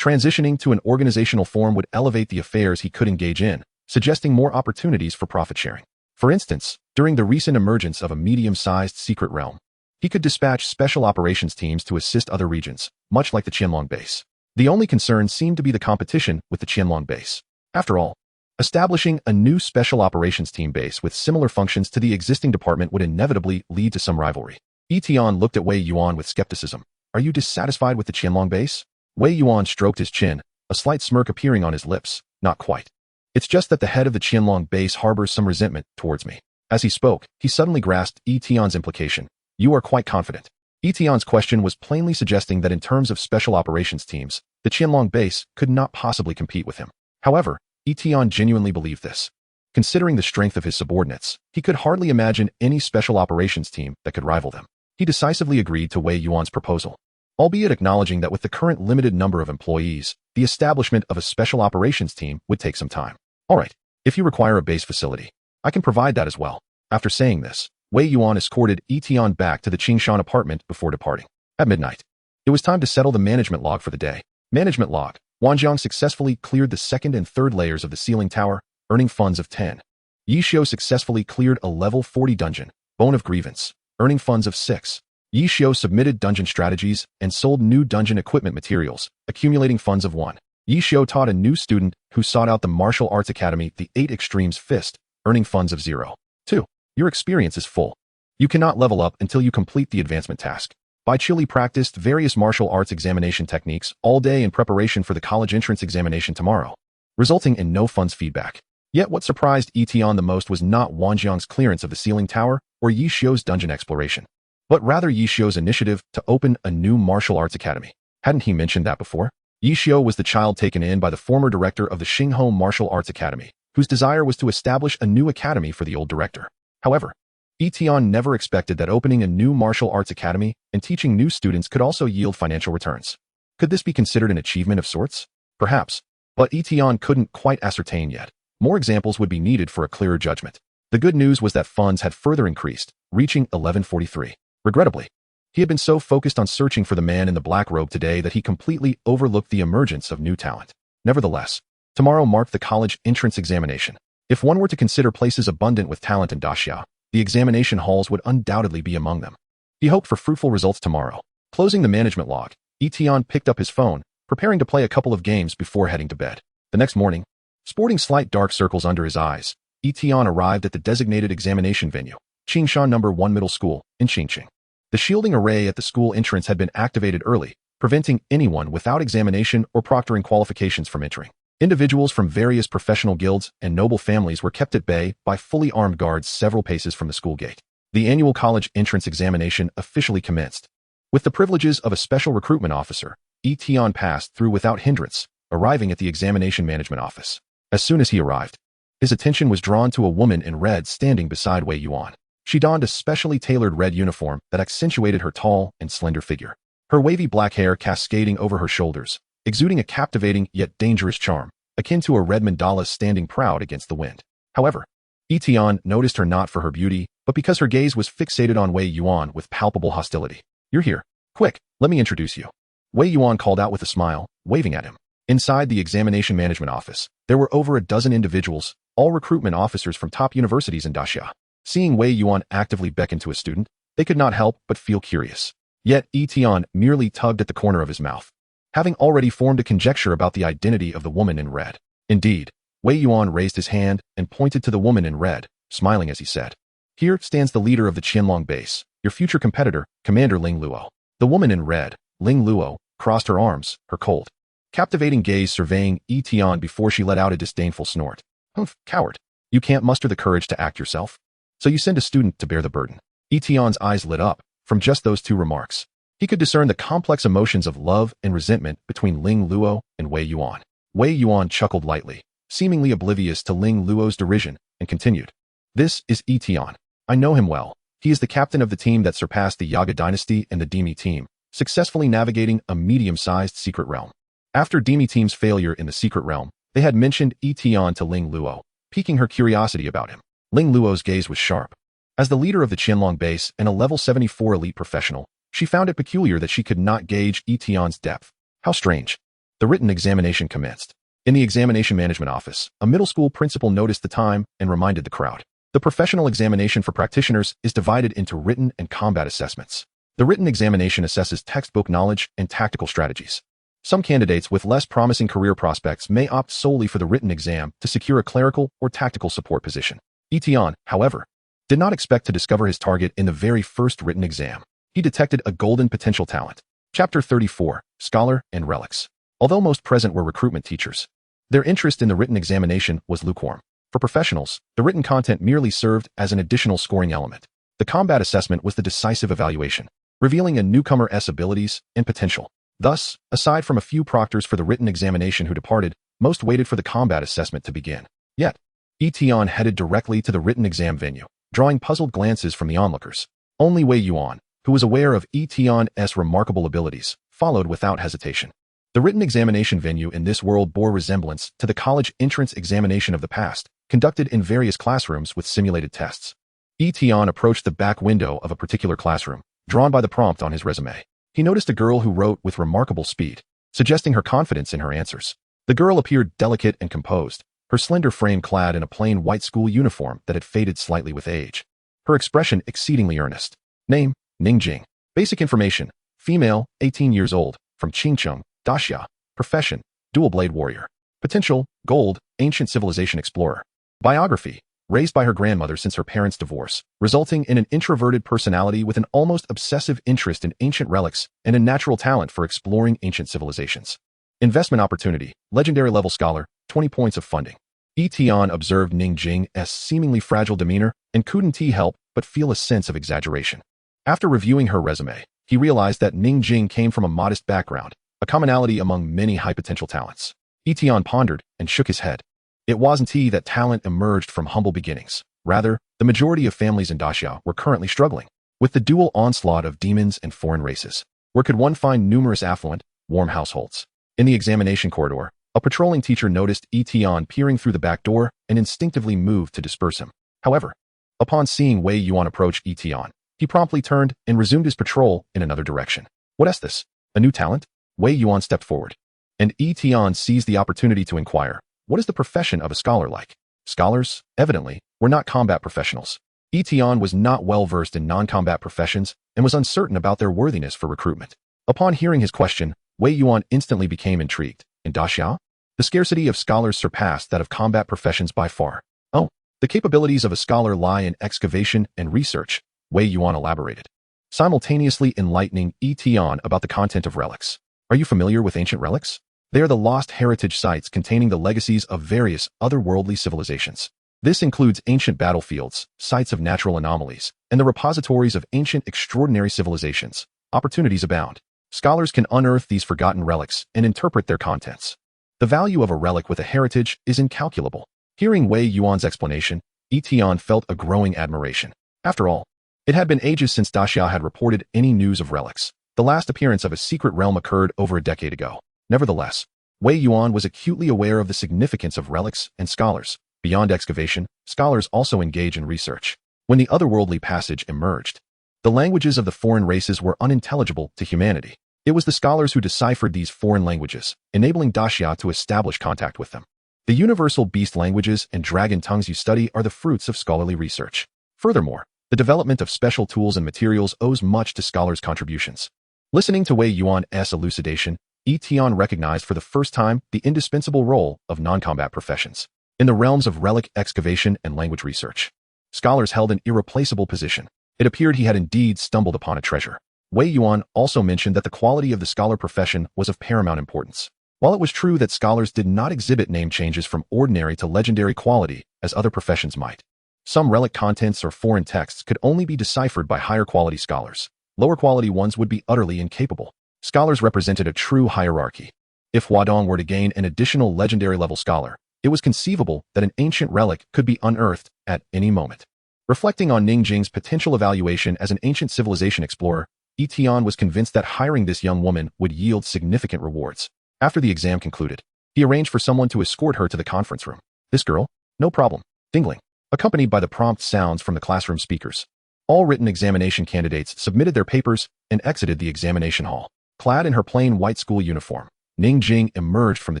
Transitioning to an organizational form would elevate the affairs he could engage in, suggesting more opportunities for profit sharing. For instance, during the recent emergence of a medium-sized secret realm, he could dispatch special operations teams to assist other regions, much like the Qianlong base. The only concern seemed to be the competition with the Qianlong base. After all, establishing a new special operations team base with similar functions to the existing department would inevitably lead to some rivalry. Yi Tian looked at Wei Yuan with skepticism. Are you dissatisfied with the Qianlong base? Wei Yuan stroked his chin, a slight smirk appearing on his lips. Not quite. It's just that the head of the Qianlong base harbors some resentment towards me. As he spoke, he suddenly grasped Yi Tian's implication. You are quite confident. Yi Tian's question was plainly suggesting that in terms of special operations teams, the Qianlong base could not possibly compete with him. However, Yi Tian genuinely believed this. Considering the strength of his subordinates, he could hardly imagine any special operations team that could rival them. He decisively agreed to Wei Yuan's proposal, albeit acknowledging that with the current limited number of employees, the establishment of a special operations team would take some time. All right, if you require a base facility, I can provide that as well. After saying this, Wei Yuan escorted Yi Tian back to the Qingshan apartment before departing. At midnight, it was time to settle the management log for the day. Management log. Wanjiang successfully cleared the second and third layers of the ceiling tower, earning funds of 10. Yi Xiu successfully cleared a level 40 dungeon, Bone of Grievance, earning funds of 6. Yi Xiu submitted dungeon strategies and sold new dungeon equipment materials, accumulating funds of 1. Yi Xiu taught a new student who sought out the martial arts academy the 8 Extremes Fist, earning funds of 0. 2. Your experience is full. You cannot level up until you complete the advancement task. Bai Chili practiced various martial arts examination techniques all day in preparation for the college entrance examination tomorrow, resulting in no funds feedback. Yet what surprised Yi Tian the most was not Wanjiang's clearance of the ceiling tower or Yi Xiu's dungeon exploration, but rather Yi Xiu's initiative to open a new martial arts academy. Hadn't he mentioned that before? Yi Xiu was the child taken in by the former director of the Xingho Martial Arts Academy, whose desire was to establish a new academy for the old director. However, Yi Tian never expected that opening a new martial arts academy and teaching new students could also yield financial returns. Could this be considered an achievement of sorts? Perhaps, but Yi Tian couldn't quite ascertain yet. More examples would be needed for a clearer judgment. The good news was that funds had further increased, reaching 1143. Regrettably, he had been so focused on searching for the man in the black robe today that he completely overlooked the emergence of new talent. Nevertheless, tomorrow marked the college entrance examination. If one were to consider places abundant with talent in Daxia, the examination halls would undoubtedly be among them. He hoped for fruitful results tomorrow. Closing the management log, Yi Tian picked up his phone, preparing to play a couple of games before heading to bed. The next morning, sporting slight dark circles under his eyes, Yi Tian arrived at the designated examination venue, Qingshan No. 1 Middle School, in Qingqing. The shielding array at the school entrance had been activated early, preventing anyone without examination or proctoring qualifications from entering. Individuals from various professional guilds and noble families were kept at bay by fully armed guards several paces from the school gate. The annual college entrance examination officially commenced. With the privileges of a special recruitment officer, Yi Tian passed through without hindrance, arriving at the examination management office. As soon as he arrived, his attention was drawn to a woman in red standing beside Wei Yuan. She donned a specially tailored red uniform that accentuated her tall and slender figure. Her wavy black hair cascading over her shoulders, exuding a captivating yet dangerous charm, akin to a red mandala standing proud against the wind. However, Yi Tian noticed her not for her beauty, but because her gaze was fixated on Wei Yuan with palpable hostility. You're here. Quick, let me introduce you. Wei Yuan called out with a smile, waving at him. Inside the examination management office, there were over a dozen individuals, all recruitment officers from top universities in Daxia. Seeing Wei Yuan actively beckon to a student, they could not help but feel curious. Yet Yi Tian merely tugged at the corner of his mouth, having already formed a conjecture about the identity of the woman in red. Indeed, Wei Yuan raised his hand and pointed to the woman in red, smiling as he said, "Here stands the leader of the Qianlong base, your future competitor, Commander Ling Luo." The woman in red, Ling Luo, crossed her arms, her cold, captivating gaze surveying Yi Tian before she let out a disdainful snort. "Humph, coward. You can't muster the courage to act yourself? So you send a student to bear the burden." Yi Tian's eyes lit up. From just those two remarks, he could discern the complex emotions of love and resentment between Ling Luo and Wei Yuan. Wei Yuan chuckled lightly, seemingly oblivious to Ling Luo's derision, and continued. "This is Yi Tian. I know him well. He is the captain of the team that surpassed the Yaga dynasty and the Demi team, successfully navigating a medium-sized secret realm." After Demi team's failure in the secret realm, they had mentioned Yi Tian to Ling Luo, piquing her curiosity about him. Ling Luo's gaze was sharp. As the leader of the Qianlong base and a level 74 elite professional, she found it peculiar that she could not gauge Yi Tian's depth. How strange. The written examination commenced. In the examination management office, a middle school principal noticed the time and reminded the crowd. The professional examination for practitioners is divided into written and combat assessments. The written examination assesses textbook knowledge and tactical strategies. Some candidates with less promising career prospects may opt solely for the written exam to secure a clerical or tactical support position. Yi Tian, however, did not expect to discover his target in the very first written exam. He detected a golden potential talent. Chapter 34, Scholar and Relics. Although most present were recruitment teachers, their interest in the written examination was lukewarm. For professionals, the written content merely served as an additional scoring element. The combat assessment was the decisive evaluation, revealing a newcomer's abilities and potential. Thus, aside from a few proctors for the written examination who departed, most waited for the combat assessment to begin. Yet, Yi Tian headed directly to the written exam venue, drawing puzzled glances from the onlookers. Only Wei Yuan, who was aware of Yi Tian's remarkable abilities, followed without hesitation. The written examination venue in this world bore resemblance to the college entrance examination of the past, conducted in various classrooms with simulated tests. Yi Tian approached the back window of a particular classroom, drawn by the prompt on his resume. He noticed a girl who wrote with remarkable speed, suggesting her confidence in her answers. The girl appeared delicate and composed, her slender frame clad in a plain white school uniform that had faded slightly with age. Her expression exceedingly earnest. Name, Ningjing. Basic information, female, 18 years old, from Qingcheng, Daxia. Profession, dual blade warrior. Potential, gold, ancient civilization explorer. Biography, raised by her grandmother since her parents' divorce, resulting in an introverted personality with an almost obsessive interest in ancient relics and a natural talent for exploring ancient civilizations. Investment opportunity, legendary level scholar, 20 points of funding. Yi Tian observed Ningjing's seemingly fragile demeanor and couldn't help but feel a sense of exaggeration. After reviewing her resume, he realized that Ningjing came from a modest background, a commonality among many high-potential talents. Yi Tian pondered and shook his head. It wasn't that talent emerged from humble beginnings. Rather, the majority of families in Daxia were currently struggling with the dual onslaught of demons and foreign races. Where could one find numerous affluent, warm households? In the examination corridor, a patrolling teacher noticed Yi Tian peering through the back door and instinctively moved to disperse him. However, upon seeing Wei Yuan approach Yi Tian, he promptly turned and resumed his patrol in another direction. What's this? A new talent? Wei Yuan stepped forward, and Yi Tian seized the opportunity to inquire, what is the profession of a scholar like? Scholars, evidently, were not combat professionals. Yi Tian was not well versed in non-combat professions and was uncertain about their worthiness for recruitment. Upon hearing his question, Wei Yuan instantly became intrigued. In Daxia, the scarcity of scholars surpassed that of combat professions by far. Oh, the capabilities of a scholar lie in excavation and research, Wei Yuan elaborated, simultaneously enlightening Yi Tian about the content of relics. Are you familiar with ancient relics? They are the lost heritage sites containing the legacies of various otherworldly civilizations. This includes ancient battlefields, sites of natural anomalies, and the repositories of ancient extraordinary civilizations. Opportunities abound. Scholars can unearth these forgotten relics and interpret their contents. The value of a relic with a heritage is incalculable. Hearing Wei Yuan's explanation, Yi Tian felt a growing admiration. After all, it had been ages since Daxia had reported any news of relics. The last appearance of a secret realm occurred over a decade ago. Nevertheless, Wei Yuan was acutely aware of the significance of relics and scholars. Beyond excavation, scholars also engage in research. When the otherworldly passage emerged, the languages of the foreign races were unintelligible to humanity. It was the scholars who deciphered these foreign languages, enabling Daxia to establish contact with them. The universal beast languages and dragon tongues you study are the fruits of scholarly research. Furthermore, the development of special tools and materials owes much to scholars' contributions. Listening to Wei Yuan's elucidation, Yi Tian recognized for the first time the indispensable role of non-combat professions. In the realms of relic excavation and language research, scholars held an irreplaceable position. It appeared he had indeed stumbled upon a treasure. Wei Yuan also mentioned that the quality of the scholar profession was of paramount importance. While it was true that scholars did not exhibit name changes from ordinary to legendary quality as other professions might, some relic contents or foreign texts could only be deciphered by higher quality scholars. Lower quality ones would be utterly incapable. Scholars represented a true hierarchy. If Huadong were to gain an additional legendary level scholar, it was conceivable that an ancient relic could be unearthed at any moment. Reflecting on Ningjing's potential evaluation as an ancient civilization explorer, Yi Tian was convinced that hiring this young woman would yield significant rewards. After the exam concluded, he arranged for someone to escort her to the conference room. This girl? No problem. Dingling. Accompanied by the prompt sounds from the classroom speakers. All written examination candidates submitted their papers and exited the examination hall. Clad in her plain white school uniform, Ning Jing emerged from the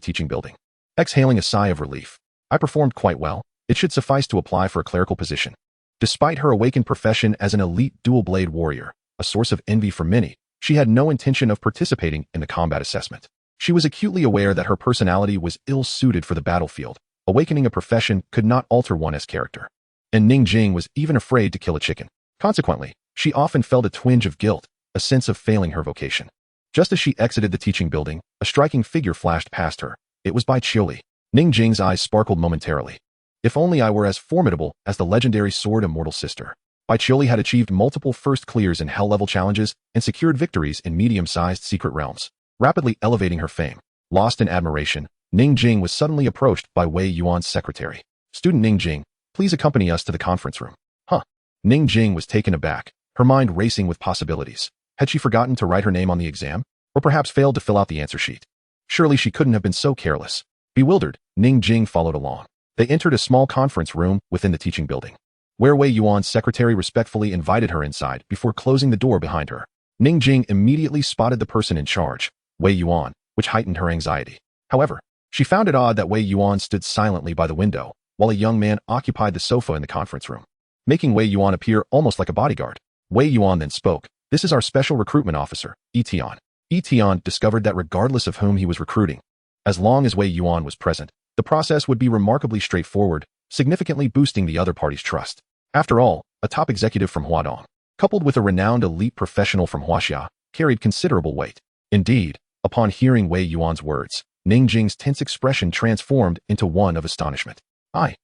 teaching building, exhaling a sigh of relief. I performed quite well. It should suffice to apply for a clerical position. Despite her awakened profession as an elite dual-blade warrior, a source of envy for many, she had no intention of participating in the combat assessment. She was acutely aware that her personality was ill-suited for the battlefield. Awakening a profession could not alter one's character. And Ning Jing was even afraid to kill a chicken. Consequently, she often felt a twinge of guilt, a sense of failing her vocation. Just as she exited the teaching building, a striking figure flashed past her. It was Bai Qiuli. Ning Jing's eyes sparkled momentarily. If only I were as formidable as the legendary Sword Immortal sister. Bai Qiuli had achieved multiple first clears in hell-level challenges and secured victories in medium-sized secret realms, rapidly elevating her fame. Lost in admiration, Ning Jing was suddenly approached by Wei Yuan's secretary. "Student Ning Jing, please accompany us to the conference room." Huh. Ning Jing was taken aback, her mind racing with possibilities. Had she forgotten to write her name on the exam? Or perhaps failed to fill out the answer sheet? Surely she couldn't have been so careless. Bewildered, Ning Jing followed along. They entered a small conference room within the teaching building, where Wei Yuan's secretary respectfully invited her inside before closing the door behind her. Ning Jing immediately spotted the person in charge, Wei Yuan, which heightened her anxiety. However, she found it odd that Wei Yuan stood silently by the window, while a young man occupied the sofa in the conference room, making Wei Yuan appear almost like a bodyguard. Wei Yuan then spoke. "This is our special recruitment officer, Yi Tian." Yi Tian discovered that regardless of whom he was recruiting, as long as Wei Yuan was present, the process would be remarkably straightforward, significantly boosting the other party's trust. After all, a top executive from Huadong, coupled with a renowned elite professional from Huaxia, carried considerable weight. Indeed, upon hearing Wei Yuan's words, Ning Jing's tense expression transformed into one of astonishment. I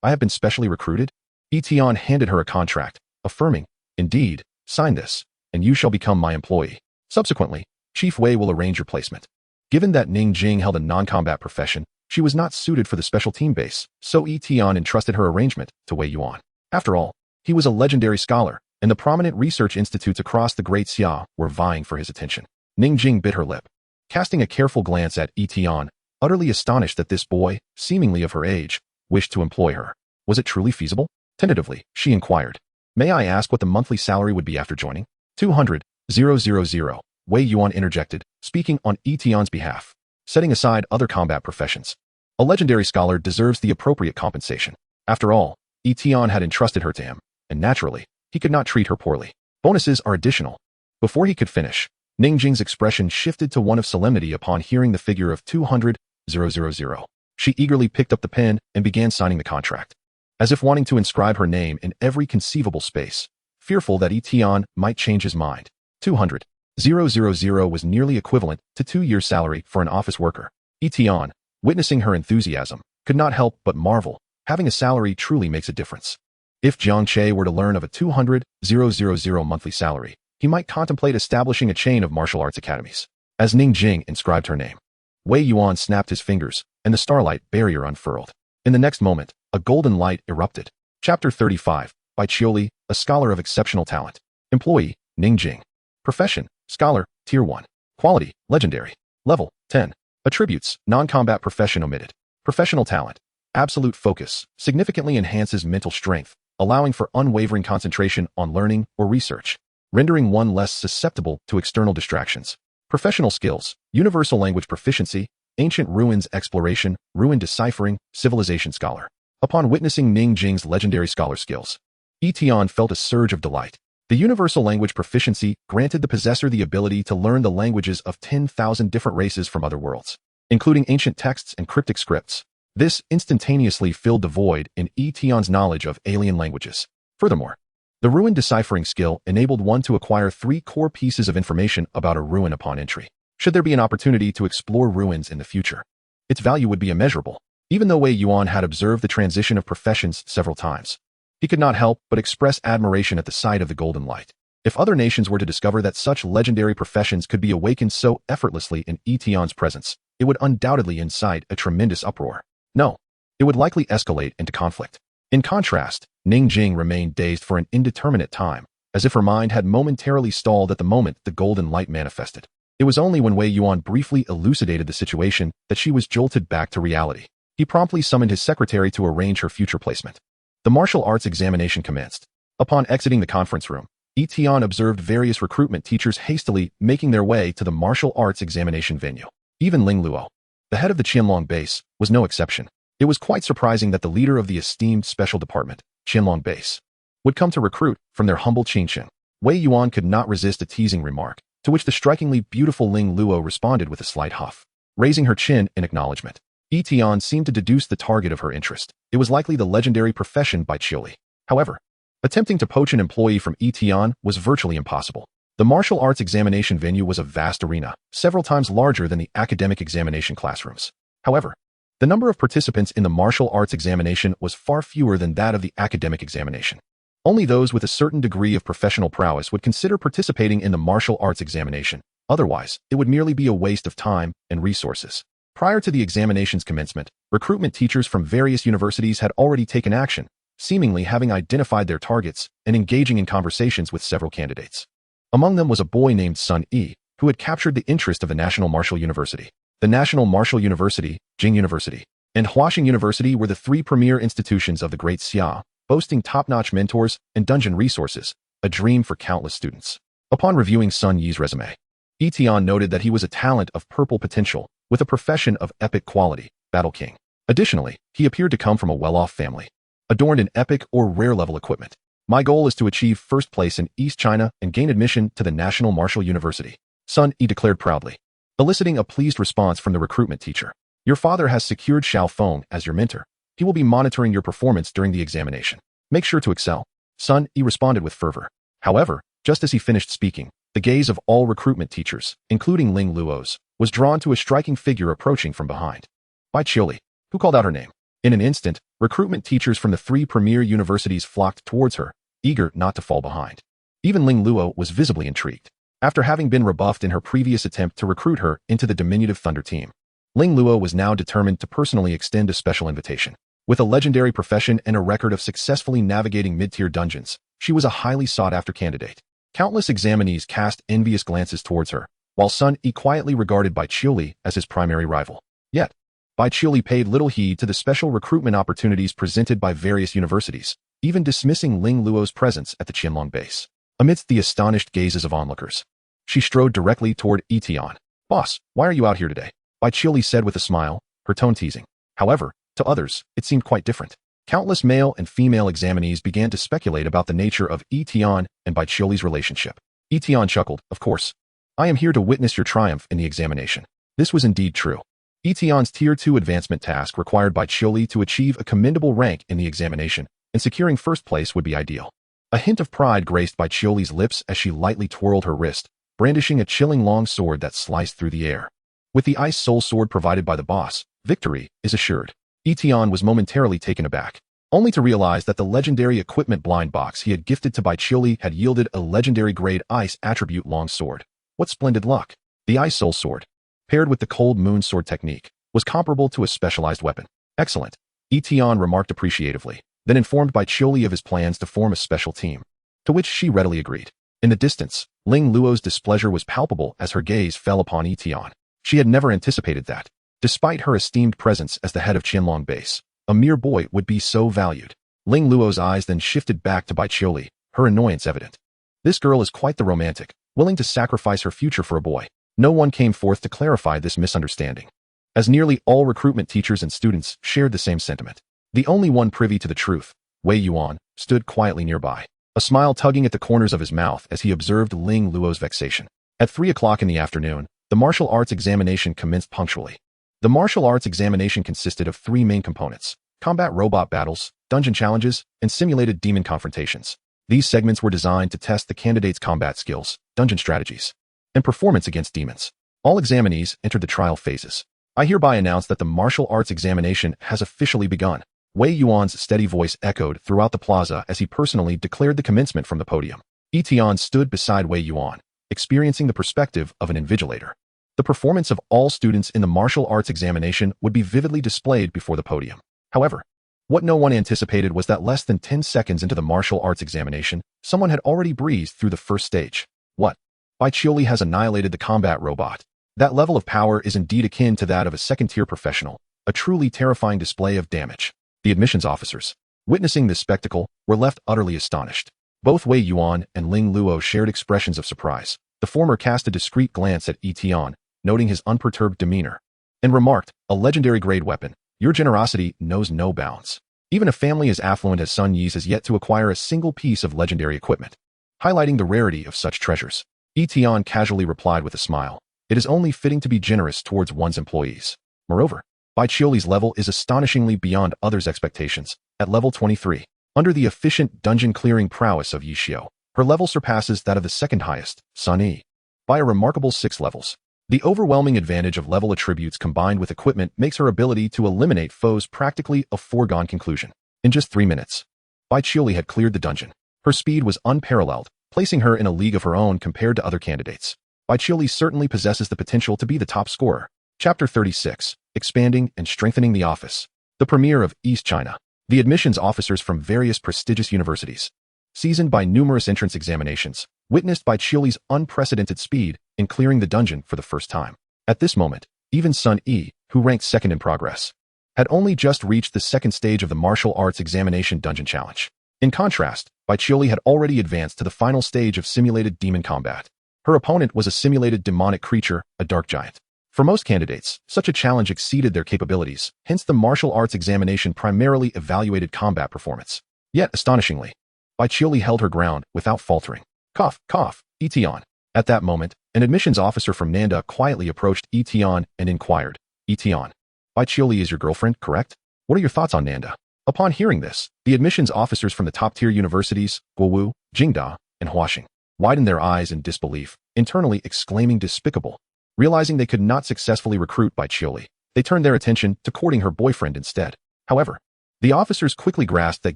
have been specially recruited?" Yi Tian handed her a contract, affirming, "Indeed, sign this, and you shall become my employee. Subsequently, Chief Wei will arrange your placement." Given that Ning Jing held a non-combat profession, she was not suited for the special team base, so Yi Tian entrusted her arrangement to Wei Yuan. After all, he was a legendary scholar, and the prominent research institutes across the Great Xia were vying for his attention. Ning Jing bit her lip, casting a careful glance at Yi Tian, utterly astonished that this boy, seemingly of her age, wished to employ her. Was it truly feasible? Tentatively, she inquired, "May I ask what the monthly salary would be after joining?" 200,000, Wei Yuan interjected, speaking on Yi Tian's behalf, setting aside other combat professions. A legendary scholar deserves the appropriate compensation. After all, Yi Tian had entrusted her to him, and naturally, he could not treat her poorly. Bonuses are additional. Before he could finish, Ning Jing's expression shifted to one of solemnity upon hearing the figure of 200,000. She eagerly picked up the pen and began signing the contract, as if wanting to inscribe her name in every conceivable space, fearful that Yi Tian might change his mind. 200,000 was nearly equivalent to 2 years' salary for an office worker. Yi Tian, witnessing her enthusiasm, could not help but marvel. Having a salary truly makes a difference. If Jiang Che were to learn of a 200,000 monthly salary, he might contemplate establishing a chain of martial arts academies. As Ning Jing inscribed her name, Wei Yuan snapped his fingers, and the starlight barrier unfurled. In the next moment, a golden light erupted. Chapter 35, Bai Qiuli, a scholar of exceptional talent. Employee, Ning Jing. Profession, scholar, Tier 1. Quality, legendary. Level, 10. Attributes, non-combat profession omitted. Professional talent, absolute focus, significantly enhances mental strength, allowing for unwavering concentration on learning or research, rendering one less susceptible to external distractions. Professional skills, universal language proficiency, ancient ruins exploration, ruin deciphering, civilization scholar. Upon witnessing Ning Jing's legendary scholar skills, Yi Tian felt a surge of delight. The universal language proficiency granted the possessor the ability to learn the languages of 10,000 different races from other worlds, including ancient texts and cryptic scripts. This instantaneously filled the void in Yi Tian's knowledge of alien languages. Furthermore, the ruin deciphering skill enabled one to acquire 3 core pieces of information about a ruin upon entry. Should there be an opportunity to explore ruins in the future, its value would be immeasurable. Even though Wei Yuan had observed the transition of professions several times, he could not help but express admiration at the sight of the golden light. If other nations were to discover that such legendary professions could be awakened so effortlessly in Yi Tian's presence, it would undoubtedly incite a tremendous uproar. No, it would likely escalate into conflict. In contrast, Ning Jing remained dazed for an indeterminate time, as if her mind had momentarily stalled at the moment the golden light manifested. It was only when Wei Yuan briefly elucidated the situation that she was jolted back to reality. He promptly summoned his secretary to arrange her future placement. The martial arts examination commenced. Upon exiting the conference room, Yi Tian observed various recruitment teachers hastily making their way to the martial arts examination venue. Even Ling Luo, the head of the Qianlong base, was no exception. It was quite surprising that the leader of the esteemed special department, Qianlong base, would come to recruit from their humble Qingqing. Wei Yuan could not resist a teasing remark, to which the strikingly beautiful Ling Luo responded with a slight huff, raising her chin in acknowledgement. Yi Tian seemed to deduce the target of her interest. It was likely the legendary profession by Qiuli. However, attempting to poach an employee from Yi Tian was virtually impossible. The martial arts examination venue was a vast arena, several times larger than the academic examination classrooms. However, the number of participants in the martial arts examination was far fewer than that of the academic examination. Only those with a certain degree of professional prowess would consider participating in the martial arts examination. Otherwise, it would merely be a waste of time and resources. Prior to the examination's commencement, recruitment teachers from various universities had already taken action, seemingly having identified their targets and engaging in conversations with several candidates. Among them was a boy named Sun Yi, who had captured the interest of the National Martial University. The National Martial University, Jing University, and Huaxing University were the three premier institutions of the Great Xia, boasting top-notch mentors and dungeon resources, a dream for countless students. Upon reviewing Sun Yi's resume, Yi Tian noted that he was a talent of purple potential, with a profession of epic quality, Battle King. Additionally, he appeared to come from a well-off family, adorned in epic or rare-level equipment. My goal is to achieve first place in East China and gain admission to the National Martial University, Sun Yi declared proudly, eliciting a pleased response from the recruitment teacher. Your father has secured Xiao Feng as your mentor. He will be monitoring your performance during the examination. Make sure to excel. Sun Yi responded with fervor. However, just as he finished speaking, the gaze of all recruitment teachers, including Ling Luo's, was drawn to a striking figure approaching from behind. By Qiuli, who called out her name. In an instant, recruitment teachers from the three premier universities flocked towards her, eager not to fall behind. Even Ling Luo was visibly intrigued. After having been rebuffed in her previous attempt to recruit her into the diminutive Thunder team, Ling Luo was now determined to personally extend a special invitation. With a legendary profession and a record of successfully navigating mid-tier dungeons, she was a highly sought-after candidate. Countless examinees cast envious glances towards her, while Sun Yi quietly regarded Bai Qiuli as his primary rival. Yet, Bai Qiuli paid little heed to the special recruitment opportunities presented by various universities, even dismissing Ling Luo's presence at the Qianlong base. Amidst the astonished gazes of onlookers, she strode directly toward Yi Tian. Boss, why are you out here today? Bai Qiuli said with a smile, her tone teasing. However, to others, it seemed quite different. Countless male and female examinees began to speculate about the nature of Yi Tian and Bai Qiuli's relationship. Yi Tian chuckled, of course. I am here to witness your triumph in the examination. This was indeed true. Yi Tian's Tier 2 advancement task required Bai Qiuli to achieve a commendable rank in the examination, and securing first place would be ideal. A hint of pride graced Bai Qiuli's lips as she lightly twirled her wrist, brandishing a chilling long sword that sliced through the air. With the ice soul sword provided by the boss, victory is assured. Yi Tian was momentarily taken aback, only to realize that the legendary equipment blind box he had gifted to Bai Qiuli had yielded a legendary grade ice attribute long sword. What splendid luck! The ice soul sword, paired with the cold moon sword technique, was comparable to a specialized weapon. Excellent, Yi Tian remarked appreciatively, then informed Bai Qiuli of his plans to form a special team, to which she readily agreed. In the distance, Ling Luo's displeasure was palpable as her gaze fell upon Yi Tian. She had never anticipated that, despite her esteemed presence as the head of Qianlong base, a mere boy would be so valued. Ling Luo's eyes then shifted back to Bai Qiuli, her annoyance evident. This girl is quite the romantic, willing to sacrifice her future for a boy. No one came forth to clarify this misunderstanding, as nearly all recruitment teachers and students shared the same sentiment. The only one privy to the truth, Wei Yuan, stood quietly nearby, a smile tugging at the corners of his mouth as he observed Ling Luo's vexation. At 3 o'clock in the afternoon, the martial arts examination commenced punctually. The martial arts examination consisted of 3 main components: combat robot battles, dungeon challenges, and simulated demon confrontations. These segments were designed to test the candidate's combat skills, dungeon strategies, and performance against demons. All examinees entered the trial phases. I hereby announce that the martial arts examination has officially begun. Wei Yuan's steady voice echoed throughout the plaza as he personally declared the commencement from the podium. Yi Tian stood beside Wei Yuan, experiencing the perspective of an invigilator. The performance of all students in the martial arts examination would be vividly displayed before the podium. However, what no one anticipated was that less than 10 seconds into the martial arts examination, someone had already breezed through the first stage. What? Bai Qiuli has annihilated the combat robot. That level of power is indeed akin to that of a second-tier professional, a truly terrifying display of damage. The admissions officers, witnessing this spectacle, were left utterly astonished. Both Wei Yuan and Ling Luo shared expressions of surprise. The former cast a discreet glance at Yi Tian, noting his unperturbed demeanor, and remarked, "A legendary-grade weapon. Your generosity knows no bounds. Even a family as affluent as Sun Yi's has yet to acquire a single piece of legendary equipment." Highlighting the rarity of such treasures, Yi Tian casually replied with a smile, "It is only fitting to be generous towards one's employees." Moreover, Bai Qiuli's level is astonishingly beyond others' expectations. At level 23, under the efficient dungeon-clearing prowess of Yi Xiu, her level surpasses that of the second highest, Sun Yi, by a remarkable 6 levels. The overwhelming advantage of level attributes combined with equipment makes her ability to eliminate foes practically a foregone conclusion. In just 3 minutes, Bai Qiuli had cleared the dungeon. Her speed was unparalleled, placing her in a league of her own compared to other candidates. Bai Qiuli certainly possesses the potential to be the top scorer. Chapter 36, Expanding and Strengthening the Office. The Premier of East China. The admissions officers from various prestigious universities, seasoned by numerous entrance examinations, witnessed Bai Qiuli's unprecedented speed in clearing the dungeon for the first time. At this moment, even Sun Yi, who ranked second in progress, had only just reached the second stage of the martial arts examination dungeon challenge. In contrast, Bai Qiuli had already advanced to the final stage of simulated demon combat. Her opponent was a simulated demonic creature, a dark giant. For most candidates, such a challenge exceeded their capabilities, hence the martial arts examination primarily evaluated combat performance. Yet, astonishingly, Bai Qiuli held her ground without faltering. Cough, cough, Yi Tian. At that moment, an admissions officer from Nanda quietly approached Yi Tian and inquired, "Yi Tian, Bai Qiuli is your girlfriend, correct? What are your thoughts on Nanda?" Upon hearing this, the admissions officers from the top-tier universities, Guowu, Jingda, and Huaxing, widened their eyes in disbelief, internally exclaiming despicable. Realizing they could not successfully recruit Bai Qiuli, they turned their attention to courting her boyfriend instead. However, the officers quickly grasped that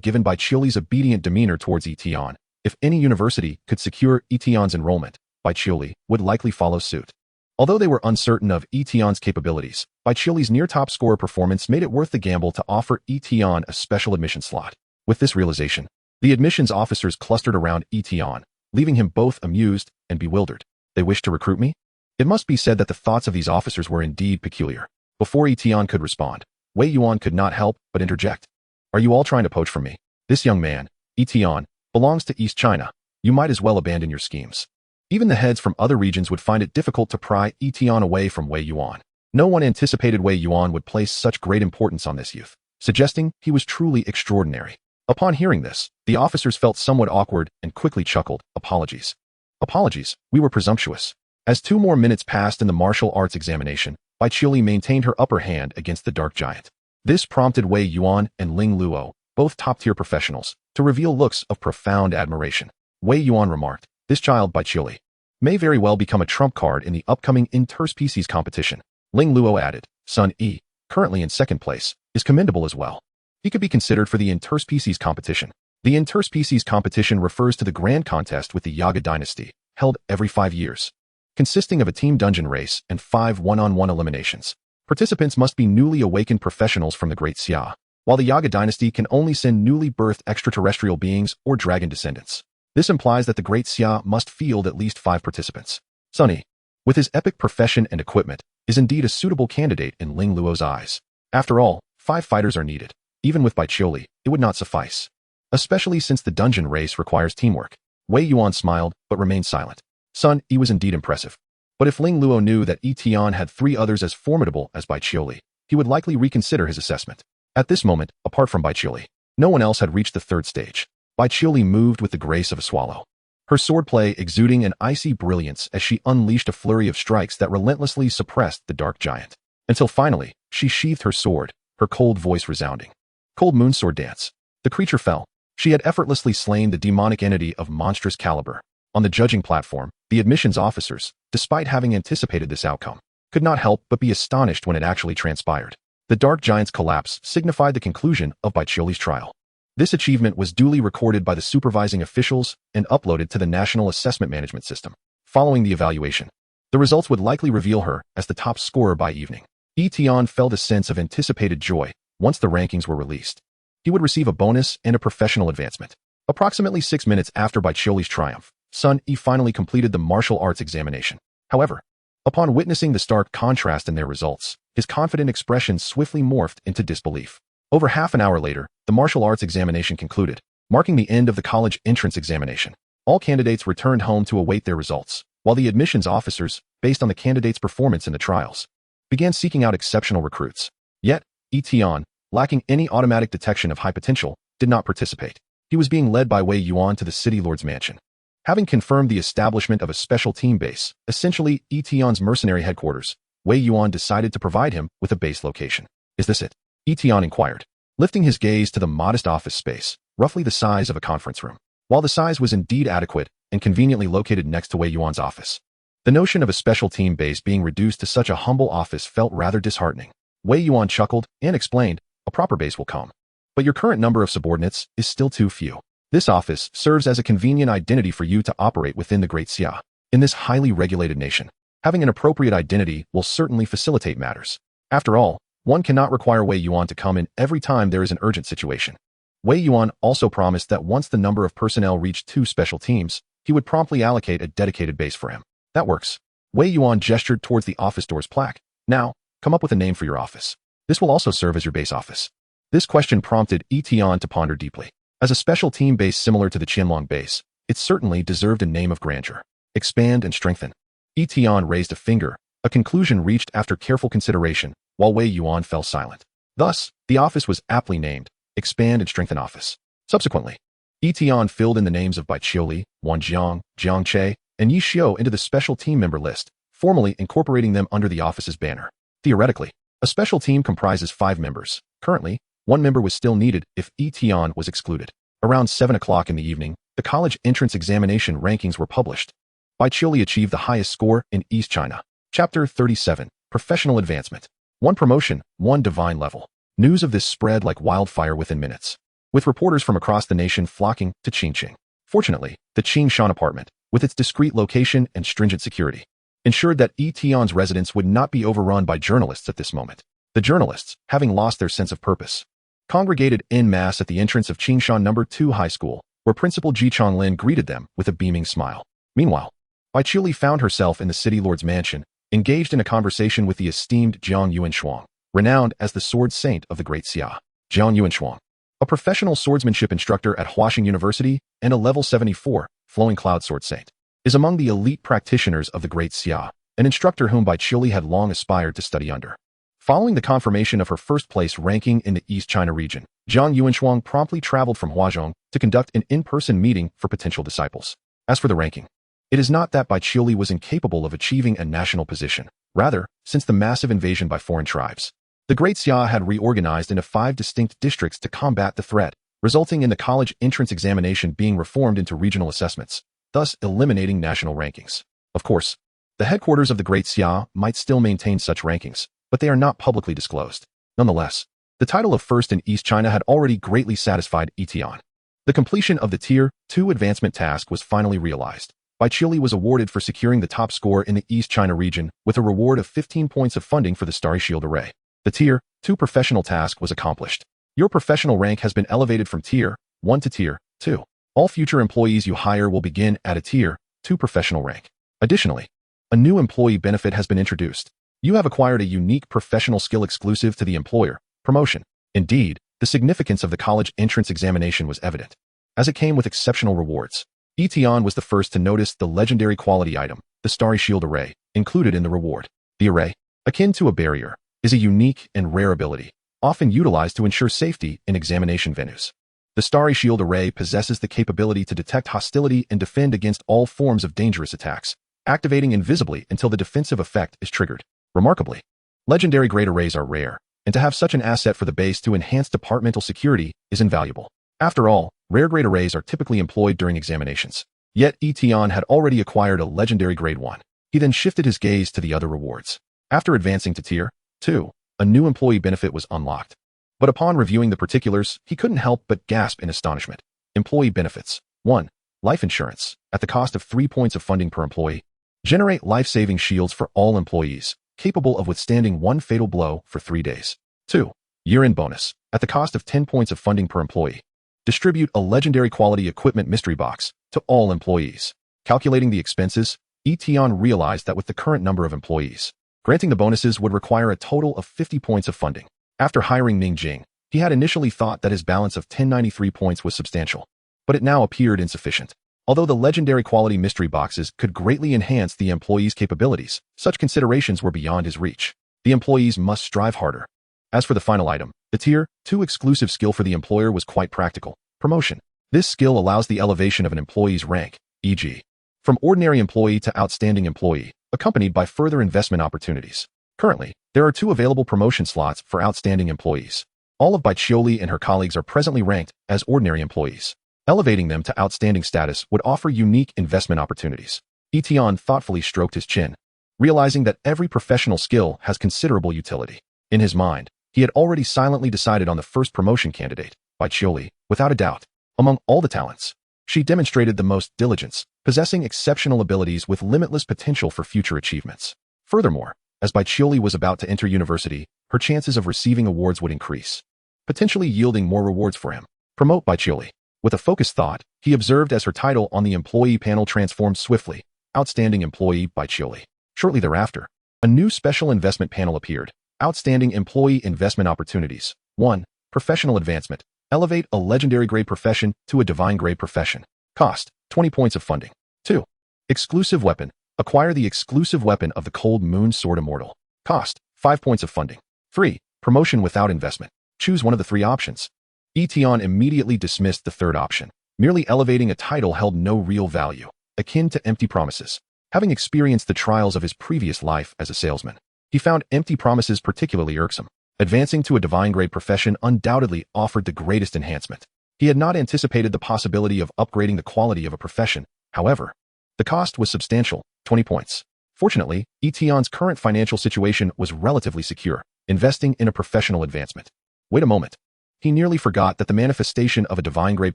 given Bai Qiuli's obedient demeanor towards Yi Tian, if any university could secure Yi Tian's enrollment, Bai Qiuli would likely follow suit. Although they were uncertain of Yi Tian's capabilities, Bai Qiuli's near-top scorer performance made it worth the gamble to offer Yi Tian a special admission slot. With this realization, the admissions officers clustered around Yi Tian, leaving him both amused and bewildered. They wished to recruit me? It must be said that the thoughts of these officers were indeed peculiar. Before Yi Tian could respond, Wei Yuan could not help but interject. "Are you all trying to poach from me? This young man, Yi Tian, belongs to East China. You might as well abandon your schemes." Even the heads from other regions would find it difficult to pry Yi Tian away from Wei Yuan. No one anticipated Wei Yuan would place such great importance on this youth, suggesting he was truly extraordinary. Upon hearing this, the officers felt somewhat awkward and quickly chuckled, "Apologies. Apologies, we were presumptuous." As 2 more minutes passed in the martial arts examination, Bai Qiuli maintained her upper hand against the dark giant. This prompted Wei Yuan and Ling Luo, both top-tier professionals, to reveal looks of profound admiration. Wei Yuan remarked, "This child, Bai Qiuli, may very well become a trump card in the upcoming interspecies competition." Ling Luo added, "Sun Yi, currently in second place, is commendable as well. He could be considered for the interspecies competition." The interspecies competition refers to the grand contest with the Yaga dynasty, held every 5 years. Consisting of a team dungeon race and 5 one-on-one eliminations. Participants must be newly awakened professionals from the Great Xia, while the Yaga dynasty can only send newly birthed extraterrestrial beings or dragon descendants. This implies that the Great Xia must field at least 5 participants. Sunny, with his epic profession and equipment, is indeed a suitable candidate in Ling Luo's eyes. After all, 5 fighters are needed. Even with Bai Qiuli, it would not suffice, especially since the dungeon race requires teamwork. Wei Yuan smiled but remained silent. Sun Yi was indeed impressive. But if Ling Luo knew that Yi Tian had 3 others as formidable as Bai Qiuli, he would likely reconsider his assessment. At this moment, apart from Bai Qiuli, no one else had reached the 3rd stage. Bai Qiuli moved with the grace of a swallow, her swordplay exuding an icy brilliance as she unleashed a flurry of strikes that relentlessly suppressed the dark giant. Until finally, she sheathed her sword, her cold voice resounding. Cold moon sword dance. The creature fell. She had effortlessly slain the demonic entity of monstrous caliber. On the judging platform, the admissions officers, despite having anticipated this outcome, could not help but be astonished when it actually transpired. The dark giant's collapse signified the conclusion of Bai Qiuli's trial. This achievement was duly recorded by the supervising officials and uploaded to the National Assessment Management System. Following the evaluation, the results would likely reveal her as the top scorer by evening. Yi Tian felt a sense of anticipated joy once the rankings were released. He would receive a bonus and a professional advancement. Approximately 6 minutes after Bai Qiuli's triumph, Sun Yi finally completed the martial arts examination. However, upon witnessing the stark contrast in their results, his confident expression swiftly morphed into disbelief. Over half an hour later, the martial arts examination concluded, marking the end of the college entrance examination. All candidates returned home to await their results, while the admissions officers, based on the candidate's performance in the trials, began seeking out exceptional recruits. Yet, Yi Tian, lacking any automatic detection of high potential, did not participate. He was being led by Wei Yuan to the city lord's mansion. Having confirmed the establishment of a special team base, essentially Yi Tian's mercenary headquarters, Wei Yuan decided to provide him with a base location. Is this it? Yi Tian inquired, lifting his gaze to the modest office space, roughly the size of a conference room. While the size was indeed adequate and conveniently located next to Wei Yuan's office, the notion of a special team base being reduced to such a humble office felt rather disheartening. Wei Yuan chuckled and explained, a proper base will come. But your current number of subordinates is still too few. This office serves as a convenient identity for you to operate within the Great Xia. In this highly regulated nation, having an appropriate identity will certainly facilitate matters. After all, one cannot require Wei Yuan to come in every time there is an urgent situation. Wei Yuan also promised that once the number of personnel reached 2 special teams, he would promptly allocate a dedicated base for him. That works. Wei Yuan gestured towards the office door's plaque. Now, come up with a name for your office. This will also serve as your base office. This question prompted Yi Tian to ponder deeply. As a special team base similar to the Qianlong base, it certainly deserved a name of grandeur. Expand and strengthen. Yi Tian raised a finger, a conclusion reached after careful consideration, while Wei Yuan fell silent. Thus, the office was aptly named, Expand and Strengthen Office. Subsequently, Yi Tian filled in the names of Bai Qiuli, Wan Jiang, Jiang Che, and Yi Xiu into the special team member list, formally incorporating them under the office's banner. Theoretically, a special team comprises 5 members. Currently, 1 member was still needed if Yi Tian was excluded. Around 7 o'clock in the evening, the college entrance examination rankings were published. Bai Qiuli achieved the highest score in East China. Chapter 37, Professional Advancement. 1 promotion, 1 divine level. News of this spread like wildfire within minutes, with reporters from across the nation flocking to Qingqing. Fortunately, the Qingshan apartment, with its discreet location and stringent security, ensured that Yi Tian's residence would not be overrun by journalists at this moment. The journalists, having lost their sense of purpose, congregated en masse at the entrance of Qingshan No. 2 High School, where Principal Ji Chonglin greeted them with a beaming smile. Meanwhile, Bai Qiuli found herself in the city lord's mansion, engaged in a conversation with the esteemed Jiang Yuanshuang, renowned as the Sword Saint of the Great Xia. Jiang Yuanshuang, a professional swordsmanship instructor at Huaxing University and a level 74 Flowing Cloud Sword Saint, is among the elite practitioners of the Great Xia, an instructor whom Bai Qiuli had long aspired to study under. Following the confirmation of her first-place ranking in the East China region, Jiang Yuanshuang promptly traveled from Huazhong to conduct an in-person meeting for potential disciples. As for the ranking, it is not that Bai Qiuli was incapable of achieving a national position. Rather, since the massive invasion by foreign tribes, the Great Xia had reorganized into 5 distinct districts to combat the threat, resulting in the college entrance examination being reformed into regional assessments, thus eliminating national rankings. Of course, the headquarters of the Great Xia might still maintain such rankings, but they are not publicly disclosed. Nonetheless, the title of first in East China had already greatly satisfied Yi Tian. The completion of the Tier 2 advancement task was finally realized. Bai Qiuli was awarded for securing the top score in the East China region with a reward of 15 points of funding for the Starry Shield Array. The Tier 2 professional task was accomplished. Your professional rank has been elevated from Tier 1 to Tier 2. All future employees you hire will begin at a Tier 2 professional rank. Additionally, a new employee benefit has been introduced. You have acquired a unique professional skill exclusive to the employer. Promotion. Indeed, the significance of the college entrance examination was evident, as it came with exceptional rewards. Yi Tian was the first to notice the legendary quality item, the Starry Shield Array, included in the reward. The array, akin to a barrier, is a unique and rare ability, often utilized to ensure safety in examination venues. The Starry Shield Array possesses the capability to detect hostility and defend against all forms of dangerous attacks, activating invisibly until the defensive effect is triggered. Remarkably, legendary great arrays are rare, and to have such an asset for the base to enhance departmental security is invaluable. After all, rare great arrays are typically employed during examinations. Yet Yi Tian had already acquired a legendary grade 1. He then shifted his gaze to the other rewards. After advancing to Tier 2, a new employee benefit was unlocked. But upon reviewing the particulars, he couldn't help but gasp in astonishment. Employee benefits. 1. Life insurance, at the cost of 3 points of funding per employee. Generate life-saving shields for all employees, capable of withstanding 1 fatal blow for 3 days. 2. Year-end bonus, at the cost of 10 points of funding per employee. Distribute a legendary quality equipment mystery box to all employees. Calculating the expenses, Yi Tian realized that with the current number of employees, granting the bonuses would require a total of 50 points of funding. After hiring Ning Jing, he had initially thought that his balance of 1093 points was substantial, but it now appeared insufficient. Although the legendary quality mystery boxes could greatly enhance the employee's capabilities, such considerations were beyond his reach. The employees must strive harder. As for the final item, the Tier 2 exclusive skill for the employer was quite practical: promotion. This skill allows the elevation of an employee's rank, e.g., from ordinary employee to outstanding employee, accompanied by further investment opportunities. Currently, there are 2 available promotion slots for outstanding employees. All of Baichioli and her colleagues are presently ranked as ordinary employees. Elevating them to outstanding status would offer unique investment opportunities. Yi Tian thoughtfully stroked his chin, realizing that every professional skill has considerable utility. In his mind, he had already silently decided on the first promotion candidate, Baichioli, without a doubt. Among all the talents, she demonstrated the most diligence, possessing exceptional abilities with limitless potential for future achievements. Furthermore, as Baichioli was about to enter university, her chances of receiving awards would increase, potentially yielding more rewards for him. Promote Baichioli. With a focused thought, he observed as her title on the employee panel transformed swiftly: Outstanding Employee Baichioli. Shortly thereafter, a new special investment panel appeared: Outstanding Employee Investment Opportunities. 1. Professional Advancement. Elevate a legendary grade profession to a divine grade profession. Cost: 20 points of funding. 2. Exclusive Weapon. Acquire the exclusive weapon of the Cold Moon Sword Immortal. Cost: 5 points of funding. 3. Promotion without investment. Choose one of the 3 options. Yi Tian immediately dismissed the third option. Merely elevating a title held no real value, akin to empty promises. Having experienced the trials of his previous life as a salesman, he found empty promises particularly irksome. Advancing to a divine grade profession undoubtedly offered the greatest enhancement. He had not anticipated the possibility of upgrading the quality of a profession. However, the cost was substantial: 20 points. Fortunately, Yi Tian's current financial situation was relatively secure, investing in a professional advancement. Wait a moment. He nearly forgot that the manifestation of a divine grade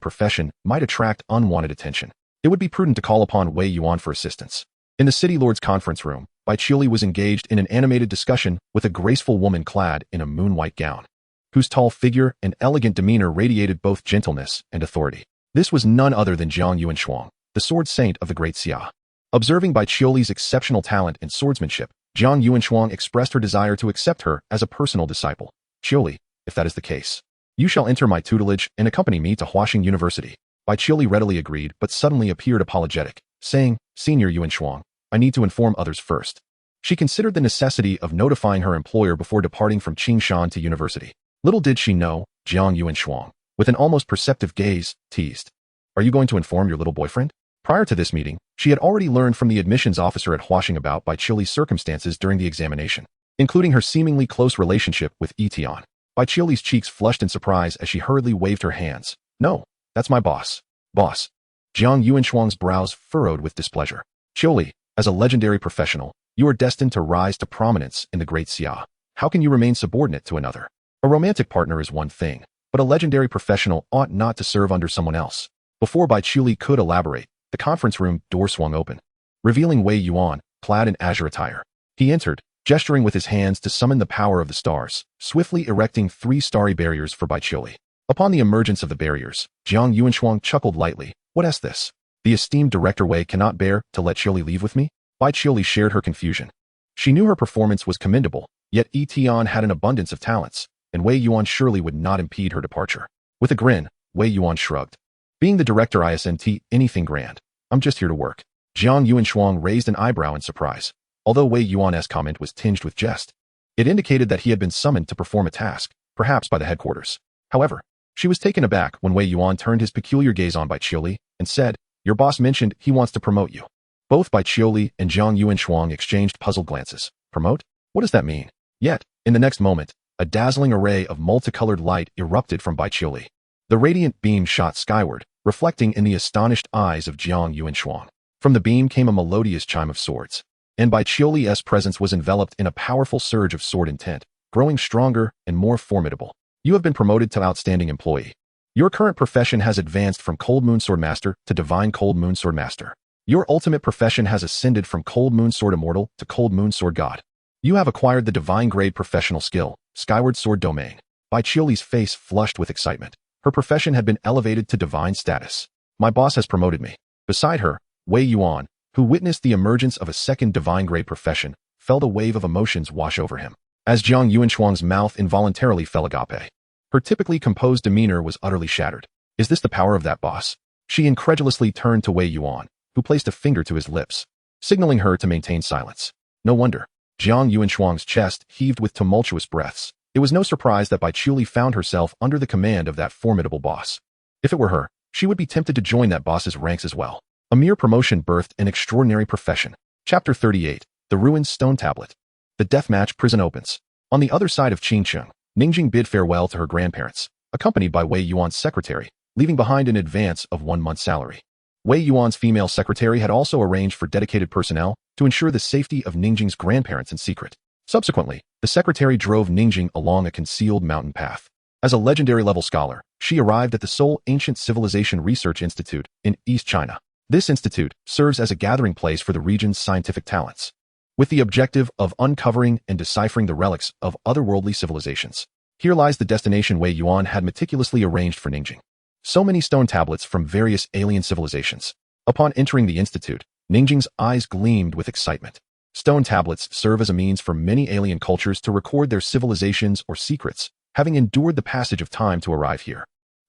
profession might attract unwanted attention. It would be prudent to call upon Wei Yuan for assistance. In the City Lord's conference room, Baichioli was engaged in an animated discussion with a graceful woman clad in a moon-white gown, whose tall figure and elegant demeanor radiated both gentleness and authority. This was none other than Jiang Yuanshuang, the sword saint of the Great Xia. Observing Baichioli's exceptional talent in swordsmanship, Jiang Yuanshuang expressed her desire to accept her as a personal disciple. Chioli, if that is the case, you shall enter my tutelage and accompany me to Huaxing University. Baichioli readily agreed, but suddenly appeared apologetic, saying, Senior Yuanshuang, I need to inform others first. She considered the necessity of notifying her employer before departing from Qingshan to university. Little did she know, Jiang Yuanshuang, with an almost perceptive gaze, teased. Are you going to inform your little boyfriend? Prior to this meeting, she had already learned from the admissions officer at Huaxing about Baichioli's circumstances during the examination, including her seemingly close relationship with Yi Tian. Baichioli's cheeks flushed in surprise as she hurriedly waved her hands. No, that's my boss. Boss. Jiang Yuanshuang's brows furrowed with displeasure. Chioli, as a legendary professional, you are destined to rise to prominence in the Great Xia. How can you remain subordinate to another? A romantic partner is one thing, but a legendary professional ought not to serve under someone else. Before Baichioli could elaborate, the conference room door swung open, revealing Wei Yuan, clad in azure attire. He entered, gesturing with his hands to summon the power of the stars, swiftly erecting 3 starry barriers for Baichioli. Upon the emergence of the barriers, Jiang Yuanshuang chuckled lightly. What is this? The esteemed Director Wei cannot bear to let Chioli leave with me? Baichioli shared her confusion. She knew her performance was commendable, yet Yi Tian had an abundance of talents, and Wei Yuan surely would not impede her departure. With a grin, Wei Yuan shrugged. Being the director isn't anything grand. I'm just here to work. Jiang Yuanshuang raised an eyebrow in surprise. Although Wei Yuan's comment was tinged with jest, it indicated that he had been summoned to perform a task, perhaps by the headquarters. However, she was taken aback when Wei Yuan turned his peculiar gaze on Baichioli and said, Your boss mentioned he wants to promote you. Both Baichioli and Jiang Yuanshuang exchanged puzzled glances. Promote? What does that mean? Yet, in the next moment, a dazzling array of multicolored light erupted from Baichioli. The radiant beam shot skyward, reflecting in the astonished eyes of Jiang Yuanshuang. From the beam came a melodious chime of swords, and Baichioli's presence was enveloped in a powerful surge of sword intent, growing stronger and more formidable. You have been promoted to outstanding employee. Your current profession has advanced from Cold Moon Sword Master to Divine Cold Moon Sword Master. Your ultimate profession has ascended from Cold Moon Sword Immortal to Cold Moon Sword God. You have acquired the divine grade professional skill, Skyward Sword Domain. Baichioli's face flushed with excitement. Her profession had been elevated to divine status. My boss has promoted me. Beside her, Wei Yuan, who witnessed the emergence of a second divine grade profession, felt a wave of emotions wash over him. As Jiang Yuanshuang's mouth involuntarily fell agape, her typically composed demeanor was utterly shattered. Is this the power of that boss? She incredulously turned to Wei Yuan, who placed a finger to his lips, signaling her to maintain silence. No wonder. Jiang Yuanshuang's chest heaved with tumultuous breaths. It was no surprise that Bai Qiuli found herself under the command of that formidable boss. If it were her, she would be tempted to join that boss's ranks as well. A mere promotion birthed an extraordinary profession. Chapter 38. The Ruined Stone Tablet. The deathmatch prison opens. On the other side of Qingcheng, Ningjing bid farewell to her grandparents, accompanied by Wei Yuan's secretary, leaving behind an advance of 1 month's salary. Wei Yuan's female secretary had also arranged for dedicated personnel to ensure the safety of Ningjing's grandparents in secret. Subsequently, the secretary drove Ningjing along a concealed mountain path. As a legendary-level scholar, she arrived at the Seoul Ancient Civilization Research Institute in East China. This institute serves as a gathering place for the region's scientific talents, with the objective of uncovering and deciphering the relics of otherworldly civilizations. Here lies the destination Wei Yuan had meticulously arranged for Ningjing. So many stone tablets from various alien civilizations. Upon entering the institute, Ningjing's eyes gleamed with excitement. Stone tablets serve as a means for many alien cultures to record their civilizations or secrets, having endured the passage of time to arrive here.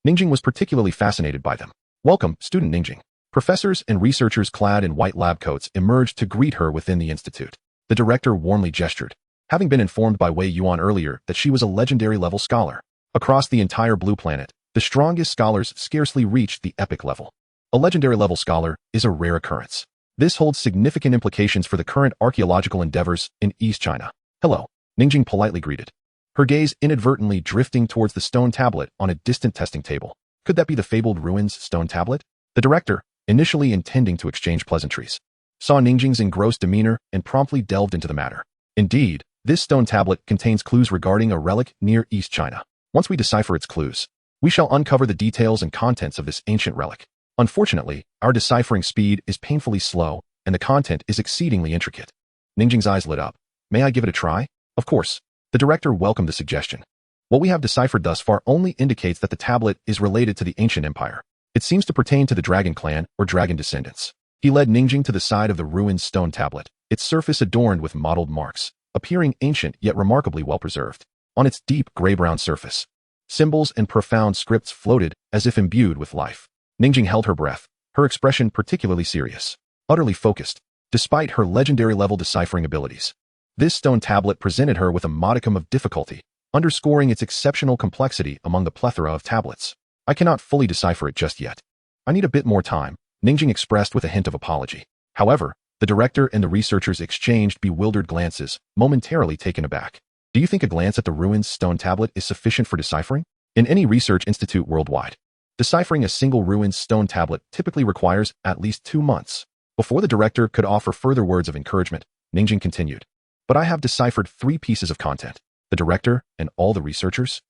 Ningjing was particularly fascinated by them. Welcome, student Ningjing. Professors and researchers clad in white lab coats emerged to greet her within the institute. The director warmly gestured, having been informed by Wei Yuan earlier that she was a legendary-level scholar. Across the entire blue planet, the strongest scholars scarcely reached the epic level. A legendary-level scholar is a rare occurrence. This holds significant implications for the current archaeological endeavors in East China. Hello, Ningjing politely greeted, her gaze inadvertently drifting towards the stone tablet on a distant testing table. Could that be the fabled ruins stone tablet? The director, initially intending to exchange pleasantries, saw Ningjing's engrossed demeanor and promptly delved into the matter. Indeed, this stone tablet contains clues regarding a relic near East China. Once we decipher its clues, we shall uncover the details and contents of this ancient relic. Unfortunately, our deciphering speed is painfully slow, and the content is exceedingly intricate. Ningjing's eyes lit up. May I give it a try? Of course. The director welcomed the suggestion. What we have deciphered thus far only indicates that the tablet is related to the ancient empire. It seems to pertain to the dragon clan or dragon descendants. He led Ningjing to the side of the ruined stone tablet, its surface adorned with mottled marks, appearing ancient yet remarkably well preserved. On its deep gray-brown surface, symbols and profound scripts floated as if imbued with life. Ningjing held her breath, her expression particularly serious, utterly focused, despite her legendary-level deciphering abilities. This stone tablet presented her with a modicum of difficulty, underscoring its exceptional complexity among the plethora of tablets. I cannot fully decipher it just yet. I need a bit more time, Ningjing expressed with a hint of apology. However, the director and the researchers exchanged bewildered glances, momentarily taken aback. Do you think a glance at the ruins stone tablet is sufficient for deciphering? In any research institute worldwide, deciphering a single ruined stone tablet typically requires at least 2 months. Before the director could offer further words of encouragement, Ningjing continued. But I have deciphered 3 pieces of content. The director and all the researchers?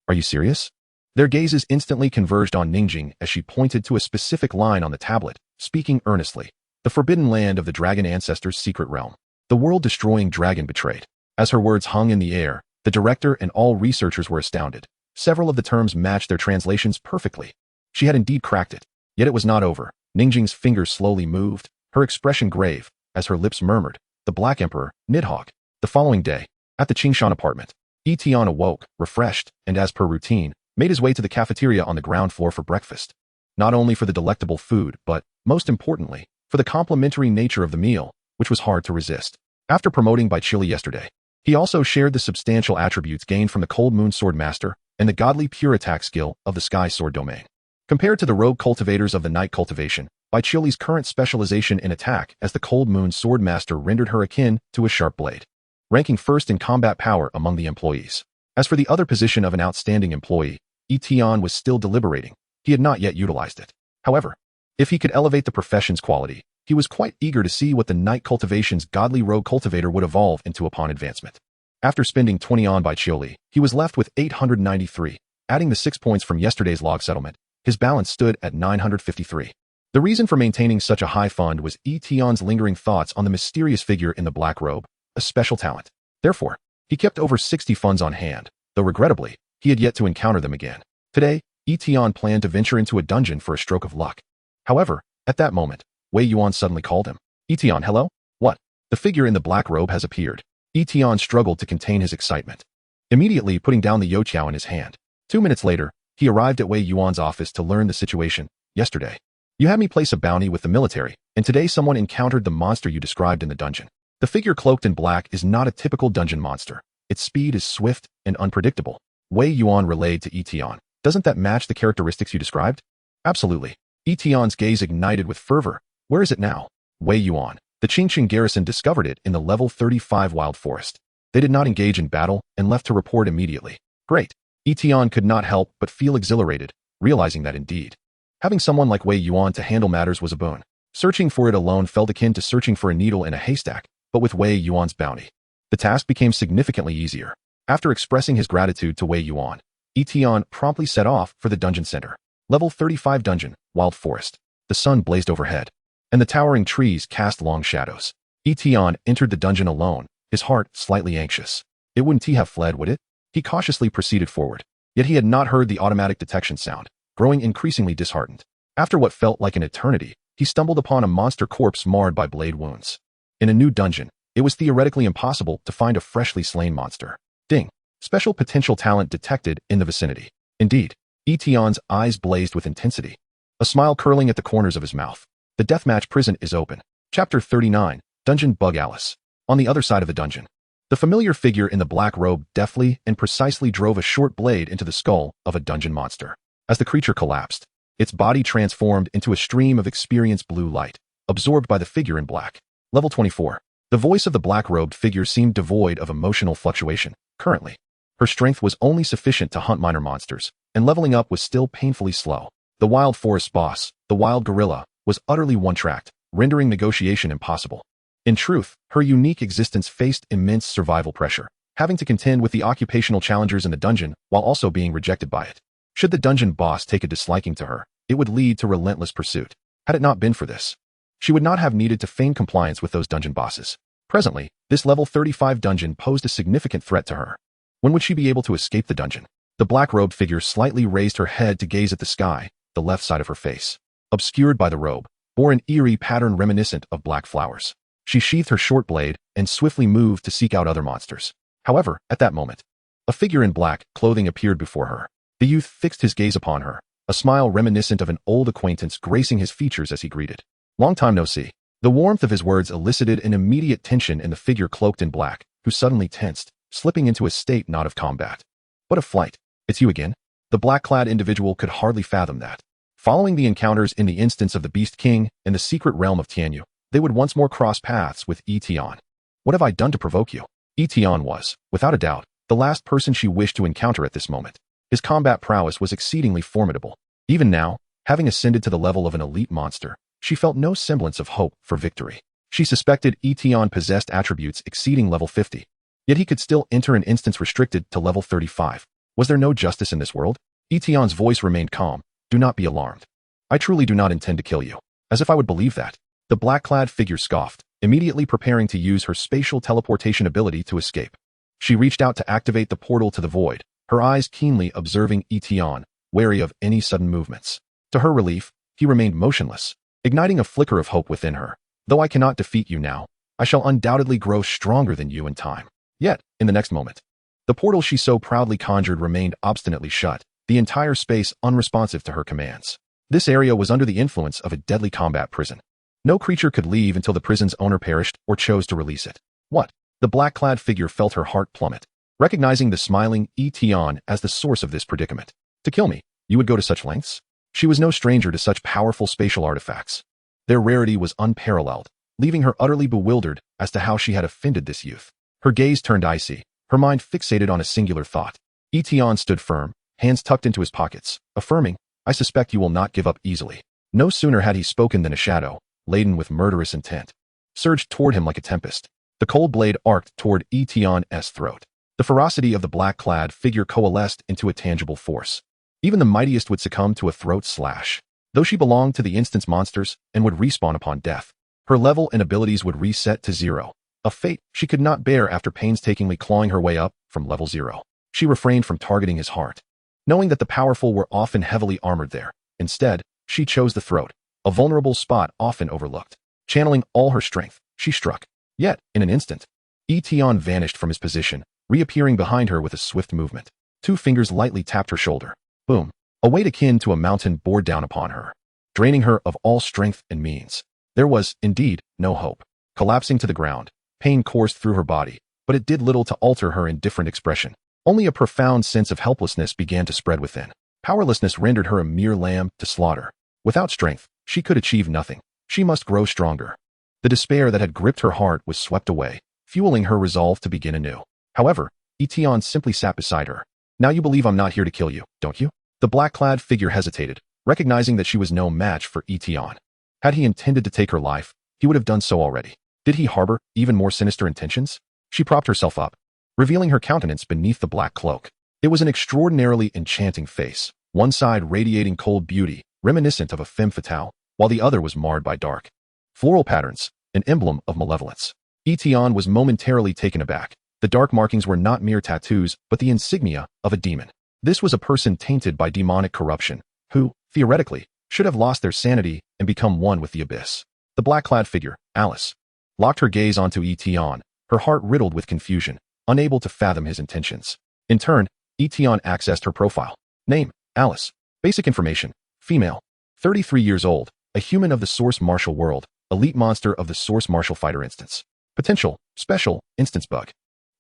Are you serious? Their gazes instantly converged on Ningjing as she pointed to a specific line on the tablet, speaking earnestly. The forbidden land of the dragon ancestors' secret realm. The world-destroying dragon betrayed. As her words hung in the air, the director and all researchers were astounded. Several of the terms matched their translations perfectly. She had indeed cracked it. Yet it was not over. Ningjing's fingers slowly moved, her expression grave, as her lips murmured, the Black Emperor, Nidhogg. The following day, at the Qingshan apartment, Yi Tian awoke, refreshed, and as per routine, made his way to the cafeteria on the ground floor for breakfast. Not only for the delectable food, but, most importantly, for the complimentary nature of the meal, which was hard to resist. After promoting Bai Qiuli yesterday, he also shared the substantial attributes gained from the Cold Moon Sword Master and the godly pure attack skill of the Sky Sword domain. Compared to the rogue cultivators of the Night Cultivation, Bai Qiuli's current specialization in attack as the Cold Moon Sword Master rendered her akin to a sharp blade, ranking first in combat power among the employees. As for the other position of an outstanding employee, Yi Tian was still deliberating. He had not yet utilized it. However, if he could elevate the profession's quality, he was quite eager to see what the Night Cultivation's godly rogue cultivator would evolve into upon advancement. After spending 20 on Bai Qiuli, he was left with 893. Adding the 6 points from yesterday's log settlement, his balance stood at 953. The reason for maintaining such a high fund was Yi Tian's lingering thoughts on the mysterious figure in the black robe, a special talent. Therefore, he kept over 60 funds on hand, though regrettably, he had yet to encounter them again. Today, Yi Tian planned to venture into a dungeon for a stroke of luck. However, at that moment, Wei Yuan suddenly called him. Yi Tian, hello? What? The figure in the black robe has appeared. Yi Tian struggled to contain his excitement, immediately putting down the Youqiao in his hand. 2 minutes later, he arrived at Wei Yuan's office to learn the situation. Yesterday, You had me place a bounty with the military, and today someone encountered the monster you described in the dungeon. The figure cloaked in black is not a typical dungeon monster. Its speed is swift and unpredictable. Wei Yuan relayed to Yi Tian. Doesn't that match the characteristics you described? Absolutely. Yi Tian's gaze ignited with fervor. Where is it now? Wei Yuan. The Qingqing garrison discovered it in the level 35 wild forest. They did not engage in battle and left to report immediately. Great. Yi Tian could not help but feel exhilarated, realizing that indeed, having someone like Wei Yuan to handle matters was a boon. Searching for it alone felt akin to searching for a needle in a haystack, but with Wei Yuan's bounty, the task became significantly easier. After expressing his gratitude to Wei Yuan, Yi Tian promptly set off for the dungeon center. Level 35 dungeon, wild forest. The sun blazed overhead, and the towering trees cast long shadows. Yi Tian entered the dungeon alone, his heart slightly anxious. It wouldn't he have fled, would it? He cautiously proceeded forward, yet he had not heard the automatic detection sound, growing increasingly disheartened. After what felt like an eternity, he stumbled upon a monster corpse marred by blade wounds. In a new dungeon, it was theoretically impossible to find a freshly slain monster. Ding. Special potential talent detected in the vicinity. Indeed, Yi Tian's eyes blazed with intensity, a smile curling at the corners of his mouth. The deathmatch prison is open. Chapter 39, Dungeon Bug Alice. On the other side of the dungeon, the familiar figure in the black robe deftly and precisely drove a short blade into the skull of a dungeon monster. As the creature collapsed, its body transformed into a stream of experienced blue light, absorbed by the figure in black. Level 24. The voice of the black-robed figure seemed devoid of emotional fluctuation. Currently, her strength was only sufficient to hunt minor monsters, and leveling up was still painfully slow. The wild forest boss, the wild gorilla, was utterly one-tracked, rendering negotiation impossible. In truth, her unique existence faced immense survival pressure, having to contend with the occupational challengers in the dungeon while also being rejected by it. Should the dungeon boss take a disliking to her, it would lead to relentless pursuit. Had it not been for this, she would not have needed to feign compliance with those dungeon bosses. Presently, this level 35 dungeon posed a significant threat to her. When would she be able to escape the dungeon? The black-robed figure slightly raised her head to gaze at the sky. The left side of her face, obscured by the robe, bore an eerie pattern reminiscent of black flowers. She sheathed her short blade and swiftly moved to seek out other monsters. However, at that moment, a figure in black clothing appeared before her. The youth fixed his gaze upon her, a smile reminiscent of an old acquaintance gracing his features as he greeted. Long time no see. The warmth of his words elicited an immediate tension in the figure cloaked in black, who suddenly tensed, slipping into a state not of combat, but of flight. It's you again? The black-clad individual could hardly fathom that. Following the encounters in the instance of the Beast King and the secret realm of Tianyu, they would once more cross paths with Yi Tian. What have I done to provoke you? Yi Tian was, without a doubt, the last person she wished to encounter at this moment. His combat prowess was exceedingly formidable. Even now, having ascended to the level of an elite monster, she felt no semblance of hope for victory. She suspected Yi Tian possessed attributes exceeding level 50. Yet he could still enter an instance restricted to level 35. Was there no justice in this world? Yi Tian's voice remained calm. Do not be alarmed. I truly do not intend to kill you. As if I would believe that. The black-clad figure scoffed, immediately preparing to use her spatial teleportation ability to escape. She reached out to activate the portal to the void, her eyes keenly observing Yi Tian, wary of any sudden movements. To her relief, he remained motionless, igniting a flicker of hope within her. Though I cannot defeat you now, I shall undoubtedly grow stronger than you in time. Yet, in the next moment, the portal she so proudly conjured remained obstinately shut, the entire space unresponsive to her commands. This area was under the influence of a deadly combat prison. No creature could leave until the prison's owner perished or chose to release it. What? The black-clad figure felt her heart plummet, recognizing the smiling Yi Tian as the source of this predicament. To kill me, you would go to such lengths? She was no stranger to such powerful spatial artifacts. Their rarity was unparalleled, leaving her utterly bewildered as to how she had offended this youth. Her gaze turned icy, her mind fixated on a singular thought. Yi Tian stood firm, hands tucked into his pockets, affirming, I suspect you will not give up easily. No sooner had he spoken than a shadow, laden with murderous intent, surged toward him like a tempest. The cold blade arced toward Yi Tian's throat. The ferocity of the black-clad figure coalesced into a tangible force. Even the mightiest would succumb to a throat slash. Though she belonged to the instance monsters and would respawn upon death, her level and abilities would reset to 0. A fate she could not bear after painstakingly clawing her way up from level 0. She refrained from targeting his heart, knowing that the powerful were often heavily armored there. Instead, she chose the throat, a vulnerable spot often overlooked. Channeling all her strength, she struck. Yet, in an instant, Yi Tian vanished from his position, reappearing behind her with a swift movement. 2 fingers lightly tapped her shoulder. Boom. A weight akin to a mountain bore down upon her. draining her of all strength and means. There was, indeed, no hope. Collapsing to the ground, pain coursed through her body, but it did little to alter her indifferent expression. Only a profound sense of helplessness began to spread within. Powerlessness rendered her a mere lamb to slaughter. Without strength, she could achieve nothing. She must grow stronger. The despair that had gripped her heart was swept away, fueling her resolve to begin anew. However, Yi Tian simply sat beside her. Now you believe I'm not here to kill you, don't you? The black-clad figure hesitated, recognizing that she was no match for Yi Tian. Had he intended to take her life, he would have done so already. Did he harbor even more sinister intentions? She propped herself up, revealing her countenance beneath the black cloak. It was an extraordinarily enchanting face, one side radiating cold beauty, reminiscent of a femme fatale, while the other was marred by dark floral patterns, an emblem of malevolence. Yi Tian was momentarily taken aback. The dark markings were not mere tattoos, but the insignia of a demon. This was a person tainted by demonic corruption, who, theoretically, should have lost their sanity and become one with the abyss. The black-clad figure, Alice, locked her gaze onto Yi Tian, her heart riddled with confusion, unable to fathom his intentions. In turn, Yi Tian accessed her profile. Name, Alice. Basic information, female. 33 years old, a human of the Source Martial world, elite monster of the Source Martial fighter instance. Potential, special, instance bug.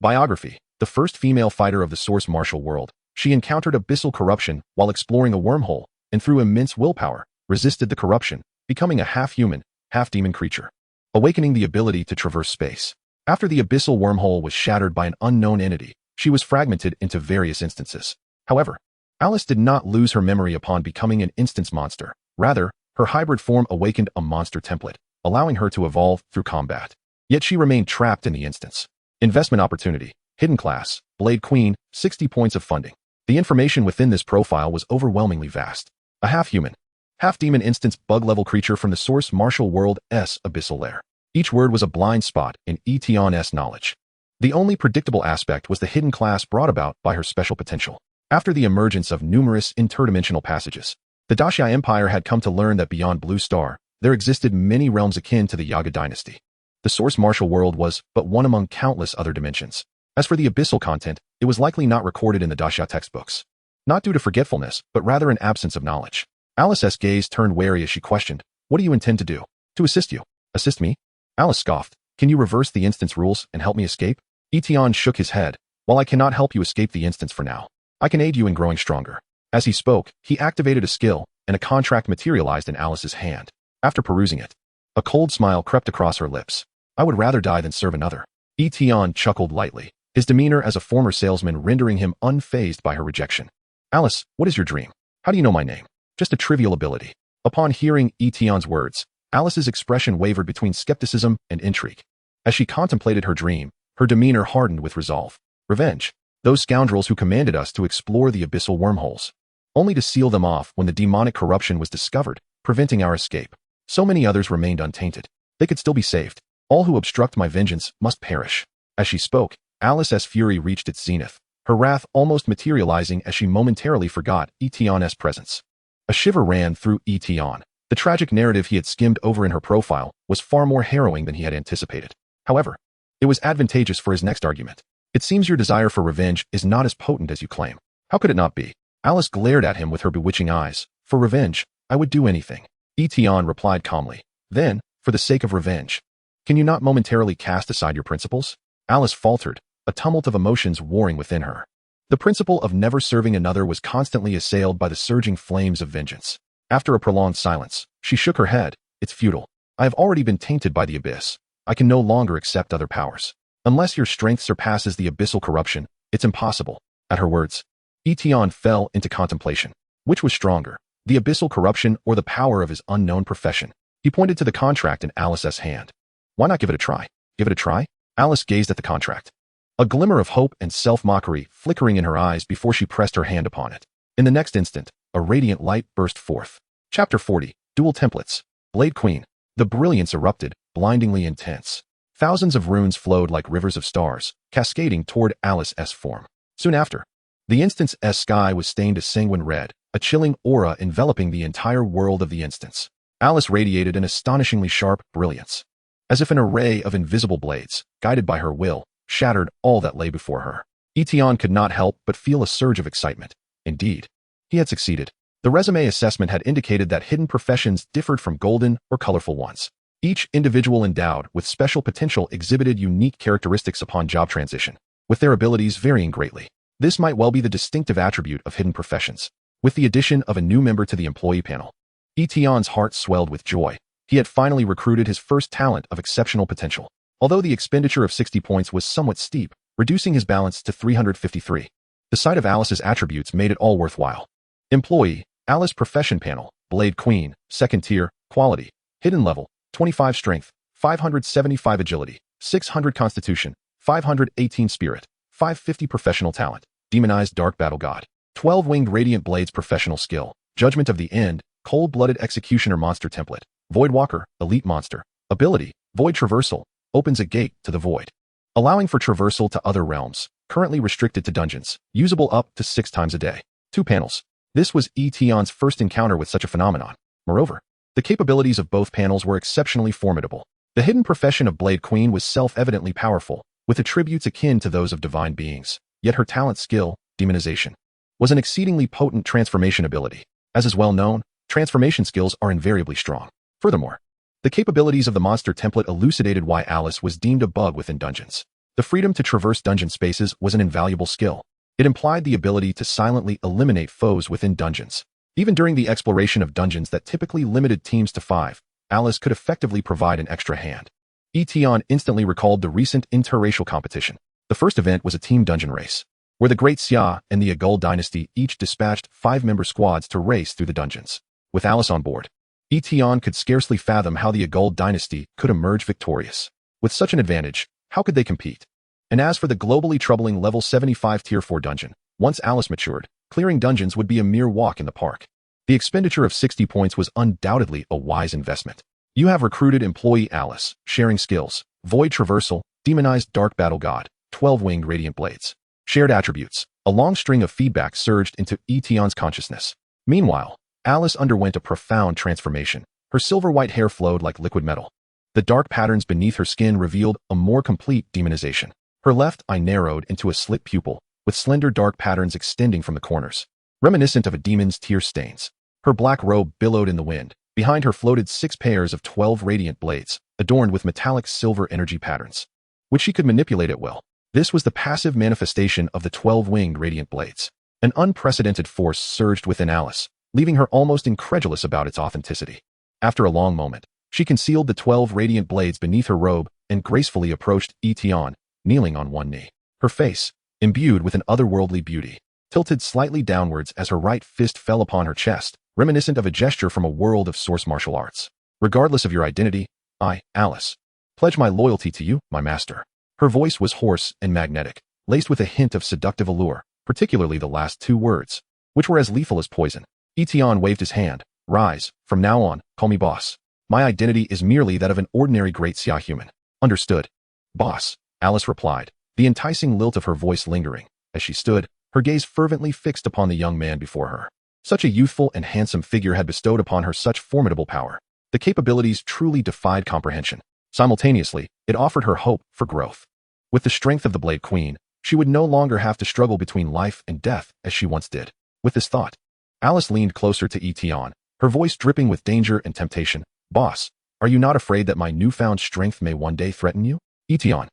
Biography, the first female fighter of the Source Martial world. She encountered abyssal corruption while exploring a wormhole, and through immense willpower, resisted the corruption, becoming a half-human, half-demon creature. Awakening the ability to traverse space. After the abyssal wormhole was shattered by an unknown entity, she was fragmented into various instances. However, Alice did not lose her memory upon becoming an instance monster. Rather, her hybrid form awakened a monster template, allowing her to evolve through combat. Yet she remained trapped in the instance. Investment opportunity, hidden class, Blade Queen, 60 points of funding. The information within this profile was overwhelmingly vast. A half-human, half-demon instance bug-level creature from the Source Martial World's abyssal lair. Each word was a blind spot in Yi Tian's knowledge. The only predictable aspect was the hidden class brought about by her special potential. After the emergence of numerous interdimensional passages, the Daxia Empire had come to learn that beyond Blue Star, there existed many realms akin to the Yaga dynasty. The Source Martial world was but one among countless other dimensions. As for the abyssal content, it was likely not recorded in the Daxia textbooks. Not due to forgetfulness, but rather an absence of knowledge. Alice's gaze turned wary as she questioned, "What do you intend to do?" "To assist you." "Assist me?" Alice scoffed. "Can you reverse the instance rules and help me escape?" Yi Tian shook his head. "While I cannot help you escape the instance for now, I can aid you in growing stronger." As he spoke, he activated a skill, and a contract materialized in Alice's hand. After perusing it, a cold smile crept across her lips. "I would rather die than serve another." Yi Tian chuckled lightly, his demeanor as a former salesman rendering him unfazed by her rejection. "Alice, what is your dream? How do you know my name?" "Just a trivial ability." Upon hearing Yi Tian's words, Alice's expression wavered between skepticism and intrigue. As she contemplated her dream, her demeanor hardened with resolve. "Revenge. Those scoundrels who commanded us to explore the abyssal wormholes, only to seal them off when the demonic corruption was discovered, preventing our escape. So many others remained untainted. They could still be saved. All who obstruct my vengeance must perish." As she spoke, Alice's fury reached its zenith, her wrath almost materializing as she momentarily forgot Yi Tian's presence. A shiver ran through Yi Tian. The tragic narrative he had skimmed over in her profile was far more harrowing than he had anticipated. However, it was advantageous for his next argument. "It seems your desire for revenge is not as potent as you claim." "How could it not be?" Alice glared at him with her bewitching eyes. "For revenge, I would do anything." Yi Tian replied calmly. "Then, for the sake of revenge, can you not momentarily cast aside your principles?" Alice faltered, a tumult of emotions warring within her. The principle of never serving another was constantly assailed by the surging flames of vengeance. After a prolonged silence, she shook her head. "It's futile. I have already been tainted by the abyss. I can no longer accept other powers. Unless your strength surpasses the abyssal corruption, it's impossible." At her words, Yi Tian fell into contemplation. Which was stronger, the abyssal corruption or the power of his unknown profession? He pointed to the contract in Alice's hand. "Why not give it a try?" "Give it a try?" Alice gazed at the contract, a glimmer of hope and self-mockery flickering in her eyes before she pressed her hand upon it. In the next instant, a radiant light burst forth. Chapter 40, Dual Templates. Blade Queen. The brilliance erupted, blindingly intense. Thousands of runes flowed like rivers of stars, cascading toward Alice's form. Soon after, the instance's sky was stained a sanguine red, a chilling aura enveloping the entire world of the instance. Alice radiated an astonishingly sharp brilliance, as if an array of invisible blades, guided by her will, shattered all that lay before her. Yi Tian could not help but feel a surge of excitement. Indeed, he had succeeded. The resume assessment had indicated that hidden professions differed from golden or colorful ones. Each individual endowed with special potential exhibited unique characteristics upon job transition, with their abilities varying greatly. This might well be the distinctive attribute of hidden professions. With the addition of a new member to the employee panel, Yi Tian's heart swelled with joy. He had finally recruited his first talent of exceptional potential. Although the expenditure of 60 points was somewhat steep, reducing his balance to 353. The sight of Alice's attributes made it all worthwhile. Employee, Alice Profession Panel, Blade Queen, Second Tier, Quality, Hidden Level, 25 Strength, 575 Agility, 600 Constitution, 518 Spirit, 550 Professional Talent, Demonized Dark Battle God, 12 Winged Radiant Blades Professional Skill, Judgment of the End, Cold-Blooded Executioner Monster Template, Void Walker, Elite Monster, Ability, Void Traversal, opens a gate to the void, allowing for traversal to other realms, currently restricted to dungeons, usable up to 6 times a day. 2 panels. This was Yi Tian's first encounter with such a phenomenon. Moreover, the capabilities of both panels were exceptionally formidable. The hidden profession of Blade Queen was self-evidently powerful, with attributes akin to those of divine beings, yet her talent skill, demonization, was an exceedingly potent transformation ability. As is well known, transformation skills are invariably strong. Furthermore, the capabilities of the monster template elucidated why Alice was deemed a bug within dungeons. The freedom to traverse dungeon spaces was an invaluable skill. It implied the ability to silently eliminate foes within dungeons. Even during the exploration of dungeons that typically limited teams to 5, Alice could effectively provide an extra hand. Yi Tian instantly recalled the recent interracial competition. The first event was a team dungeon race, where the Great Xia and the Agul dynasty each dispatched 5-member squads to race through the dungeons. With Alice on board, Yi Tian could scarcely fathom how the Agul dynasty could emerge victorious. With such an advantage, how could they compete? And as for the globally troubling level 75 Tier 4 dungeon, once Alice matured, clearing dungeons would be a mere walk in the park. The expenditure of 60 points was undoubtedly a wise investment. You have recruited Employee Alice, sharing skills, Void Traversal, Demonized Dark Battle God, 12 Winged Radiant Blades. Shared attributes. A long string of feedback surged into Yi Tian's consciousness. Meanwhile, Alice underwent a profound transformation. Her silver-white hair flowed like liquid metal. The dark patterns beneath her skin revealed a more complete demonization. Her left eye narrowed into a slit pupil, with slender dark patterns extending from the corners, reminiscent of a demon's tear stains. Her black robe billowed in the wind. Behind her floated 6 pairs of 12 radiant blades, adorned with metallic silver energy patterns, which she could manipulate at will. This was the passive manifestation of the 12 winged radiant blades. An unprecedented force surged within Alice, leaving her almost incredulous about its authenticity. After a long moment, she concealed the 12 radiant blades beneath her robe and gracefully approached Yi Tian, kneeling on one knee. Her face, imbued with an otherworldly beauty, tilted slightly downwards as her right fist fell upon her chest, reminiscent of a gesture from a world of source martial arts. Regardless of your identity, I, Alice, pledge my loyalty to you, my master. Her voice was hoarse and magnetic, laced with a hint of seductive allure, particularly the last 2 words, which were as lethal as poison. Yi Tian waved his hand. Rise, from now on, call me boss. My identity is merely that of an ordinary Great Xia human. Understood. Boss, Alice replied, the enticing lilt of her voice lingering. As she stood, her gaze fervently fixed upon the young man before her. Such a youthful and handsome figure had bestowed upon her such formidable power. The capabilities truly defied comprehension. Simultaneously, it offered her hope for growth. With the strength of the Blade Queen, she would no longer have to struggle between life and death as she once did. With this thought, Alice leaned closer to Yi Tian, her voice dripping with danger and temptation. Boss, are you not afraid that my newfound strength may one day threaten you? Yi Tian.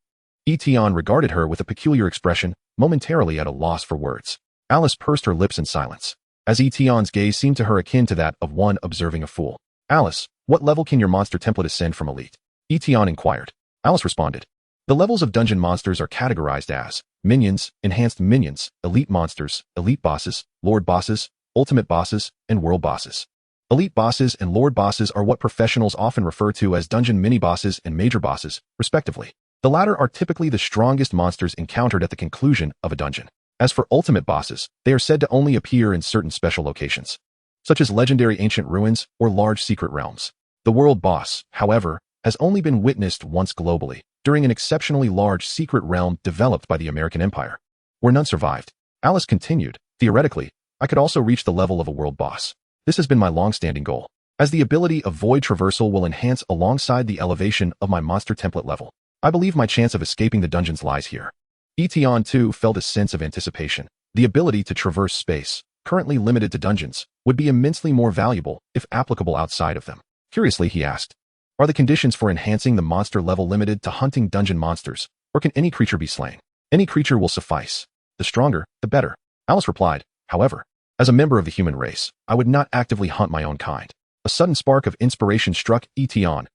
Yi Tian regarded her with a peculiar expression, momentarily at a loss for words. Alice pursed her lips in silence, as Yi Tian's gaze seemed to her akin to that of one observing a fool. Alice, what level can your monster template ascend from elite? Yi Tian inquired. Alice responded. The levels of dungeon monsters are categorized as minions, enhanced minions, elite monsters, elite bosses, lord bosses, ultimate bosses, and world bosses. Elite bosses and lord bosses are what professionals often refer to as dungeon mini-bosses and major bosses, respectively. The latter are typically the strongest monsters encountered at the conclusion of a dungeon. As for ultimate bosses, they are said to only appear in certain special locations, such as legendary ancient ruins or large secret realms. The world boss, however, has only been witnessed once globally, during an exceptionally large secret realm developed by the American Empire, where none survived. Alice continued, theoretically, I could also reach the level of a world boss. This has been my long-standing goal, as the ability of void traversal will enhance alongside the elevation of my monster template level. I believe my chance of escaping the dungeons lies here. Yi Tian too felt a sense of anticipation. The ability to traverse space, currently limited to dungeons, would be immensely more valuable if applicable outside of them. Curiously, he asked, are the conditions for enhancing the monster level limited to hunting dungeon monsters, or can any creature be slain? Any creature will suffice. The stronger, the better. Alice replied, however, as a member of the human race, I would not actively hunt my own kind. A sudden spark of inspiration struck Yi Tian.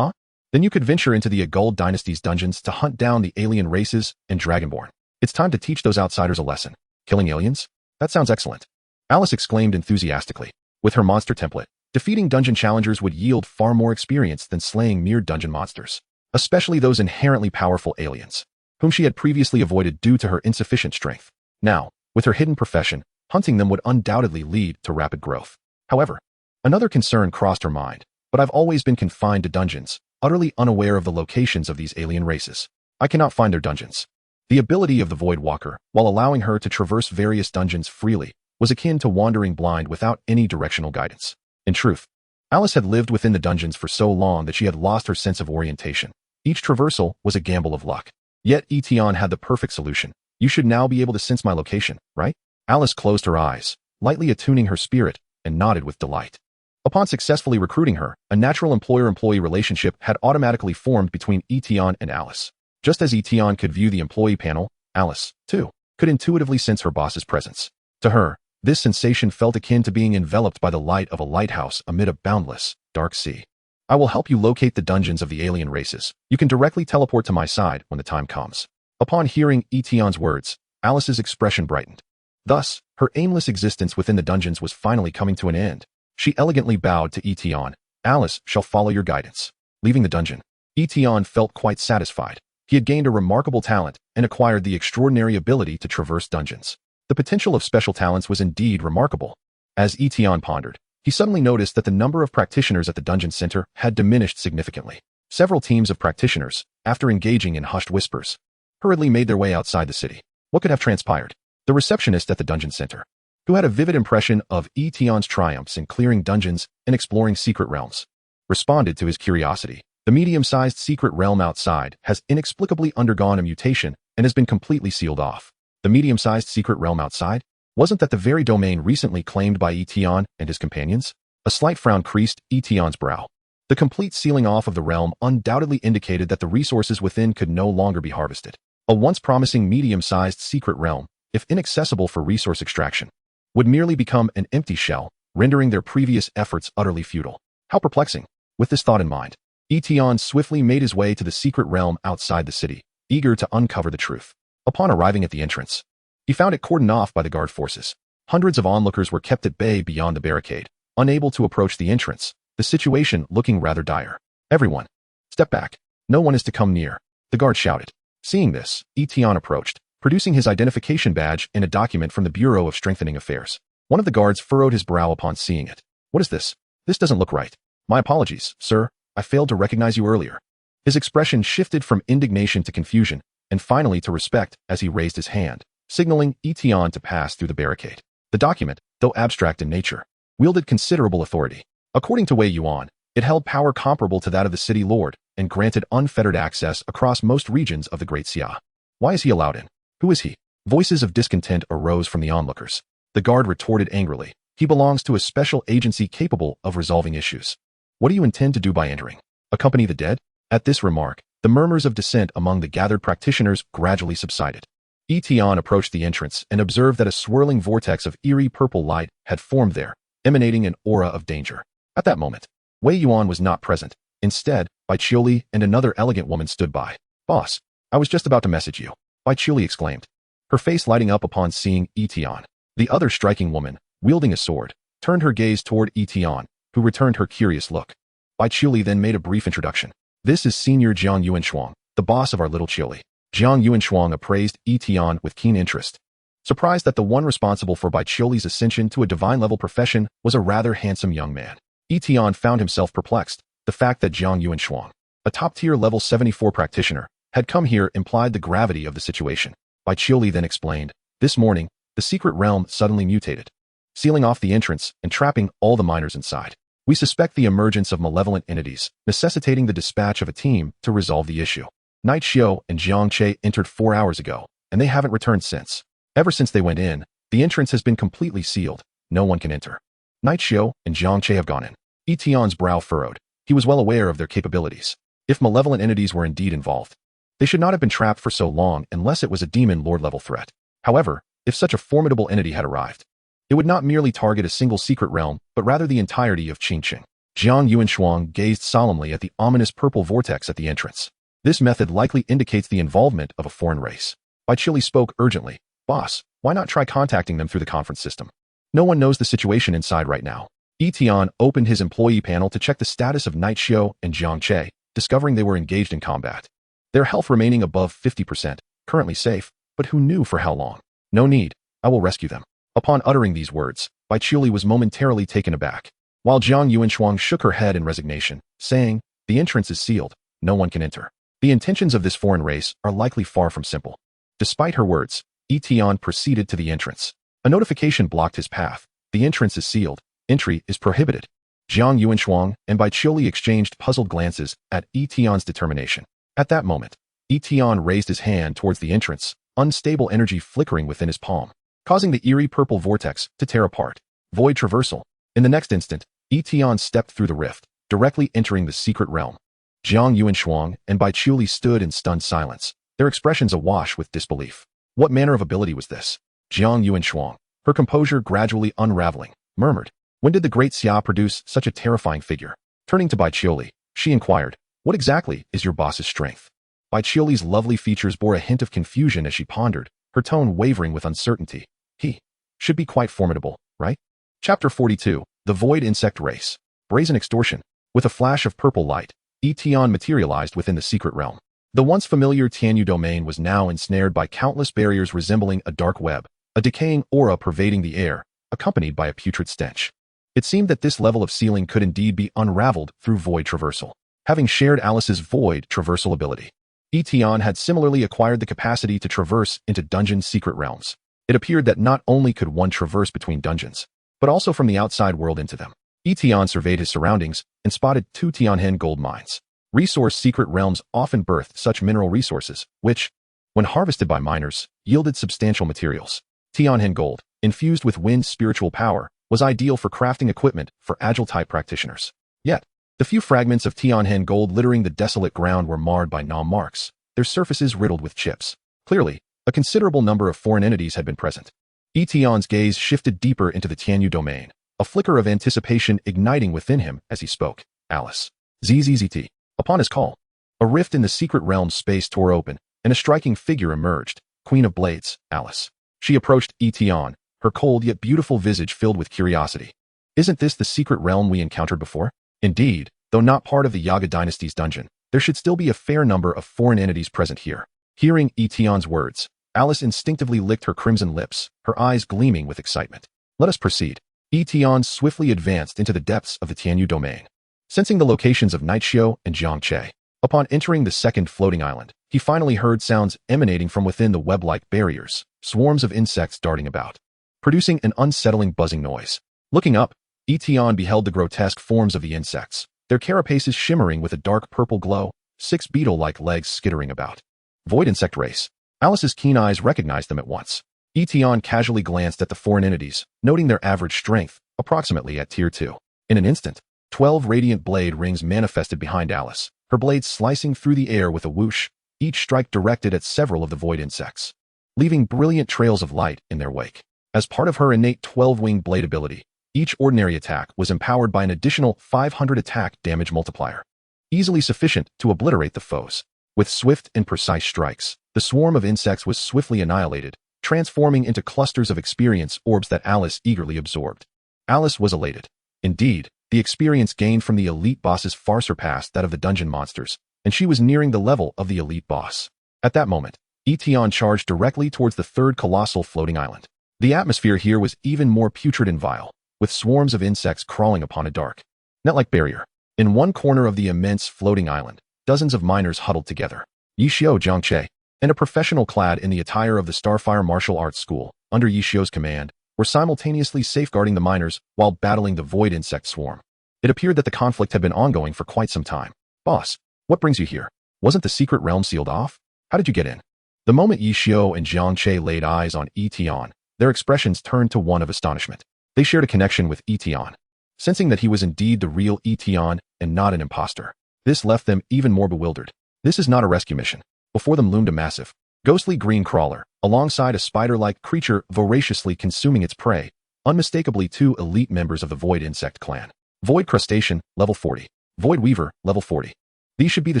Then you could venture into the Agul dynasty's dungeons to hunt down the alien races and Dragonborn. It's time to teach those outsiders a lesson. Killing aliens? That sounds excellent. Alice exclaimed enthusiastically. With her monster template, defeating dungeon challengers would yield far more experience than slaying mere dungeon monsters, especially those inherently powerful aliens, whom she had previously avoided due to her insufficient strength. Now, with her hidden profession, hunting them would undoubtedly lead to rapid growth. However, another concern crossed her mind, but I've always been confined to dungeons, utterly unaware of the locations of these alien races. I cannot find their dungeons. The ability of the Void Walker, while allowing her to traverse various dungeons freely, was akin to wandering blind without any directional guidance. In truth, Alice had lived within the dungeons for so long that she had lost her sense of orientation. Each traversal was a gamble of luck. Yet Yi Tian had the perfect solution. You should now be able to sense my location, right? Alice closed her eyes, lightly attuning her spirit, and nodded with delight. Upon successfully recruiting her, a natural employer-employee relationship had automatically formed between Yi Tian and Alice. Just as Yi Tian could view the employee panel, Alice, too, could intuitively sense her boss's presence. To her, this sensation felt akin to being enveloped by the light of a lighthouse amid a boundless, dark sea. I will help you locate the dungeons of the alien races. You can directly teleport to my side when the time comes. Upon hearing Yi Tian's words, Alice's expression brightened. Thus, her aimless existence within the dungeons was finally coming to an end. She elegantly bowed to Yi Tian. Alice shall follow your guidance. Leaving the dungeon, Yi Tian felt quite satisfied. He had gained a remarkable talent and acquired the extraordinary ability to traverse dungeons. The potential of special talents was indeed remarkable. As Yi Tian pondered, he suddenly noticed that the number of practitioners at the dungeon center had diminished significantly. Several teams of practitioners, after engaging in hushed whispers, hurriedly made their way outside the city. What could have transpired? The receptionist at the dungeon center, who had a vivid impression of Yi Tian's triumphs in clearing dungeons and exploring secret realms, responded to his curiosity. The medium-sized secret realm outside has inexplicably undergone a mutation and has been completely sealed off. The medium-sized secret realm outside? Wasn't that the very domain recently claimed by Yi Tian and his companions? A slight frown creased Yi Tian's brow. The complete sealing off of the realm undoubtedly indicated that the resources within could no longer be harvested. A once promising medium-sized secret realm, if inaccessible for resource extraction, would merely become an empty shell, rendering their previous efforts utterly futile. How perplexing. With this thought in mind, Yi Tian swiftly made his way to the secret realm outside the city, eager to uncover the truth. Upon arriving at the entrance, he found it cordoned off by the guard forces. Hundreds of onlookers were kept at bay beyond the barricade, unable to approach the entrance, the situation looking rather dire. Everyone, step back. No one is to come near, the guard shouted. Seeing this, Yi Tian approached, producing his identification badge and a document from the Bureau of Strengthening Affairs. One of the guards furrowed his brow upon seeing it. What is this? This doesn't look right. My apologies, sir. I failed to recognize you earlier. His expression shifted from indignation to confusion, and finally to respect as he raised his hand, signaling Yi Tian to pass through the barricade. The document, though abstract in nature, wielded considerable authority. According to Wei Yuan, it held power comparable to that of the city lord, and granted unfettered access across most regions of the Great Xia. Why is he allowed in? Who is he? Voices of discontent arose from the onlookers. The guard retorted angrily. He belongs to a special agency capable of resolving issues. What do you intend to do by entering? Accompany the dead? At this remark, the murmurs of dissent among the gathered practitioners gradually subsided. Yi Tian approached the entrance and observed that a swirling vortex of eerie purple light had formed there, emanating an aura of danger. At that moment, Wei Yuan was not present. Instead, Bai Qiuli and another elegant woman stood by. Boss, I was just about to message you, Bai Qiuli exclaimed, her face lighting up upon seeing Yi Tian. The other striking woman, wielding a sword, turned her gaze toward Yi Tian, who returned her curious look. Bai Qiuli then made a brief introduction. This is Senior Jiang Yuanshuang, the boss of our little Qiuli. Jiang Yuanshuang appraised Yi Tian with keen interest, surprised that the one responsible for Bai Qiuli's ascension to a divine-level profession was a rather handsome young man. Yi Tian found himself perplexed. The fact that Jiang Yuanshuang, a top-tier level 74 practitioner, had come here implied the gravity of the situation. Bai Qiuli then explained, this morning, the secret realm suddenly mutated, sealing off the entrance and trapping all the miners inside. We suspect the emergence of malevolent entities, necessitating the dispatch of a team to resolve the issue. Knight Xiao and Jiang Che entered 4 hours ago, and they haven't returned since. Ever since they went in, The entrance has been completely sealed. No one can enter. Night Xiao and Jiang Che have gone in. Yi Tian's brow furrowed. He was well aware of their capabilities. If malevolent entities were indeed involved, they should not have been trapped for so long unless it was a demon lord-level threat. However, if such a formidable entity had arrived, it would not merely target a single secret realm, but rather the entirety of Qingqing. Jiang Yuanshuang gazed solemnly at the ominous purple vortex at the entrance. This method likely indicates the involvement of a foreign race. Bai Chili spoke urgently. Boss, why not try contacting them through the conference system? No one knows the situation inside right now. Yi Tian opened his employee panel to check the status of Night Xiao and Jiang Che, discovering they were engaged in combat. Their health remaining above 50%, currently safe, but who knew for how long? No need, I will rescue them. Upon uttering these words, Bai Chili was momentarily taken aback, while Jiang Yuanshuang shook her head in resignation, saying, the entrance is sealed, no one can enter. The intentions of this foreign race are likely far from simple. Despite her words, Yi Tian proceeded to the entrance. A notification blocked his path. The entrance is sealed. Entry is prohibited. Jiang Yuanshuang and Bai Chili exchanged puzzled glances at Yi Tian's determination. At that moment, Yi Tian raised his hand towards the entrance, unstable energy flickering within his palm, causing the eerie purple vortex to tear apart. Void traversal. In the next instant, Yi Tian stepped through the rift, directly entering the secret realm. Jiang Yuanshuang and Bai Chili stood in stunned silence, their expressions awash with disbelief. What manner of ability was this? Jiang Yuanshuang, her composure gradually unraveling, murmured, when did the great Xia produce such a terrifying figure? Turning to Bai Chili, she inquired, what exactly is your boss's strength? Bai Chili's lovely features bore a hint of confusion as she pondered, her tone wavering with uncertainty. He should be quite formidable, right? Chapter 42, The Void Insect Race. Brazen Extortion. With a flash of purple light, Yi Tian materialized within the secret realm. The once familiar Tianyu domain was now ensnared by countless barriers resembling a dark web, a decaying aura pervading the air, accompanied by a putrid stench. It seemed that this level of sealing could indeed be unraveled through void traversal. Having shared Alice's void traversal ability, Yi Tian had similarly acquired the capacity to traverse into dungeon secret realms. It appeared that not only could one traverse between dungeons, but also from the outside world into them. Yi Tian surveyed his surroundings and spotted 2 Tianhen gold mines. Resource secret realms often birthed such mineral resources, which, when harvested by miners, yielded substantial materials. Tianhen gold, infused with wind spiritual power, was ideal for crafting equipment for agile-type practitioners. Yet, the few fragments of Tianhen gold littering the desolate ground were marred by nom marks, their surfaces riddled with chips. Clearly, a considerable number of foreign entities had been present. Yi Tian's gaze shifted deeper into the Tianyu domain, a flicker of anticipation igniting within him as he spoke. Alice. ZZZT. Upon his call, a rift in the secret realm's space tore open, and a striking figure emerged, Queen of Blades, Alice. She approached Yi Tian, her cold yet beautiful visage filled with curiosity. Isn't this the secret realm we encountered before? Indeed, though not part of the Yaga dynasty's dungeon, there should still be a fair number of foreign entities present here. Hearing Yi Tian's words, Alice instinctively licked her crimson lips, her eyes gleaming with excitement. Let us proceed. Yi Tian swiftly advanced into the depths of the Tianyu domain, sensing the locations of Night Xiao and Jiang Che. Upon entering the second floating island, he finally heard sounds emanating from within the web-like barriers, swarms of insects darting about, producing an unsettling buzzing noise. Looking up, Yi Tian beheld the grotesque forms of the insects, their carapaces shimmering with a dark purple glow, 6 beetle-like legs skittering about. Void insect race. Alice's keen eyes recognized them at once. Yi Tian casually glanced at the foreign entities, noting their average strength, approximately at Tier 2. In an instant, 12 radiant blade rings manifested behind Alice, her blades slicing through the air with a whoosh, each strike directed at several of the void insects, leaving brilliant trails of light in their wake. As part of her innate 12-winged blade ability, each ordinary attack was empowered by an additional 500 attack damage multiplier, easily sufficient to obliterate the foes. With swift and precise strikes, the swarm of insects was swiftly annihilated, transforming into clusters of experience orbs that Alice eagerly absorbed. Alice was elated. Indeed, the experience gained from the elite bosses far surpassed that of the dungeon monsters, and she was nearing the level of the elite boss. At that moment, Yi Tian charged directly towards the third colossal floating island. The atmosphere here was even more putrid and vile, with swarms of insects crawling upon a dark, net-like barrier. In one corner of the immense floating island, dozens of miners huddled together. Yi Xiao Jiang Che, and a professional clad in the attire of the Starfire Martial Arts School, under Yi Xiao's command, were simultaneously safeguarding the miners while battling the void insect swarm. It appeared that the conflict had been ongoing for quite some time. Boss, what brings you here? Wasn't the secret realm sealed off? How did you get in? The moment Yi Xiao and Jiang Che laid eyes on Yi Tian, Their expressions turned to one of astonishment. They shared a connection with Yi Tian, sensing that he was indeed the real Yi Tian and not an imposter. This left them even more bewildered. This is not a rescue mission. Before them loomed a massive, ghostly green crawler, alongside a spider-like creature voraciously consuming its prey, unmistakably two elite members of the Void Insect clan. Void Crustacean, level 40. Void Weaver, level 40. These should be the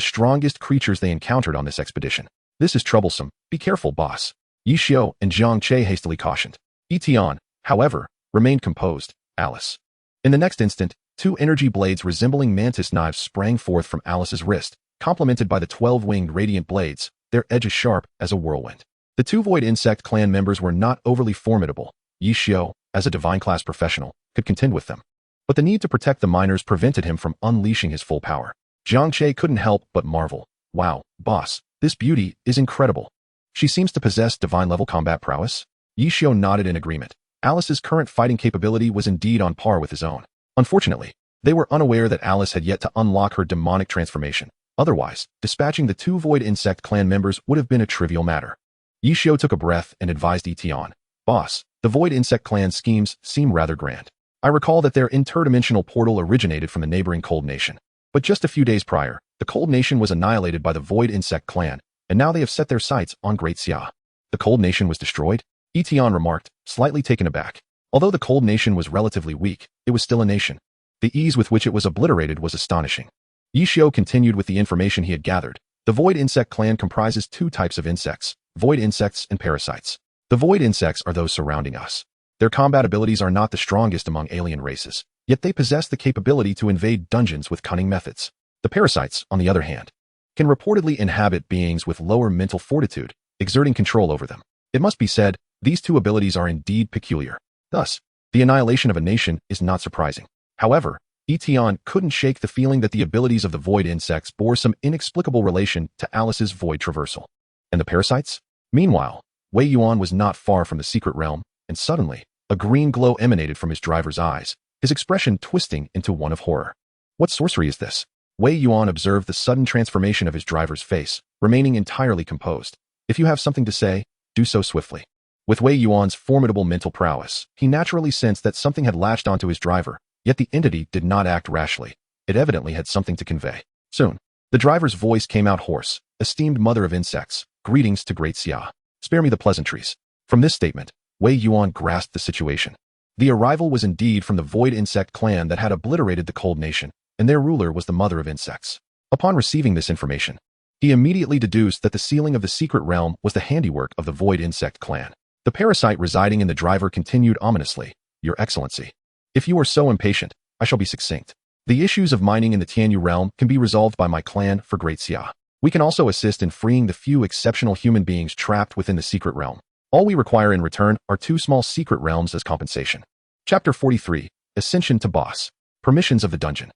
strongest creatures they encountered on this expedition. This is troublesome. Be careful, boss. Yi Xiao and Jiang Che hastily cautioned. Yi Tian, however, remained composed. Alice. In the next instant, two energy blades resembling mantis knives sprang forth from Alice's wrist, complemented by the 12-winged radiant blades, their edges sharp as a whirlwind. The two Void Insect clan members were not overly formidable. Yi Xiao, as a divine-class professional, could contend with them. But the need to protect the miners prevented him from unleashing his full power. Jiang Che couldn't help but marvel. Wow, boss, this beauty is incredible. She seems to possess divine-level combat prowess. Yi Xiao nodded in agreement. Alice's current fighting capability was indeed on par with his own. Unfortunately, they were unaware that Alice had yet to unlock her demonic transformation. Otherwise, dispatching the two Void Insect clan members would have been a trivial matter. Yi Xiao took a breath and advised Yi Tian. Boss, the Void Insect clan's schemes seem rather grand. I recall that their interdimensional portal originated from the neighboring Cold Nation. But just a few days prior, the Cold Nation was annihilated by the Void Insect clan, and now they have set their sights on Great Xia. The Cold Nation was destroyed? Yi Tian remarked, slightly taken aback. Although the Cold Nation was relatively weak, it was still a nation. The ease with which it was obliterated was astonishing. Yi Xiao continued with the information he had gathered. The Void Insect clan comprises two types of insects, void insects and parasites. The void insects are those surrounding us. Their combat abilities are not the strongest among alien races, yet they possess the capability to invade dungeons with cunning methods. The parasites, on the other hand, can reportedly inhabit beings with lower mental fortitude, exerting control over them. It must be said, these two abilities are indeed peculiar. Thus, the annihilation of a nation is not surprising. However, Yi Tian couldn't shake the feeling that the abilities of the void insects bore some inexplicable relation to Alice's void traversal. And the parasites? Meanwhile, Wei Yuan was not far from the secret realm, and suddenly, a green glow emanated from his driver's eyes, his expression twisting into one of horror. What sorcery is this? Wei Yuan observed the sudden transformation of his driver's face, remaining entirely composed. If you have something to say, do so swiftly. With Wei Yuan's formidable mental prowess, he naturally sensed that something had latched onto his driver, yet the entity did not act rashly. It evidently had something to convey. Soon, the driver's voice came out hoarse. Esteemed mother of insects, greetings to Great Xia. Spare me the pleasantries. From this statement, Wei Yuan grasped the situation. The arrival was indeed from the Void Insect clan that had obliterated the Cold Nation, and their ruler was the mother of insects. Upon receiving this information, he immediately deduced that the sealing of the secret realm was the handiwork of the Void Insect clan. The parasite residing in the driver continued ominously, Your Excellency. If you are so impatient, I shall be succinct. The issues of mining in the Tianyu realm can be resolved by my clan for Great Xia. We can also assist in freeing the few exceptional human beings trapped within the secret realm. All we require in return are 2 small secret realms as compensation. Chapter 43, Ascension to Boss. Permissions of the Dungeon.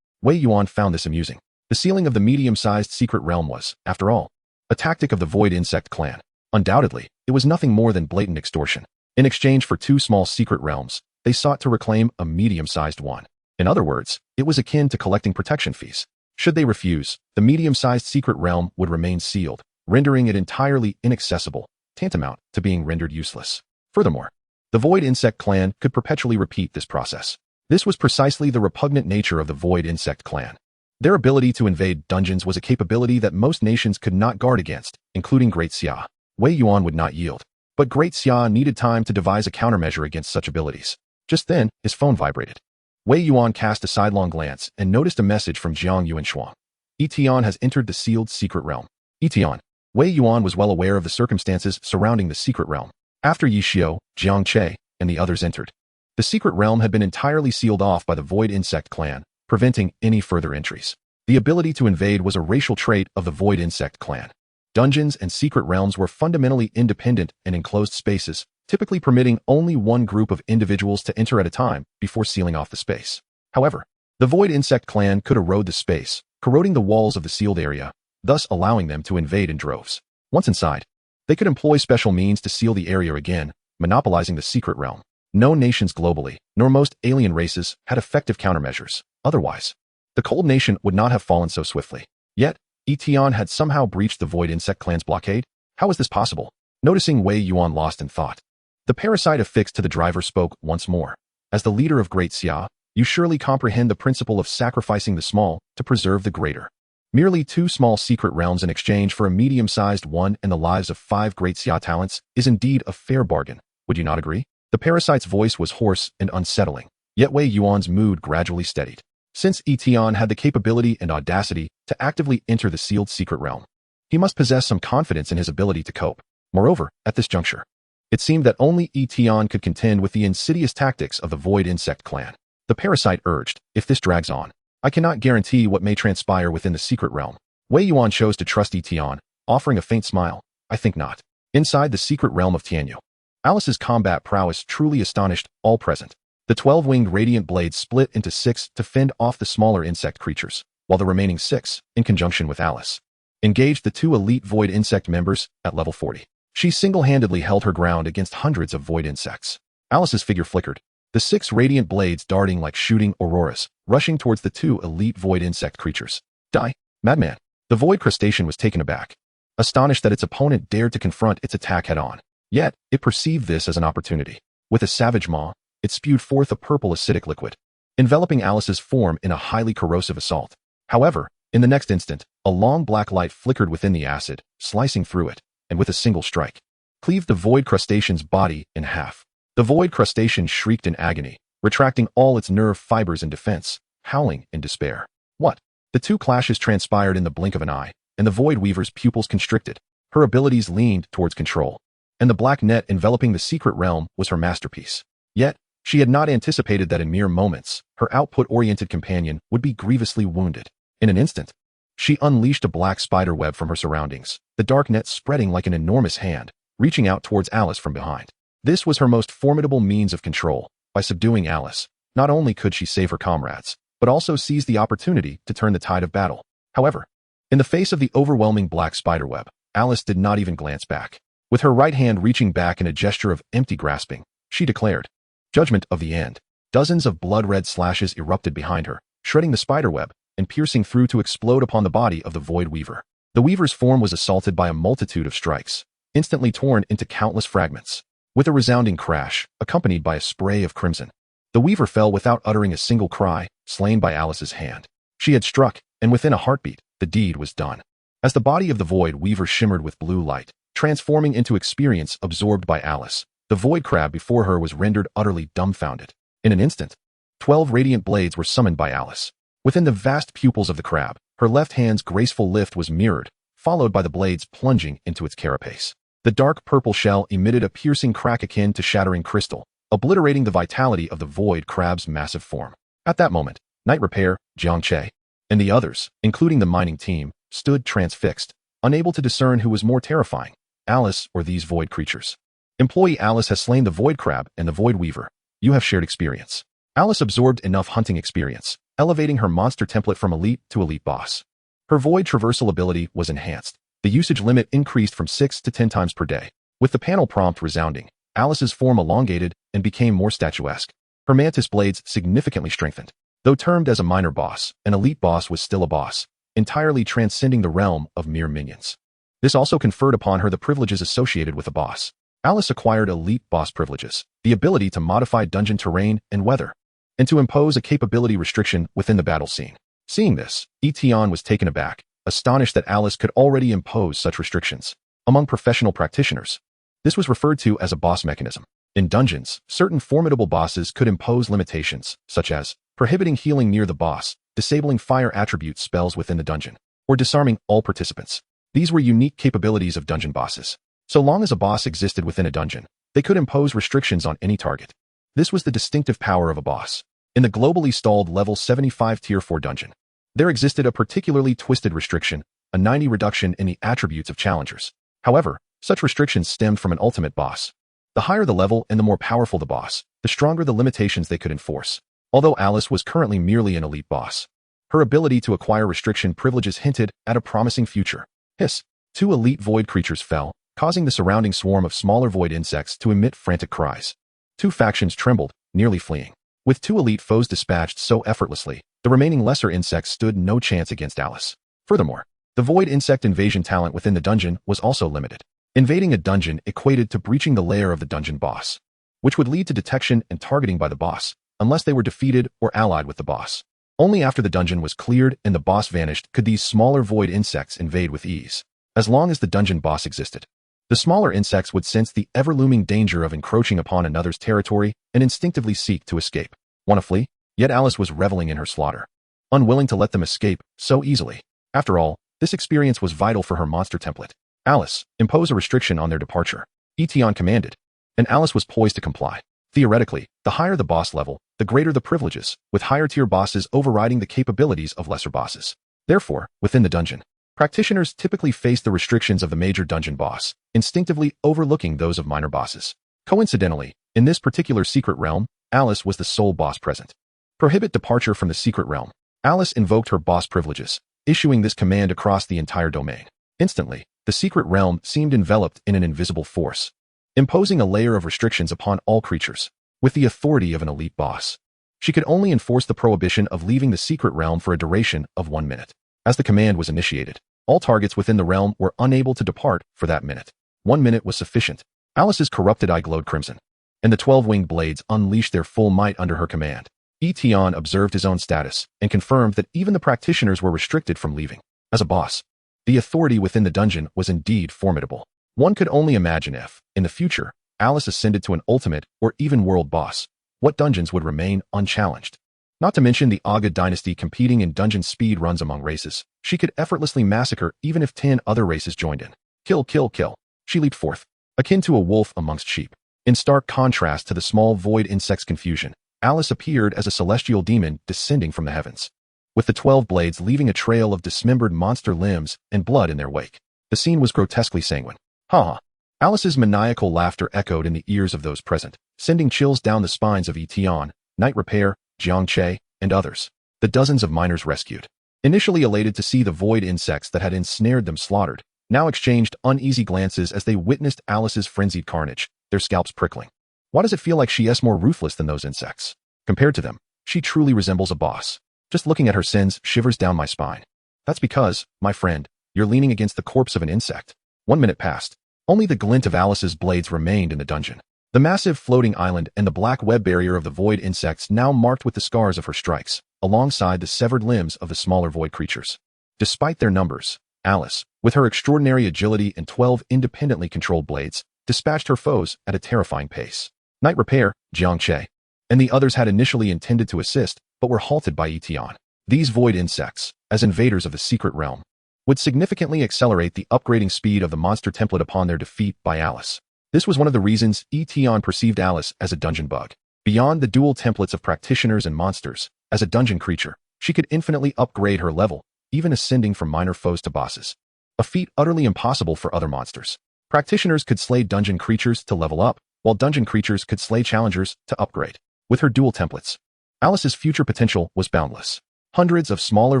Wei Yuan found this amusing. The sealing of the medium-sized secret realm was, after all, a tactic of the Void Insect clan. Undoubtedly, it was nothing more than blatant extortion. In exchange for 2 small secret realms, they sought to reclaim a medium-sized one. In other words, it was akin to collecting protection fees. Should they refuse, the medium-sized secret realm would remain sealed, rendering it entirely inaccessible, tantamount to being rendered useless. Furthermore, the Void Insect clan could perpetually repeat this process. This was precisely the repugnant nature of the Void Insect clan. Their ability to invade dungeons was a capability that most nations could not guard against, including Great Xia. Wei Yuan would not yield. But Great Xia needed time to devise a countermeasure against such abilities. Just then, his phone vibrated. Wei Yuan cast a sidelong glance and noticed a message from Jiang Yuanshuang. Yi Tian has entered the sealed secret realm. Yi Tian. Wei Yuan was well aware of the circumstances surrounding the secret realm. After Yi Xiao, Jiang Che, and the others entered, the secret realm had been entirely sealed off by the Void Insect clan, preventing any further entries. The ability to invade was a racial trait of the Void Insect clan. Dungeons and secret realms were fundamentally independent and enclosed spaces, typically permitting only one group of individuals to enter at a time before sealing off the space. However, the Void Insect clan could erode the space, corroding the walls of the sealed area, thus allowing them to invade in droves. Once inside, they could employ special means to seal the area again, monopolizing the secret realm. No nations globally, nor most alien races, had effective countermeasures. Otherwise, the Cold Nation would not have fallen so swiftly. Yet, Yi Tian had somehow breached the Void Insect clan's blockade? How was this possible? Noticing Wei Yuan lost in thought, The parasite affixed to the driver spoke once more. As the leader of Great Xia, you surely comprehend the principle of sacrificing the small to preserve the greater. Merely 2 small secret realms in exchange for a medium-sized one and the lives of 5 Great Xia talents is indeed a fair bargain, would you not agree? The parasite's voice was hoarse and unsettling, yet Wei Yuan's mood gradually steadied. Since Yi Tian had the capability and audacity to actively enter the sealed secret realm, he must possess some confidence in his ability to cope. Moreover, at this juncture, it seemed that only Yi Tian could contend with the insidious tactics of the Void Insect clan. The parasite urged, if this drags on, I cannot guarantee what may transpire within the secret realm. Wei Yuan chose to trust Yi Tian, offering a faint smile. I think not. Inside the secret realm of Tianyu, Alice's combat prowess truly astonished all present. The 12-winged radiant blades split into 6 to fend off the smaller insect creatures, while the remaining 6, in conjunction with Alice, engaged the 2 elite Void Insect members at level 40. She single-handedly held her ground against hundreds of Void Insects. Alice's figure flickered, the 6 radiant blades darting like shooting auroras, rushing towards the 2 elite Void Insect creatures. Die, madman! The Void Crustacean was taken aback, astonished that its opponent dared to confront its attack head-on. Yet, it perceived this as an opportunity. With a savage maw, it spewed forth a purple acidic liquid, enveloping Alice's form in a highly corrosive assault. However, in the next instant, a long black light flickered within the acid, slicing through it, and with a single strike, cleaved the Void Crustacean's body in half. The Void Crustacean shrieked in agony, retracting all its nerve fibers in defense, howling in despair. What? The 2 clashes transpired in the blink of an eye, and the Void Weaver's pupils constricted. Her abilities leaned towards control, and the black net enveloping the secret realm was her masterpiece. Yet, she had not anticipated that in mere moments, her output-oriented companion would be grievously wounded. In an instant, she unleashed a black spider web from her surroundings, the dark net spreading like an enormous hand, reaching out towards Alice from behind. This was her most formidable means of control. By subduing Alice, not only could she save her comrades, but also seize the opportunity to turn the tide of battle. However, in the face of the overwhelming black spiderweb, Alice did not even glance back. With her right hand reaching back in a gesture of empty grasping, she declared, Judgment of the End. Dozens of blood-red slashes erupted behind her, shredding the spiderweb and piercing through to explode upon the body of the Void Weaver. The Weaver's form was assaulted by a multitude of strikes, instantly torn into countless fragments. With a resounding crash, accompanied by a spray of crimson, the Weaver fell without uttering a single cry, slain by Alice's hand. She had struck, and within a heartbeat, the deed was done. As the body of the Void Weaver shimmered with blue light, transforming into experience absorbed by Alice, the Void Crab before her was rendered utterly dumbfounded. In an instant, 12 radiant blades were summoned by Alice. Within the vast pupils of the crab, her left hand's graceful lift was mirrored, followed by the blades plunging into its carapace. The dark purple shell emitted a piercing crack akin to shattering crystal, obliterating the vitality of the Void Crab's massive form. At that moment, Night Repair, Jiang Che, and the others, including the mining team, stood transfixed, unable to discern who was more terrifying, Alice or these void creatures. Employee Alice has slain the Void Crab and the Void Weaver. You have shared experience. Alice absorbed enough hunting experience, elevating her monster template from elite to elite boss. Her void traversal ability was enhanced. The usage limit increased from 6 to 10 times per day. With the panel prompt resounding, Alice's form elongated and became more statuesque. Her mantis blades significantly strengthened. Though termed as a minor boss, an elite boss was still a boss, entirely transcending the realm of mere minions. This also conferred upon her the privileges associated with a boss. Alice acquired elite boss privileges, the ability to modify dungeon terrain and weather, and to impose a capability restriction within the battle scene. Seeing this, Yi Tian was taken aback, astonished that Alice could already impose such restrictions. Among professional practitioners, this was referred to as a boss mechanism. In dungeons, certain formidable bosses could impose limitations, such as prohibiting healing near the boss, disabling fire attribute spells within the dungeon, or disarming all participants. These were unique capabilities of dungeon bosses. So long as a boss existed within a dungeon, they could impose restrictions on any target. This was the distinctive power of a boss. In the globally stalled level 75 Tier 4 dungeon, there existed a particularly twisted restriction, a 90 reduction in the attributes of challengers. However, such restrictions stemmed from an ultimate boss. The higher the level and the more powerful the boss, the stronger the limitations they could enforce. Although Alice was currently merely an elite boss, her ability to acquire restriction privileges hinted at a promising future. Hiss! 2 elite void creatures fell, causing the surrounding swarm of smaller void insects to emit frantic cries. 2 factions trembled, nearly fleeing. With 2 elite foes dispatched so effortlessly, the remaining lesser insects stood no chance against Alice. Furthermore, the void insect invasion talent within the dungeon was also limited. Invading a dungeon equated to breaching the lair of the dungeon boss, which would lead to detection and targeting by the boss, unless they were defeated or allied with the boss. Only after the dungeon was cleared and the boss vanished could these smaller void insects invade with ease. As long as the dungeon boss existed, the smaller insects would sense the ever-looming danger of encroaching upon another's territory and instinctively seek to escape. Want to flee? Yet Alice was reveling in her slaughter, unwilling to let them escape so easily. After all, this experience was vital for her monster template. Alice, impose a restriction on their departure. Yi Tian commanded, and Alice was poised to comply. Theoretically, the higher the boss level, the greater the privileges, with higher-tier bosses overriding the capabilities of lesser bosses. Therefore, within the dungeon, practitioners typically face the restrictions of the major dungeon boss, instinctively overlooking those of minor bosses. Coincidentally, in this particular secret realm, Alice was the sole boss present. Prohibit departure from the secret realm. Alice invoked her boss privileges, issuing this command across the entire domain. Instantly, the secret realm seemed enveloped in an invisible force, imposing a layer of restrictions upon all creatures. With the authority of an elite boss, she could only enforce the prohibition of leaving the secret realm for a duration of 1 minute. As the command was initiated, all targets within the realm were unable to depart for that minute. 1 minute was sufficient. Alice's corrupted eye glowed crimson, and the 12-winged blades unleashed their full might under her command. Yi Tian observed his own status and confirmed that even the practitioners were restricted from leaving. As a boss, the authority within the dungeon was indeed formidable. One could only imagine if, in the future, Alice ascended to an ultimate or even world boss, what dungeons would remain unchallenged. Not to mention the Aga dynasty competing in dungeon speed runs among races. She could effortlessly massacre even if 10 other races joined in. Kill, kill, kill. She leaped forth, akin to a wolf amongst sheep. In stark contrast to the small void insect's confusion, Alice appeared as a celestial demon descending from the heavens, with the 12 blades leaving a trail of dismembered monster limbs and blood in their wake. The scene was grotesquely sanguine. Ha ha. Alice's maniacal laughter echoed in the ears of those present, sending chills down the spines of Yi Tian, Knight Repair, Jiang Che, and others. The dozens of miners rescued, initially elated to see the void insects that had ensnared them slaughtered, now exchanged uneasy glances as they witnessed Alice's frenzied carnage, their scalps prickling. Why does it feel like she is more ruthless than those insects? Compared to them, she truly resembles a boss. Just looking at her sins shivers down my spine. That's because, my friend, you're leaning against the corpse of an insect. 1 minute passed. Only the glint of Alice's blades remained in the dungeon. The massive floating island and the black web barrier of the void insects now marked with the scars of her strikes, alongside the severed limbs of the smaller void creatures. Despite their numbers, Alice, with her extraordinary agility and 12 independently controlled blades, dispatched her foes at a terrifying pace. Knight Repair, Jiang Che, and the others had initially intended to assist, but were halted by Yi Tian. These void insects, as invaders of the secret realm, would significantly accelerate the upgrading speed of the monster template upon their defeat by Alice. This was one of the reasons Yi Tian perceived Alice as a dungeon bug. Beyond the dual templates of practitioners and monsters, as a dungeon creature, she could infinitely upgrade her level, even ascending from minor foes to bosses. A feat utterly impossible for other monsters. Practitioners could slay dungeon creatures to level up, while dungeon creatures could slay challengers to upgrade. With her dual templates, Alice's future potential was boundless. Hundreds of smaller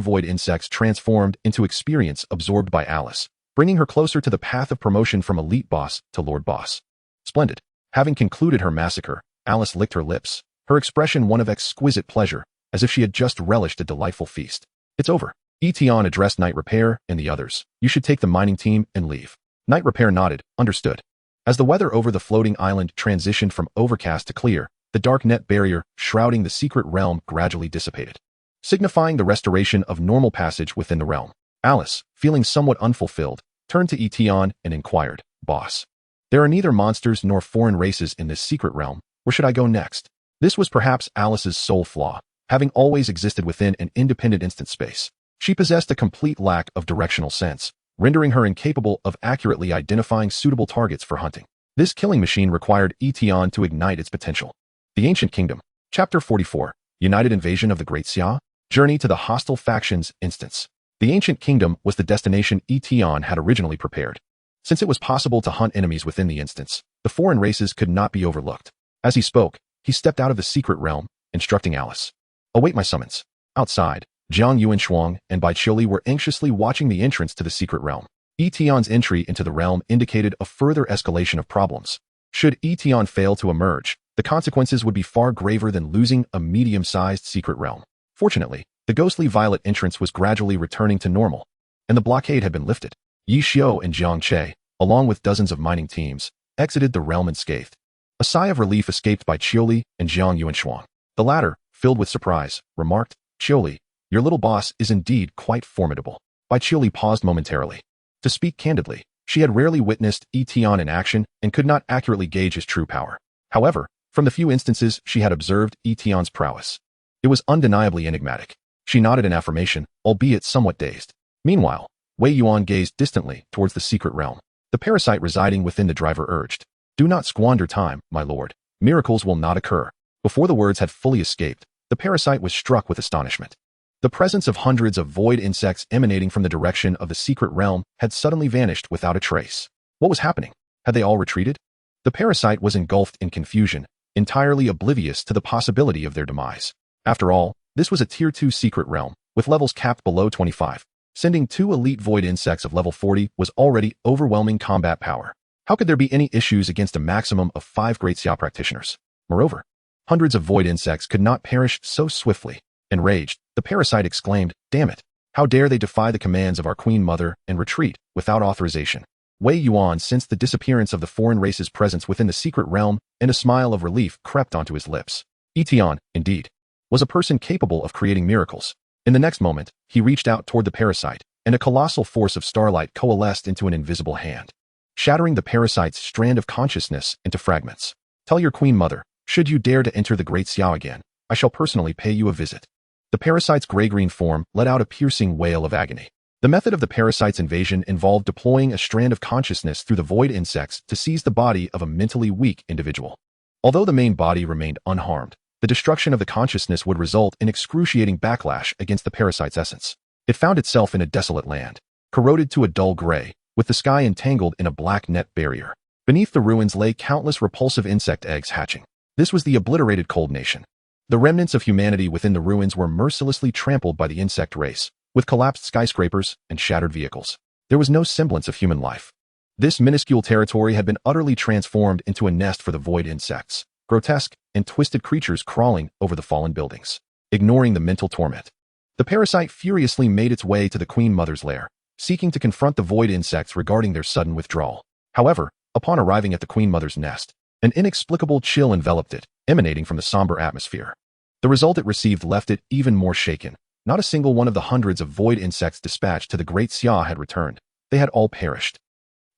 void insects transformed into experience absorbed by Alice, bringing her closer to the path of promotion from elite boss to lord boss. Splendid. Having concluded her massacre, Alice licked her lips, her expression one of exquisite pleasure, as if she had just relished a delightful feast. It's over. Yi Tian addressed Knight Repair and the others. You should take the mining team and leave. Knight Repair nodded, understood. As the weather over the floating island transitioned from overcast to clear, the dark net barrier shrouding the secret realm gradually dissipated, signifying the restoration of normal passage within the realm. Alice, feeling somewhat unfulfilled, turned to Yi Tian and inquired, Boss, there are neither monsters nor foreign races in this secret realm. Where should I go next? This was perhaps Alice's sole flaw, having always existed within an independent instance space. She possessed a complete lack of directional sense, rendering her incapable of accurately identifying suitable targets for hunting. This killing machine required Yi Tian to ignite its potential. The Ancient Kingdom. Chapter 44. United Invasion of the Great Xia. Journey to the Hostile Factions Instance. The Ancient Kingdom was the destination Yi Tian had originally prepared. Since it was possible to hunt enemies within the instance, the foreign races could not be overlooked. As he spoke, he stepped out of the secret realm, instructing Alice. Await my summons. Outside, Jiang Yuanshuang and Bai Qiuli were anxiously watching the entrance to the secret realm. Yi Tian's entry into the realm indicated a further escalation of problems. Should Yi Tian fail to emerge, the consequences would be far graver than losing a medium-sized secret realm. Fortunately, the ghostly violet entrance was gradually returning to normal, and the blockade had been lifted. Yi Xiu and Jiang Che, along with dozens of mining teams, exited the realm unscathed. A sigh of relief escaped by Qiuli and Jiang Yuanshuang. The latter, filled with surprise, remarked, "Qiuli, your little boss is indeed quite formidable." Bai Qiuli paused momentarily. To speak candidly, she had rarely witnessed Yi Tian in action and could not accurately gauge his true power. However, from the few instances she had observed Yi Tian's prowess, it was undeniably enigmatic. She nodded in affirmation, albeit somewhat dazed. Meanwhile, Wei Yuan gazed distantly towards the secret realm. The parasite residing within the driver urged, "Do not squander time, my lord. Miracles will not occur." Before the words had fully escaped, the parasite was struck with astonishment. The presence of hundreds of void insects emanating from the direction of the secret realm had suddenly vanished without a trace. What was happening? Had they all retreated? The parasite was engulfed in confusion, entirely oblivious to the possibility of their demise. After all, this was a Tier 2 secret realm, with levels capped below 25. Sending 2 elite void insects of level 40 was already overwhelming combat power. How could there be any issues against a maximum of 5 Great Xia practitioners? Moreover, hundreds of void insects could not perish so swiftly. Enraged, the parasite exclaimed, "Damn it! How dare they defy the commands of our Queen Mother and retreat without authorization?" Wei Yuan sensed the disappearance of the foreign race's presence within the secret realm, and a smile of relief crept onto his lips. Yi Tian, indeed, was a person capable of creating miracles. In the next moment, he reached out toward the parasite, and a colossal force of starlight coalesced into an invisible hand, shattering the parasite's strand of consciousness into fragments. "Tell your Queen Mother, should you dare to enter the Great Xiao again, I shall personally pay you a visit." The parasite's gray-green form let out a piercing wail of agony. The method of the parasite's invasion involved deploying a strand of consciousness through the void insects to seize the body of a mentally weak individual. Although the main body remained unharmed, the destruction of the consciousness would result in excruciating backlash against the parasite's essence. It found itself in a desolate land, corroded to a dull gray, with the sky entangled in a black net barrier. Beneath the ruins lay countless repulsive insect eggs hatching. This was the obliterated Cold Nation. The remnants of humanity within the ruins were mercilessly trampled by the insect race, with collapsed skyscrapers and shattered vehicles. There was no semblance of human life. This minuscule territory had been utterly transformed into a nest for the void insects, grotesque and twisted creatures crawling over the fallen buildings. Ignoring the mental torment, the parasite furiously made its way to the Queen Mother's lair, seeking to confront the void insects regarding their sudden withdrawal. However, upon arriving at the Queen Mother's nest, an inexplicable chill enveloped it, emanating from the somber atmosphere. The result it received left it even more shaken. Not a single one of the hundreds of void insects dispatched to the Great Xia had returned. They had all perished.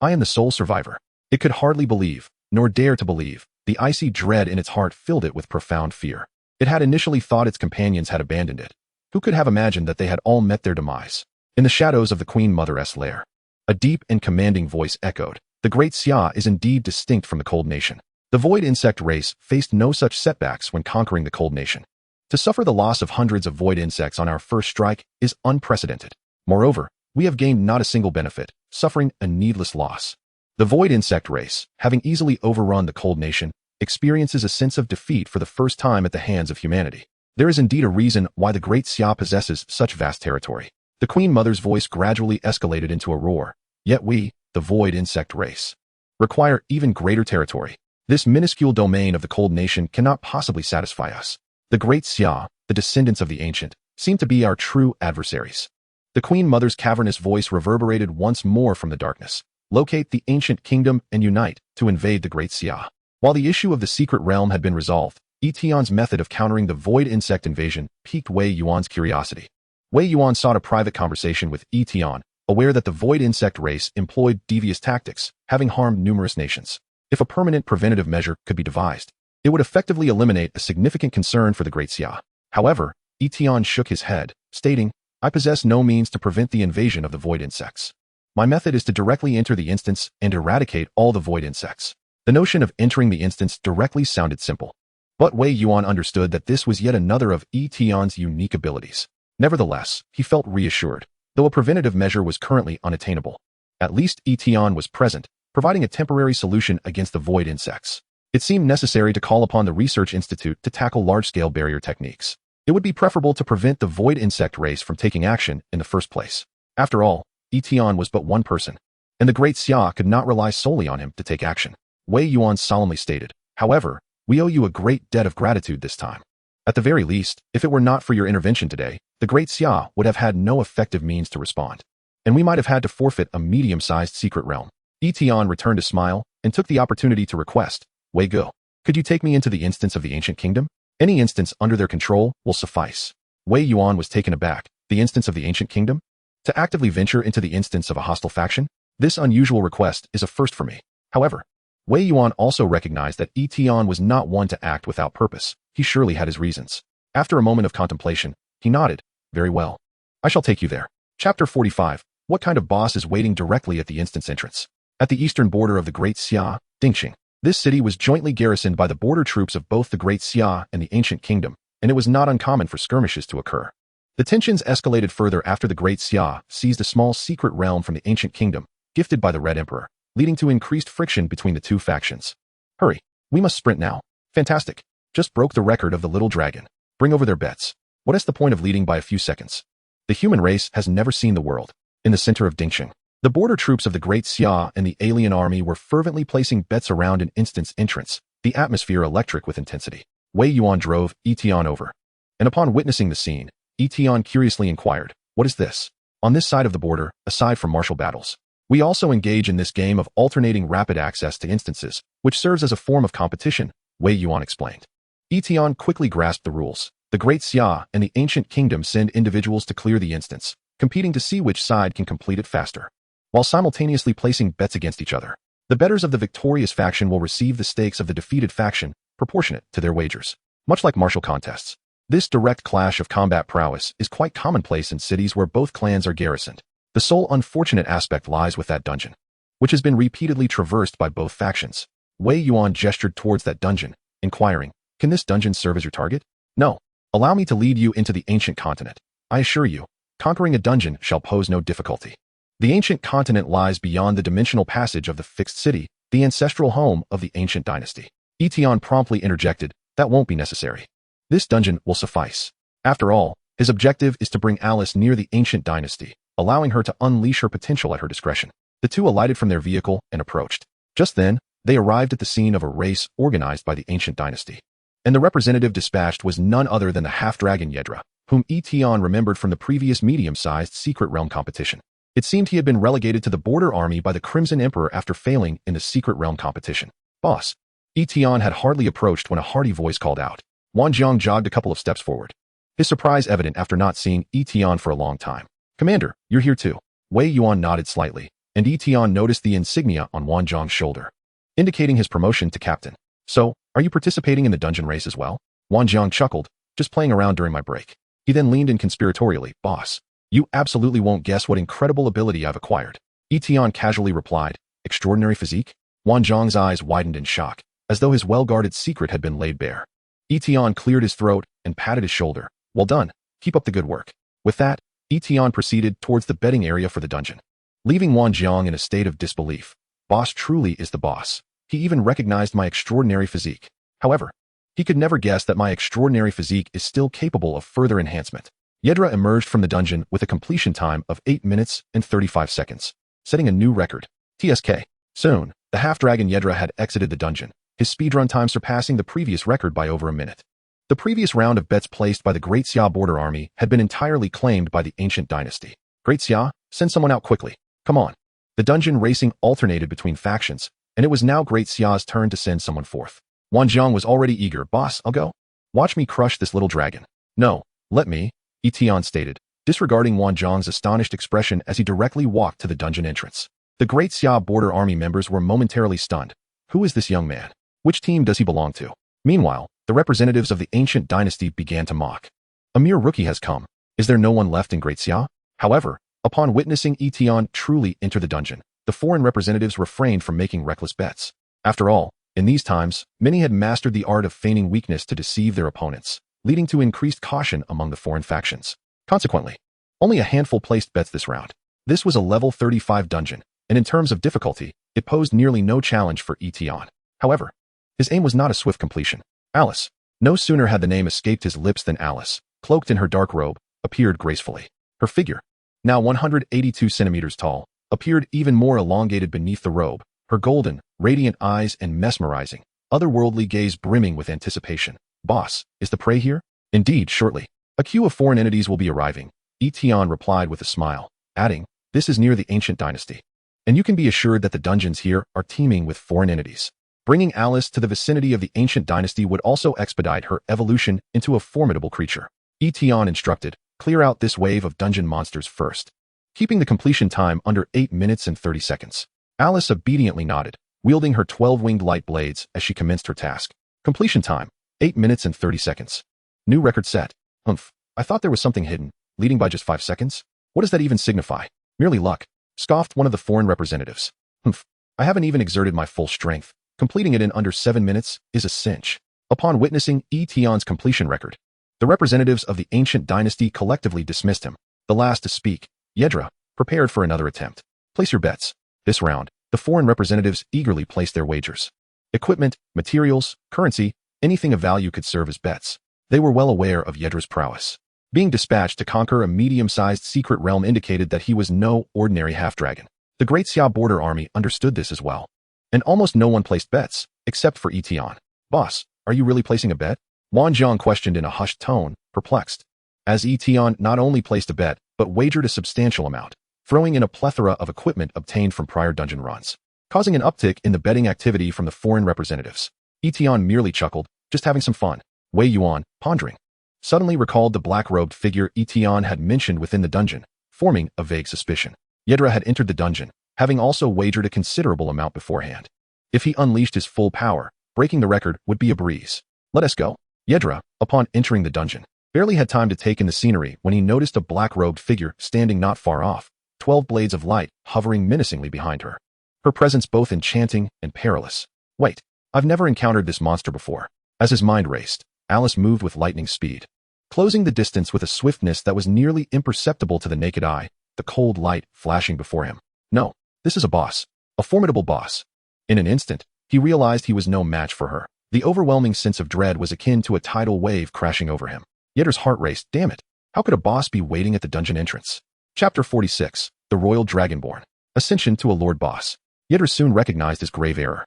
"I am the sole survivor." It could hardly believe, nor dare to believe. The icy dread in its heart filled it with profound fear. It had initially thought its companions had abandoned it. Who could have imagined that they had all met their demise? In the shadows of the Queen Mother's lair, a deep and commanding voice echoed, "The Great Xia is indeed distinct from the Cold Nation." The void insect race faced no such setbacks when conquering the Cold Nation. To suffer the loss of hundreds of void insects on our first strike is unprecedented. Moreover, we have gained not a single benefit, suffering a needless loss. The void insect race, having easily overrun the Cold Nation, experiences a sense of defeat for the first time at the hands of humanity. There is indeed a reason why the Great Xia possesses such vast territory. The Queen Mother's voice gradually escalated into a roar. Yet we, the void insect race, require even greater territory. This minuscule domain of the Cold Nation cannot possibly satisfy us. The Great Xia, the descendants of the ancient, seem to be our true adversaries. The Queen Mother's cavernous voice reverberated once more from the darkness. Locate the ancient kingdom and unite to invade the Great Xia. While the issue of the secret realm had been resolved, Yi Tian's method of countering the void insect invasion piqued Wei Yuan's curiosity. Wei Yuan sought a private conversation with Yi Tian, aware that the void insect race employed devious tactics, having harmed numerous nations. If a permanent preventative measure could be devised, it would effectively eliminate a significant concern for the Great Xia. However, Yi Tian shook his head, stating, "I possess no means to prevent the invasion of the void insects. My method is to directly enter the instance and eradicate all the void insects." The notion of entering the instance directly sounded simple. But Wei Yuan understood that this was yet another of Yi Tian's unique abilities. Nevertheless, he felt reassured, though a preventative measure was currently unattainable. At least Yi Tian was present, providing a temporary solution against the void insects. It seemed necessary to call upon the Research Institute to tackle large-scale barrier techniques. It would be preferable to prevent the void insect race from taking action in the first place. After all, Yi Tian was but one person, and the Great Xia could not rely solely on him to take action. Wei Yuan solemnly stated, "However, we owe you a great debt of gratitude this time. At the very least, if it were not for your intervention today, the Great Xia would have had no effective means to respond, and we might have had to forfeit a medium-sized secret realm." Yi Tian returned a smile and took the opportunity to request, Wei Go, could you take me into the instance of the ancient kingdom? Any instance under their control will suffice. Wei Yuan was taken aback. The instance of the ancient kingdom? To actively venture into the instance of a hostile faction? This unusual request is a first for me. However, Wei Yuan also recognized that Yi Tian was not one to act without purpose. He surely had his reasons. After a moment of contemplation, he nodded. Very well. I shall take you there. Chapter 45. What kind of boss is waiting directly at the instance entrance? At the eastern border of the Great Xia, Dingxing. This city was jointly garrisoned by the border troops of both the Great Xia and the Ancient Kingdom, and it was not uncommon for skirmishes to occur. The tensions escalated further after the Great Xia seized a small secret realm from the Ancient Kingdom, gifted by the Red Emperor, leading to increased friction between the two factions. Hurry, we must sprint now. Fantastic. Just broke the record of the little dragon. Bring over their bets. What is the point of leading by a few seconds? The human race has never seen the world. In the center of Dingxing, the border troops of the Great Xia and the alien army were fervently placing bets around an instance entrance, the atmosphere electric with intensity. Wei Yuan drove Yi Tian over, and upon witnessing the scene, Yi Tian curiously inquired, what is this? On this side of the border, aside from martial battles, we also engage in this game of alternating rapid access to instances, which serves as a form of competition, Wei Yuan explained. Yi Tian quickly grasped the rules. The Great Xia and the Ancient Kingdom send individuals to clear the instance, competing to see which side can complete it faster, while simultaneously placing bets against each other. The bettors of the victorious faction will receive the stakes of the defeated faction, proportionate to their wagers. Much like martial contests, this direct clash of combat prowess is quite commonplace in cities where both clans are garrisoned. The sole unfortunate aspect lies with that dungeon, which has been repeatedly traversed by both factions. Wei Yuan gestured towards that dungeon, inquiring, can this dungeon serve as your target? No. Allow me to lead you into the ancient continent. I assure you, conquering a dungeon shall pose no difficulty. The ancient continent lies beyond the dimensional passage of the fixed city, the ancestral home of the ancient dynasty. Yi Tian promptly interjected, that won't be necessary. This dungeon will suffice. After all, his objective is to bring Alice near the ancient dynasty, allowing her to unleash her potential at her discretion. The two alighted from their vehicle and approached. Just then, they arrived at the scene of a race organized by the ancient dynasty. And the representative dispatched was none other than the half-dragon Yedra, whom Yi Tian remembered from the previous medium-sized secret realm competition. It seemed he had been relegated to the border army by the Crimson Emperor after failing in the secret realm competition. Boss. Yi Tian had hardly approached when a hearty voice called out. Wang Jiang jogged a couple of steps forward, his surprise evident after not seeing Yi Tian for a long time. Commander, you're here too. Wei Yuan nodded slightly, and Yi Tian noticed the insignia on Wang Jiang's shoulder, indicating his promotion to captain. So, are you participating in the dungeon race as well? Wang Jiang chuckled, just playing around during my break. He then leaned in conspiratorially, boss. You absolutely won't guess what incredible ability I've acquired. Yi Tian casually replied, extraordinary physique? Wang Jiang's eyes widened in shock, as though his well-guarded secret had been laid bare. Yi Tian cleared his throat and patted his shoulder. Well done. Keep up the good work. With that, Yi Tian proceeded towards the betting area for the dungeon, leaving Wang Jiang in a state of disbelief. Boss truly is the boss. He even recognized my extraordinary physique. However, he could never guess that my extraordinary physique is still capable of further enhancement. Yedra emerged from the dungeon with a completion time of 8 minutes and 35 seconds, setting a new record. TSK. Soon, the half-dragon Yedra had exited the dungeon, his speedrun time surpassing the previous record by over a minute. The previous round of bets placed by the Great Xia border army had been entirely claimed by the ancient dynasty. Great Xia, send someone out quickly. Come on. The dungeon racing alternated between factions, and it was now Great Xia's turn to send someone forth. Wang Jiang was already eager. Boss, I'll go. Watch me crush this little dragon. No, let me, Yi Tian stated, disregarding Wang Jiang's astonished expression as he directly walked to the dungeon entrance. The Great Xia border army members were momentarily stunned. Who is this young man? Which team does he belong to? Meanwhile, the representatives of the ancient dynasty began to mock. A mere rookie has come. Is there no one left in Great Xia? However, upon witnessing Yi Tian truly enter the dungeon, the foreign representatives refrained from making reckless bets. After all, in these times, many had mastered the art of feigning weakness to deceive their opponents, leading to increased caution among the foreign factions. Consequently, only a handful placed bets this round. This was a level 35 dungeon, and in terms of difficulty, it posed nearly no challenge for Yi Tian. However, his aim was not a swift completion. Alice. No sooner had the name escaped his lips than Alice, cloaked in her dark robe, appeared gracefully. Her figure, now 182 centimeters tall, appeared even more elongated beneath the robe, her golden, radiant eyes and mesmerizing, otherworldly gaze brimming with anticipation. Boss, is the prey here? Indeed, shortly. A queue of foreign entities will be arriving, Yi Tian replied with a smile, adding, this is near the ancient dynasty. And you can be assured that the dungeons here are teeming with foreign entities. Bringing Alice to the vicinity of the ancient dynasty would also expedite her evolution into a formidable creature. Yi Tian instructed, clear out this wave of dungeon monsters first, keeping the completion time under 8 minutes and 30 seconds. Alice obediently nodded, wielding her 12-winged light blades as she commenced her task. Completion time, 8 minutes and 30 seconds. New record set. Humph, I thought there was something hidden, leading by just 5 seconds? What does that even signify? Merely luck, scoffed one of the foreign representatives. Humph, I haven't even exerted my full strength. Completing it in under 7 minutes is a cinch. Upon witnessing Yi Tian's completion record, the representatives of the ancient dynasty collectively dismissed him. The last to speak, Yedra, prepared for another attempt. Place your bets. This round, the foreign representatives eagerly placed their wagers. Equipment, materials, currency, anything of value could serve as bets. They were well aware of Yedra's prowess. Being dispatched to conquer a medium-sized secret realm indicated that he was no ordinary half-dragon. The Great Xia border army understood this as well. And almost no one placed bets, except for Yi Tian. Boss, are you really placing a bet? Wan Zhang questioned in a hushed tone, perplexed. As Yi Tian not only placed a bet, but wagered a substantial amount, throwing in a plethora of equipment obtained from prior dungeon runs, causing an uptick in the betting activity from the foreign representatives. Yi Tian merely chuckled, just having some fun. Wei Yuan, pondering, suddenly recalled the black-robed figure Yi Tian had mentioned within the dungeon, forming a vague suspicion. Yedra had entered the dungeon, having also wagered a considerable amount beforehand. If he unleashed his full power, breaking the record would be a breeze. Let us go. Yedra, upon entering the dungeon, barely had time to take in the scenery when he noticed a black-robed figure standing not far off, 12 blades of light hovering menacingly behind her. Her presence both enchanting and perilous. Wait, I've never encountered this monster before. As his mind raced, Alice moved with lightning speed, closing the distance with a swiftness that was nearly imperceptible to the naked eye, the cold light flashing before him. No, this is a boss. A formidable boss. In an instant, he realized he was no match for her. The overwhelming sense of dread was akin to a tidal wave crashing over him. Yedra's heart raced. Damn it. How could a boss be waiting at the dungeon entrance? Chapter 46. The Royal Dragonborn. Ascension to a Lord Boss. Yedra soon recognized his grave error.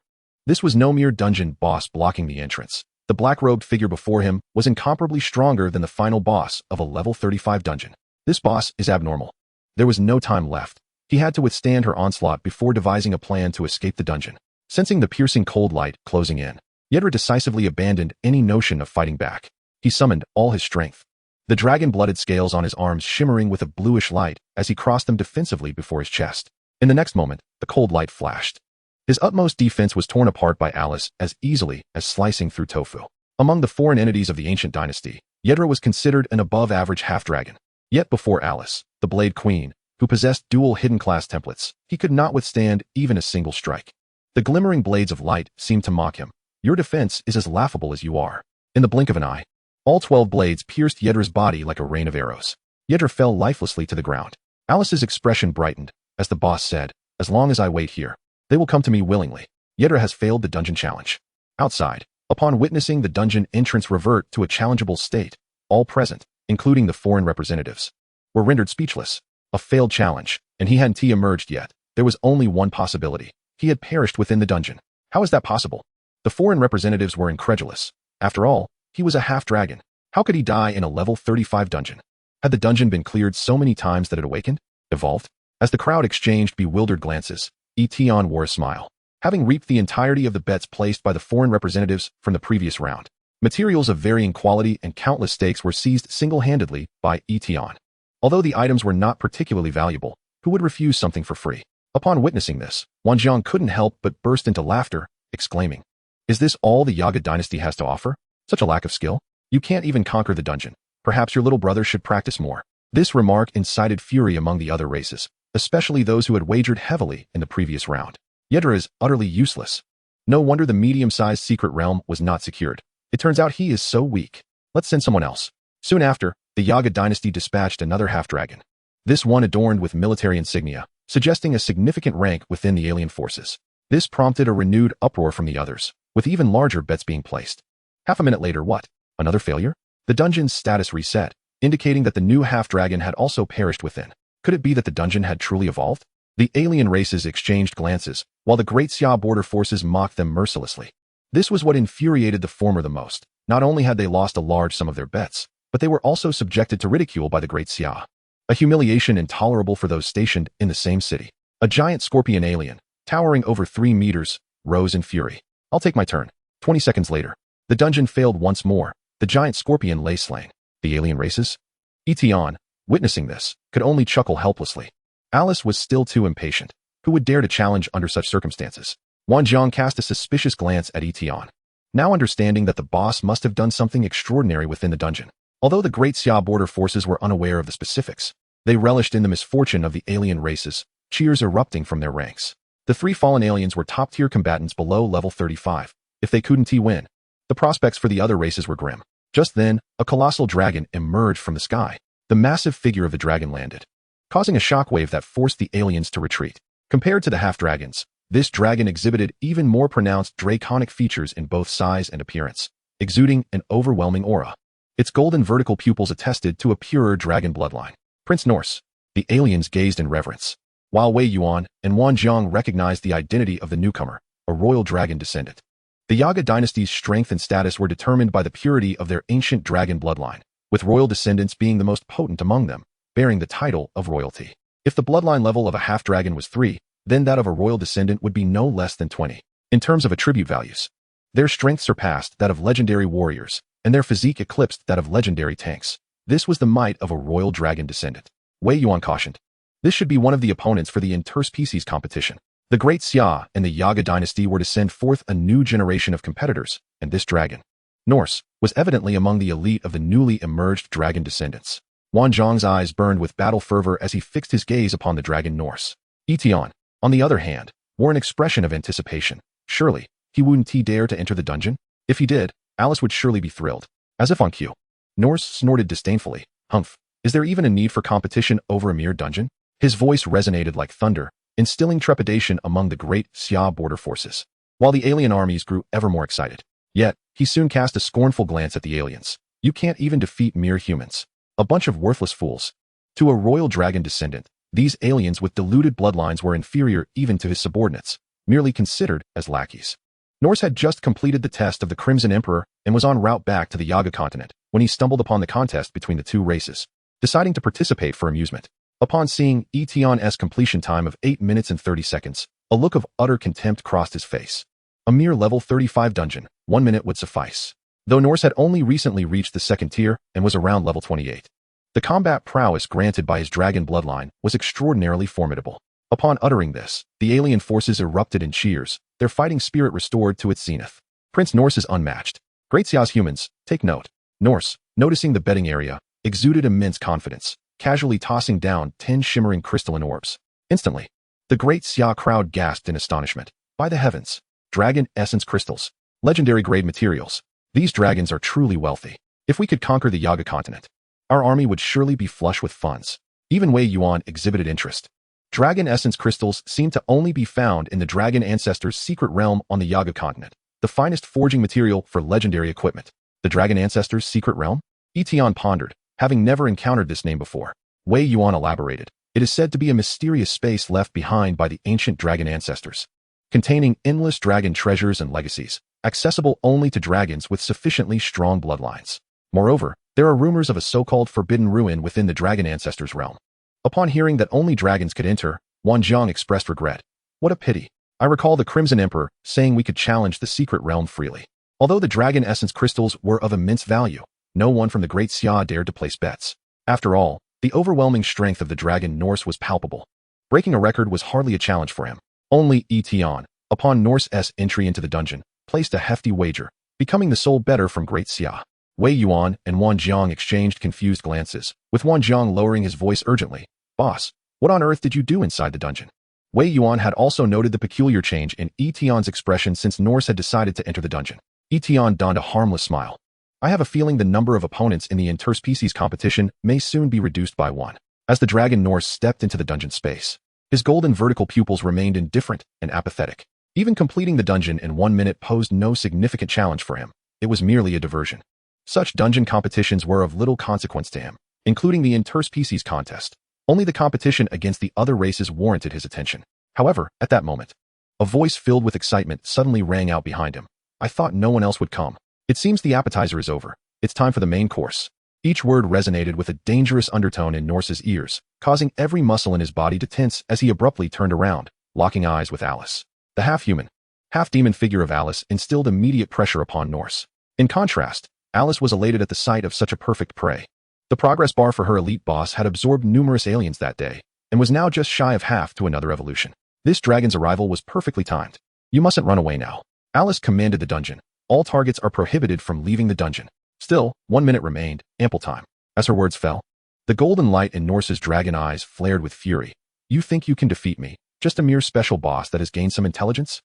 This was no mere dungeon boss blocking the entrance. The black-robed figure before him was incomparably stronger than the final boss of a level 35 dungeon. This boss is abnormal. There was no time left. He had to withstand her onslaught before devising a plan to escape the dungeon. Sensing the piercing cold light closing in, Yedra decisively abandoned any notion of fighting back. He summoned all his strength, the dragon-blooded scales on his arms shimmering with a bluish light as he crossed them defensively before his chest. In the next moment, the cold light flashed. His utmost defense was torn apart by Alice as easily as slicing through tofu. Among the foreign entities of the ancient dynasty, Yedra was considered an above-average half-dragon. Yet before Alice, the Blade Queen, who possessed dual hidden class templates, he could not withstand even a single strike. The glimmering blades of light seemed to mock him. Your defense is as laughable as you are. In the blink of an eye, all 12 blades pierced Yedra's body like a rain of arrows. Yedra fell lifelessly to the ground. Alice's expression brightened as the boss said, as long as I wait here, they will come to me willingly. Yedra has failed the dungeon challenge. Outside, upon witnessing the dungeon entrance revert to a challengeable state, all present, including the foreign representatives, were rendered speechless. A failed challenge, and he hadn't emerged yet. There was only one possibility. He had perished within the dungeon. How is that possible? The foreign representatives were incredulous. After all, he was a half-dragon. How could he die in a level 35 dungeon? Had the dungeon been cleared so many times that it awakened? Evolved? As the crowd exchanged bewildered glances, Yi Tian wore a smile. Having reaped the entirety of the bets placed by the foreign representatives from the previous round, materials of varying quality and countless stakes were seized single-handedly by Yi Tian. Although the items were not particularly valuable, who would refuse something for free? Upon witnessing this, Wan Zhang couldn't help but burst into laughter, exclaiming, "Is this all the Yaga dynasty has to offer? Such a lack of skill? You can't even conquer the dungeon. Perhaps your little brother should practice more." This remark incited fury among the other races, especially those who had wagered heavily in the previous round. Yedra is utterly useless. No wonder the medium-sized secret realm was not secured. It turns out he is so weak. Let's send someone else. Soon after, the Yaga dynasty dispatched another half-dragon. This one adorned with military insignia, suggesting a significant rank within the alien forces. This prompted a renewed uproar from the others, with even larger bets being placed. Half a minute later, what? Another failure? The dungeon's status reset, indicating that the new half-dragon had also perished within. Could it be that the dungeon had truly evolved? The alien races exchanged glances, while the Great Xia border forces mocked them mercilessly. This was what infuriated the former the most. Not only had they lost a large sum of their bets, but they were also subjected to ridicule by the Great Xia. A humiliation intolerable for those stationed in the same city. A giant scorpion alien, towering over 3 meters, rose in fury. I'll take my turn. 20 seconds later, the dungeon failed once more. The giant scorpion lay slain. The alien races? Yi Tian, witnessing this, could only chuckle helplessly. Alice was still too impatient. Who would dare to challenge under such circumstances? Wanjiang cast a suspicious glance at Yi Tian, now understanding that the boss must have done something extraordinary within the dungeon. Although the Great Xia border forces were unaware of the specifics, they relished in the misfortune of the alien races, cheers erupting from their ranks. The 3 fallen aliens were top-tier combatants below level 35. If they couldn't win, the prospects for the other races were grim. Just then, a colossal dragon emerged from the sky. The massive figure of the dragon landed, causing a shockwave that forced the aliens to retreat. Compared to the half-dragons, this dragon exhibited even more pronounced draconic features in both size and appearance, exuding an overwhelming aura. Its golden vertical pupils attested to a purer dragon bloodline. Prince Norse. The aliens gazed in reverence, while Wei Yuan and Wanjiang recognized the identity of the newcomer, a royal dragon descendant. The Yaga dynasty's strength and status were determined by the purity of their ancient dragon bloodline, with royal descendants being the most potent among them, bearing the title of royalty. If the bloodline level of a half-dragon was 3, then that of a royal descendant would be no less than 20. In terms of attribute values, their strength surpassed that of legendary warriors, and their physique eclipsed that of legendary tanks. This was the might of a royal dragon descendant. Wei Yuan cautioned. This should be one of the opponents for the interspecies competition. The Great Xia and the Yaga dynasty were to send forth a new generation of competitors, and this dragon, Norse, was evidently among the elite of the newly emerged dragon descendants. Wanjiang's eyes burned with battle fervor as he fixed his gaze upon the dragon Norse. Yi Tian, on the other hand, wore an expression of anticipation. Surely, he wouldn't dare to enter the dungeon? If he did, Alice would surely be thrilled. As if on cue, Norse snorted disdainfully. Humph, is there even a need for competition over a mere dungeon? His voice resonated like thunder, instilling trepidation among the Great Xia border forces, while the alien armies grew ever more excited. Yet, he soon cast a scornful glance at the aliens. You can't even defeat mere humans. A bunch of worthless fools. To a royal dragon descendant, these aliens with diluted bloodlines were inferior even to his subordinates, merely considered as lackeys. Norse had just completed the test of the Crimson Emperor and was en route back to the Yaga continent when he stumbled upon the contest between the 2 races, deciding to participate for amusement. Upon seeing Yi Tian's completion time of 8 minutes and 30 seconds, a look of utter contempt crossed his face. A mere level 35 dungeon, 1 minute would suffice. Though Norse had only recently reached the 2nd tier and was around level 28. The combat prowess granted by his dragon bloodline was extraordinarily formidable. Upon uttering this, the alien forces erupted in cheers, their fighting spirit restored to its zenith. Prince Norse is unmatched. Great Xia's humans, take note. Norse, noticing the betting area, exuded immense confidence, casually tossing down 10 shimmering crystalline orbs. Instantly, the Great Xia crowd gasped in astonishment. By the heavens, dragon essence crystals, legendary grade materials. These dragons are truly wealthy. If we could conquer the Yaga continent, our army would surely be flush with funds. Even Wei Yuan exhibited interest. Dragon essence crystals seemed to only be found in the dragon ancestors' secret realm on the Yaga continent, the finest forging material for legendary equipment. The dragon ancestors' secret realm? Yi Tian pondered, having never encountered this name before. Wei Yuan elaborated. It is said to be a mysterious space left behind by the ancient dragon ancestors, containing endless dragon treasures and legacies, accessible only to dragons with sufficiently strong bloodlines. Moreover, there are rumors of a so-called forbidden ruin within the dragon ancestors' realm. Upon hearing that only dragons could enter, Wanjiang expressed regret. What a pity. I recall the Crimson Emperor saying we could challenge the secret realm freely. Although the dragon essence crystals were of immense value, no one from the Great Xia dared to place bets. After all, the overwhelming strength of the dragon Norse was palpable. Breaking a record was hardly a challenge for him. Only Yi Tian, upon Norse's entry into the dungeon, placed a hefty wager, becoming the sole bettor from Great Xia. Wei Yuan and Wanjiang exchanged confused glances, with Wanjiang lowering his voice urgently. Boss, what on earth did you do inside the dungeon? Wei Yuan had also noted the peculiar change in Yi Tian's expression since Norse had decided to enter the dungeon. Yi Tian donned a harmless smile. I have a feeling the number of opponents in the interspecies competition may soon be reduced by 1. As the dragon Norse stepped into the dungeon space, his golden vertical pupils remained indifferent and apathetic. Even completing the dungeon in 1 minute posed no significant challenge for him. It was merely a diversion. Such dungeon competitions were of little consequence to him, including the interspecies contest. Only the competition against the other races warranted his attention. However, at that moment, a voice filled with excitement suddenly rang out behind him. I thought no one else would come. It seems the appetizer is over. It's time for the main course. Each word resonated with a dangerous undertone in Norse's ears, causing every muscle in his body to tense as he abruptly turned around, locking eyes with Alice. The half-human, half-demon figure of Alice instilled immediate pressure upon Norse. In contrast, Alice was elated at the sight of such a perfect prey. The progress bar for her elite boss had absorbed numerous aliens that day, and was now just shy of half to another evolution. This dragon's arrival was perfectly timed. You mustn't run away now. Alice commanded the dungeon. All targets are prohibited from leaving the dungeon. Still, 1 minute remained, ample time. As her words fell, the golden light in Norse's dragon eyes flared with fury. You think you can defeat me, just a mere special boss that has gained some intelligence?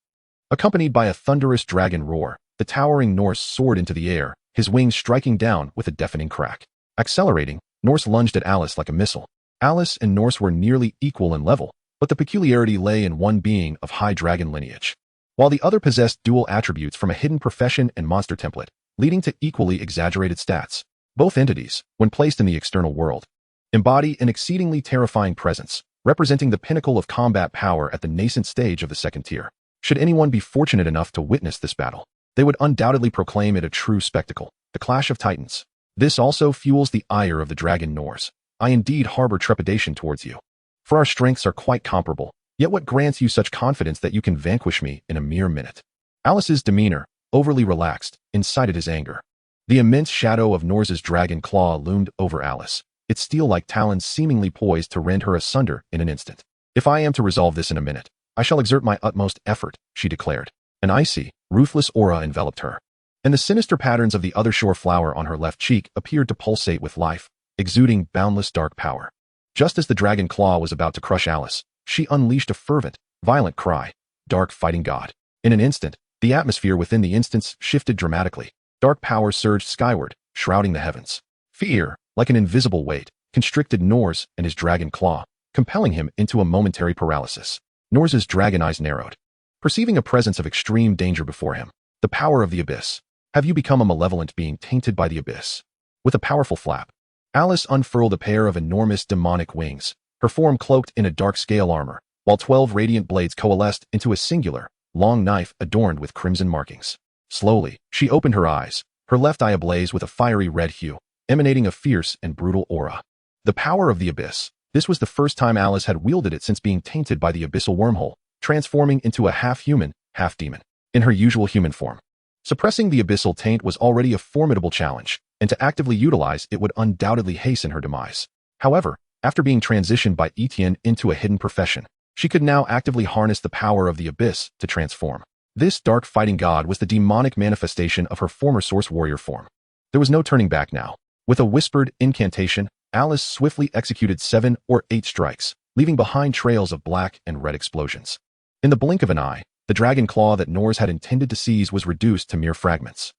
Accompanied by a thunderous dragon roar, the towering Norse soared into the air, his wings striking down with a deafening crack. Accelerating, Norse lunged at Alice like a missile. Alice and Norse were nearly equal in level, but the peculiarity lay in one being of high dragon lineage, while the other possessed dual attributes from a hidden profession and monster template, leading to equally exaggerated stats. Both entities, when placed in the external world, embody an exceedingly terrifying presence, representing the pinnacle of combat power at the nascent stage of the second tier. Should anyone be fortunate enough to witness this battle, they would undoubtedly proclaim it a true spectacle, the clash of titans. This also fuels the ire of the dragon Norse. I indeed harbor trepidation towards you, for our strengths are quite comparable, yet what grants you such confidence that you can vanquish me in a mere minute? Alice's demeanor, overly relaxed, incited his anger. The immense shadow of Norse's dragon claw loomed over Alice, its steel-like talons seemingly poised to rend her asunder in an instant. If I am to resolve this in a minute, I shall exert my utmost effort, she declared. An icy, ruthless aura enveloped her, and the sinister patterns of the other shore flower on her left cheek appeared to pulsate with life, exuding boundless dark power. Just as the dragon claw was about to crush Alice, she unleashed a fervent, violent cry. Dark fighting god. In an instant, the atmosphere within the instance shifted dramatically. Dark power surged skyward, shrouding the heavens. Fear, like an invisible weight, constricted Norse and his dragon claw, compelling him into a momentary paralysis. Norse's dragon eyes narrowed, perceiving a presence of extreme danger before him. The power of the abyss. Have you become a malevolent being tainted by the abyss? With a powerful flap, Alice unfurled a pair of enormous demonic wings, her form cloaked in a dark scale armor, while 12 radiant blades coalesced into a singular, long knife adorned with crimson markings. Slowly, she opened her eyes, her left eye ablaze with a fiery red hue, emanating a fierce and brutal aura. The power of the abyss. This was the first time Alice had wielded it since being tainted by the abyssal wormhole, transforming into a half-human, half-demon, in her usual human form. Suppressing the abyssal taint was already a formidable challenge, and to actively utilize it would undoubtedly hasten her demise. However, after being transitioned by Yi Tian into a hidden profession, she could now actively harness the power of the abyss to transform. This dark fighting god was the demonic manifestation of her former source warrior form. There was no turning back now. With a whispered incantation, Alice swiftly executed 7 or 8 strikes, leaving behind trails of black and red explosions. In the blink of an eye, the dragon claw that Norse had intended to seize was reduced to mere fragments.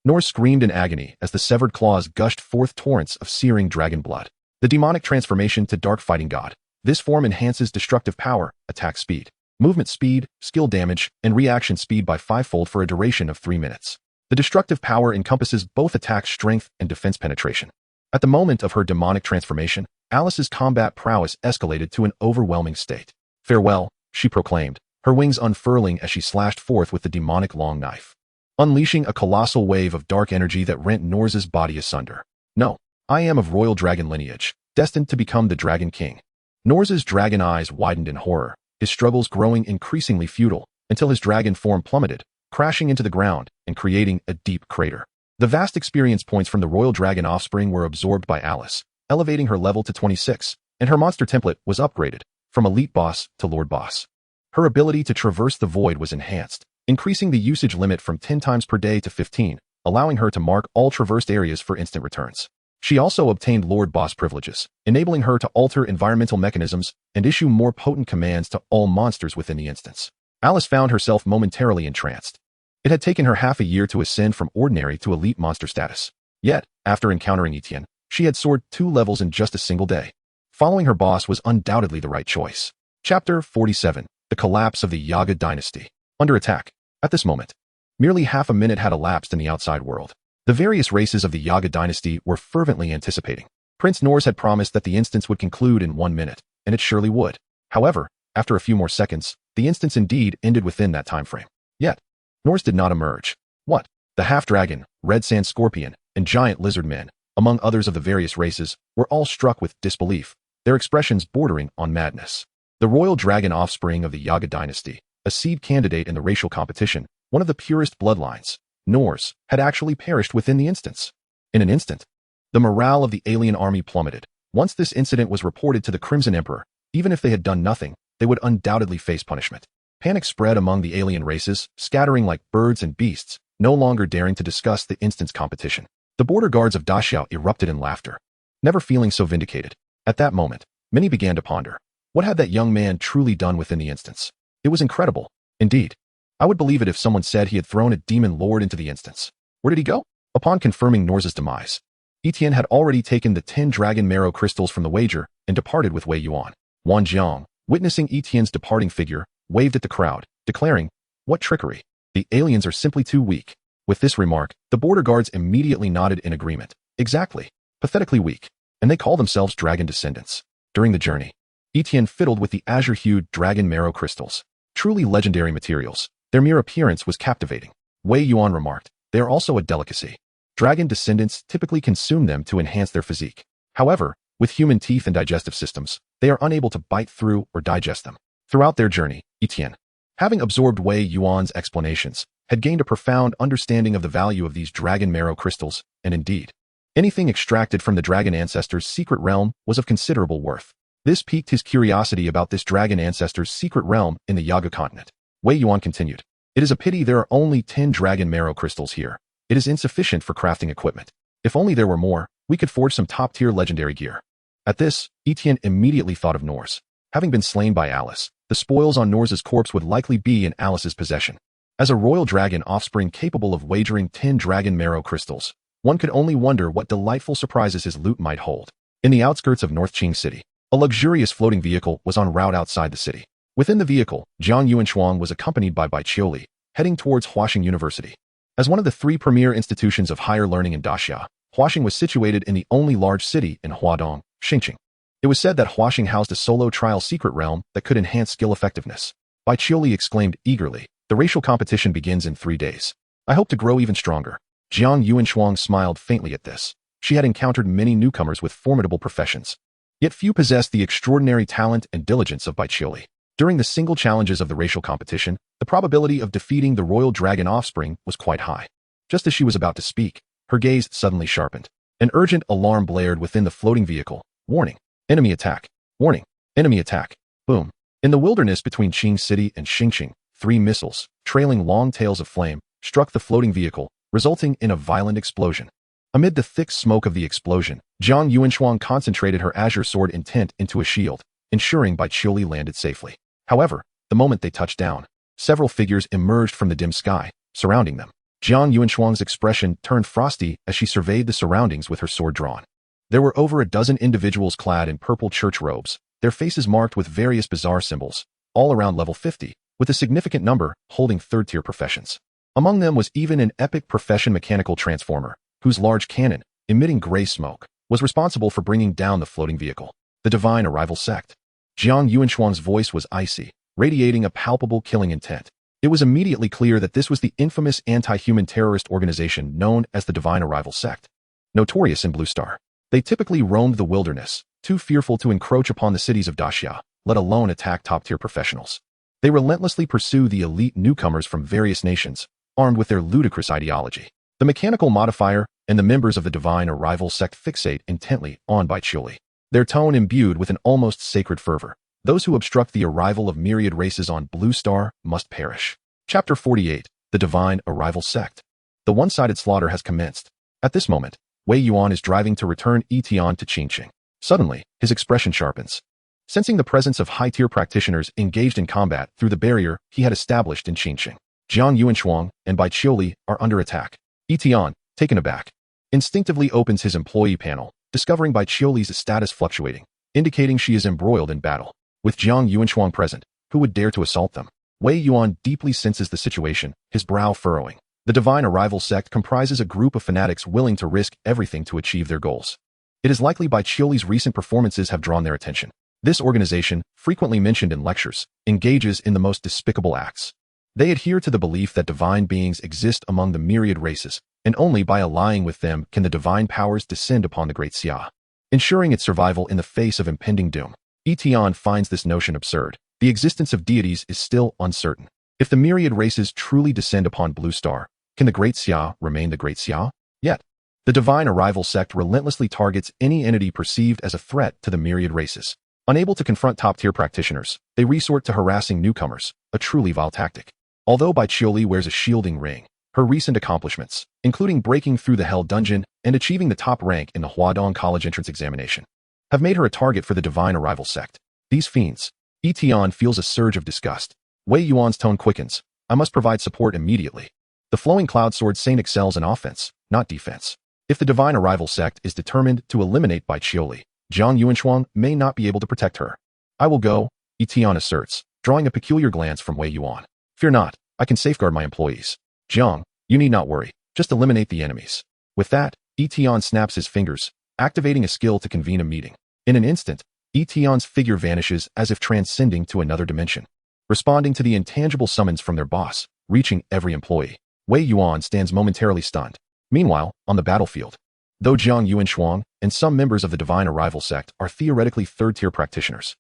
Norse screamed in agony as the severed claws gushed forth torrents of searing dragon blood. The demonic transformation to dark fighting god. This form enhances destructive power, attack speed, movement speed, skill damage, and reaction speed by 5-fold for a duration of 3 minutes. The destructive power encompasses both attack strength and defense penetration. At the moment of her demonic transformation, Alice's combat prowess escalated to an overwhelming state. Farewell, she proclaimed, her wings unfurling as she slashed forth with the demonic long knife, unleashing a colossal wave of dark energy that rent Norse's body asunder. No, I am of royal dragon lineage, destined to become the Dragon King. Norse's dragon eyes widened in horror, his struggles growing increasingly futile, until his dragon form plummeted, crashing into the ground and creating a deep crater. The vast experience points from the royal dragon offspring were absorbed by Alice, elevating her level to 26, and her monster template was upgraded, from elite boss to lord boss. Her ability to traverse the void was enhanced, increasing the usage limit from 10 times per day to 15, allowing her to mark all traversed areas for instant returns. She also obtained Lord Boss privileges, enabling her to alter environmental mechanisms and issue more potent commands to all monsters within the instance. Alice found herself momentarily entranced. It had taken her half a year to ascend from ordinary to elite monster status. Yet, after encountering Yi Tian, she had soared 2 levels in just a single day. Following her boss was undoubtedly the right choice. Chapter 47. The Collapse of the Yaga Dynasty. Under attack. At this moment, merely half a minute had elapsed in the outside world. The various races of the Yaga dynasty were fervently anticipating. Prince Norse had promised that the instance would conclude in 1 minute, and it surely would. However, after a few more seconds, the instance indeed ended within that time frame. Yet, Norse did not emerge. What? The half-dragon, red sand scorpion, and giant lizard men, among others of the various races, were all struck with disbelief, their expressions bordering on madness. The royal dragon offspring of the Yaga dynasty, a seed candidate in the racial competition, one of the purest bloodlines, Norse, had actually perished within the instance. In an instant, the morale of the alien army plummeted. Once this incident was reported to the Crimson Emperor, even if they had done nothing, they would undoubtedly face punishment. Panic spread among the alien races, scattering like birds and beasts, no longer daring to discuss the instance competition. The border guards of Daxiao erupted in laughter, never feeling so vindicated. At that moment, many began to ponder. What had that young man truly done within the instance? It was incredible. Indeed, I would believe it if someone said he had thrown a demon lord into the instance. Where did he go? Upon confirming Norse's demise, Yi Tian had already taken the 10 dragon marrow crystals from the wager and departed with Wei Yuan. Wan Jiang, witnessing Yi Tian's departing figure, waved at the crowd, declaring, "What trickery! The aliens are simply too weak." With this remark, the border guards immediately nodded in agreement. Exactly. Pathetically weak. And they call themselves dragon descendants. During the journey, Yi Tian fiddled with the azure-hued dragon marrow crystals. Truly legendary materials. Their mere appearance was captivating. Wei Yuan remarked, "They are also a delicacy. Dragon descendants typically consume them to enhance their physique. However, with human teeth and digestive systems, they are unable to bite through or digest them." Throughout their journey, Yi Tian, having absorbed Wei Yuan's explanations, had gained a profound understanding of the value of these dragon marrow crystals, and indeed, anything extracted from the dragon ancestor's secret realm was of considerable worth. This piqued his curiosity about this dragon ancestor's secret realm in the Yaga continent. Wei Yuan continued, "It is a pity there are only 10 dragon marrow crystals here. It is insufficient for crafting equipment. If only there were more, we could forge some top-tier legendary gear." At this, Yi Tian immediately thought of Norse. Having been slain by Alice, the spoils on Norse's corpse would likely be in Alice's possession. As a royal dragon offspring capable of wagering 10 dragon marrow crystals, one could only wonder what delightful surprises his loot might hold. In the outskirts of North Qing City, a luxurious floating vehicle was en route outside the city. Within the vehicle, Jiang Yuanshuang was accompanied by Bai Qiuli, heading towards Huaxing University. As one of the 3 premier institutions of higher learning in Daxia, Huaxing was situated in the only large city in Huadong, Xingqing. It was said that Huaxing housed a solo trial secret realm that could enhance skill effectiveness. Bai Qiuli exclaimed eagerly, "The racial competition begins in 3 days. I hope to grow even stronger." Jiang Yuanshuang smiled faintly at this. She had encountered many newcomers with formidable professions, yet few possessed the extraordinary talent and diligence of Bai Qiuli. During the single challenges of the racial competition, the probability of defeating the royal dragon offspring was quite high. Just as she was about to speak, her gaze suddenly sharpened. An urgent alarm blared within the floating vehicle. "Warning! Enemy attack! Warning! Enemy attack!" Boom! In the wilderness between Qing City and Xingqing, 3 missiles, trailing long tails of flame, struck the floating vehicle, resulting in a violent explosion. Amid the thick smoke of the explosion, Jiang Yuanshuang concentrated her azure sword intent into a shield, ensuring Bai Qiuli landed safely. However, the moment they touched down, several figures emerged from the dim sky, surrounding them. Jiang Yuanshuang's expression turned frosty as she surveyed the surroundings with her sword drawn. There were over a dozen individuals clad in purple church robes, their faces marked with various bizarre symbols, all around level 50, with a significant number holding 3rd-tier professions. Among them was even an epic profession mechanical transformer, whose large cannon, emitting gray smoke, was responsible for bringing down the floating vehicle. The Divine Arrival Sect. Jiang Yuanshuang's voice was icy, radiating a palpable killing intent. It was immediately clear that this was the infamous anti-human terrorist organization known as the Divine Arrival Sect. Notorious in Blue Star, they typically roamed the wilderness, too fearful to encroach upon the cities of Daxia, let alone attack top-tier professionals. They relentlessly pursue the elite newcomers from various nations, armed with their ludicrous ideology. The mechanical modifier and the members of the Divine Arrival Sect fixate intently on Bai Qiuli, their tone imbued with an almost sacred fervor. Those who obstruct the arrival of myriad races on Blue Star must perish. Chapter 48. The Divine Arrival Sect. The one-sided slaughter has commenced. At this moment, Wei Yuan is driving to return Yi Tian to Xingqing. Suddenly, his expression sharpens. Sensing the presence of high-tier practitioners engaged in combat through the barrier he had established in Xingqing, Jiang Yuanshuang and Bai Qiuli are under attack. Yi Tian, taken aback, instinctively opens his employee panel, discovering Bai Qiuli's status fluctuating, indicating she is embroiled in battle. With Jiang Yuanshuang present, who would dare to assault them? Wei Yuan deeply senses the situation, his brow furrowing. The Divine Arrival Sect comprises a group of fanatics willing to risk everything to achieve their goals. It is likely Bai Qiuli's recent performances have drawn their attention. This organization, frequently mentioned in lectures, engages in the most despicable acts. They adhere to the belief that divine beings exist among the myriad races, and only by allying with them can the divine powers descend upon the Great Xia, ensuring its survival in the face of impending doom. Yi Tian finds this notion absurd. The existence of deities is still uncertain. If the myriad races truly descend upon Blue Star, can the Great Xia remain the Great Xia? Yet, the Divine Arrival sect relentlessly targets any entity perceived as a threat to the myriad races. Unable to confront top-tier practitioners, they resort to harassing newcomers, a truly vile tactic. Although Bai Qiuli wears a shielding ring, her recent accomplishments, including breaking through the Hell Dungeon and achieving the top rank in the Huadong College entrance examination, have made her a target for the Divine Arrival sect. These fiends. Yi Tian feels a surge of disgust. Wei Yuan's tone quickens. I must provide support immediately. The Flowing Cloud Sword Saint excels in offense, not defense. If the Divine Arrival sect is determined to eliminate Bai Qiuli, Jiang Yuanshuang may not be able to protect her. I will go, Yi Tian asserts, drawing a peculiar glance from Wei Yuan. Fear not, I can safeguard my employees. Jiang, you need not worry, just eliminate the enemies. With that, Yi Tian snaps his fingers, activating a skill to convene a meeting. In an instant, Yi Tian's figure vanishes as if transcending to another dimension, responding to the intangible summons from their boss, reaching every employee. Wei Yuan stands momentarily stunned. Meanwhile, on the battlefield, though Jiang Yuanshuang and some members of the Divine Arrival sect are theoretically third-tier practitioners,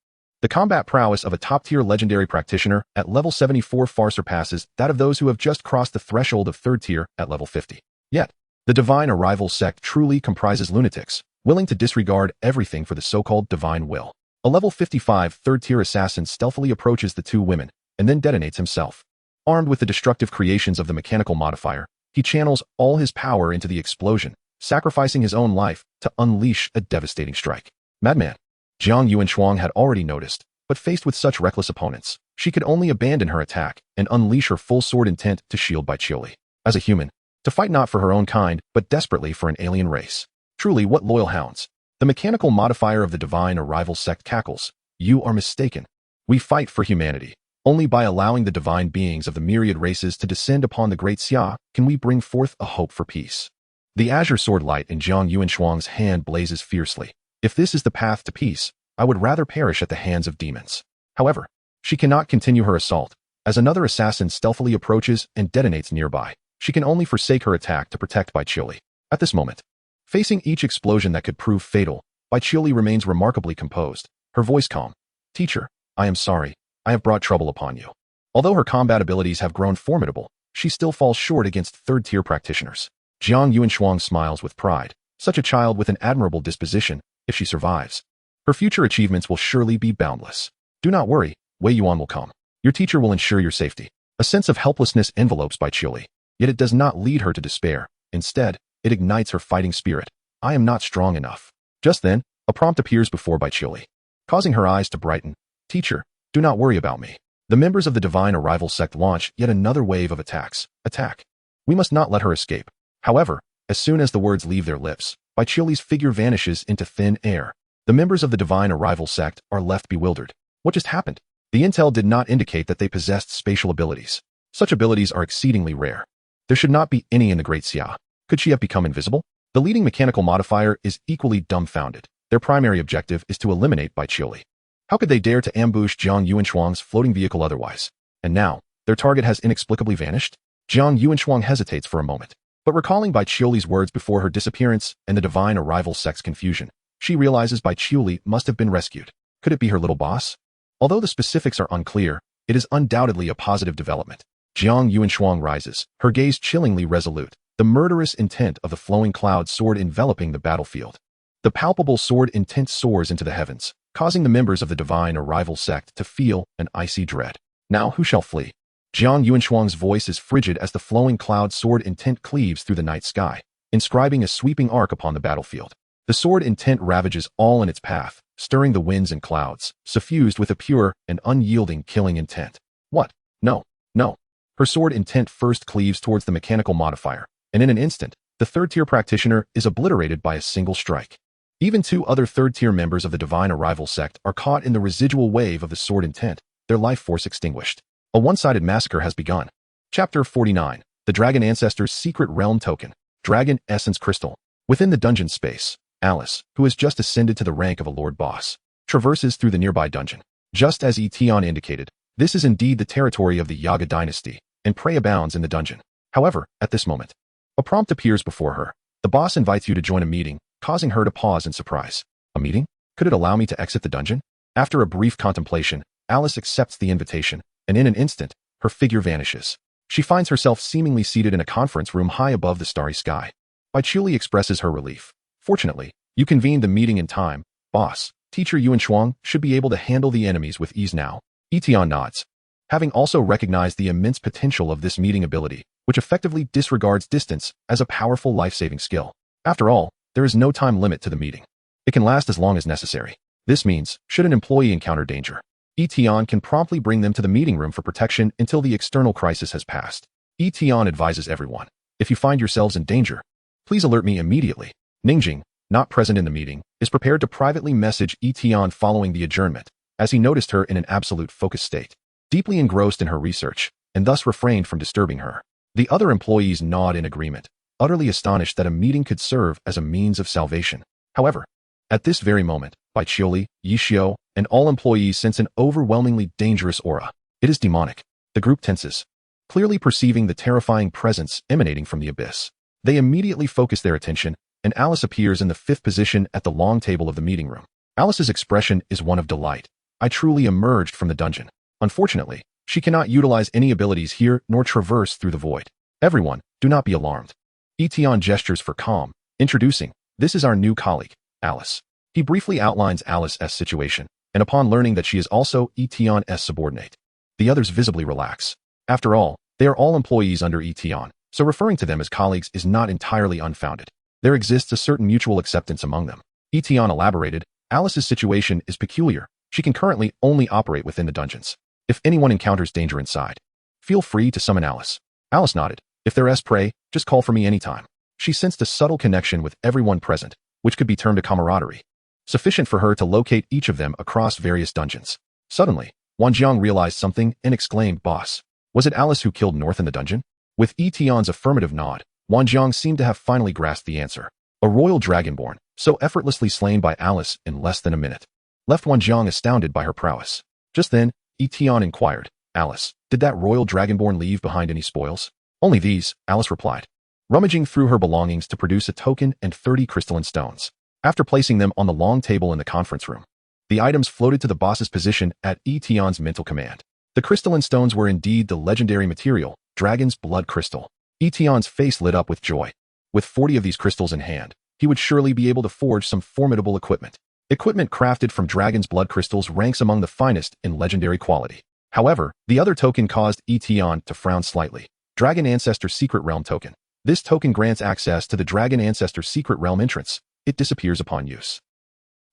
the combat prowess of a top-tier legendary practitioner at level 74 far surpasses that of those who have just crossed the threshold of third tier at level 50. Yet, the Divine Arrival sect truly comprises lunatics, willing to disregard everything for the so-called divine will. A level 55 third-tier assassin stealthily approaches the two women and then detonates himself. Armed with the destructive creations of the mechanical modifier, he channels all his power into the explosion, sacrificing his own life to unleash a devastating strike. Madman. Jiang Yuanshuang had already noticed, but faced with such reckless opponents, she could only abandon her attack and unleash her full sword intent to shield Bai Qiuli. As a human, to fight not for her own kind, but desperately for an alien race. Truly, what loyal hounds. The mechanical modifier of the Divine Arrival sect cackles. You are mistaken. We fight for humanity. Only by allowing the divine beings of the myriad races to descend upon the Great Xia can we bring forth a hope for peace. The azure sword light in Jiang Yuanshuang's hand blazes fiercely. If this is the path to peace, I would rather perish at the hands of demons. However, she cannot continue her assault. As another assassin stealthily approaches and detonates nearby, she can only forsake her attack to protect Bai Qiuli. At this moment, facing each explosion that could prove fatal, Bai Qiuli remains remarkably composed, her voice calm. Teacher, I am sorry. I have brought trouble upon you. Although her combat abilities have grown formidable, she still falls short against third-tier practitioners. Jiang Yuanshuang smiles with pride. Such a child with an admirable disposition, if she survives. Her future achievements will surely be boundless. Do not worry, Wei Yuan will come. Your teacher will ensure your safety. A sense of helplessness envelopes Bai Qiuli, yet it does not lead her to despair. Instead, it ignites her fighting spirit. I am not strong enough. Just then, a prompt appears before Bai Qiuli, causing her eyes to brighten. Teacher, do not worry about me. The members of the Divine Arrival sect launch yet another wave of attacks. Attack. We must not let her escape. However, as soon as the words leave their lips, Bai Qiuli's figure vanishes into thin air. The members of the Divine Arrival sect are left bewildered. What just happened? The intel did not indicate that they possessed spatial abilities. Such abilities are exceedingly rare. There should not be any in the Great Xia. Could she have become invisible? The leading mechanical modifier is equally dumbfounded. Their primary objective is to eliminate Bai Qiuli. How could they dare to ambush Jiang Yuanshuang's floating vehicle otherwise? And now, their target has inexplicably vanished? Jiang Yuanshuang hesitates for a moment, but recalling Bai Qiuli's words before her disappearance and the Divine Arrival sect's confusion, she realizes Bai Qiuli must have been rescued. Could it be her little boss? Although the specifics are unclear, it is undoubtedly a positive development. Jiang Yuanshuang rises, her gaze chillingly resolute, the murderous intent of the flowing cloud sword enveloping the battlefield. The palpable sword intent soars into the heavens, causing the members of the Divine Arrival sect to feel an icy dread. Now who shall flee? Jiang Yuanshuang's voice is frigid as the flowing cloud sword intent cleaves through the night sky, inscribing a sweeping arc upon the battlefield. The sword intent ravages all in its path, stirring the winds and clouds, suffused with a pure and unyielding killing intent. What? No. No. Her sword intent first cleaves towards the mechanical modifier, and in an instant, the third-tier practitioner is obliterated by a single strike. Even two other third-tier members of the Divine Arrival sect are caught in the residual wave of the sword intent, their life force extinguished. A one-sided massacre has begun. Chapter 49. The Dragon Ancestor's Secret Realm Token. Dragon Essence Crystal. Within the dungeon space, Alice, who has just ascended to the rank of a Lord Boss, traverses through the nearby dungeon. Just as Yi Tian indicated, This is indeed the territory of the Yaga dynasty, and prey abounds in the dungeon. However, at this moment, a prompt appears before her. The boss invites you to join a meeting, causing her to pause in surprise. A meeting? Could it allow me to exit the dungeon? After a brief contemplation, Alice accepts the invitation, and in an instant, her figure vanishes. She finds herself seemingly seated in a conference room high above the starry sky. Bai Qiuli expresses her relief. Fortunately, you convened the meeting in time. Boss, Teacher Yuan Shuang should be able to handle the enemies with ease now. Yi Tian nods. Having also recognized the immense potential of this meeting ability, which effectively disregards distance as a powerful life-saving skill. After all, there is no time limit to the meeting. It can last as long as necessary. This means, should an employee encounter danger, Yi Tian can promptly bring them to the meeting room for protection until the external crisis has passed. Yi Tian advises everyone, if you find yourselves in danger, please alert me immediately. Ningjing, not present in the meeting, is prepared to privately message Yi Tian following the adjournment, as he noticed her in an absolute focused state, deeply engrossed in her research, and thus refrained from disturbing her. The other employees nod in agreement, utterly astonished that a meeting could serve as a means of salvation. However, at this very moment, Bai Qiuli, Yi Xiao, and all employees sense an overwhelmingly dangerous aura. It is demonic. The group tenses, clearly perceiving the terrifying presence emanating from the abyss. They immediately focus their attention, and Alice appears in the 5th position at the long table of the meeting room. Alice's expression is one of delight. I truly emerged from the dungeon. Unfortunately, she cannot utilize any abilities here nor traverse through the void. Everyone, do not be alarmed. Yi Tian gestures for calm, introducing, this is our new colleague, Alice. He briefly outlines Alice's situation, and upon learning that she is also Yi Tian's subordinate, the others visibly relax. After all, they are all employees under Yi Tian, so referring to them as colleagues is not entirely unfounded. There exists a certain mutual acceptance among them. Yi Tian elaborated, Alice's situation is peculiar. She can currently only operate within the dungeons. If anyone encounters danger inside, feel free to summon Alice. Alice nodded. If there is prey, just call for me anytime. She sensed a subtle connection with everyone present, which could be termed a camaraderie, sufficient for her to locate each of them across various dungeons. Suddenly, Wanjiang realized something and exclaimed, Boss, was it Alice who killed North in the dungeon? With Yi Tian's affirmative nod, Wanjiang seemed to have finally grasped the answer. A royal dragonborn, so effortlessly slain by Alice in less than a minute, left Wanjiang astounded by her prowess. Just then, Yi Tian inquired, Alice, did that royal dragonborn leave behind any spoils? Only these, Alice replied, rummaging through her belongings to produce a token and 30 crystalline stones. After placing them on the long table in the conference room, the items floated to the boss's position at Yi Tian's mental command. The crystalline stones were indeed the legendary material, Dragon's Blood Crystal. Yi Tian's face lit up with joy. With 40 of these crystals in hand, he would surely be able to forge some formidable equipment. Equipment crafted from Dragon's Blood Crystals ranks among the finest in legendary quality. However, the other token caused Yi Tian to frown slightly. Dragon Ancestor Secret Realm Token. This token grants access to the Dragon Ancestor Secret Realm entrance. It disappears upon use.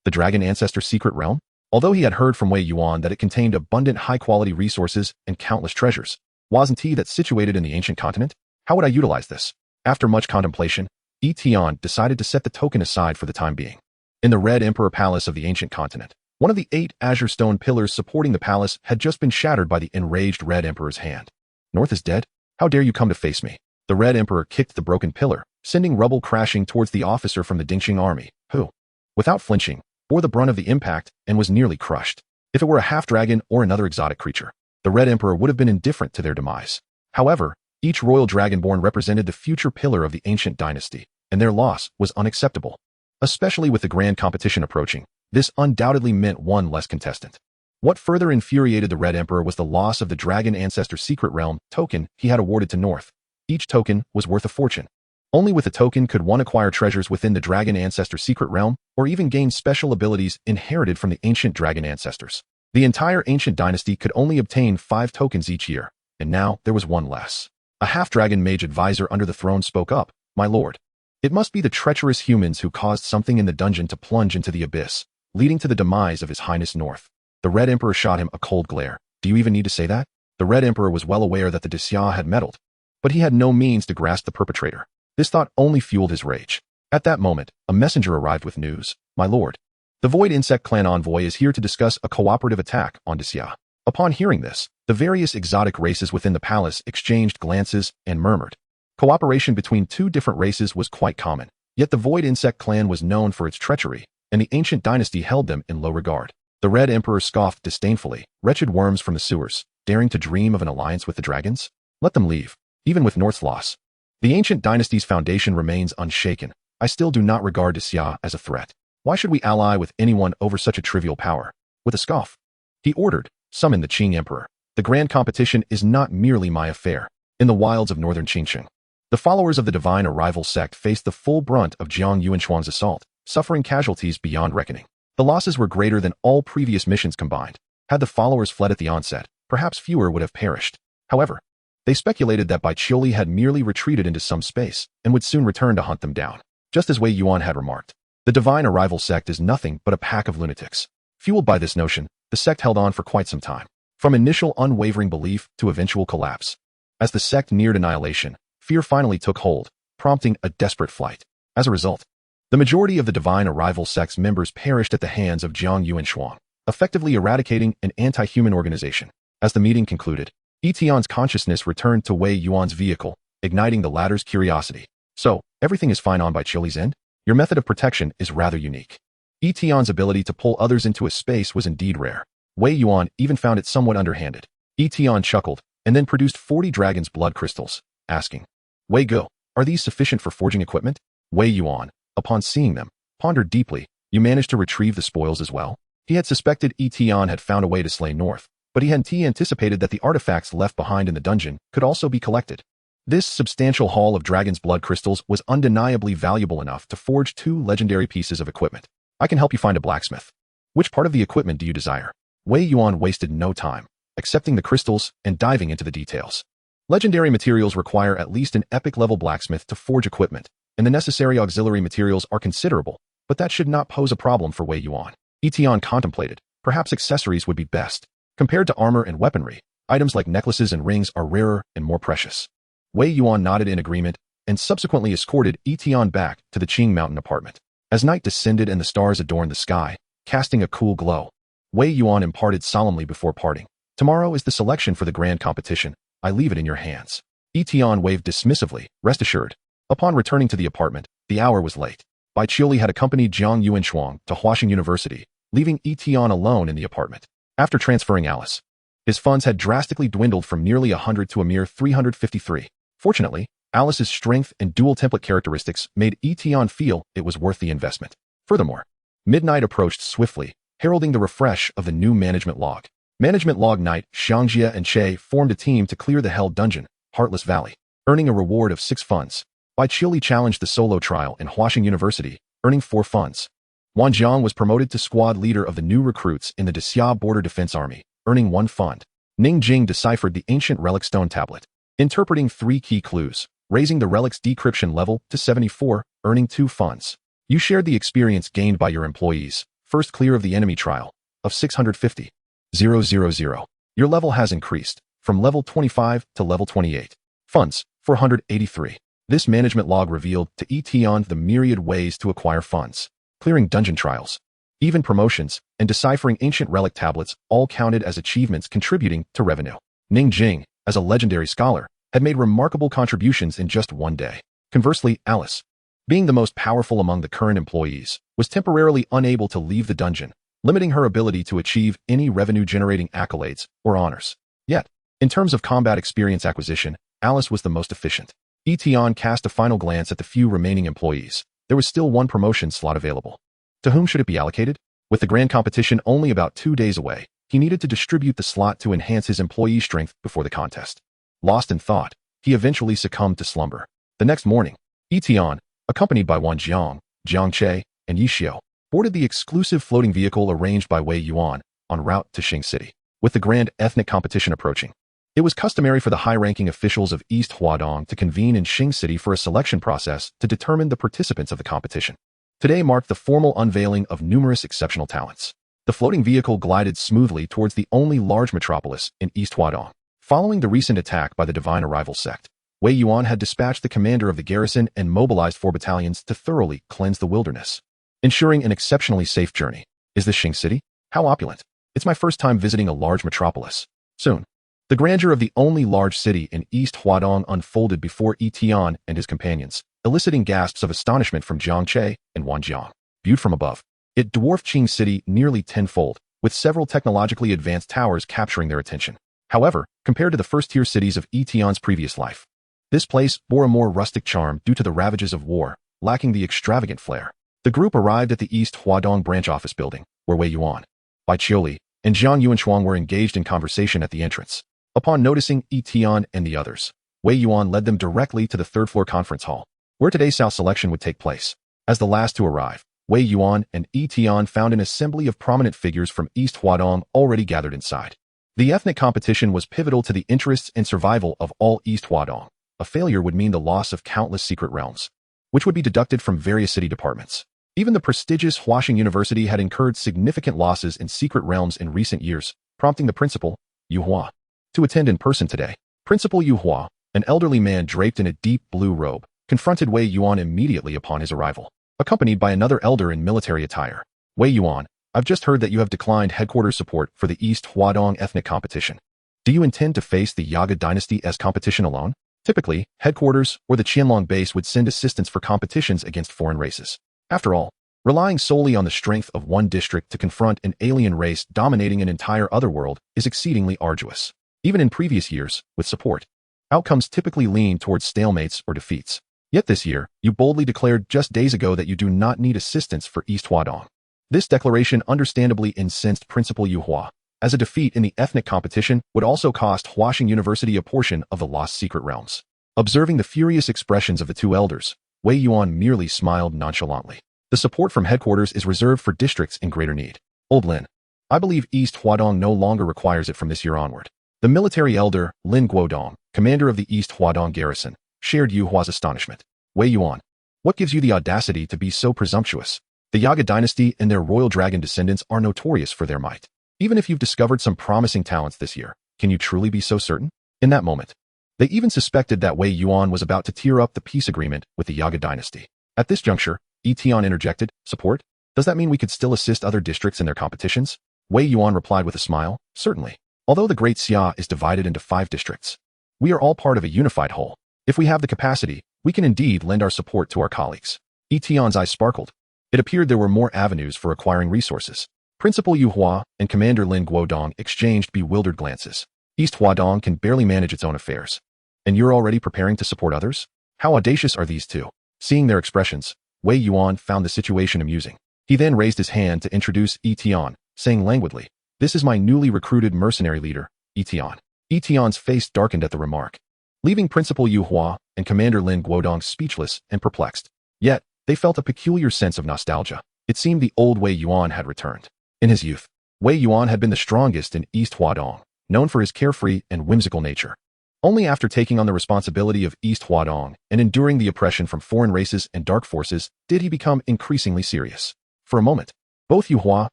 The Dragon Ancestor Secret Realm? Although he had heard from Wei Yuan that it contained abundant high-quality resources and countless treasures, wasn't he that situated in the ancient continent? How would I utilize this? After much contemplation, Yi Tian decided to set the token aside for the time being. In the Red Emperor Palace of the ancient continent, one of the 8 azure stone pillars supporting the palace had just been shattered by the enraged Red Emperor's hand. North is dead? How dare you come to face me? The Red Emperor kicked the broken pillar, sending rubble crashing towards the officer from the Dingxing army, who, without flinching, bore the brunt of the impact and was nearly crushed. If it were a half-dragon or another exotic creature, the Red Emperor would have been indifferent to their demise. However, each royal dragonborn represented the future pillar of the ancient dynasty, and their loss was unacceptable. Especially with the grand competition approaching, this undoubtedly meant one less contestant. What further infuriated the Red Emperor was the loss of the Dragon Ancestor Secret Realm token he had awarded to North. Each token was worth a fortune. Only with a token could one acquire treasures within the Dragon Ancestor Secret Realm, or even gain special abilities inherited from the ancient dragon ancestors. The entire ancient dynasty could only obtain 5 tokens each year, and now there was one less. A half-dragon mage advisor under the throne spoke up, My lord, it must be the treacherous humans who caused something in the dungeon to plunge into the abyss, leading to the demise of His Highness North. The Red Emperor shot him a cold glare. Do you even need to say that? The Red Emperor was well aware that the Xia had meddled, but he had no means to grasp the perpetrator. This thought only fueled his rage. At that moment, a messenger arrived with news. My lord, the Void Insect Clan envoy is here to discuss a cooperative attack on Xia. Upon hearing this, the various exotic races within the palace exchanged glances and murmured. Cooperation between 2 different races was quite common, yet the Void Insect Clan was known for its treachery, and the ancient dynasty held them in low regard. The Red Emperor scoffed disdainfully. Wretched worms from the sewers, daring to dream of an alliance with the dragons? Let them leave, even with North's loss. The ancient dynasty's foundation remains unshaken. I still do not regard Xia as a threat. Why should we ally with anyone over such a trivial power? With a scoff, he ordered, summon the Qing Emperor. The grand competition is not merely my affair. In the wilds of northern Qingsheng, the followers of the Divine Arrival sect faced the full brunt of Jiang Yuanshuang's assault, suffering casualties beyond reckoning. The losses were greater than all previous missions combined. Had the followers fled at the onset, perhaps fewer would have perished. However, they speculated that Bai Qiuli had merely retreated into some space and would soon return to hunt them down. Just as Wei Yuan had remarked, the Divine Arrival sect is nothing but a pack of lunatics. Fueled by this notion, the sect held on for quite some time, from initial unwavering belief to eventual collapse. As the sect neared annihilation, fear finally took hold, prompting a desperate flight. As a result, the majority of the Divine Arrival sect's members perished at the hands of Jiang Yuanshuang, effectively eradicating an anti-human organization. As the meeting concluded, Yi Tian's consciousness returned to Wei Yuan's vehicle, igniting the latter's curiosity. So, everything is fine on Bai Qiuli's end? Your method of protection is rather unique. Yi Tian's ability to pull others into a space was indeed rare. Wei Yuan even found it somewhat underhanded. Yi Tian chuckled, and then produced 40 dragon's blood crystals, asking, Wei Go, are these sufficient for forging equipment? Wei Yuan, upon seeing them, pondered deeply. You managed to retrieve the spoils as well? He had suspected Yi Tian had found a way to slay North, but he hadn't anticipated that the artifacts left behind in the dungeon could also be collected. This substantial haul of dragon's blood crystals was undeniably valuable enough to forge 2 legendary pieces of equipment. I can help you find a blacksmith. Which part of the equipment do you desire? Wei Yuan wasted no time, accepting the crystals and diving into the details. Legendary materials require at least an epic-level blacksmith to forge equipment, and the necessary auxiliary materials are considerable, but that should not pose a problem for Wei Yuan. Yi Tian contemplated, perhaps accessories would be best. Compared to armor and weaponry, items like necklaces and rings are rarer and more precious. Wei Yuan nodded in agreement and subsequently escorted Yi Tian back to the Qing Mountain apartment. As night descended and the stars adorned the sky, casting a cool glow, Wei Yuan imparted solemnly before parting. Tomorrow is the selection for the grand competition. I leave it in your hands. Yi Tian waved dismissively, rest assured. Upon returning to the apartment, the hour was late. Bai Qiuli had accompanied Jiang Yuanshuang to Huaxing University, leaving Yi Tian alone in the apartment. After transferring Alice, his funds had drastically dwindled from nearly 100 to a mere 353. Fortunately, Alice's strength and dual template characteristics made Yi Tian feel it was worth the investment. Furthermore, midnight approached swiftly, heralding the refresh of the new management log. Management log Knight, Xiangjia and Che formed a team to clear the held dungeon, Heartless Valley, earning a reward of 6 funds. Bai Qiuli challenged the solo trial in Huaxing University, earning 4 funds. Wang Jiang was promoted to squad leader of the new recruits in the Xia Border Defense Army, earning 1 fund. Ning Jing deciphered the ancient relic stone tablet, interpreting 3 key clues, raising the relic's decryption level to 74, earning 2 funds. You shared the experience gained by your employees, first clear of the enemy trial, of 650. 000. Your level has increased, from level 25 to level 28. Funds, 483. This management log revealed to Yi Tian the myriad ways to acquire funds. Clearing dungeon trials, even promotions, and deciphering ancient relic tablets all counted as achievements contributing to revenue. Ning Jing, as a legendary scholar, had made remarkable contributions in just 1 day. Conversely, Alice, being the most powerful among the current employees, was temporarily unable to leave the dungeon, limiting her ability to achieve any revenue-generating accolades or honors. Yet, in terms of combat experience acquisition, Alice was the most efficient. Yi Tian cast a final glance at the few remaining employees. There was still 1 promotion slot available. To whom should it be allocated? With the grand competition only about 2 days away, he needed to distribute the slot to enhance his employee strength before the contest. Lost in thought, he eventually succumbed to slumber. The next morning, Yi Tian, accompanied by Wang Jiang, Jiang Che, and Yi Xiu, boarded the exclusive floating vehicle arranged by Wei Yuan en route to Xing City. With the grand ethnic competition approaching, it was customary for the high-ranking officials of East Huadong to convene in Xing City for a selection process to determine the participants of the competition. Today marked the formal unveiling of numerous exceptional talents. The floating vehicle glided smoothly towards the only large metropolis in East Huadong. Following the recent attack by the Divine Arrival sect, Wei Yuan had dispatched the commander of the garrison and mobilized 4 battalions to thoroughly cleanse the wilderness, ensuring an exceptionally safe journey. Is this Xing City? How opulent. It's my first time visiting a large metropolis. Soon, the grandeur of the only large city in East Huadong unfolded before Yi Tian and his companions, eliciting gasps of astonishment from Jiang Che and Wang Jiang. Viewed from above, it dwarfed Qing City nearly tenfold, with several technologically advanced towers capturing their attention. However, compared to the first-tier cities of Yi Tian's previous life, this place bore a more rustic charm due to the ravages of war, lacking the extravagant flair. The group arrived at the East Huadong branch office building, where Wei Yuan, Bai Qiuli, and Jiang Yuanshuang were engaged in conversation at the entrance. Upon noticing Yi Tian and the others, Wei Yuan led them directly to the third-floor conference hall, where today's South selection would take place. As the last to arrive, Wei Yuan and Yi Tian found an assembly of prominent figures from East Huadong already gathered inside. The ethnic competition was pivotal to the interests and survival of all East Huadong. A failure would mean the loss of countless secret realms, which would be deducted from various city departments. Even the prestigious Huaxing University had incurred significant losses in secret realms in recent years, prompting the principal, Yu Hua, to attend in person today. Principal Yu Hua, an elderly man draped in a deep blue robe, confronted Wei Yuan immediately upon his arrival, accompanied by another elder in military attire. Wei Yuan, I've just heard that you have declined headquarters support for the East Huadong ethnic competition. Do you intend to face the Yaga Dynasty's competition alone? Typically, headquarters or the Qianlong base would send assistance for competitions against foreign races. After all, relying solely on the strength of one district to confront an alien race dominating an entire otherworld is exceedingly arduous. Even in previous years, with support, outcomes typically lean towards stalemates or defeats. Yet this year, you boldly declared just days ago that you do not need assistance for East Huadong. This declaration understandably incensed Principal Yu Hua, as a defeat in the ethnic competition would also cost Huaxing University a portion of the lost secret realms. Observing the furious expressions of the two elders, Wei Yuan merely smiled nonchalantly. The support from headquarters is reserved for districts in greater need. Old Lin, I believe East Huadong no longer requires it from this year onward. The military elder, Lin Guodong, commander of the East Huadong garrison, shared Yu Hua's astonishment. Wei Yuan, what gives you the audacity to be so presumptuous? The Yaga dynasty and their royal dragon descendants are notorious for their might. Even if you've discovered some promising talents this year, can you truly be so certain? In that moment, they even suspected that Wei Yuan was about to tear up the peace agreement with the Yaga dynasty. At this juncture, Yi Tian interjected, support? Does that mean we could still assist other districts in their competitions? Wei Yuan replied with a smile, certainly. Although the Great Xia is divided into 5 districts, we are all part of a unified whole. If we have the capacity, we can indeed lend our support to our colleagues. Yi Tian's eyes sparkled. It appeared there were more avenues for acquiring resources. Principal Yu Hua and Commander Lin Guodong exchanged bewildered glances. East Huadong can barely manage its own affairs. And you're already preparing to support others? How audacious are these two? Seeing their expressions, Wei Yuan found the situation amusing. He then raised his hand to introduce Yi Tian, saying languidly, this is my newly recruited mercenary leader, Yi Tian. Yi Tian's face darkened at the remark, leaving Principal Yu Hua and Commander Lin Guodong speechless and perplexed. Yet, they felt a peculiar sense of nostalgia. It seemed the old Wei Yuan had returned. In his youth, Wei Yuan had been the strongest in East Huadong, known for his carefree and whimsical nature. Only after taking on the responsibility of East Huadong and enduring the oppression from foreign races and dark forces did he become increasingly serious. For a moment, both Yu Hua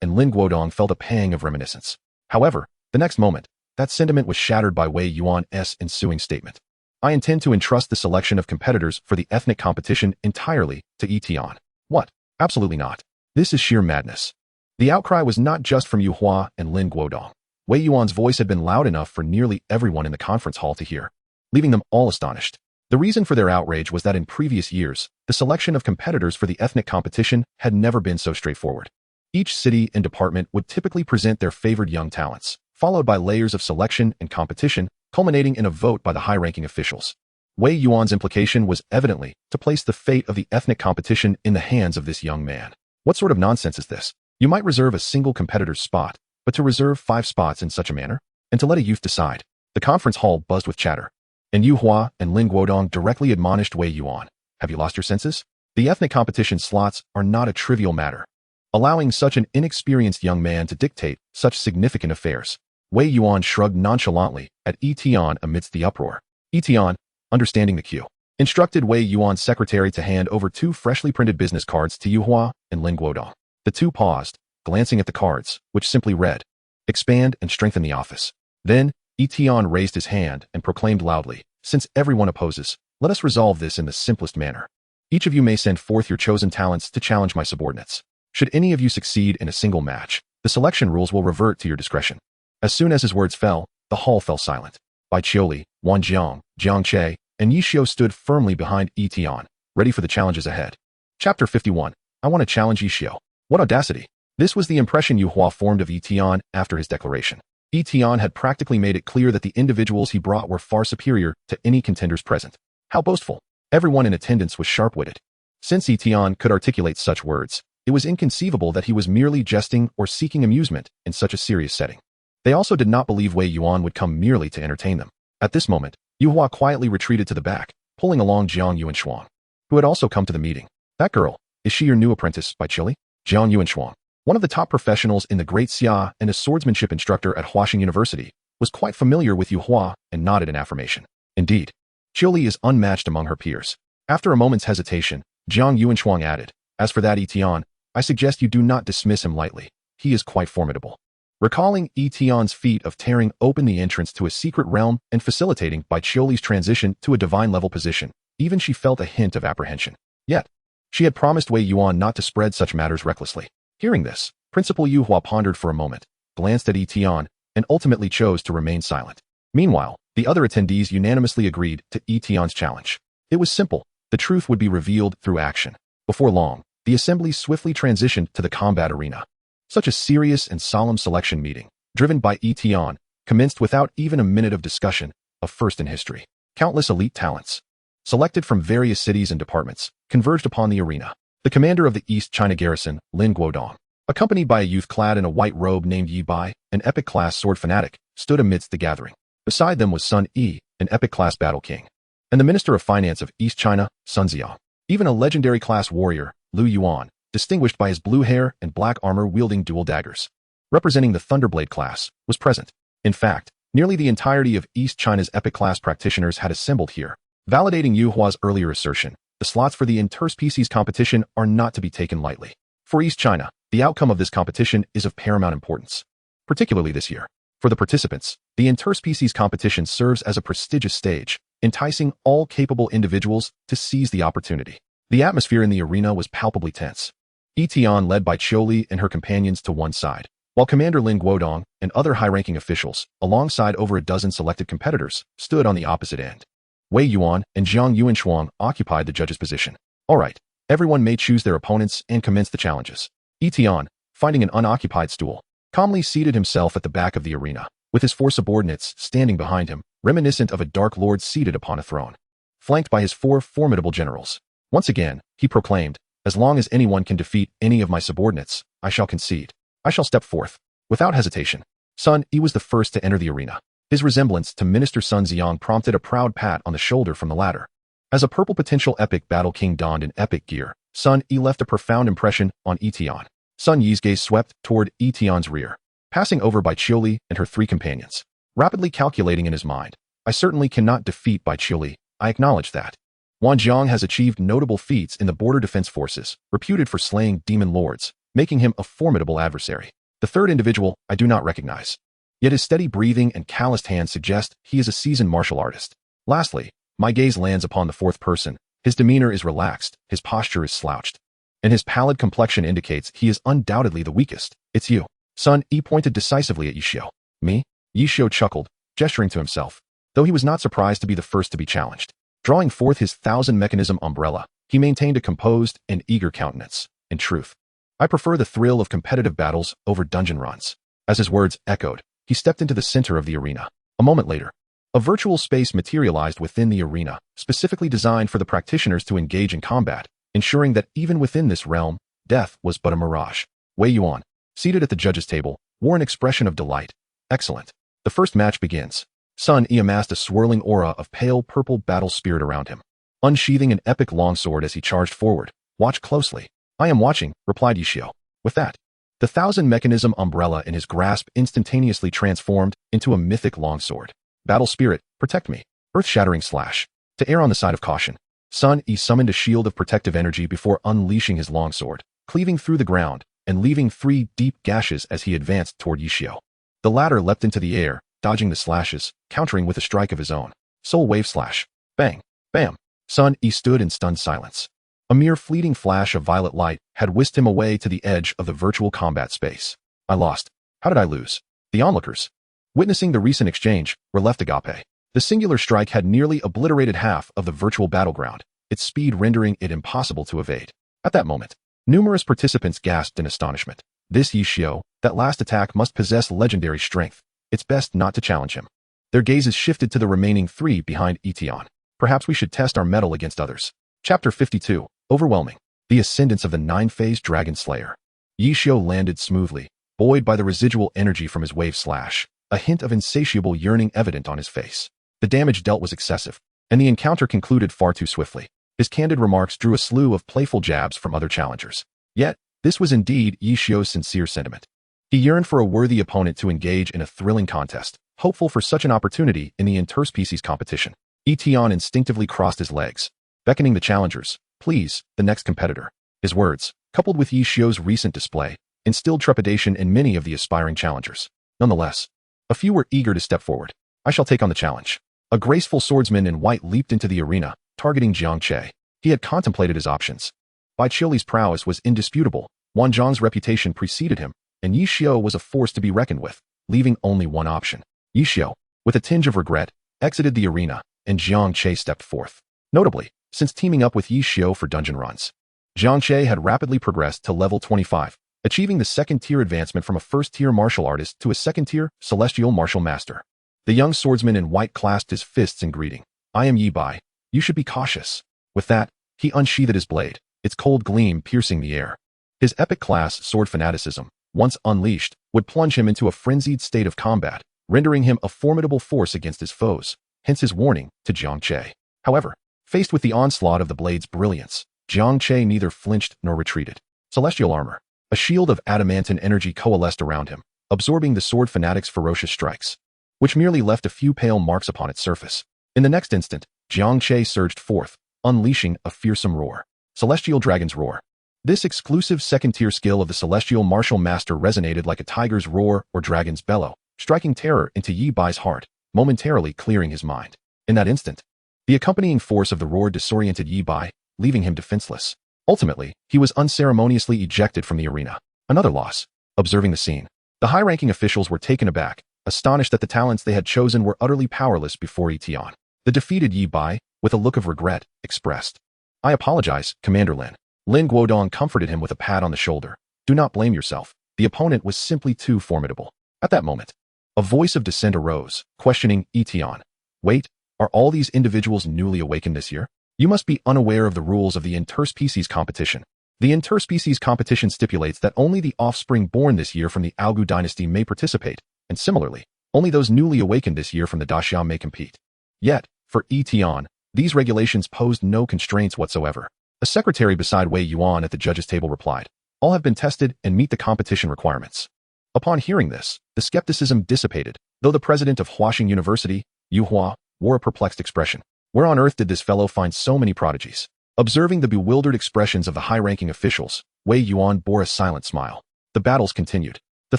and Lin Guodong felt a pang of reminiscence. However, the next moment, that sentiment was shattered by Wei Yuan's ensuing statement. I intend to entrust the selection of competitors for the ethnic competition entirely to Yi Tian. What? Absolutely not. This is sheer madness. The outcry was not just from Yu Hua and Lin Guodong. Wei Yuan's voice had been loud enough for nearly everyone in the conference hall to hear, leaving them all astonished. The reason for their outrage was that in previous years, the selection of competitors for the ethnic competition had never been so straightforward. Each city and department would typically present their favored young talents, followed by layers of selection and competition, culminating in a vote by the high-ranking officials. Wei Yuan's implication was evidently to place the fate of the ethnic competition in the hands of this young man. What sort of nonsense is this? You might reserve a single competitor's spot, but to reserve 5 spots in such a manner, and to let a youth decide. The conference hall buzzed with chatter, and Yu Hua and Lin Guodong directly admonished Wei Yuan. Have you lost your senses? The ethnic competition slots are not a trivial matter. Allowing such an inexperienced young man to dictate such significant affairs. Wei Yuan shrugged nonchalantly at Yi Tian amidst the uproar. Yi Tian, understanding the cue, instructed Wei Yuan's secretary to hand over 2 freshly printed business cards to Yu Hua and Lin Guodong. The two paused, glancing at the cards, which simply read, expand and strengthen the office. Then, Yi Tian raised his hand and proclaimed loudly, since everyone opposes, let us resolve this in the simplest manner. Each of you may send forth your chosen talents to challenge my subordinates. Should any of you succeed in a single match, the selection rules will revert to your discretion. As soon as his words fell, the hall fell silent. Bai Qiuli, Wan Jiang, Jiang Che, and Yi Xiu stood firmly behind Yi Tian, ready for the challenges ahead. Chapter 51. I want to challenge Yi Xiu. What audacity! This was the impression Yu Hua formed of Yi Tian after his declaration. Yi Tian had practically made it clear that the individuals he brought were far superior to any contenders present. How boastful. Everyone in attendance was sharp-witted. Since Yi Tian could articulate such words, it was inconceivable that he was merely jesting or seeking amusement in such a serious setting. They also did not believe Wei Yuan would come merely to entertain them. At this moment, Yu Hua quietly retreated to the back, pulling along Jiang Yuanshuang, who had also come to the meeting. That girl, is she your new apprentice, by Chili? Jiang Yuanshuang, one of the top professionals in the Great Xia and a swordsmanship instructor at Huaxing University, was quite familiar with Yu Hua and nodded in affirmation. Indeed, Chili is unmatched among her peers. After a moment's hesitation, Jiang Yuanshuang added, as for that Yi Tian, I suggest you do not dismiss him lightly. He is quite formidable. Recalling Yi Tian's feat of tearing open the entrance to a secret realm and facilitating Bai Chioli's transition to a divine-level position, even she felt a hint of apprehension. Yet, she had promised Wei Yuan not to spread such matters recklessly. Hearing this, Principal Yu Hua pondered for a moment, glanced at Yi Tian, and ultimately chose to remain silent. Meanwhile, the other attendees unanimously agreed to Yi Tian's challenge. It was simple. The truth would be revealed through action. Before long, the assembly swiftly transitioned to the combat arena. Such a serious and solemn selection meeting, driven by Yi Tian, commenced without even a minute of discussion, a first in history. Countless elite talents, selected from various cities and departments, converged upon the arena. The commander of the East China garrison, Lin Guodong, accompanied by a youth clad in a white robe named Yi Bai, an epic-class sword fanatic, stood amidst the gathering. Beside them was Sun Yi, an epic-class battle king, and the Minister of Finance of East China, Sun Xiao. Even a legendary class warrior, Lu Yuan, distinguished by his blue hair and black armor wielding dual daggers, representing the Thunderblade class, was present. In fact, nearly the entirety of East China's epic-class practitioners had assembled here, validating Yu Hua's earlier assertion. The slots for the interspecies competition are not to be taken lightly. For East China, the outcome of this competition is of paramount importance, particularly this year. For the participants, the interspecies competition serves as a prestigious stage, enticing all capable individuals to seize the opportunity. The atmosphere in the arena was palpably tense. Yi Tian led by Chioli and her companions to one side, while Commander Lin Guodong and other high-ranking officials, alongside over a dozen selected competitors, stood on the opposite end. Wei Yuan and Jiang Yuanshuang occupied the judge's position. All right, everyone may choose their opponents and commence the challenges. Yi Tian, finding an unoccupied stool, calmly seated himself at the back of the arena, with his four subordinates standing behind him, reminiscent of a dark lord seated upon a throne, flanked by his four formidable generals. Once again, he proclaimed, as long as anyone can defeat any of my subordinates, I shall concede. I shall step forth. Without hesitation, Sun Yi was the first to enter the arena. His resemblance to Minister Sun Xiang prompted a proud pat on the shoulder from the latter. As a purple potential epic battle king donned in epic gear, Sun Yi left a profound impression on Yi Tian. Sun Yi's gaze swept toward Yi Tian's rear, passing over Bai Chioli and her three companions. Rapidly calculating in his mind, I certainly cannot defeat Bai Chioli. I acknowledge that. Wang Jiang has achieved notable feats in the border defense forces, reputed for slaying demon lords, making him a formidable adversary. The third individual I do not recognize. Yet his steady breathing and calloused hands suggest he is a seasoned martial artist. Lastly, my gaze lands upon the fourth person. His demeanor is relaxed, his posture is slouched, and his pallid complexion indicates he is undoubtedly the weakest. It's you. Sun Yi pointed decisively at Yishio. Me? Yishio chuckled, gesturing to himself, though he was not surprised to be the first to be challenged. Drawing forth his 1,000-mechanism umbrella, he maintained a composed and eager countenance. In truth, I prefer the thrill of competitive battles over dungeon runs. As his words echoed, he stepped into the center of the arena. A moment later, a virtual space materialized within the arena, specifically designed for the practitioners to engage in combat, ensuring that even within this realm, death was but a mirage. Wei Yuan, seated at the judge's table, wore an expression of delight. Excellent. The first match begins. Sun Yi amassed a swirling aura of pale purple battle spirit around him, unsheathing an epic longsword as he charged forward. Watch closely. I am watching, replied Yishio. With that, the 1,000-mechanism umbrella in his grasp instantaneously transformed into a mythic longsword. Battle spirit, protect me. Earth-shattering slash. To err on the side of caution, Sun Yi summoned a shield of protective energy before unleashing his longsword, cleaving through the ground and leaving 3 deep gashes as he advanced toward Yishio. The latter leapt into the air, dodging the slashes, countering with a strike of his own. Soul wave slash. Bang. Bam. Sun Yi stood in stunned silence. A mere fleeting flash of violet light had whisked him away to the edge of the virtual combat space. I lost. How did I lose? The onlookers, witnessing the recent exchange, were left agape. The singular strike had nearly obliterated half of the virtual battleground, its speed rendering it impossible to evade. At that moment, numerous participants gasped in astonishment. This Yi Xiao, that last attack must possess legendary strength. It's best not to challenge him. Their gazes shifted to the remaining three behind Yi Tian. Perhaps we should test our mettle against others. Chapter 52. Overwhelming. The Ascendance of the Nine-Phase Dragon Slayer. Yi Xiao landed smoothly, buoyed by the residual energy from his wave slash, a hint of insatiable yearning evident on his face. The damage dealt was excessive, and the encounter concluded far too swiftly. His candid remarks drew a slew of playful jabs from other challengers. Yet, this was indeed Yi Xiao's sincere sentiment. He yearned for a worthy opponent to engage in a thrilling contest, hopeful for such an opportunity in the interspecies competition. Yi Tian instinctively crossed his legs, beckoning the challengers, "Please, the next competitor." His words, coupled with Yi Xiao's recent display, instilled trepidation in many of the aspiring challengers. Nonetheless, a few were eager to step forward. "I shall take on the challenge." A graceful swordsman in white leaped into the arena, targeting Jiang Che. He had contemplated his options. Bai Qiuli's prowess was indisputable, Wan Zhang's reputation preceded him, and Yi Xiao was a force to be reckoned with, leaving only one option. Yi Xiao, with a tinge of regret, exited the arena, and Jiang Che stepped forth. Notably, since teaming up with Yi Xiao for dungeon runs, Jiang Che had rapidly progressed to level 25, achieving the second-tier advancement from a first-tier martial artist to a second-tier celestial martial master. The young swordsman in white clasped his fists in greeting. "I am Yi Bai. You should be cautious." With that, he unsheathed his blade, its cold gleam piercing the air. His epic-class sword fanaticism, once unleashed, would plunge him into a frenzied state of combat, rendering him a formidable force against his foes, hence his warning to Jiang Che. However, faced with the onslaught of the blade's brilliance, Jiang Che neither flinched nor retreated. Celestial armor, a shield of adamantine energy coalesced around him, absorbing the sword fanatic's ferocious strikes, which merely left a few pale marks upon its surface. In the next instant, Jiang Che surged forth, unleashing a fearsome roar. Celestial Dragon's Roar. This exclusive second-tier skill of the Celestial Martial Master resonated like a tiger's roar or dragon's bellow, striking terror into Yi Bai's heart, momentarily clearing his mind. In that instant, the accompanying force of the roar disoriented Yi Bai, leaving him defenseless. Ultimately, he was unceremoniously ejected from the arena. Another loss. Observing the scene, the high-ranking officials were taken aback, astonished that the talents they had chosen were utterly powerless before Yi Tian. The defeated Yi Bai, with a look of regret, expressed, "I apologize, Commander Lin." Lin Guodong comforted him with a pat on the shoulder. "Do not blame yourself. The opponent was simply too formidable." At that moment, a voice of dissent arose, questioning Yi Tian. "Wait, are all these individuals newly awakened this year? You must be unaware of the rules of the interspecies competition. The interspecies competition stipulates that only the offspring born this year from the Aogu dynasty may participate, and similarly, only those newly awakened this year from the Daxia may compete." Yet, for Yi Tian, these regulations posed no constraints whatsoever. A secretary beside Wei Yuan at the judges' table replied, "All have been tested and meet the competition requirements." Upon hearing this, the skepticism dissipated, though the president of Huaxing University, Yu Hua, wore a perplexed expression. Where on earth did this fellow find so many prodigies? Observing the bewildered expressions of the high-ranking officials, Wei Yuan bore a silent smile. The battles continued. The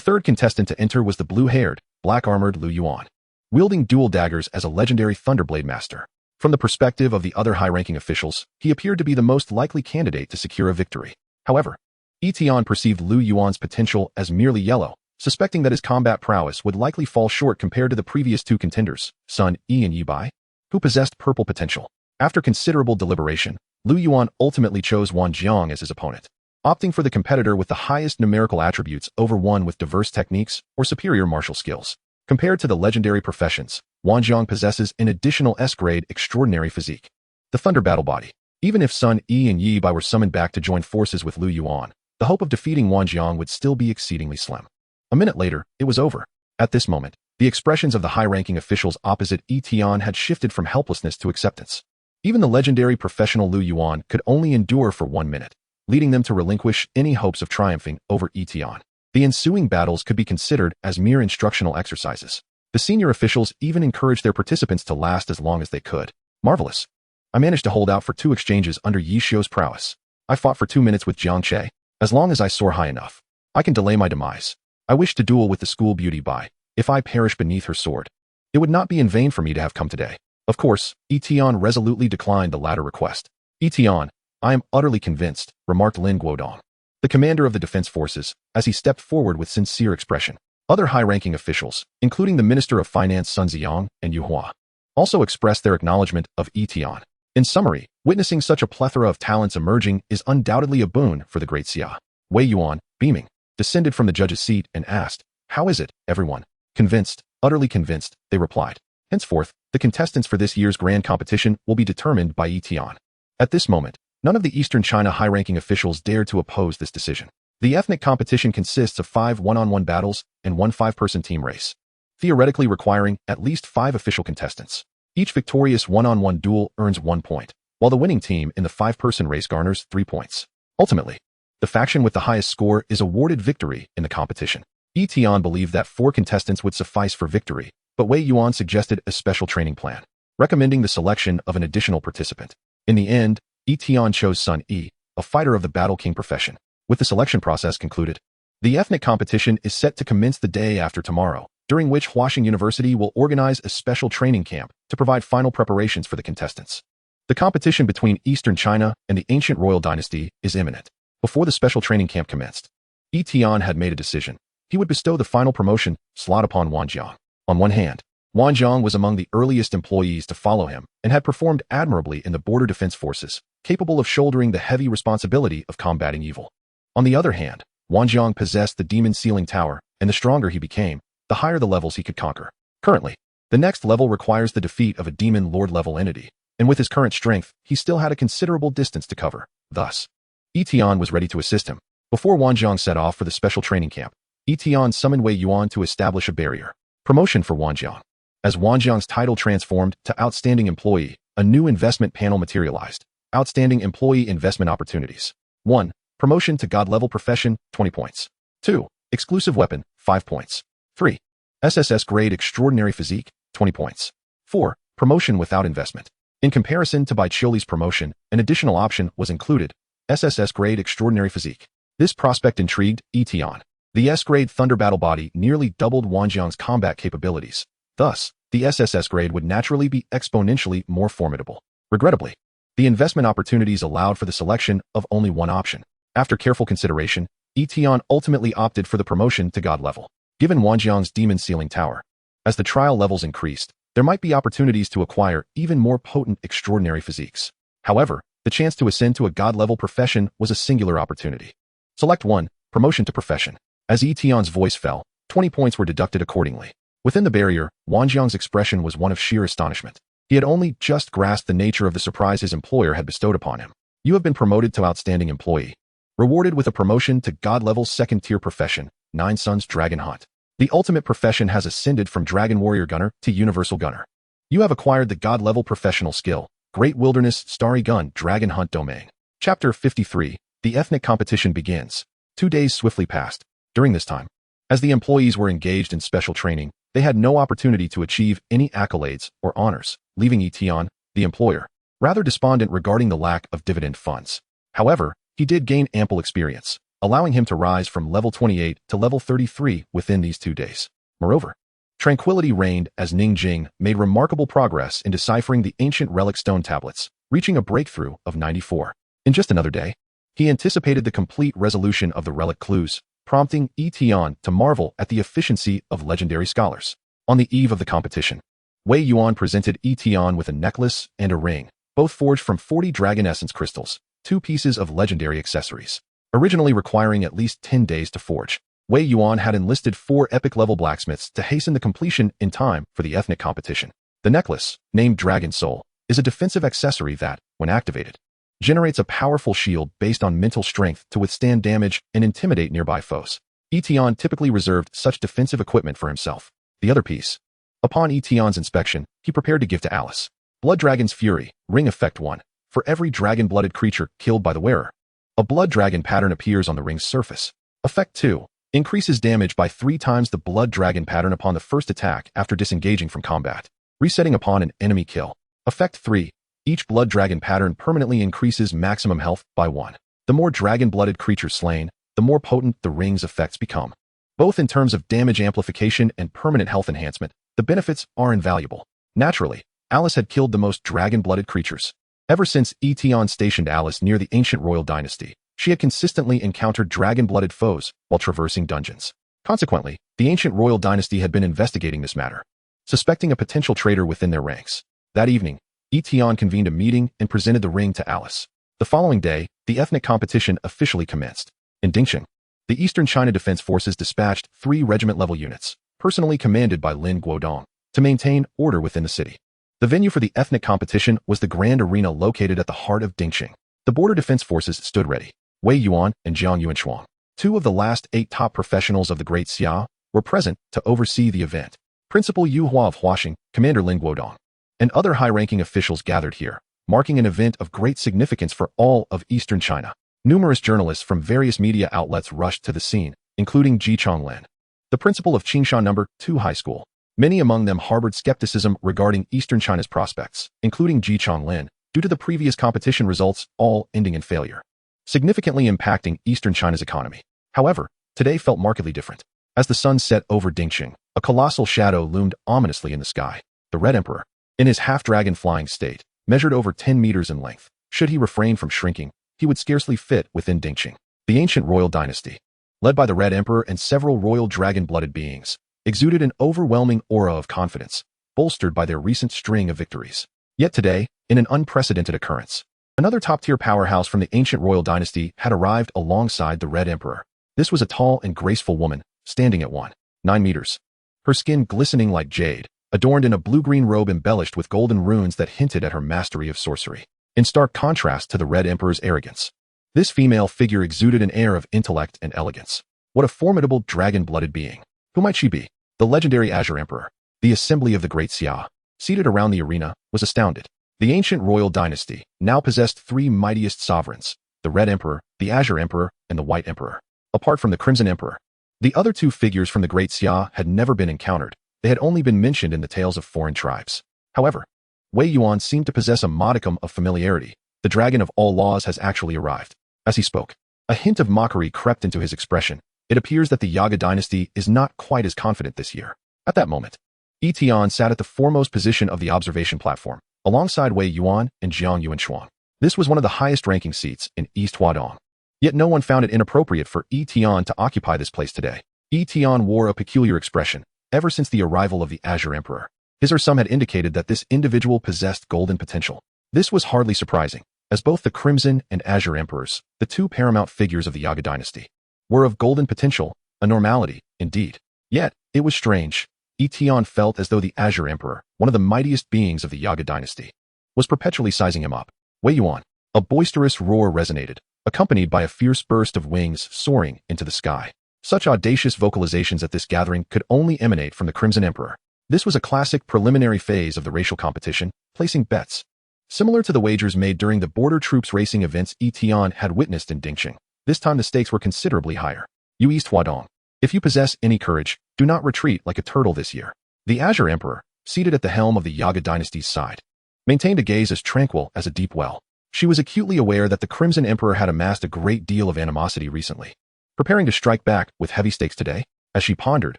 third contestant to enter was the blue-haired, black-armored Lu Yuan, wielding dual daggers as a legendary Thunderblade master. From the perspective of the other high-ranking officials, he appeared to be the most likely candidate to secure a victory. However, Yi Tian perceived Lu Yuan's potential as merely yellow, suspecting that his combat prowess would likely fall short compared to the previous two contenders, Sun Yi and Yi Bai, who possessed purple potential. After considerable deliberation, Lu Yuan ultimately chose Wan Zhang as his opponent, opting for the competitor with the highest numerical attributes over one with diverse techniques or superior martial skills. Compared to the legendary professions, Wan Zhang possesses an additional S-grade extraordinary physique. The Thunder Battle Body. Even if Sun Yi and Yi Bai were summoned back to join forces with Lu Yuan, the hope of defeating Wan Zhang would still be exceedingly slim. A minute later, it was over. At this moment, the expressions of the high-ranking officials opposite Yi Tian had shifted from helplessness to acceptance. Even the legendary professional Lu Yuan could only endure for 1 minute, leading them to relinquish any hopes of triumphing over Yi Tian. The ensuing battles could be considered as mere instructional exercises. The senior officials even encouraged their participants to last as long as they could. Marvelous. I managed to hold out for 2 exchanges under Yi Xiao's prowess. I fought for 2 minutes with Jiang Che. As long as I soar high enough, I can delay my demise. I wish to duel with the school beauty Bai. If I perish beneath her sword, it would not be in vain for me to have come today. Of course, Yi Tian resolutely declined the latter request. Yi Tian, I am utterly convinced, remarked Lin Guodong, the commander of the defense forces, as he stepped forward with sincere expression. Other high-ranking officials, including the Minister of Finance Sun Ziyang and Yu Hua, also expressed their acknowledgement of Yi Tian. In summary, witnessing such a plethora of talents emerging is undoubtedly a boon for the great Xia. Wei Yuan, beaming, descended from the judge's seat and asked, "How is it, everyone?" "Convinced, utterly convinced," they replied. Henceforth, the contestants for this year's grand competition will be determined by Yi Tian. At this moment, none of the Eastern China high-ranking officials dared to oppose this decision. The ethnic competition consists of 5 one-on-one battles and 1 5-person team race, theoretically requiring at least 5 official contestants. Each victorious one-on-one duel earns 1 point, while the winning team in the 5-person race garners 3 points. Ultimately, the faction with the highest score is awarded victory in the competition. Yi Tian believed that 4 contestants would suffice for victory, but Wei Yuan suggested a special training plan, recommending the selection of an additional participant. In the end, Yi Tian chose Sun Yi, a fighter of the Battle King profession. With the selection process concluded, the ethnic competition is set to commence the day after tomorrow, during which Huaxing University will organize a special training camp to provide final preparations for the contestants. The competition between Eastern China and the ancient royal dynasty is imminent. Before the special training camp commenced, Yi Tian had made a decision. He would bestow the final promotion slot upon Wang Jiang. On one hand, Wang Jiang was among the earliest employees to follow him and had performed admirably in the border defense forces, capable of shouldering the heavy responsibility of combating evil. On the other hand, Wang Jiang possessed the demon sealing tower, and the stronger he became, the higher the levels he could conquer. Currently, the next level requires the defeat of a demon lord-level entity, and with his current strength, he still had a considerable distance to cover. Thus, Yi Tian was ready to assist him. Before Wang Jiang set off for the special training camp, Yi Tian summoned Wei Yuan to establish a barrier. Promotion for Wang Jiang. As Wang Jiang's title transformed to Outstanding Employee, a new investment panel materialized. Outstanding Employee Investment Opportunities. 1. Promotion to God-level profession, 20 points. 2. Exclusive weapon, 5 points. 3. SSS grade extraordinary physique, 20 points. 4. Promotion without investment. In comparison to Bai Chiuli's promotion, an additional option was included, SSS grade extraordinary physique. This prospect intrigued Yi Tian. The S-grade Thunder Battle Body nearly doubled Wang Jiang's combat capabilities. Thus, the SSS grade would naturally be exponentially more formidable. Regrettably, the investment opportunities allowed for the selection of only one option. After careful consideration, Yi Tian ultimately opted for the promotion to God level. Given Wang Jiang's demon sealing tower, as the trial levels increased, there might be opportunities to acquire even more potent extraordinary physiques. However, the chance to ascend to a God-level profession was a singular opportunity. Select 1, Promotion to Profession. As Yi Tian's voice fell, 20 points were deducted accordingly. Within the barrier, Wang Jiang's expression was one of sheer astonishment. He had only just grasped the nature of the surprise his employer had bestowed upon him. You have been promoted to Outstanding Employee. Rewarded with a promotion to God-level second-tier profession, 9 Suns Dragon Hunt. The ultimate profession has ascended from Dragon Warrior Gunner to Universal Gunner. You have acquired the God-level professional skill, Great Wilderness Starry Gun Dragon Hunt Domain. Chapter 53. The ethnic competition begins. 2 days swiftly passed. During this time, as the employees were engaged in special training, they had no opportunity to achieve any accolades or honors, leaving Yi Tian, the employer, rather despondent regarding the lack of dividend funds. However, he did gain ample experience, allowing him to rise from level 28 to level 33 within these 2 days. Moreover, tranquility reigned as Ning Jing made remarkable progress in deciphering the ancient relic stone tablets, reaching a breakthrough of 94. In just another day, he anticipated the complete resolution of the relic clues, prompting Yi Tian to marvel at the efficiency of legendary scholars. On the eve of the competition, Wei Yuan presented Yi Tian with a necklace and a ring, both forged from 40 dragon essence crystals, 2 pieces of legendary accessories. Originally requiring at least 10 days to forge, Wei Yuan had enlisted 4 epic-level blacksmiths to hasten the completion in time for the ethnic competition. The necklace, named Dragon Soul, is a defensive accessory that, when activated, generates a powerful shield based on mental strength to withstand damage and intimidate nearby foes. Yi Tian typically reserved such defensive equipment for himself. The other piece. Upon Yi Tian's inspection, he prepared to give to Alice. Blood Dragon's Fury, Ring Effect 1. For every dragon-blooded creature killed by the wearer, a blood dragon pattern appears on the ring's surface. Effect 2. Increases damage by 3 times the blood dragon pattern upon the first attack after disengaging from combat, resetting upon an enemy kill. Effect 3. Each blood dragon pattern permanently increases maximum health by 1. The more dragon-blooded creatures slain, the more potent the ring's effects become. Both in terms of damage amplification and permanent health enhancement, the benefits are invaluable. Naturally, Alice had killed the most dragon-blooded creatures. Ever since Yi Tian stationed Alice near the ancient royal dynasty, she had consistently encountered dragon-blooded foes while traversing dungeons. Consequently, the ancient royal dynasty had been investigating this matter, suspecting a potential traitor within their ranks. That evening, Yi Tian convened a meeting and presented the ring to Alice. The following day, the ethnic competition officially commenced. In Dingxing, the Eastern China Defense Forces dispatched 3 regiment-level units, personally commanded by Lin Guodong, to maintain order within the city. The venue for the ethnic competition was the Grand Arena located at the heart of Dingxing. The border defense forces stood ready. Wei Yuan and Jiang Yuanshuang, 2 of the last 8 top professionals of the Great Xia, were present to oversee the event. Principal Yu Hua of Huaxing, Commander Lin Guodong, and other high-ranking officials gathered here, marking an event of great significance for all of Eastern China. Numerous journalists from various media outlets rushed to the scene, including Ji Chonglin, the principal of Qingshan No. 2 High School. Many among them harbored skepticism regarding Eastern China's prospects, including Ji Chonglin, due to the previous competition results all ending in failure, significantly impacting Eastern China's economy. However, today felt markedly different. As the sun set over Dingxing, a colossal shadow loomed ominously in the sky. The Red Emperor, in his half-dragon flying state, measured over 10 meters in length. Should he refrain from shrinking, he would scarcely fit within Dingxing. The ancient royal dynasty, led by the Red Emperor and several royal dragon-blooded beings, exuded an overwhelming aura of confidence, bolstered by their recent string of victories. Yet today, in an unprecedented occurrence, another top-tier powerhouse from the ancient royal dynasty had arrived alongside the Red Emperor. This was a tall and graceful woman, standing at 1.9 meters. Her skin glistening like jade, adorned in a blue-green robe embellished with golden runes that hinted at her mastery of sorcery. In stark contrast to the Red Emperor's arrogance, this female figure exuded an air of intellect and elegance. What a formidable dragon-blooded being. Who might she be? The legendary Azure Emperor. The assembly of the Great Xia, seated around the arena, was astounded. The ancient royal dynasty now possessed 3 mightiest sovereigns, the Red Emperor, the Azure Emperor, and the White Emperor. Apart from the Crimson Emperor, the other 2 figures from the Great Xia had never been encountered. They had only been mentioned in the tales of foreign tribes. However, Wei Yuan seemed to possess a modicum of familiarity. The dragon of all laws has actually arrived. As he spoke, a hint of mockery crept into his expression. It appears that the Yaga dynasty is not quite as confident this year. At that moment, Yi Tian sat at the foremost position of the observation platform, alongside Wei Yuan and Jiang Yuanshuang. This was one of the highest-ranking seats in East Huadong. Yet no one found it inappropriate for Yi Tian to occupy this place today. Yi Tian wore a peculiar expression ever since the arrival of the Azure Emperor. His or some had indicated that this individual possessed golden potential. This was hardly surprising, as both the Crimson and Azure Emperors, the 2 paramount figures of the Yaga dynasty, were of golden potential, a normality, indeed. Yet, it was strange. Yi Tian felt as though the Azure Emperor, one of the mightiest beings of the Yaga dynasty, was perpetually sizing him up. Wei Yuan. A boisterous roar resonated, accompanied by a fierce burst of wings soaring into the sky. Such audacious vocalizations at this gathering could only emanate from the Crimson Emperor. This was a classic preliminary phase of the racial competition, placing bets. Similar to the wagers made during the border troops racing events Yi Tian had witnessed in Dingxing, this time the stakes were considerably higher. You East Huadong. If you possess any courage, do not retreat like a turtle this year. The Azure Emperor, seated at the helm of the Yaga dynasty's side, maintained a gaze as tranquil as a deep well. She was acutely aware that the Crimson Emperor had amassed a great deal of animosity recently, preparing to strike back with heavy stakes today. As she pondered,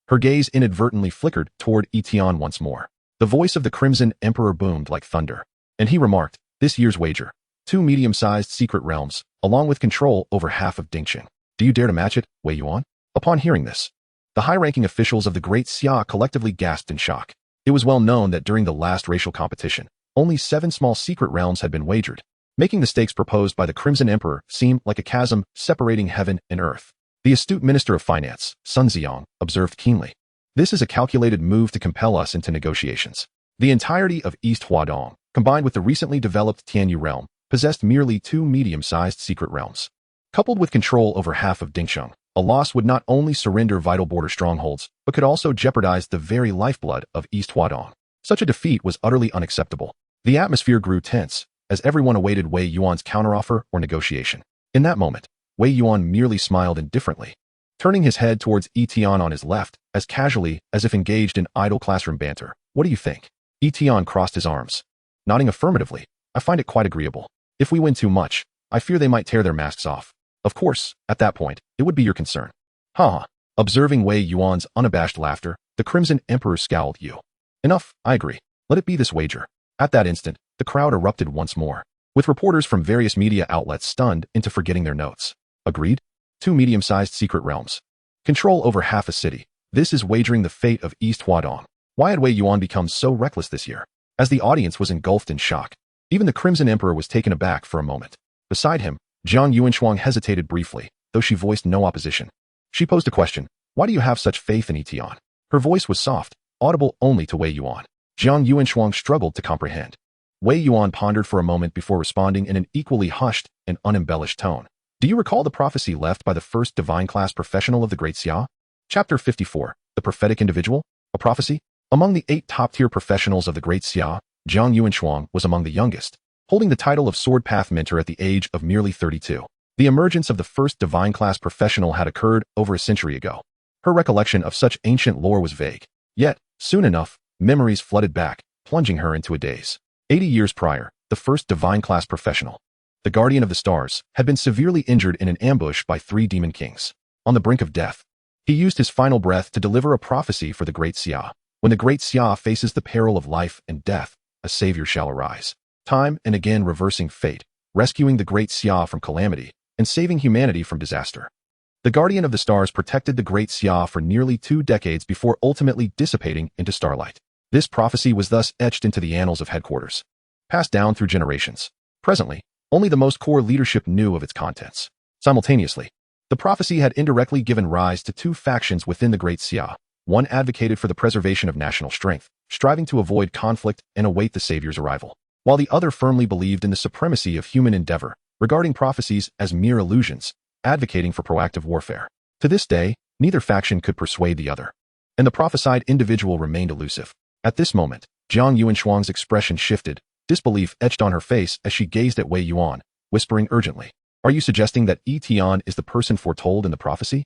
her gaze inadvertently flickered toward Yi Tian once more. The voice of the Crimson Emperor boomed like thunder, and he remarked, "This year's wager, 2 medium-sized secret realms, along with control over half of Dingxing. Do you dare to match it, Wei Yuan?" Upon hearing this, the high-ranking officials of the Great Xia collectively gasped in shock. It was well known that during the last racial competition, only 7 small secret realms had been wagered, making the stakes proposed by the Crimson Emperor seem like a chasm separating heaven and earth. The astute Minister of Finance, Sun Xiang, observed keenly, "This is a calculated move to compel us into negotiations." The entirety of East Huadong, combined with the recently developed Tianyu realm, possessed merely 2 medium-sized secret realms. Coupled with control over half of Dingxing, a loss would not only surrender vital border strongholds, but could also jeopardize the very lifeblood of East Huadong. Such a defeat was utterly unacceptable. The atmosphere grew tense, as everyone awaited Wei Yuan's counteroffer or negotiation. In that moment, Wei Yuan merely smiled indifferently, turning his head towards Yi Tian on his left, as casually as if engaged in idle classroom banter. "What do you think?" Yi Tian crossed his arms, nodding affirmatively. "I find it quite agreeable. If we win too much, I fear they might tear their masks off. Of course, at that point, it would be your concern." "Ha ha." Observing Wei Yuan's unabashed laughter, the Crimson Emperor scowled. "You. Enough, I agree. Let it be this wager." At that instant, the crowd erupted once more, with reporters from various media outlets stunned into forgetting their notes. Agreed? 2 medium-sized secret realms. Control over half a city. This is wagering the fate of East Huadong. Why had Wei Yuan become so reckless this year? As the audience was engulfed in shock, even the Crimson Emperor was taken aback for a moment. Beside him, Jiang Yuanshuang hesitated briefly, though she voiced no opposition. She posed a question. Why do you have such faith in Yi Tian? Her voice was soft, audible only to Wei Yuan. Jiang Yuanshuang struggled to comprehend. Wei Yuan pondered for a moment before responding in an equally hushed and unembellished tone. Do you recall the prophecy left by the first divine class professional of the Great Xia? Chapter 54, The Prophetic Individual? A Prophecy? Among the 8 top-tier professionals of the Great Xia, Jiang Yuanshuang was among the youngest, holding the title of Sword Path Mentor at the age of merely 32. The emergence of the first divine class professional had occurred over a century ago. Her recollection of such ancient lore was vague. Yet, soon enough, memories flooded back, plunging her into a daze. 80 years prior, the first divine class professional, the guardian of the stars, had been severely injured in an ambush by 3 demon kings. On the brink of death, he used his final breath to deliver a prophecy for the Great Xia. When the Great Xia faces the peril of life and death, a savior shall arise, time and again reversing fate, rescuing the Great Xia from calamity, and saving humanity from disaster. The guardian of the stars protected the Great Xia for nearly 2 decades before ultimately dissipating into starlight. This prophecy was thus etched into the annals of headquarters, passed down through generations. Presently, only the most core leadership knew of its contents. Simultaneously, the prophecy had indirectly given rise to 2 factions within the Great Xia. One advocated for the preservation of national strength, striving to avoid conflict and await the savior's arrival, while the other firmly believed in the supremacy of human endeavor, regarding prophecies as mere illusions, advocating for proactive warfare. To this day, neither faction could persuade the other, and the prophesied individual remained elusive. At this moment, Jiang Yuanshuang's expression shifted, disbelief etched on her face as she gazed at Wei Yuan, whispering urgently, "Are you suggesting that Yi Tian is the person foretold in the prophecy?"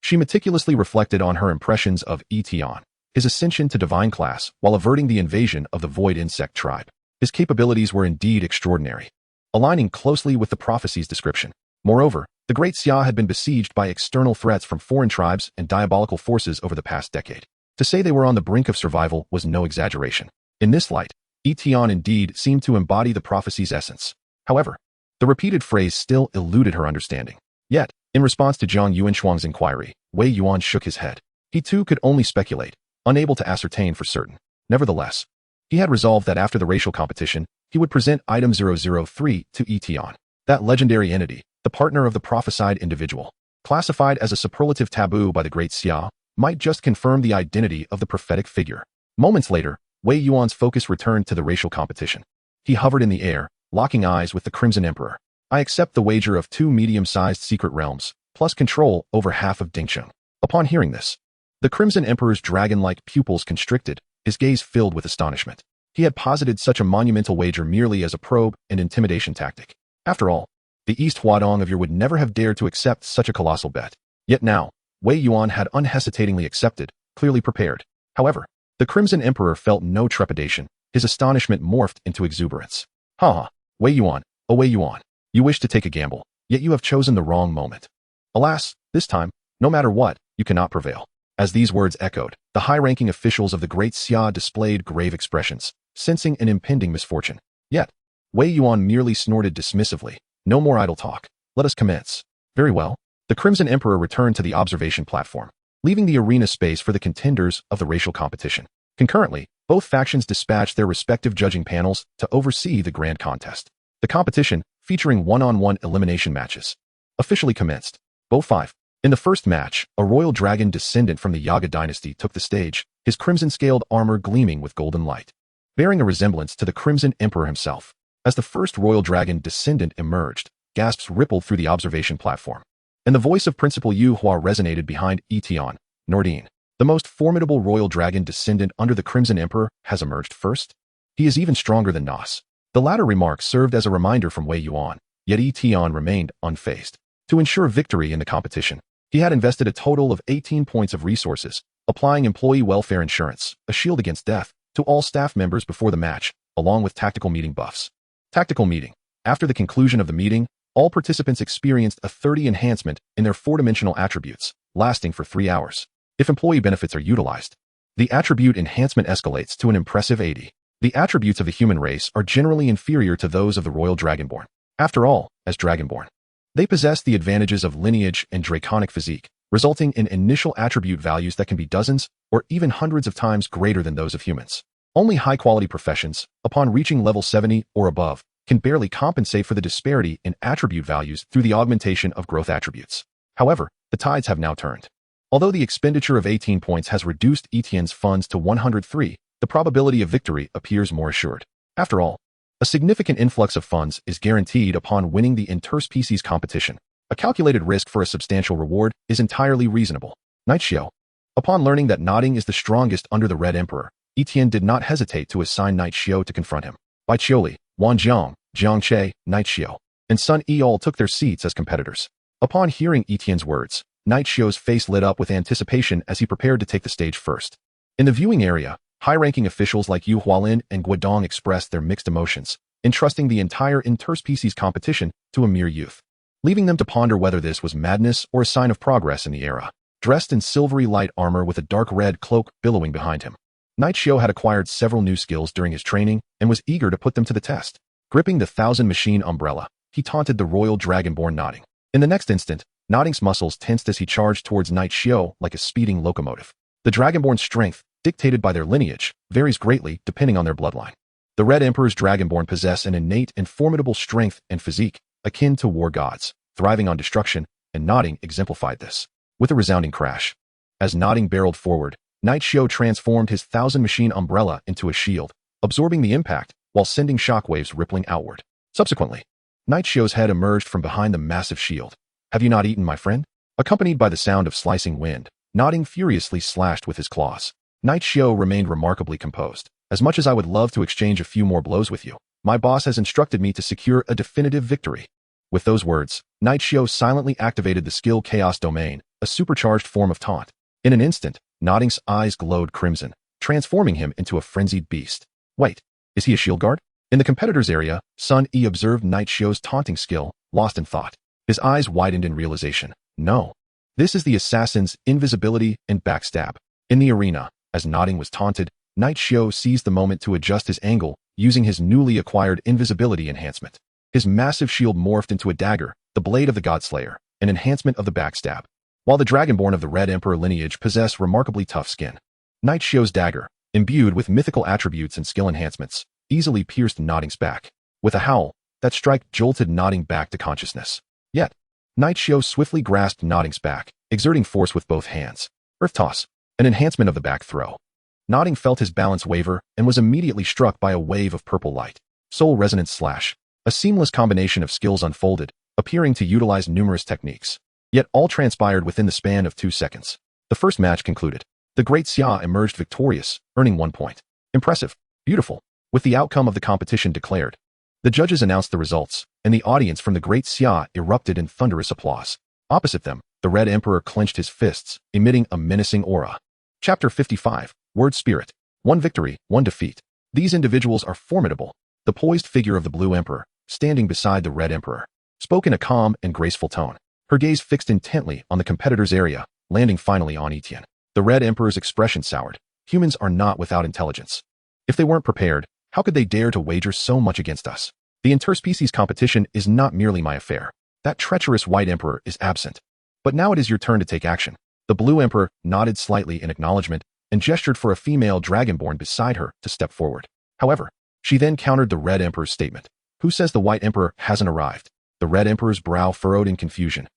She meticulously reflected on her impressions of Yi Tian, his ascension to divine class while averting the invasion of the void insect tribe. His capabilities were indeed extraordinary, aligning closely with the prophecy's description. Moreover, the Great Xia had been besieged by external threats from foreign tribes and diabolical forces over the past decade. To say they were on the brink of survival was no exaggeration. In this light, Yi Tian indeed seemed to embody the prophecy's essence. However, the repeated phrase still eluded her understanding. Yet, in response to Jiang Yuanshuang's inquiry, Wei Yuan shook his head. He too could only speculate, unable to ascertain for certain. Nevertheless, he had resolved that after the racial competition, he would present item 003 to Yi Tian. That legendary entity, the partner of the prophesied individual, classified as a superlative taboo by the Great Xia, might just confirm the identity of the prophetic figure. Moments later, Wei Yuan's focus returned to the racial competition. He hovered in the air, locking eyes with the Crimson Emperor. I accept the wager of 2 medium-sized secret realms, plus control over half of Dingcheng. Upon hearing this, the Crimson Emperor's dragon-like pupils constricted, his gaze filled with astonishment. He had posited such a monumental wager merely as a probe and intimidation tactic. After all, the East Huadong of Yer would never have dared to accept such a colossal bet. Yet now, Wei Yuan had unhesitatingly accepted, clearly prepared. However, the Crimson Emperor felt no trepidation. His astonishment morphed into exuberance. Ha! Wei Yuan, oh Wei Yuan, you wish to take a gamble, yet you have chosen the wrong moment. Alas, this time, no matter what, you cannot prevail. As these words echoed, the high-ranking officials of the Great Xia displayed grave expressions, sensing an impending misfortune. Yet, Wei Yuan merely snorted dismissively. No more idle talk. Let us commence. Very well. The Crimson Emperor returned to the observation platform, leaving the arena space for the contenders of the racial competition. Concurrently, both factions dispatched their respective judging panels to oversee the grand contest. The competition, featuring one-on-one elimination matches, officially commenced. Bo5. In the first match, a royal dragon descendant from the Yaga dynasty took the stage, his crimson-scaled armor gleaming with golden light, bearing a resemblance to the Crimson Emperor himself. As the first royal dragon descendant emerged, gasps rippled through the observation platform, and the voice of Principal Yu Hua resonated behind Yi Tian. Nordine, the most formidable royal dragon descendant under the Crimson Emperor, has emerged first. He is even stronger than Nos. The latter remark served as a reminder from Wei Yuan, yet Yi Tian remained unfazed. To ensure victory in the competition, he had invested a total of 18 points of resources, applying employee welfare insurance, a shield against death, to all staff members before the match, along with tactical meeting buffs. Tactical meeting. After the conclusion of the meeting, all participants experienced a 30 enhancement in their 4-dimensional attributes, lasting for 3 hours. If employee benefits are utilized, the attribute enhancement escalates to an impressive 80. The attributes of the human race are generally inferior to those of the royal dragonborn. After all, as dragonborn, they possess the advantages of lineage and draconic physique, resulting in initial attribute values that can be dozens or even hundreds of times greater than those of humans. Only high-quality professions, upon reaching level 70 or above, can barely compensate for the disparity in attribute values through the augmentation of growth attributes. However, the The tides have now turned. Although the expenditure of 18 points has reduced Yi Tian's funds to 103, the probability of victory appears more assured. After all, a significant influx of funds is guaranteed upon winning the interspecies competition. A calculated risk for a substantial reward is entirely reasonable. Knight Xiao. Upon learning that nodding is the strongest under the Red Emperor, Yi Tian did not hesitate to assign Knight Xiao to confront him. Bai Qiuli, Wan Jiang, Jiang Che, Knight Xiao, and Sun Yi all took their seats as competitors. Upon hearing Yi Tian's words, Knight Xiao's face lit up with anticipation as he prepared to take the stage first. In the viewing area, high-ranking officials like Yu Hualin and Guodong expressed their mixed emotions, entrusting the entire interspecies competition to a mere youth, leaving them to ponder whether this was madness or a sign of progress in the era. Dressed in silvery light armor with a dark red cloak billowing behind him, Knight Xiao had acquired several new skills during his training and was eager to put them to the test. Gripping the Thousand Machine umbrella, he taunted the royal dragonborn Nodding. In the next instant, Nodding's muscles tensed as he charged towards Knight Xiao like a speeding locomotive. The dragonborn's strength, dictated by their lineage, varies greatly depending on their bloodline. The Red Emperor's dragonborn possess an innate and formidable strength and physique, akin to war gods, thriving on destruction, and Nodding exemplified this. With a resounding crash, as Nodding barreled forward, Knight Xiao transformed his Thousand Machine umbrella into a shield, absorbing the impact while sending shockwaves rippling outward. Subsequently, Knight Xiao's head emerged from behind the massive shield. "Have you not eaten, my friend?" Accompanied by the sound of slicing wind, Nodding furiously slashed with his claws. Knight Xiao remained remarkably composed. "As much as I would love to exchange a few more blows with you, my boss has instructed me to secure a definitive victory." With those words, Knight Xiao silently activated the skill Chaos Domain, a supercharged form of taunt. In an instant, Nodding's eyes glowed crimson, transforming him into a frenzied beast. Wait, is he a shield guard? In the competitor's area, Sun Yi observed Knight Xiao's taunting skill, lost in thought. His eyes widened in realization. No. This is the assassin's invisibility and backstab. In the arena, as Nodding was taunted, Knight Xiao seized the moment to adjust his angle, using his newly acquired invisibility enhancement. His massive shield morphed into a dagger, the blade of the Godslayer, an enhancement of the backstab. While the dragonborn of the Red Emperor lineage possess remarkably tough skin, Knight Xiao's dagger, imbued with mythical attributes and skill enhancements, easily pierced Nodding's back. With a howl, that strike jolted Nodding back to consciousness. Yet, Knight Xiao swiftly grasped Nodding's back, exerting force with both hands. Earth Toss, an enhancement of the back throw. Nodding felt his balance waver and was immediately struck by a wave of purple light. Soul Resonance Slash. A seamless combination of skills unfolded, appearing to utilize numerous techniques. Yet all transpired within the span of 2 seconds. The first match concluded. The Great Xia emerged victorious, earning 1 point. Impressive. Beautiful. With the outcome of the competition declared, the judges announced the results, and the audience from the Great Xia erupted in thunderous applause. Opposite them, the Red Emperor clenched his fists, emitting a menacing aura. Chapter 55, Word Spirit. 1 victory, 1 defeat. These individuals are formidable. The poised figure of the Blue Emperor, standing beside the Red Emperor, spoke in a calm and graceful tone, her gaze fixed intently on the competitor's area, landing finally on Yi Tian. The Red Emperor's expression soured. Humans are not without intelligence. If they weren't prepared, how could they dare to wager so much against us? The interspecies competition is not merely my affair. That treacherous White Emperor is absent. But now it is your turn to take action. The Blue Emperor nodded slightly in acknowledgement and gestured for a female dragonborn beside her to step forward. However, she then countered the Red Emperor's statement. Who says the White Emperor hasn't arrived? The Red Emperor's brow furrowed in confusion.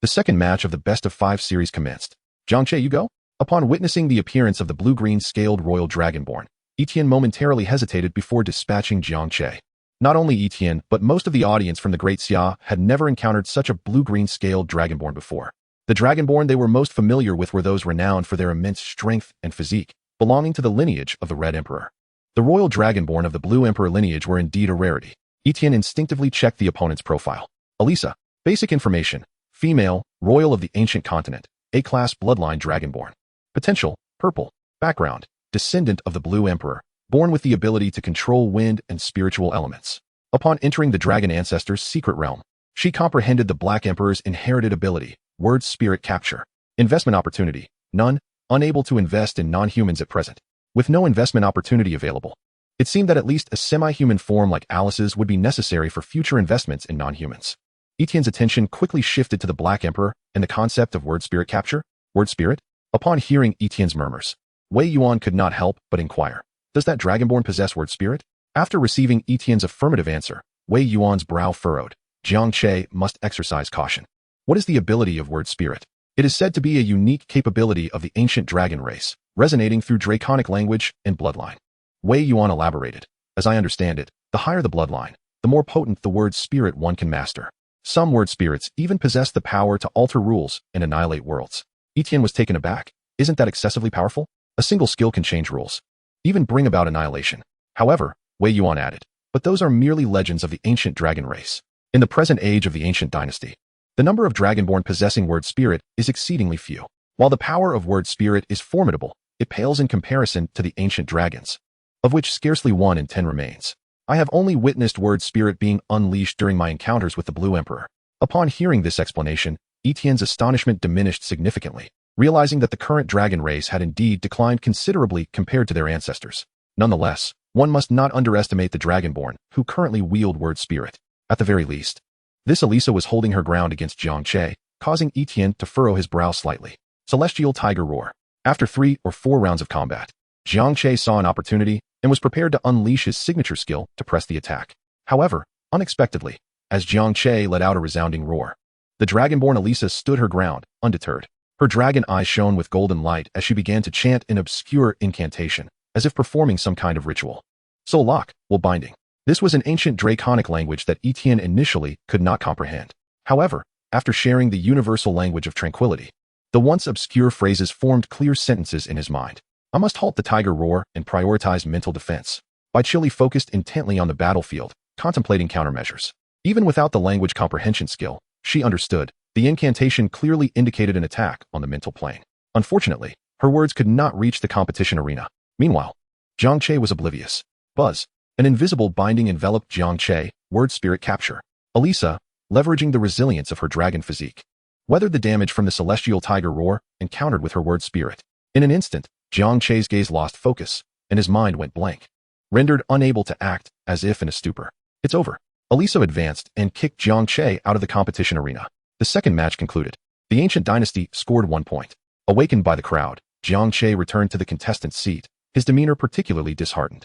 The second match of the Best of 5 series commenced. Jiang Che, you go? Upon witnessing the appearance of the blue-green scaled royal dragonborn, Yi Tian momentarily hesitated before dispatching Jiang Che. Not only Yi Tian, but most of the audience from the Great Xia had never encountered such a blue-green scaled dragonborn before. The dragonborn they were most familiar with were those renowned for their immense strength and physique, belonging to the lineage of the Red Emperor. The royal dragonborn of the Blue Emperor lineage were indeed a rarity. Yi Tian instinctively checked the opponent's profile. Elisa. Basic information. Female, royal of the ancient continent, A-class bloodline dragonborn. Potential, purple. Background, descendant of the Blue Emperor, born with the ability to control wind and spiritual elements. Upon entering the dragon ancestor's secret realm, she comprehended the Black Emperor's inherited ability, word spirit capture. Investment opportunity, none, unable to invest in non-humans at present. With no investment opportunity available, it seemed that at least a semi-human form like Alice's would be necessary for future investments in non-humans. Yi Tian's attention quickly shifted to the Black Emperor and the concept of word spirit capture. Word spirit? Upon hearing Yi Tian's murmurs, Wei Yuan could not help but inquire. Does that dragonborn possess word spirit? After receiving Yi Tian's affirmative answer, Wei Yuan's brow furrowed. Jiang Che must exercise caution. What is the ability of word spirit? It is said to be a unique capability of the ancient dragon race, resonating through draconic language and bloodline. Wei Yuan elaborated. As I understand it, the higher the bloodline, the more potent the word spirit one can master. Some word spirits even possess the power to alter rules and annihilate worlds. Yi Tian was taken aback. Isn't that excessively powerful? A single skill can change rules, even bring about annihilation. However, Wei Yuan added, but those are merely legends of the ancient dragon race. In the present age of the ancient dynasty, the number of dragonborn possessing word spirit is exceedingly few. While the power of word spirit is formidable, it pales in comparison to the ancient dragons, of which scarcely 1 in 10 remains. I have only witnessed word spirit being unleashed during my encounters with the Blue Emperor. Upon hearing this explanation, Yi Tian's astonishment diminished significantly, realizing that the current dragon race had indeed declined considerably compared to their ancestors. Nonetheless, one must not underestimate the dragonborn who currently wield word spirit. At the very least, this Elisa was holding her ground against Jiang Che, causing Yi Tian to furrow his brow slightly. Celestial Tiger Roar. After 3 or 4 rounds of combat, Jiang Che saw an opportunity and was prepared to unleash his signature skill to press the attack. However, unexpectedly, as Jiang Che let out a resounding roar, the dragonborn Elisa stood her ground, undeterred. Her dragon eyes shone with golden light as she began to chant an obscure incantation, as if performing some kind of ritual. Soul Lock, Will Binding. This was an ancient draconic language that Yi Tian initially could not comprehend. However, after sharing the universal language of tranquility, the once obscure phrases formed clear sentences in his mind. I must halt the tiger roar and prioritize mental defense. Baichili focused intently on the battlefield, contemplating countermeasures. Even without the language comprehension skill, she understood. The incantation clearly indicated an attack on the mental plane. Unfortunately, her words could not reach the competition arena. Meanwhile, Jiang Che was oblivious. Buzz. An invisible binding enveloped Jiang Che, word spirit capture. Elisa, leveraging the resilience of her dragon physique, weathered the damage from the celestial tiger roar and countered with her word spirit. In an instant, Jiang Che's gaze lost focus, and his mind went blank, rendered unable to act, as if in a stupor. It's over. Elisa advanced and kicked Jiang Che out of the competition arena. The second match concluded. The ancient dynasty scored 1 point. Awakened by the crowd, Jiang Che returned to the contestant's seat, his demeanor particularly disheartened.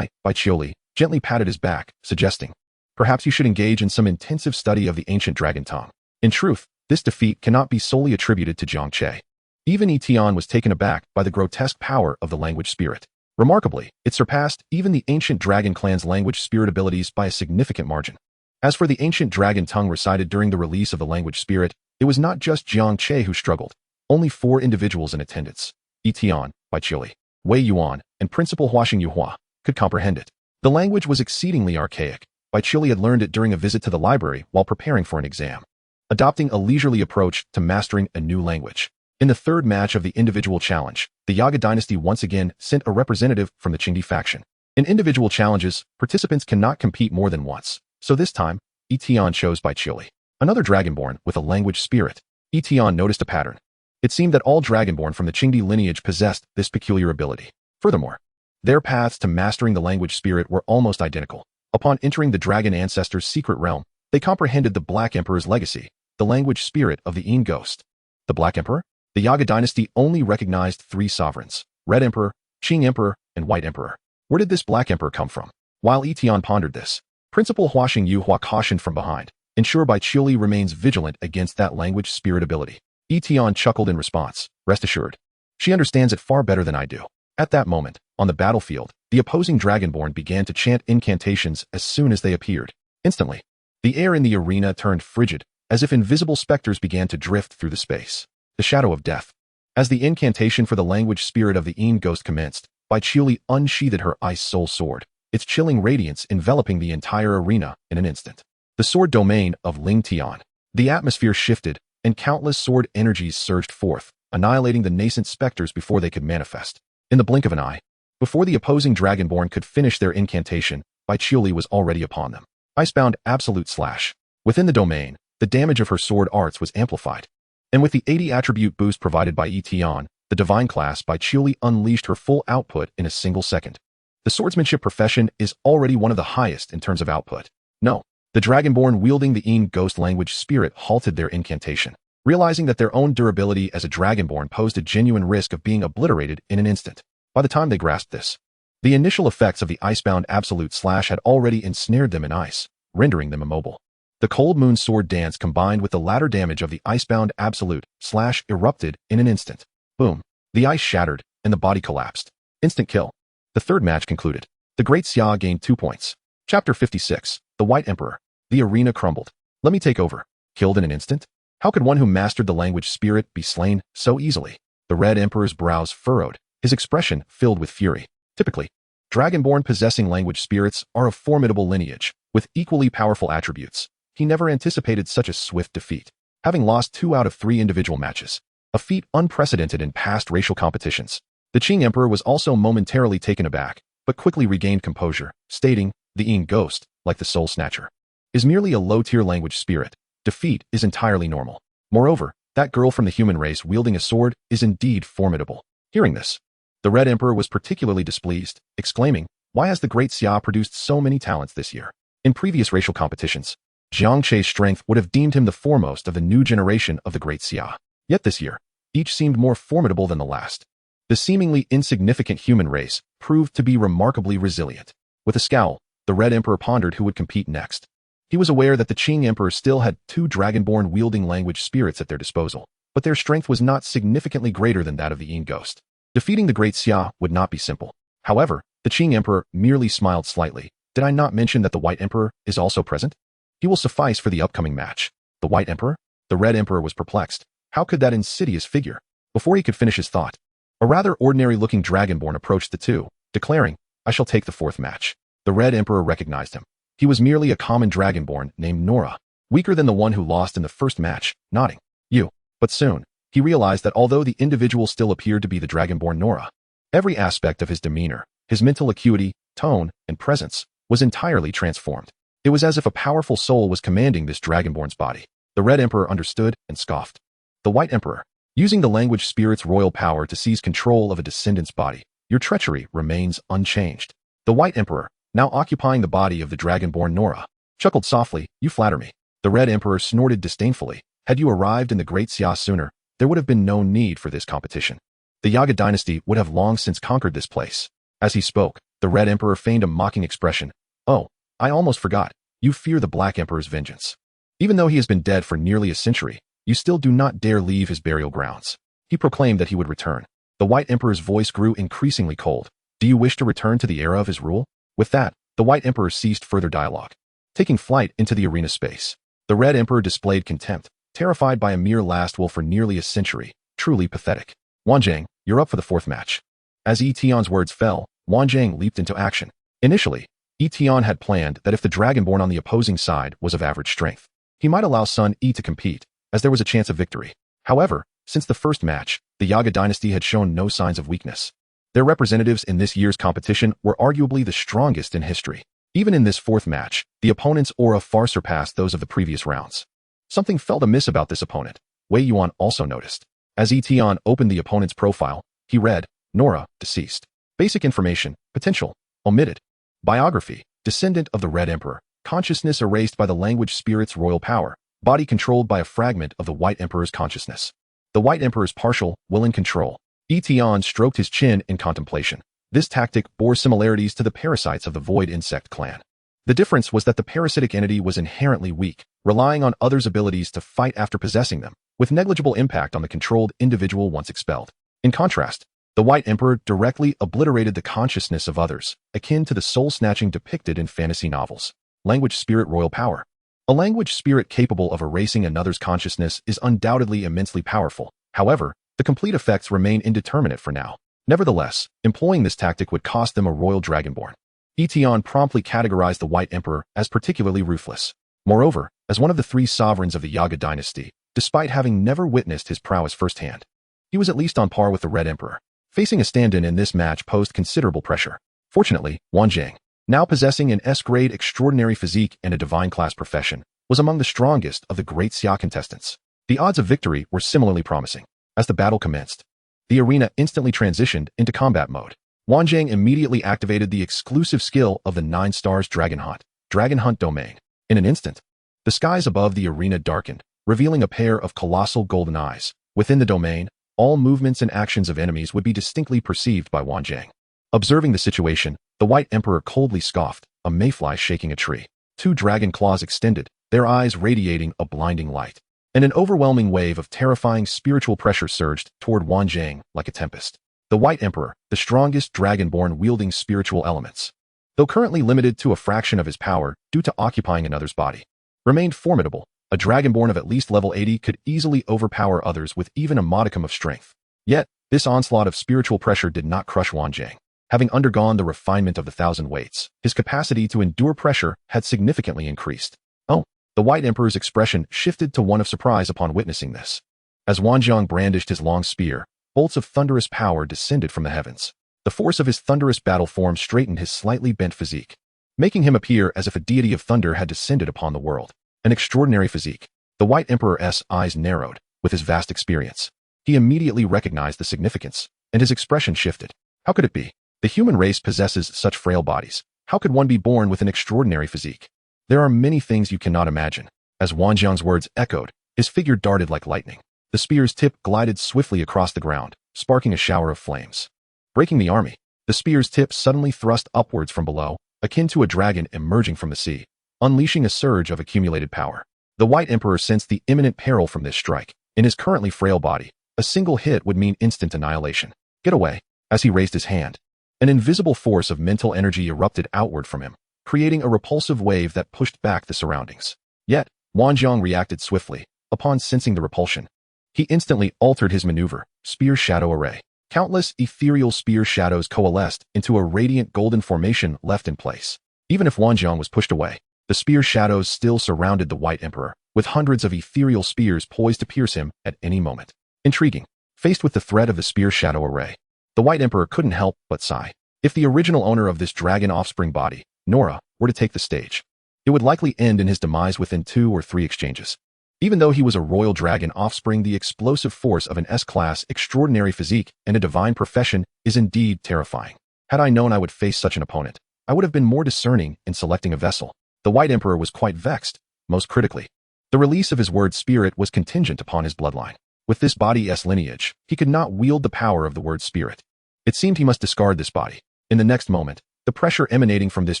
Baichili gently patted his back, suggesting, perhaps you should engage in some intensive study of the ancient dragon tongue. In truth, this defeat cannot be solely attributed to Jiang Che. Even Yi Tian was taken aback by the grotesque power of the language spirit. Remarkably, it surpassed even the ancient dragon clan's language spirit abilities by a significant margin. As for the ancient dragon tongue recited during the release of the language spirit, it was not just Jiang Che who struggled. Only 4 individuals in attendance, Yi Tian, Baichili, Wei Yuan, and Principal Huaxing Yuhua, could comprehend it. The language was exceedingly archaic. Baichili had learned it during a visit to the library while preparing for an exam, adopting a leisurely approach to mastering a new language. In the third match of the individual challenge, the Yaga dynasty once again sent a representative from the Qingdi faction. In individual challenges, participants cannot compete more than once, so this time, Yi Tian chose Baichili, another dragonborn with a language spirit. Yi Tian noticed a pattern. It seemed that all dragonborn from the Qingdi lineage possessed this peculiar ability. Furthermore, their paths to mastering the language spirit were almost identical. Upon entering the dragon ancestor's secret realm, they comprehended the Black Emperor's legacy, the language spirit of the Yin Ghost. The Black Emperor? The Yaga dynasty only recognized 3 sovereigns, Red Emperor, Qing Emperor, and White Emperor. Where did this Black Emperor come from? While Yi Tian pondered this, Principal Huaxing Yuhua cautioned from behind, ensure Baichili remains vigilant against that language spirit ability. Yi Tian chuckled in response, rest assured. She understands it far better than I do. At that moment, on the battlefield, the opposing dragonborn began to chant incantations as soon as they appeared. Instantly, the air in the arena turned frigid, as if invisible specters began to drift through the space. The shadow of death. As the incantation for the language spirit of the Yin Ghost commenced, Baichili unsheathed her ice soul sword, its chilling radiance enveloping the entire arena in an instant. The sword domain of Ling Tian. The atmosphere shifted, and countless sword energies surged forth, annihilating the nascent specters before they could manifest. In the blink of an eye, before the opposing dragonborn could finish their incantation, Baichili was already upon them. Icebound Absolute Slash. Within the domain, the damage of her sword arts was amplified. And with the 80 attribute boost provided by Yi Tian, the divine class, Baichili unleashed her full output in a single second. The swordsmanship profession is already one of the highest in terms of output. No, the dragonborn wielding the Yin Ghost language spirit halted their incantation, realizing that their own durability as a dragonborn posed a genuine risk of being obliterated in an instant. By the time they grasped this, the initial effects of the icebound Absolute Slash had already ensnared them in ice, rendering them immobile. The cold moon sword dance combined with the ladder damage of the icebound absolute / erupted in an instant. Boom. The ice shattered, and the body collapsed. Instant kill. The third match concluded. The Great Xia gained 2 points. Chapter 56. The White Emperor. The arena crumbled. Let me take over. Killed in an instant? How could one who mastered the language spirit be slain so easily? The Red Emperor's brows furrowed, his expression filled with fury. Typically, Dragonborn possessing language spirits are of formidable lineage, with equally powerful attributes. He never anticipated such a swift defeat, having lost 2 out of 3 individual matches, a feat unprecedented in past racial competitions. The Qing Emperor was also momentarily taken aback, but quickly regained composure, stating, the Yin Ghost, like the Soul Snatcher, is merely a low-tier language spirit. Defeat is entirely normal. Moreover, that girl from the human race wielding a sword is indeed formidable. Hearing this, the Red Emperor was particularly displeased, exclaiming, why has the Great Xia produced so many talents this year? In previous racial competitions, Jiang Chei's strength would have deemed him the foremost of the new generation of the Great Xia. Yet this year, each seemed more formidable than the last. The seemingly insignificant human race proved to be remarkably resilient. With a scowl, the Red Emperor pondered who would compete next. He was aware that the Qing Emperor still had 2 Dragonborn wielding language spirits at their disposal, but their strength was not significantly greater than that of the Yin Ghost. Defeating the Great Xia would not be simple. However, the Qing Emperor merely smiled slightly. Did I not mention that the White Emperor is also present? He will suffice for the upcoming match. The White Emperor? The Red Emperor was perplexed. How could that insidious figure? Before he could finish his thought, a rather ordinary-looking Dragonborn approached the two, declaring, I shall take the 4th match. The Red Emperor recognized him. He was merely a common Dragonborn named Nora, weaker than the one who lost in the first match, nodding. You. But soon, he realized that although the individual still appeared to be the Dragonborn Nora, every aspect of his demeanor, his mental acuity, tone, and presence, was entirely transformed. It was as if a powerful soul was commanding this Dragonborn's body. The Red Emperor understood and scoffed. The White Emperor, using the language spirit's royal power to seize control of a descendant's body, your treachery remains unchanged. The White Emperor, now occupying the body of the Dragonborn Nora, chuckled softly, you flatter me. The Red Emperor snorted disdainfully. Had you arrived in the Great Xia sooner, there would have been no need for this competition. The Yaga dynasty would have long since conquered this place. As he spoke, the Red Emperor feigned a mocking expression. Oh, I almost forgot. You fear the Black Emperor's vengeance. Even though he has been dead for nearly a century, you still do not dare leave his burial grounds. He proclaimed that he would return. The White Emperor's voice grew increasingly cold. Do you wish to return to the era of his rule? With that, the White Emperor ceased further dialogue, taking flight into the arena space. The Red Emperor displayed contempt, terrified by a mere last will for nearly a century. Truly pathetic. Wanjiang, you're up for the 4th match. As Yi Tian's words fell, Wanjiang leaped into action. Initially, Yi Tian had planned that if the Dragonborn on the opposing side was of average strength, he might allow Sun Yi to compete, as there was a chance of victory. However, since the first match, the Yaga dynasty had shown no signs of weakness. Their representatives in this year's competition were arguably the strongest in history. Even in this 4th match, the opponent's aura far surpassed those of the previous rounds. Something felt amiss about this opponent. Wei Yuan also noticed. As Yi Tian opened the opponent's profile, he read, Nora, deceased. Basic information, potential, omitted. Biography, descendant of the Red Emperor, consciousness erased by the language spirit's royal power, body controlled by a fragment of the White Emperor's consciousness. The White Emperor's partial, will and control. Yi Tian stroked his chin in contemplation. This tactic bore similarities to the parasites of the Void Insect clan. The difference was that the parasitic entity was inherently weak, relying on others' abilities to fight after possessing them, with negligible impact on the controlled individual once expelled. In contrast, the White Emperor directly obliterated the consciousness of others, akin to the soul-snatching depicted in fantasy novels. Language spirit royal power. A language spirit capable of erasing another's consciousness is undoubtedly immensely powerful. However, the complete effects remain indeterminate for now. Nevertheless, employing this tactic would cost them a royal Dragonborn. Yi Tian promptly categorized the White Emperor as particularly ruthless. Moreover, as one of the 3 sovereigns of the Yaga dynasty, despite having never witnessed his prowess firsthand, he was at least on par with the Red Emperor. Facing a stand-in this match posed considerable pressure. Fortunately, Wanjiang, now possessing an S-grade extraordinary physique and a divine class profession, was among the strongest of the Great Xia contestants. The odds of victory were similarly promising. As the battle commenced, the arena instantly transitioned into combat mode. Wanjiang immediately activated the exclusive skill of the 9 stars Dragon Hunt domain. In an instant, the skies above the arena darkened, revealing a pair of colossal golden eyes. Within the domain, all movements and actions of enemies would be distinctly perceived by Wanjiang. Observing the situation, the White Emperor coldly scoffed, a mayfly shaking a tree. 2 dragon claws extended, their eyes radiating a blinding light. And an overwhelming wave of terrifying spiritual pressure surged toward Wanjiang like a tempest. The White Emperor, the strongest dragonborn wielding spiritual elements, though currently limited to a fraction of his power due to occupying another's body, remained formidable. A dragonborn of at least level 80 could easily overpower others with even a modicum of strength. Yet, this onslaught of spiritual pressure did not crush Wanjiang. Having undergone the refinement of the 1,000 weights, his capacity to endure pressure had significantly increased. Oh, the White Emperor's expression shifted to one of surprise upon witnessing this. As Wanjiang brandished his long spear, bolts of thunderous power descended from the heavens. The force of his thunderous battle form straightened his slightly bent physique, making him appear as if a deity of thunder had descended upon the world. An extraordinary physique. The White Emperor's eyes narrowed with his vast experience. He immediately recognized the significance, and his expression shifted. How could it be? The human race possesses such frail bodies. How could one be born with an extraordinary physique? There are many things you cannot imagine. As Wanjiang's words echoed, his figure darted like lightning. The spear's tip glided swiftly across the ground, sparking a shower of flames. Breaking the army, the spear's tip suddenly thrust upwards from below, akin to a dragon emerging from the sea, unleashing a surge of accumulated power. The White Emperor sensed the imminent peril from this strike. In his currently frail body, a single hit would mean instant annihilation. Get away. As he raised his hand, an invisible force of mental energy erupted outward from him, creating a repulsive wave that pushed back the surroundings. Yet, Wanjiang reacted swiftly. Upon sensing the repulsion, he instantly altered his maneuver. Spear shadow array. Countless ethereal spear shadows coalesced into a radiant golden formation left in place. Even if Wanjiang was pushed away, the spear shadows still surrounded the White Emperor, with hundreds of ethereal spears poised to pierce him at any moment. Intriguing. Faced with the threat of the spear shadow array, the White Emperor couldn't help but sigh. If the original owner of this dragon offspring body, Nora, were to take the stage, it would likely end in his demise within 2 or 3 exchanges. Even though he was a royal dragon offspring, the explosive force of an S-class extraordinary physique and a divine profession is indeed terrifying. Had I known I would face such an opponent, I would have been more discerning in selecting a vessel. The White Emperor was quite vexed. Most critically, the release of his word spirit was contingent upon his bloodline. With this body's lineage, he could not wield the power of the word spirit. It seemed he must discard this body. In the next moment, the pressure emanating from this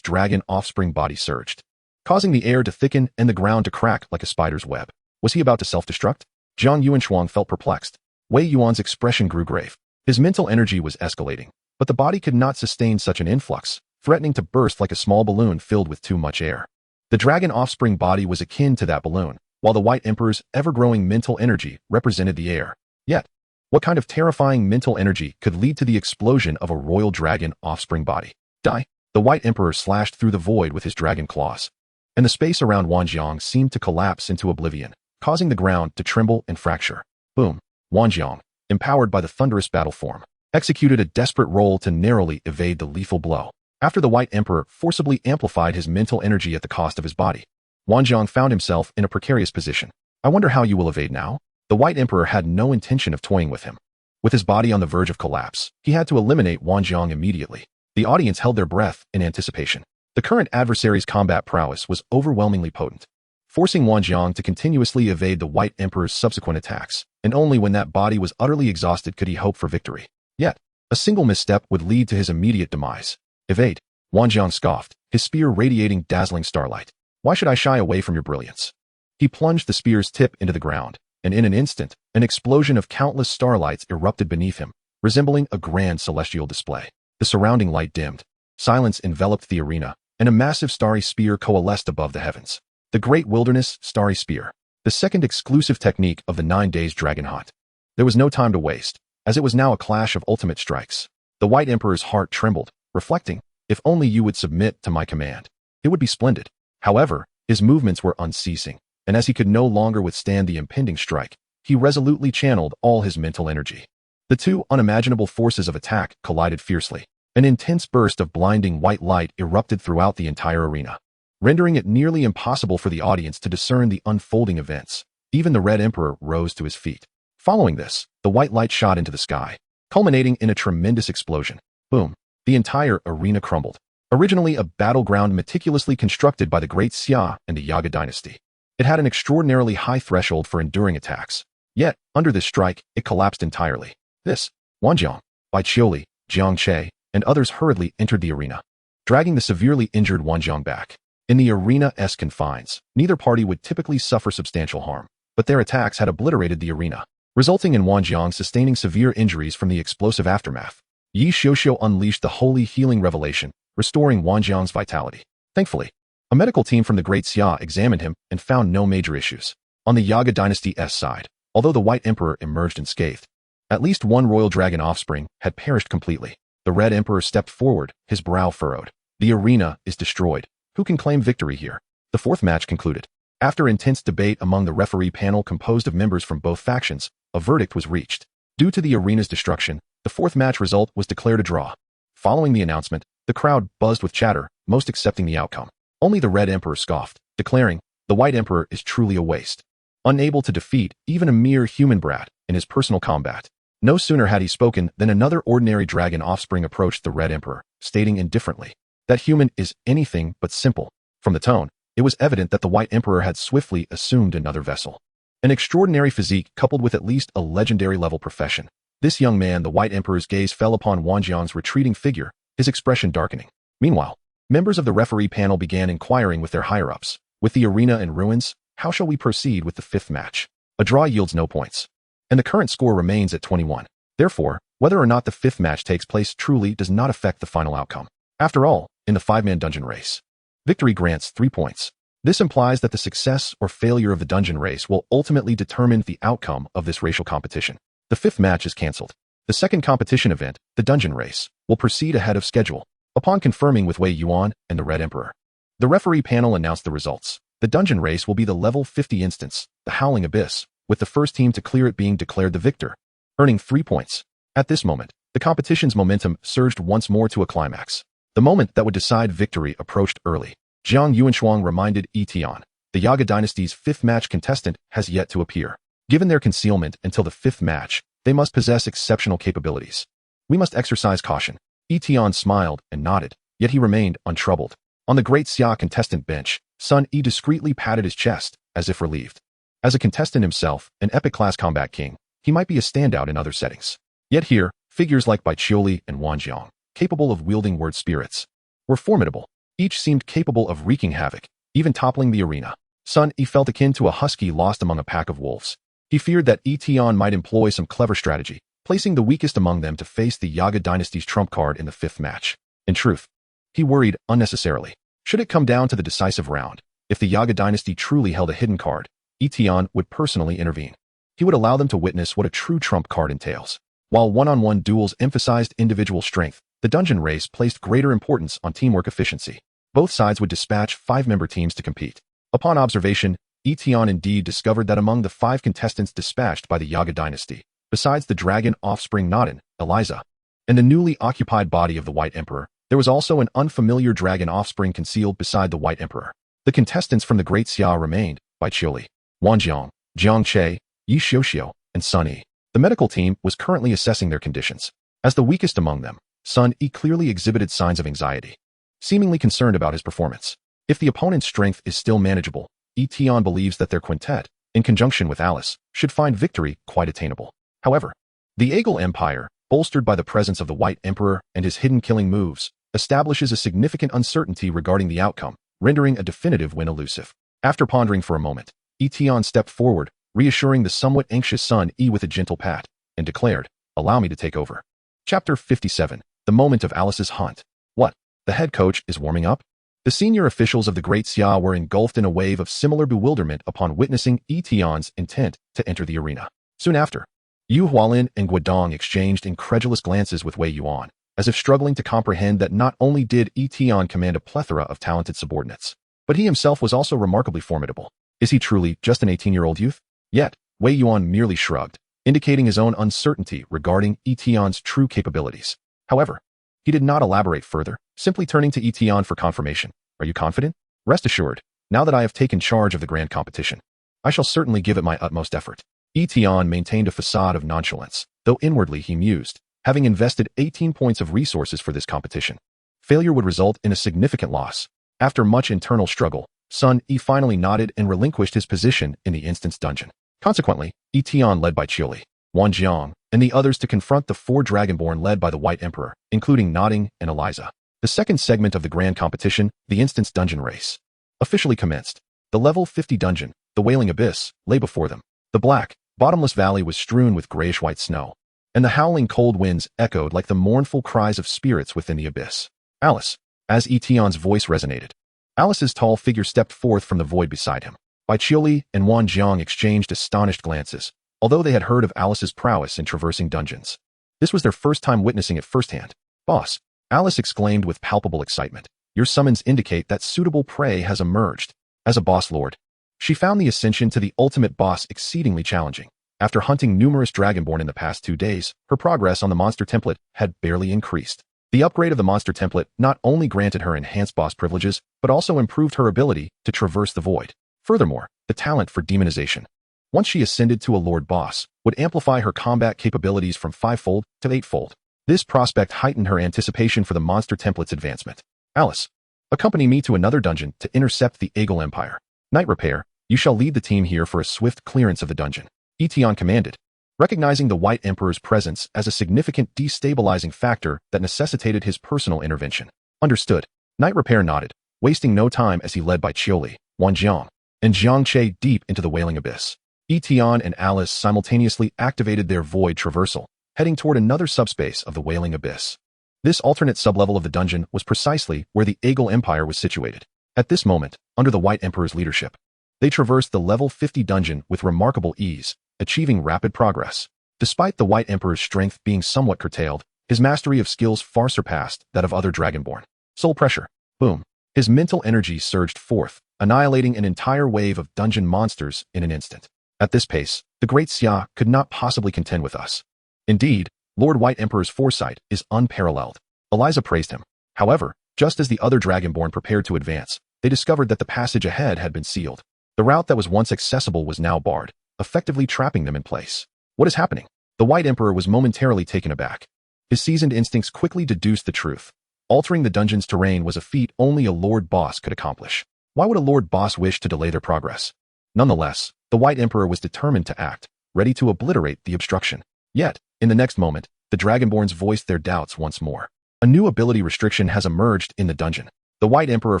dragon offspring body surged, causing the air to thicken and the ground to crack like a spider's web. Was he about to self-destruct? Zhang Yuanshuang felt perplexed. Wei Yuan's expression grew grave. His mental energy was escalating, but the body could not sustain such an influx, threatening to burst like a small balloon filled with too much air. The dragon offspring body was akin to that balloon, while the White Emperor's ever-growing mental energy represented the air. Yet, what kind of terrifying mental energy could lead to the explosion of a royal dragon offspring body? Die! The White Emperor slashed through the void with his dragon claws, and the space around Wanjiang seemed to collapse into oblivion, causing the ground to tremble and fracture. Boom! Wanjiang, empowered by the thunderous battle form, executed a desperate roll to narrowly evade the lethal blow. After the White Emperor forcibly amplified his mental energy at the cost of his body, Wanjiang found himself in a precarious position. I wonder how you will evade now? The White Emperor had no intention of toying with him. With his body on the verge of collapse, he had to eliminate Wanjiang immediately. The audience held their breath in anticipation. The current adversary's combat prowess was overwhelmingly potent, forcing Wanjiang to continuously evade the White Emperor's subsequent attacks, and only when that body was utterly exhausted could he hope for victory. Yet, a single misstep would lead to his immediate demise. Evade! Wanjiang scoffed, his spear radiating dazzling starlight. Why should I shy away from your brilliance? He plunged the spear's tip into the ground, and in an instant, an explosion of countless starlights erupted beneath him, resembling a grand celestial display. The surrounding light dimmed. Silence enveloped the arena, and a massive starry spear coalesced above the heavens. The Great Wilderness Starry Spear, the second exclusive technique of the 9 days dragon hunt. There was no time to waste, as it was now a clash of ultimate strikes. The White Emperor's heart trembled, reflecting, if only you would submit to my command, it would be splendid. However, his movements were unceasing, and as he could no longer withstand the impending strike, he resolutely channeled all his mental energy. The two unimaginable forces of attack collided fiercely. An intense burst of blinding white light erupted throughout the entire arena, rendering it nearly impossible for the audience to discern the unfolding events. Even the Red Emperor rose to his feet. Following this, the white light shot into the sky, culminating in a tremendous explosion. Boom! The entire arena crumbled. Originally a battleground meticulously constructed by the great Xia and the Yaga dynasty, it had an extraordinarily high threshold for enduring attacks. Yet, under this strike, it collapsed entirely. This, Wanjiang, Bai Qiuli, Jiang Che, and others hurriedly entered the arena, dragging the severely injured Wanjiang back. In the arena-esque confines, neither party would typically suffer substantial harm, but their attacks had obliterated the arena, resulting in Wanjiang sustaining severe injuries from the explosive aftermath. Yi Xiuxiu unleashed the holy healing revelation, restoring Wanjiang's vitality. Thankfully, a medical team from the Great Xia examined him and found no major issues. On the Yaga dynasty's side, although the White Emperor emerged unscathed, at least one royal dragon offspring had perished completely. The Red Emperor stepped forward, his brow furrowed. The arena is destroyed. Who can claim victory here? The fourth match concluded. After intense debate among the referee panel composed of members from both factions, a verdict was reached. Due to the arena's destruction, the fourth match result was declared a draw. Following the announcement, the crowd buzzed with chatter, most accepting the outcome. Only the Red Emperor scoffed, declaring, "The White Emperor is truly a waste." Unable to defeat even a mere human brat in his personal combat. No sooner had he spoken than another ordinary dragon offspring approached the Red Emperor, stating indifferently, "That human is anything but simple." From the tone, it was evident that the White Emperor had swiftly assumed another vessel. An extraordinary physique coupled with at least a legendary level profession. This young man, the White Emperor's gaze fell upon Wanjiang's retreating figure, his expression darkening. Meanwhile, members of the referee panel began inquiring with their higher-ups. With the arena in ruins, how shall we proceed with the fifth match? A draw yields no points, and the current score remains at 21. Therefore, whether or not the fifth match takes place truly does not affect the final outcome. After all, in the 5-man dungeon race, victory grants 3 points. This implies that the success or failure of the dungeon race will ultimately determine the outcome of this racial competition. The fifth match is cancelled. The second competition event, the dungeon race, will proceed ahead of schedule. Upon confirming with Wei Yuan and the Red Emperor, the referee panel announced the results. The dungeon race will be the level 50 instance, the Howling Abyss, with the first team to clear it being declared the victor, earning 3 points. At this moment, the competition's momentum surged once more to a climax. The moment that would decide victory approached early. Jiang Yuanshuang reminded Yi Tian, the Yaga dynasty's fifth match contestant has yet to appear. Given their concealment until the fifth match, they must possess exceptional capabilities. We must exercise caution. Yi Tian smiled and nodded, yet he remained untroubled. On the Great Xia contestant bench, Sun Yi discreetly patted his chest, as if relieved. As a contestant himself, an epic-class combat king, he might be a standout in other settings. Yet here, figures like Baiqiuli and Wanjiang, capable of wielding word spirits, were formidable. Each seemed capable of wreaking havoc, even toppling the arena. Sun Yi felt akin to a husky lost among a pack of wolves. He feared that Yi Tian might employ some clever strategy, placing the weakest among them to face the Yaga dynasty's trump card in the fifth match. In truth, he worried unnecessarily. Should it come down to the decisive round, if the Yaga dynasty truly held a hidden card, Yi Tian would personally intervene. He would allow them to witness what a true trump card entails. While one-on-one duels emphasized individual strength, the dungeon race placed greater importance on teamwork efficiency. Both sides would dispatch 5-member teams to compete. Upon observation, Yi Tian indeed discovered that among the 5 contestants dispatched by the Yaga dynasty, besides the dragon offspring Naden, Eliza, and the newly occupied body of the White Emperor, there was also an unfamiliar dragon offspring concealed beside the White Emperor. The contestants from the Great Xia remained Baiqiuli, Wanjiang, Jiang Che, Yi Xiuxiu, and Sun Yi. The medical team was currently assessing their conditions. As the weakest among them, Sun Yi clearly exhibited signs of anxiety, seemingly concerned about his performance. If the opponent's strength is still manageable, Yi Tian believes that their quintet, in conjunction with Alice, should find victory quite attainable. However, the Aegle Empire, bolstered by the presence of the White Emperor and his hidden killing moves, establishes a significant uncertainty regarding the outcome, rendering a definitive win elusive. After pondering for a moment, Yi Tian stepped forward, reassuring the somewhat anxious Sun Yi with a gentle pat, and declared, "Allow me to take over." Chapter 57. The Moment of Alice's Hunt. What? The head coach is warming up? The senior officials of the Great Xia were engulfed in a wave of similar bewilderment upon witnessing Yi Tian's intent to enter the arena. Soon after, Yu Hualin and Guodong exchanged incredulous glances with Wei Yuan, as if struggling to comprehend that not only did Yi Tian command a plethora of talented subordinates, but he himself was also remarkably formidable. Is he truly just an 18-year-old youth? Yet, Wei Yuan merely shrugged, indicating his own uncertainty regarding Yi Tian's true capabilities. However, he did not elaborate further, simply turning to Yi Tian for confirmation. "Are you confident?" "Rest assured, now that I have taken charge of the grand competition, I shall certainly give it my utmost effort." Yi Tian maintained a facade of nonchalance, though inwardly he mused, having invested 18 points of resources for this competition. Failure would result in a significant loss. After much internal struggle, Sun Yi finally nodded and relinquished his position in the instance dungeon. Consequently, Yi Tian led by Baiqiuli, Wanjiang, and the others to confront the 4 Dragonborn led by the White Emperor, including Naden and Eliza. The second segment of the grand competition, the instance dungeon race, officially commenced. The level 50 dungeon, the Wailing Abyss, lay before them. The black, bottomless valley was strewn with grayish-white snow, and the howling cold winds echoed like the mournful cries of spirits within the abyss. Alice, as Yi Tian's voice resonated. Alice's tall figure stepped forth from the void beside him. Bai Qiuli and Wan Jiang exchanged astonished glances, although they had heard of Alice's prowess in traversing dungeons. This was their first time witnessing it firsthand. Boss, Alice exclaimed with palpable excitement. Your summons indicate that suitable prey has emerged. As a boss lord, she found the ascension to the ultimate boss exceedingly challenging. After hunting numerous Dragonborn in the past 2 days, her progress on the monster template had barely increased. The upgrade of the monster template not only granted her enhanced boss privileges, but also improved her ability to traverse the void. Furthermore, the talent for demonization, once she ascended to a lord boss, would amplify her combat capabilities from 5-fold to 8-fold. This prospect heightened her anticipation for the monster template's advancement. Alice, accompany me to another dungeon to intercept the Aegle Empire. Knight Repair, you shall lead the team here for a swift clearance of the dungeon. Yi Tian commanded, recognizing the White Emperor's presence as a significant destabilizing factor that necessitated his personal intervention. Understood. Knight Repair nodded, wasting no time as he led Bai Qiuli, Wan Jiang, and Jiang Che deep into the Wailing Abyss. Yi Tian and Alice simultaneously activated their void traversal, heading toward another subspace of the Wailing Abyss. This alternate sublevel of the dungeon was precisely where the Aegle Empire was situated. At this moment, under the White Emperor's leadership, they traversed the level 50 dungeon with remarkable ease, achieving rapid progress. Despite the White Emperor's strength being somewhat curtailed, his mastery of skills far surpassed that of other Dragonborn. Soul pressure. Boom. His mental energy surged forth, annihilating an entire wave of dungeon monsters in an instant. At this pace, the Great Xia could not possibly contend with us. Indeed, Lord White Emperor's foresight is unparalleled. Eliza praised him. However, just as the other Dragonborn prepared to advance, they discovered that the passage ahead had been sealed. The route that was once accessible was now barred, effectively trapping them in place. What is happening? The White Emperor was momentarily taken aback. His seasoned instincts quickly deduced the truth. Altering the dungeon's terrain was a feat only a Lord Boss could accomplish. Why would a Lord Boss wish to delay their progress? Nonetheless, the White Emperor was determined to act, ready to obliterate the obstruction. Yet, in the next moment, the Dragonborns voiced their doubts once more. A new ability restriction has emerged in the dungeon. The White Emperor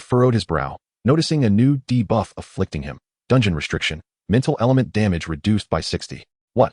furrowed his brow, noticing a new debuff afflicting him. Dungeon restriction, mental element damage reduced by 60. What?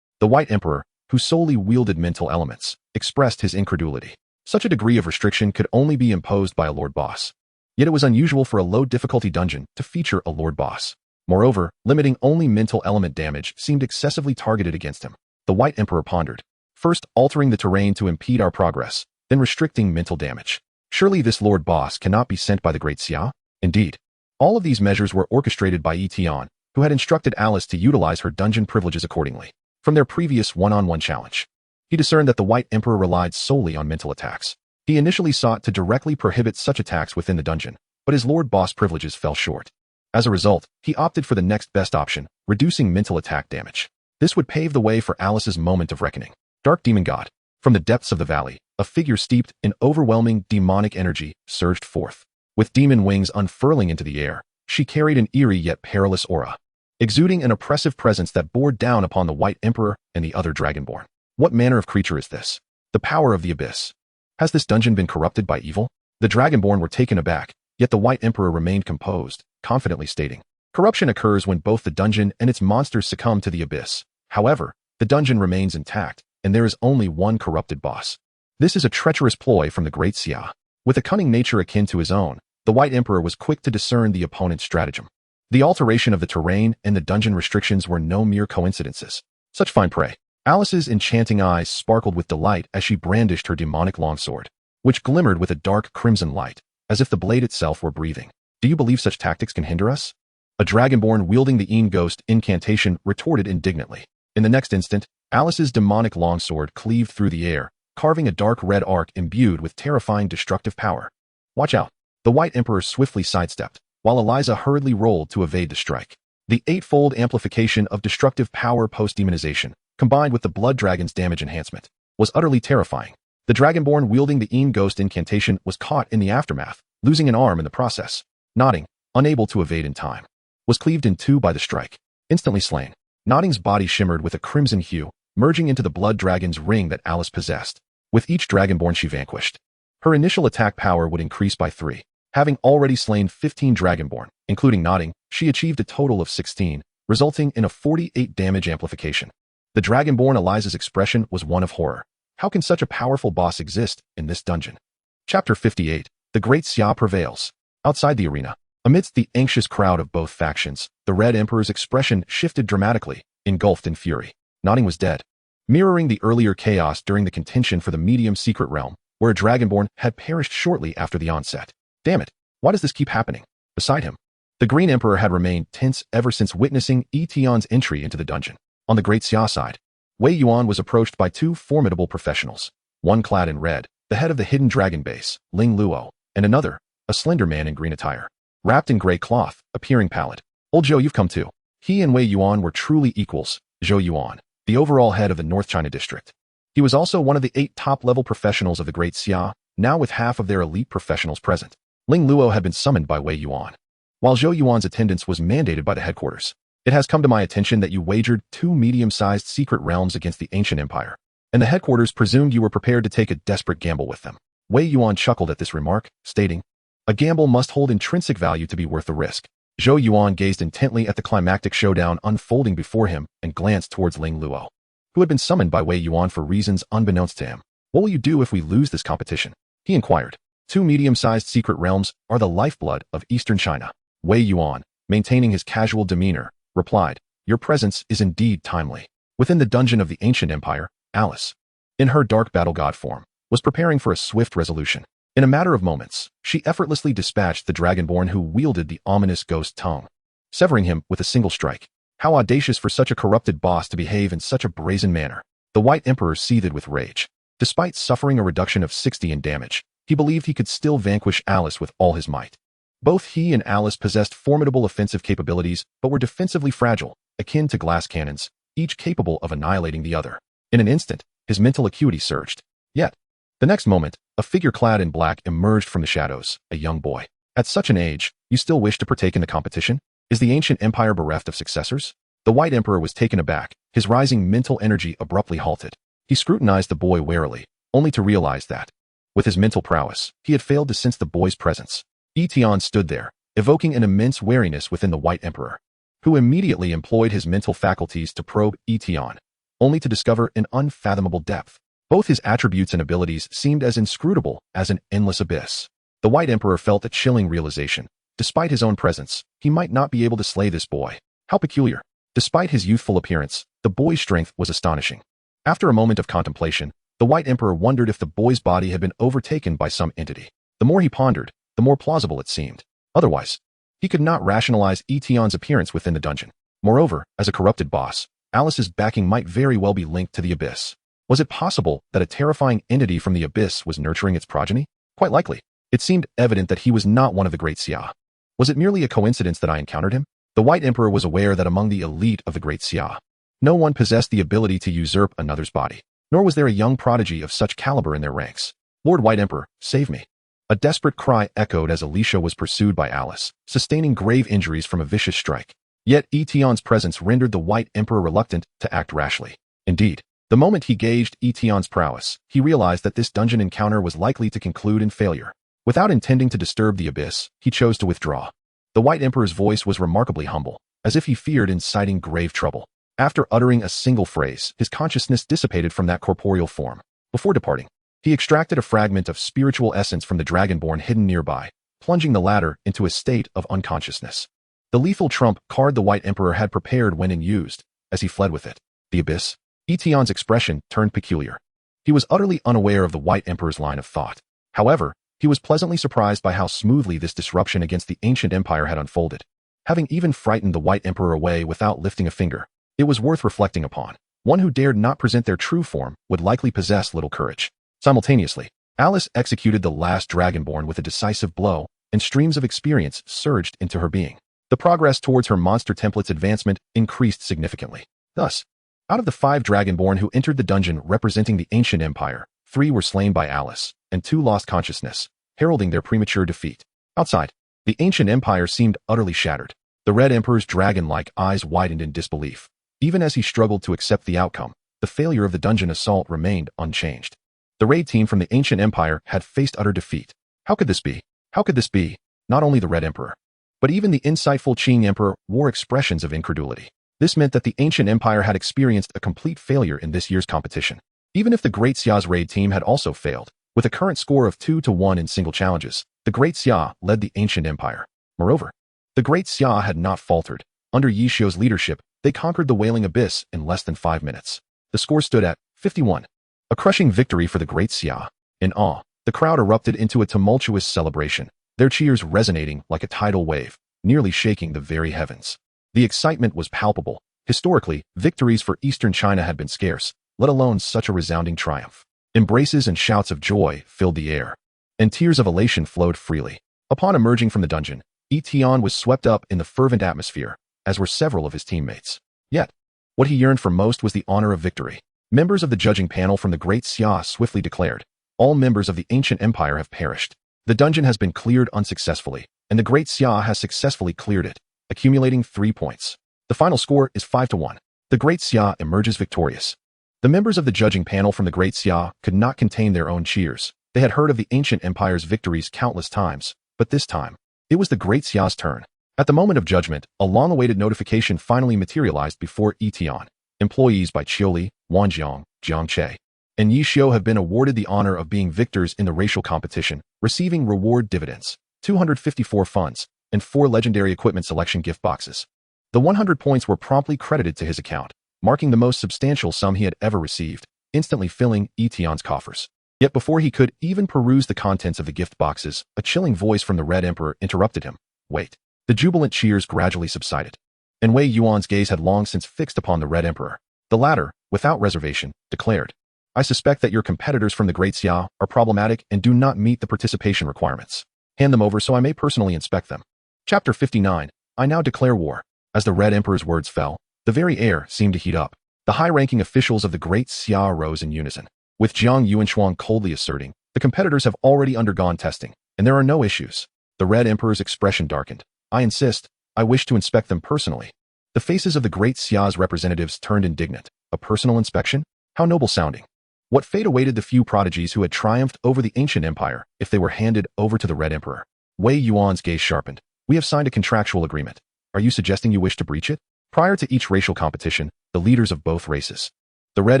The White Emperor, who solely wielded mental elements, expressed his incredulity. Such a degree of restriction could only be imposed by a Lord Boss. Yet it was unusual for a low-difficulty dungeon to feature a Lord Boss. Moreover, limiting only mental element damage seemed excessively targeted against him. The White Emperor pondered, first altering the terrain to impede our progress, then restricting mental damage. Surely this Lord Boss cannot be sent by the Great Xia? Indeed. All of these measures were orchestrated by Yi Tian, who had instructed Alice to utilize her dungeon privileges accordingly. From their previous one-on-one challenge, he discerned that the White Emperor relied solely on mental attacks. He initially sought to directly prohibit such attacks within the dungeon, but his Lord Boss privileges fell short. As a result, he opted for the next best option, reducing mental attack damage. This would pave the way for Alice's moment of reckoning. Dark Demon God. From the depths of the valley, a figure steeped in overwhelming demonic energy surged forth. With demon wings unfurling into the air, she carried an eerie yet perilous aura, exuding an oppressive presence that bore down upon the White Emperor and the other Dragonborn. What manner of creature is this? The power of the abyss. Has this dungeon been corrupted by evil? The Dragonborn were taken aback, yet the White Emperor remained composed, confidently stating, corruption occurs when both the dungeon and its monsters succumb to the abyss. However, the dungeon remains intact, and there is only one corrupted boss. This is a treacherous ploy from the Great Xia. With a cunning nature akin to his own, the White Emperor was quick to discern the opponent's stratagem. The alteration of the terrain and the dungeon restrictions were no mere coincidences. Such fine prey. Alice's enchanting eyes sparkled with delight as she brandished her demonic longsword, which glimmered with a dark crimson light, as if the blade itself were breathing. Do you believe such tactics can hinder us? A Dragonborn wielding the Ghost incantation retorted indignantly. In the next instant, Alice's demonic longsword cleaved through the air, carving a dark red arc imbued with terrifying destructive power. Watch out. The White Emperor swiftly sidestepped, while Eliza hurriedly rolled to evade the strike. The 8-fold amplification of destructive power post-demonization, combined with the Blood Dragon's damage enhancement, was utterly terrifying. The Dragonborn wielding the Ghost incantation was caught in the aftermath, losing an arm in the process. Nodding, unable to evade in time, was cleaved in two by the strike. Instantly slain, Nodding's body shimmered with a crimson hue, merging into the Blood Dragon's ring that Alice possessed. With each Dragonborn she vanquished, her initial attack power would increase by 3. Having already slain 15 Dragonborn, including Nodding, she achieved a total of 16, resulting in a 48 damage amplification. The Dragonborn Eliza's expression was one of horror. How can such a powerful boss exist in this dungeon? Chapter 58. The Great Xia prevails. Outside the arena, amidst the anxious crowd of both factions, the Red Emperor's expression shifted dramatically, engulfed in fury. Nodding was dead, mirroring the earlier chaos during the contention for the medium secret realm, where a Dragonborn had perished shortly after the onset. Damn it, why does this keep happening? Beside him, the Green Emperor had remained tense ever since witnessing Yi Tian's entry into the dungeon. On the Great Xia side, Wei Yuan was approached by two formidable professionals, one clad in red, the head of the hidden dragon base, Ling Luo, and another, a slender man in green attire, wrapped in gray cloth, appearing pallid. Old Zhou, you've come too. He and Wei Yuan were truly equals. Zhou Yuan, the overall head of the North China district. He was also one of the 8 top-level professionals of the Great Xia, now with half of their elite professionals present. Ling Luo had been summoned by Wei Yuan, while Zhou Yuan's attendance was mandated by the headquarters. It has come to my attention that you wagered 2 medium-sized secret realms against the ancient empire, and the headquarters presumed you were prepared to take a desperate gamble with them. Wei Yuan chuckled at this remark, stating, "A gamble must hold intrinsic value to be worth the risk." Zhou Yuan gazed intently at the climactic showdown unfolding before him and glanced towards Ling Luo, who had been summoned by Wei Yuan for reasons unbeknownst to him. "What will you do if we lose this competition?" he inquired. 2 medium-sized secret realms are the lifeblood of Eastern China. Wei Yuan, maintaining his casual demeanor, replied, "Your presence is indeed timely." Within the dungeon of the ancient empire, Alice, in her dark battle god form, was preparing for a swift resolution. In a matter of moments, she effortlessly dispatched the Dragonborn who wielded the ominous ghost tongue, severing him with a single strike. How audacious for such a corrupted boss to behave in such a brazen manner. The White Emperor seethed with rage. Despite suffering a reduction of 60 in damage, he believed he could still vanquish Alice with all his might. Both he and Alice possessed formidable offensive capabilities, but were defensively fragile, akin to glass cannons, each capable of annihilating the other. In an instant, his mental acuity surged. Yet, the next moment, a figure clad in black emerged from the shadows, a young boy. At such an age, you still wish to partake in the competition? Is the ancient empire bereft of successors? The White Emperor was taken aback, his rising mental energy abruptly halted. He scrutinized the boy warily, only to realize that, with his mental prowess, he had failed to sense the boy's presence. Yi Tian stood there, evoking an immense wariness within the White Emperor, who immediately employed his mental faculties to probe Yi Tian, only to discover an unfathomable depth. Both his attributes and abilities seemed as inscrutable as an endless abyss. The White Emperor felt a chilling realization. Despite his own presence, he might not be able to slay this boy. How peculiar. Despite his youthful appearance, the boy's strength was astonishing. After a moment of contemplation, the White Emperor wondered if the boy's body had been overtaken by some entity. The more he pondered, the more plausible it seemed. Otherwise, he could not rationalize Yi Tian's appearance within the dungeon. Moreover, as a corrupted boss, Alice's backing might very well be linked to the abyss. Was it possible that a terrifying entity from the abyss was nurturing its progeny? Quite likely. It seemed evident that he was not one of the Great Xia. Was it merely a coincidence that I encountered him? The White Emperor was aware that among the elite of the Great Xia, no one possessed the ability to usurp another's body, nor was there a young prodigy of such caliber in their ranks. "Lord White Emperor, save me." A desperate cry echoed as Alicia was pursued by Alice, sustaining grave injuries from a vicious strike. Yet Yi Tian's presence rendered the White Emperor reluctant to act rashly. Indeed, the moment he gauged Yi Tian's prowess, he realized that this dungeon encounter was likely to conclude in failure. Without intending to disturb the abyss, he chose to withdraw. The White Emperor's voice was remarkably humble, as if he feared inciting grave trouble. After uttering a single phrase, his consciousness dissipated from that corporeal form. Before departing, he extracted a fragment of spiritual essence from the Dragonborn hidden nearby, plunging the latter into a state of unconsciousness. The lethal trump card the White Emperor had prepared went unused, as he fled with it. The abyss? Yi Tian's expression turned peculiar. He was utterly unaware of the White Emperor's line of thought. However, he was pleasantly surprised by how smoothly this disruption against the ancient empire had unfolded. Having even frightened the White Emperor away without lifting a finger, it was worth reflecting upon. One who dared not present their true form would likely possess little courage. Simultaneously, Alice executed the last Dragonborn with a decisive blow, and streams of experience surged into her being. The progress towards her monster template's advancement increased significantly. Thus, out of the 5 Dragonborn who entered the dungeon representing the ancient empire, 3 were slain by Alice, and 2 lost consciousness, heralding their premature defeat. Outside, the ancient empire seemed utterly shattered. The Red Emperor's dragon-like eyes widened in disbelief. Even as he struggled to accept the outcome, the failure of the dungeon assault remained unchanged. The raid team from the ancient empire had faced utter defeat. How could this be? How could this be? Not only the Red Emperor, but even the insightful Qing Emperor wore expressions of incredulity. This meant that the ancient empire had experienced a complete failure in this year's competition. Even if the Great Xia's raid team had also failed, with a current score of 2-1 in single challenges, the Great Xia led the ancient empire. Moreover, the Great Xia had not faltered. Under Yi Xiu's leadership, they conquered the Wailing Abyss in less than 5 minutes. The score stood at 51. A crushing victory for the Great Xia. In awe, the crowd erupted into a tumultuous celebration, their cheers resonating like a tidal wave, nearly shaking the very heavens. The excitement was palpable. Historically, victories for Eastern China had been scarce, let alone such a resounding triumph. Embraces and shouts of joy filled the air, and tears of elation flowed freely. Upon emerging from the dungeon, Yi Tian was swept up in the fervent atmosphere, as were several of his teammates. Yet, what he yearned for most was the honor of victory. Members of the judging panel from the Great Xia swiftly declared, "All members of the ancient empire have perished. The dungeon has been cleared unsuccessfully, and the Great Xia has successfully cleared it, accumulating 3 points. The final score is 5-1. The Great Xia emerges victorious." The members of the judging panel from the Great Xia could not contain their own cheers. They had heard of the ancient empire's victories countless times, but this time, it was the Great Xia's turn. At the moment of judgment, a long-awaited notification finally materialized before Yi Tian. Employees by Qiuli, Wanjiang, Jiangche, and Yi Xiu have been awarded the honor of being victors in the racial competition, receiving reward dividends, 254 funds, and 4 legendary equipment selection gift boxes. The 100 points were promptly credited to his account, marking the most substantial sum he had ever received, instantly filling Yi Tian's coffers. Yet before he could even peruse the contents of the gift boxes, a chilling voice from the Red Emperor interrupted him. Wait. The jubilant cheers gradually subsided, and Wei Yuan's gaze had long since fixed upon the Red Emperor. The latter, without reservation, declared, "I suspect that your competitors from the Great Xia are problematic and do not meet the participation requirements. Hand them over so I may personally inspect them." Chapter 59. I now declare war. As the Red Emperor's words fell, the very air seemed to heat up. The high-ranking officials of the Great Xia rose in unison, with Jiang Yuanshuang coldly asserting, "The competitors have already undergone testing, and there are no issues." The Red Emperor's expression darkened. "I insist. I wish to inspect them personally." The faces of the Great Xia's representatives turned indignant. A personal inspection? How noble-sounding. What fate awaited the few prodigies who had triumphed over the ancient empire if they were handed over to the Red Emperor? Wei Yuan's gaze sharpened. "We have signed a contractual agreement. Are you suggesting you wish to breach it?" Prior to each racial competition, the leaders of both races, the Red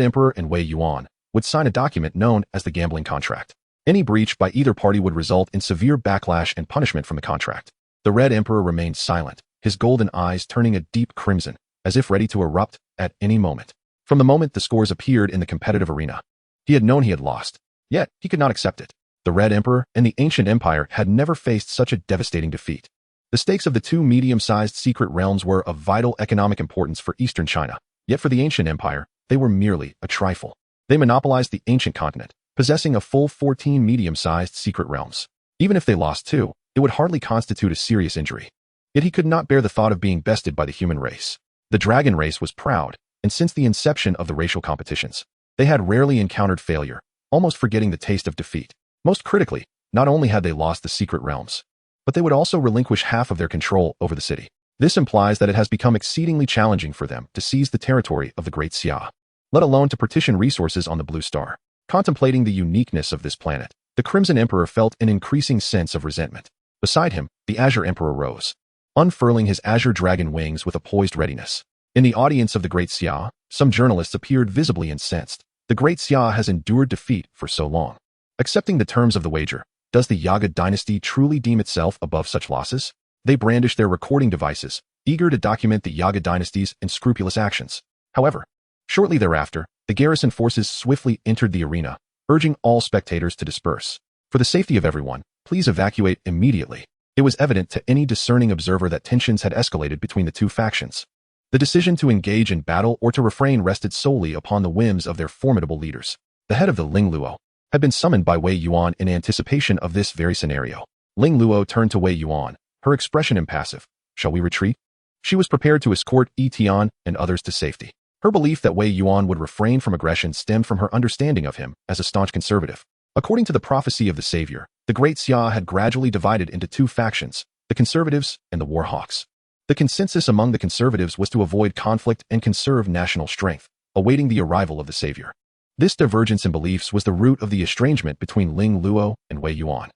Emperor and Wei Yuan, would sign a document known as the gambling contract. Any breach by either party would result in severe backlash and punishment from the contract. The Red Emperor remained silent, his golden eyes turning a deep crimson, as if ready to erupt at any moment. From the moment the scores appeared in the competitive arena, he had known he had lost, yet he could not accept it. The Red Emperor and the ancient empire had never faced such a devastating defeat. The stakes of the 2 medium-sized secret realms were of vital economic importance for Eastern China, yet for the ancient empire, they were merely a trifle. They monopolized the ancient continent, possessing a full 14 medium-sized secret realms. Even if they lost 2, it would hardly constitute a serious injury. Yet he could not bear the thought of being bested by the human race. The dragon race was proud, and since the inception of the racial competitions, they had rarely encountered failure, almost forgetting the taste of defeat. Most critically, not only had they lost the secret realms, but they would also relinquish half of their control over the city. This implies that it has become exceedingly challenging for them to seize the territory of the Great Xia, let alone to partition resources on the Blue Star. Contemplating the uniqueness of this planet, the Crimson Emperor felt an increasing sense of resentment. Beside him, the Azure Emperor rose, unfurling his azure dragon wings with a poised readiness. In the audience of the Great Xia, some journalists appeared visibly incensed. The Great Xia has endured defeat for so long. Accepting the terms of the wager, does the Yaga dynasty truly deem itself above such losses? They brandished their recording devices, eager to document the Yaga dynasty's unscrupulous actions. However, shortly thereafter, the garrison forces swiftly entered the arena, urging all spectators to disperse. For the safety of everyone, please evacuate immediately. It was evident to any discerning observer that tensions had escalated between the 2 factions. The decision to engage in battle or to refrain rested solely upon the whims of their formidable leaders. The head of the Ling Luo had been summoned by Wei Yuan in anticipation of this very scenario. Ling Luo turned to Wei Yuan, her expression impassive. "Shall we retreat?" She was prepared to escort Yi Tian and others to safety. Her belief that Wei Yuan would refrain from aggression stemmed from her understanding of him as a staunch conservative. According to the prophecy of the Savior, the Great Xia had gradually divided into 2 factions, the conservatives and the warhawks. The consensus among the conservatives was to avoid conflict and conserve national strength, awaiting the arrival of the Savior. This divergence in beliefs was the root of the estrangement between Ling Luo and Wei Yuan,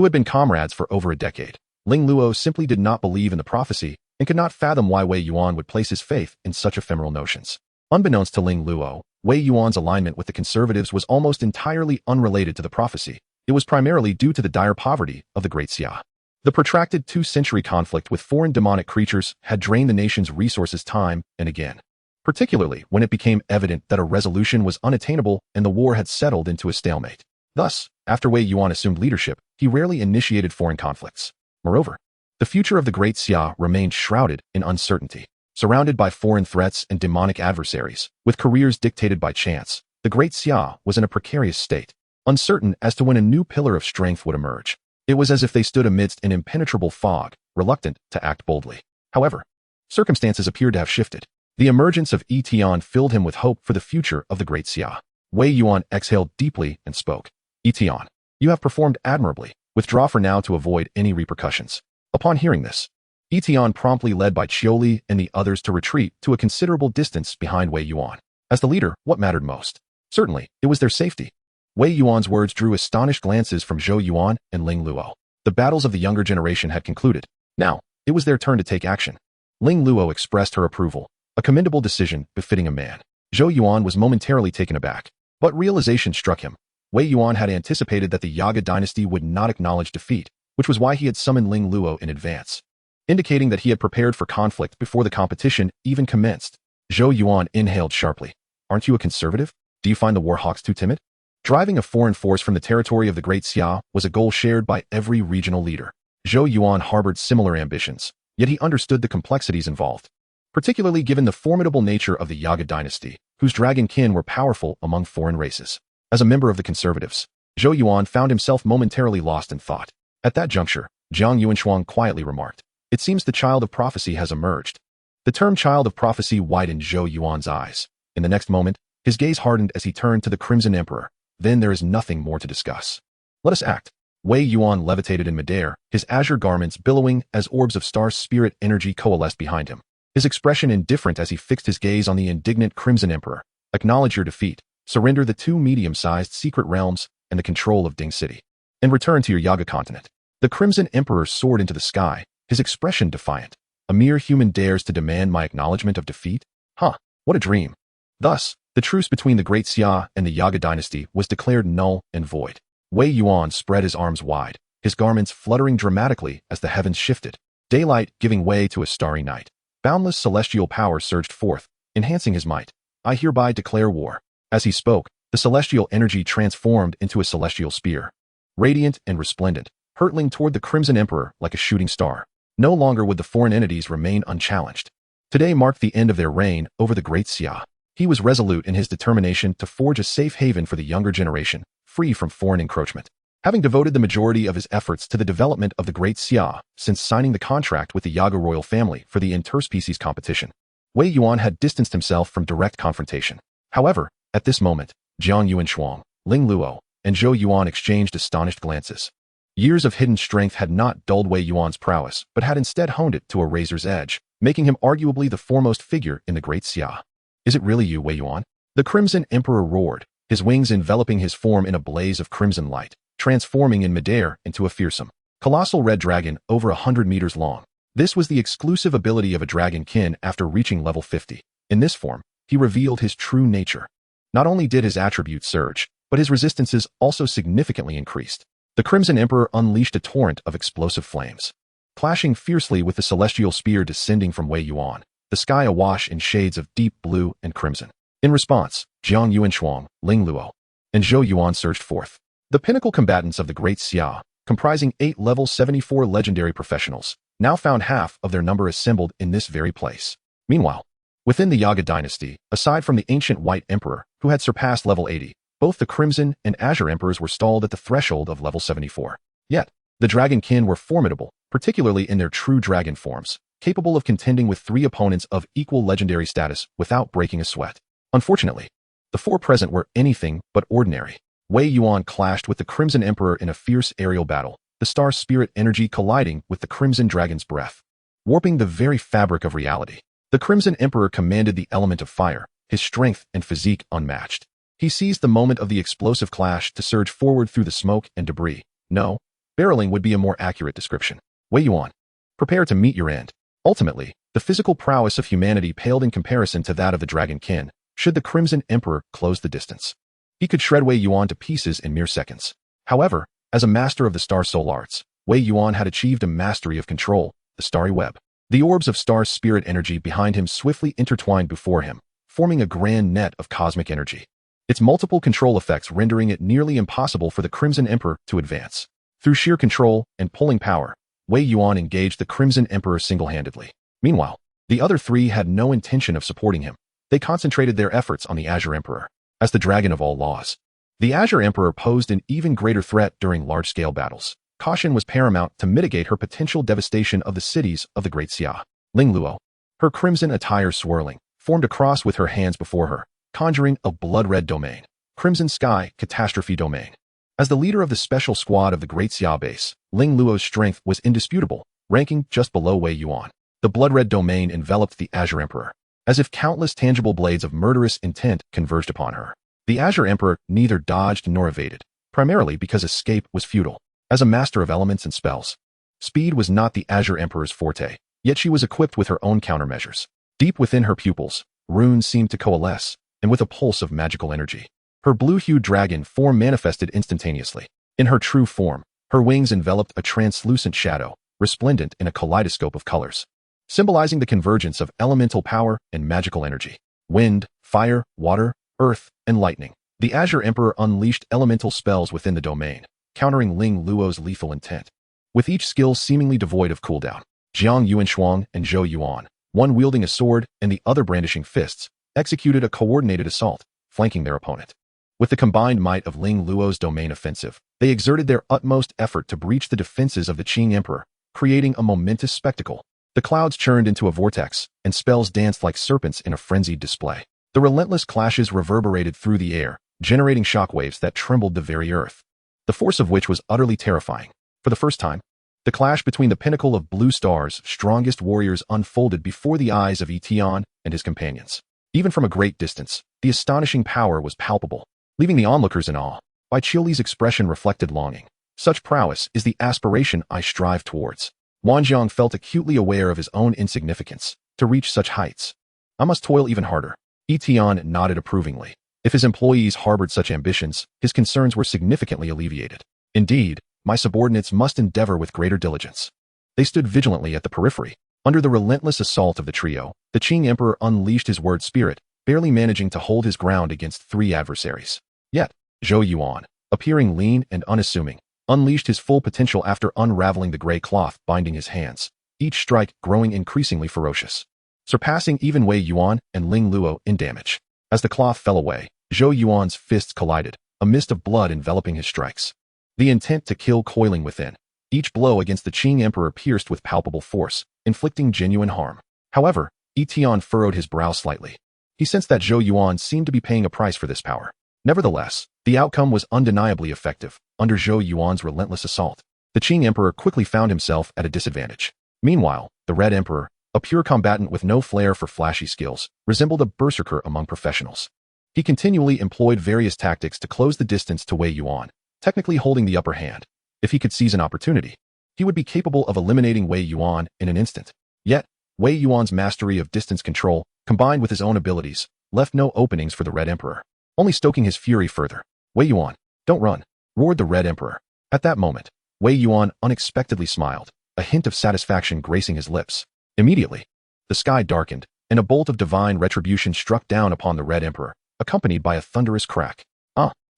who had been comrades for over a decade. Ling Luo simply did not believe in the prophecy and could not fathom why Wei Yuan would place his faith in such ephemeral notions. Unbeknownst to Ling Luo, Wei Yuan's alignment with the conservatives was almost entirely unrelated to the prophecy. It was primarily due to the dire poverty of the Great Xia. The protracted two-century conflict with foreign demonic creatures had drained the nation's resources time and again, particularly when it became evident that a resolution was unattainable and the war had settled into a stalemate. Thus, after Wei Yuan assumed leadership, he rarely initiated foreign conflicts. Moreover, the future of the Great Xia remained shrouded in uncertainty. Surrounded by foreign threats and demonic adversaries, with careers dictated by chance, the Great Xia was in a precarious state, uncertain as to when a new pillar of strength would emerge. It was as if they stood amidst an impenetrable fog, reluctant to act boldly. However, circumstances appeared to have shifted. The emergence of Yi Tian filled him with hope for the future of the Great Xia. Wei Yuan exhaled deeply and spoke. Yi Tian, you have performed admirably. Withdraw for now to avoid any repercussions. Upon hearing this, Yi Tian promptly led by Qiuli and the others to retreat to a considerable distance behind Wei Yuan. As the leader, what mattered most? Certainly, it was their safety. Wei Yuan's words drew astonished glances from Zhou Yuan and Ling Luo. The battles of the younger generation had concluded. Now, it was their turn to take action. Ling Luo expressed her approval, a commendable decision befitting a man. Zhou Yuan was momentarily taken aback, but realization struck him. Wei Yuan had anticipated that the Yaga dynasty would not acknowledge defeat, which was why he had summoned Ling Luo in advance, indicating that he had prepared for conflict before the competition even commenced. Zhou Yuan inhaled sharply. Aren't you a conservative? Do you find the warhawks too timid? Driving a foreign force from the territory of the Great Xia was a goal shared by every regional leader. Zhou Yuan harbored similar ambitions, yet he understood the complexities involved, particularly given the formidable nature of the Yaga dynasty, whose dragon kin were powerful among foreign races. As a member of the conservatives, Zhou Yuan found himself momentarily lost in thought. At that juncture, Jiang Yuanshuang quietly remarked, "It seems the child of prophecy has emerged." The term child of prophecy widened Zhou Yuan's eyes. In the next moment, his gaze hardened as he turned to the Crimson Emperor. Then there is nothing more to discuss. Let us act. Wei Yuan levitated in midair, his azure garments billowing as orbs of star spirit energy coalesced behind him. His expression indifferent as he fixed his gaze on the indignant Crimson Emperor. Acknowledge your defeat. Surrender the two medium-sized secret realms and the control of Ding City, and return to your Yaga continent. The Crimson Emperor soared into the sky, his expression defiant. A mere human dares to demand my acknowledgement of defeat? Huh, what a dream. Thus, the truce between the Great Xia and the Yaga dynasty was declared null and void. Wei Yuan spread his arms wide, his garments fluttering dramatically as the heavens shifted, daylight giving way to a starry night. Boundless celestial power surged forth, enhancing his might. I hereby declare war. As he spoke, the celestial energy transformed into a celestial spear, radiant and resplendent, hurtling toward the Crimson Emperor like a shooting star. No longer would the foreign entities remain unchallenged. Today marked the end of their reign over the Great Xia. He was resolute in his determination to forge a safe haven for the younger generation, free from foreign encroachment. Having devoted the majority of his efforts to the development of the Great Xia since signing the contract with the Yaga royal family for the interspecies competition, Wei Yuan had distanced himself from direct confrontation. However, at this moment, Jiang Yuanshuang, Ling Luo, and Zhou Yuan exchanged astonished glances. Years of hidden strength had not dulled Wei Yuan's prowess, but had instead honed it to a razor's edge, making him arguably the foremost figure in the Great Xia. Is it really you, Wei Yuan? The Crimson Emperor roared, his wings enveloping his form in a blaze of crimson light, transforming in midair into a fearsome, colossal red dragon over 100 meters long. This was the exclusive ability of a dragon kin after reaching level 50. In this form, he revealed his true nature. Not only did his attributes surge, but his resistances also significantly increased. The Crimson Emperor unleashed a torrent of explosive flames, clashing fiercely with the celestial spear descending from Wei Yuan, the sky awash in shades of deep blue and crimson. In response, Jiang Yuanshuang, Ling Luo, and Zhou Yuan surged forth. The pinnacle combatants of the Great Xia, comprising 8 level 74 legendary professionals, now found half of their number assembled in this very place. Meanwhile, within the Yaga dynasty, aside from the ancient White Emperor, who had surpassed level 80, both the Crimson and Azure Emperors were stalled at the threshold of level 74. Yet, the Dragon Kin were formidable, particularly in their true dragon forms, capable of contending with 3 opponents of equal legendary status without breaking a sweat. Unfortunately, the 4 present were anything but ordinary. Wei Yuan clashed with the Crimson Emperor in a fierce aerial battle, the star spirit energy colliding with the Crimson Dragon's breath, warping the very fabric of reality. The Crimson Emperor commanded the element of fire, his strength and physique unmatched. He seized the moment of the explosive clash to surge forward through the smoke and debris. No, Barreling would be a more accurate description. Wei Yuan. Prepare to meet your end. Ultimately, the physical prowess of humanity paled in comparison to that of the Dragon Kin, should the Crimson Emperor close the distance. He could shred Wei Yuan to pieces in mere seconds. However, as a master of the Star Soul Arts, Wei Yuan had achieved a mastery of control, the Starry Web. The orbs of star spirit energy behind him swiftly intertwined before him, forming a grand net of cosmic energy. Its multiple control effects rendering it nearly impossible for the Crimson Emperor to advance. Through sheer control and pulling power, Wei Yuan engaged the Crimson Emperor single-handedly. Meanwhile, the other three had no intention of supporting him. They concentrated their efforts on the Azure Emperor. As the dragon of all laws, the Azure Emperor posed an even greater threat during large-scale battles. Caution was paramount to mitigate her potential devastation of the cities of the Great Xia. Ling Luo, her crimson attire swirling, formed a cross with her hands before her, conjuring a blood-red domain. Crimson Sky, Catastrophe Domain. As the leader of the special squad of the Great Xia base, Ling Luo's strength was indisputable, ranking just below Wei Yuan. The blood-red domain enveloped the Azure Emperor, as if countless tangible blades of murderous intent converged upon her. The Azure Emperor neither dodged nor evaded, primarily because escape was futile. As a master of elements and spells, speed was not the Azure Emperor's forte, yet she was equipped with her own countermeasures. Deep within her pupils, runes seemed to coalesce, and with a pulse of magical energy. Her blue-hued dragon form manifested instantaneously. In her true form, her wings enveloped a translucent shadow, resplendent in a kaleidoscope of colors, symbolizing the convergence of elemental power and magical energy. Wind, fire, water, earth, and lightning. The Azure Emperor unleashed elemental spells within the domain, countering Ling Luo's lethal intent. With each skill seemingly devoid of cooldown, Jiang Yuanshuang and Zhou Yuan, one wielding a sword and the other brandishing fists, executed a coordinated assault, flanking their opponent. With the combined might of Ling Luo's domain offensive, they exerted their utmost effort to breach the defenses of the Qing Emperor, creating a momentous spectacle. The clouds churned into a vortex, and spells danced like serpents in a frenzied display. The relentless clashes reverberated through the air, generating shockwaves that trembled the very earth, the force of which was utterly terrifying. For the first time, the clash between the pinnacle of Blue Star's strongest warriors unfolded before the eyes of Yi Tian and his companions. Even from a great distance, the astonishing power was palpable, leaving the onlookers in awe. Bai Qiuli's expression reflected longing. Such prowess is the aspiration I strive towards. Wanjiang felt acutely aware of his own insignificance. To reach such heights, I must toil even harder. Yi Tian nodded approvingly. If his employees harbored such ambitions, his concerns were significantly alleviated. Indeed, my subordinates must endeavor with greater diligence. They stood vigilantly at the periphery. Under the relentless assault of the trio, the Qing Emperor unleashed his word spirit, barely managing to hold his ground against three adversaries. Yet, Zhou Yuan, appearing lean and unassuming, unleashed his full potential after unraveling the gray cloth binding his hands, each strike growing increasingly ferocious, surpassing even Wei Yuan and Ling Luo in damage. As the cloth fell away, Zhou Yuan's fists collided, a mist of blood enveloping his strikes. The intent to kill coiling within. Each blow against the Qing Emperor pierced with palpable force, inflicting genuine harm. However, Yi Tian furrowed his brow slightly. He sensed that Zhou Yuan seemed to be paying a price for this power. Nevertheless, the outcome was undeniably effective. Under Zhou Yuan's relentless assault, the Qing Emperor quickly found himself at a disadvantage. Meanwhile, the Red Emperor, a pure combatant with no flair for flashy skills, resembled a berserker among professionals. He continually employed various tactics to close the distance to Wei Yuan, technically holding the upper hand. If he could seize an opportunity, he would be capable of eliminating Wei Yuan in an instant. Yet, Wei Yuan's mastery of distance control, combined with his own abilities, left no openings for the Red Emperor, only stoking his fury further. Wei Yuan, don't run, roared the Red Emperor. At that moment, Wei Yuan unexpectedly smiled, a hint of satisfaction gracing his lips. Immediately, the sky darkened, and a bolt of divine retribution struck down upon the Red Emperor, accompanied by a thunderous crack.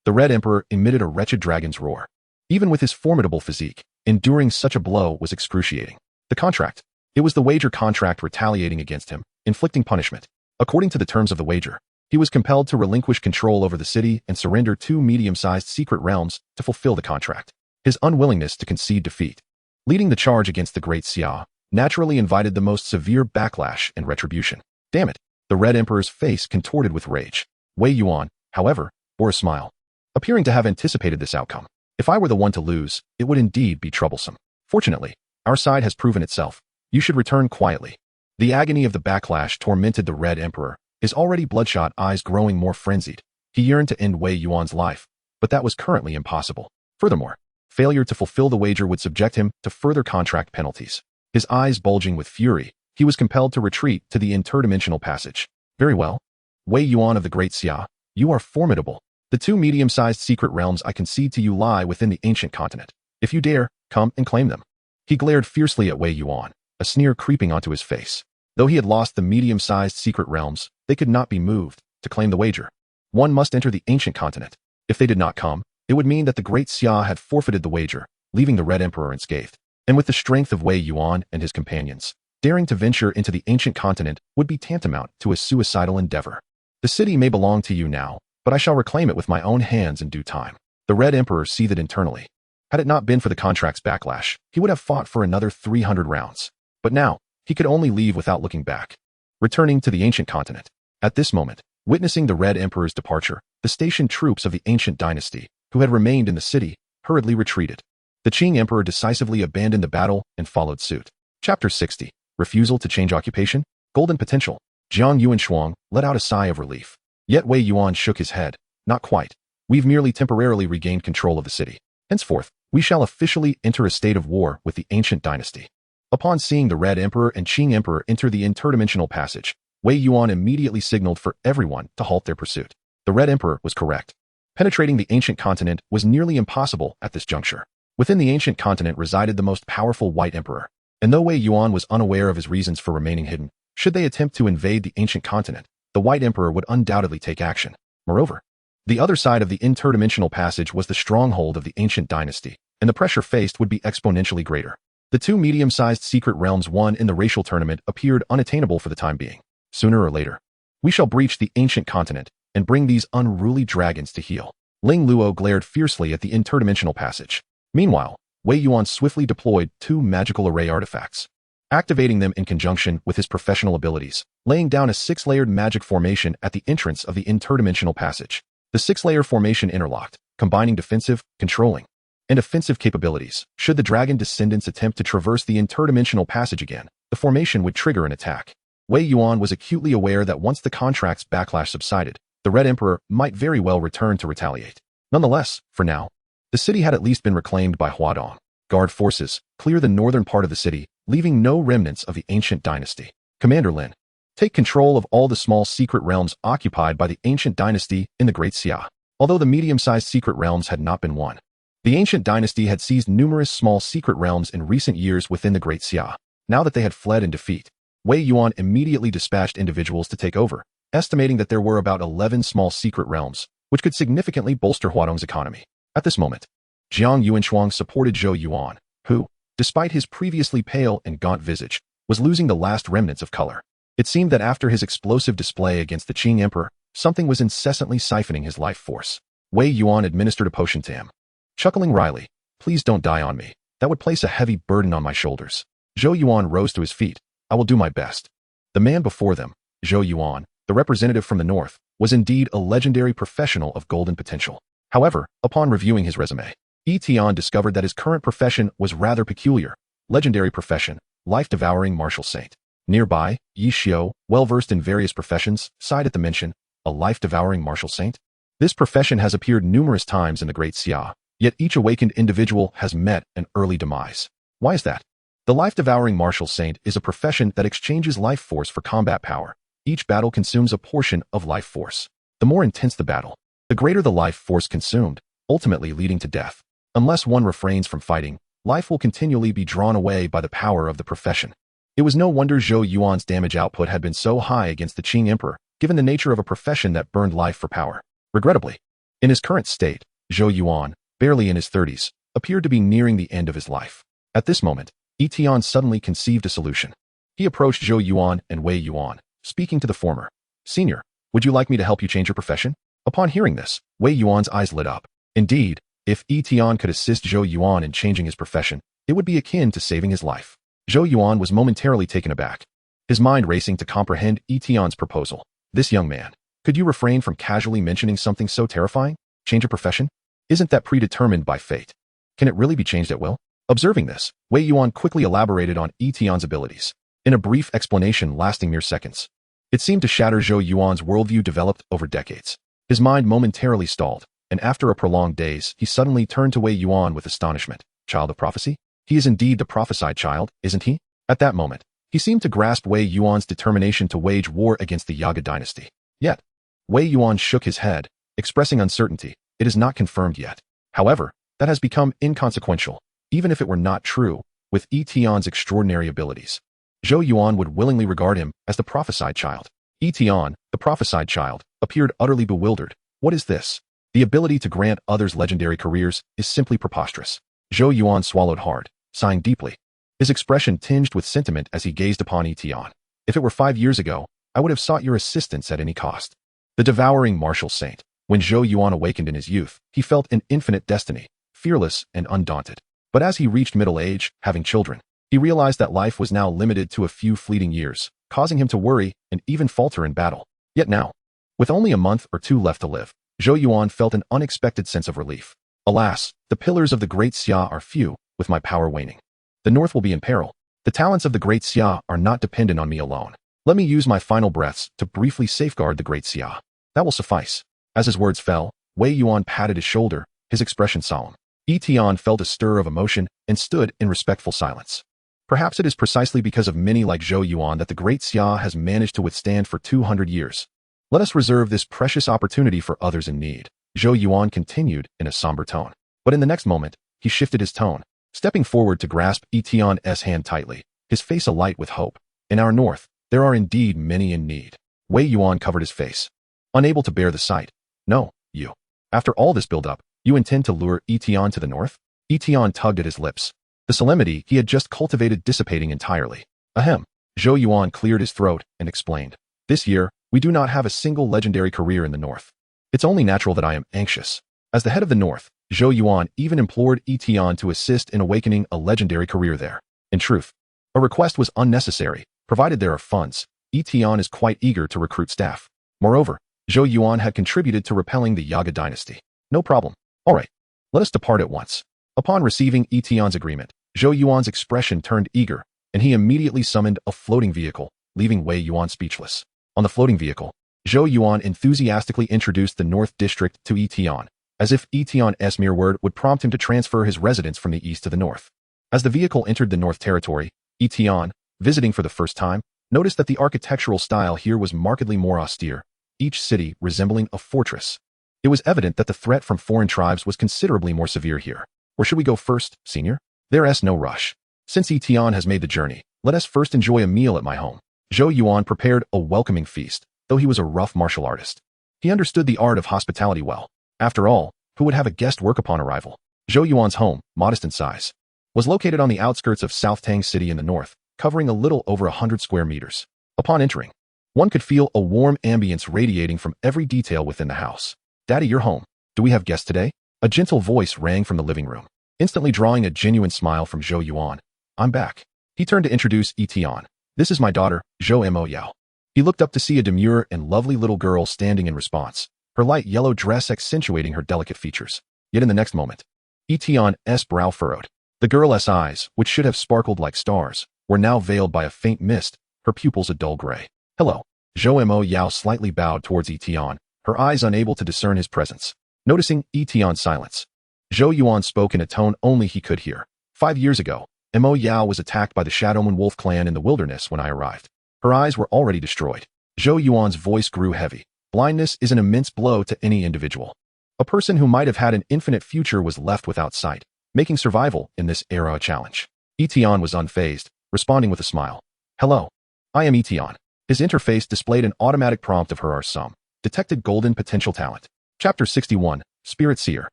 The Red Emperor emitted a wretched dragon's roar. Even with his formidable physique, enduring such a blow was excruciating. The contract. It was the wager contract retaliating against him, inflicting punishment. According to the terms of the wager, he was compelled to relinquish control over the city and surrender 2 medium-sized secret realms to fulfill the contract. His unwillingness to concede defeat, leading the charge against the Great Xia, naturally invited the most severe backlash and retribution. Damn it! The Red Emperor's face contorted with rage. Wei Yuan, however, bore a smile, appearing to have anticipated this outcome. If I were the one to lose, it would indeed be troublesome. Fortunately, our side has proven itself. You should return quietly. The agony of the backlash tormented the Red Emperor, his already bloodshot eyes growing more frenzied. He yearned to end Wei Yuan's life, but that was currently impossible. Furthermore, Failure to fulfill the wager would subject him to further contract penalties. His eyes bulging with fury, he was compelled to retreat to the interdimensional passage. Very well. Wei Yuan of the Great Xia, you are formidable. The two medium-sized secret realms I concede to you lie within the ancient continent. If you dare, come and claim them. He glared fiercely at Wei Yuan, a sneer creeping onto his face. Though he had lost the medium-sized secret realms, they could not be moved to claim the wager. One must enter the ancient continent. If they did not come, it would mean that the Great Xia had forfeited the wager, leaving the Red Emperor unscathed. And with the strength of Wei Yuan and his companions, daring to venture into the ancient continent would be tantamount to a suicidal endeavor. The city may belong to you now, but I shall reclaim it with my own hands in due time. The Red Emperor seethed internally. Had it not been for the contract's backlash, he would have fought for another 300 rounds. But now, he could only leave without looking back. Returning to the ancient continent. At this moment, witnessing the Red Emperor's departure, the stationed troops of the ancient dynasty, who had remained in the city, hurriedly retreated. The Qing Emperor decisively abandoned the battle and followed suit. Chapter 60. Refusal to change occupation? Golden potential. Jiang Yuanshuang let out a sigh of relief. Yet Wei Yuan shook his head. Not quite. We've merely temporarily regained control of the city. Henceforth, we shall officially enter a state of war with the ancient dynasty. Upon seeing the Red Emperor and Qing Emperor enter the interdimensional passage, Wei Yuan immediately signaled for everyone to halt their pursuit. The Red Emperor was correct. Penetrating the ancient continent was nearly impossible at this juncture. Within the ancient continent resided the most powerful White Emperor, and though Wei Yuan was unaware of his reasons for remaining hidden, should they attempt to invade the ancient continent, the White Emperor would undoubtedly take action. Moreover, the other side of the interdimensional passage was the stronghold of the ancient dynasty, and the pressure faced would be exponentially greater. The two medium-sized secret realms won in the racial tournament appeared unattainable for the time being. Sooner or later, we shall breach the ancient continent and bring these unruly dragons to heel. Ling Luo glared fiercely at the interdimensional passage. Meanwhile, Wei Yuan swiftly deployed two magical array artifacts, activating them in conjunction with his professional abilities, laying down a 6-layered magic formation at the entrance of the interdimensional passage. The 6-layer formation interlocked, combining defensive, controlling, and offensive capabilities. Should the dragon descendants attempt to traverse the interdimensional passage again, the formation would trigger an attack. Wei Yuan was acutely aware that once the contract's backlash subsided, the Red Emperor might very well return to retaliate. Nonetheless, for now, the city had at least been reclaimed by Huadong. Guard forces, clear the northern part of the city, leaving no remnants of the ancient dynasty. Commander Lin, take control of all the small secret realms occupied by the ancient dynasty in the Great Xia. Although the medium-sized secret realms had not been won, the ancient dynasty had seized numerous small secret realms in recent years within the Great Xia. Now that they had fled in defeat, Wei Yuan immediately dispatched individuals to take over, estimating that there were about 11 small secret realms, which could significantly bolster Huadong's economy. At this moment, Jiang Yuanshuang supported Zhou Yuan, who, despite his previously pale and gaunt visage, was losing the last remnants of color. It seemed that after his explosive display against the Qing Emperor, something was incessantly siphoning his life force. Wei Yuan administered a potion to him. Chuckling wryly, "Please don't die on me. That would place a heavy burden on my shoulders." Zhou Yuan rose to his feet. "I will do my best." The man before them, Zhou Yuan, the representative from the north, was indeed a legendary professional of golden potential. However, upon reviewing his resume, Yi Tian discovered that his current profession was rather peculiar. Legendary profession, life-devouring martial saint. Nearby, Yi Xiu, well-versed in various professions, sighed at the mention, a life-devouring martial saint? This profession has appeared numerous times in the Great Xia, yet each awakened individual has met an early demise. Why is that? The life-devouring martial saint is a profession that exchanges life force for combat power. Each battle consumes a portion of life force. The more intense the battle, the greater the life force consumed, ultimately leading to death. Unless one refrains from fighting, life will continually be drawn away by the power of the profession. It was no wonder Zhou Yuan's damage output had been so high against the Qing Emperor, given the nature of a profession that burned life for power. Regrettably, in his current state, Zhou Yuan, barely in his 30s, appeared to be nearing the end of his life. At this moment, Yi Tian suddenly conceived a solution. He approached Zhou Yuan and Wei Yuan, speaking to the former. "Senior, would you like me to help you change your profession?" Upon hearing this, Wei Yuan's eyes lit up. Indeed, if Yi Tian could assist Zhou Yuan in changing his profession, it would be akin to saving his life. Zhou Yuan was momentarily taken aback, his mind racing to comprehend Yi Tian's proposal. "This young man, could you refrain from casually mentioning something so terrifying? Change a profession? Isn't that predetermined by fate? Can it really be changed at will?" Observing this, Wei Yuan quickly elaborated on Yi Tian's abilities, in a brief explanation lasting mere seconds. It seemed to shatter Zhou Yuan's worldview developed over decades. His mind momentarily stalled, and after a prolonged daze, he suddenly turned to Wei Yuan with astonishment. Child of prophecy? He is indeed the prophesied child, isn't he? At that moment, he seemed to grasp Wei Yuan's determination to wage war against the Yaga dynasty. Yet, Wei Yuan shook his head, expressing uncertainty. It is not confirmed yet. However, that has become inconsequential, even if it were not true, with Yi Tian's extraordinary abilities. Zhou Yuan would willingly regard him as the prophesied child. Yi Tian, the prophesied child, appeared utterly bewildered. What is this? The ability to grant others legendary careers is simply preposterous. Zhou Yuan swallowed hard, sighing deeply. His expression tinged with sentiment as he gazed upon Yi Tian. If it were 5 years ago, I would have sought your assistance at any cost. The devouring martial saint. When Zhou Yuan awakened in his youth, he felt an infinite destiny, fearless and undaunted. But as he reached middle age, having children, he realized that life was now limited to a few fleeting years, causing him to worry and even falter in battle. Yet now, with only a month or two left to live, Zhou Yuan felt an unexpected sense of relief. Alas, the pillars of the Great Xia are few, with my power waning. The North will be in peril. The talents of the Great Xia are not dependent on me alone. Let me use my final breaths to briefly safeguard the Great Xia. That will suffice. As his words fell, Wei Yuan patted his shoulder, his expression solemn. Yi Tian felt a stir of emotion and stood in respectful silence. Perhaps it is precisely because of many like Zhou Yuan that the Great Xia has managed to withstand for 200 years. Let us reserve this precious opportunity for others in need. Zhou Yuan continued in a somber tone. But in the next moment, he shifted his tone, stepping forward to grasp Yi Tian's hand tightly, his face alight with hope. In our north, there are indeed many in need. Wei Yuan covered his face, unable to bear the sight. No, you. After all this build-up, you intend to lure Yi Tian to the north? Yi Tian tugged at his lips, the solemnity he had just cultivated dissipating entirely. Ahem. Zhou Yuan cleared his throat and explained. This year, we do not have a single legendary career in the north. It's only natural that I am anxious. As the head of the north, Zhou Yuan even implored Yi Tian to assist in awakening a legendary career there. In truth, a request was unnecessary, provided there are funds. Yi Tian is quite eager to recruit staff. Moreover, Zhou Yuan had contributed to repelling the Yaga dynasty. No problem. All right, let us depart at once. Upon receiving Yi Tian's agreement, Zhou Yuan's expression turned eager, and he immediately summoned a floating vehicle, leaving Wei Yuan speechless. On the floating vehicle, Zhou Yuan enthusiastically introduced the North District to Yi Tian, as if Yi Tian's mere word would prompt him to transfer his residence from the east to the north. As the vehicle entered the North Territory, Yi Tian, visiting for the first time, noticed that the architectural style here was markedly more austere, each city resembling a fortress. It was evident that the threat from foreign tribes was considerably more severe here. Where should we go first, senior? There's no rush. Since Yi Tian has made the journey, let us first enjoy a meal at my home. Zhou Yuan prepared a welcoming feast, though he was a rough martial artist. He understood the art of hospitality well. After all, who would have a guest work upon arrival? Zhou Yuan's home, modest in size, was located on the outskirts of South Tang City in the north, covering a little over 100 square meters. Upon entering, one could feel a warm ambience radiating from every detail within the house. Daddy, you're home. Do we have guests today? A gentle voice rang from the living room, instantly drawing a genuine smile from Zhou Yuan. I'm back. He turned to introduce Yi Tian. This is my daughter, Zhou Mo Yao. He looked up to see a demure and lovely little girl standing in response, her light yellow dress accentuating her delicate features. Yet in the next moment, Yi Tian's brow furrowed. The girl's eyes, which should have sparkled like stars, were now veiled by a faint mist, her pupils a dull gray. Hello. Zhou Mo Yao slightly bowed towards Yi Tian, her eyes unable to discern his presence. Noticing Yi Tian's silence, Zhou Yuan spoke in a tone only he could hear. 5 years ago, Mo Yao was attacked by the Shadowman Wolf clan in the wilderness when I arrived. Her eyes were already destroyed. Zhou Yuan's voice grew heavy. Blindness is an immense blow to any individual. A person who might have had an infinite future was left without sight, making survival in this era a challenge. Yi Tian was unfazed, responding with a smile. Hello. I am Yi Tian. His interface displayed an automatic prompt of her sum. Detected golden potential talent. Chapter 61, Spirit Seer.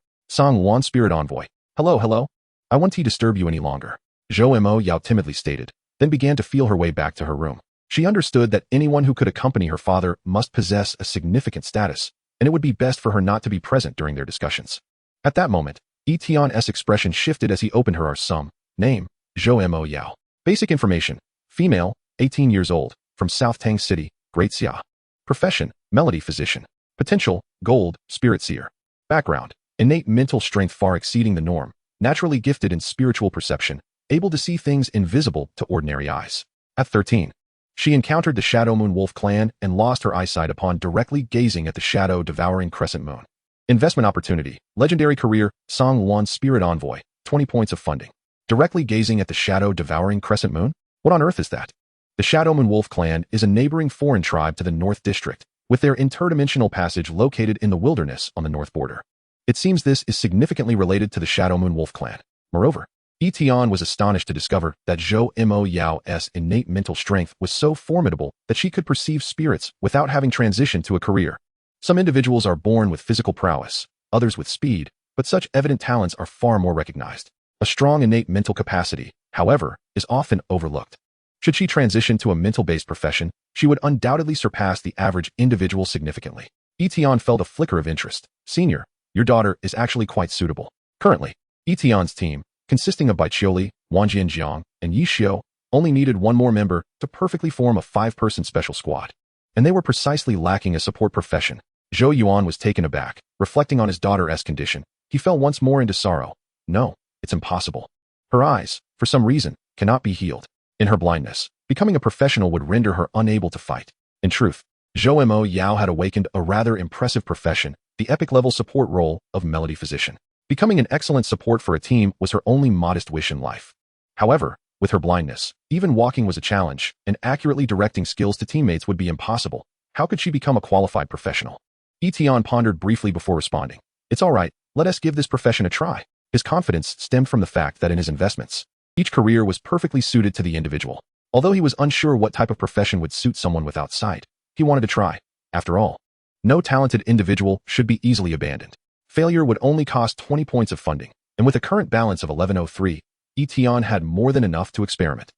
Song 1 Spirit Envoy. Hello. I won't disturb you any longer. Zhou Mo Yao timidly stated, then began to feel her way back to her room. She understood that anyone who could accompany her father must possess a significant status, and it would be best for her not to be present during their discussions. At that moment, Yi Tian's expression shifted as he opened her sum. Name, Zhou Mo Yao. Basic information, female, 18 years old, from South Tang City, Great Xia. Profession, melody physician. Potential, gold, spirit seer. Background, innate mental strength far exceeding the norm, naturally gifted in spiritual perception, able to see things invisible to ordinary eyes. At 13, she encountered the Shadow Moon Wolf clan and lost her eyesight upon directly gazing at the shadow-devouring crescent moon. Investment opportunity, legendary career, Song Wan Spirit Envoy, 20 points of funding. Directly gazing at the shadow devouring crescent moon? What on earth is that? The Shadow Moon Wolf clan is a neighboring foreign tribe to the North District, with their interdimensional passage located in the wilderness on the north border. It seems this is significantly related to the Shadow Moon Wolf clan. Moreover, Yi Tian was astonished to discover that Zhou Mo Yao's innate mental strength was so formidable that she could perceive spirits without having transitioned to a career. Some individuals are born with physical prowess, others with speed, but such evident talents are far more recognized. A strong innate mental capacity, however, is often overlooked. Should she transition to a mental-based profession, she would undoubtedly surpass the average individual significantly. Yi Tian felt a flicker of interest. Senior, your daughter is actually quite suitable. Currently, Yi Tian's team, consisting of Bai Qiuli, Wang Jianjiang, and Yi Xiu, only needed one more member to perfectly form a 5-person special squad. And they were precisely lacking a support profession. Zhou Yuan was taken aback. Reflecting on his daughter's condition, he fell once more into sorrow. No, it's impossible. Her eyes, for some reason, cannot be healed. In her blindness, becoming a professional would render her unable to fight. In truth, Zhou Mo Yao had awakened a rather impressive profession, the epic-level support role of Melody Physician. Becoming an excellent support for a team was her only modest wish in life. However, with her blindness, even walking was a challenge, and accurately directing skills to teammates would be impossible. How could she become a qualified professional? Yi Tian pondered briefly before responding. It's all right, let us give this profession a try. His confidence stemmed from the fact that in his investments, each career was perfectly suited to the individual. Although he was unsure what type of profession would suit someone without sight, he wanted to try. After all, no talented individual should be easily abandoned. Failure would only cost 20 points of funding, and with a current balance of 1103, Yi Tian had more than enough to experiment.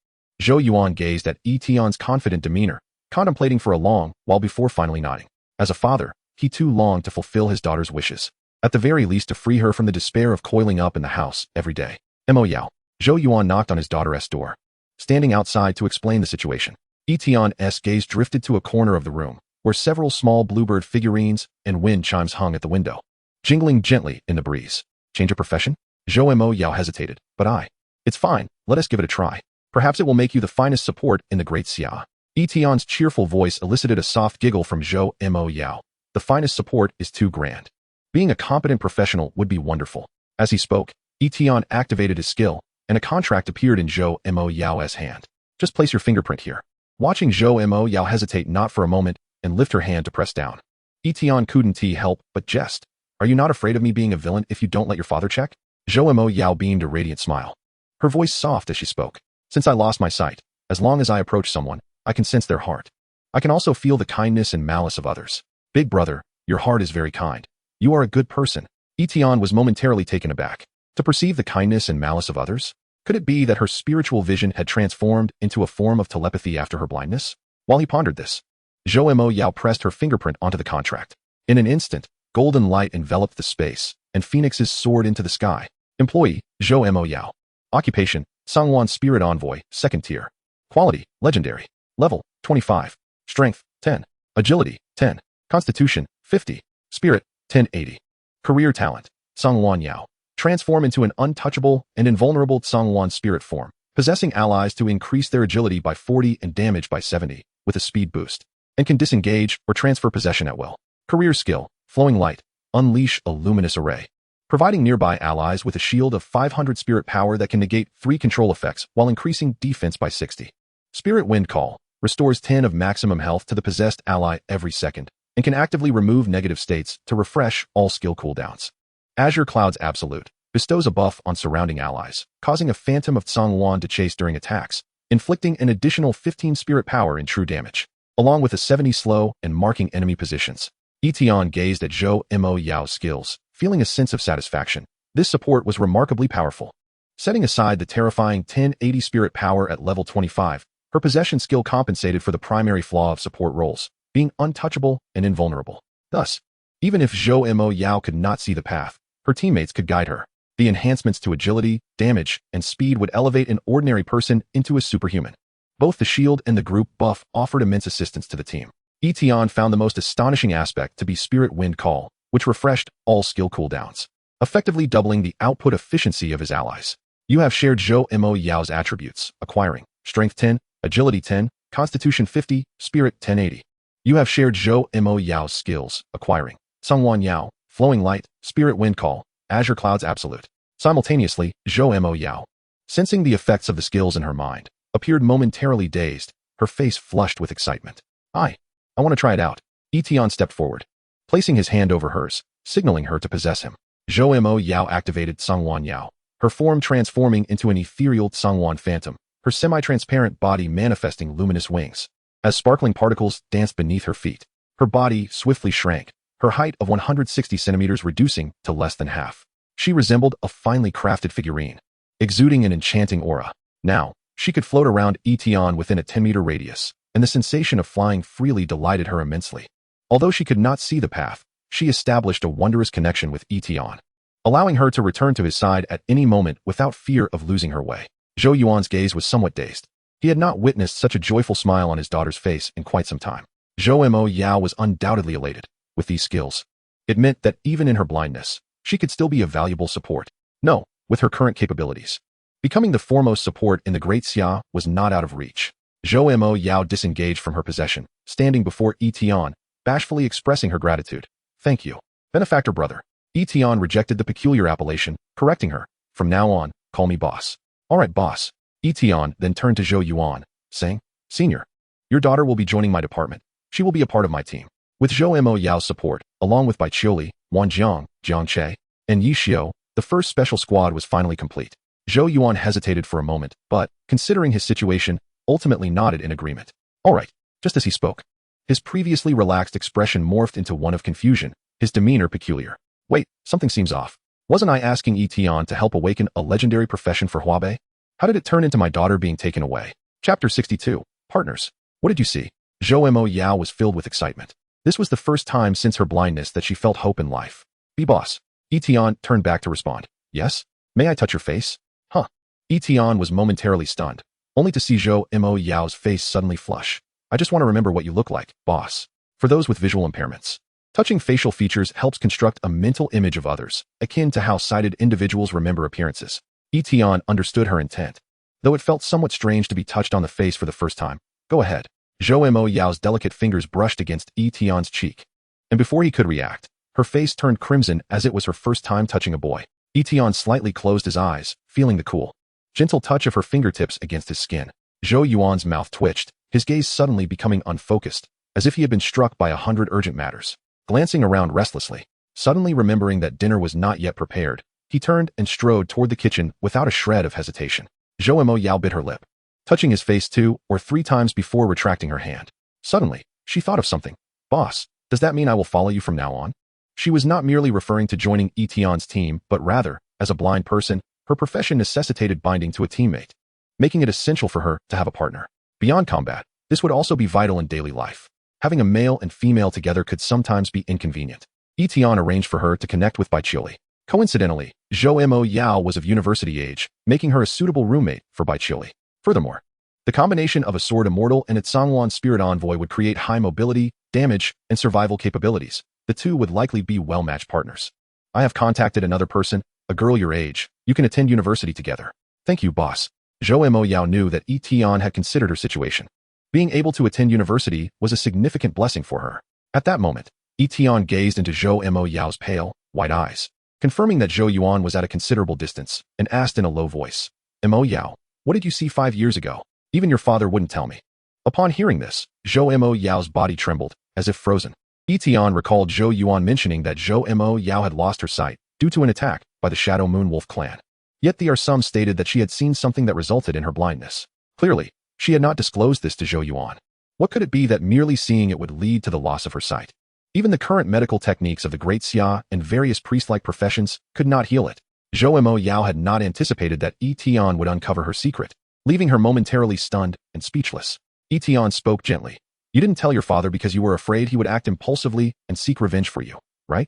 Zhou Yuan gazed at Yi Tian's confident demeanor, contemplating for a long while before finally nodding. As a father, he too longed to fulfill his daughter's wishes. At the very least to free her from the despair of coiling up in the house every day. Mo Yao. Zhou Yuan knocked on his daughter's door. Standing outside to explain the situation, Yi Tian's gaze drifted to a corner of the room, where several small bluebird figurines and wind chimes hung at the window, jingling gently in the breeze. Change of profession? Zhou Mo Yao hesitated, but it's fine, let us give it a try. Perhaps it will make you the finest support in the great Xia. Yi Tian's cheerful voice elicited a soft giggle from Zhou Mo Yao. The finest support is too grand. Being a competent professional would be wonderful. As he spoke, Yi Tian activated his skill, and a contract appeared in Zhou Mo Yao's hand. Just place your fingerprint here. Watching Zhou Mo Yao hesitate not for a moment and lift her hand to press down, Yi Tian couldn't help but jest. Are you not afraid of me being a villain if you don't let your father check? Zhou Mo Yao beamed a radiant smile. Her voice soft as she spoke. Since I lost my sight, as long as I approach someone, I can sense their heart. I can also feel the kindness and malice of others. Big brother, your heart is very kind. You are a good person. Yi Tian was momentarily taken aback. To perceive the kindness and malice of others? Could it be that her spiritual vision had transformed into a form of telepathy after her blindness? While he pondered this, Zhou Mo Yao pressed her fingerprint onto the contract. In an instant, golden light enveloped the space, and phoenixes soared into the sky. Employee, Zhou Mo Yao. Occupation, Songwan Spirit Envoy, 2nd tier. Quality, legendary. Level, 25. Strength, 10. Agility, 10. Constitution, 50. Spirit, 1080. Career talent, Songwan Yao. Transform into an untouchable and invulnerable Songwan spirit form, possessing allies to increase their agility by 40 and damage by 70, with a speed boost, and can disengage or transfer possession at will. Career skill, Flowing Light. Unleash a luminous array, providing nearby allies with a shield of 500 spirit power that can negate 3 control effects while increasing defense by 60. Spirit Wind Call. Restores 10 of maximum health to the possessed ally every second, and can actively remove negative states to refresh all skill cooldowns. Azure Cloud's Absolute. Bestows a buff on surrounding allies, causing a phantom of Songwan to chase during attacks, inflicting an additional 15 spirit power in true damage, along with a 70 slow and marking enemy positions. Yi Tian gazed at Zhou Mo Yao's skills, feeling a sense of satisfaction. This support was remarkably powerful. Setting aside the terrifying 1080 spirit power at level 25, her possession skill compensated for the primary flaw of support roles, being untouchable and invulnerable. Thus, even if Zhou Mo Yao could not see the path, her teammates could guide her. The enhancements to agility, damage, and speed would elevate an ordinary person into a superhuman. Both the shield and the group buff offered immense assistance to the team. Yi Tian found the most astonishing aspect to be Spirit Wind Call, which refreshed all skill cooldowns, effectively doubling the output efficiency of his allies. You have shared Zhou Mo Yao's attributes, acquiring Strength 10, Agility 10, Constitution 50, Spirit 1080. You have shared Zhou Mo Yao's skills, acquiring Songwan Yao, flowing light, spirit wind call, azure clouds absolute. Simultaneously, Zhou Mo Yao, sensing the effects of the skills in her mind, appeared momentarily dazed, her face flushed with excitement. I want to try it out. Yi Tian stepped forward, placing his hand over hers, signaling her to possess him. Zhou Mo Yao activated Sangwan Yao, her form transforming into an ethereal Sangwan phantom, her semi-transparent body manifesting luminous wings. As sparkling particles danced beneath her feet, her body swiftly shrank, her height of 160 centimeters reducing to less than half. She resembled a finely crafted figurine, exuding an enchanting aura. Now, she could float around Yi Tian within a 10-meter radius, and the sensation of flying freely delighted her immensely. Although she could not see the path, she established a wondrous connection with Yi Tian, allowing her to return to his side at any moment without fear of losing her way. Zhou Yuan's gaze was somewhat dazed. He had not witnessed such a joyful smile on his daughter's face in quite some time. Zhou Mo Yao was undoubtedly elated with these skills. It meant that even in her blindness, she could still be a valuable support. No, with her current capabilities, becoming the foremost support in the Great Xia was not out of reach. Zhou Mo Yao disengaged from her possession, standing before Yi Tian, bashfully expressing her gratitude. Thank you, benefactor brother. Yi Tian rejected the peculiar appellation, correcting her. From now on, call me boss. All right, boss. Yi Tian then turned to Zhou Yuan, saying, Senior, your daughter will be joining my department. She will be a part of my team. With Zhou Mo Yao's support, along with Bai Qiuli, Wan Jiang, Jiang Che, and Yi Xiu, the first special squad was finally complete. Zhou Yuan hesitated for a moment, but, considering his situation, ultimately nodded in agreement. All right, just as he spoke. His previously relaxed expression morphed into one of confusion, his demeanor peculiar. Wait, something seems off. Wasn't I asking Yi Tian to help awaken a legendary profession for Huabei? How did it turn into my daughter being taken away? Chapter 62. Partners. What did you see? Zhou Mo Yao was filled with excitement. This was the first time since her blindness that she felt hope in life. Be boss. Yi Tian turned back to respond. Yes? May I touch your face? Huh. Yi Tian was momentarily stunned, only to see Zhou Mo Yao's face suddenly flush. I just want to remember what you look like, boss. For those with visual impairments, touching facial features helps construct a mental image of others, akin to how sighted individuals remember appearances. Yi Tian understood her intent, though it felt somewhat strange to be touched on the face for the first time. Go ahead. Zhou Mo Yao's delicate fingers brushed against Yi Tian's cheek, and before he could react, her face turned crimson as it was her first time touching a boy. Yi Tian slightly closed his eyes, feeling the cool, gentle touch of her fingertips against his skin. Zhou Yuan's mouth twitched, his gaze suddenly becoming unfocused, as if he had been struck by 100 urgent matters. Glancing around restlessly, suddenly remembering that dinner was not yet prepared, he turned and strode toward the kitchen without a shred of hesitation. Zhou Mo Yao bit her lip, touching his face 2 or 3 times before retracting her hand. Suddenly, she thought of something. Boss, does that mean I will follow you from now on? She was not merely referring to joining Yi Tian's team, but rather, as a blind person, her profession necessitated binding to a teammate, making it essential for her to have a partner. Beyond combat, this would also be vital in daily life. Having a male and female together could sometimes be inconvenient. Yi Tian arranged for her to connect with Bai Qiuli. Coincidentally, Zhou Mo Yao was of university age, making her a suitable roommate for Bai Qiuli. Furthermore, the combination of a Sword Immortal and its Sangwan Spirit Envoy would create high mobility, damage, and survival capabilities. The two would likely be well-matched partners. I have contacted another person, a girl your age. You can attend university together. Thank you, boss. Zhou Mo Yao knew that Yi Tian had considered her situation. Being able to attend university was a significant blessing for her. At that moment, Yi Tian gazed into Zhou Mo Yao's pale, white eyes, confirming that Zhou Yuan was at a considerable distance, and asked in a low voice, Mo Yao, what did you see 5 years ago? Even your father wouldn't tell me. Upon hearing this, Zhou Mo Yao's body trembled, as if frozen. Yi Tian recalled Zhou Yuan mentioning that Zhou Mo Yao had lost her sight due to an attack by the Shadow Moon Wolf clan. Yet the Arsum stated that she had seen something that resulted in her blindness. Clearly, she had not disclosed this to Zhou Yuan. What could it be that merely seeing it would lead to the loss of her sight? Even the current medical techniques of the Great Xia and various priest-like professions could not heal it. Zhou Mo Yao had not anticipated that Yi Tian would uncover her secret, leaving her momentarily stunned and speechless. Yi Tian spoke gently. You didn't tell your father because you were afraid he would act impulsively and seek revenge for you, right?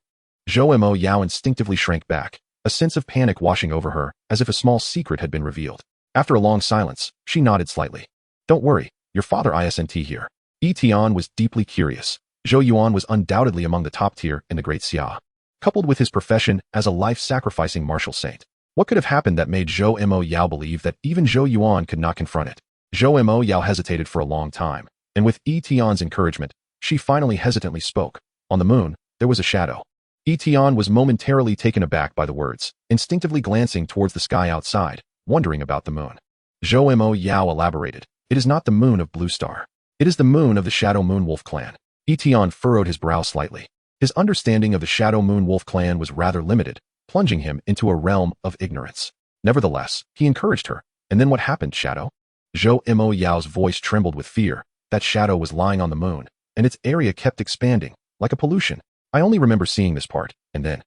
Zhou Mo Yao instinctively shrank back, a sense of panic washing over her, as if a small secret had been revealed. After a long silence, she nodded slightly. Don't worry, your father isn't here. Yi Tian was deeply curious. Zhou Yuan was undoubtedly among the top tier in the Great Xia, coupled with his profession as a life-sacrificing martial saint. What could have happened that made Zhou Mo Yao believe that even Zhou Yuan could not confront it? Zhou Mo Yao hesitated for a long time, and with Yi Tian's encouragement, she finally hesitantly spoke. On the moon, there was a shadow. Yi Tian was momentarily taken aback by the words, instinctively glancing towards the sky outside, wondering about the moon. Zhou Mo Yao elaborated, "It is not the moon of Blue Star. It is the moon of the Shadow Moon Wolf clan." Yi Tian furrowed his brow slightly. His understanding of the Shadow Moon Wolf clan was rather limited, plunging him into a realm of ignorance. Nevertheless, he encouraged her. "And then what happened, Shadow?" Zhou Mo Yao's voice trembled with fear. "That shadow was lying on the moon, and its area kept expanding, like a pollution. I only remember seeing this part, and then."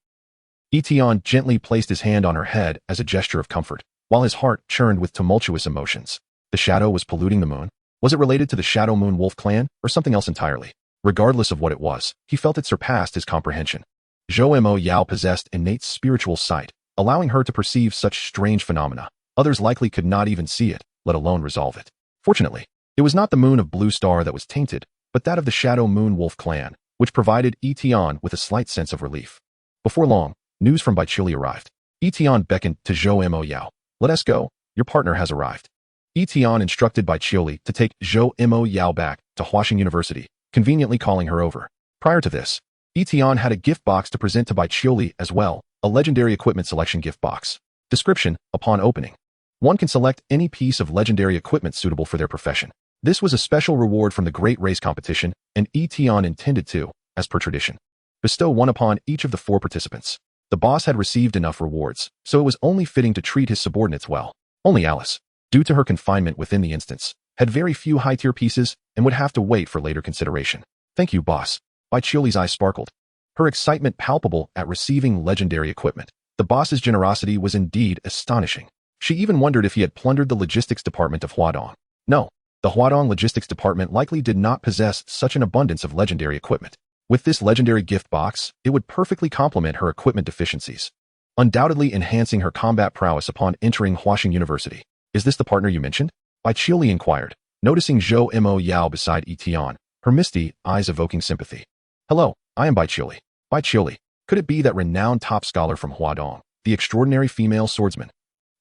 Yi Tian gently placed his hand on her head as a gesture of comfort, while his heart churned with tumultuous emotions. The shadow was polluting the moon? Was it related to the Shadow Moon Wolf clan, or something else entirely? Regardless of what it was, he felt it surpassed his comprehension. Zhou Mo Yao possessed innate spiritual sight, allowing her to perceive such strange phenomena. Others likely could not even see it, let alone resolve it. Fortunately, it was not the moon of Blue Star that was tainted, but that of the Shadow Moon Wolf clan, which provided Yi Tian with a slight sense of relief. Before long, news from Baichili arrived. Yi Tian beckoned to Zhou Mo Yao. "Let us go. Your partner has arrived." Yi Tian instructed Baichili to take Zhou Mo Yao back to Huaxing University, conveniently calling her over. Prior to this, Yi Tian had a gift box to present to Baichili as well, a legendary equipment selection gift box. Description: upon opening, one can select any piece of legendary equipment suitable for their profession. This was a special reward from the Great Race Competition, and Yi Tian intended to, as per tradition, bestow one upon each of the 4 participants. The boss had received enough rewards, so it was only fitting to treat his subordinates well. Only Alice, due to her confinement within the instance, had very few high-tier pieces and would have to wait for later consideration. "Thank you, boss." Baichili's eyes sparkled, her excitement palpable at receiving legendary equipment. The boss's generosity was indeed astonishing. She even wondered if he had plundered the logistics department of Huadong. No, the Huadong logistics department likely did not possess such an abundance of legendary equipment. With this legendary gift box, it would perfectly complement her equipment deficiencies, undoubtedly enhancing her combat prowess upon entering Huaxing University. "Is this the partner you mentioned?" Baichili inquired, noticing Zhou Mo Yao beside Yi Tian, her misty eyes evoking sympathy. "Hello, I am Baichili." Baichili, could it be that renowned top scholar from Huadong, the extraordinary female swordsman?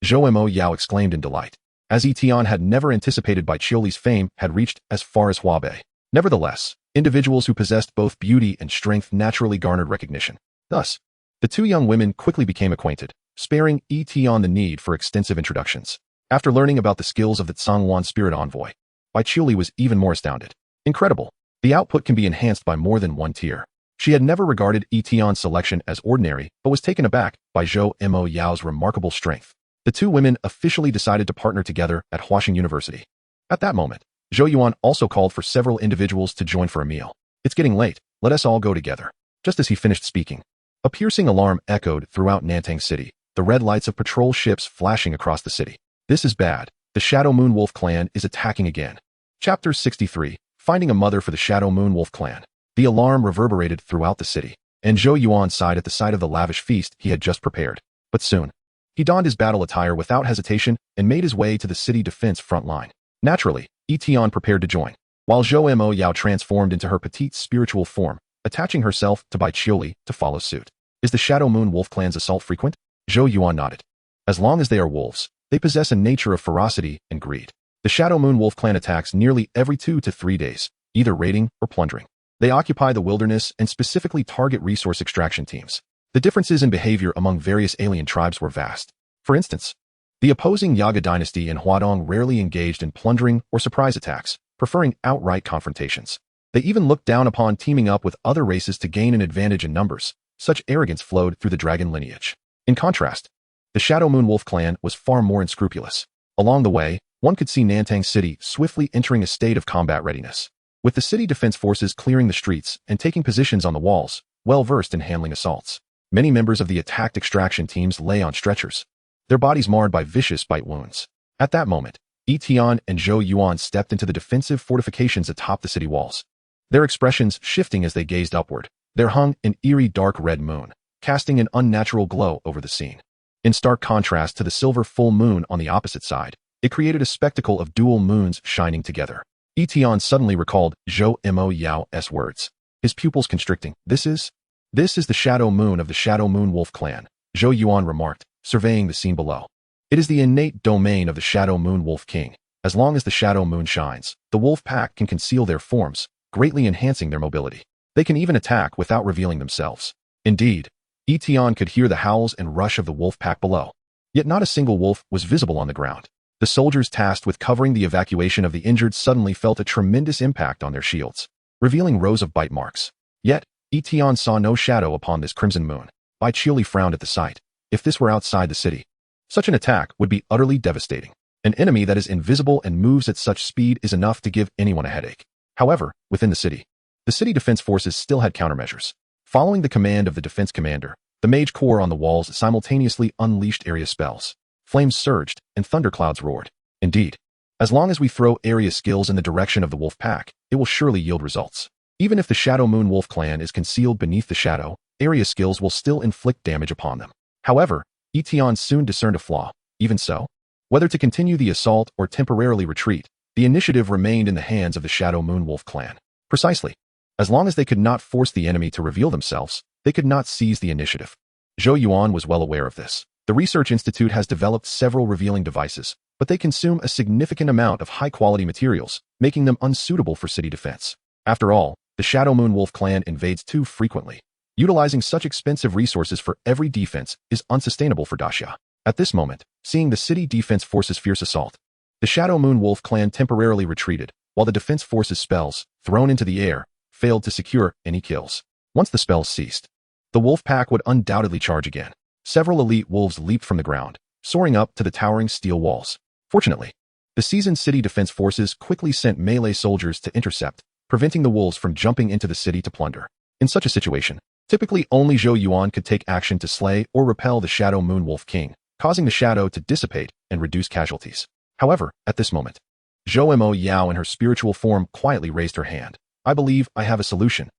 Zhou Mo Yao exclaimed in delight, as Yi Tian had never anticipated Baichili's fame had reached as far as Huabei. Nevertheless, individuals who possessed both beauty and strength naturally garnered recognition. Thus, the 2 young women quickly became acquainted, sparing Yi Tian the need for extensive introductions. After learning about the skills of the Tsangwan spirit envoy, Baichili was even more astounded. Incredible! The output can be enhanced by more than 1 tier. She had never regarded Yi Tian's selection as ordinary, but was taken aback by Zhou Mo Yao's remarkable strength. The 2 women officially decided to partner together at Huaxing University. At that moment, Zhou Yuan also called for several individuals to join for a meal. "It's getting late, let us all go together." Just as he finished speaking, a piercing alarm echoed throughout Nantang City, the red lights of patrol ships flashing across the city. "This is bad. The Shadow Moon Wolf clan is attacking again." Chapter 63, Finding a Mother for the Shadow Moon Wolf clan. The alarm reverberated throughout the city, and Zhou Yuan sighed at the sight of the lavish feast he had just prepared. But soon, he donned his battle attire without hesitation and made his way to the city defense front line. Naturally, Yi Tian prepared to join, while Zhou Mo Yao transformed into her petite spiritual form, attaching herself to Baichili to follow suit. "Is the Shadow Moon Wolf clan's assault frequent?" Zhou Yuan nodded. "As long as they are wolves, they possess a nature of ferocity and greed. The Shadow Moon Wolf clan attacks nearly every 2 to 3 days, either raiding or plundering. They occupy the wilderness and specifically target resource extraction teams. The differences in behavior among various alien tribes were vast. For instance, the opposing Yaga dynasty in Huadong rarely engaged in plundering or surprise attacks, preferring outright confrontations. They even looked down upon teaming up with other races to gain an advantage in numbers. Such arrogance flowed through the dragon lineage. In contrast, the Shadow Moon Wolf clan was far more unscrupulous. Along the way, one could see Nantang City swiftly entering a state of combat readiness, with the city defense forces clearing the streets and taking positions on the walls, well versed in handling assaults. Many members of the attacked extraction teams lay on stretchers, their bodies marred by vicious bite wounds. At that moment, Yi Tian and Zhou Yuan stepped into the defensive fortifications atop the city walls, their expressions shifting as they gazed upward. There hung an eerie dark red moon, casting an unnatural glow over the scene. In stark contrast to the silver full moon on the opposite side, it created a spectacle of dual moons shining together. Yi Tian suddenly recalled Zhou Mo Yao's words, his pupils constricting. This is the shadow moon of the Shadow Moon Wolf clan," Zhou Yuan remarked, surveying the scene below. "It is the innate domain of the Shadow Moon Wolf King. As long as the shadow moon shines, the wolf pack can conceal their forms, greatly enhancing their mobility. They can even attack without revealing themselves. Indeed, Yi Tian could hear the howls and rush of the wolf pack below. Yet not a single wolf was visible on the ground. The soldiers tasked with covering the evacuation of the injured suddenly felt a tremendous impact on their shields, revealing rows of bite marks. Yet, Yi Tian saw no shadow upon this crimson moon. Bai Qiuli frowned at the sight. If this were outside the city, such an attack would be utterly devastating. An enemy that is invisible and moves at such speed is enough to give anyone a headache. However, within the city defense forces still had countermeasures. Following the command of the defense commander, the mage corps on the walls simultaneously unleashed area spells. Flames surged, and thunderclouds roared. Indeed, as long as we throw area skills in the direction of the wolf pack, it will surely yield results. Even if the Shadow Moon Wolf clan is concealed beneath the shadow, area skills will still inflict damage upon them. However, Yi Tian soon discerned a flaw. Even so, whether to continue the assault or temporarily retreat, the initiative remained in the hands of the Shadow Moon Wolf clan. Precisely. As long as they could not force the enemy to reveal themselves, they could not seize the initiative. Zhou Yuan was well aware of this. The Research Institute has developed several revealing devices, but they consume a significant amount of high-quality materials, making them unsuitable for city defense. After all, the Shadow Moon Wolf clan invades too frequently. Utilizing such expensive resources for every defense is unsustainable for Daxia. At this moment, seeing the city defense forces' fierce assault, the Shadow Moon Wolf clan temporarily retreated, while the defense forces' spells, thrown into the air, failed to secure any kills. Once the spells ceased, the wolf pack would undoubtedly charge again. Several elite wolves leaped from the ground, soaring up to the towering steel walls. Fortunately, the seasoned city defense forces quickly sent melee soldiers to intercept, preventing the wolves from jumping into the city to plunder. In such a situation, typically only Zhou Yuan could take action to slay or repel the Shadow Moon Wolf King, causing the shadow to dissipate and reduce casualties. However, at this moment, Zhou Mo Yao in her spiritual form quietly raised her hand. I believe I have a solution.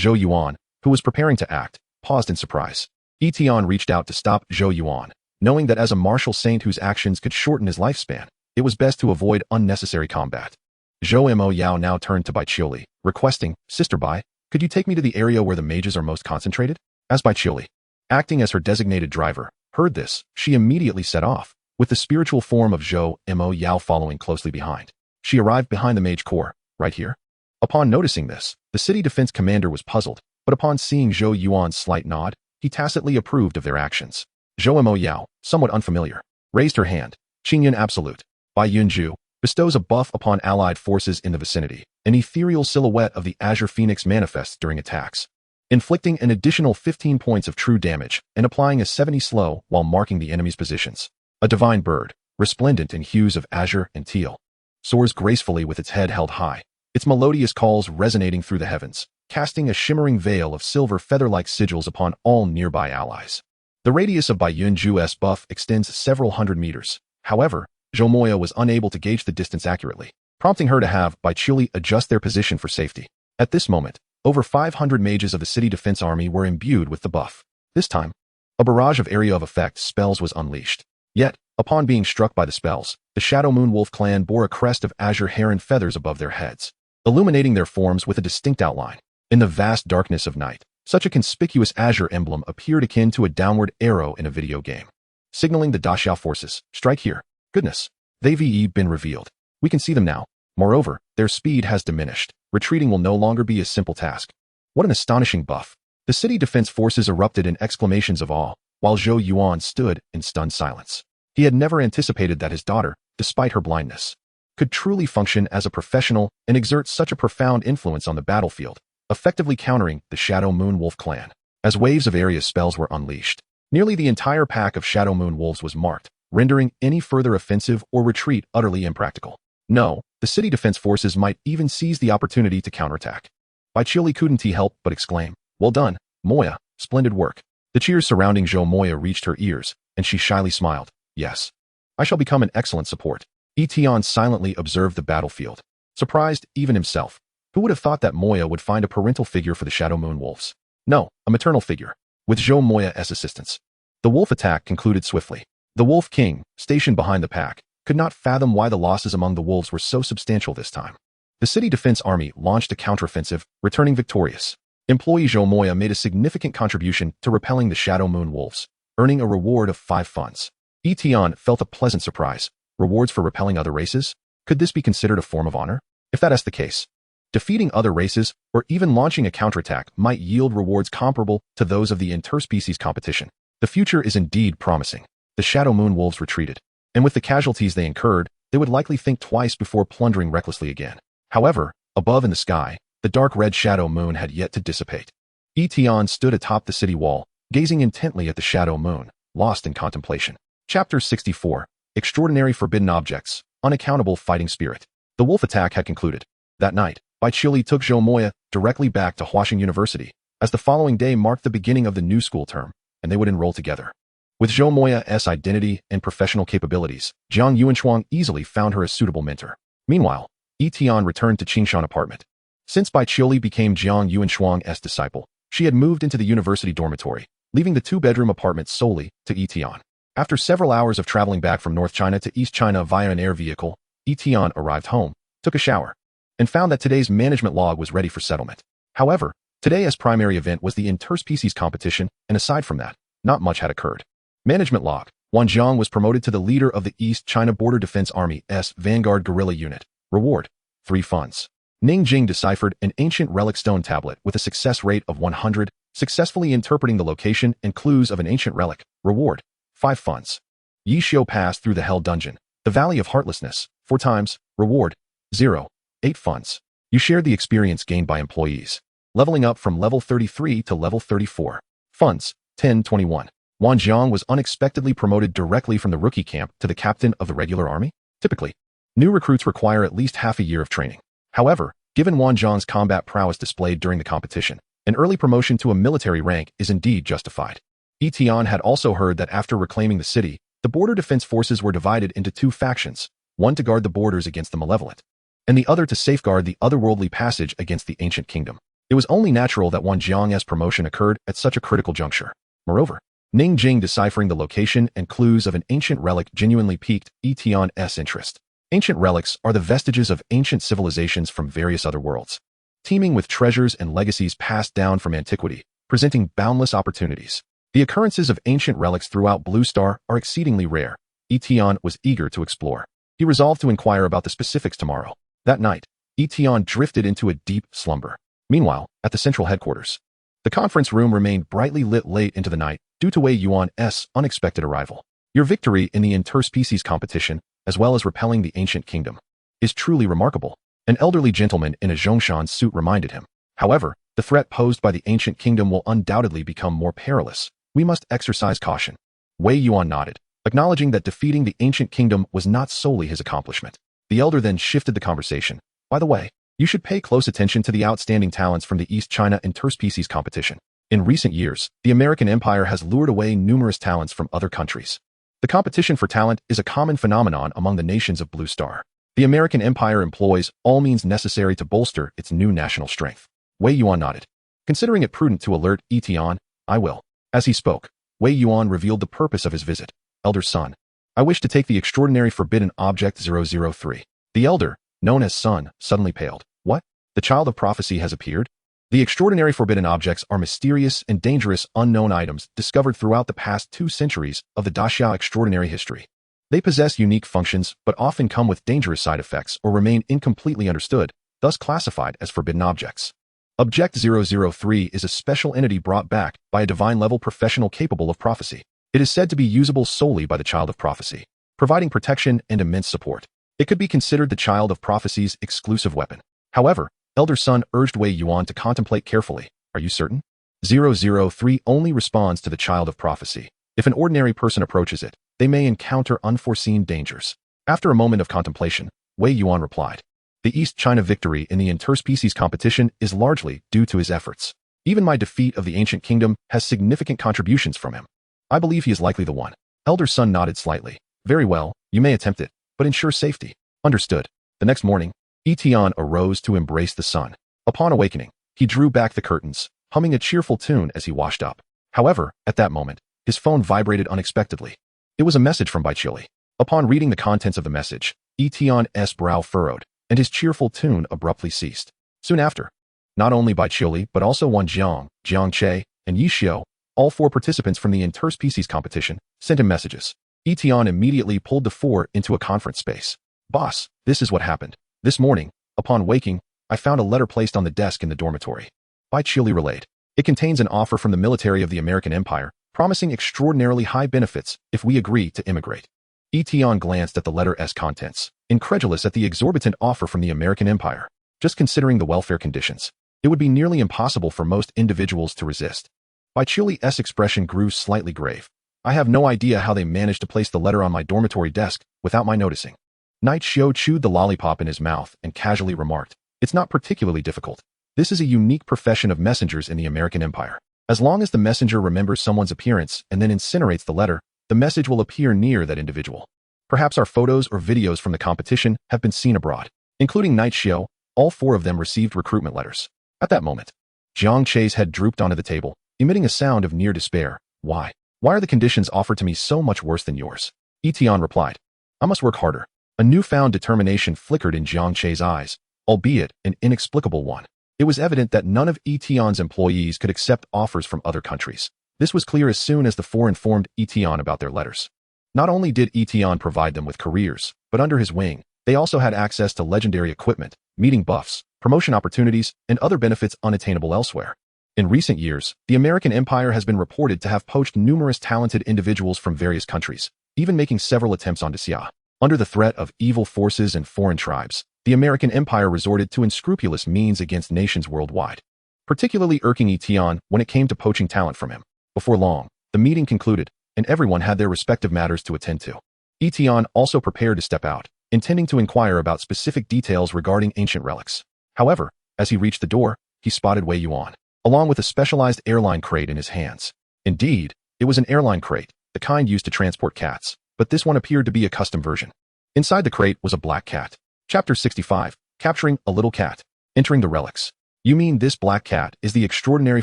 Zhou Yuan, who was preparing to act, paused in surprise. Yi Tian reached out to stop Zhou Yuan, knowing that as a martial saint whose actions could shorten his lifespan, it was best to avoid unnecessary combat. Zhou Mo Yao now turned to Bai Qiuli, requesting, Sister Bai, could you take me to the area where the mages are most concentrated? As Bai Qiuli, acting as her designated driver, heard this, she immediately set off, with the spiritual form of Zhou Mo Yao following closely behind. She arrived behind the mage corps, right here. Upon noticing this, the city defense commander was puzzled, but upon seeing Zhou Yuan's slight nod, he tacitly approved of their actions. Zhou Mo Yao, somewhat unfamiliar, raised her hand. Qingyun Absolute, Bai Yunju, bestows a buff upon allied forces in the vicinity. An ethereal silhouette of the Azure Phoenix manifests during attacks, inflicting an additional 15 points of true damage and applying a 70 slow while marking the enemy's positions. A divine bird, resplendent in hues of azure and teal, soars gracefully with its head held high, its melodious calls resonating through the heavens, casting a shimmering veil of silver feather-like sigils upon all nearby allies. The radius of Bai Yunju's buff extends several hundred meters. However, Zhou Moya was unable to gauge the distance accurately, prompting her to have Bai Qiuli adjust their position for safety. At this moment, over 500 mages of the city defense army were imbued with the buff. This time, a barrage of area of effect spells was unleashed. Yet, upon being struck by the spells, the Shadow Moon Wolf clan bore a crest of azure heron feathers above their heads, illuminating their forms with a distinct outline. In the vast darkness of night, such a conspicuous azure emblem appeared akin to a downward arrow in a video game, signaling the Daxia forces, strike here. Goodness, they've been revealed. We can see them now. Moreover, their speed has diminished. Retreating will no longer be a simple task. What an astonishing buff. The city defense forces erupted in exclamations of awe, while Zhou Yuan stood in stunned silence. He had never anticipated that his daughter, despite her blindness, could truly function as a professional and exert such a profound influence on the battlefield, effectively countering the Shadow Moon Wolf clan. As waves of area spells were unleashed, nearly the entire pack of Shadow Moon Wolves was marked, rendering any further offensive or retreat utterly impractical. No, the city defense forces might even seize the opportunity to counterattack. Bai Qiuli couldn't help but exclaim, well done, Moya, splendid work. The cheers surrounding Zhou Moya reached her ears, and she shyly smiled. Yes, I shall become an excellent support. Yi Tian silently observed the battlefield, surprised even himself. Who would have thought that Moya would find a parental figure for the Shadow Moon Wolves? No, a maternal figure. With Zhou Moya's assistance, the wolf attack concluded swiftly. The Wolf King, stationed behind the pack, could not fathom why the losses among the wolves were so substantial this time. The city defense army launched a counteroffensive, returning victorious. Employee Zhou Moya made a significant contribution to repelling the Shadow Moon Wolves, earning a reward of 5 funds. Yi Tian felt a pleasant surprise. Rewards for repelling other races? Could this be considered a form of honor? If that is the case, Defeating other races, or even launching a counterattack might yield rewards comparable to those of the interspecies competition. The future is indeed promising. The Shadow Moon Wolves retreated, and with the casualties they incurred, they would likely think twice before plundering recklessly again. However, above in the sky, the dark red Shadow Moon had yet to dissipate. Yi Tian stood atop the city wall, gazing intently at the Shadow Moon, lost in contemplation. Chapter 64. Extraordinary Forbidden Objects, Unaccountable Fighting Spirit. The wolf attack had concluded. That night, Bai Qiuli took Zhou Moya directly back to Huaxing University, as the following day marked the beginning of the new school term, and they would enroll together. With Zhou Moya's identity and professional capabilities, Jiang Yuanshuang easily found her a suitable mentor. Meanwhile, Yi Tian returned to Qingshan apartment. Since Bai Qiuli became Jiang Yuanshuang's disciple, she had moved into the university dormitory, leaving the two-bedroom apartment solely to Yi Tian. After several hours of traveling back from North China to East China via an air vehicle, Yi Tian arrived home, took a shower, and found that today's management log was ready for settlement. However, today's primary event was the interspecies competition, and aside from that, not much had occurred. Management log. Wang Jiang was promoted to the leader of the East China Border Defense Army's Vanguard Guerrilla Unit. Reward: 3 funds. Ning Jing deciphered an ancient relic stone tablet with a success rate of 100, successfully interpreting the location and clues of an ancient relic. Reward: 5 funds. Yi Xiu passed through the Hell Dungeon, the Valley of Heartlessness, 4 times. Reward: 0. 8 funds. You shared the experience gained by employees, leveling up from level 33 to level 34. Funds: 1021. Wang Jiang was unexpectedly promoted directly from the rookie camp to the captain of the regular army. Typically, new recruits require at least half a year of training. However, given Wang Jiang's combat prowess displayed during the competition, an early promotion to a military rank is indeed justified. Yi Tian had also heard that after reclaiming the city, the border defense forces were divided into 2 factions, one to guard the borders against the malevolent, and the other to safeguard the otherworldly passage against the ancient kingdom. It was only natural that Wang Jiang's promotion occurred at such a critical juncture. Moreover, Ning Jing deciphering the location and clues of an ancient relic genuinely piqued Yi Tian's interest. Ancient relics are the vestiges of ancient civilizations from various other worlds, teeming with treasures and legacies passed down from antiquity, presenting boundless opportunities. The occurrences of ancient relics throughout Blue Star are exceedingly rare. Yi Tian was eager to explore. He resolved to inquire about the specifics tomorrow. That night, Yi Tian drifted into a deep slumber. Meanwhile, at the central headquarters, the conference room remained brightly lit late into the night due to Wei Yuan's unexpected arrival. Your victory in the interspecies competition, as well as repelling the ancient kingdom, is truly remarkable, an elderly gentleman in a Zhongshan suit reminded him. However, the threat posed by the ancient kingdom will undoubtedly become more perilous. We must exercise caution. Wei Yuan nodded, acknowledging that defeating the ancient kingdom was not solely his accomplishment. The elder then shifted the conversation. By the way, you should pay close attention to the outstanding talents from the East China interspecies competition. In recent years, the American Empire has lured away numerous talents from other countries. The competition for talent is a common phenomenon among the nations of Blue Star. The American Empire employs all means necessary to bolster its new national strength. Wei Yuan nodded. Considering it prudent to alert Yi Tian, I will. As he spoke, Wei Yuan revealed the purpose of his visit. Elder Sun, I wish to take the extraordinary forbidden object 003. The elder, known as Sun, suddenly paled. What? The child of prophecy has appeared? The extraordinary forbidden objects are mysterious and dangerous unknown items discovered throughout the past 2 centuries of the Daxia extraordinary history. They possess unique functions but often come with dangerous side effects or remain incompletely understood, thus classified as forbidden objects. Object 003 is a special entity brought back by a divine-level professional capable of prophecy. It is said to be usable solely by the child of prophecy, providing protection and immense support. It could be considered the child of prophecy's exclusive weapon. However, Elder Sun urged Wei Yuan to contemplate carefully. Are you certain? 003 only responds to the child of prophecy. If an ordinary person approaches it, they may encounter unforeseen dangers. After a moment of contemplation, Wei Yuan replied, the East China victory in the interspecies competition is largely due to his efforts. Even my defeat of the ancient kingdom has significant contributions from him. I believe he is likely the one. Elder Sun nodded slightly. Very well, you may attempt it, but ensure safety. Understood. The next morning, Yi Tian arose to embrace the sun. Upon awakening, he drew back the curtains, humming a cheerful tune as he washed up. However, at that moment, his phone vibrated unexpectedly. It was a message from Bai Qiuli. Upon reading the contents of the message, Yi Tian's brow furrowed, and his cheerful tune abruptly ceased. Soon after, not only Bai Qiuli but also Wang Jiang, Jiang Che, and Yi Xiu, all 4 participants from the interspecies competition, sent him messages. Yi Tian immediately pulled the 4 into a conference space. Boss, this is what happened. This morning, upon waking, I found a letter placed on the desk in the dormitory. By Chili relayed. It contains an offer from the military of the American Empire, promising extraordinarily high benefits if we agree to immigrate. Yi Tian glanced at the letter's contents, incredulous at the exorbitant offer from the American Empire. Just considering the welfare conditions, it would be nearly impossible for most individuals to resist. By Chili's expression grew slightly grave. I have no idea how they managed to place the letter on my dormitory desk without my noticing. Night Shio chewed the lollipop in his mouth and casually remarked, "It's not particularly difficult. This is a unique profession of messengers in the American Empire. As long as the messenger remembers someone's appearance and then incinerates the letter, the message will appear near that individual. Perhaps our photos or videos from the competition have been seen abroad." Including Night Shio, all 4 of them received recruitment letters. At that moment, Jiang Che's head drooped onto the table, emitting a sound of near despair. Why are the conditions offered to me so much worse than yours? Yi Tian replied. I must work harder. A newfound determination flickered in Jiang Che's eyes, albeit an inexplicable one. It was evident that none of Yi Tian's employees could accept offers from other countries. This was clear as soon as the 4 informed Yi Tian about their letters. Not only did Yi Tian provide them with careers, but under his wing, they also had access to legendary equipment, meeting buffs, promotion opportunities, and other benefits unattainable elsewhere. In recent years, the American Empire has been reported to have poached numerous talented individuals from various countries, even making several attempts on Xia. Under the threat of evil forces and foreign tribes, the American Empire resorted to unscrupulous means against nations worldwide, particularly irking Yi Tian when it came to poaching talent from him. Before long, the meeting concluded, and everyone had their respective matters to attend to. Yi Tian also prepared to step out, intending to inquire about specific details regarding ancient relics. However, as he reached the door, he spotted Wei Yuan, along with a specialized airline crate in his hands. Indeed, it was an airline crate, the kind used to transport cats, but this one appeared to be a custom version. Inside the crate was a black cat. Chapter 65, Capturing a Little Cat. Entering the relics. You mean this black cat is the extraordinary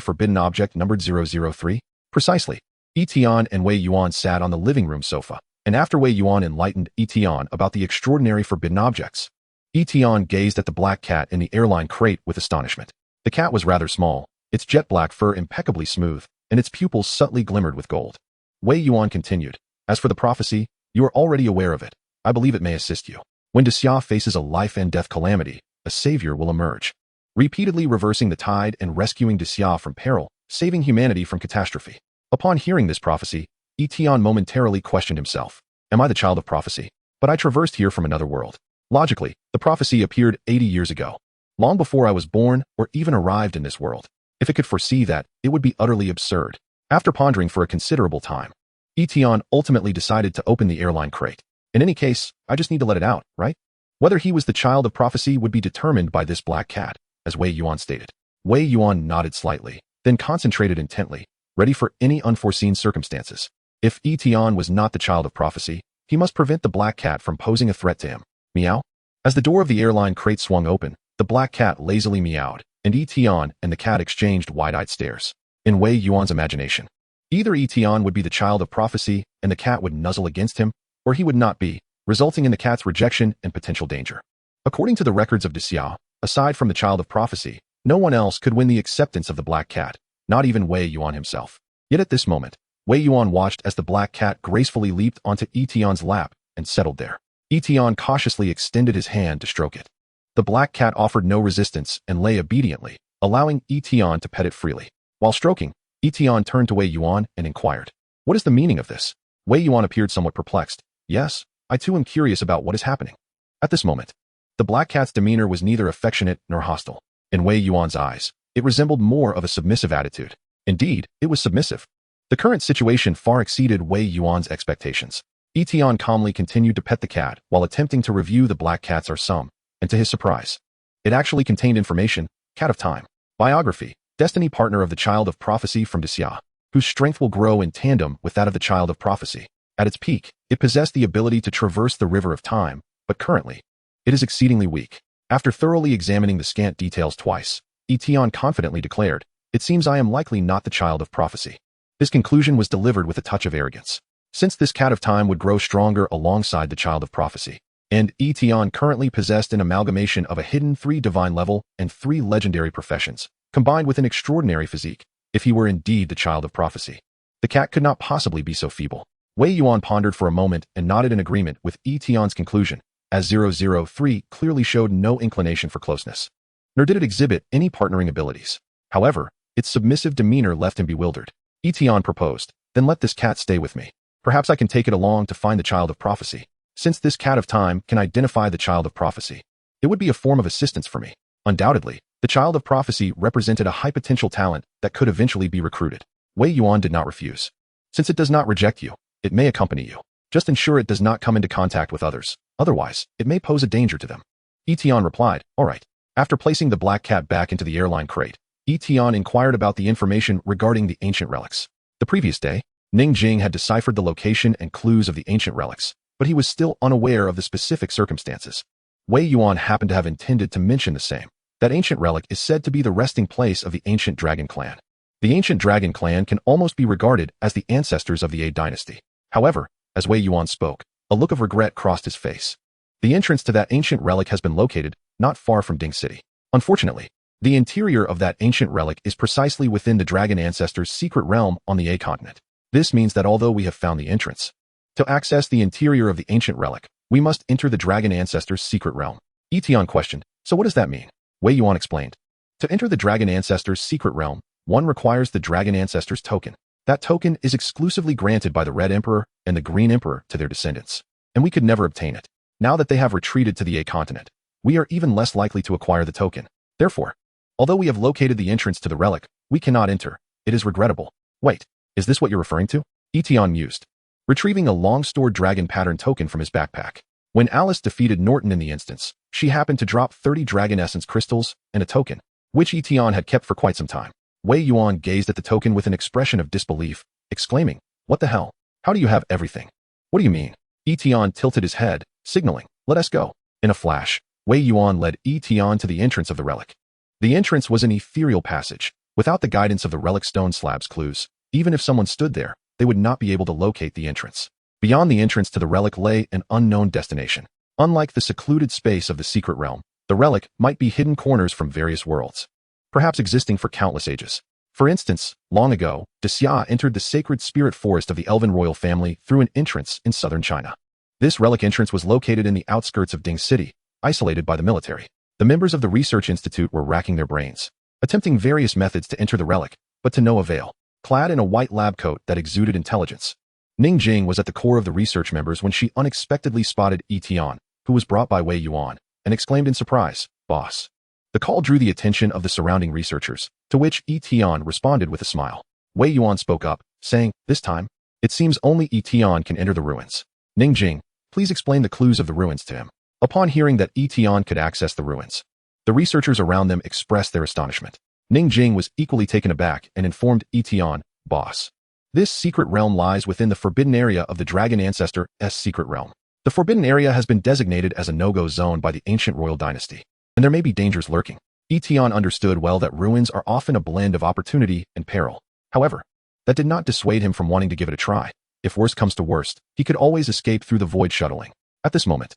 forbidden object numbered 003? Precisely. Yi Tian and Wei Yuan sat on the living room sofa, and after Wei Yuan enlightened Yi Tian about the extraordinary forbidden objects, Yi Tian gazed at the black cat in the airline crate with astonishment. The cat was rather small, its jet black fur impeccably smooth, and its pupils subtly glimmered with gold. Wei Yuan continued, As for the prophecy, you are already aware of it. I believe it may assist you. When Xia faces a life and death calamity, a savior will emerge, repeatedly reversing the tide and rescuing Xia from peril, saving humanity from catastrophe. Upon hearing this prophecy, Yi Tian momentarily questioned himself. Am I the child of prophecy? But I traversed here from another world. Logically, the prophecy appeared 80 years ago, long before I was born or even arrived in this world. If it could foresee that, it would be utterly absurd. After pondering for a considerable time, Yi Tian ultimately decided to open the airline crate. In any case, I just need to let it out, right? Whether he was the child of prophecy would be determined by this black cat, as Wei Yuan stated. Wei Yuan nodded slightly, then concentrated intently, ready for any unforeseen circumstances. If Yi Tian was not the child of prophecy, he must prevent the black cat from posing a threat to him. Meow? As the door of the airline crate swung open, the black cat lazily meowed, and Yi Tian and the cat exchanged wide-eyed stares. In Wei Yuan's imagination, either Yi Tian would be the child of prophecy and the cat would nuzzle against him, or he would not be, resulting in the cat's rejection and potential danger. According to the records of Xia, aside from the child of prophecy, no one else could win the acceptance of the black cat, not even Wei Yuan himself. Yet at this moment, Wei Yuan watched as the black cat gracefully leaped onto Yi Tian's lap and settled there. Yi Tian cautiously extended his hand to stroke it. The black cat offered no resistance and lay obediently, allowing Yi Tian to pet it freely. While stroking, Yi Tian turned to Wei Yuan and inquired, What is the meaning of this? Wei Yuan appeared somewhat perplexed. Yes, I too am curious about what is happening. At this moment, the black cat's demeanor was neither affectionate nor hostile. In Wei Yuan's eyes, it resembled more of a submissive attitude. Indeed, it was submissive. The current situation far exceeded Wei Yuan's expectations. Yi Tian calmly continued to pet the cat while attempting to review the black cat's arsum, and to his surprise, it actually contained information, Cat of Time, biography, destiny partner of the child of prophecy from Xia, whose strength will grow in tandem with that of the child of prophecy. At its peak, it possessed the ability to traverse the river of time, but currently, it is exceedingly weak. After thoroughly examining the scant details twice, Yi Tian confidently declared, It seems I am likely not the child of prophecy. This conclusion was delivered with a touch of arrogance, since this cat of time would grow stronger alongside the child of prophecy, and Yi Tian currently possessed an amalgamation of a hidden 3 divine level and 3 legendary professions, combined with an extraordinary physique. If he were indeed the child of prophecy, the cat could not possibly be so feeble. Wei Yuan pondered for a moment and nodded in agreement with Yi Tian's conclusion, as 003 clearly showed no inclination for closeness. nor did it exhibit any partnering abilities. However, its submissive demeanor left him bewildered. Yi Tian proposed, "Then let this cat stay with me. Perhaps I can take it along to find the child of prophecy. Since this cat of time can identify the child of prophecy, it would be a form of assistance for me." Undoubtedly, the child of prophecy represented a high potential talent that could eventually be recruited. Wei Yuan did not refuse. Since it does not reject you, it may accompany you. Just ensure it does not come into contact with others. Otherwise, it may pose a danger to them. Yi Tian replied, "All right." After placing the black cat back into the airline crate, Yi Tian inquired about the information regarding the ancient relics. The previous day, Ning Jing had deciphered the location and clues of the ancient relics, but he was still unaware of the specific circumstances. Wei Yuan happened to have intended to mention the same. That ancient relic is said to be the resting place of the ancient dragon clan. The ancient dragon clan can almost be regarded as the ancestors of the A dynasty. However, as Wei Yuan spoke, a look of regret crossed his face. The entrance to that ancient relic has been located not far from Ding City. Unfortunately, the interior of that ancient relic is precisely within the dragon ancestors' secret realm on the A continent. This means that although we have found the entrance, to access the interior of the ancient relic, we must enter the dragon ancestors' secret realm. Yi Tian questioned, "So what does that mean?" Wei Yuan explained, "To enter the dragon ancestors' secret realm, one requires the dragon ancestors' token. That token is exclusively granted by the Red Emperor and the Green Emperor to their descendants, and we could never obtain it. Now that they have retreated to the A continent, we are even less likely to acquire the token. Therefore, although we have located the entrance to the relic, we cannot enter. It is regrettable." "Wait, is this what you're referring to?" Yi Tian mused, retrieving a long-stored dragon pattern token from his backpack. When Alice defeated Norton in the instance, she happened to drop 30 dragon essence crystals and a token, which Yi Tian had kept for quite some time. Wei Yuan gazed at the token with an expression of disbelief, exclaiming, "What the hell? How do you have everything?" "What do you mean?" Yi Tian tilted his head, signaling, "Let us go." In a flash, Wei Yuan led Yi Tian to the entrance of the relic. The entrance was an ethereal passage. Without the guidance of the relic stone slab's clues, even if someone stood there, they would not be able to locate the entrance. Beyond the entrance to the relic lay an unknown destination. Unlike the secluded space of the secret realm, the relic might be hidden corners from various worlds, perhaps existing for countless ages. For instance, long ago, Xia entered the sacred spirit forest of the Elven royal family through an entrance in southern China. This relic entrance was located in the outskirts of Ding City, isolated by the military. The members of the research institute were racking their brains, attempting various methods to enter the relic, but to no avail. Clad in a white lab coat that exuded intelligence, Ning Jing was at the core of the research members when she unexpectedly spotted Yi Tian, who was brought by Wei Yuan, and exclaimed in surprise, "Boss." The call drew the attention of the surrounding researchers, to which Yi Tian responded with a smile. Wei Yuan spoke up, saying, "This time, it seems only Yi Tian can enter the ruins. Ning Jing, please explain the clues of the ruins to him." Upon hearing that Yi Tian could access the ruins, the researchers around them expressed their astonishment. Ning Jing was equally taken aback and informed Yi Tian, "Boss, this secret realm lies within the forbidden area of the dragon ancestor's secret realm. The forbidden area has been designated as a no-go zone by the ancient royal dynasty, and there may be dangers lurking." Yi Tian understood well that ruins are often a blend of opportunity and peril. However, that did not dissuade him from wanting to give it a try. If worst comes to worst, he could always escape through the void shuttling. At this moment,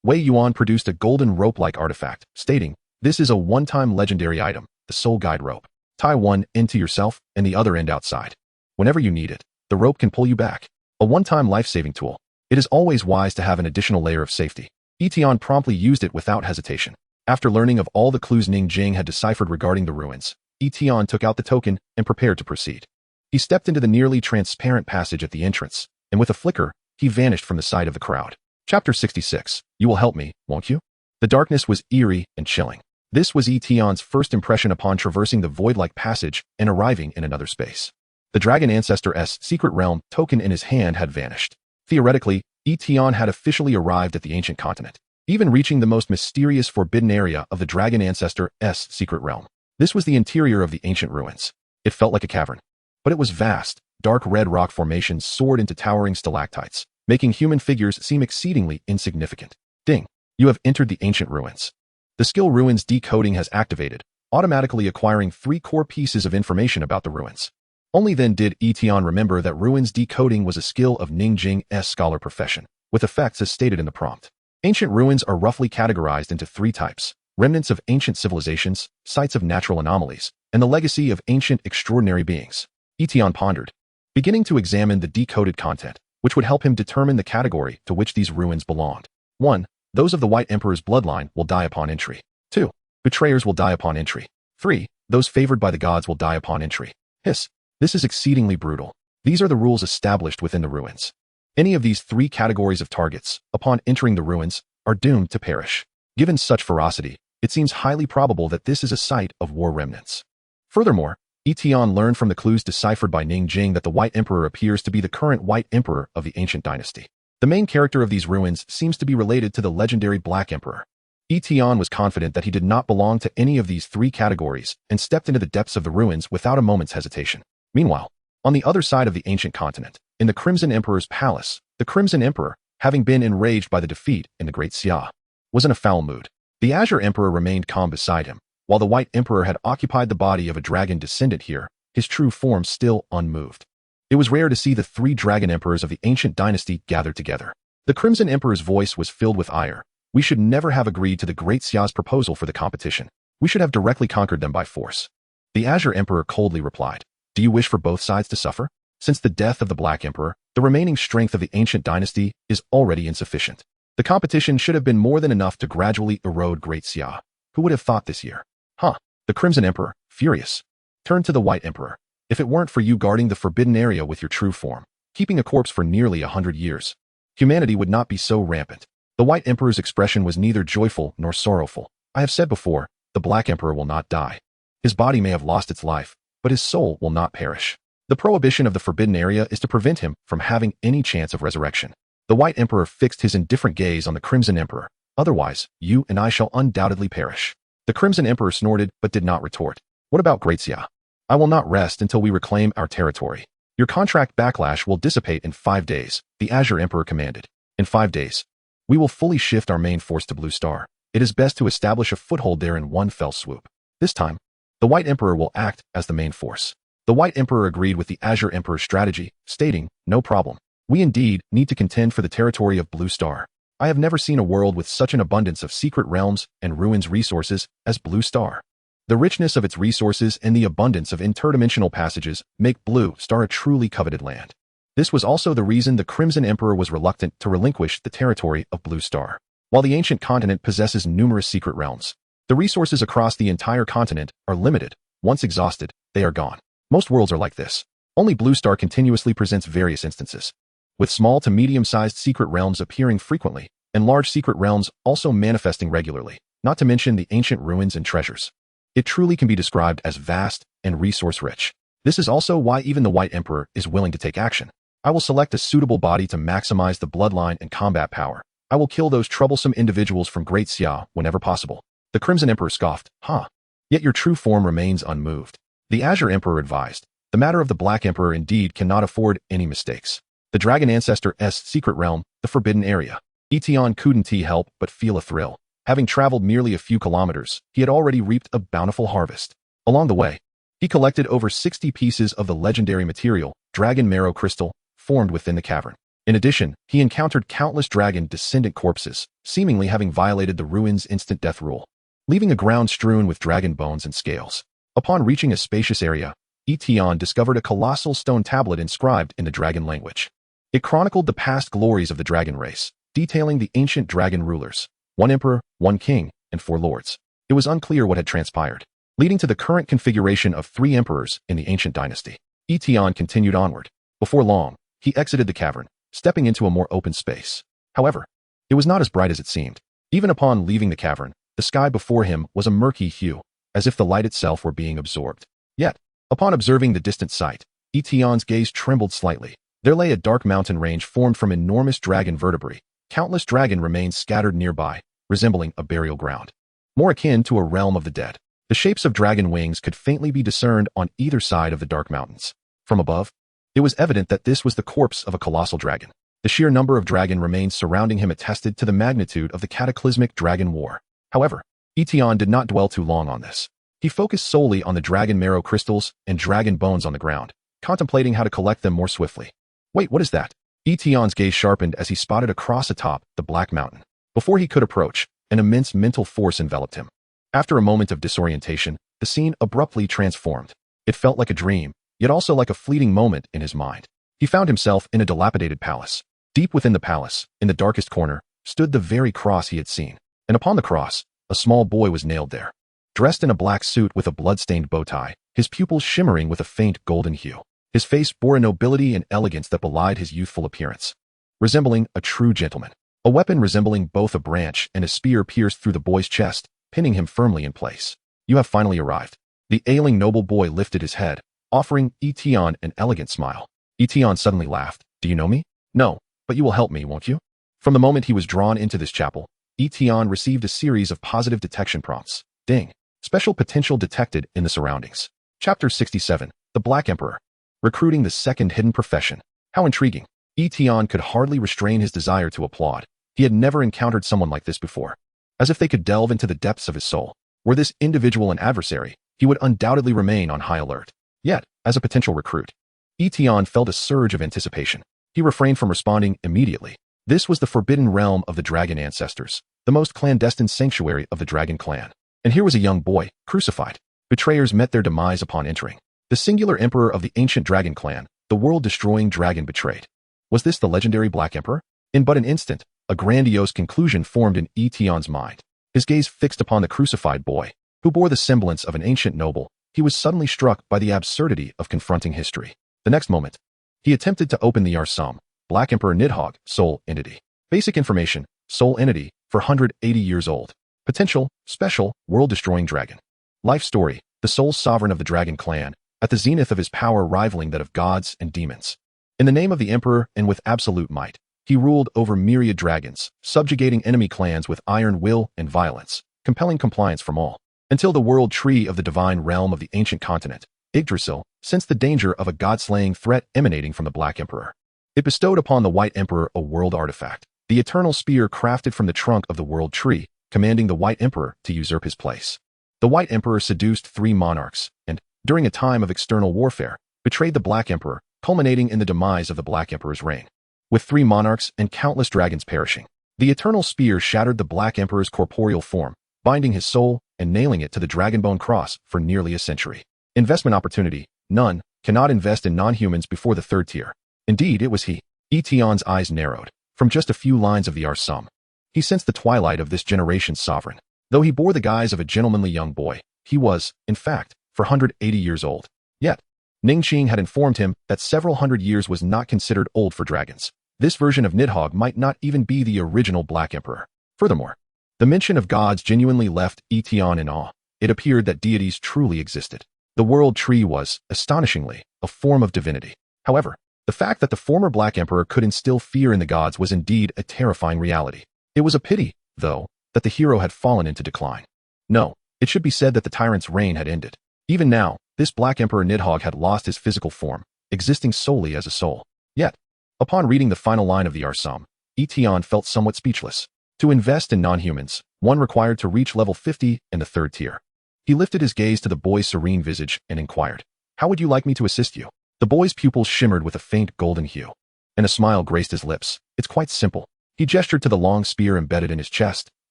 Wei Yuan produced a golden rope-like artifact, stating, "This is a one-time legendary item, the soul guide rope. Tie one end to yourself and the other end outside. Whenever you need it, the rope can pull you back. A one-time life-saving tool. It is always wise to have an additional layer of safety." Yi Tian promptly used it without hesitation. After learning of all the clues Ning Jing had deciphered regarding the ruins, Yi Tian took out the token and prepared to proceed. He stepped into the nearly transparent passage at the entrance, and with a flicker, he vanished from the sight of the crowd. Chapter 66. You will help me, won't you? The darkness was eerie and chilling. This was Yi Tian's first impression upon traversing the void-like passage and arriving in another space. The dragon ancestor's secret realm token in his hand had vanished. Theoretically, Yi Tian had officially arrived at the ancient continent, even reaching the most mysterious forbidden area of the dragon ancestor's secret realm. This was the interior of the ancient ruins. It felt like a cavern, but it was vast. Dark red rock formations soared into towering stalactites, making human figures seem exceedingly insignificant. Ding! You have entered the ancient ruins. The skill Ruins Decoding has activated, automatically acquiring 3 core pieces of information about the ruins. Only then did Yi Tian remember that Ruins Decoding was a skill of Ning Jing's scholar profession, with effects as stated in the prompt. Ancient ruins are roughly categorized into 3 types: remnants of ancient civilizations, sites of natural anomalies, and the legacy of ancient extraordinary beings. Yi Tian pondered, beginning to examine the decoded content, which would help him determine the category to which these ruins belonged. 1. Those of the White Emperor's bloodline will die upon entry. 2. Betrayers will die upon entry. 3. Those favored by the gods will die upon entry. Hiss. This is exceedingly brutal. These are the rules established within the ruins. Any of these 3 categories of targets, upon entering the ruins, are doomed to perish. Given such ferocity, it seems highly probable that this is a site of war remnants. Furthermore, Yi Tian learned from the clues deciphered by Ning Jing that the White Emperor appears to be the current White Emperor of the ancient dynasty. The main character of these ruins seems to be related to the legendary Black Emperor. Yi Tian was confident that he did not belong to any of these 3 categories and stepped into the depths of the ruins without a moment's hesitation. Meanwhile, on the other side of the ancient continent, in the Crimson Emperor's palace, the Crimson Emperor, having been enraged by the defeat in the Great Xia, was in a foul mood. The Azure Emperor remained calm beside him, while the White Emperor had occupied the body of a dragon descendant here, his true form still unmoved. It was rare to see the 3 dragon emperors of the ancient dynasty gathered together. The Crimson Emperor's voice was filled with ire. We should never have agreed to the Great Xia's proposal for the competition. We should have directly conquered them by force. The Azure Emperor coldly replied, "Do you wish for both sides to suffer? Since the death of the Black Emperor, the remaining strength of the ancient dynasty is already insufficient. The competition should have been more than enough to gradually erode Great Xia. Who would have thought this year?" Huh. The Crimson Emperor, furious, turned to the White Emperor. "If it weren't for you guarding the forbidden area with your true form, keeping a corpse for nearly 100 years, humanity would not be so rampant." The White Emperor's expression was neither joyful nor sorrowful. "I have said before, the Black Emperor will not die. His body may have lost its life, but his soul will not perish. The prohibition of the forbidden area is to prevent him from having any chance of resurrection." The White Emperor fixed his indifferent gaze on the Crimson Emperor. "Otherwise, you and I shall undoubtedly perish." The Crimson Emperor snorted but did not retort. "What about Great Xia? I will not rest until we reclaim our territory. Your contract backlash will dissipate in 5 days, the Azure Emperor commanded. In 5 days, we will fully shift our main force to Blue Star. It is best to establish a foothold there in one fell swoop. This time, the White Emperor will act as the main force." The White Emperor agreed with the Azure Emperor's strategy, stating, "No problem. We indeed need to contend for the territory of Blue Star. I have never seen a world with such an abundance of secret realms and ruins resources as Blue Star. The richness of its resources and the abundance of interdimensional passages make Blue Star a truly coveted land." This was also the reason the Crimson Emperor was reluctant to relinquish the territory of Blue Star. While the ancient continent possesses numerous secret realms, the resources across the entire continent are limited. Once exhausted, they are gone. Most worlds are like this. Only Blue Star continuously presents various instances, with small to medium-sized secret realms appearing frequently, and large secret realms also manifesting regularly, not to mention the ancient ruins and treasures. It truly can be described as vast and resource-rich. This is also why even the White Emperor is willing to take action. "I will select a suitable body to maximize the bloodline and combat power. I will kill those troublesome individuals from Great Xia whenever possible." The Crimson Emperor scoffed, "Huh. Yet your true form remains unmoved." The Azure Emperor advised, "The matter of the Black Emperor indeed cannot afford any mistakes. The Dragon Ancestor's secret realm, the Forbidden Area." Yi Tian couldn't help but feel a thrill. Having traveled merely a few kilometers, he had already reaped a bountiful harvest. Along the way, he collected over 60 pieces of the legendary material, dragon marrow crystal, formed within the cavern. In addition, he encountered countless dragon descendant corpses, seemingly having violated the ruins' instant death rule, leaving a ground strewn with dragon bones and scales. Upon reaching a spacious area, Yi Tian discovered a colossal stone tablet inscribed in the dragon language. It chronicled the past glories of the dragon race, detailing the ancient dragon rulers, 1 emperor, 1 king, and 4 lords. It was unclear what had transpired, leading to the current configuration of 3 emperors in the ancient dynasty. Yi Tian continued onward. Before long, he exited the cavern, stepping into a more open space. However, it was not as bright as it seemed. Even upon leaving the cavern, the sky before him was a murky hue, as if the light itself were being absorbed. Yet, upon observing the distant sight, Yi Tian's gaze trembled slightly. There lay a dark mountain range formed from enormous dragon vertebrae. Countless dragon remains scattered nearby, resembling a burial ground, more akin to a realm of the dead. The shapes of dragon wings could faintly be discerned on either side of the dark mountains. From above, it was evident that this was the corpse of a colossal dragon. The sheer number of dragon remains surrounding him attested to the magnitude of the cataclysmic dragon war. However, Yi Tian did not dwell too long on this. He focused solely on the dragon marrow crystals and dragon bones on the ground, contemplating how to collect them more swiftly. "Wait, what is that?" Yi Tian's gaze sharpened as he spotted across atop the Black Mountain. Before he could approach, an immense mental force enveloped him. After a moment of disorientation, the scene abruptly transformed. It felt like a dream, yet also like a fleeting moment in his mind. He found himself in a dilapidated palace. Deep within the palace, in the darkest corner, stood the very cross he had seen. And upon the cross, a small boy was nailed there. dressed in a black suit with a blood-stained bow tie, his pupils shimmering with a faint golden hue. His face bore a nobility and elegance that belied his youthful appearance, resembling a true gentleman. A weapon resembling both a branch and a spear pierced through the boy's chest, pinning him firmly in place. You have finally arrived. The ailing noble boy lifted his head, offering Yi Tian an elegant smile. Yi Tian suddenly laughed. Do you know me? No, but you will help me, won't you? From the moment he was drawn into this chapel, Yi Tian received a series of positive detection prompts. Ding. Special potential detected in the surroundings. Chapter 67. The Black Emperor. Recruiting the second hidden profession. How intriguing. Yi Tian could hardly restrain his desire to applaud. He had never encountered someone like this before. As if they could delve into the depths of his soul. Were this individual an adversary, he would undoubtedly remain on high alert. Yet, as a potential recruit, Yi Tian felt a surge of anticipation. He refrained from responding immediately. This was the forbidden realm of the dragon ancestors, the most clandestine sanctuary of the dragon clan. And here was a young boy, crucified. Betrayers met their demise upon entering. The singular emperor of the ancient dragon clan, the world-destroying dragon betrayed. Was this the legendary Black Emperor? In but an instant, a grandiose conclusion formed in Yi Tian's mind. His gaze fixed upon the crucified boy, who bore the semblance of an ancient noble. He was suddenly struck by the absurdity of confronting history. The next moment, he attempted to open the Arsum, Black Emperor Nidhogg, Soul Entity. Basic information, Soul Entity, 480 years old. Potential, special, world-destroying dragon. Life story, the sole sovereign of the dragon clan, at the zenith of his power rivaling that of gods and demons. In the name of the emperor and with absolute might, he ruled over myriad dragons, subjugating enemy clans with iron will and violence, compelling compliance from all, until the world tree of the divine realm of the ancient continent, Yggdrasil, sensed the danger of a god-slaying threat emanating from the Black Emperor. It bestowed upon the White Emperor a world artifact, the eternal spear crafted from the trunk of the world tree, commanding the White Emperor to usurp his place. The White Emperor seduced 3 monarchs, and, during a time of external warfare, betrayed the Black Emperor, culminating in the demise of the Black Emperor's reign. With 3 monarchs and countless dragons perishing, the eternal spear shattered the Black Emperor's corporeal form, binding his soul and nailing it to the dragonbone cross for nearly a century. Investment opportunity, none, cannot invest in non-humans before the 3rd tier. Indeed, it was he. Yi Tian's eyes narrowed. From just a few lines of the Arsum, he sensed the twilight of this generation's sovereign. Though he bore the guise of a gentlemanly young boy, he was, in fact, 480 years old. Yet, Ningqing had informed him that several hundred years was not considered old for dragons. This version of Nidhogg might not even be the original Black Emperor. Furthermore, the mention of gods genuinely left Yi Tian in awe. It appeared that deities truly existed. The world tree was, astonishingly, a form of divinity. However, the fact that the former Black Emperor could instill fear in the gods was indeed a terrifying reality. It was a pity, though, that the hero had fallen into decline. No, it should be said that the tyrant's reign had ended. Even now, this Black Emperor Nidhogg had lost his physical form, existing solely as a soul. Yet, upon reading the final line of the Arsum, Yi Tian felt somewhat speechless. To invest in non-humans, one required to reach level 50 in the 3rd tier. He lifted his gaze to the boy's serene visage and inquired, "How would you like me to assist you?" The boy's pupils shimmered with a faint golden hue, and a smile graced his lips. It's quite simple. He gestured to the long spear embedded in his chest,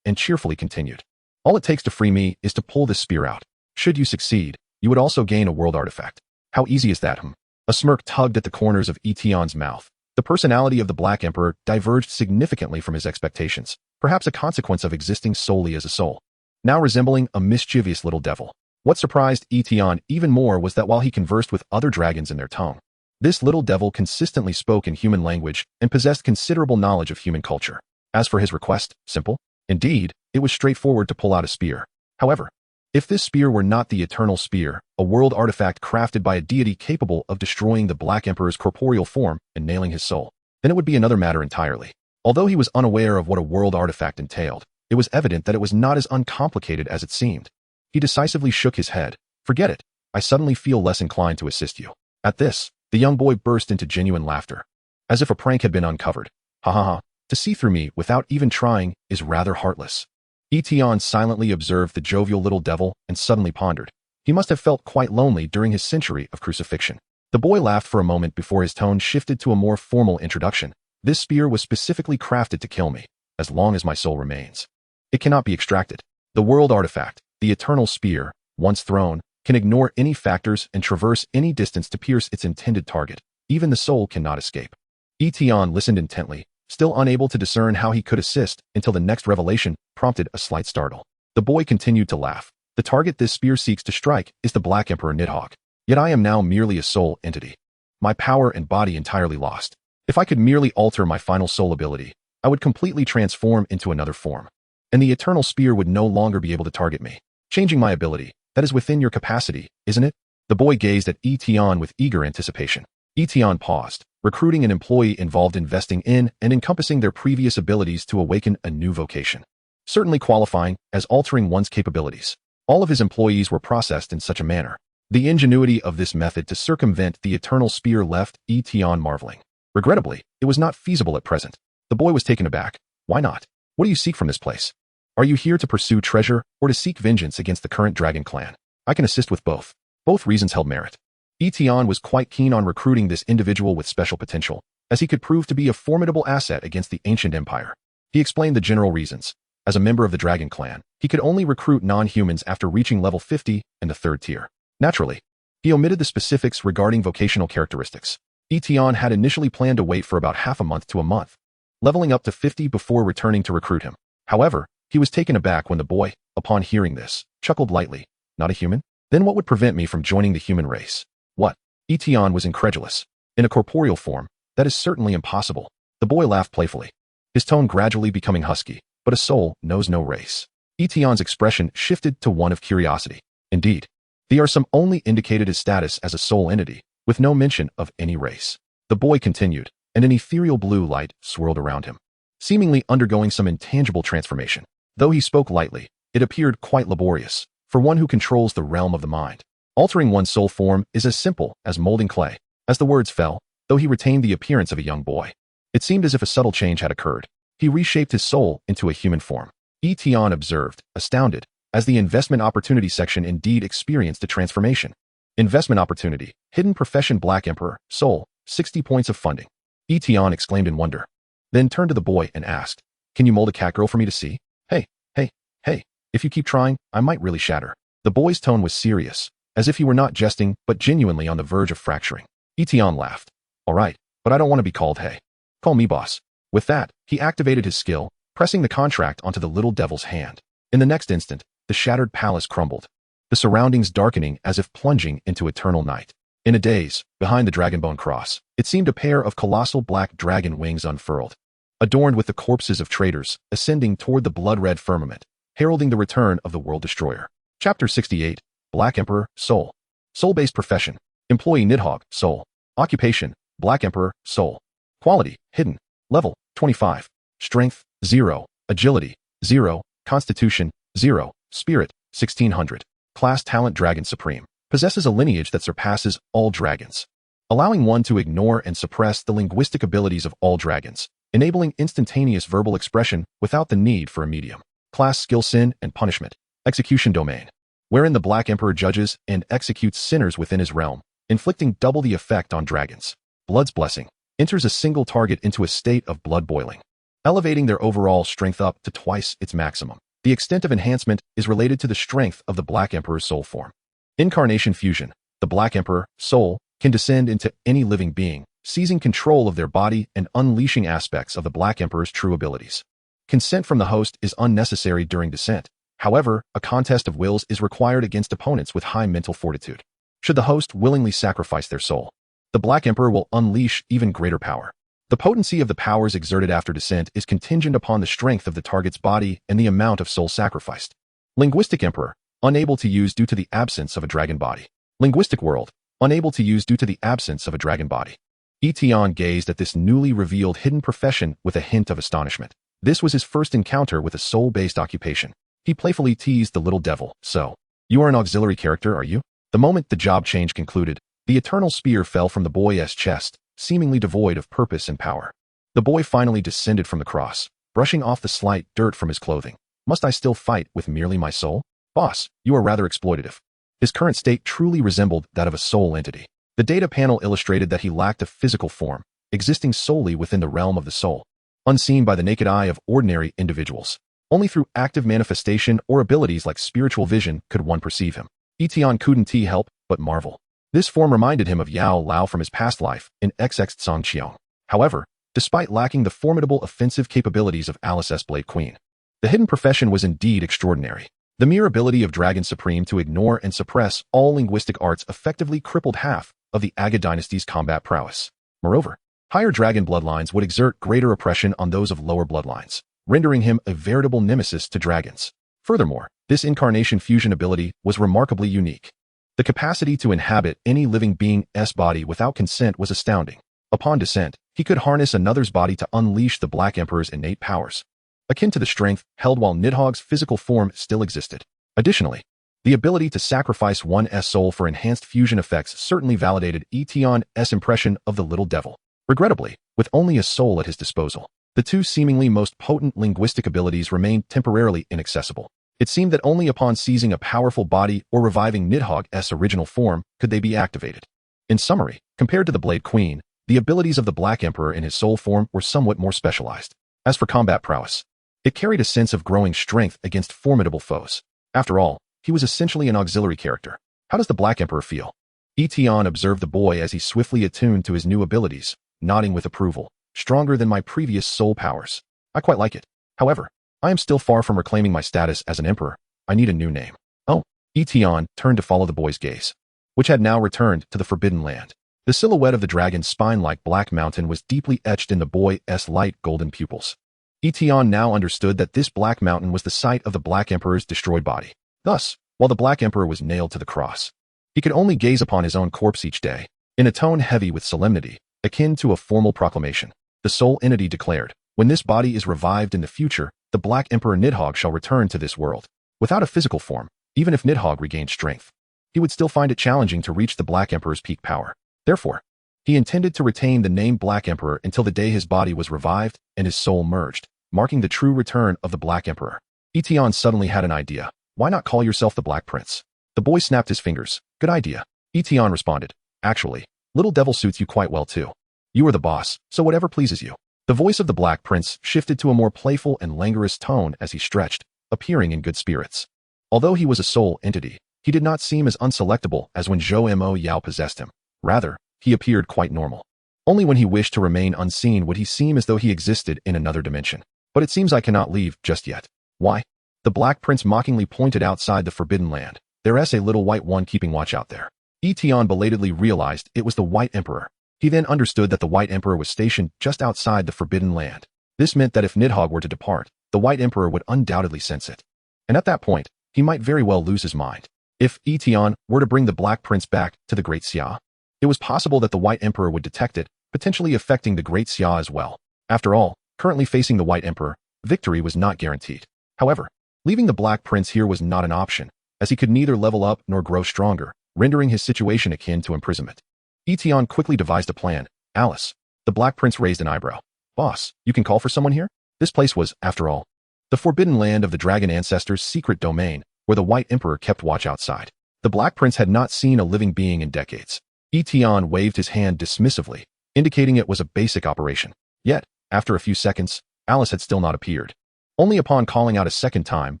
and cheerfully continued. All it takes to free me is to pull this spear out. Should you succeed, you would also gain a world artifact. How easy is that, A smirk tugged at the corners of Yi Tian's mouth. The personality of the Black Emperor diverged significantly from his expectations, perhaps a consequence of existing solely as a soul, now resembling a mischievous little devil. What surprised Yi Tian even more was that while he conversed with other dragons in their tongue, this little devil consistently spoke in human language and possessed considerable knowledge of human culture. As for his request, simple. Indeed, it was straightforward to pull out a spear. However, if this spear were not the eternal spear, a world artifact crafted by a deity capable of destroying the Black Emperor's corporeal form and nailing his soul, then it would be another matter entirely. Although he was unaware of what a world artifact entailed, it was evident that it was not as uncomplicated as it seemed. He decisively shook his head. Forget it. I suddenly feel less inclined to assist you. At this, the young boy burst into genuine laughter, as if a prank had been uncovered. Ha ha ha. To see through me without even trying is rather heartless. Yi Tian silently observed the jovial little devil and suddenly pondered. He must have felt quite lonely during his century of crucifixion. The boy laughed for a moment before his tone shifted to a more formal introduction. This spear was specifically crafted to kill me, as long as my soul remains. It cannot be extracted. The world artifact, the eternal spear, once thrown, can ignore any factors and traverse any distance to pierce its intended target. Even the soul cannot escape. Yi Tian listened intently, still unable to discern how he could assist until the next revelation prompted a slight startle. The boy continued to laugh. The target this spear seeks to strike is the Black Emperor Nidhogg. Yet I am now merely a soul entity. My power and body entirely lost. If I could merely alter my final soul ability, I would completely transform into another form. And the eternal spear would no longer be able to target me. Changing my ability, that is within your capacity, isn't it? The boy gazed at Yi Tian with eager anticipation. Yi Tian paused, recruiting an employee involved investing in and encompassing their previous abilities to awaken a new vocation. Certainly qualifying as altering one's capabilities. All of his employees were processed in such a manner. The ingenuity of this method to circumvent the eternal spear left Yi Tian marveling. Regrettably, it was not feasible at present. The boy was taken aback. Why not? What do you seek from this place? Are you here to pursue treasure or to seek vengeance against the current dragon clan? I can assist with both. Both reasons held merit. Yi Tian was quite keen on recruiting this individual with special potential, as he could prove to be a formidable asset against the ancient empire. He explained the general reasons. As a member of the dragon clan, he could only recruit non-humans after reaching level 50 and the third tier. Naturally, he omitted the specifics regarding vocational characteristics. Yi Tian had initially planned to wait for about half a month to a month, leveling up to 50 before returning to recruit him. However, he was taken aback when the boy, upon hearing this, chuckled lightly. Not a human? Then what would prevent me from joining the human race? What? Yi Tian was incredulous. In a corporeal form, that is certainly impossible. The boy laughed playfully, his tone gradually becoming husky. But a soul knows no race. Yi Tian's expression shifted to one of curiosity. Indeed, they are some only indicated his status as a soul entity, with no mention of any race. The boy continued, and an ethereal blue light swirled around him, seemingly undergoing some intangible transformation. Though he spoke lightly, it appeared quite laborious, for one who controls the realm of the mind. Altering one's soul form is as simple as molding clay. As the words fell, though he retained the appearance of a young boy, it seemed as if a subtle change had occurred. He reshaped his soul into a human form. Yi Tian observed, astounded, as the investment opportunity section indeed experienced a transformation. Investment opportunity, hidden profession Black Emperor, soul, 60 points of funding. Yi Tian exclaimed in wonder, then turned to the boy and asked, can you mold a cat girl for me to see? Hey, if you keep trying, I might really shatter. The boy's tone was serious, as if he were not jesting but genuinely on the verge of fracturing. Yi Tian laughed. All right, but I don't want to be called hey. Call me boss. With that, he activated his skill, pressing the contract onto the little devil's hand. In the next instant, the shattered palace crumbled, the surroundings darkening as if plunging into eternal night. In a daze, behind the dragonbone cross, it seemed a pair of colossal black dragon wings unfurled, adorned with the corpses of traitors, ascending toward the blood-red firmament, heralding the return of the world destroyer. Chapter 68, Black Emperor, Soul. Soul-based profession. Employee Nidhogg, Soul. Occupation, Black Emperor, Soul. Quality, Hidden. Level, 25. Strength, 0. Agility, 0. Constitution, 0. Spirit, 1600. Class Talent Dragon Supreme. Possesses a lineage that surpasses all dragons, allowing one to ignore and suppress the linguistic abilities of all dragons, enabling instantaneous verbal expression without the need for a medium. Class Skill Sin and Punishment. Execution Domain, wherein the Black Emperor judges and executes sinners within his realm, inflicting double the effect on dragons. Blood's Blessing. Enters a single target into a state of blood boiling, elevating their overall strength up to twice its maximum. The extent of enhancement is related to the strength of the Black Emperor's soul form. Incarnation Fusion. The Black Emperor, soul, can descend into any living being, seizing control of their body and unleashing aspects of the Black Emperor's true abilities. Consent from the host is unnecessary during descent. However, a contest of wills is required against opponents with high mental fortitude. Should the host willingly sacrifice their soul, the Black Emperor will unleash even greater power. The potency of the powers exerted after descent is contingent upon the strength of the target's body and the amount of soul sacrificed. Linguistic Emperor, unable to use due to the absence of a dragon body. Linguistic World, unable to use due to the absence of a dragon body. Yi Tian gazed at this newly revealed hidden profession with a hint of astonishment. This was his first encounter with a soul-based occupation. He playfully teased the little devil. So, you are an auxiliary character, are you? The moment the job change concluded, the eternal spear fell from the boy's chest, seemingly devoid of purpose and power. The boy finally descended from the cross, brushing off the slight dirt from his clothing. Must I still fight with merely my soul? Boss, you are rather exploitative. His current state truly resembled that of a soul entity. The data panel illustrated that he lacked a physical form, existing solely within the realm of the soul, unseen by the naked eye of ordinary individuals. Only through active manifestation or abilities like spiritual vision could one perceive him. Yi Tian couldn't help but marvel. This form reminded him of Yao Lao from his past life in XX Songqiong. However, despite lacking the formidable offensive capabilities of Alice S. Blade Queen, the hidden profession was indeed extraordinary. The mere ability of Dragon Supreme to ignore and suppress all linguistic arts effectively crippled half of the Aga dynasty's combat prowess. Moreover, higher dragon bloodlines would exert greater oppression on those of lower bloodlines, rendering him a veritable nemesis to dragons. Furthermore, this incarnation fusion ability was remarkably unique. The capacity to inhabit any living being's body without consent was astounding. Upon descent, he could harness another's body to unleash the Black Emperor's innate powers, akin to the strength held while Nidhogg's physical form still existed. Additionally, the ability to sacrifice one's soul for enhanced fusion effects certainly validated Yi Tian's impression of the little devil. Regrettably, with only a soul at his disposal, the two seemingly most potent linguistic abilities remained temporarily inaccessible. It seemed that only upon seizing a powerful body or reviving Nidhogg's original form could they be activated. In summary, compared to the Blade Queen, the abilities of the Black Emperor in his soul form were somewhat more specialized. As for combat prowess, it carried a sense of growing strength against formidable foes. After all, he was essentially an auxiliary character. How does the Black Emperor feel? Yi Tian observed the boy as he swiftly attuned to his new abilities, nodding with approval. Stronger than my previous soul powers. I quite like it. However, I am still far from reclaiming my status as an emperor. I need a new name. Oh, Yi Tian turned to follow the boy's gaze, which had now returned to the Forbidden Land. The silhouette of the dragon's spine-like black mountain was deeply etched in the boy's light golden pupils. Yi Tian now understood that this black mountain was the site of the Black Emperor's destroyed body. Thus, while the Black Emperor was nailed to the cross, he could only gaze upon his own corpse each day, in a tone heavy with solemnity, akin to a formal proclamation. The soul entity declared, when this body is revived in the future, the Black Emperor Nidhogg shall return to this world. Without a physical form, even if Nidhogg regained strength, he would still find it challenging to reach the Black Emperor's peak power. Therefore, he intended to retain the name Black Emperor until the day his body was revived and his soul merged, marking the true return of the Black Emperor. Yi Tian suddenly had an idea. Why not call yourself the Black Prince? The boy snapped his fingers. Good idea. Yi Tian responded. Actually, Little Devil suits you quite well too. You are the boss, so whatever pleases you. The voice of the Black Prince shifted to a more playful and languorous tone as he stretched, appearing in good spirits. Although he was a soul entity, he did not seem as unselectable as when Zhou Mo Yao possessed him. Rather, he appeared quite normal. Only when he wished to remain unseen would he seem as though he existed in another dimension. But it seems I cannot leave just yet. Why? The Black Prince mockingly pointed outside the Forbidden Land. There's a little white one keeping watch out there. Yi Tian belatedly realized it was the White Emperor. He then understood that the White Emperor was stationed just outside the Forbidden Land. This meant that if Nidhogg were to depart, the White Emperor would undoubtedly sense it. And at that point, he might very well lose his mind. If Yi Tian were to bring the Black Prince back to the Great Xia, it was possible that the White Emperor would detect it, potentially affecting the Great Xia as well. After all, currently facing the White Emperor, victory was not guaranteed. However, leaving the Black Prince here was not an option, as he could neither level up nor grow stronger, rendering his situation akin to imprisonment. Yi Tian quickly devised a plan. Alice. The Black Prince raised an eyebrow. Boss, you can call for someone here? This place was, after all, the Forbidden Land of the Dragon Ancestors' secret domain, where the White Emperor kept watch outside. The Black Prince had not seen a living being in decades. Yi Tian waved his hand dismissively, indicating it was a basic operation. Yet, after a few seconds, Alice had still not appeared. Only upon calling out a second time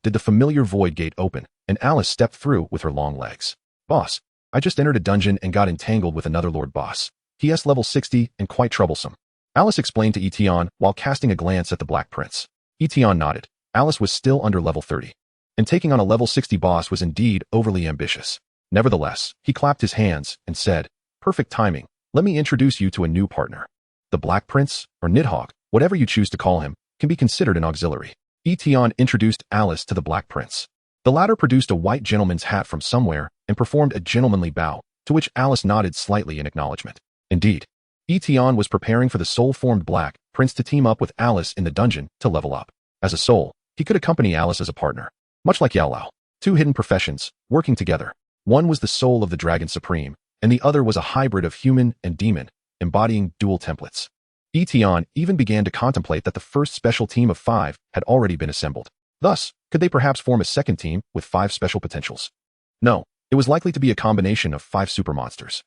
did the familiar void gate open, and Alice stepped through with her long legs. Boss, I just entered a dungeon and got entangled with another Lord Boss. He's level 60 and quite troublesome. Alice explained to Yi Tian while casting a glance at the Black Prince. Yi Tian nodded. Alice was still under level 30. And taking on a level 60 boss was indeed overly ambitious. Nevertheless, he clapped his hands and said, Perfect timing. Let me introduce you to a new partner. The Black Prince, or Nidhogg, whatever you choose to call him, can be considered an auxiliary. Yi Tian introduced Alice to the Black Prince. The latter produced a white gentleman's hat from somewhere and performed a gentlemanly bow, to which Alice nodded slightly in acknowledgement. Indeed, Yi Tian was preparing for the soul-formed Black Prince to team up with Alice in the dungeon to level up. As a soul, he could accompany Alice as a partner. Much like Yao Lao, two hidden professions, working together. One was the soul of the Dragon Supreme, and the other was a hybrid of human and demon, embodying dual templates. Yi Tian even began to contemplate that the first special team of 5 had already been assembled. Thus, could they perhaps form a second team with 5 special potentials? No, it was likely to be a combination of 5 super monsters.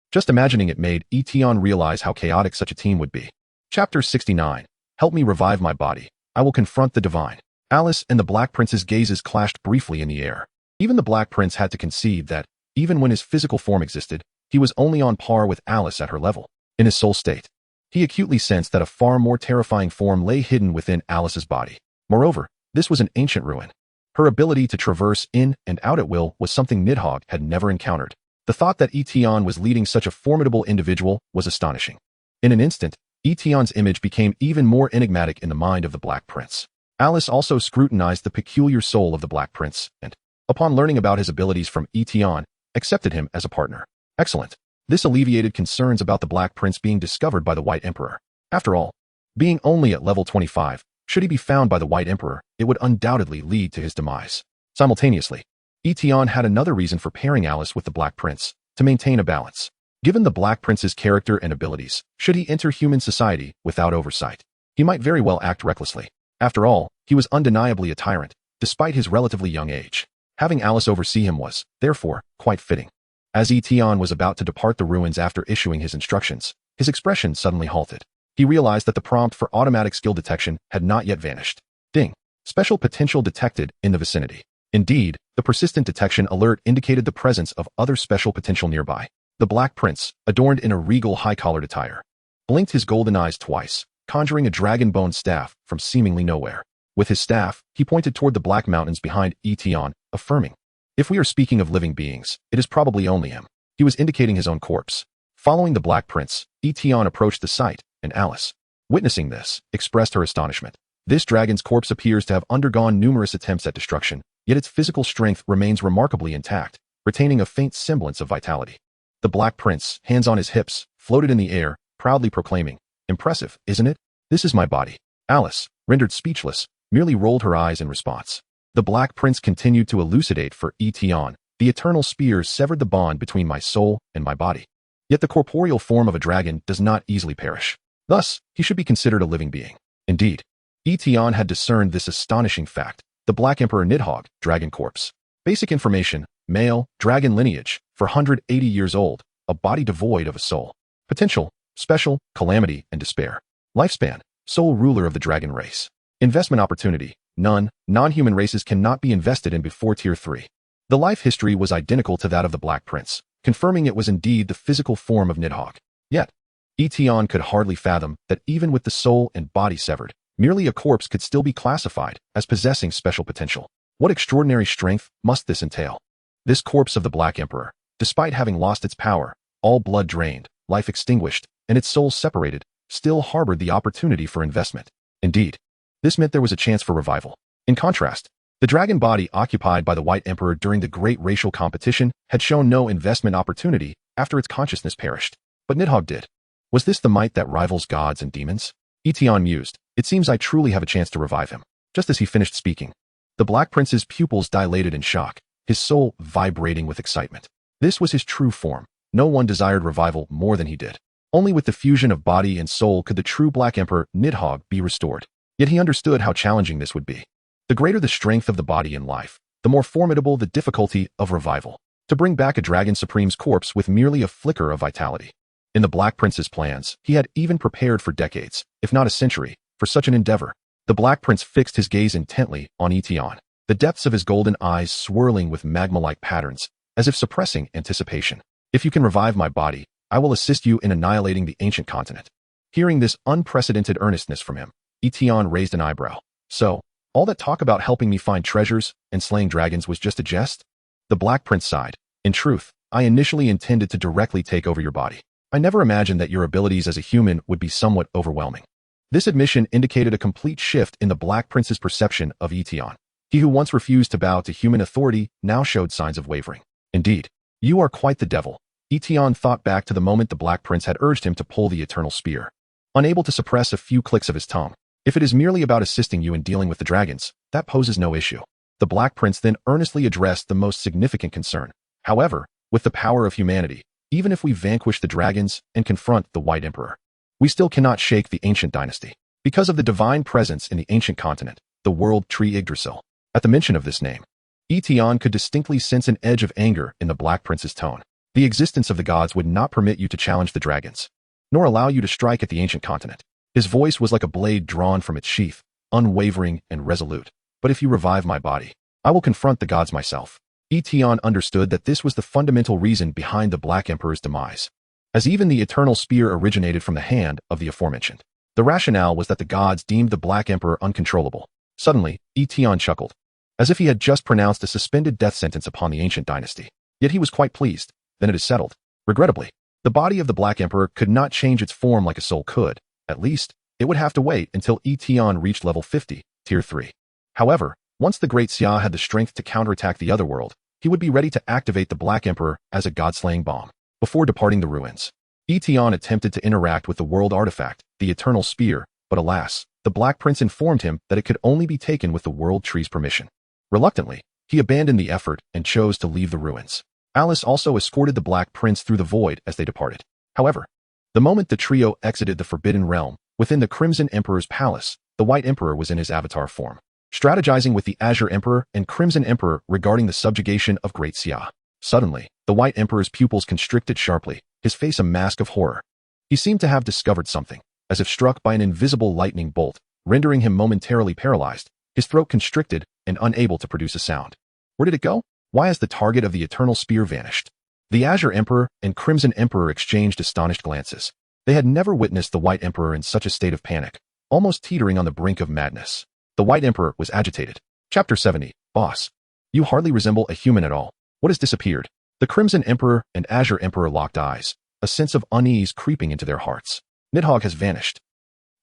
Just imagining it made Yi Tian realize how chaotic such a team would be. Chapter 69. Help me revive my body. I will confront the divine. Alice and the Black Prince's gazes clashed briefly in the air. Even the Black Prince had to concede that, even when his physical form existed, he was only on par with Alice at her level. In his soul state, he acutely sensed that a far more terrifying form lay hidden within Alice's body. Moreover, this was an ancient ruin. Her ability to traverse in and out at will was something Nidhogg had never encountered. The thought that Yi Tian was leading such a formidable individual was astonishing. In an instant, Yi Tian's image became even more enigmatic in the mind of the Black Prince. Alice also scrutinized the peculiar soul of the Black Prince and, upon learning about his abilities from Yi Tian, accepted him as a partner. Excellent. This alleviated concerns about the Black Prince being discovered by the White Emperor. After all, being only at level 25, should he be found by the White Emperor, it would undoubtedly lead to his demise. Simultaneously, Yi Tian had another reason for pairing Alice with the Black Prince, to maintain a balance. Given the Black Prince's character and abilities, should he enter human society without oversight, he might very well act recklessly. After all, he was undeniably a tyrant, despite his relatively young age. Having Alice oversee him was, therefore, quite fitting. As Yi Tian was about to depart the ruins after issuing his instructions, his expression suddenly halted. He realized that the prompt for automatic skill detection had not yet vanished. Ding! Special potential detected in the vicinity. Indeed, the persistent detection alert indicated the presence of other special potential nearby. The Black Prince, adorned in a regal high-collared attire, blinked his golden eyes twice, conjuring a dragon bone staff from seemingly nowhere. With his staff, he pointed toward the Black Mountains behind Yi Tian, affirming, "If we are speaking of living beings, it is probably only him." He was indicating his own corpse. Following the Black Prince, Yi Tian approached the site, and Alice, witnessing this, expressed her astonishment. This dragon's corpse appears to have undergone numerous attempts at destruction, yet its physical strength remains remarkably intact, retaining a faint semblance of vitality. The Black Prince, hands on his hips, floated in the air, proudly proclaiming, "Impressive, isn't it? This is my body." Alice, rendered speechless, merely rolled her eyes in response. The Black Prince continued to elucidate for Yi Tian, "The eternal spear severed the bond between my soul and my body. Yet the corporeal form of a dragon does not easily perish. Thus, he should be considered a living being." Indeed, Yi Tian had discerned this astonishing fact. The Black Emperor Nidhogg, dragon corpse. Basic information, male, dragon lineage, 480 years old, a body devoid of a soul. Potential, special, calamity, and despair. Lifespan, sole ruler of the dragon race. Investment opportunity, none, non-human races cannot be invested in before Tier 3. The life history was identical to that of the Black Prince, confirming it was indeed the physical form of Nidhogg. Yet, Yi Tian could hardly fathom that even with the soul and body severed, merely a corpse could still be classified as possessing special potential. What extraordinary strength must this entail? This corpse of the Black Emperor, despite having lost its power, all blood drained, life extinguished, and its soul separated, still harbored the opportunity for investment. Indeed, this meant there was a chance for revival. In contrast, the dragon body occupied by the White Emperor during the great racial competition had shown no investment opportunity after its consciousness perished. But Nidhogg did. Was this the might that rivals gods and demons? Yi Tian mused, "It seems I truly have a chance to revive him." Just as he finished speaking, the Black Prince's pupils dilated in shock, his soul vibrating with excitement. This was his true form. No one desired revival more than he did. Only with the fusion of body and soul could the true Black Emperor Nidhogg be restored. Yet he understood how challenging this would be. The greater the strength of the body in life, the more formidable the difficulty of revival. To bring back a Dragon Supreme's corpse with merely a flicker of vitality. In the Black Prince's plans, he had even prepared for decades, if not a century, for such an endeavor. The Black Prince fixed his gaze intently on Yi Tian, the depths of his golden eyes swirling with magma-like patterns, as if suppressing anticipation. "If you can revive my body, I will assist you in annihilating the ancient continent." Hearing this unprecedented earnestness from him, Yi Tian raised an eyebrow. "So, all that talk about helping me find treasures and slaying dragons was just a jest?" The Black Prince sighed. "In truth, I initially intended to directly take over your body. I never imagined that your abilities as a human would be somewhat overwhelming." This admission indicated a complete shift in the Black Prince's perception of Yi Tian. He who once refused to bow to human authority now showed signs of wavering. "Indeed, you are quite the devil." Yi Tian thought back to the moment the Black Prince had urged him to pull the eternal spear. Unable to suppress a few clicks of his tongue, "If it is merely about assisting you in dealing with the dragons, that poses no issue." The Black Prince then earnestly addressed the most significant concern. "However, with the power of humanity, even if we vanquish the dragons and confront the White Emperor, we still cannot shake the ancient dynasty. Because of the divine presence in the ancient continent, the world tree Yggdrasil." At the mention of this name, Yi Tian could distinctly sense an edge of anger in the Black Prince's tone. "The existence of the gods would not permit you to challenge the dragons, nor allow you to strike at the ancient continent." His voice was like a blade drawn from its sheath, unwavering and resolute. "But if you revive my body, I will confront the gods myself." Yi Tian understood that this was the fundamental reason behind the Black Emperor's demise. As even the eternal spear originated from the hand of the aforementioned, the rationale was that the gods deemed the Black Emperor uncontrollable. Suddenly, Yi Tian chuckled. as if he had just pronounced a suspended death sentence upon the ancient dynasty. Yet he was quite pleased. Then it is settled. Regrettably, the body of the Black Emperor could not change its form like a soul could. At least, it would have to wait until Yi Tian reached level 50, tier 3. However, once the Great Xia had the strength to counterattack the Otherworld, he would be ready to activate the Black Emperor as a god-slaying bomb. Before departing the ruins, Yi Tian attempted to interact with the world artifact, the Eternal Spear, but alas, the Black Prince informed him that it could only be taken with the World Tree's permission. Reluctantly, he abandoned the effort and chose to leave the ruins. Alice also escorted the Black Prince through the void as they departed. However, the moment the trio exited the Forbidden Realm, within the Crimson Emperor's palace, the White Emperor was in his avatar form, strategizing with the Azure Emperor and Crimson Emperor regarding the subjugation of Great Xia. Suddenly, the White Emperor's pupils constricted sharply, his face a mask of horror. He seemed to have discovered something, as if struck by an invisible lightning bolt, rendering him momentarily paralyzed, his throat constricted and unable to produce a sound. Where did it go? Why has the target of the Eternal Spear vanished? The Azure Emperor and Crimson Emperor exchanged astonished glances. They had never witnessed the White Emperor in such a state of panic, almost teetering on the brink of madness. The White Emperor was agitated. Chapter 70, Boss. You hardly resemble a human at all. What has disappeared? The Crimson Emperor and Azure Emperor locked eyes, a sense of unease creeping into their hearts. Nidhogg has vanished.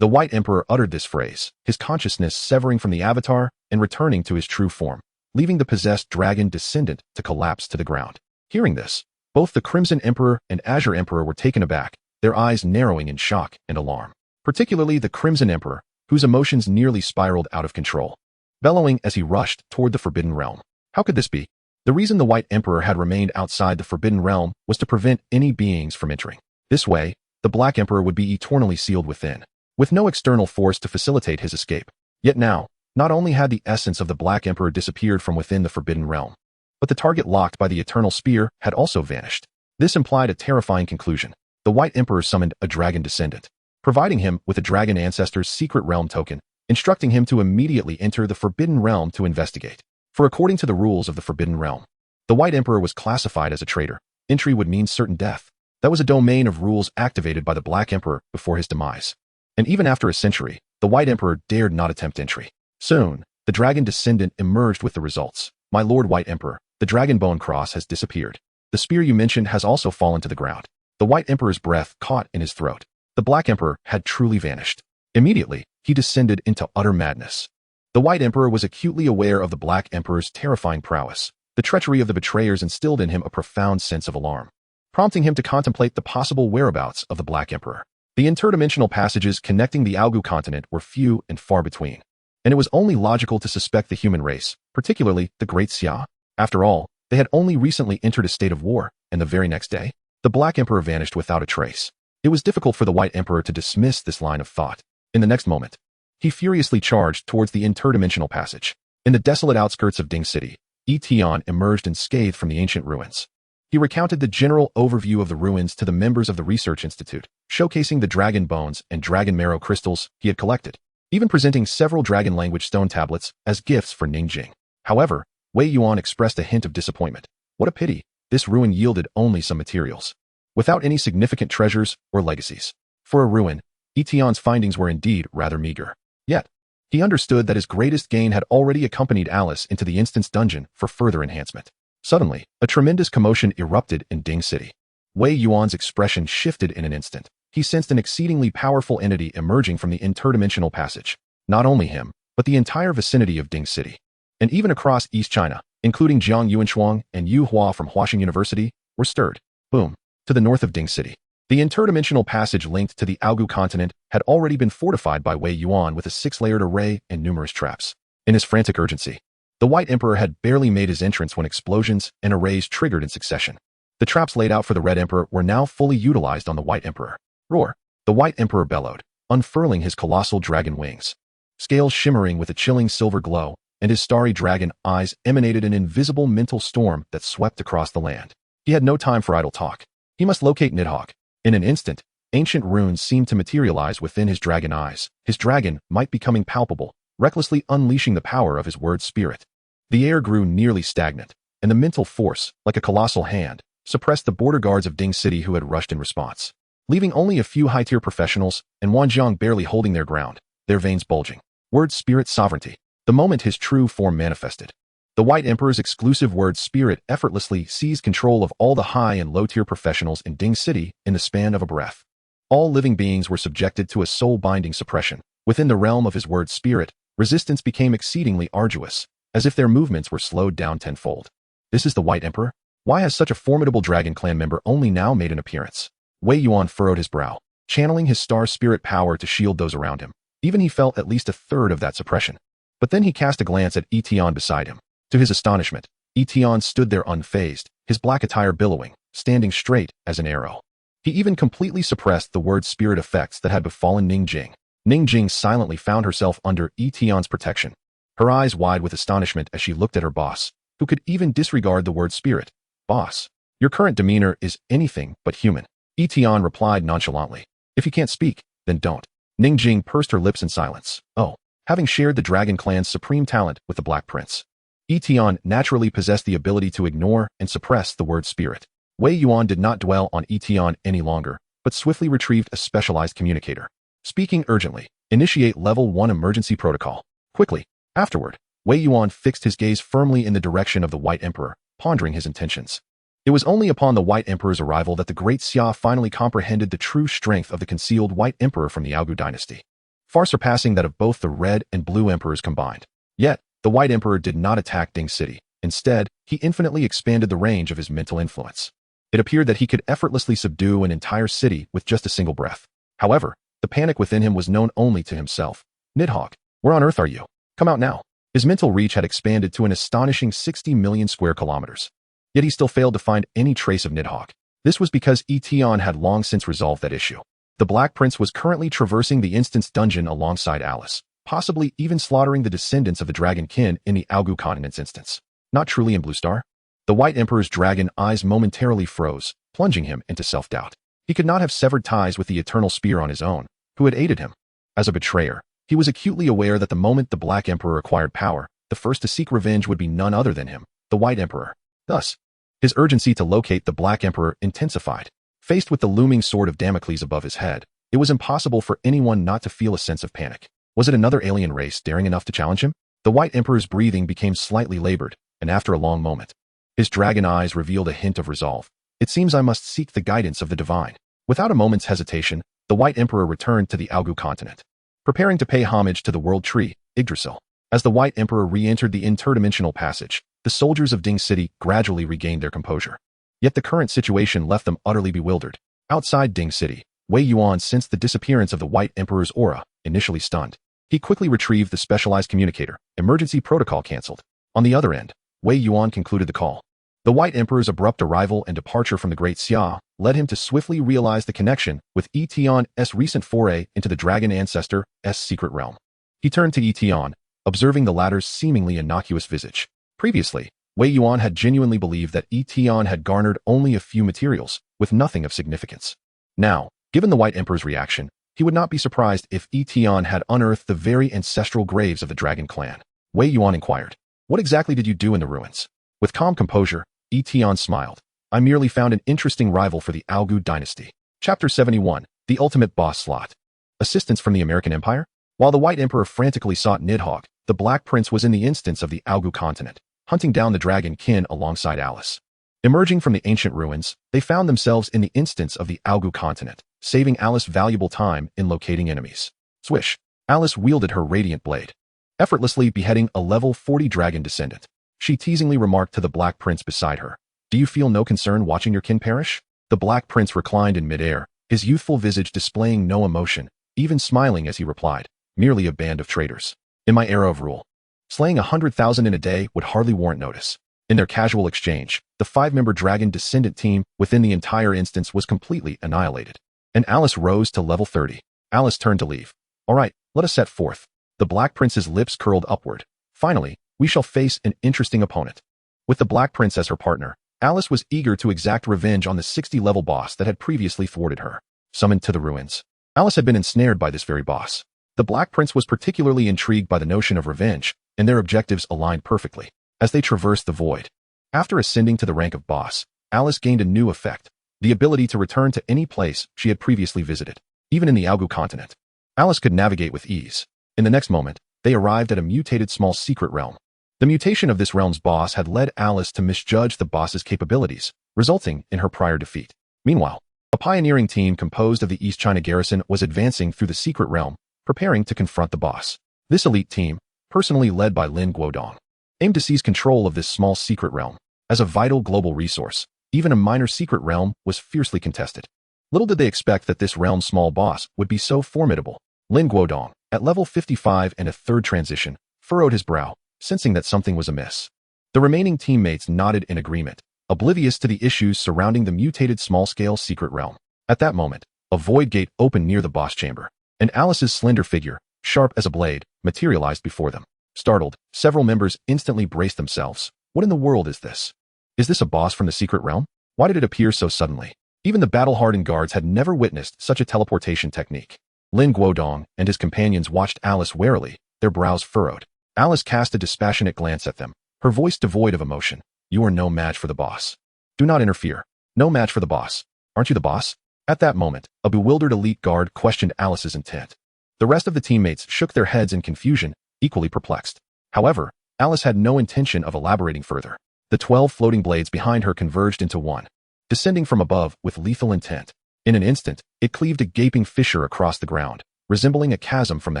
The White Emperor uttered this phrase, his consciousness severing from the avatar and returning to his true form, leaving the possessed dragon descendant to collapse to the ground. Hearing this, both the Crimson Emperor and Azure Emperor were taken aback, their eyes narrowing in shock and alarm. Particularly the Crimson Emperor, whose emotions nearly spiraled out of control, bellowing as he rushed toward the Forbidden Realm. How could this be? The reason the White Emperor had remained outside the Forbidden Realm was to prevent any beings from entering. This way, the Black Emperor would be eternally sealed within, with no external force to facilitate his escape. Yet now, not only had the essence of the Black Emperor disappeared from within the Forbidden Realm, but the target locked by the Eternal Spear had also vanished. This implied a terrifying conclusion. The White Emperor summoned a dragon descendant, providing him with a dragon ancestor's secret realm token, instructing him to immediately enter the Forbidden Realm to investigate. For according to the rules of the Forbidden Realm, the White Emperor was classified as a traitor. Entry would mean certain death. That was a domain of rules activated by the Black Emperor before his demise. And even after a century, the White Emperor dared not attempt entry. Soon, the dragon descendant emerged with the results. My Lord White Emperor, the dragon bone cross has disappeared. The spear you mentioned has also fallen to the ground. The White Emperor's breath caught in his throat. The Black Emperor had truly vanished. Immediately, he descended into utter madness. The White Emperor was acutely aware of the Black Emperor's terrifying prowess. The treachery of the betrayers instilled in him a profound sense of alarm, prompting him to contemplate the possible whereabouts of the Black Emperor. The interdimensional passages connecting the Algu continent were few and far between, and it was only logical to suspect the human race, particularly the Great Xia. After all, they had only recently entered a state of war, and the very next day, the Black Emperor vanished without a trace. It was difficult for the White Emperor to dismiss this line of thought. In the next moment, he furiously charged towards the interdimensional passage. In the desolate outskirts of Ding City, Yi Tian emerged unscathed from the ancient ruins. He recounted the general overview of the ruins to the members of the Research Institute, showcasing the dragon bones and dragon marrow crystals he had collected, even presenting several dragon language stone tablets as gifts for Ningjing. However, Wei Yuan expressed a hint of disappointment. What a pity, this ruin yielded only some materials, without any significant treasures or legacies. For a ruin, Yi Tian's findings were indeed rather meager. Yet, he understood that his greatest gain had already accompanied Alice into the Instance Dungeon for further enhancement. Suddenly, a tremendous commotion erupted in Ding City. Wei Yuan's expression shifted in an instant. He sensed an exceedingly powerful entity emerging from the interdimensional passage. Not only him, but the entire vicinity of Ding City, and even across East China, including Jiang Yuanshuang and Yu Hua from Huaxing University, were stirred. Boom. To the north of Ding City, the interdimensional passage linked to the Algu continent had already been fortified by Wei Yuan with a 6-layered array and numerous traps. In his frantic urgency, the White Emperor had barely made his entrance when explosions and arrays triggered in succession. The traps laid out for the Red Emperor were now fully utilized on the White Emperor. Roar! The White Emperor bellowed, unfurling his colossal dragon wings. Scales shimmering with a chilling silver glow, and his starry dragon eyes emanated an invisible mental storm that swept across the land. He had no time for idle talk. He must locate Nidhogg. In an instant, ancient runes seemed to materialize within his dragon eyes. His dragon might becoming palpable, recklessly unleashing the power of his word spirit. The air grew nearly stagnant, and the mental force, like a colossal hand, suppressed the border guards of Ding City who had rushed in response, leaving only a few high-tier professionals and Wanjiang barely holding their ground, their veins bulging. Word spirit sovereignty. The moment his true form manifested, The White Emperor's exclusive word spirit effortlessly seized control of all the high and low-tier professionals in Ding City in the span of a breath. All living beings were subjected to a soul-binding suppression. Within the realm of his word spirit, resistance became exceedingly arduous, as if their movements were slowed down tenfold. This is the White Emperor? Why has such a formidable Dragon Clan member only now made an appearance? Wei Yuan furrowed his brow, channeling his star spirit power to shield those around him. Even he felt at least a third of that suppression. But then he cast a glance at Yi Tian beside him. To his astonishment, Yi Tian stood there unfazed, his black attire billowing, standing straight as an arrow. He even completely suppressed the word spirit effects that had befallen Ning Jing. Ning Jing silently found herself under Yi Tian's protection, her eyes wide with astonishment as she looked at her boss, who could even disregard the word spirit. Boss, your current demeanor is anything but human. Yi Tian replied nonchalantly. If you can't speak, then don't. Ning Jing pursed her lips in silence. Oh, having shared the Dragon Clan's supreme talent with the Black Prince, Yi Tian naturally possessed the ability to ignore and suppress the word spirit. Wei Yuan did not dwell on Yi Tian any longer, but swiftly retrieved a specialized communicator. Speaking urgently, initiate level 1 emergency protocol. Quickly. Afterward, Wei Yuan fixed his gaze firmly in the direction of the White Emperor, pondering his intentions. It was only upon the White Emperor's arrival that the Great Xia finally comprehended the true strength of the concealed White Emperor from the Aogu dynasty, far surpassing that of both the Red and Blue Emperors combined. Yet, the White Emperor did not attack Ding City. Instead, he infinitely expanded the range of his mental influence. It appeared that he could effortlessly subdue an entire city with just a single breath. However, the panic within him was known only to himself. Nidhogg, where on earth are you? Come out now. His mental reach had expanded to an astonishing 60 million square kilometers. Yet he still failed to find any trace of Nidhogg. This was because Yi Tian had long since resolved that issue. The Black Prince was currently traversing the Instance Dungeon alongside Alice, possibly even slaughtering the descendants of the Dragon Kin in the Aogu Continent's instance. Not truly in Blue Star? The White Emperor's dragon eyes momentarily froze, plunging him into self-doubt. He could not have severed ties with the Eternal Spear on his own, who had aided him. As a betrayer, he was acutely aware that the moment the Black Emperor acquired power, the first to seek revenge would be none other than him, the White Emperor. Thus, his urgency to locate the Black Emperor intensified. Faced with the looming sword of Damocles above his head, it was impossible for anyone not to feel a sense of panic. Was it another alien race daring enough to challenge him? The White Emperor's breathing became slightly labored, and after a long moment, his dragon eyes revealed a hint of resolve. It seems I must seek the guidance of the divine. Without a moment's hesitation, the White Emperor returned to the Aogu continent, preparing to pay homage to the world tree, Yggdrasil. As the White Emperor re-entered the interdimensional passage, the soldiers of Ding City gradually regained their composure. Yet the current situation left them utterly bewildered. Outside Ding City, Wei Yuan sensed the disappearance of the White Emperor's aura, initially stunned. He quickly retrieved the specialized communicator, emergency protocol cancelled. On the other end, Wei Yuan concluded the call. The White Emperor's abrupt arrival and departure from the Great Xia led him to swiftly realize the connection with Yi Tian's recent foray into the Dragon Ancestor's secret realm. He turned to Yi Tian, observing the latter's seemingly innocuous visage. Previously, Wei Yuan had genuinely believed that Yi Tian had garnered only a few materials, with nothing of significance. Now, given the White Emperor's reaction, he would not be surprised if Yi Tian had unearthed the very ancestral graves of the Dragon Clan. Wei Yuan inquired, "What exactly did you do in the ruins?" With calm composure, Yi Tian smiled. "I merely found an interesting rival for the Aogu dynasty." Chapter 71, The Ultimate Boss Slot. Assistance from the American Empire? While the White Emperor frantically sought Nidhogg, the Black Prince was in the instance of the Aogu continent, hunting down the Dragon Kin alongside Alice. Emerging from the ancient ruins, they found themselves in the instance of the Aogu continent, saving Alice valuable time in locating enemies. Swish! Alice wielded her radiant blade, effortlessly beheading a level 40 dragon descendant. She teasingly remarked to the Black Prince beside her, "Do you feel no concern watching your kin perish?" The Black Prince reclined in midair, his youthful visage displaying no emotion, even smiling as he replied, "Merely a band of traitors. In my era of rule, slaying 100,000 in a day would hardly warrant notice." In their casual exchange, the 5-member dragon descendant team within the entire instance was completely annihilated. And Alice rose to level 30. Alice turned to leave. "All right, let us set forth." The Black Prince's lips curled upward. "Finally, we shall face an interesting opponent." With the Black Prince as her partner, Alice was eager to exact revenge on the 60-level boss that had previously thwarted her. Summoned to the ruins, Alice had been ensnared by this very boss. The Black Prince was particularly intrigued by the notion of revenge, and their objectives aligned perfectly. As they traversed the void, after ascending to the rank of boss, Alice gained a new effect, the ability to return to any place she had previously visited, even in the Aogu continent. Alice could navigate with ease. In the next moment, they arrived at a mutated small secret realm. The mutation of this realm's boss had led Alice to misjudge the boss's capabilities, resulting in her prior defeat. Meanwhile, a pioneering team composed of the East China garrison was advancing through the secret realm, preparing to confront the boss. This elite team, personally led by Lin Guodong, aimed to seize control of this small secret realm. As a vital global resource, even a minor secret realm was fiercely contested. Little did they expect that this realm's small boss would be so formidable. Lin Guodong, at level 55 and a third transition, furrowed his brow, sensing that something was amiss. The remaining teammates nodded in agreement, oblivious to the issues surrounding the mutated small-scale secret realm. At that moment, a void gate opened near the boss chamber, and Alice's slender figure, sharp as a blade, materialized before them. Startled, several members instantly braced themselves. What in the world is this? Is this a boss from the secret realm? Why did it appear so suddenly? Even the battle-hardened guards had never witnessed such a teleportation technique. Lin Guodong and his companions watched Alice warily, their brows furrowed. Alice cast a dispassionate glance at them, her voice devoid of emotion. You are no match for the boss. Do not interfere. No match for the boss. Aren't you the boss? At that moment, a bewildered elite guard questioned Alice's intent. The rest of the teammates shook their heads in confusion, equally perplexed. However, Alice had no intention of elaborating further. The 12 floating blades behind her converged into one, descending from above with lethal intent. In an instant, it cleaved a gaping fissure across the ground, resembling a chasm from the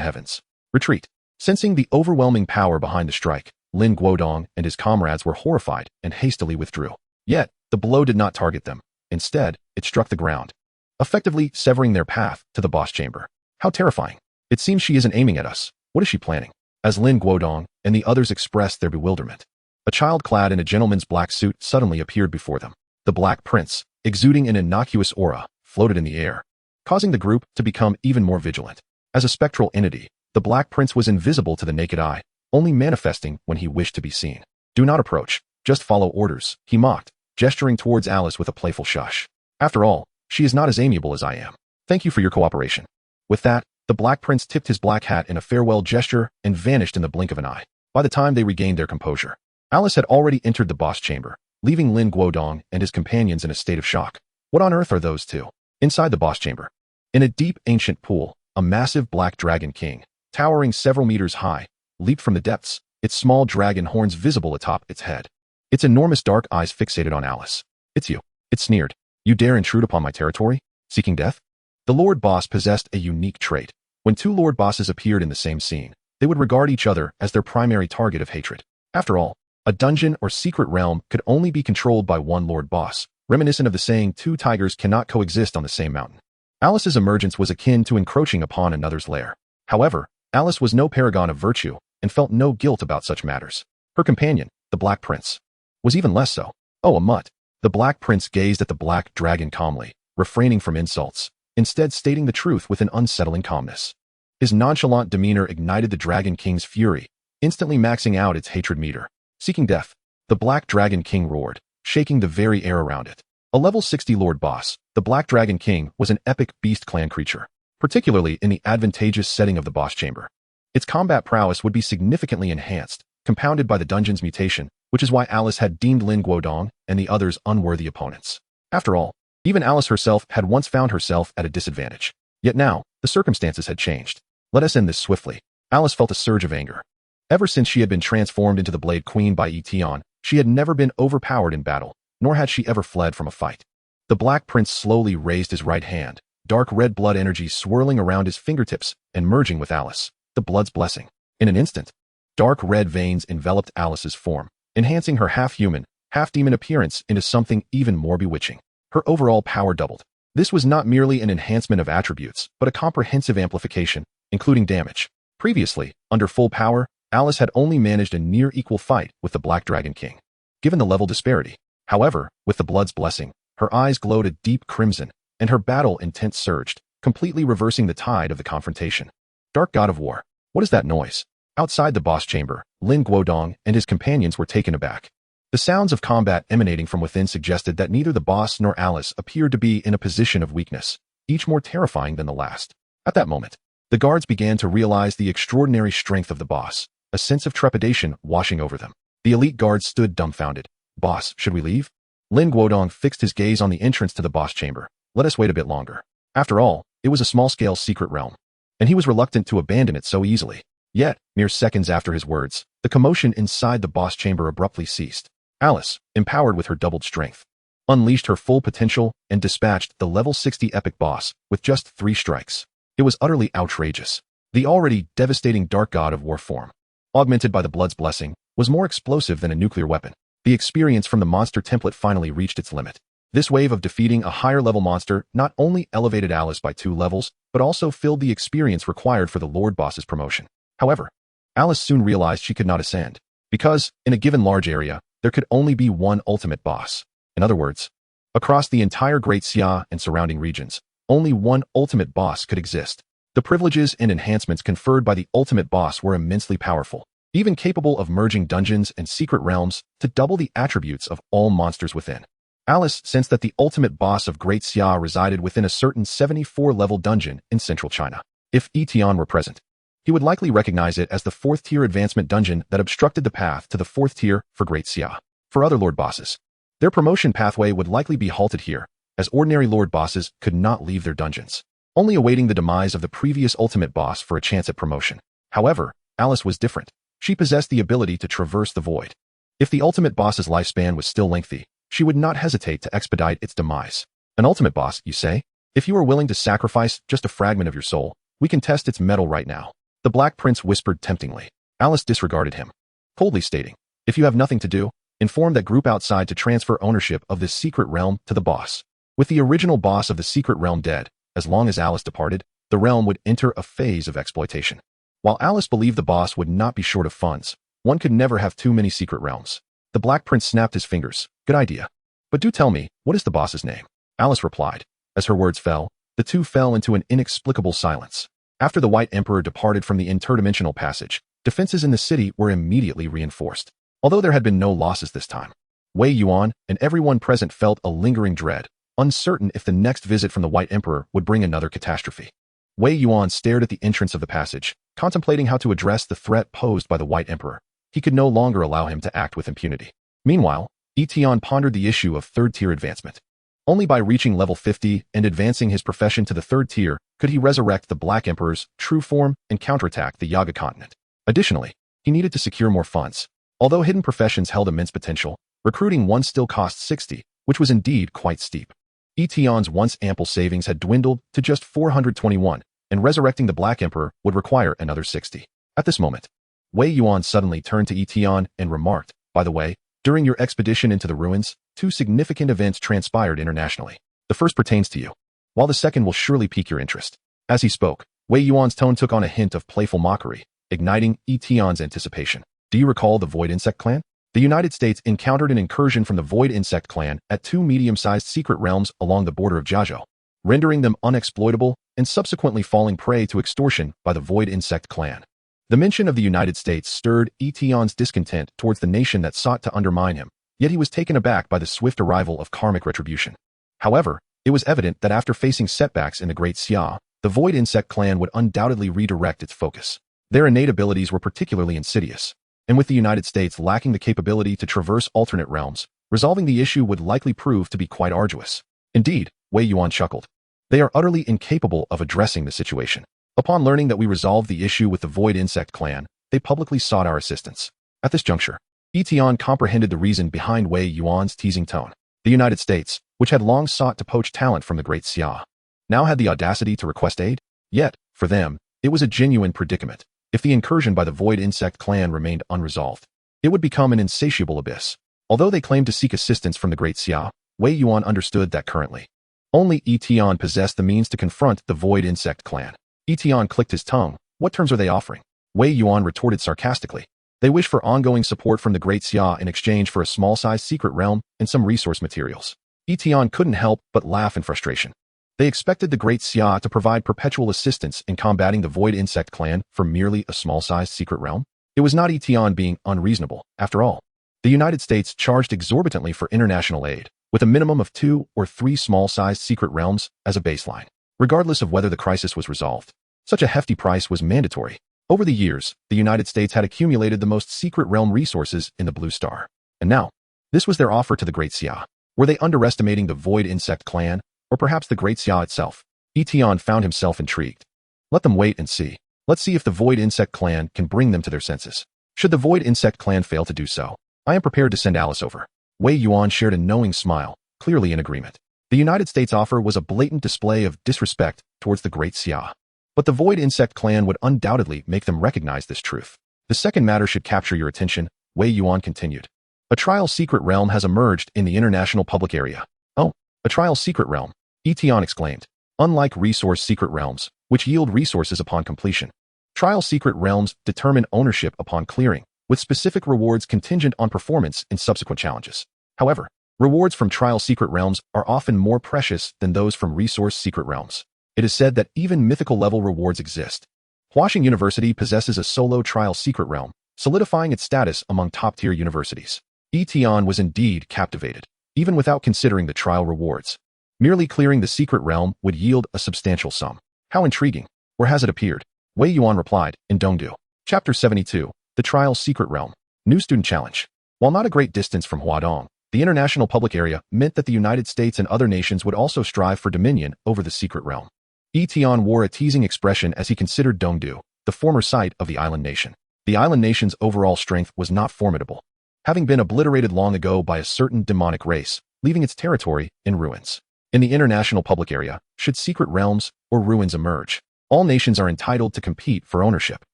heavens. Retreat. Sensing the overwhelming power behind the strike, Lin Guodong and his comrades were horrified and hastily withdrew. Yet, the blow did not target them. Instead, it struck the ground, effectively severing their path to the boss chamber. How terrifying. It seems she isn't aiming at us. What is she planning? As Lin Guodong and the others expressed their bewilderment, a child clad in a gentleman's black suit suddenly appeared before them. The Black Prince, exuding an innocuous aura, floated in the air, causing the group to become even more vigilant. As a spectral entity, the Black Prince was invisible to the naked eye, only manifesting when he wished to be seen. Do not approach, just follow orders, he mocked, gesturing towards Alice with a playful shush. After all, she is not as amiable as I am. Thank you for your cooperation. With that, the Black Prince tipped his black hat in a farewell gesture and vanished in the blink of an eye. By the time they regained their composure, Alice had already entered the boss chamber, leaving Lin Guodong and his companions in a state of shock. What on earth are those two? Inside the boss chamber, in a deep ancient pool, a massive black dragon king, towering several meters high, leaped from the depths, its small dragon horns visible atop its head. Its enormous dark eyes fixated on Alice. It's you. It sneered. You dare intrude upon my territory? Seeking death? The Lord Boss possessed a unique trait. When two Lord Bosses appeared in the same scene, they would regard each other as their primary target of hatred. After all, a dungeon or secret realm could only be controlled by one Lord Boss, reminiscent of the saying two tigers cannot coexist on the same mountain. Alice's emergence was akin to encroaching upon another's lair. However, Alice was no paragon of virtue and felt no guilt about such matters. Her companion, the Black Prince, was even less so. Oh, a mutt. The Black Prince gazed at the black dragon calmly, refraining from insults, instead stating the truth with an unsettling calmness. His nonchalant demeanor ignited the Dragon King's fury, instantly maxing out its hatred meter. Seeking death, the Black Dragon King roared, shaking the very air around it. A level 60 Lord Boss, the Black Dragon King was an epic beast clan creature, particularly in the advantageous setting of the boss chamber. Its combat prowess would be significantly enhanced, compounded by the dungeon's mutation, which is why Alice had deemed Lin Guodong and the others unworthy opponents. After all, even Alice herself had once found herself at a disadvantage. Yet now, the circumstances had changed. Let us end this swiftly. Alice felt a surge of anger. Ever since she had been transformed into the Blade Queen by Yi Tian, she had never been overpowered in battle, nor had she ever fled from a fight. The Black Prince slowly raised his right hand, dark red blood energy swirling around his fingertips and merging with Alice, the blood's blessing. In an instant, dark red veins enveloped Alice's form, enhancing her half-human, half-demon appearance into something even more bewitching. Her overall power doubled. This was not merely an enhancement of attributes, but a comprehensive amplification, including damage. Previously, under full power, Alice had only managed a near-equal fight with the Black Dragon King, given the level disparity. However, with the blood's blessing, her eyes glowed a deep crimson, and her battle intent surged, completely reversing the tide of the confrontation. Dark God of War. What is that noise? Outside the boss chamber, Lin Guodong and his companions were taken aback. The sounds of combat emanating from within suggested that neither the boss nor Alice appeared to be in a position of weakness, each more terrifying than the last. At that moment, the guards began to realize the extraordinary strength of the boss, a sense of trepidation washing over them. The elite guards stood dumbfounded. Boss, should we leave? Lin Guodong fixed his gaze on the entrance to the boss chamber. Let us wait a bit longer. After all, it was a small-scale secret realm, and he was reluctant to abandon it so easily. Yet, mere seconds after his words, The commotion inside the boss chamber abruptly ceased. Alice, empowered with her doubled strength, unleashed her full potential and dispatched the level 60 epic boss with just 3 strikes. It was utterly outrageous. The already devastating dark god of war form, augmented by the Blood's Blessing, was more explosive than a nuclear weapon. The experience from the monster template finally reached its limit. This wave of defeating a higher-level monster not only elevated Alice by 2 levels, but also filled the experience required for the Lord Boss's promotion. However, Alice soon realized she could not ascend, because, in a given large area, there could only be one ultimate boss. In other words, across the entire Great Xia and surrounding regions, only one ultimate boss could exist. The privileges and enhancements conferred by the ultimate boss were immensely powerful, even capable of merging dungeons and secret realms to double the attributes of all monsters within. Alice sensed that the ultimate boss of Great Xia resided within a certain 74-level dungeon in central China. If Yi Tian were present, he would likely recognize it as the 4th-tier advancement dungeon that obstructed the path to the 4th tier for Great Xia. For other Lord Bosses, their promotion pathway would likely be halted here, as ordinary Lord Bosses could not leave their dungeons, only awaiting the demise of the previous ultimate boss for a chance at promotion. However, Alice was different. She possessed the ability to traverse the void. If the ultimate boss's lifespan was still lengthy, she would not hesitate to expedite its demise. An ultimate boss, you say? If you are willing to sacrifice just a fragment of your soul, we can test its mettle right now. The Black Prince whispered temptingly. Alice disregarded him, coldly stating, if you have nothing to do, inform that group outside to transfer ownership of this secret realm to the boss. With the original boss of the secret realm dead, as long as Alice departed, the realm would enter a phase of exploitation. While Alice believed the boss would not be short of funds, one could never have too many secret realms. The Black Prince snapped his fingers. Good idea. But do tell me, what is the boss's name? Alice replied. As her words fell, the two fell into an inexplicable silence. After the White Emperor departed from the interdimensional passage, defenses in the city were immediately reinforced. Although there had been no losses this time, Wei Yuan and everyone present felt a lingering dread, uncertain if the next visit from the White Emperor would bring another catastrophe. Wei Yuan stared at the entrance of the passage, contemplating how to address the threat posed by the White Emperor. He could no longer allow him to act with impunity. Meanwhile, Yi Tian pondered the issue of 3rd-tier advancement. Only by reaching level 50 and advancing his profession to the 3rd tier could he resurrect the Black Emperor's true form and counterattack the Yaga continent. Additionally, he needed to secure more funds. Although hidden professions held immense potential, recruiting one still cost 60, which was indeed quite steep. Yi Tian's once ample savings had dwindled to just 421, and resurrecting the Black Emperor would require another 60. At this moment, Wei Yuan suddenly turned to Yi Tian and remarked, by the way, during your expedition into the ruins, 2 significant events transpired internationally. The first pertains to you, while the second will surely pique your interest. As he spoke, Wei Yuan's tone took on a hint of playful mockery, igniting Yi Tian's anticipation. Do you recall the Void Insect Clan? The United States encountered an incursion from the Void Insect Clan at 2 medium-sized secret realms along the border of Jiazhou, rendering them unexploitable and subsequently falling prey to extortion by the Void Insect Clan. The mention of the United States stirred Yi Tian's discontent towards the nation that sought to undermine him, yet he was taken aback by the swift arrival of karmic retribution. However, it was evident that after facing setbacks in the Great Xia, the Void Insect Clan would undoubtedly redirect its focus. Their innate abilities were particularly insidious, and with the United States lacking the capability to traverse alternate realms, resolving the issue would likely prove to be quite arduous. Indeed, Wei Yuan chuckled. They are utterly incapable of addressing the situation. Upon learning that we resolved the issue with the Void Insect Clan, they publicly sought our assistance. At this juncture, Yi Tian comprehended the reason behind Wei Yuan's teasing tone. The United States, which had long sought to poach talent from the Great Xia, now had the audacity to request aid. Yet, for them, it was a genuine predicament. If the incursion by the Void Insect Clan remained unresolved, it would become an insatiable abyss. Although they claimed to seek assistance from the Great Xia, Wei Yuan understood that currently, only Yi Tian possessed the means to confront the Void Insect Clan. Yi Tian clicked his tongue. What terms are they offering? Wei Yuan retorted sarcastically. They wish for ongoing support from the Great Xia in exchange for a small-sized secret realm and some resource materials. Yi Tian couldn't help but laugh in frustration. They expected the Great Xia to provide perpetual assistance in combating the Void Insect Clan for merely a small-sized secret realm. It was not Yi Tian being unreasonable, after all. The United States charged exorbitantly for international aid, with a minimum of 2 or 3 small-sized secret realms as a baseline. Regardless of whether the crisis was resolved, such a hefty price was mandatory. Over the years, the United States had accumulated the most secret realm resources in the Blue Star. And now, this was their offer to the Great Xia. Were they underestimating the Void Insect Clan, or perhaps the Great Xia itself? Yi Tian found himself intrigued. Let them wait and see. Let's see if the Void Insect Clan can bring them to their senses. Should the Void Insect clan fail to do so, I am prepared to send Alice over. Wei Yuan shared a knowing smile, clearly in agreement. The United States offer was a blatant display of disrespect towards the Great Xia. But the Void Insect clan would undoubtedly make them recognize this truth. The second matter should capture your attention, Wei Yuan continued. A trial secret realm has emerged in the international public area. Oh, a trial secret realm, Yi Tian exclaimed. Unlike resource secret realms, which yield resources upon completion, trial secret realms determine ownership upon clearing, with specific rewards contingent on performance in subsequent challenges. However, rewards from trial secret realms are often more precious than those from resource secret realms. It is said that even mythical level rewards exist. Huaxing University possesses a solo trial secret realm, solidifying its status among top-tier universities. Yi Tian was indeed captivated, even without considering the trial rewards. Merely clearing the secret realm would yield a substantial sum. How intriguing. Where has it appeared? Wei Yuan replied, in Dongdu. Chapter 72, The Trial Secret Realm. New Student Challenge. While not a great distance from Huadong, the international public area meant that the United States and other nations would also strive for dominion over the secret realm. Yi Tian wore a teasing expression as he considered Dongdu, the former site of the island nation. The island nation's overall strength was not formidable, having been obliterated long ago by a certain demonic race, leaving its territory in ruins. In the international public area, should secret realms or ruins emerge, all nations are entitled to compete for ownership.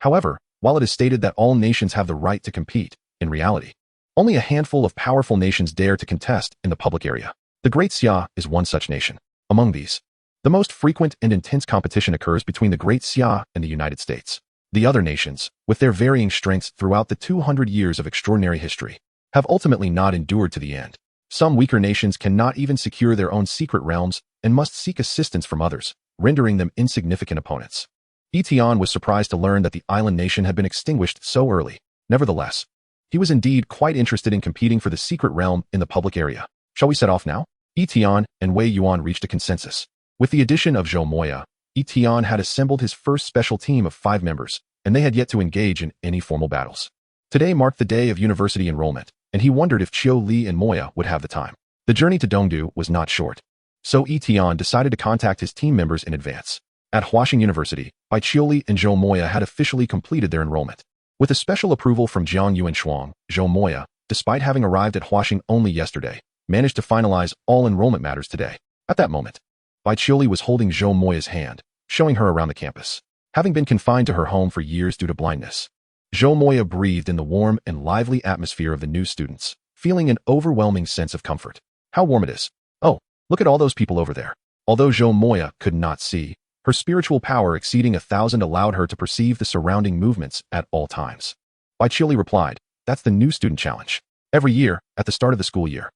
However, while it is stated that all nations have the right to compete, in reality, only a handful of powerful nations dare to contest in the public area. The Great Xia is one such nation. Among these, the most frequent and intense competition occurs between the Great Xia and the United States. The other nations, with their varying strengths throughout the 200 years of extraordinary history, have ultimately not endured to the end. Some weaker nations cannot even secure their own secret realms and must seek assistance from others, rendering them insignificant opponents. Yi Tian was surprised to learn that the island nation had been extinguished so early. Nevertheless, he was indeed quite interested in competing for the secret realm in the public area. Shall we set off now? Yi Tian and Wei Yuan reached a consensus. With the addition of Zhou Moya, Yi Tian had assembled his first special team of 5 members, and they had yet to engage in any formal battles. Today marked the day of university enrollment, and he wondered if Chiu Li and Moya would have the time. The journey to Dongdu was not short, so Yi Tian decided to contact his team members in advance. At Huaxing University, Bai Chiuli and Zhou Moya had officially completed their enrollment. With a special approval from Jiang Yuan Shuang, Zhou Moya, despite having arrived at Huaxing only yesterday, managed to finalize all enrollment matters today. At that moment, Bai Chiuli was holding Zhou Moya's hand, showing her around the campus. Having been confined to her home for years due to blindness, Zhou Moya breathed in the warm and lively atmosphere of the new students, feeling an overwhelming sense of comfort. How warm it is. Oh, look at all those people over there. Although Zhou Moya could not see, her spiritual power exceeding 1,000 allowed her to perceive the surrounding movements at all times. Bai Chiuli replied, that's the new student challenge. Every year, at the start of the school year,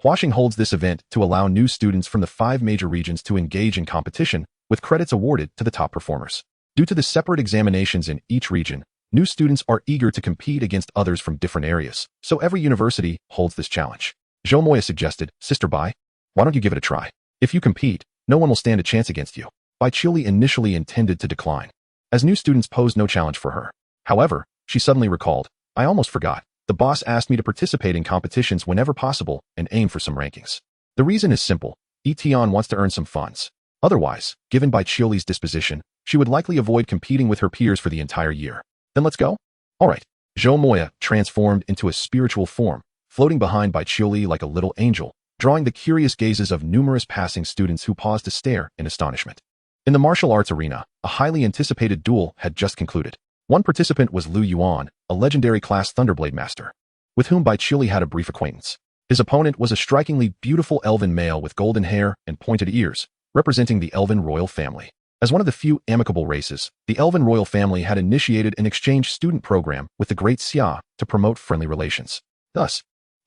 Huaxing holds this event to allow new students from the 5 major regions to engage in competition, with credits awarded to the top performers. Due to the separate examinations in each region, new students are eager to compete against others from different areas, so every university holds this challenge. Zhou Moya suggested, Sister Bai, why don't you give it a try? If you compete, no one will stand a chance against you. Bai Chiuli initially intended to decline, as new students posed no challenge for her. However, she suddenly recalled, I almost forgot. The boss asked me to participate in competitions whenever possible and aim for some rankings. The reason is simple. Yi Tian wants to earn some funds. Otherwise, given Bai Chiuli's disposition, she would likely avoid competing with her peers for the entire year. Then let's go? Alright. Zhou Moya transformed into a spiritual form, floating behind Bai Chiuli like a little angel, drawing the curious gazes of numerous passing students who paused to stare in astonishment. In the martial arts arena, a highly anticipated duel had just concluded. One participant was Lu Yuan, a legendary class Thunderblade master, with whom Bai Chiuli had a brief acquaintance. His opponent was a strikingly beautiful elven male with golden hair and pointed ears, representing the elven royal family. As one of the few amicable races, the elven royal family had initiated an exchange student program with the Great Xia to promote friendly relations. Thus,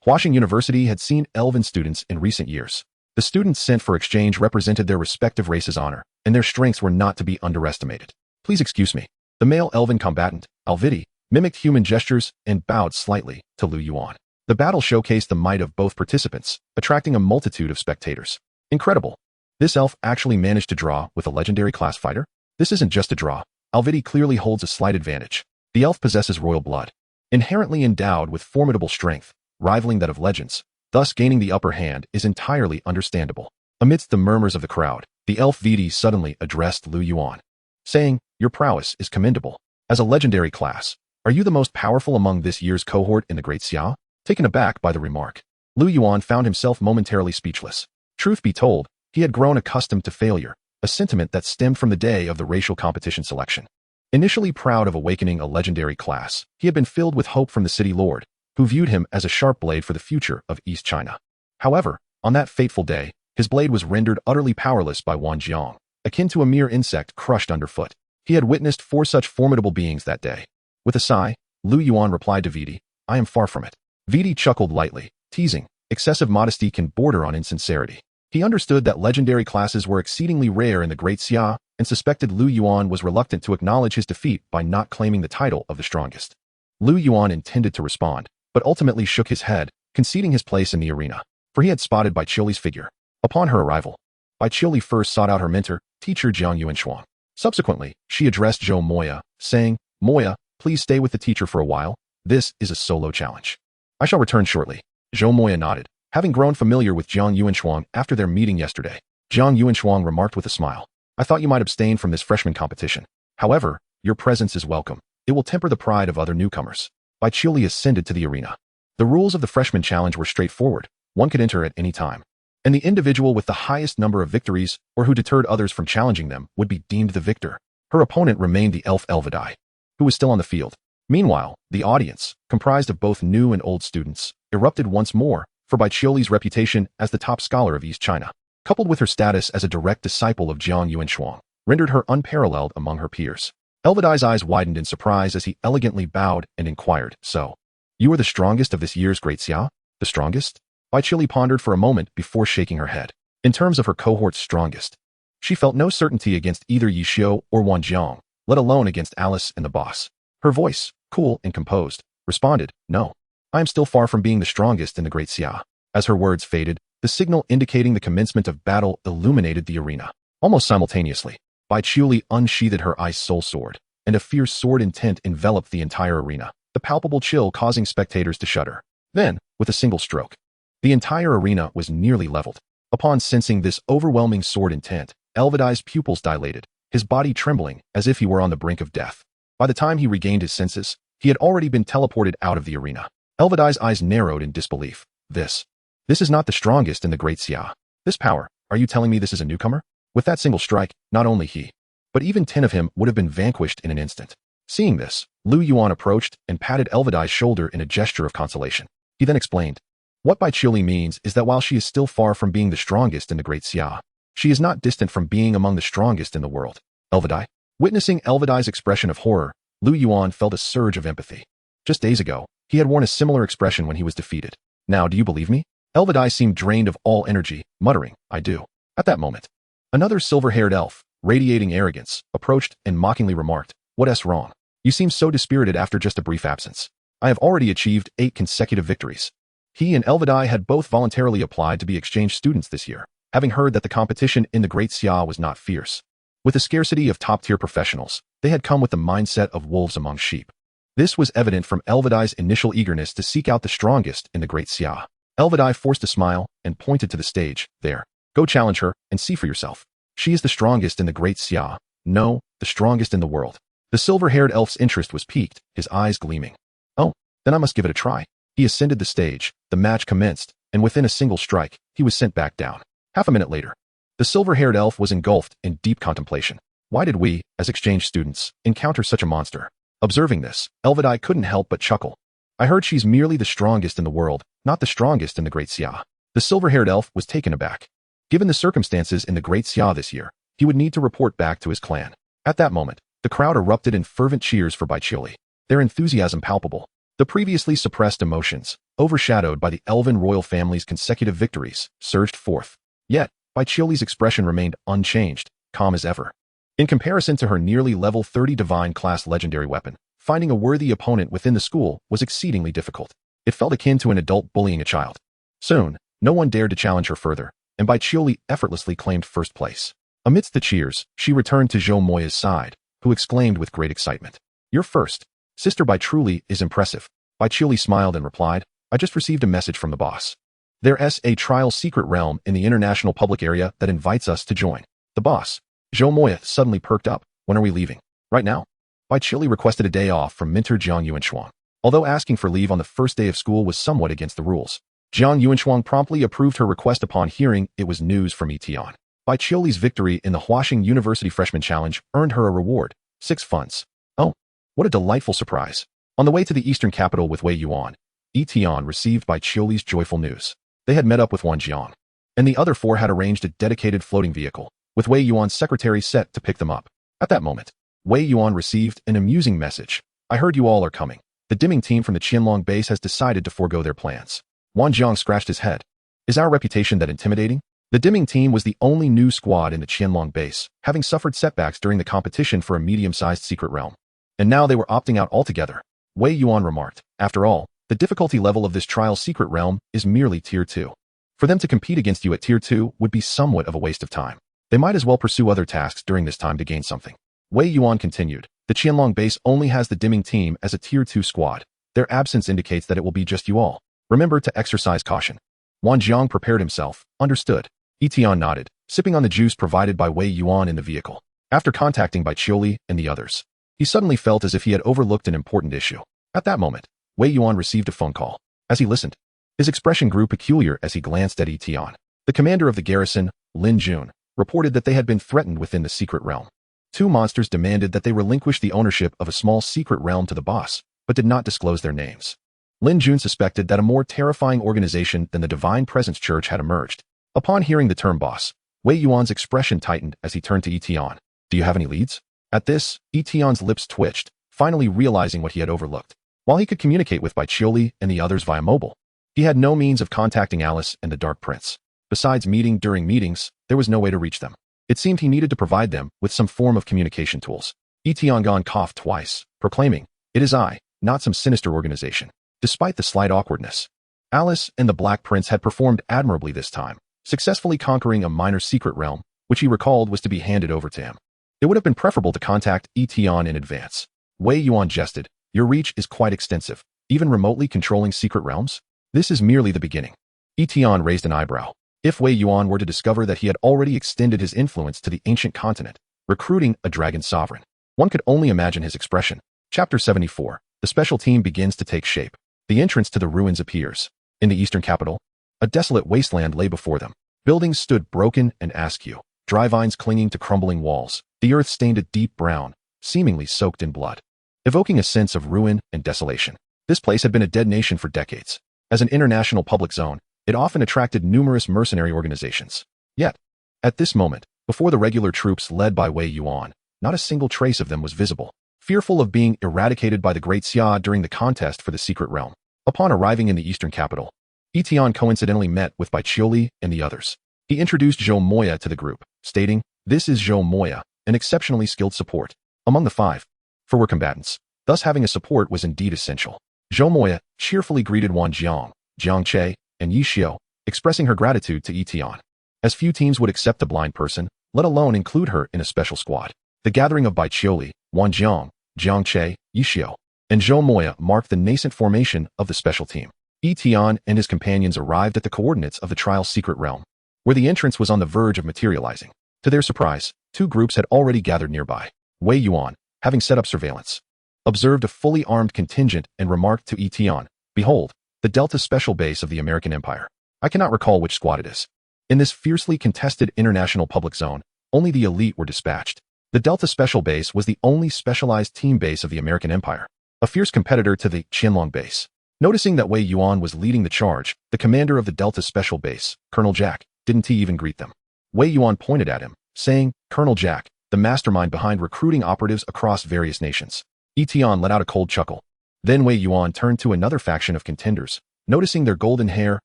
Huaxing University had seen elven students in recent years. The students sent for exchange represented their respective race's honor, and their strengths were not to be underestimated. Please excuse me. The male elven combatant, Alvidi, mimicked human gestures and bowed slightly to Lu Yuan. The battle showcased the might of both participants, attracting a multitude of spectators. Incredible. This elf actually managed to draw with a legendary class fighter? This isn't just a draw. Alvidi clearly holds a slight advantage. The elf possesses royal blood, inherently endowed with formidable strength, rivaling that of legends. Thus gaining the upper hand is entirely understandable. Amidst the murmurs of the crowd, the elf Vidi suddenly addressed Lu Yuan, saying, your prowess is commendable. As a legendary class, Are you the most powerful among this year's cohort in the Great Xia? Taken aback by the remark, Lu Yuan found himself momentarily speechless. Truth be told, he had grown accustomed to failure, a sentiment that stemmed from the day of the racial competition selection. Initially proud of awakening a legendary class, he had been filled with hope from the city lord, who viewed him as a sharp blade for the future of East China. However, on that fateful day, his blade was rendered utterly powerless by Wan Jiang, akin to a mere insect crushed underfoot. He had witnessed 4 such formidable beings that day. With a sigh, Lu Yuan replied to Vidi, "I am far from it." Vidi chuckled lightly, teasing, excessive modesty can border on insincerity. He understood that legendary classes were exceedingly rare in the Great Xia, and suspected Lu Yuan was reluctant to acknowledge his defeat by not claiming the title of the strongest. Lu Yuan intended to respond, but ultimately shook his head, conceding his place in the arena, for he had spotted Bai Qiuli's figure. Upon her arrival, Bai Qiuli first sought out her mentor, teacher Jiang Yuanshuang. Subsequently, she addressed Zhou Moya, saying, "Moya, please stay with the teacher for a while. This is a solo challenge." "I shall return shortly." Zhou Moya nodded, having grown familiar with Jiang Yuanshuang after their meeting yesterday. Jiang Yuanshuang remarked with a smile, "I thought you might abstain from this freshman competition. However, your presence is welcome. It will temper the pride of other newcomers." Bai Qiuli ascended to the arena. The rules of the freshman challenge were straightforward. One could enter at any time, and the individual with the highest number of victories, or who deterred others from challenging them, would be deemed the victor. Her opponent remained the elf Elvidai, who was still on the field. Meanwhile, the audience, comprised of both new and old students, erupted once more, for Bai Qiuli's reputation as the top scholar of East China, coupled with her status as a direct disciple of Jiang Yuanshuang, rendered her unparalleled among her peers. Elvidai's eyes widened in surprise as he elegantly bowed and inquired, "So, you are the strongest of this year's Great Xia? The strongest?" Bai Qiuli pondered for a moment before shaking her head. In terms of her cohort's strongest, she felt no certainty against either Yi Xiu or Wan Jiang, let alone against Alice and the boss. Her voice, cool and composed, responded, "No. I am still far from being the strongest in the Great Xia." As her words faded, the signal indicating the commencement of battle illuminated the arena. Almost simultaneously, Bai Qiuli unsheathed her ice soul sword, and a fierce sword intent enveloped the entire arena, the palpable chill causing spectators to shudder. Then, with a single stroke, the entire arena was nearly leveled. Upon sensing this overwhelming sword intent, Elvidai's pupils dilated, his body trembling as if he were on the brink of death. By the time he regained his senses, he had already been teleported out of the arena. Elvidai's eyes narrowed in disbelief. This is not the strongest in the Great Xia. This power, are you telling me this is a newcomer?" With that single strike, not only he, but even 10 of him would have been vanquished in an instant. Seeing this, Lu Yuan approached and patted Elvidai's shoulder in a gesture of consolation. He then explained, "What Bai Qiuli means is that while she is still far from being the strongest in the Great Xia, she is not distant from being among the strongest in the world." Elvidai. Witnessing Elvidai's expression of horror, Lu Yuan felt a surge of empathy. Just days ago, he had worn a similar expression when he was defeated. "Now, do you believe me?" Elvidai seemed drained of all energy, muttering, "I do." At that moment, another silver-haired elf, radiating arrogance, approached and mockingly remarked, "What's wrong? You seem so dispirited after just a brief absence. I have already achieved 8 consecutive victories." He and Elvidai had both voluntarily applied to be exchange students this year, having heard that the competition in the Great Xia was not fierce. With a scarcity of top-tier professionals, they had come with the mindset of wolves among sheep. This was evident from Elvidai's initial eagerness to seek out the strongest in the Great Xia. Elvidai forced a smile and pointed to the stage. "There. Go challenge her and see for yourself. She is the strongest in the Great Xia. No, the strongest in the world." The silver-haired elf's interest was piqued, his eyes gleaming. "Oh, then I must give it a try." He ascended the stage, the match commenced, and within a single strike, he was sent back down. Half a minute later, the silver-haired elf was engulfed in deep contemplation. Why did we, as exchange students, encounter such a monster? Observing this, Elvidai couldn't help but chuckle. "I heard she's merely the strongest in the world, not the strongest in the Great Xia." The silver-haired elf was taken aback. Given the circumstances in the Great Xia this year, he would need to report back to his clan. At that moment, the crowd erupted in fervent cheers for Bai Qiuli, their enthusiasm palpable. The previously suppressed emotions, overshadowed by the elven royal family's consecutive victories, surged forth. Yet, Bai Qiuli's expression remained unchanged, calm as ever. In comparison to her nearly level 30 divine class legendary weapon, finding a worthy opponent within the school was exceedingly difficult. It felt akin to an adult bullying a child. Soon, no one dared to challenge her further, and Bai Qiuli effortlessly claimed first place. Amidst the cheers, she returned to Zhou Moya's side, who exclaimed with great excitement, "You're first. Sister Bai truly is impressive." Bai Qiuli smiled and replied, "I just received a message from the boss. There's a trial secret realm in the international public area that invites us to join." The boss. Zhou Moya suddenly perked up. "When are we leaving?" "Right now." Bai Chili requested a day off from mentor Jiang Yuanshuang. Although asking for leave on the first day of school was somewhat against the rules, Jiang Yuanshuang promptly approved her request upon hearing it was news from Yi Tian. Bai Chili's victory in the Huaxing University Freshman Challenge earned her a reward, 6 funds. Oh, what a delightful surprise. On the way to the eastern capital with Wei Yuan, Yi Tian received Bai Chili's joyful news. They had met up with Wang Jiang, and the other 4 had arranged a dedicated floating vehicle, with Wei Yuan's secretary set to pick them up. At that moment, Wei Yuan received an amusing message. I heard you all are coming. The dimming team from the Qianlong base has decided to forego their plans. Wang Jiang scratched his head. Is our reputation that intimidating? The dimming team was the only new squad in the Qianlong base, having suffered setbacks during the competition for a medium-sized secret realm. And now they were opting out altogether. Wei Yuan remarked, after all, the difficulty level of this trial secret realm is merely Tier 2. For them to compete against you at Tier 2 would be somewhat of a waste of time. They might as well pursue other tasks during this time to gain something. Wei Yuan continued, the Qianlong base only has the dimming team as a Tier 2 squad. Their absence indicates that it will be just you all. Remember to exercise caution. Wang Jiang prepared himself. Understood. Yi Tian nodded, sipping on the juice provided by Wei Yuan in the vehicle. After contacting Bai Chioli and the others, he suddenly felt as if he had overlooked an important issue. At that moment, Wei Yuan received a phone call. As he listened, his expression grew peculiar as he glanced at Yi Tian. The commander of the garrison, Lin Jun, reported that they had been threatened within the secret realm. 2 monsters demanded that they relinquish the ownership of a small secret realm to the boss, but did not disclose their names. Lin Jun suspected that a more terrifying organization than the Divine Presence Church had emerged. Upon hearing the term boss, Wei Yuan's expression tightened as he turned to Yi Tian. Do you have any leads? At this, Yi Tian's lips twitched, finally realizing what he had overlooked. While he could communicate with Bai Chioli and the others via mobile, he had no means of contacting Alice and the Dark Prince. Besides meeting during meetings, there was no way to reach them. It seemed he needed to provide them with some form of communication tools. Yi Tian coughed twice, proclaiming, it is I, not some sinister organization. Despite the slight awkwardness, Alice and the Black Prince had performed admirably this time, successfully conquering a minor secret realm, which he recalled was to be handed over to him. It would have been preferable to contact Yi Tian in advance. Wei Yuan jested, your reach is quite extensive, even remotely controlling secret realms? This is merely the beginning. Yi Tian raised an eyebrow. If Wei Yuan were to discover that he had already extended his influence to the ancient continent, recruiting a dragon sovereign, one could only imagine his expression. Chapter 74. The special team begins to take shape. The entrance to the ruins appears. In the eastern capital, a desolate wasteland lay before them. Buildings stood broken and askew, dry vines clinging to crumbling walls. The earth stained a deep brown, seemingly soaked in blood, evoking a sense of ruin and desolation. This place had been a dead nation for decades. As an international public zone, it often attracted numerous mercenary organizations. Yet, at this moment, before the regular troops led by Wei Yuan, not a single trace of them was visible. Fearful of being eradicated by the Great Xia during the contest for the secret realm, upon arriving in the eastern capital, Yi Tian coincidentally met with Bai Chioli and the others. He introduced Zhou Moya to the group, stating, this is Zhou Moya, an exceptionally skilled support among the 5 for combatants. Thus having a support was indeed essential. Zhou Moya cheerfully greeted Wang Jiang, Jiang Che, and Yi Xiao, expressing her gratitude to Yi Tian. As few teams would accept a blind person, let alone include her in a special squad. The gathering of Bai Chioli, Wang Jiang, Jiang Che, Yi Xiao, and Zhou Moya marked the nascent formation of the special team. Yi Tian and his companions arrived at the coordinates of the trial secret realm, where the entrance was on the verge of materializing. To their surprise, 2 groups had already gathered nearby. Wei Yuan, having set up surveillance, observed a fully armed contingent and remarked to Yi Tian, behold, the Delta Special Base of the American Empire. I cannot recall which squad it is. In this fiercely contested international public zone, only the elite were dispatched. The Delta Special Base was the only specialized team base of the American Empire, a fierce competitor to the Qianlong base. Noticing that Wei Yuan was leading the charge, the commander of the Delta Special Base, Colonel Jack, didn't he even greet them. Wei Yuan pointed at him, saying, Colonel Jack, the mastermind behind recruiting operatives across various nations. Yi Tian let out a cold chuckle. Then Wei Yuan turned to another faction of contenders, noticing their golden hair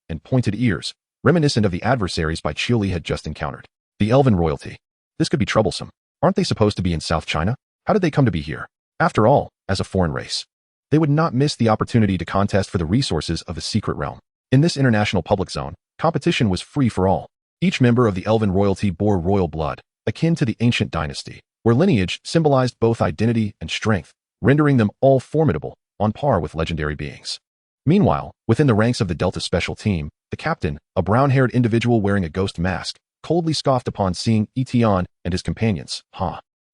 and pointed ears, reminiscent of the adversaries Bai Chioli had just encountered. The Elven royalty. This could be troublesome. Aren't they supposed to be in South China? How did they come to be here? After all, as a foreign race, they would not miss the opportunity to contest for the resources of the secret realm. In this international public zone, competition was free for all. Each member of the Elven royalty bore royal blood, akin to the ancient dynasty, where lineage symbolized both identity and strength, rendering them all formidable, on par with legendary beings. Meanwhile, within the ranks of the Delta Special Team, the captain, a brown-haired individual wearing a ghost mask, coldly scoffed upon seeing Yi Tian and his companions.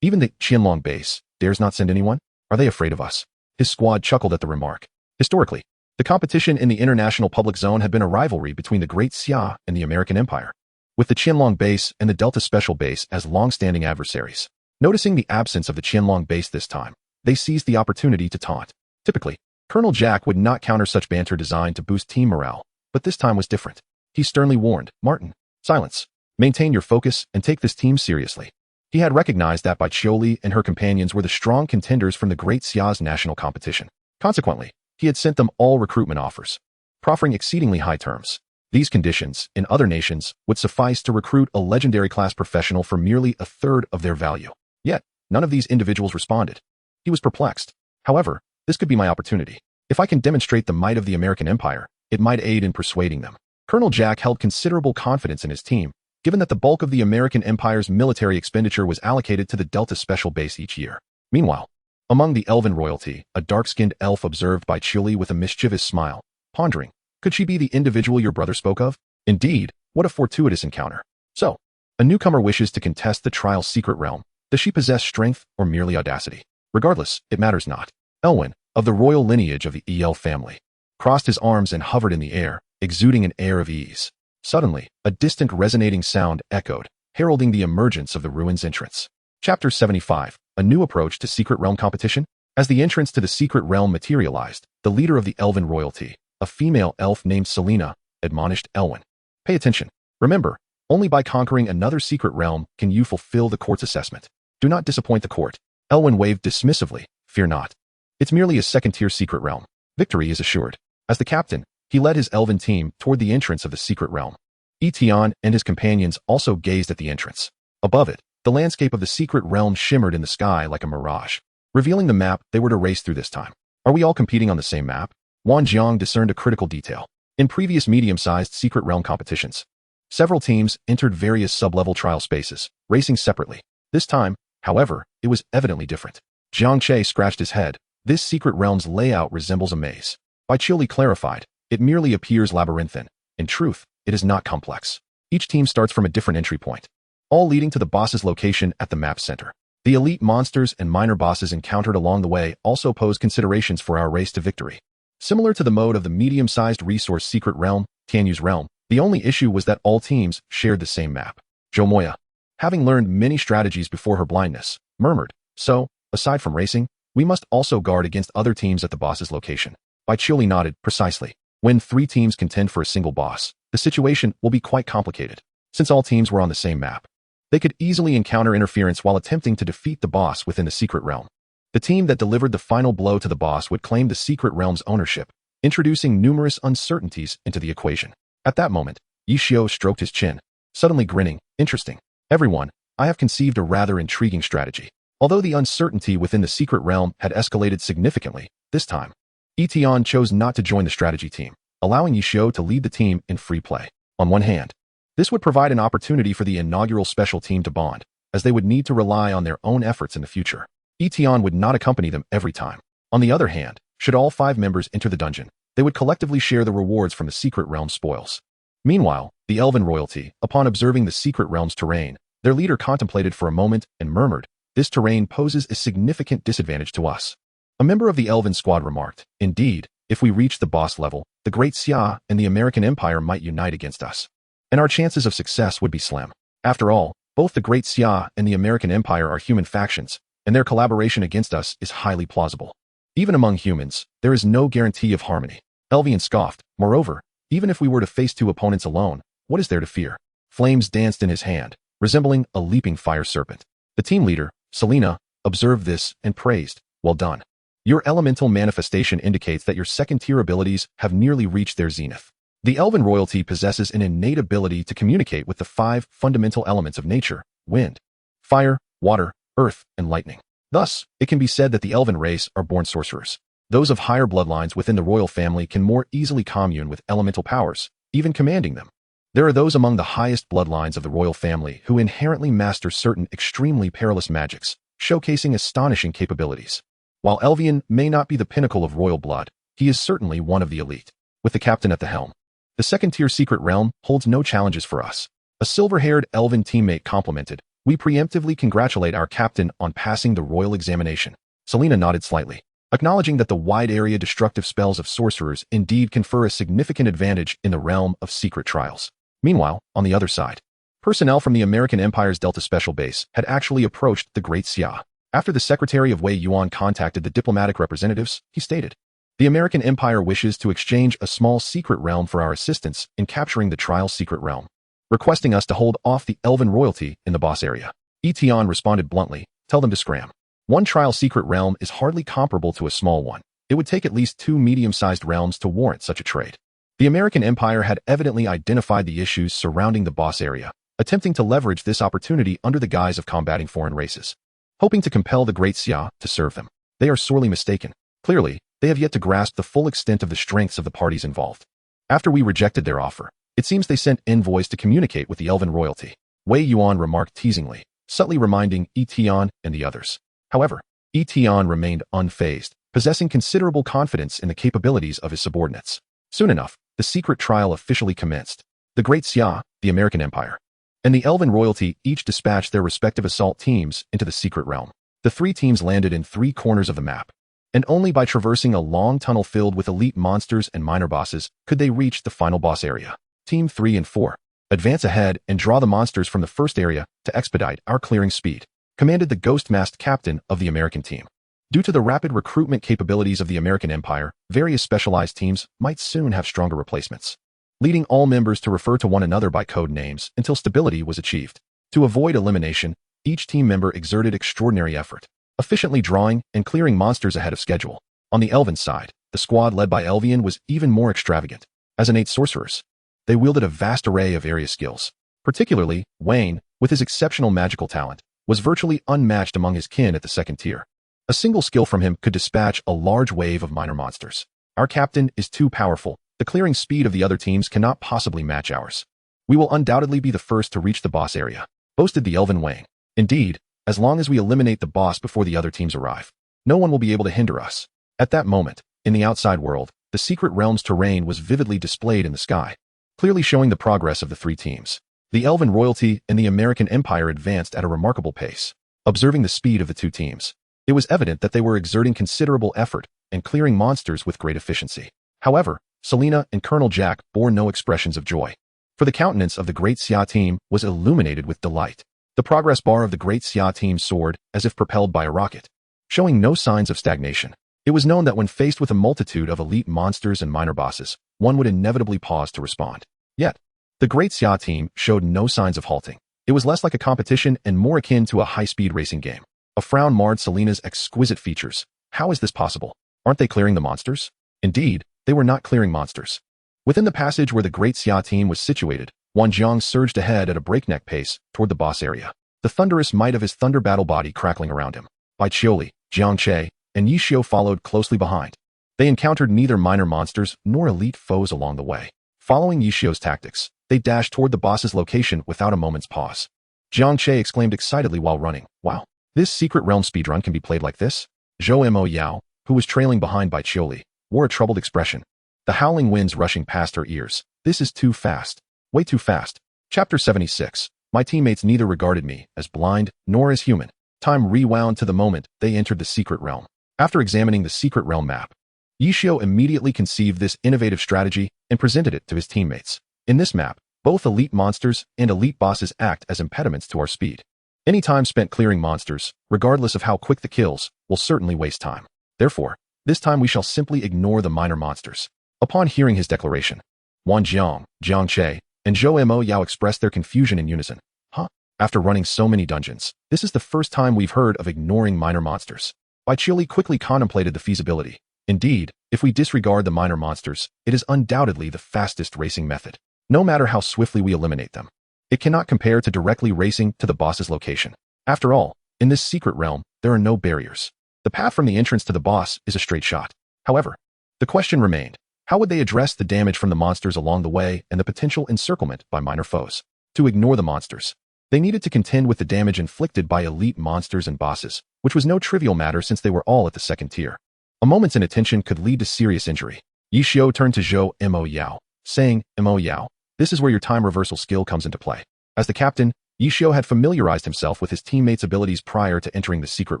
Even the Qianlong base dares not send anyone? Are they afraid of us? His squad chuckled at the remark. Historically, the competition in the international public zone had been a rivalry between the Great Xia and the American Empire, with the Qianlong base and the Delta Special Base as long-standing adversaries. Noticing the absence of the Qianlong base this time, they seized the opportunity to taunt. Typically, Colonel Jack would not counter such banter designed to boost team morale, but this time was different. He sternly warned, "Martin, silence. Maintain your focus and take this team seriously." He had recognized that Bai Qiuli and her companions were the strong contenders from the Great Xia's national competition. Consequently, he had sent them all recruitment offers, proffering exceedingly high terms. These conditions, in other nations, would suffice to recruit a legendary class professional for merely a third of their value. Yet, none of these individuals responded. He was perplexed. However, this could be my opportunity. If I can demonstrate the might of the American Empire, it might aid in persuading them. Colonel Jack held considerable confidence in his team, given that the bulk of the American Empire's military expenditure was allocated to the Delta Special Base each year. Meanwhile, among the elven royalty, a dark-skinned elf observed Bai Qiuli with a mischievous smile, pondering, could she be the individual your brother spoke of? Indeed, what a fortuitous encounter. So, a newcomer wishes to contest the trial's secret realm. Does she possess strength or merely audacity? Regardless, it matters not. Elwyn, of the royal lineage of the El family, crossed his arms and hovered in the air, exuding an air of ease. Suddenly, a distant resonating sound echoed, heralding the emergence of the ruins entrance. Chapter 75, A New Approach to Secret Realm Competition? As the entrance to the secret realm materialized, the leader of the elven royalty, a female elf named Selena, admonished Elwyn. Pay attention. Remember, only by conquering another secret realm can you fulfill the court's assessment. Do not disappoint the court. Elwyn waved dismissively. Fear not. It's merely a second-tier secret realm. Victory is assured. As the captain, he led his elven team toward the entrance of the secret realm. Yi Tian and his companions also gazed at the entrance. Above it, the landscape of the secret realm shimmered in the sky like a mirage, revealing the map they were to race through this time. Are we all competing on the same map? Wang Jiang discerned a critical detail. In previous medium-sized secret realm competitions, several teams entered various sub-level trial spaces, racing separately. This time, however, it was evidently different. Jiang Che scratched his head. This secret realm's layout resembles a maze. Bai Qiuli clarified, it merely appears labyrinthine. In truth, it is not complex. Each team starts from a different entry point, all leading to the boss's location at the map center. The elite monsters and minor bosses encountered along the way also pose considerations for our race to victory. Similar to the mode of the medium-sized resource secret realm, Tianyu's realm, the only issue was that all teams shared the same map. Jomoya, having learned many strategies before her blindness, murmured, so, aside from racing, we must also guard against other teams at the boss's location. Bai Qiuli nodded, precisely. When 3 teams contend for a single boss, the situation will be quite complicated. Since all teams were on the same map, they could easily encounter interference while attempting to defeat the boss within the secret realm. The team that delivered the final blow to the boss would claim the secret realm's ownership, introducing numerous uncertainties into the equation. At that moment, Yi Xiu stroked his chin, suddenly grinning. Interesting. Everyone, I have conceived a rather intriguing strategy. Although the uncertainty within the secret realm had escalated significantly, this time, Yi Tian chose not to join the strategy team, allowing Yi Xiu to lead the team in free play. On one hand, this would provide an opportunity for the inaugural special team to bond, as they would need to rely on their own efforts in the future. Yi Tian would not accompany them every time. On the other hand, should all 5 members enter the dungeon, they would collectively share the rewards from the secret realm spoils. Meanwhile, the elven royalty, upon observing the secret realm's terrain, their leader contemplated for a moment and murmured, this terrain poses a significant disadvantage to us. A member of the elven squad remarked, indeed, if we reach the boss level, the Great Xia and the American Empire might unite against us, and our chances of success would be slim. After all, both the Great Xia and the American Empire are human factions, and their collaboration against us is highly plausible. Even among humans, there is no guarantee of harmony. Elvian scoffed. Moreover, even if we were to face 2 opponents alone, what is there to fear? Flames danced in his hand, resembling a leaping fire serpent. The team leader, Selena, observed this and praised, well done. Your elemental manifestation indicates that your second-tier abilities have nearly reached their zenith. The elven royalty possesses an innate ability to communicate with the 5 fundamental elements of nature: wind, fire, water, earth, and lightning. Thus, it can be said that the elven race are born sorcerers. Those of higher bloodlines within the royal family can more easily commune with elemental powers, even commanding them. There are those among the highest bloodlines of the royal family who inherently master certain extremely perilous magics, showcasing astonishing capabilities. While Elvian may not be the pinnacle of royal blood, he is certainly one of the elite. With the captain at the helm, the second-tier secret realm holds no challenges for us. A silver-haired elven teammate complimented, we preemptively congratulate our captain on passing the royal examination. Selena nodded slightly, acknowledging that the wide-area destructive spells of sorcerers indeed confer a significant advantage in the realm of secret trials. Meanwhile, on the other side, personnel from the American Empire's Delta Special Base had actually approached the Great Xia. After the Secretary of Wei Yuan contacted the diplomatic representatives, he stated, "The American Empire wishes to exchange a small secret realm for our assistance in capturing the trial secret realm, requesting us to hold off the elven royalty in the boss area." Yi Tian responded bluntly, "Tell them to scram. One trial secret realm is hardly comparable to a small one. It would take at least 2 medium-sized realms to warrant such a trade." The American Empire had evidently identified the issues surrounding the boss area, attempting to leverage this opportunity under the guise of combating foreign races, hoping to compel the Great Xia to serve them. They are sorely mistaken. Clearly, they have yet to grasp the full extent of the strengths of the parties involved. After we rejected their offer, it seems they sent envoys to communicate with the elven royalty, Wei Yuan remarked teasingly, subtly reminding Yi Tian and the others. However, Yi Tian remained unfazed, possessing considerable confidence in the capabilities of his subordinates. Soon enough, the secret trial officially commenced. The Great Xia, the American Empire, and the elven royalty each dispatched their respective assault teams into the secret realm. The 3 teams landed in 3 corners of the map, and only by traversing a long tunnel filled with elite monsters and minor bosses could they reach the final boss area. Team 3 and 4, advance ahead and draw the monsters from the first area to expedite our clearing speed, commanded the ghost-masked captain of the American team. Due to the rapid recruitment capabilities of the American Empire, various specialized teams might soon have stronger replacements, leading all members to refer to one another by code names until stability was achieved. To avoid elimination, each team member exerted extraordinary effort, efficiently drawing and clearing monsters ahead of schedule. On the Elven side, the squad led by Elvian was even more extravagant. As innate sorcerers, they wielded a vast array of area skills. Particularly, Wayne, with his exceptional magical talent, was virtually unmatched among his kin at the second tier. A single skill from him could dispatch a large wave of minor monsters. Our captain is too powerful. The clearing speed of the other teams cannot possibly match ours. We will undoubtedly be the first to reach the boss area, boasted the Elven Wayne. Indeed, as long as we eliminate the boss before the other teams arrive, no one will be able to hinder us. At that moment, in the outside world, the secret realm's terrain was vividly displayed in the sky, clearly showing the progress of the 3 teams. The Elven royalty and the American Empire advanced at a remarkable pace. Observing the speed of the 2 teams, it was evident that they were exerting considerable effort and clearing monsters with great efficiency. However, Selena and Colonel Jack bore no expressions of joy, for the countenance of the Great Xia team was illuminated with delight. The progress bar of the Great Xia team soared as if propelled by a rocket, showing no signs of stagnation. It was known that when faced with a multitude of elite monsters and minor bosses, one would inevitably pause to respond. Yet, the Great Xia team showed no signs of halting. It was less like a competition and more akin to a high-speed racing game. A frown marred Selena's exquisite features. How is this possible? Aren't they clearing the monsters? Indeed, they were not clearing monsters. Within the passage where the Great Xia team was situated, Wanjiang surged ahead at a breakneck pace toward the boss area, the thunderous might of his thunder battle body crackling around him. Bai Qiuli, Jiang Che, and Yi Xiu followed closely behind. They encountered neither minor monsters nor elite foes along the way. Following Yi Xiu's tactics, they dashed toward the boss's location without a moment's pause. Jiang Che exclaimed excitedly while running, "Wow, this secret realm speedrun can be played like this?" Zhou Mo Yao, who was trailing behind Bai Qiuli, wore a troubled expression, the howling winds rushing past her ears. "This is too fast. Way too fast." Chapter 76. My teammates neither regarded me as blind nor as human. Time rewound to the moment they entered the secret realm. After examining the secret realm map, Yi Xiu immediately conceived this innovative strategy and presented it to his teammates. In this map, both elite monsters and elite bosses act as impediments to our speed. Any time spent clearing monsters, regardless of how quick the kills, will certainly waste time. Therefore, this time we shall simply ignore the minor monsters. Upon hearing his declaration, Wanjiang, Jiang Che, and Zhou Mo Yao expressed their confusion in unison. Huh? After running so many dungeons, this is the first time we've heard of ignoring minor monsters. Bai Qiuli quickly contemplated the feasibility. Indeed, if we disregard the minor monsters, it is undoubtedly the fastest racing method. No matter how swiftly we eliminate them, it cannot compare to directly racing to the boss's location. After all, in this secret realm, there are no barriers. The path from the entrance to the boss is a straight shot. However, the question remained, how would they address the damage from the monsters along the way and the potential encirclement by minor foes? To ignore the monsters, they needed to contend with the damage inflicted by elite monsters and bosses, which was no trivial matter since they were all at the second tier. A moment's inattention could lead to serious injury. Yi Xiu turned to Zhou Mo Yao, saying, "Mo Yao, this is where your time reversal skill comes into play." As the captain, Yi Xiu had familiarized himself with his teammates' abilities prior to entering the secret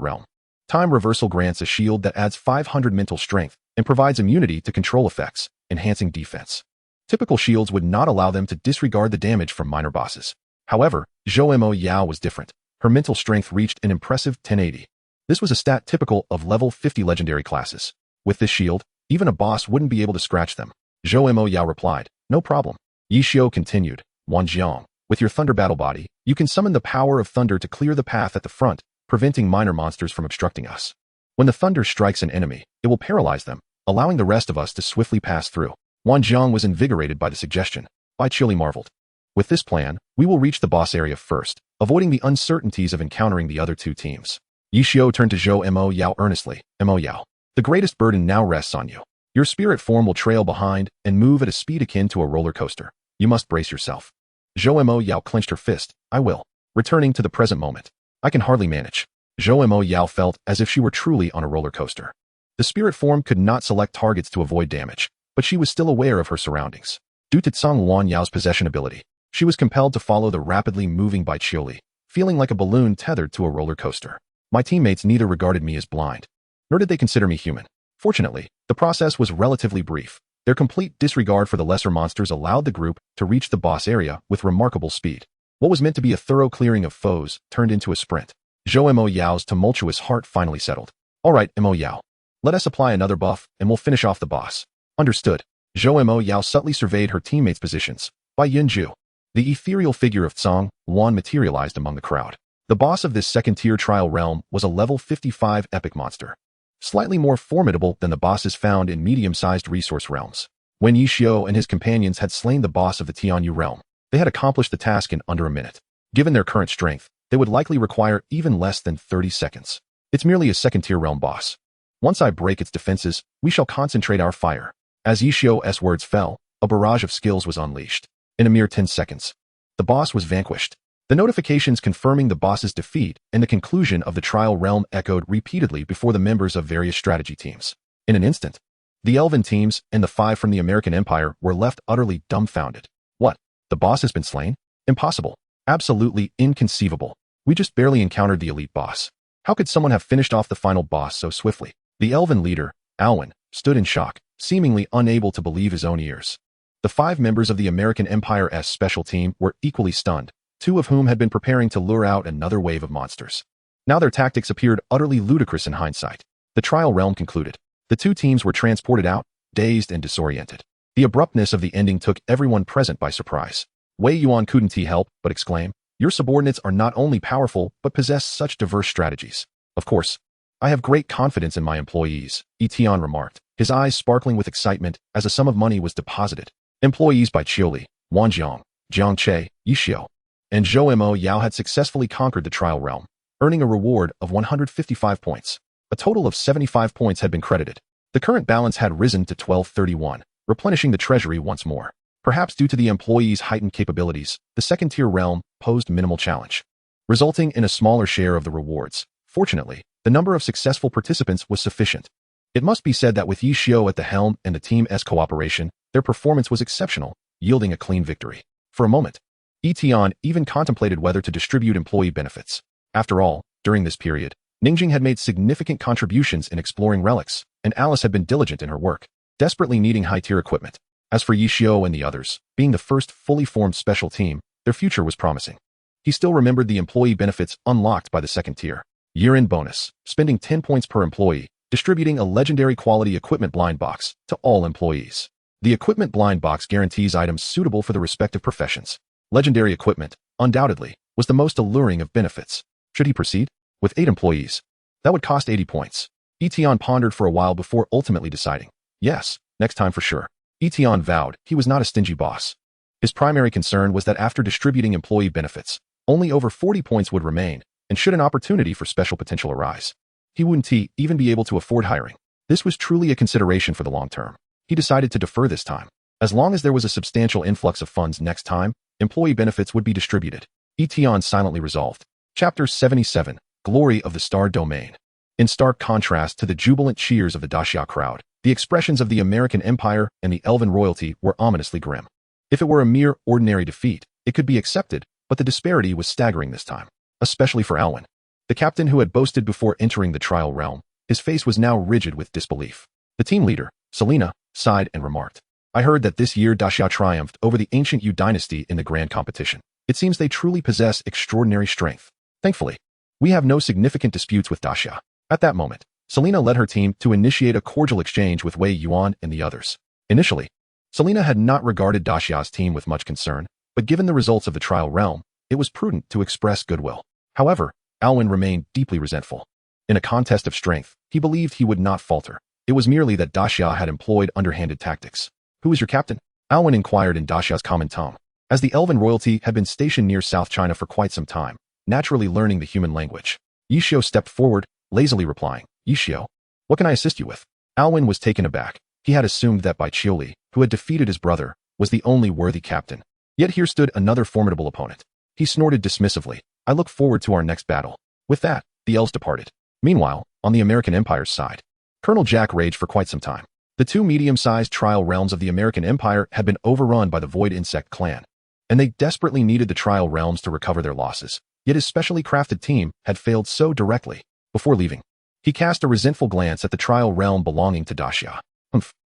realm. Time Reversal grants a shield that adds 500 mental strength and provides immunity to control effects, enhancing defense. Typical shields would not allow them to disregard the damage from minor bosses. However, Zhou Mo Yao was different. Her mental strength reached an impressive 1080. This was a stat typical of level 50 legendary classes. With this shield, even a boss wouldn't be able to scratch them. Zhou Mo Yao replied, "No problem." Yi Xiao continued, "Wan Jiang, with your thunder battle body, you can summon the power of thunder to clear the path at the front, preventing minor monsters from obstructing us. When the thunder strikes an enemy, it will paralyze them, allowing the rest of us to swiftly pass through." Wan Jiang was invigorated by the suggestion. Bai Chili marveled. "With this plan, we will reach the boss area first, avoiding the uncertainties of encountering the other two teams." Yi Xiao turned to Zhou Mo Yao earnestly. "Mo Yao, the greatest burden now rests on you. Your spirit form will trail behind and move at a speed akin to a roller coaster. You must brace yourself." Zhou Mo Yao clenched her fist. "I will." Returning to the present moment. "I can hardly manage." Zhou Mo Yao felt as if she were truly on a roller coaster. The spirit form could not select targets to avoid damage, but she was still aware of her surroundings. Due to Tsang Wan Yao's possession ability, she was compelled to follow the rapidly moving Bai Chioli, feeling like a balloon tethered to a roller coaster. My teammates neither regarded me as blind, nor did they consider me human. Fortunately, the process was relatively brief. Their complete disregard for the lesser monsters allowed the group to reach the boss area with remarkable speed. What was meant to be a thorough clearing of foes turned into a sprint. Zhou Mo Yao's tumultuous heart finally settled. "All right, Mo Yao. Let us apply another buff, and we'll finish off the boss." "Understood." Zhou Mo Yao subtly surveyed her teammates' positions. By Yunju, the ethereal figure of Tsang Wan materialized among the crowd. The boss of this second-tier trial realm was a level 55 epic monster, slightly more formidable than the bosses found in medium-sized resource realms. When Yi Xiao and his companions had slain the boss of the Tianyu realm, they had accomplished the task in under a minute. Given their current strength, they would likely require even less than 30 seconds. It's merely a second-tier realm boss. Once I break its defenses, we shall concentrate our fire. As Yi Xiao's words fell, a barrage of skills was unleashed. In a mere 10 seconds, the boss was vanquished. The notifications confirming the boss's defeat and the conclusion of the trial realm echoed repeatedly before the members of various strategy teams. In an instant, the Elven teams and the 5 from the American Empire were left utterly dumbfounded. What? The boss has been slain? Impossible. Absolutely inconceivable. We just barely encountered the elite boss. How could someone have finished off the final boss so swiftly? The Elven leader, Alwyn, stood in shock, seemingly unable to believe his own ears. The 5 members of the American Empire's special team were equally stunned, 2 of whom had been preparing to lure out another wave of monsters. Now their tactics appeared utterly ludicrous in hindsight. The trial realm concluded. The 2 teams were transported out, dazed and disoriented. The abruptness of the ending took everyone present by surprise. Wei Yuan couldn't help but exclaim, "Your subordinates are not only powerful, but possess such diverse strategies." "Of course, I have great confidence in my employees," Yi Tian remarked, his eyes sparkling with excitement as a sum of money was deposited. Employees by Chioli, Wan Jiang, Jiang Che, Yi Xiao, and Zhou Mo Yao had successfully conquered the trial realm, earning a reward of 155 points. A total of 75 points had been credited. The current balance had risen to 1231, replenishing the treasury once more. Perhaps due to the employees' heightened capabilities, the second-tier realm posed minimal challenge, resulting in a smaller share of the rewards. Fortunately, the number of successful participants was sufficient. It must be said that with Yi Xiao at the helm and the team's cooperation, their performance was exceptional, yielding a clean victory. For a moment, Yi Tian even contemplated whether to distribute employee benefits. After all, during this period, Ningjing had made significant contributions in exploring relics, and Alice had been diligent in her work, desperately needing high-tier equipment. As for Yi Xiao and the others, being the first fully formed special team, their future was promising. He still remembered the employee benefits unlocked by the second tier. Year-end bonus, spending 10 points per employee, distributing a legendary quality equipment blind box to all employees. The equipment blind box guarantees items suitable for the respective professions. Legendary equipment, undoubtedly, was the most alluring of benefits. Should he proceed? With 8 employees, that would cost 80 points. Yi Tian pondered for a while before ultimately deciding. Yes, next time for sure. Yi Tian vowed he was not a stingy boss. His primary concern was that after distributing employee benefits, only over 40 points would remain, and should an opportunity for special potential arise, he wouldn't even be able to afford hiring. This was truly a consideration for the long term. He decided to defer this time. As long as there was a substantial influx of funds next time, employee benefits would be distributed. Yi Tian silently resolved. Chapter 77, Glory of the Star Domain. In stark contrast to the jubilant cheers of the Daxia crowd, the expressions of the American Empire and the Elven royalty were ominously grim. If it were a mere ordinary defeat, it could be accepted, but the disparity was staggering this time, especially for Alwyn. The captain who had boasted before entering the trial realm, his face was now rigid with disbelief. The team leader, Selena, sighed and remarked, I heard that this year Daxia triumphed over the ancient Yu dynasty in the grand competition. It seems they truly possess extraordinary strength. Thankfully, we have no significant disputes with Daxia. At that moment, Selena led her team to initiate a cordial exchange with Wei Yuan and the others. Initially, Selena had not regarded Daxia's team with much concern, but given the results of the trial realm, it was prudent to express goodwill. However, Alwyn remained deeply resentful. In a contest of strength, he believed he would not falter. It was merely that Daxia had employed underhanded tactics. Who is your captain? Alwyn inquired in Daxia's common tone. As the elven royalty had been stationed near South China for quite some time, naturally learning the human language, Yi Xiu stepped forward, lazily replying, Yi Xiu, what can I assist you with? Alwyn was taken aback. He had assumed that Bai Qiuli, who had defeated his brother, was the only worthy captain. Yet here stood another formidable opponent. He snorted dismissively, I look forward to our next battle. With that, the elves departed. Meanwhile, on the American Empire's side, Colonel Jack raged for quite some time. The two medium-sized trial realms of the American Empire had been overrun by the Void Insect clan, and they desperately needed the trial realms to recover their losses. Yet his specially crafted team had failed so directly. Before leaving, he cast a resentful glance at the trial realm belonging to Daxia.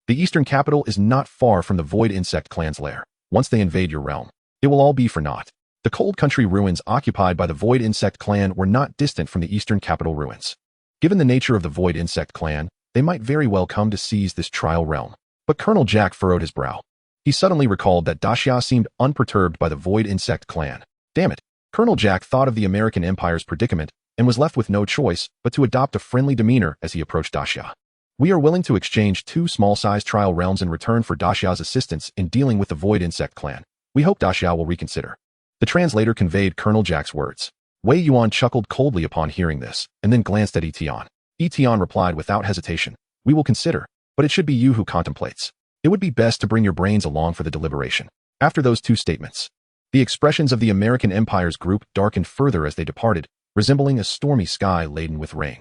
The eastern capital is not far from the Void Insect clan's lair. Once they invade your realm, it will all be for naught. The cold country ruins occupied by the Void Insect clan were not distant from the eastern capital ruins. Given the nature of the Void Insect clan, they might very well come to seize this trial realm. But Colonel Jack furrowed his brow. He suddenly recalled that Daxia seemed unperturbed by the Void Insect clan. Damn it. Colonel Jack thought of the American Empire's predicament and was left with no choice but to adopt a friendly demeanor as he approached Daxia. We are willing to exchange 2 small-sized trial realms in return for Daxia's assistance in dealing with the Void Insect clan. We hope Daxia will reconsider. The translator conveyed Colonel Jack's words. Wei Yuan chuckled coldly upon hearing this, and then glanced at Yi Tian. Yi Tian replied without hesitation, we will consider, but it should be you who contemplates. It would be best to bring your brains along for the deliberation. After those 2 statements, the expressions of the American Empire's group darkened further as they departed, resembling a stormy sky laden with rain.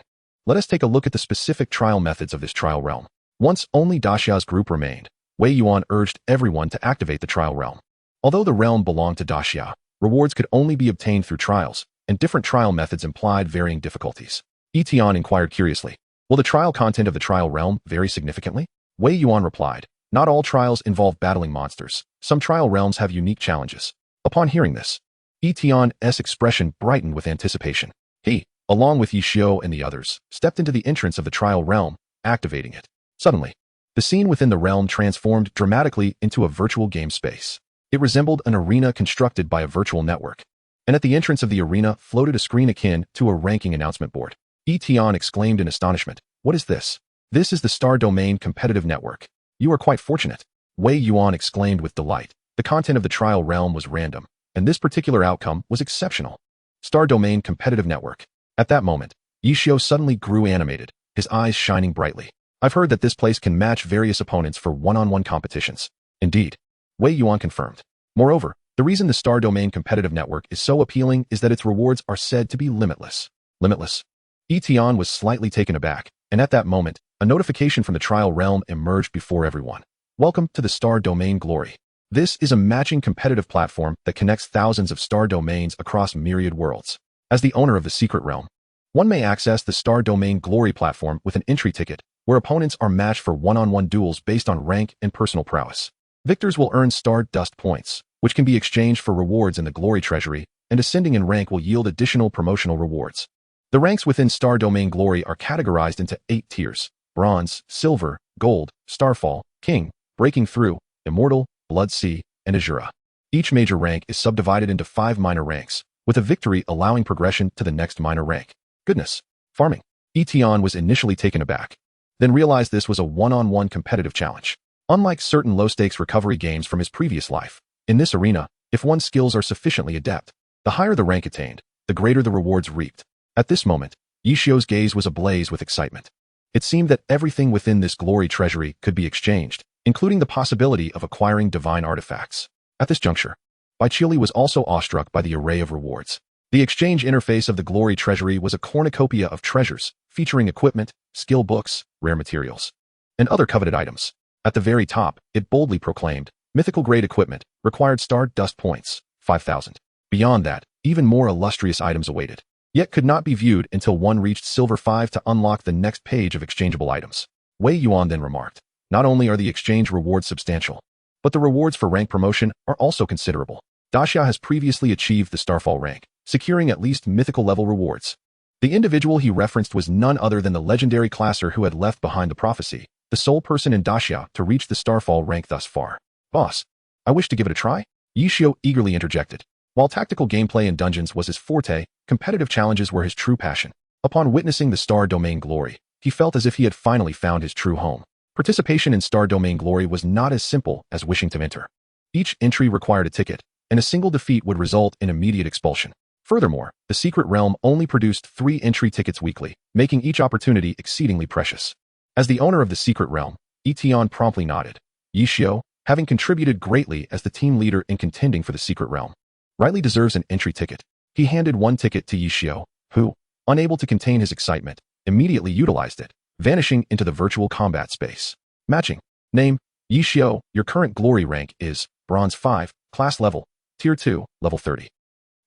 Let us take a look at the specific trial methods of this trial realm. Once only Daxia's group remained, Wei Yuan urged everyone to activate the trial realm. Although the realm belonged to Daxia, rewards could only be obtained through trials, and different trial methods implied varying difficulties. Yi Tian inquired curiously, will the trial content of the trial realm vary significantly? Wei Yuan replied, not all trials involve battling monsters. Some trial realms have unique challenges. Upon hearing this, Yi Tian's expression brightened with anticipation. He, along with Yi Xiu and the others, stepped into the entrance of the trial realm, activating it. Suddenly, the scene within the realm transformed dramatically into a virtual game space. It resembled an arena constructed by a virtual network, and at the entrance of the arena floated a screen akin to a ranking announcement board. Yi Tian exclaimed in astonishment, what is this? This is the Star Domain Competitive Network. You are quite fortunate. Wei Yuan exclaimed with delight. The content of the trial realm was random, and this particular outcome was exceptional. Star Domain Competitive Network. At that moment, Yi Xiu suddenly grew animated, his eyes shining brightly. I've heard that this place can match various opponents for one-on-one competitions. Indeed, Wei Yuan confirmed. Moreover, the reason the Star Domain Competitive Network is so appealing is that its rewards are said to be limitless. Limitless? Yi Tian was slightly taken aback, and at that moment, a notification from the trial realm emerged before everyone. Welcome to the Star Domain Glory. This is a matching competitive platform that connects thousands of star domains across myriad worlds. As the owner of the secret realm, one may access the Star Domain Glory platform with an entry ticket, where opponents are matched for one-on-one duels based on rank and personal prowess. Victors will earn Star Dust points, which can be exchanged for rewards in the Glory Treasury, and ascending in rank will yield additional promotional rewards. The ranks within Star Domain Glory are categorized into 8 tiers: Bronze, Silver, Gold, Starfall, King, Breaking Through, Immortal, Blood Sea, and Azura. Each major rank is subdivided into 5 minor ranks, with a victory allowing progression to the next minor rank. Goodness, farming. Yi Tian was initially taken aback, then realized this was a one-on-one competitive challenge. Unlike certain low-stakes recovery games from his previous life, in this arena, if one's skills are sufficiently adept, the higher the rank attained, the greater the rewards reaped. At this moment, Yi Xiu's gaze was ablaze with excitement. It seemed that everything within this glory treasury could be exchanged, including the possibility of acquiring divine artifacts. At this juncture, Bai Qiuli was also awestruck by the array of rewards. The exchange interface of the glory treasury was a cornucopia of treasures, featuring equipment, skill books, rare materials, and other coveted items. At the very top, it boldly proclaimed, mythical-grade equipment, required Star Dust points, 5,000. Beyond that, even more illustrious items awaited. yet could not be viewed until one reached Silver 5 to unlock the next page of exchangeable items. Wei Yuan then remarked, "Not only are the exchange rewards substantial, but the rewards for rank promotion are also considerable. Daxia has previously achieved the Starfall rank, securing at least mythical level rewards." The individual he referenced was none other than the legendary classer who had left behind the prophecy, the sole person in Daxia to reach the Starfall rank thus far. "Boss, I wish to give it a try?" Yi Xiao eagerly interjected. While tactical gameplay in dungeons was his forte, competitive challenges were his true passion. Upon witnessing the Star Domain glory, he felt as if he had finally found his true home. Participation in Star Domain glory was not as simple as wishing to enter. Each entry required a ticket, and a single defeat would result in immediate expulsion. Furthermore, the secret realm only produced 3 entry tickets weekly, making each opportunity exceedingly precious. As the owner of the secret realm, Yi Tian promptly nodded. Yi Xiao, having contributed greatly as the team leader in contending for the secret realm, rightly deserves an entry ticket. He handed one ticket to Yi Xiao, who, unable to contain his excitement, immediately utilized it, vanishing into the virtual combat space. Matching. Name, Yi Xiao, your current glory rank is Bronze 5, class level, Tier 2, level 30.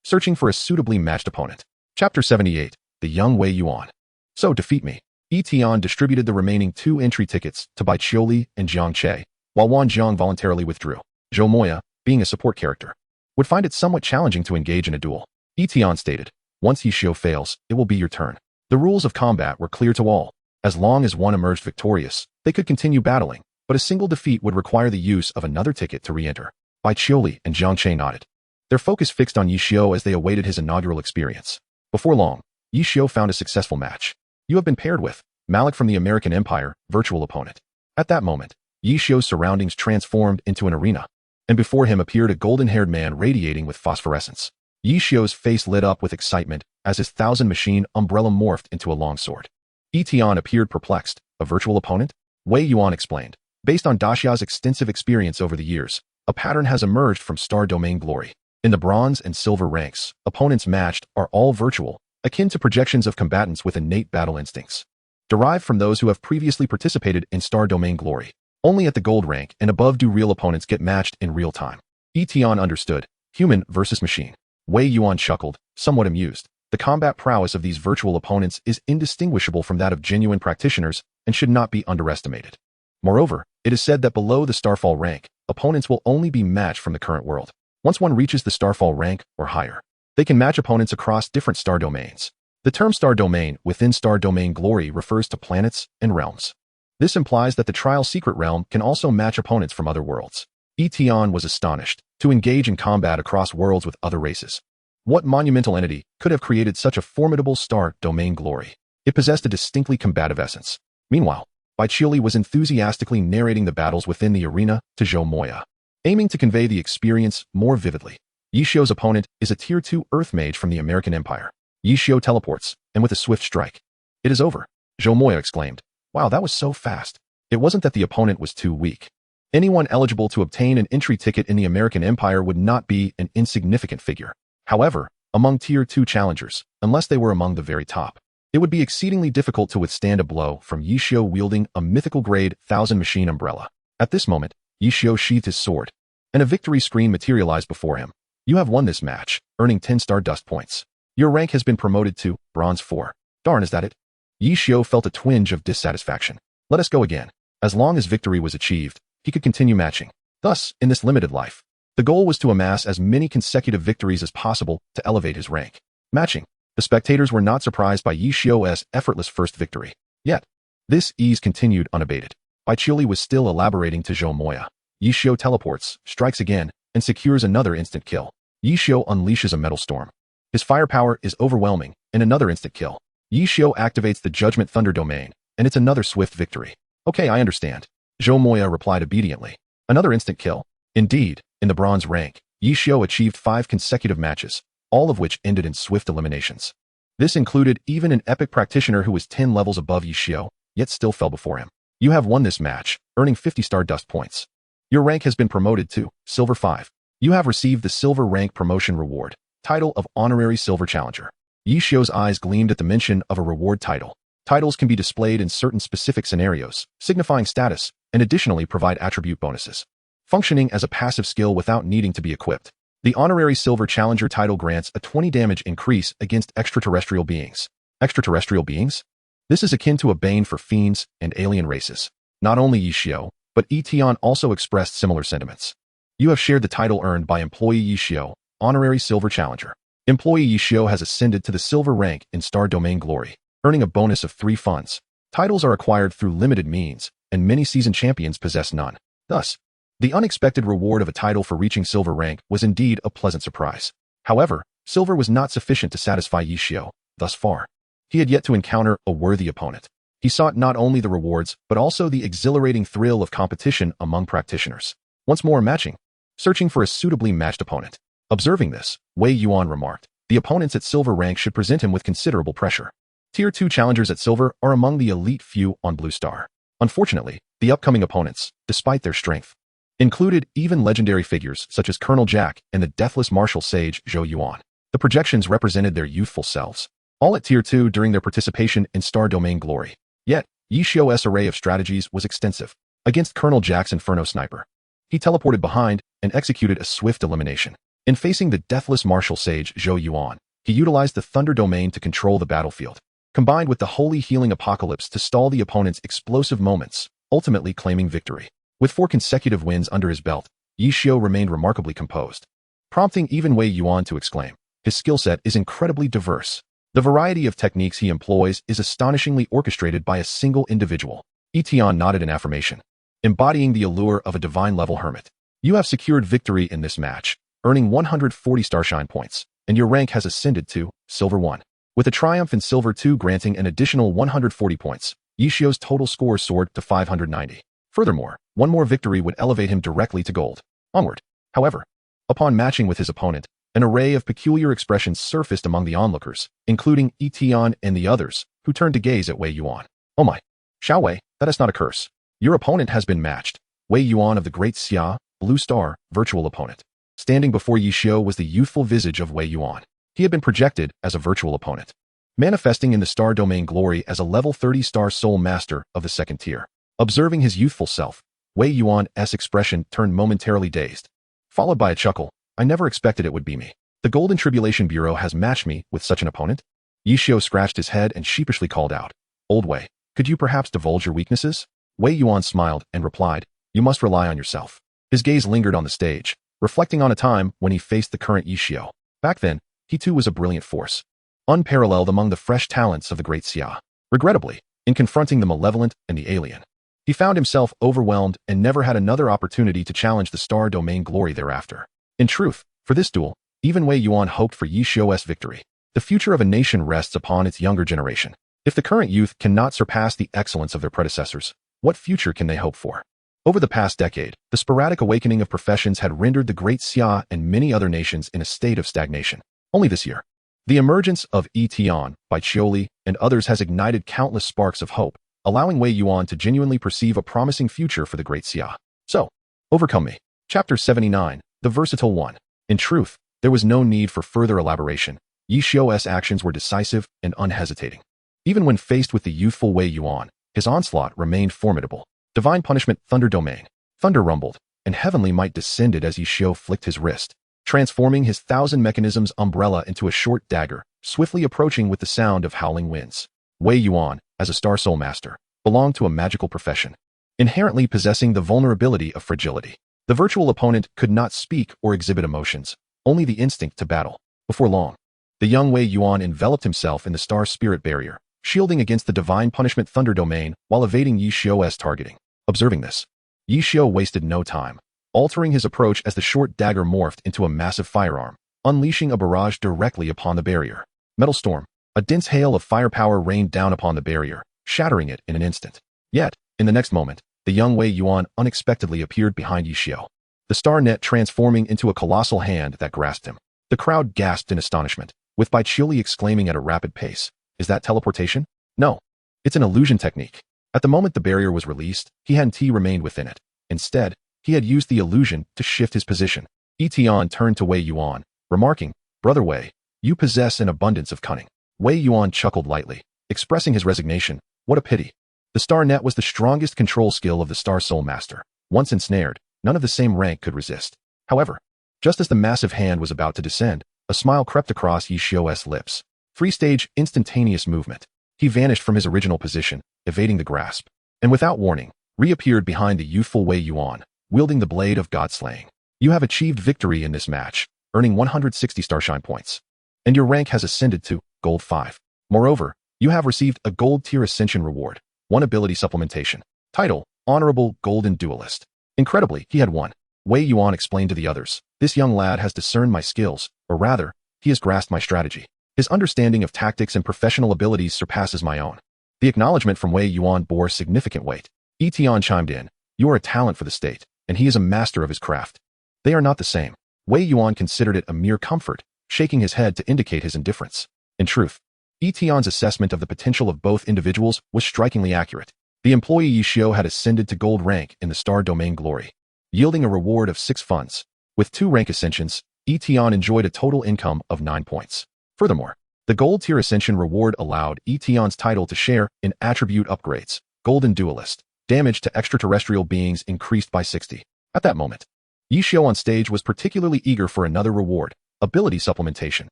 Searching for a suitably matched opponent. Chapter 78, The Young Wei Yuan. So defeat me. Yi Tian distributed the remaining 2 entry tickets to Bai Qiuli and Jiang Che, while Wan Jiang voluntarily withdrew. Zhou Moya, being a support character, would find it somewhat challenging to engage in a duel. Yi Tian stated, "Once Yi Xiao fails, it will be your turn." The rules of combat were clear to all. As long as one emerged victorious, they could continue battling, but a single defeat would require the use of another ticket to re-enter. Bai Qiuli and Jiang Che nodded. Their focus fixed on Yi Xiao as they awaited his inaugural experience. Before long, Yi Xiao found a successful match. "You have been paired with Malik from the American Empire, virtual opponent." At that moment, Yi Xiao's surroundings transformed into an arena, and before him appeared a golden-haired man radiating with phosphorescence. Yi Xiao's face lit up with excitement as his 1,000-machine umbrella morphed into a longsword. Yi Tian appeared perplexed. "A virtual opponent?" Wei Yuan explained. "Based on Daxia's extensive experience over the years, a pattern has emerged from Star Domain glory. In the bronze and silver ranks, opponents matched are all virtual, akin to projections of combatants with innate battle instincts, derived from those who have previously participated in Star Domain glory. Only at the gold rank and above do real opponents get matched in real time." Yi Tian understood. Human versus machine. Wei Yuan chuckled, somewhat amused. The combat prowess of these virtual opponents is indistinguishable from that of genuine practitioners and should not be underestimated. Moreover, it is said that below the Starfall rank, opponents will only be matched from the current world. Once one reaches the Starfall rank or higher, they can match opponents across different star domains. The term Star Domain within Star Domain glory refers to planets and realms. This implies that the Trial Secret Realm can also match opponents from other worlds. Yi Tian was astonished to engage in combat across worlds with other races. What monumental entity could have created such a formidable Star Domain glory? It possessed a distinctly combative essence. Meanwhile, Bai Qiuli was enthusiastically narrating the battles within the arena to Zhou Moya, aiming to convey the experience more vividly. Yi Xiao's opponent is a Tier 2 Earth Mage from the American Empire. Yi Xiao teleports, and with a swift strike, "It is over," Zhou Moya exclaimed. "Wow, that was so fast." It wasn't that the opponent was too weak. Anyone eligible to obtain an entry ticket in the American Empire would not be an insignificant figure. However, among Tier 2 challengers, unless they were among the very top, it would be exceedingly difficult to withstand a blow from Yi Xiao wielding a mythical-grade 1,000-machine umbrella. At this moment, Yi Xiao sheathed his sword, and a victory screen materialized before him. "You have won this match, earning 10 Stardust points. Your rank has been promoted to Bronze 4. Darn, is that it?" Yi Xiao felt a twinge of dissatisfaction. Let us go again. As long as victory was achieved, he could continue matching. Thus, in this limited life, the goal was to amass as many consecutive victories as possible to elevate his rank. Matching. The spectators were not surprised by Yi Xiao's effortless first victory. Yet, this ease continued unabated. Bai Qiuli was still elaborating to Zhou Moya. Yi Xiao teleports, strikes again, and secures another instant kill. Yi Xiao unleashes a metal storm. His firepower is overwhelming, and another instant kill. Yi Xiao activates the Judgment Thunder domain, and it's another swift victory. "Okay, I understand," Zhou Moya replied obediently. Another instant kill. Indeed, in the bronze rank, Yi Xiao achieved 5 consecutive matches, all of which ended in swift eliminations. This included even an epic practitioner who was 10 levels above Yi Xiao, yet still fell before him. "You have won this match, earning 50 Stardust points. Your rank has been promoted to Silver 5. You have received the Silver rank promotion reward, title of Honorary Silver Challenger." Yi Xiao's eyes gleamed at the mention of a reward title. Titles can be displayed in certain specific scenarios, signifying status, and additionally provide attribute bonuses, functioning as a passive skill without needing to be equipped. The honorary Silver Challenger title grants a 20 damage increase against extraterrestrial beings. Extraterrestrial beings? This is akin to a bane for fiends and alien races. Not only Yi Xiao, but Yi Tian also expressed similar sentiments. You have shared the title earned by employee Yi Xiao, honorary Silver Challenger. Employee Yi Xiao has ascended to the silver rank in Star Domain Glory, earning a bonus of 3 funds. Titles are acquired through limited means, and many seasoned champions possess none. Thus, the unexpected reward of a title for reaching silver rank was indeed a pleasant surprise. However, silver was not sufficient to satisfy Yi Xiao, thus far. He had yet to encounter a worthy opponent. He sought not only the rewards, but also the exhilarating thrill of competition among practitioners. Once more matching, searching for a suitably matched opponent. Observing this, Wei Yuan remarked, the opponents at silver rank should present him with considerable pressure. Tier 2 challengers at silver are among the elite few on Blue Star. Unfortunately, the upcoming opponents, despite their strength, included even legendary figures such as Colonel Jack and the deathless martial sage Zhou Yuan. The projections represented their youthful selves, all at Tier 2 during their participation in Star Domain Glory. Yet, Yi Xiao's array of strategies was extensive. Against Colonel Jack's Inferno Sniper, he teleported behind and executed a swift elimination. In facing the deathless martial sage Zhou Yuan, he utilized the Thunder Domain to control the battlefield, combined with the Holy Healing Apocalypse to stall the opponent's explosive moments, ultimately claiming victory. With 4 consecutive wins under his belt, Yi Xiao remained remarkably composed, prompting even Wei Yuan to exclaim, his skill set is incredibly diverse. The variety of techniques he employs is astonishingly orchestrated by a single individual. Yi Tian nodded in affirmation, embodying the allure of a divine-level hermit. You have secured victory in this match, earning 140 Starshine points, and your rank has ascended to Silver 1. With a triumph in Silver 2 granting an additional 140 points, Yi Xiao's total score soared to 590. Furthermore, one more victory would elevate him directly to gold. Onward. However, upon matching with his opponent, an array of peculiar expressions surfaced among the onlookers, including Yi Tian and the others, who turned to gaze at Wei Yuan. Oh my! Xiao Wei, that is not a curse. Your opponent has been matched. Wei Yuan of the Great Xia, Blue Star, virtual opponent. Standing before Yi Xiao was the youthful visage of Wei Yuan. He had been projected as a virtual opponent, manifesting in the Star Domain Glory as a level 30 Star Soul Master of the 2nd tier. Observing his youthful self, Wei Yuan's expression turned momentarily dazed, followed by a chuckle. I never expected it would be me. The Golden Tribulation Bureau has matched me with such an opponent? Yi Xiao scratched his head and sheepishly called out, Old Wei, could you perhaps divulge your weaknesses? Wei Yuan smiled and replied, you must rely on yourself. His gaze lingered on the stage, reflecting on a time when he faced the current Yi Xiao. Back then, he too was a brilliant force, unparalleled among the fresh talents of the Great Xia. Regrettably, in confronting the malevolent and the alien, he found himself overwhelmed and never had another opportunity to challenge the Star Domain Glory thereafter. In truth, for this duel, even Wei Yuan hoped for Yi Xiao's victory. The future of a nation rests upon its younger generation. If the current youth cannot surpass the excellence of their predecessors, what future can they hope for? Over the past decade, the sporadic awakening of professions had rendered the Great Xia and many other nations in a state of stagnation. Only this year, the emergence of Yi Tian by Chioli and others has ignited countless sparks of hope, allowing Wei Yuan to genuinely perceive a promising future for the Great Xia. So, overcome me. Chapter 79, The Versatile One. In truth, there was no need for further elaboration. Yi Xiao's actions were decisive and unhesitating. Even when faced with the youthful Wei Yuan, his onslaught remained formidable. Divine Punishment Thunder Domain. Thunder rumbled, and heavenly might descended as Yi Xiao flicked his wrist, transforming his 1,000 mechanisms umbrella into a short dagger, swiftly approaching with the sound of howling winds. Wei Yuan, as a Star Soul Master, belonged to a magical profession, inherently possessing the vulnerability of fragility. The virtual opponent could not speak or exhibit emotions, only the instinct to battle. Before long, the young Wei Yuan enveloped himself in the Star Spirit Barrier, shielding against the Divine Punishment Thunder Domain while evading Yi Xiao's targeting. Observing this, Yi Xiao wasted no time, altering his approach as the short dagger morphed into a massive firearm, unleashing a barrage directly upon the barrier. Metal Storm. A dense hail of firepower rained down upon the barrier, shattering it in an instant. Yet, in the next moment, the young Wei Yuan unexpectedly appeared behind Yi Xiao, the star net transforming into a colossal hand that grasped him. The crowd gasped in astonishment, with Bai Chiuli exclaiming at a rapid pace, Is that teleportation? No. It's an illusion technique. At the moment the barrier was released, he hadn't remained within it. Instead, he had used the illusion to shift his position. Yi Tian turned to Wei Yuan, remarking, Brother Wei, you possess an abundance of cunning. Wei Yuan chuckled lightly, expressing his resignation. What a pity. The star net was the strongest control skill of the Star Soul Master. Once ensnared, none of the same rank could resist. However, Just as the massive hand was about to descend, a smile crept across Yi Xiao's lips. Three-stage, instantaneous movement. He vanished from his original position, evading the grasp, and without warning, reappeared behind the youthful Wei Yuan, wielding the blade of God-slaying. You have achieved victory in this match, earning 160 starshine points. And your rank has ascended to Gold 5. Moreover, you have received a Gold Tier Ascension reward, 1 ability supplementation. Title, Honorable Golden Duelist. Incredibly, he had won. Wei Yuan explained to the others, this young lad has discerned my skills, or rather, he has grasped my strategy. His understanding of tactics and professional abilities surpasses my own. The acknowledgement from Wei Yuan bore significant weight. Yi Tian chimed in, you are a talent for the state, and he is a master of his craft. They are not the same. Wei Yuan considered it a mere comfort, shaking his head to indicate his indifference. In truth, Yi Tian's assessment of the potential of both individuals was strikingly accurate. The employee Yi Xiao had ascended to gold rank in the Star Domain Glory, yielding a reward of 6 funds. With 2 rank ascensions, Yi Tian enjoyed a total income of 9 points. Furthermore, the Gold Tier Ascension reward allowed Yi Tian's title to share in attribute upgrades. Golden Duelist. Damage to extraterrestrial beings increased by 60. At that moment, Yi Xiao on stage was particularly eager for another reward, ability supplementation.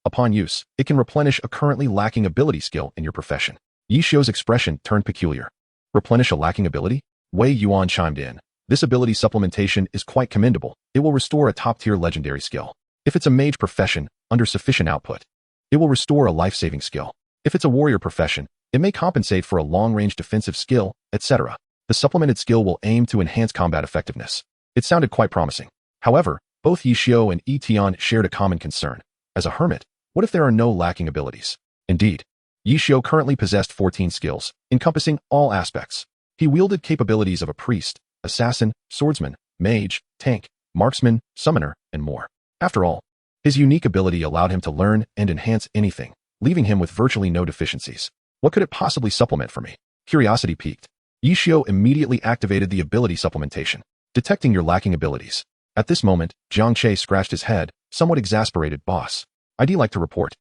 Upon use, it can replenish a currently lacking ability skill in your profession. Yi Xiao's expression turned peculiar. Replenish a lacking ability? Wei Yuan chimed in. This ability supplementation is quite commendable. It will restore a top-tier legendary skill. If it's a mage profession, under sufficient output, it will restore a life-saving skill. If it's a warrior profession, it may compensate for a long-range defensive skill, etc. The supplemented skill will aim to enhance combat effectiveness. It sounded quite promising. However, both Yi Xiao and Yi Tian shared a common concern. As a hermit, what if there are no lacking abilities? Indeed, Yi Xiao currently possessed 14 skills, encompassing all aspects. He wielded capabilities of a priest, assassin, swordsman, mage, tank, marksman, summoner, and more. After all, his unique ability allowed him to learn and enhance anything, leaving him with virtually no deficiencies. What could it possibly supplement for me? Curiosity piqued. Yi Xiao immediately activated the ability supplementation, detecting your lacking abilities. At this moment, Jiang Che scratched his head, somewhat exasperated. Boss, I'd like to report.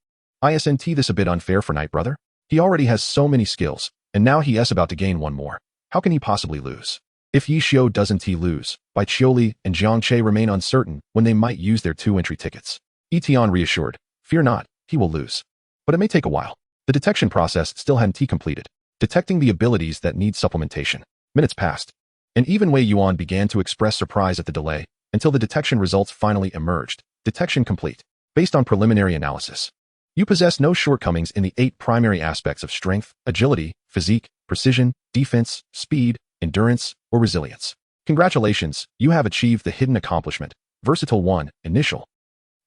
Isn't this a bit unfair for Night Brother? He already has so many skills, and now he is about to gain 1 more. How can he possibly lose? If Yi Xiao doesn't lose, Bai Qiuli and Jiang Che remain uncertain when they might use their 2 entry tickets. Yi Tian reassured, fear not, he will lose. But it may take a while. The detection process still hadn't completed, detecting the abilities that need supplementation. Minutes passed, and even Wei Yuan began to express surprise at the delay, until the detection results finally emerged. Detection complete. Based on preliminary analysis, you possess no shortcomings in the 8 primary aspects of strength, agility, physique, precision, defense, speed, endurance, or resilience. Congratulations, you have achieved the hidden accomplishment, Versatile 1, Initial.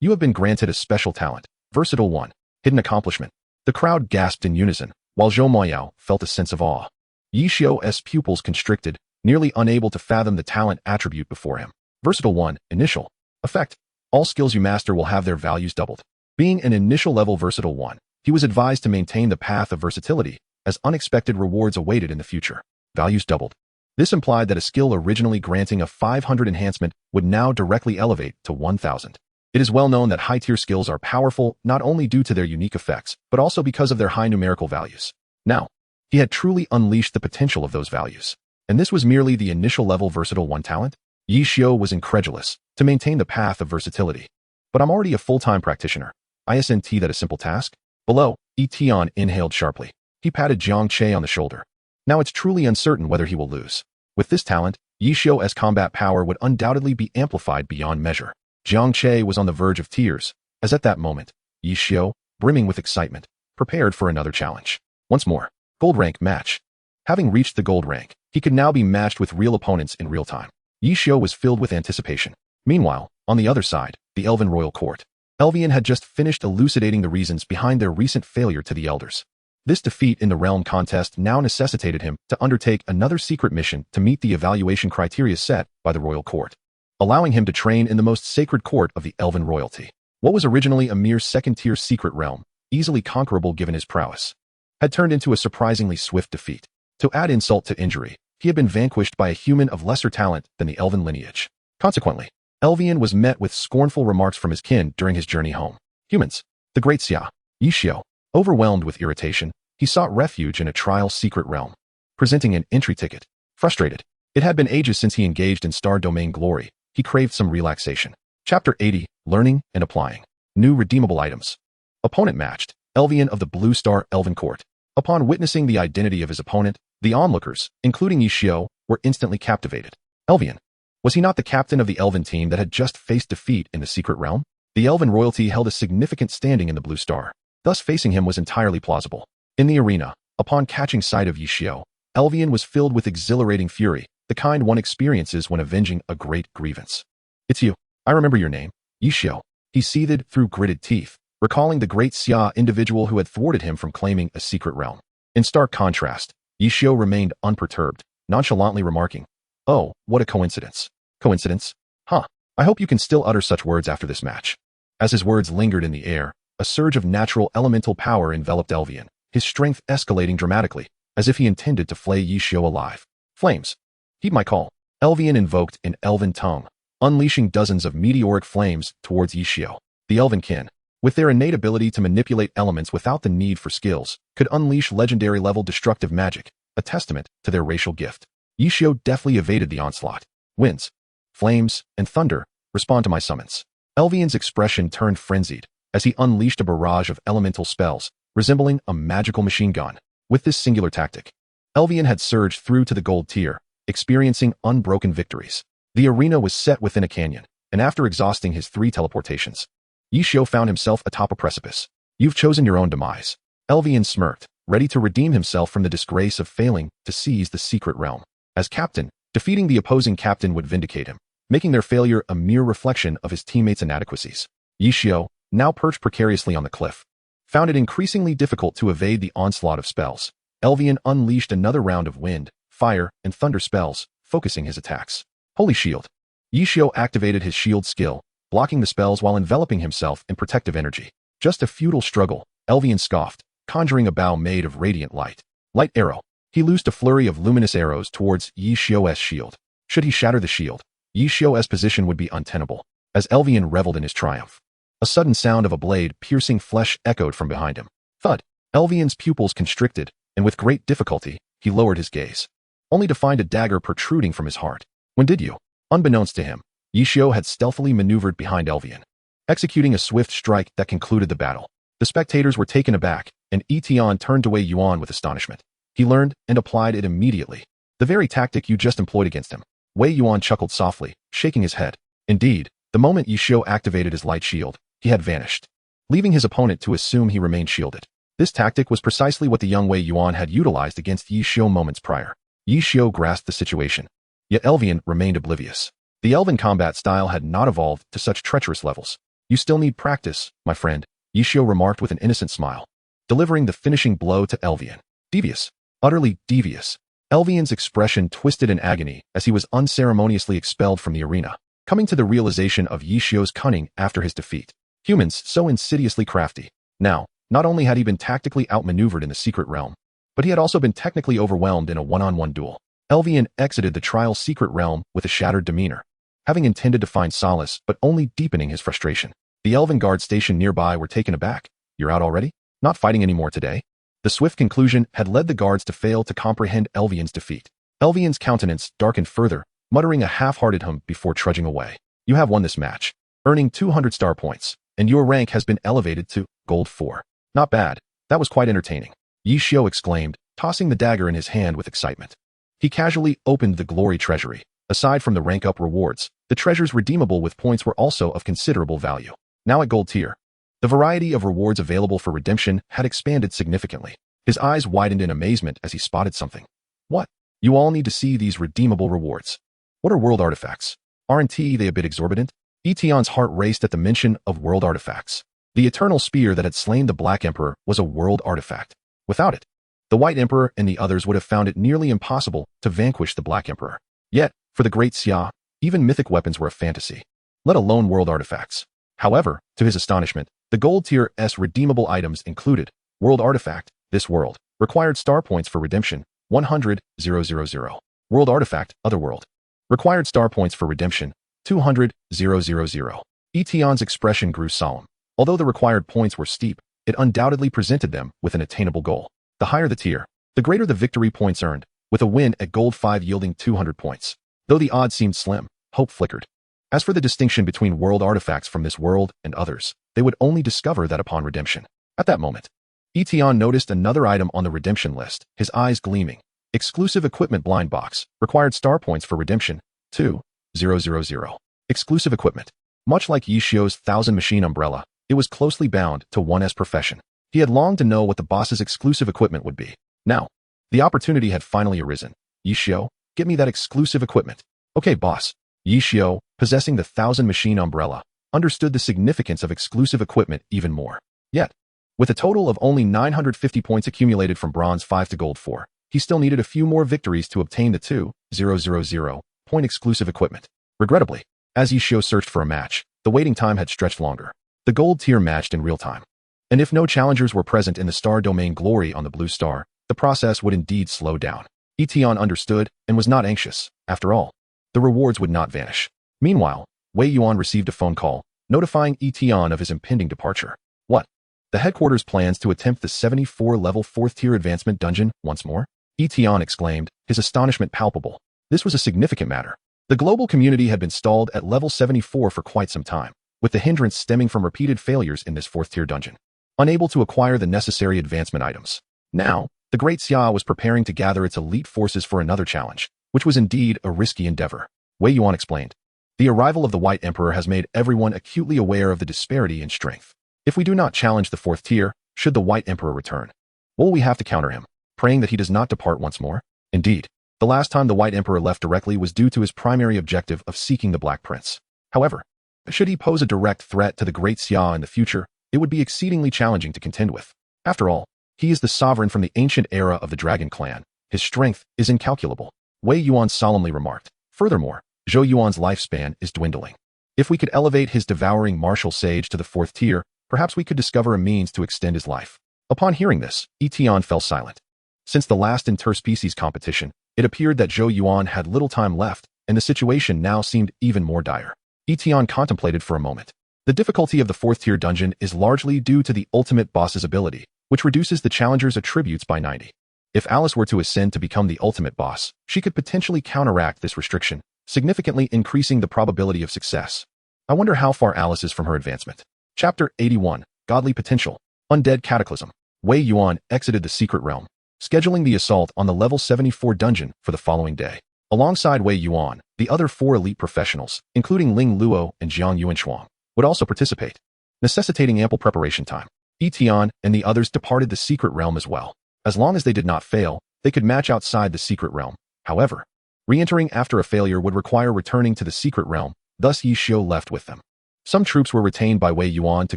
You have been granted a special talent, Versatile 1, Hidden Accomplishment. The crowd gasped in unison, while Zhou Moyao felt a sense of awe. Yi Xiao's pupils constricted, nearly unable to fathom the talent attribute before him. Versatile 1, Initial. Effect. All skills you master will have their values doubled. Being an initial level Versatile 1, he was advised to maintain the path of versatility, as unexpected rewards awaited in the future. Values doubled. This implied that a skill originally granting a 500 enhancement would now directly elevate to 1000. It is well known that high-tier skills are powerful not only due to their unique effects, but also because of their high numerical values. Now, he had truly unleashed the potential of those values. And this was merely the initial level Versatile 1 talent? Yi Xiao was incredulous. To maintain the path of versatility. But I'm already a full-time practitioner. Isn't that a simple task? Below, Yi Tian inhaled sharply. He patted Jiang Che on the shoulder. Now it's truly uncertain whether he will lose. With this talent, Yi Xiao's combat power would undoubtedly be amplified beyond measure. Jiang Che was on the verge of tears, as at that moment, Yi Xiao, brimming with excitement, prepared for another challenge. Once more, gold rank match. Having reached the gold rank, he could now be matched with real opponents in real time. Yi Xiao was filled with anticipation. Meanwhile, on the other side, the Elven royal court. Elvian had just finished elucidating the reasons behind their recent failure to the elders. This defeat in the realm contest now necessitated him to undertake another secret mission to meet the evaluation criteria set by the royal court, allowing him to train in the most sacred court of the Elven royalty. What was originally a mere second-tier secret realm, easily conquerable given his prowess, had turned into a surprisingly swift defeat. To add insult to injury, he had been vanquished by a human of lesser talent than the Elven lineage. Consequently, Elvian was met with scornful remarks from his kin during his journey home. Humans. The great Xia. Yi Xiao. Overwhelmed with irritation, he sought refuge in a trial secret realm, presenting an entry ticket. Frustrated. It had been ages since he engaged in Star Domain glory. He craved some relaxation. Chapter 80. learning and applying. New redeemable items. Opponent matched. Elvian of the Blue Star Elven Court. Upon witnessing the identity of his opponent, the onlookers, including Yi Xiao, were instantly captivated. Elvian. Was he not the captain of the Elven team that had just faced defeat in the Secret Realm? The Elven royalty held a significant standing in the Blue Star. Thus facing him was entirely plausible. In the arena, upon catching sight of Yi Xiao, Elvian was filled with exhilarating fury, the kind one experiences when avenging a great grievance. It's you. I remember your name. Yi Xiao. He seethed through gritted teeth, recalling the great Xia individual who had thwarted him from claiming a secret realm. In stark contrast, Yi Xiao remained unperturbed, nonchalantly remarking, "Oh, what a coincidence." Coincidence? Huh. I hope you can still utter such words after this match. As his words lingered in the air, a surge of natural elemental power enveloped Elvian, his strength escalating dramatically, as if he intended to flay Yi Xiao alive. Flames. Heed my call. Elvian invoked in Elven tongue, unleashing dozens of meteoric flames towards Yi Xiao. The Elven kin, with their innate ability to manipulate elements without the need for skills, could unleash legendary-level destructive magic, a testament to their racial gift. Yi Xiao deftly evaded the onslaught. Winds, flames, and thunder, respond to my summons. Elvian's expression turned frenzied, as he unleashed a barrage of elemental spells, resembling a magical machine gun. With this singular tactic, Elvian had surged through to the gold tier, experiencing unbroken victories. The arena was set within a canyon, and after exhausting his 3 teleportations, Yi Xiao found himself atop a precipice. You've chosen your own demise. Elvian smirked, ready to redeem himself from the disgrace of failing to seize the secret realm. As captain, defeating the opposing captain would vindicate him, making their failure a mere reflection of his teammates' inadequacies. Yi Xiao, now perched precariously on the cliff, found it increasingly difficult to evade the onslaught of spells. Elvian unleashed another round of wind, fire, and thunder spells, focusing his attacks. Holy Shield. Yi Xiao activated his shield skill, blocking the spells while enveloping himself in protective energy. Just a futile struggle, Elvian scoffed, conjuring a bow made of radiant light. Light arrow. He loosed a flurry of luminous arrows towards Yi Xiao's shield. Should he shatter the shield, Yi Xiao's position would be untenable, as Elvian reveled in his triumph. A sudden sound of a blade piercing flesh echoed from behind him. Thud. Elvian's pupils constricted, and with great difficulty, he lowered his gaze, only to find a dagger protruding from his heart. When did you? Unbeknownst to him, Yi Xiao had stealthily maneuvered behind Elvian, executing a swift strike that concluded the battle. The spectators were taken aback, and Yi Tian turned to Wei Yuan with astonishment. He learned and applied it immediately. The very tactic you just employed against him. Wei Yuan chuckled softly, shaking his head. Indeed, the moment Yi Xiao activated his light shield, he had vanished, leaving his opponent to assume he remained shielded. This tactic was precisely what the young Wei Yuan had utilized against Yi Xiao moments prior. Yi Xiao grasped the situation, yet Elvian remained oblivious. The Elven combat style had not evolved to such treacherous levels. You still need practice, my friend, Yi Xiao remarked with an innocent smile, delivering the finishing blow to Elvian. Devious. Utterly devious. Elvian's expression twisted in agony as he was unceremoniously expelled from the arena, coming to the realization of Yi Xiao's cunning after his defeat. Humans so insidiously crafty. Now, not only had he been tactically outmaneuvered in the secret realm, but he had also been technically overwhelmed in a one-on-one duel. Elvian exited the trial secret realm with a shattered demeanor, having intended to find solace but only deepening his frustration. The Elven guards stationed nearby were taken aback. You're out already? Not fighting anymore today? The swift conclusion had led the guards to fail to comprehend Elvian's defeat. Elvian's countenance darkened further, muttering a half-hearted hum before trudging away. You have won this match, earning 200 star points, and your rank has been elevated to Gold 4. Not bad. That was quite entertaining, Yi Xiao exclaimed, tossing the dagger in his hand with excitement. He casually opened the glory treasury. Aside from the rank-up rewards, the treasures redeemable with points were also of considerable value. Now at Gold tier, the variety of rewards available for redemption had expanded significantly. His eyes widened in amazement as he spotted something. What? You all need to see these redeemable rewards. What are world artifacts? Aren't they a bit exorbitant? Yi Tian's heart raced at the mention of world artifacts. The eternal spear that had slain the Black Emperor was a world artifact. Without it, the White Emperor and the others would have found it nearly impossible to vanquish the Black Emperor. Yet, for the great Xia, even mythic weapons were a fantasy, let alone world artifacts. However, to his astonishment, the Gold tier S redeemable items included World Artifact, this world, required star points for redemption, 100,000. World Artifact, Otherworld, required star points for redemption, 200,000. Yi Tian's expression grew solemn. Although the required points were steep, it undoubtedly presented them with an attainable goal. The higher the tier, the greater the victory points earned, with a win at Gold 5 yielding 200 points. Though the odds seemed slim, hope flickered. As for the distinction between world artifacts from this world and others, they would only discover that upon redemption. At that moment, Yi Tian noticed another item on the redemption list, his eyes gleaming. Exclusive equipment blind box, required star points for redemption, 2,000. Exclusive equipment. Much like Yi Xiu's 1,000 machine umbrella, it was closely bound to one's profession. He had longed to know what the boss's exclusive equipment would be. Now, the opportunity had finally arisen. Yi Xiu, get me that exclusive equipment. Okay, boss. Yi Xiu, possessing the 1,000 machine umbrella, understood the significance of exclusive equipment even more. Yet, with a total of only 950 accumulated from bronze 5 to gold 4, he still needed a few more victories to obtain the 2,000 point exclusive equipment. Regrettably, as Yi Xiu searched for a match, the waiting time had stretched longer. The gold tier matched in real time. And if no challengers were present in the star domain glory on the blue star, the process would indeed slow down. Yi Tian understood and was not anxious. After all, the rewards would not vanish. Meanwhile, Wei Yuan received a phone call, notifying Yi Tian of his impending departure. What? The headquarters plans to attempt the 74 level 4th tier advancement dungeon once more? Yi Tian exclaimed, his astonishment palpable. This was a significant matter. The global community had been stalled at level 74 for quite some time, with the hindrance stemming from repeated failures in this 4th tier dungeon, unable to acquire the necessary advancement items. Now, the Great Xia was preparing to gather its elite forces for another challenge, which was indeed a risky endeavor. Wei Yuan explained. The arrival of the White Emperor has made everyone acutely aware of the disparity in strength. If we do not challenge the 4th tier, should the White Emperor return, will we have to counter him, praying that he does not depart once more? Indeed, the last time the White Emperor left directly was due to his primary objective of seeking the Black Prince. However, should he pose a direct threat to the Great Xia in the future, it would be exceedingly challenging to contend with. After all, he is the sovereign from the ancient era of the Dragon Clan. His strength is incalculable. Wei Yuan solemnly remarked. Furthermore, Zhou Yuan's lifespan is dwindling. If we could elevate his devouring martial sage to the 4th tier, perhaps we could discover a means to extend his life. Upon hearing this, Yi Tian fell silent. Since the last interspecies competition, it appeared that Zhou Yuan had little time left, and the situation now seemed even more dire. Yi Tian contemplated for a moment. The difficulty of the 4th tier dungeon is largely due to the ultimate boss's ability, which reduces the challenger's attributes by 90. If Alice were to ascend to become the ultimate boss, she could potentially counteract this restriction, significantly increasing the probability of success. I wonder how far Alice is from her advancement. Chapter 81, Godly Potential, Undead Cataclysm. Wei Yuan exited the secret realm, scheduling the assault on the level 74 dungeon for the following day. Alongside Wei Yuan, the other 4 elite professionals, including Ling Luo and Jiang Yuanshuang, would also participate, necessitating ample preparation time. Yi Tian and the others departed the secret realm as well. As long as they did not fail, they could match outside the secret realm. However, re-entering after a failure would require returning to the secret realm, thus Yi Xiu left with them. Some troops were retained by Wei Yuan to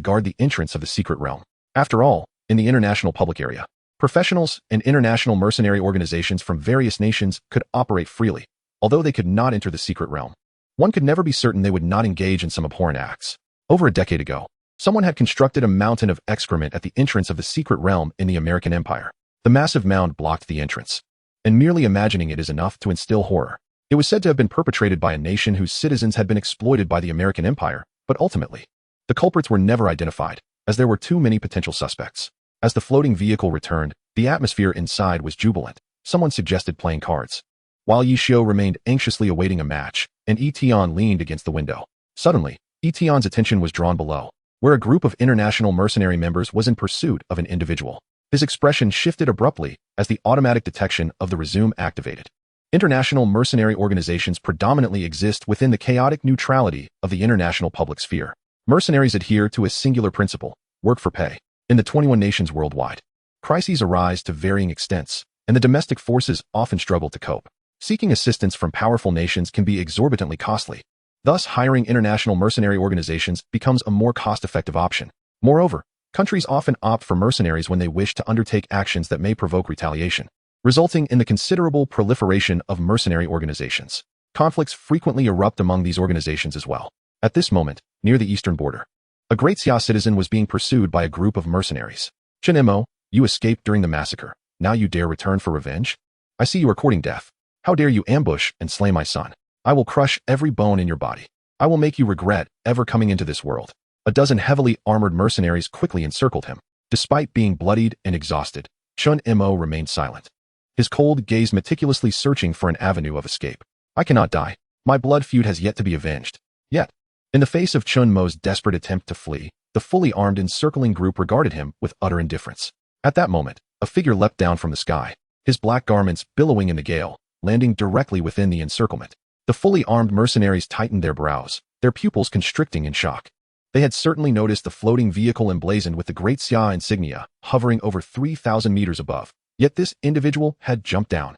guard the entrance of the secret realm. After all, in the international public area, professionals and international mercenary organizations from various nations could operate freely, although they could not enter the secret realm. One could never be certain they would not engage in some abhorrent acts. Over a decade ago, someone had constructed a mountain of excrement at the entrance of the secret realm in the American Empire. The massive mound blocked the entrance, and merely imagining it is enough to instill horror. It was said to have been perpetrated by a nation whose citizens had been exploited by the American Empire, but ultimately, the culprits were never identified, as there were too many potential suspects. As the floating vehicle returned, the atmosphere inside was jubilant. Someone suggested playing cards, while Yi Xiu remained anxiously awaiting a match, and Yi Tian leaned against the window. Suddenly, Yi Tian's attention was drawn below, where a group of international mercenary members was in pursuit of an individual. His expression shifted abruptly as the automatic detection of the resume activated. International mercenary organizations predominantly exist within the chaotic neutrality of the international public sphere. Mercenaries adhere to a singular principle: work for pay. In the 21 nations worldwide, crises arise to varying extents, and the domestic forces often struggle to cope. Seeking assistance from powerful nations can be exorbitantly costly. Thus, hiring international mercenary organizations becomes a more cost-effective option. Moreover, countries often opt for mercenaries when they wish to undertake actions that may provoke retaliation, resulting in the considerable proliferation of mercenary organizations. Conflicts frequently erupt among these organizations as well. At this moment, near the eastern border, a Great Xia citizen was being pursued by a group of mercenaries. Chen Imo, you escaped during the massacre. Now you dare return for revenge? I see you are courting death. How dare you ambush and slay my son? I will crush every bone in your body. I will make you regret ever coming into this world. A dozen heavily armored mercenaries quickly encircled him. Despite being bloodied and exhausted, Chen Imo remained silent, his cold gaze meticulously searching for an avenue of escape. I cannot die. My blood feud has yet to be avenged. Yet, in the face of Chun Mo's desperate attempt to flee, the fully armed encircling group regarded him with utter indifference. At that moment, a figure leapt down from the sky, his black garments billowing in the gale, landing directly within the encirclement. The fully armed mercenaries tightened their brows, their pupils constricting in shock. They had certainly noticed the floating vehicle emblazoned with the Great Xia insignia, hovering over 3,000 meters above. Yet this individual had jumped down.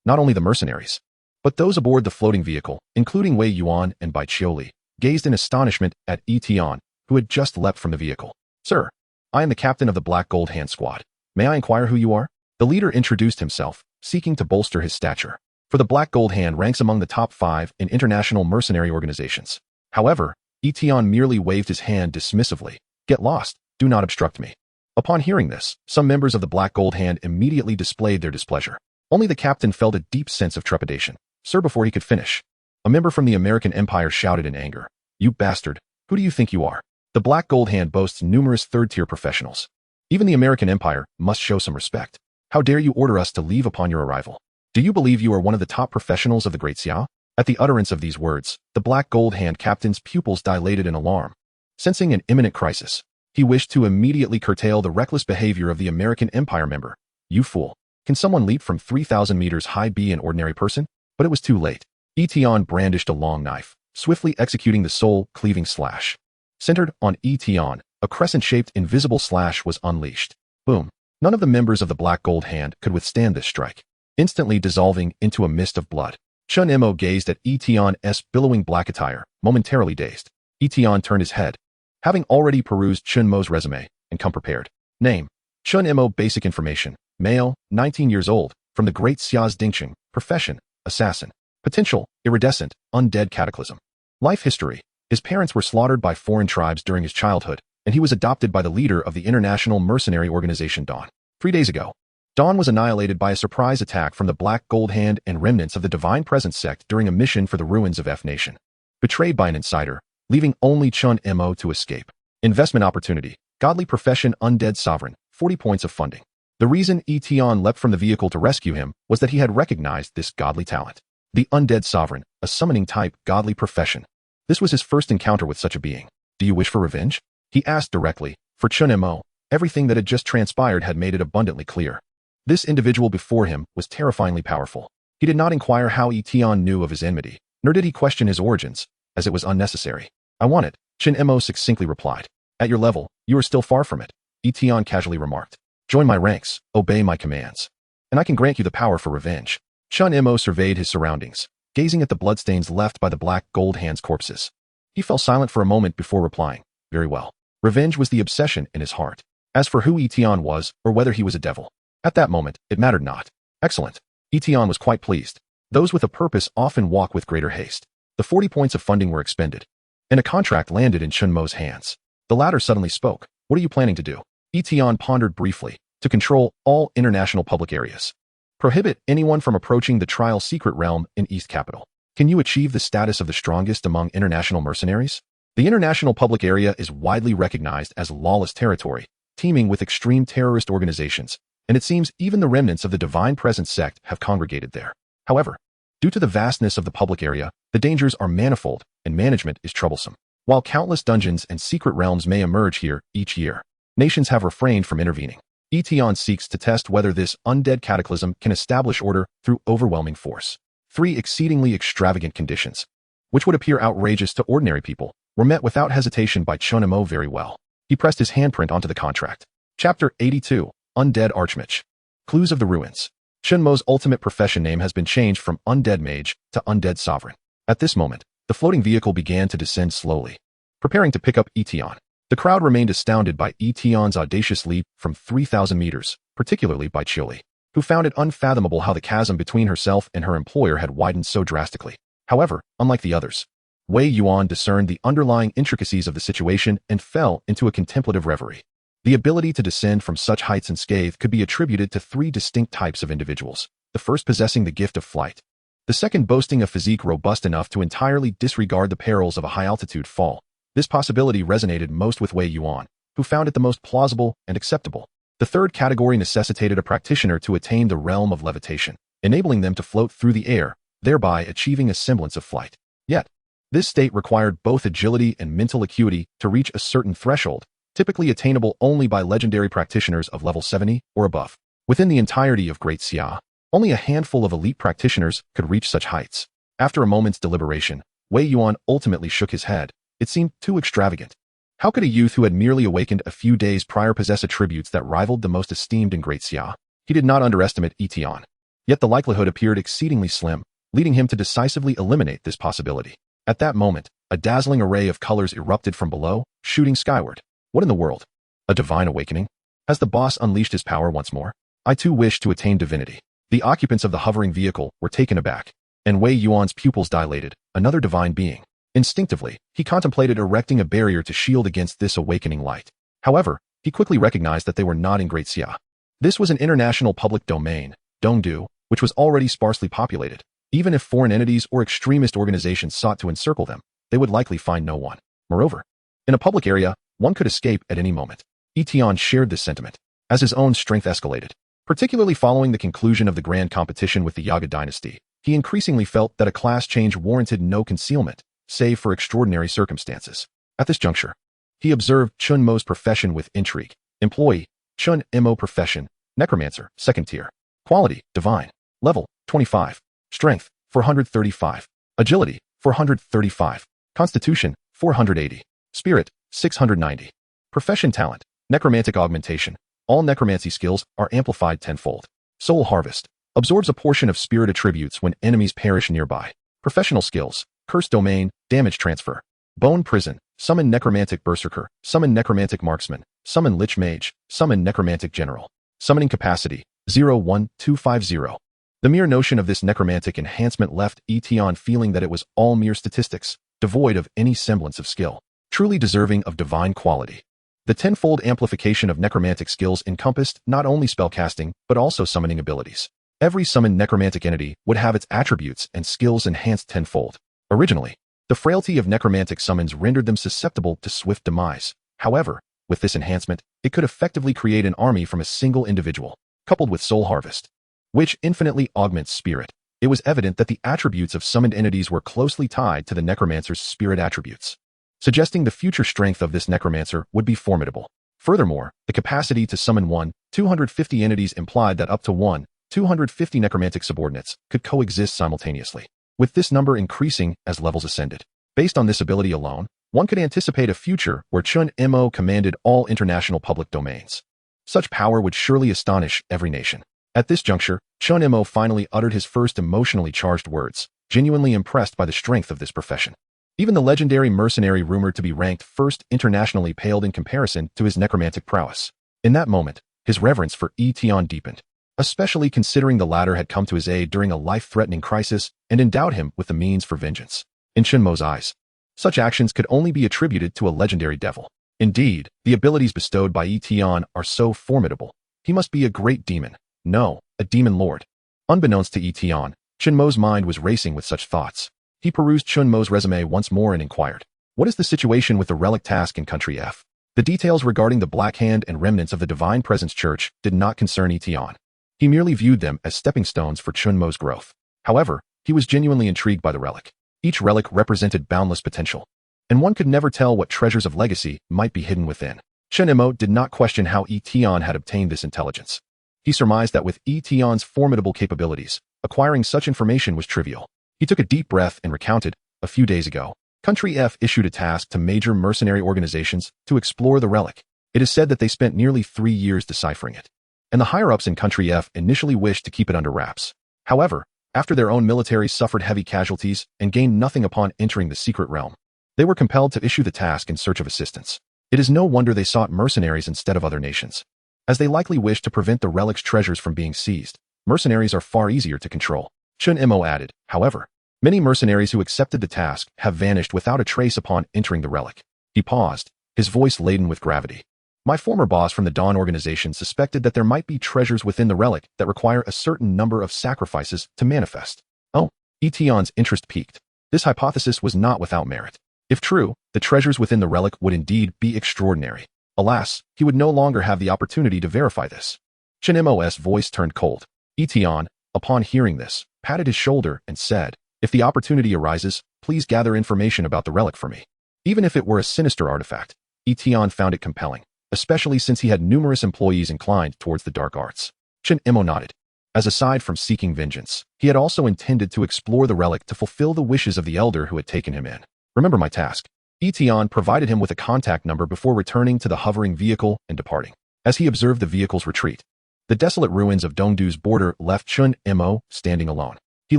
Not only the mercenaries, but those aboard the floating vehicle, including Wei Yuan and Bai Qiuli, gazed in astonishment at Yi Tian, who had just leapt from the vehicle. "Sir, I am the captain of the Black Gold Hand Squad. May I inquire who you are?" The leader introduced himself, seeking to bolster his stature. For the Black Gold Hand ranks among the top 5 in international mercenary organizations. However, Yi Tian merely waved his hand dismissively. "Get lost, do not obstruct me." Upon hearing this, some members of the Black Gold Hand immediately displayed their displeasure. Only the captain felt a deep sense of trepidation. "Sir," before he could finish, a member from the American Empire shouted in anger, "You bastard, who do you think you are?" The Black Gold Hand boasts numerous third-tier professionals. Even the American Empire must show some respect. How dare you order us to leave upon your arrival? Do you believe you are one of the top professionals of the Great Xia? At the utterance of these words, the Black Gold Hand captain's pupils dilated in alarm. Sensing an imminent crisis, he wished to immediately curtail the reckless behavior of the American Empire member. "You fool. Can someone leap from 3,000 meters high be an ordinary person?" But it was too late. Yi Tian brandished a long knife, swiftly executing the soul-cleaving slash. Centered on Yi Tian, a crescent-shaped invisible slash was unleashed. Boom. None of the members of the Black Gold Hand could withstand this strike, instantly dissolving into a mist of blood. Chun Mo gazed at Yi Tian's billowing black attire, momentarily dazed. Yi Tian turned his head, having already perused Chun Mo's resume, and come prepared. Name: Chun Mo. Basic information: male, 19 years old, from the Great Xia's Dingqing. Profession: assassin. Potential: iridescent, undead cataclysm. Life history: his parents were slaughtered by foreign tribes during his childhood, and he was adopted by the leader of the international mercenary organization Dawn. 3 days ago, Dawn was annihilated by a surprise attack from the Black Gold Hand and remnants of the Divine Presence sect during a mission for the ruins of F Nation. Betrayed by an insider, leaving only Chun Mo to escape. Investment opportunity: godly profession, undead sovereign, 40 points of funding. The reason Yi Tian leapt from the vehicle to rescue him was that he had recognized this godly talent. The undead sovereign, a summoning type, godly profession. This was his first encounter with such a being. "Do you wish for revenge?" he asked directly. For Chun Mo, everything that had just transpired had made it abundantly clear. This individual before him was terrifyingly powerful. He did not inquire how Yi Tian knew of his enmity, nor did he question his origins, as it was unnecessary. "I want it," Chun Mo succinctly replied. "At your level, you are still far from it," Yi Tian casually remarked. "Join my ranks, obey my commands, and I can grant you the power for revenge." Chun Mo surveyed his surroundings, gazing at the bloodstains left by the Black Gold Hand's corpses. He fell silent for a moment before replying, "Very well." Revenge was the obsession in his heart. As for who Yi Tian was, or whether he was a devil, at that moment, it mattered not. Excellent. Yi Tian was quite pleased. Those with a purpose often walk with greater haste. The 40 points of funding were expended, and a contract landed in Chun Mo's hands. The latter suddenly spoke. "What are you planning to do?" Yi Tian pondered briefly. "To control all international public areas. Prohibit anyone from approaching the trial secret realm in East Capital. Can you achieve the status of the strongest among international mercenaries? The international public area is widely recognized as lawless territory, teeming with extreme terrorist organizations, and it seems even the remnants of the Divine Presence sect have congregated there. However, due to the vastness of the public area, the dangers are manifold, and management is troublesome. While countless dungeons and secret realms may emerge here each year, nations have refrained from intervening. Yi Tian seeks to test whether this undead cataclysm can establish order through overwhelming force. 3 exceedingly extravagant conditions, which would appear outrageous to ordinary people, were met without hesitation by Chun Mo very well. He pressed his handprint onto the contract. Chapter 82, Undead Archmage. Clues of the Ruins. Chun Mo's ultimate profession name has been changed from Undead Mage to Undead Sovereign. At this moment, the floating vehicle began to descend slowly, preparing to pick up Yi Tian. The crowd remained astounded by Yi Tian's audacious leap from 3,000 meters, particularly by Qiuli, who found it unfathomable how the chasm between herself and her employer had widened so drastically. However, unlike the others, Wei Yuan discerned the underlying intricacies of the situation and fell into a contemplative reverie. The ability to descend from such heights unscathed could be attributed to 3 distinct types of individuals, the first possessing the gift of flight, the second boasting a physique robust enough to entirely disregard the perils of a high-altitude fall. This possibility resonated most with Wei Yuan, who found it the most plausible and acceptable. The third category necessitated a practitioner to attain the realm of levitation, enabling them to float through the air, thereby achieving a semblance of flight. Yet, This state required both agility and mental acuity to reach a certain threshold, typically attainable only by legendary practitioners of level 70 or above. Within the entirety of Great Xia, only a handful of elite practitioners could reach such heights. After a moment's deliberation, Wei Yuan ultimately shook his head. It seemed too extravagant. How could a youth who had merely awakened a few days prior possess attributes that rivaled the most esteemed in Great Xia? He did not underestimate Yi Tian. Yet the likelihood appeared exceedingly slim, leading him to decisively eliminate this possibility. At that moment, a dazzling array of colors erupted from below, shooting skyward. What in the world? A divine awakening? Has the boss unleashed his power once more? I too wish to attain divinity. The occupants of the hovering vehicle were taken aback, and Wei Yuan's pupils dilated. Another divine being. Instinctively, he contemplated erecting a barrier to shield against this awakening light. However, he quickly recognized that they were not in Great Xia. This was an international public domain, Dongdu, which was already sparsely populated. Even if foreign entities or extremist organizations sought to encircle them, they would likely find no one. Moreover, in a public area, one could escape at any moment. Yi Tian shared this sentiment. As his own strength escalated, particularly following the conclusion of the grand competition with the Yaga dynasty, he increasingly felt that a class change warranted no concealment, save for extraordinary circumstances. At this juncture, he observed Chun Mo's profession with intrigue. Employee, Chun Mo profession, necromancer, second tier. Quality, divine. Level, 25. Strength, 435. Agility, 435. Constitution, 480. Spirit, 690. Profession talent, necromantic augmentation. All necromancy skills are amplified tenfold. Soul harvest, absorbs a portion of spirit attributes when enemies perish nearby. Professional skills, curse domain, damage transfer. Bone prison, summon necromantic berserker, summon necromantic marksman, summon lich mage, summon necromantic general. Summoning capacity, 01250. The mere notion of this necromantic enhancement left Yi Tian feeling that it was all mere statistics, devoid of any semblance of skill, truly deserving of divine quality. The tenfold amplification of necromantic skills encompassed not only spellcasting, but also summoning abilities. Every summoned necromantic entity would have its attributes and skills enhanced tenfold. Originally, the frailty of necromantic summons rendered them susceptible to swift demise. However, with this enhancement, it could effectively create an army from a single individual, coupled with soul harvest, which infinitely augments spirit. It was evident that the attributes of summoned entities were closely tied to the necromancer's spirit attributes, suggesting the future strength of this necromancer would be formidable. Furthermore, the capacity to summon 250 entities implied that up to 250 necromantic subordinates could coexist simultaneously, with this number increasing as levels ascended. Based on this ability alone, one could anticipate a future where Chun Mo commanded all international public domains. Such power would surely astonish every nation. At this juncture, Chun Mo finally uttered his first emotionally charged words, genuinely impressed by the strength of this profession. Even the legendary mercenary rumored to be ranked first internationally paled in comparison to his necromantic prowess. In that moment, his reverence for Yi Tian deepened, especially considering the latter had come to his aid during a life-threatening crisis and endowed him with the means for vengeance. In Chun Mo's eyes, such actions could only be attributed to a legendary devil. Indeed, the abilities bestowed by Yi Tian are so formidable. He must be a great demon. No, a demon lord. Unbeknownst to Yi Tian, Chun Mo's mind was racing with such thoughts. He perused Chun Mo's resume once more and inquired, "What is the situation with the relic task in Country F?" The details regarding the Black Hand and remnants of the Divine Presence Church did not concern Yi Tian. He merely viewed them as stepping stones for Chun Mo's growth. However, he was genuinely intrigued by the relic. Each relic represented boundless potential, and one could never tell what treasures of legacy might be hidden within. Chun Mo did not question how Yi Tian had obtained this intelligence. He surmised that with Yi Tian's formidable capabilities, acquiring such information was trivial. He took a deep breath and recounted, a few days ago, Country F issued a task to major mercenary organizations to explore the relic. It is said that they spent nearly 3 years deciphering it, and the higher-ups in Country F initially wished to keep it under wraps. However, after their own military suffered heavy casualties and gained nothing upon entering the secret realm, they were compelled to issue the task in search of assistance. It is no wonder they sought mercenaries instead of other nations, as they likely wished to prevent the relic's treasures from being seized. Mercenaries are far easier to control. Chun Mo added, however, many mercenaries who accepted the task have vanished without a trace upon entering the relic. He paused, his voice laden with gravity. My former boss from the Dawn organization suspected that there might be treasures within the relic that require a certain number of sacrifices to manifest. Oh, Yi Tian's interest piqued. This hypothesis was not without merit. If true, the treasures within the relic would indeed be extraordinary. Alas, he would no longer have the opportunity to verify this. Chun Mo's voice turned cold. Yi Tian, upon hearing this, patted his shoulder and said, If the opportunity arises, please gather information about the relic for me. Even if it were a sinister artifact, Yi Tian found it compelling, especially since he had numerous employees inclined towards the dark arts. Chen Imo nodded. As aside from seeking vengeance, he had also intended to explore the relic to fulfill the wishes of the elder who had taken him in. Remember my task. Yi Tian provided him with a contact number before returning to the hovering vehicle and departing. As he observed the vehicle's retreat, the desolate ruins of Dongdu's border left Chen Imo standing alone. He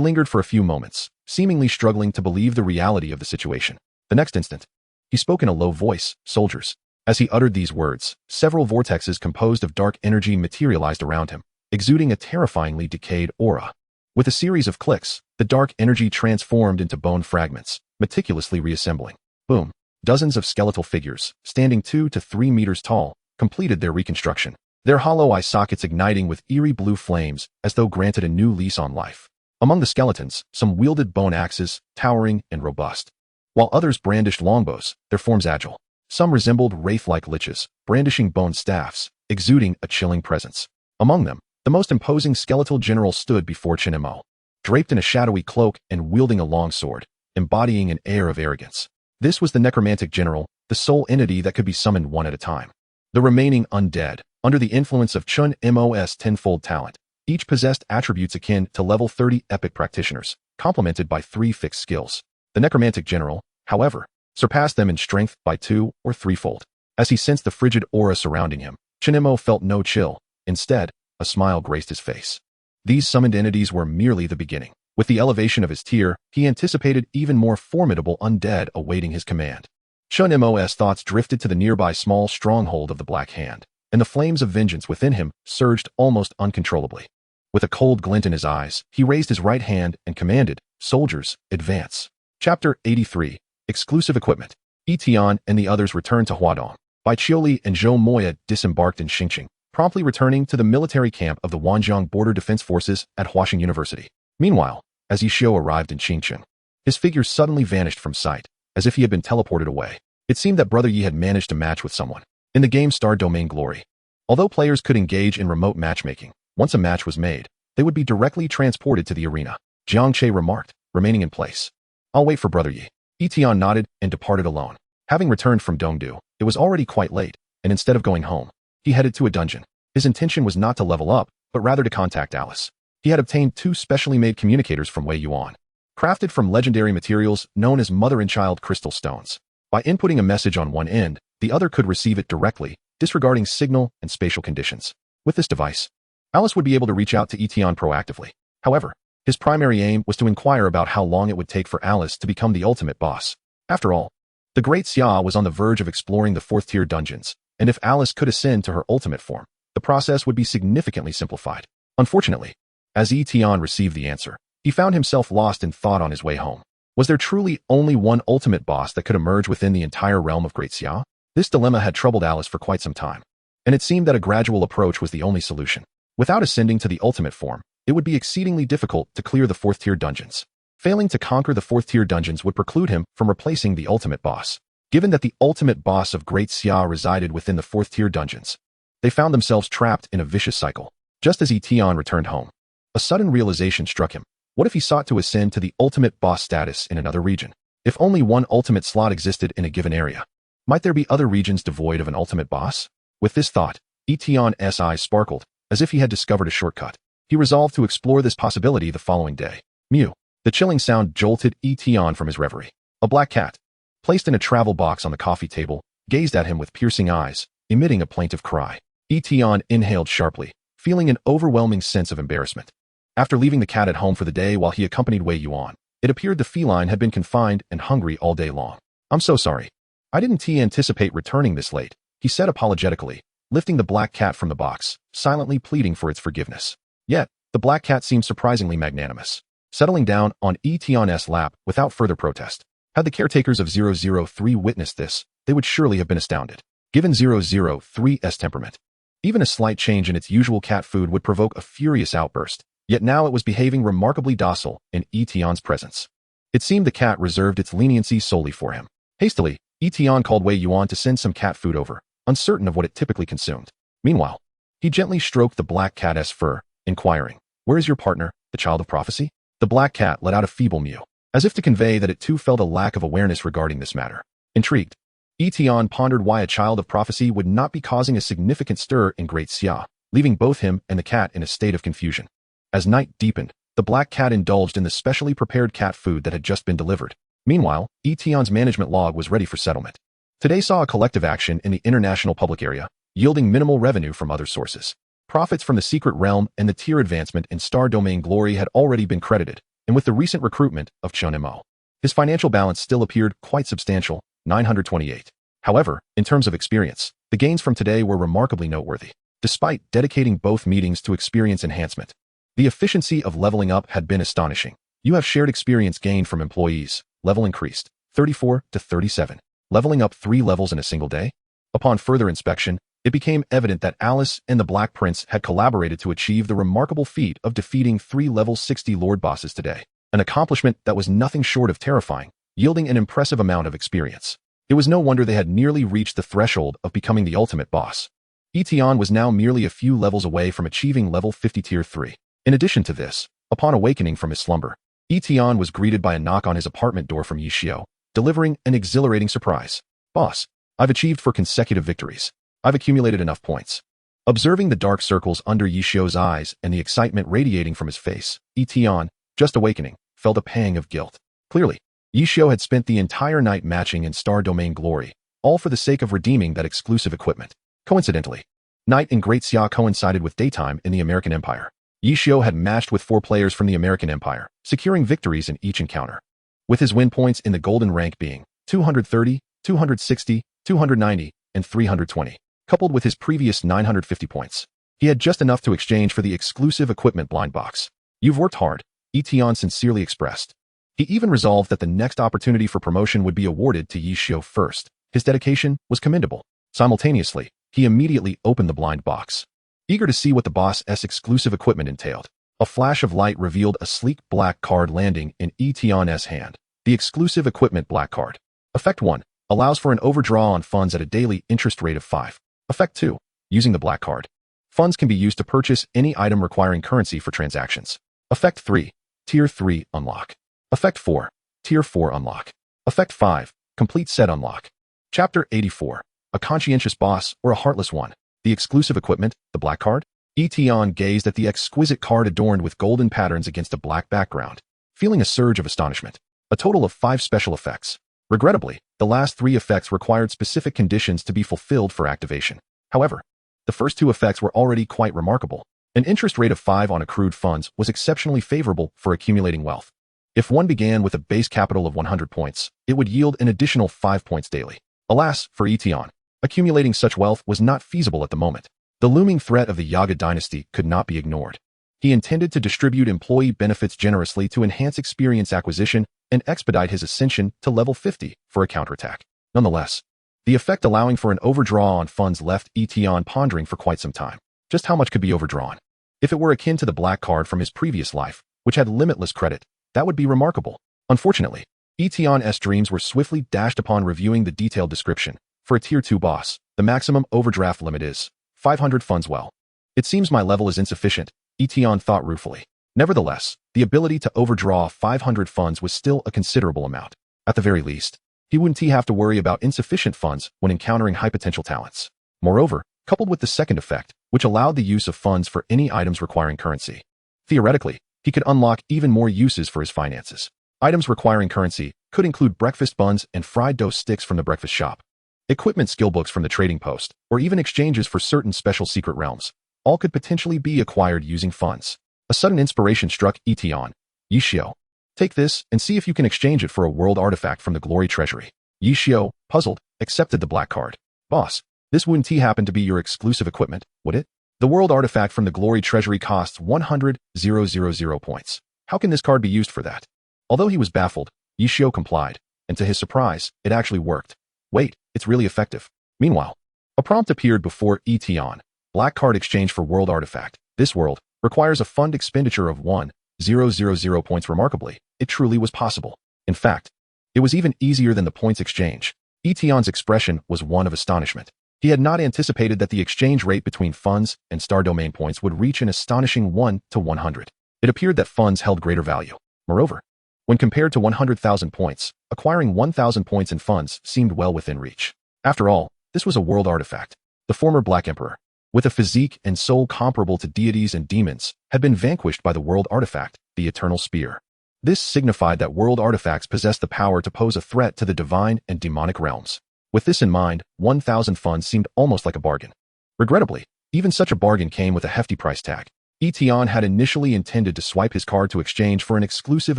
lingered for a few moments, seemingly struggling to believe the reality of the situation. The next instant, he spoke in a low voice, "Soldiers." As he uttered these words, several vortexes composed of dark energy materialized around him, exuding a terrifyingly decayed aura. With a series of clicks, the dark energy transformed into bone fragments, meticulously reassembling. Boom. Dozens of skeletal figures, standing 2 to 3 meters tall, completed their reconstruction, their hollow eye sockets igniting with eerie blue flames as though granted a new lease on life. Among the skeletons, some wielded bone axes, towering and robust, while others brandished longbows, their forms agile. Some resembled wraith-like liches, brandishing bone staffs, exuding a chilling presence. Among them, the most imposing skeletal general stood before Chen Imo, draped in a shadowy cloak and wielding a long sword, embodying an air of arrogance. This was the necromantic general, the sole entity that could be summoned one at a time. The remaining undead, under the influence of Chen Imo's tenfold talent, each possessed attributes akin to level 30 epic practitioners, complemented by 3 fixed skills. The necromantic general, however, surpassed them in strength by 2 or 3-fold. As he sensed the frigid aura surrounding him, Chen Imo felt no chill. Instead, a smile graced his face. These summoned entities were merely the beginning. With the elevation of his tier, he anticipated even more formidable undead awaiting his command. Chen Imo's thoughts drifted to the nearby small stronghold of the Black Hand, and the flames of vengeance within him surged almost uncontrollably. With a cold glint in his eyes, he raised his right hand and commanded, "Soldiers, advance." Chapter 83. Exclusive Equipment. Yi Tian and the others returned to Huadong. Bai Qiuli and Zhou Moya disembarked in Xingqing, promptly returning to the military camp of the Wanjiang Border Defense Forces at Huaxing University. Meanwhile, as Yi Xiu arrived in Xingqing, his figure suddenly vanished from sight, as if he had been teleported away. It seemed that Brother Yi had managed to match with someone in the game's Star Domain Glory. Although players could engage in remote matchmaking, once a match was made, they would be directly transported to the arena. Jiang Che remarked, remaining in place. "I'll wait for Brother Yi." Yi Tian nodded and departed alone. Having returned from Dongdu, it was already quite late, and instead of going home, he headed to a dungeon. His intention was not to level up, but rather to contact Alice. He had obtained 2 specially made communicators from Wei Yuan, crafted from legendary materials known as mother and child crystal stones. By inputting a message on one end, the other could receive it directly, disregarding signal and spatial conditions. With this device, Alice would be able to reach out to Yi Tian proactively. However, his primary aim was to inquire about how long it would take for Alice to become the ultimate boss. After all, the Great Xia was on the verge of exploring the 4th-tier dungeons, and if Alice could ascend to her ultimate form, the process would be significantly simplified. Unfortunately, as Yi Tian received the answer, he found himself lost in thought on his way home. Was there truly only one ultimate boss that could emerge within the entire realm of Great Xia? This dilemma had troubled Alice for quite some time, and it seemed that a gradual approach was the only solution. Without ascending to the ultimate form, it would be exceedingly difficult to clear the 4th-tier dungeons. Failing to conquer the 4th-tier dungeons would preclude him from replacing the ultimate boss. Given that the ultimate boss of Great Xia resided within the 4th-tier dungeons, they found themselves trapped in a vicious cycle. Just as Yi Tian returned home, a sudden realization struck him. What if he sought to ascend to the ultimate boss status in another region? If only one ultimate slot existed in a given area, might there be other regions devoid of an ultimate boss? With this thought, Yi Tian's eyes sparkled, as if he had discovered a shortcut. He resolved to explore this possibility the following day. Mew. The chilling sound jolted Yi Tian from his reverie. A black cat, placed in a travel box on the coffee table, gazed at him with piercing eyes, emitting a plaintive cry. Yi Tian inhaled sharply, feeling an overwhelming sense of embarrassment. After leaving the cat at home for the day while he accompanied Wei Yuan, it appeared the feline had been confined and hungry all day long. "I'm so sorry. I didn't anticipate returning this late," he said apologetically, lifting the black cat from the box, silently pleading for its forgiveness. Yet, the black cat seemed surprisingly magnanimous, settling down on Yi Tian's lap without further protest. Had the caretakers of 003 witnessed this, they would surely have been astounded. Given 003's temperament, even a slight change in its usual cat food would provoke a furious outburst, yet now it was behaving remarkably docile in Yi Tian's presence. It seemed the cat reserved its leniency solely for him. Hastily, Yi Tian called Wei Yuan to send some cat food over, uncertain of what it typically consumed. Meanwhile, he gently stroked the black cat's fur, inquiring, "Where is your partner, the child of prophecy?" The black cat let out a feeble mew. as if to convey that it too felt a lack of awareness regarding this matter. Intrigued, Yi Tian pondered why a child of prophecy would not be causing a significant stir in Great Xia, leaving both him and the cat in a state of confusion. As night deepened, the black cat indulged in the specially prepared cat food that had just been delivered. Meanwhile, Yi Tian's management log was ready for settlement. Today saw a collective action in the international public area, yielding minimal revenue from other sources. Profits from the secret realm and the tier advancement in star domain glory had already been credited, and with the recent recruitment of Chen Mo, his financial balance still appeared quite substantial, 928. However, in terms of experience, the gains from today were remarkably noteworthy. Despite dedicating both meetings to experience enhancement, the efficiency of leveling up had been astonishing. You have shared experience gained from employees. Level increased, 34 to 37, leveling up 3 levels in a single day. Upon further inspection, it became evident that Alice and the Black Prince had collaborated to achieve the remarkable feat of defeating 3 level 60 Lord bosses today, an accomplishment that was nothing short of terrifying, yielding an impressive amount of experience. It was no wonder they had nearly reached the threshold of becoming the ultimate boss. Yi Tian was now merely a few levels away from achieving level 50 tier 3. In addition to this, upon awakening from his slumber, Yi Tian was greeted by a knock on his apartment door from Yi Xiao, delivering an exhilarating surprise. Boss, I've achieved 4 consecutive victories. I've accumulated enough points. Observing the dark circles under Yi Xiao's eyes and the excitement radiating from his face, Yi Tian, just awakening, felt a pang of guilt. Clearly, Yi Xiao had spent the entire night matching in star domain glory, all for the sake of redeeming that exclusive equipment. Coincidentally, night in Great Xia coincided with daytime in the American Empire. Yi Xiao had matched with 4 players from the American Empire, securing victories in each encounter, with his win points in the golden rank being 230, 260, 290, and 320, coupled with his previous 950 points. He had just enough to exchange for the exclusive equipment blind box. You've worked hard, Yi Tian sincerely expressed. He even resolved that the next opportunity for promotion would be awarded to Yi Xiao first. His dedication was commendable. Simultaneously, he immediately opened the blind box, eager to see what the boss's exclusive equipment entailed. A flash of light revealed a sleek black card landing in Yi Tian's hand. The exclusive equipment black card. Effect 1. Allows for an overdraw on funds at a daily interest rate of 5. Effect 2. Using the black card, funds can be used to purchase any item requiring currency for transactions. Effect 3. Tier 3 unlock. Effect 4. Tier 4 unlock. Effect 5. Complete set unlock. Chapter 84. A conscientious boss or a heartless one. The exclusive equipment, the black card? Yi Tian gazed at the exquisite card adorned with golden patterns against a black background, feeling a surge of astonishment. A total of 5 special effects. Regrettably, the last 3 effects required specific conditions to be fulfilled for activation. However, the first 2 effects were already quite remarkable. An interest rate of 5 on accrued funds was exceptionally favorable for accumulating wealth. If one began with a base capital of 100 points, it would yield an additional 5 points daily. Alas, for Yi Tian, accumulating such wealth was not feasible at the moment. The looming threat of the Yaga dynasty could not be ignored. He intended to distribute employee benefits generously to enhance experience acquisition and expedite his ascension to level 50 for a counterattack. Nonetheless, the effect allowing for an overdraw on funds left Yi Tian pondering for quite some time. Just how much could be overdrawn? If it were akin to the black card from his previous life, which had limitless credit, that would be remarkable. Unfortunately, Yi Tian's dreams were swiftly dashed upon reviewing the detailed description. For a tier 2 boss, the maximum overdraft limit is 500 funds. Well, it seems my level is insufficient, Yi Tian thought ruefully. Nevertheless, the ability to overdraw 500 funds was still a considerable amount. At the very least, he wouldn't have to worry about insufficient funds when encountering high potential talents. Moreover, coupled with the second effect, which allowed the use of funds for any items requiring currency, theoretically, he could unlock even more uses for his finances. Items requiring currency could include breakfast buns and fried dough sticks from the breakfast shop, equipment skill books from the trading post, or even exchanges for certain special secret realms. All could potentially be acquired using funds. A sudden inspiration struck Yi Tian. Yi Xiao, take this and see if you can exchange it for a world artifact from the glory treasury. Yi Xiao, puzzled, accepted the black card. Boss, this wouldn't happen to be your exclusive equipment, would it? The world artifact from the glory treasury costs 100,000 points. How can this card be used for that? Although he was baffled, Yi Xiao complied, and to his surprise, it actually worked. Wait, it's really effective. Meanwhile, a prompt appeared before Yi Tian. Black card exchange for world artifact. This world requires a fund expenditure of 1,000 points. Remarkably, it truly was possible. In fact, it was even easier than the points exchange. Yi Tian's expression was one of astonishment. He had not anticipated that the exchange rate between funds and star domain points would reach an astonishing 1 to 100. It appeared that funds held greater value. Moreover, When compared to 100,000 points, acquiring 1,000 points in funds seemed well within reach. After all, this was a world artifact. The former Black Emperor, with a physique and soul comparable to deities and demons, had been vanquished by the world artifact, the Eternal Spear. This signified that world artifacts possessed the power to pose a threat to the divine and demonic realms. With this in mind, 1,000 funds seemed almost like a bargain. Regrettably, even such a bargain came with a hefty price tag. Yi Tian had initially intended to swipe his card to exchange for an exclusive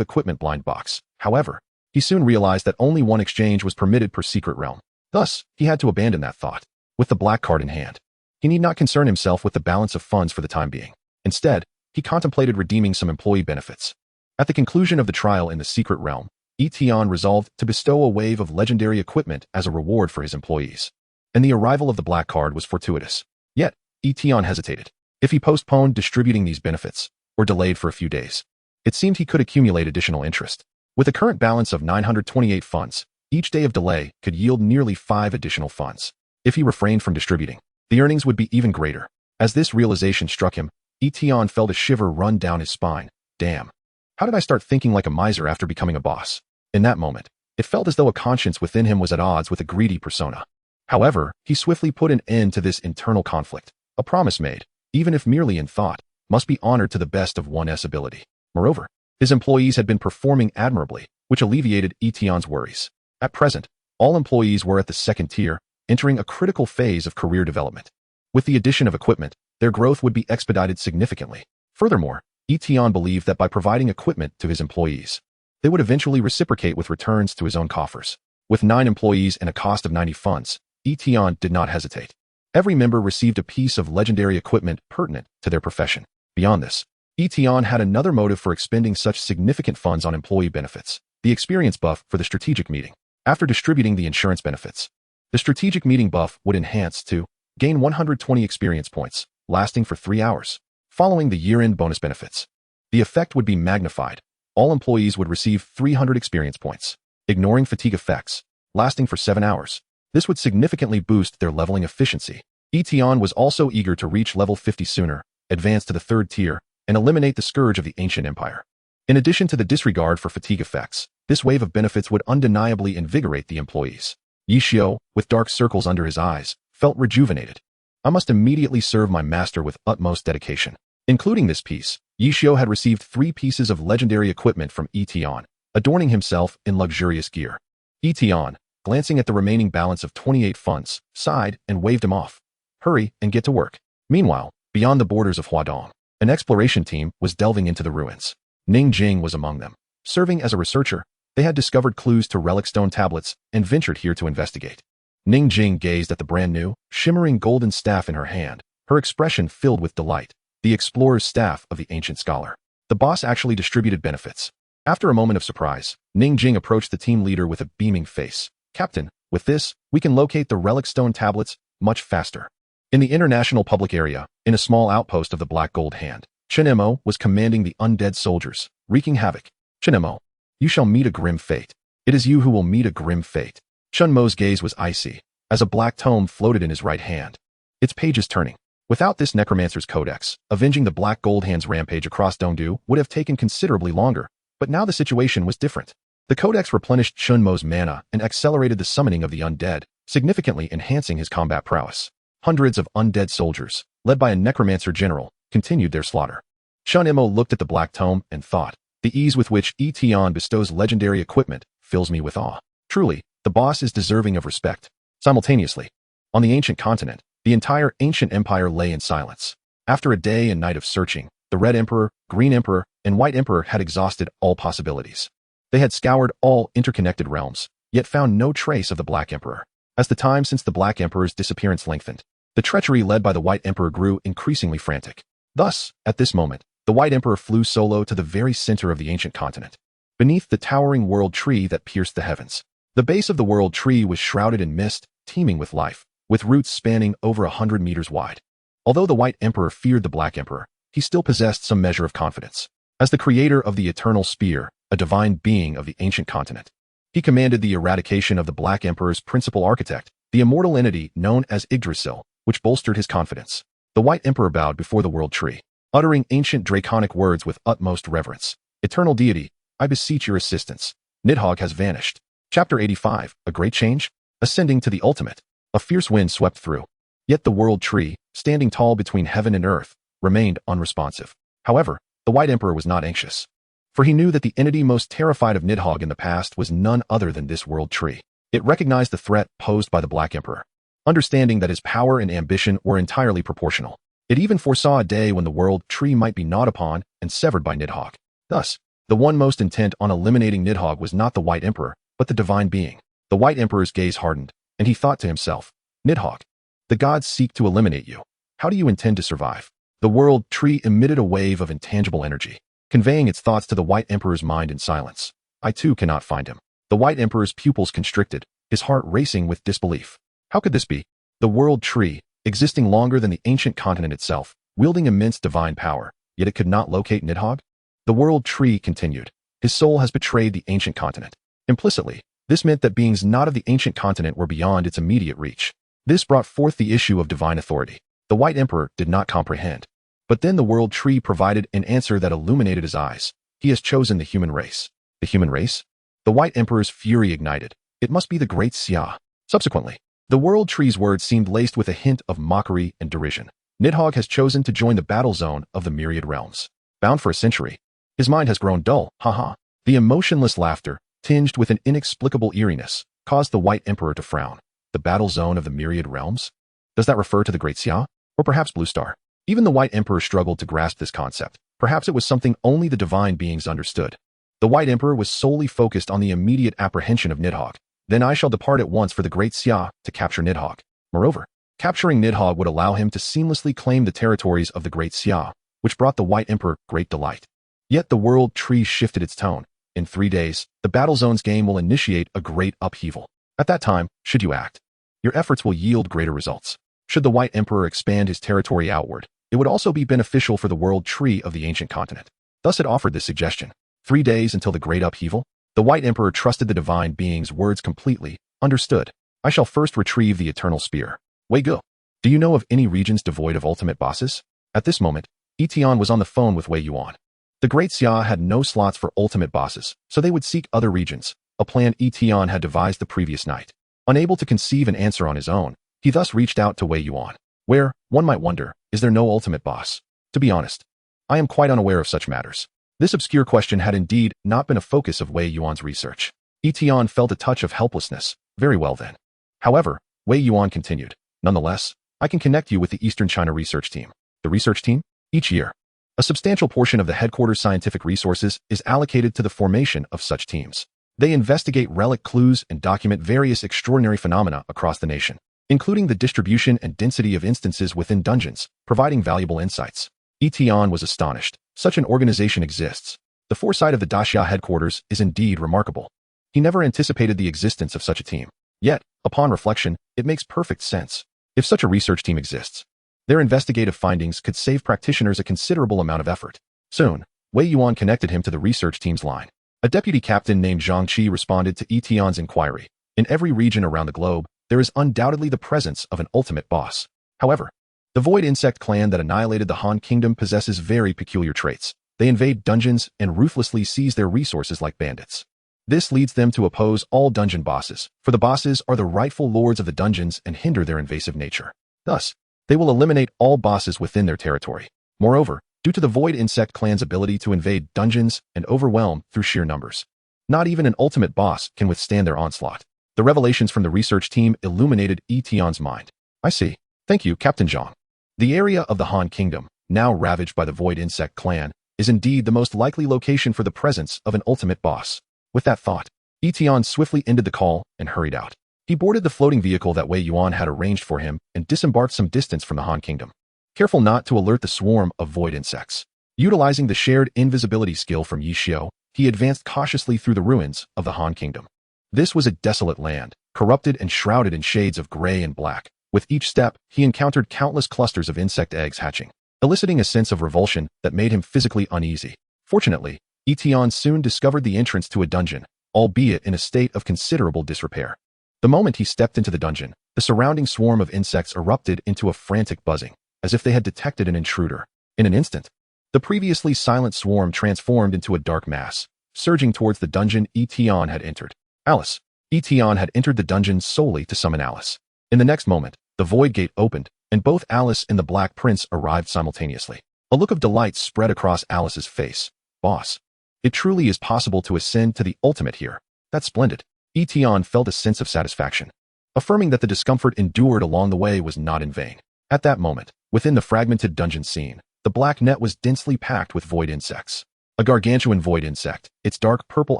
equipment blind box. However, he soon realized that only one exchange was permitted per secret realm. Thus, he had to abandon that thought. With the black card in hand, he need not concern himself with the balance of funds for the time being. Instead, he contemplated redeeming some employee benefits. At the conclusion of the trial in the secret realm, Yi Tian resolved to bestow a wave of legendary equipment as a reward for his employees. And the arrival of the black card was fortuitous. Yet, Yi Tian hesitated. If he postponed distributing these benefits, or delayed for a few days, it seemed he could accumulate additional interest. With a current balance of 928 funds, each day of delay could yield nearly 5 additional funds. If he refrained from distributing, the earnings would be even greater. As this realization struck him, Yi Tian felt a shiver run down his spine. Damn. How did I start thinking like a miser after becoming a boss? In that moment, it felt as though a conscience within him was at odds with a greedy persona. However, he swiftly put an end to this internal conflict. A promise made, even if merely in thought, must be honored to the best of one's ability. Moreover, his employees had been performing admirably, which alleviated Yi Tian's worries. At present, all employees were at the second tier, entering a critical phase of career development. With the addition of equipment, their growth would be expedited significantly. Furthermore, Yi Tian believed that by providing equipment to his employees, they would eventually reciprocate with returns to his own coffers. With 9 employees and a cost of 90 funds, Yi Tian did not hesitate. Every member received a piece of legendary equipment pertinent to their profession. Beyond this, Yi Tian had another motive for expending such significant funds on employee benefits: the experience buff for the strategic meeting. After distributing the insurance benefits, the strategic meeting buff would enhance to gain 120 experience points, lasting for 3 hours. Following the year-end bonus benefits, the effect would be magnified. All employees would receive 300 experience points, ignoring fatigue effects, lasting for 7 hours. This would significantly boost their leveling efficiency. Yi Tian was also eager to reach level 50 sooner, advance to the 3rd tier, and eliminate the scourge of the ancient empire. In addition to the disregard for fatigue effects, this wave of benefits would undeniably invigorate the employees. Yi Xiu, with dark circles under his eyes, felt rejuvenated. I must immediately serve my master with utmost dedication. Including this piece, Yi Xiu had received 3 pieces of legendary equipment from Yi Tian, adorning himself in luxurious gear. Yi Tian, glancing at the remaining balance of 28 funds, sighed and waved him off. Hurry and get to work. Meanwhile, beyond the borders of Huadong, an exploration team was delving into the ruins. Ning Jing was among them. Serving as a researcher, they had discovered clues to relic stone tablets and ventured here to investigate. Ning Jing gazed at the brand new, shimmering golden staff in her hand, her expression filled with delight. The explorer's staff of the ancient scholar. The boss actually distributed benefits. After a moment of surprise, Ning Jing approached the team leader with a beaming face. Captain, with this, we can locate the relic stone tablets much faster. In the international public area, in a small outpost of the Black Gold Hand, Chen Mo was commanding the undead soldiers, wreaking havoc. Chen Mo, you shall meet a grim fate. It is you who will meet a grim fate. Chen Mo's gaze was icy, as a black tome floated in his right hand, its pages turning. Without this necromancer's codex, avenging the Black Gold Hand's rampage across Dongdu would have taken considerably longer, but now the situation was different. The codex replenished Chen Mo's mana and accelerated the summoning of the undead, significantly enhancing his combat prowess. Hundreds of undead soldiers, led by a necromancer general, continued their slaughter. Chen Mo looked at the black tome and thought, the ease with which Yi Tian bestows legendary equipment fills me with awe. Truly, the boss is deserving of respect. Simultaneously, on the ancient continent, the entire ancient empire lay in silence. After a day and night of searching, the Red Emperor, Green Emperor, and White Emperor had exhausted all possibilities. They had scoured all interconnected realms, yet found no trace of the Black Emperor. As the time since the Black Emperor's disappearance lengthened, the treachery led by the White Emperor grew increasingly frantic. Thus, at this moment, the White Emperor flew solo to the very center of the ancient continent. Beneath the towering world tree that pierced the heavens, the base of the world tree was shrouded in mist, teeming with life, with roots spanning over 100 meters wide. Although the White Emperor feared the Black Emperor, he still possessed some measure of confidence. As the creator of the Eternal Spear, a divine being of the ancient continent, he commanded the eradication of the Black Emperor's principal architect, the immortal entity known as Yggdrasil, which bolstered his confidence. The White Emperor bowed before the world tree, uttering ancient draconic words with utmost reverence. Eternal deity, I beseech your assistance. Nidhogg has vanished. Chapter 85, A Great Change? Ascending to the ultimate. A fierce wind swept through. Yet the world tree, standing tall between heaven and earth, remained unresponsive. However, the White Emperor was not anxious. For he knew that the entity most terrified of Nidhogg in the past was none other than this world tree. It recognized the threat posed by the Black Emperor, understanding that his power and ambition were entirely proportional. It even foresaw a day when the world tree might be gnawed upon and severed by Nidhogg. Thus, the one most intent on eliminating Nidhogg was not the White Emperor, but the divine being. The White Emperor's gaze hardened, and he thought to himself, Nidhogg, the gods seek to eliminate you. How do you intend to survive? The world tree emitted a wave of intangible energy, conveying its thoughts to the White Emperor's mind in silence. I too cannot find him. The White Emperor's pupils constricted, his heart racing with disbelief. How could this be? The world tree, existing longer than the ancient continent itself, wielding immense divine power, yet it could not locate Nidhogg? The world tree continued. His soul has betrayed the ancient continent. Implicitly, this meant that beings not of the ancient continent were beyond its immediate reach. This brought forth the issue of divine authority. The White Emperor did not comprehend. But then the world tree provided an answer that illuminated his eyes. He has chosen the human race. The human race? The White Emperor's fury ignited. It must be the Great Xia. Subsequently, the world tree's words seemed laced with a hint of mockery and derision. Nidhogg has chosen to join the battle zone of the myriad realms. Bound for a century. His mind has grown dull, haha. The emotionless laughter, tinged with an inexplicable eeriness, caused the White Emperor to frown. The battle zone of the myriad realms? Does that refer to the Great Xia? Or perhaps Blue Star? Even the White Emperor struggled to grasp this concept. Perhaps it was something only the divine beings understood. The White Emperor was solely focused on the immediate apprehension of Nidhogg. Then I shall depart at once for the Great Xia to capture Nidhogg. Moreover, capturing Nidhogg would allow him to seamlessly claim the territories of the Great Xia, which brought the White Emperor great delight. Yet the world tree shifted its tone. In 3 days, the Battle Zone's game will initiate a great upheaval. At that time, should you act, your efforts will yield greater results. Should the White Emperor expand his territory outward, it would also be beneficial for the world tree of the ancient continent. Thus it offered this suggestion. 3 days until the great upheaval? The White Emperor trusted the divine being's words completely. Understood. I shall first retrieve the eternal spear. Wei Gu, do you know of any regions devoid of ultimate bosses? At this moment, Yi Tian was on the phone with Wei Yuan. The Great Xia had no slots for ultimate bosses, so they would seek other regions, a plan Yi Tian had devised the previous night. Unable to conceive an answer on his own, he thus reached out to Wei Yuan. Where, one might wonder, is there no ultimate boss? To be honest, I am quite unaware of such matters. This obscure question had indeed not been a focus of Wei Yuan's research. Yi Tian felt a touch of helplessness. Very well then. However, Wei Yuan continued. Nonetheless, I can connect you with the Eastern China research team. The research team? Each year, a substantial portion of the headquarters' scientific resources is allocated to the formation of such teams. They investigate relic clues and document various extraordinary phenomena across the nation, including the distribution and density of instances within dungeons, providing valuable insights. Yi Tian was astonished. Such an organization exists. The foresight of the Daxia headquarters is indeed remarkable. He never anticipated the existence of such a team. Yet, upon reflection, it makes perfect sense. If such a research team exists, their investigative findings could save practitioners a considerable amount of effort. Soon, Wei Yuan connected him to the research team's line. A deputy captain named Zhang Qi responded to Yi Tian's inquiry. In every region around the globe, there is undoubtedly the presence of an ultimate boss. However, the Void Insect clan that annihilated the Han Kingdom possesses very peculiar traits. They invade dungeons and ruthlessly seize their resources like bandits. This leads them to oppose all dungeon bosses, for the bosses are the rightful lords of the dungeons and hinder their invasive nature. Thus, they will eliminate all bosses within their territory. Moreover, due to the Void Insect clan's ability to invade dungeons and overwhelm through sheer numbers, not even an ultimate boss can withstand their onslaught. The revelations from the research team illuminated Yi Tian's mind. I see. Thank you, Captain Zhang. The area of the Han Kingdom, now ravaged by the Void Insect clan, is indeed the most likely location for the presence of an ultimate boss. With that thought, Yi Tian swiftly ended the call and hurried out. He boarded the floating vehicle that Wei Yuan had arranged for him and disembarked some distance from the Han Kingdom, careful not to alert the swarm of void insects. Utilizing the shared invisibility skill from Yi Xiao, he advanced cautiously through the ruins of the Han Kingdom. This was a desolate land, corrupted and shrouded in shades of gray and black. With each step, he encountered countless clusters of insect eggs hatching, eliciting a sense of revulsion that made him physically uneasy. Fortunately, Yi Tian soon discovered the entrance to a dungeon, albeit in a state of considerable disrepair. The moment he stepped into the dungeon, the surrounding swarm of insects erupted into a frantic buzzing, as if they had detected an intruder. In an instant, the previously silent swarm transformed into a dark mass, surging towards the dungeon Yi Tian had entered. Alice. Yi Tian had entered the dungeon solely to summon Alice. In the next moment, the void gate opened, and both Alice and the Black Prince arrived simultaneously. A look of delight spread across Alice's face. Boss. It truly is possible to ascend to the ultimate here. That's splendid. Yi Tian felt a sense of satisfaction, affirming that the discomfort endured along the way was not in vain. At that moment, within the fragmented dungeon scene, the black net was densely packed with void insects. A gargantuan void insect, its dark purple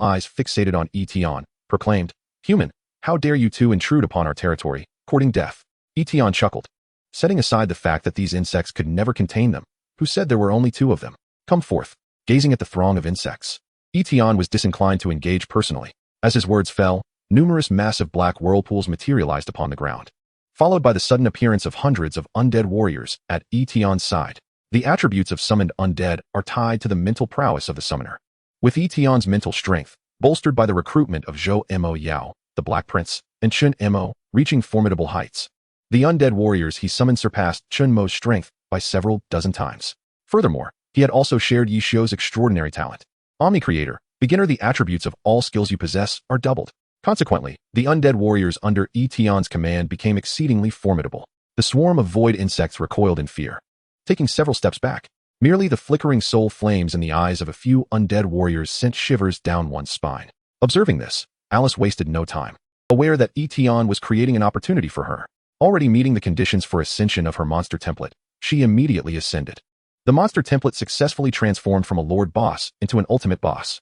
eyes fixated on Yi Tian, proclaimed, "Human, how dare you two intrude upon our territory, courting death?" Yi Tian chuckled, setting aside the fact that these insects could never contain them. Who said there were only two of them? Come forth. Gazing at the throng of insects, Yi Tian was disinclined to engage personally. As his words fell, numerous massive black whirlpools materialized upon the ground, followed by the sudden appearance of hundreds of undead warriors at Yi Tian's side. The attributes of summoned undead are tied to the mental prowess of the summoner. With Yi Tian's mental strength, bolstered by the recruitment of Zhou Mo Yao, the Black Prince, and Chun Mo, reaching formidable heights, the undead warriors he summoned surpassed Chun Mo's strength by several dozen times. Furthermore, he had also shared Yi Xiu's extraordinary talent. Omni-Creator, beginner. The attributes of all skills you possess are doubled. Consequently, the undead warriors under Yi Tian's command became exceedingly formidable. The swarm of void insects recoiled in fear, taking several steps back. Merely the flickering soul flames in the eyes of a few undead warriors sent shivers down one's spine. Observing this, Alice wasted no time. Aware that Yi Tian was creating an opportunity for her, already meeting the conditions for ascension of her monster template, she immediately ascended. The monster template successfully transformed from a lord boss into an ultimate boss.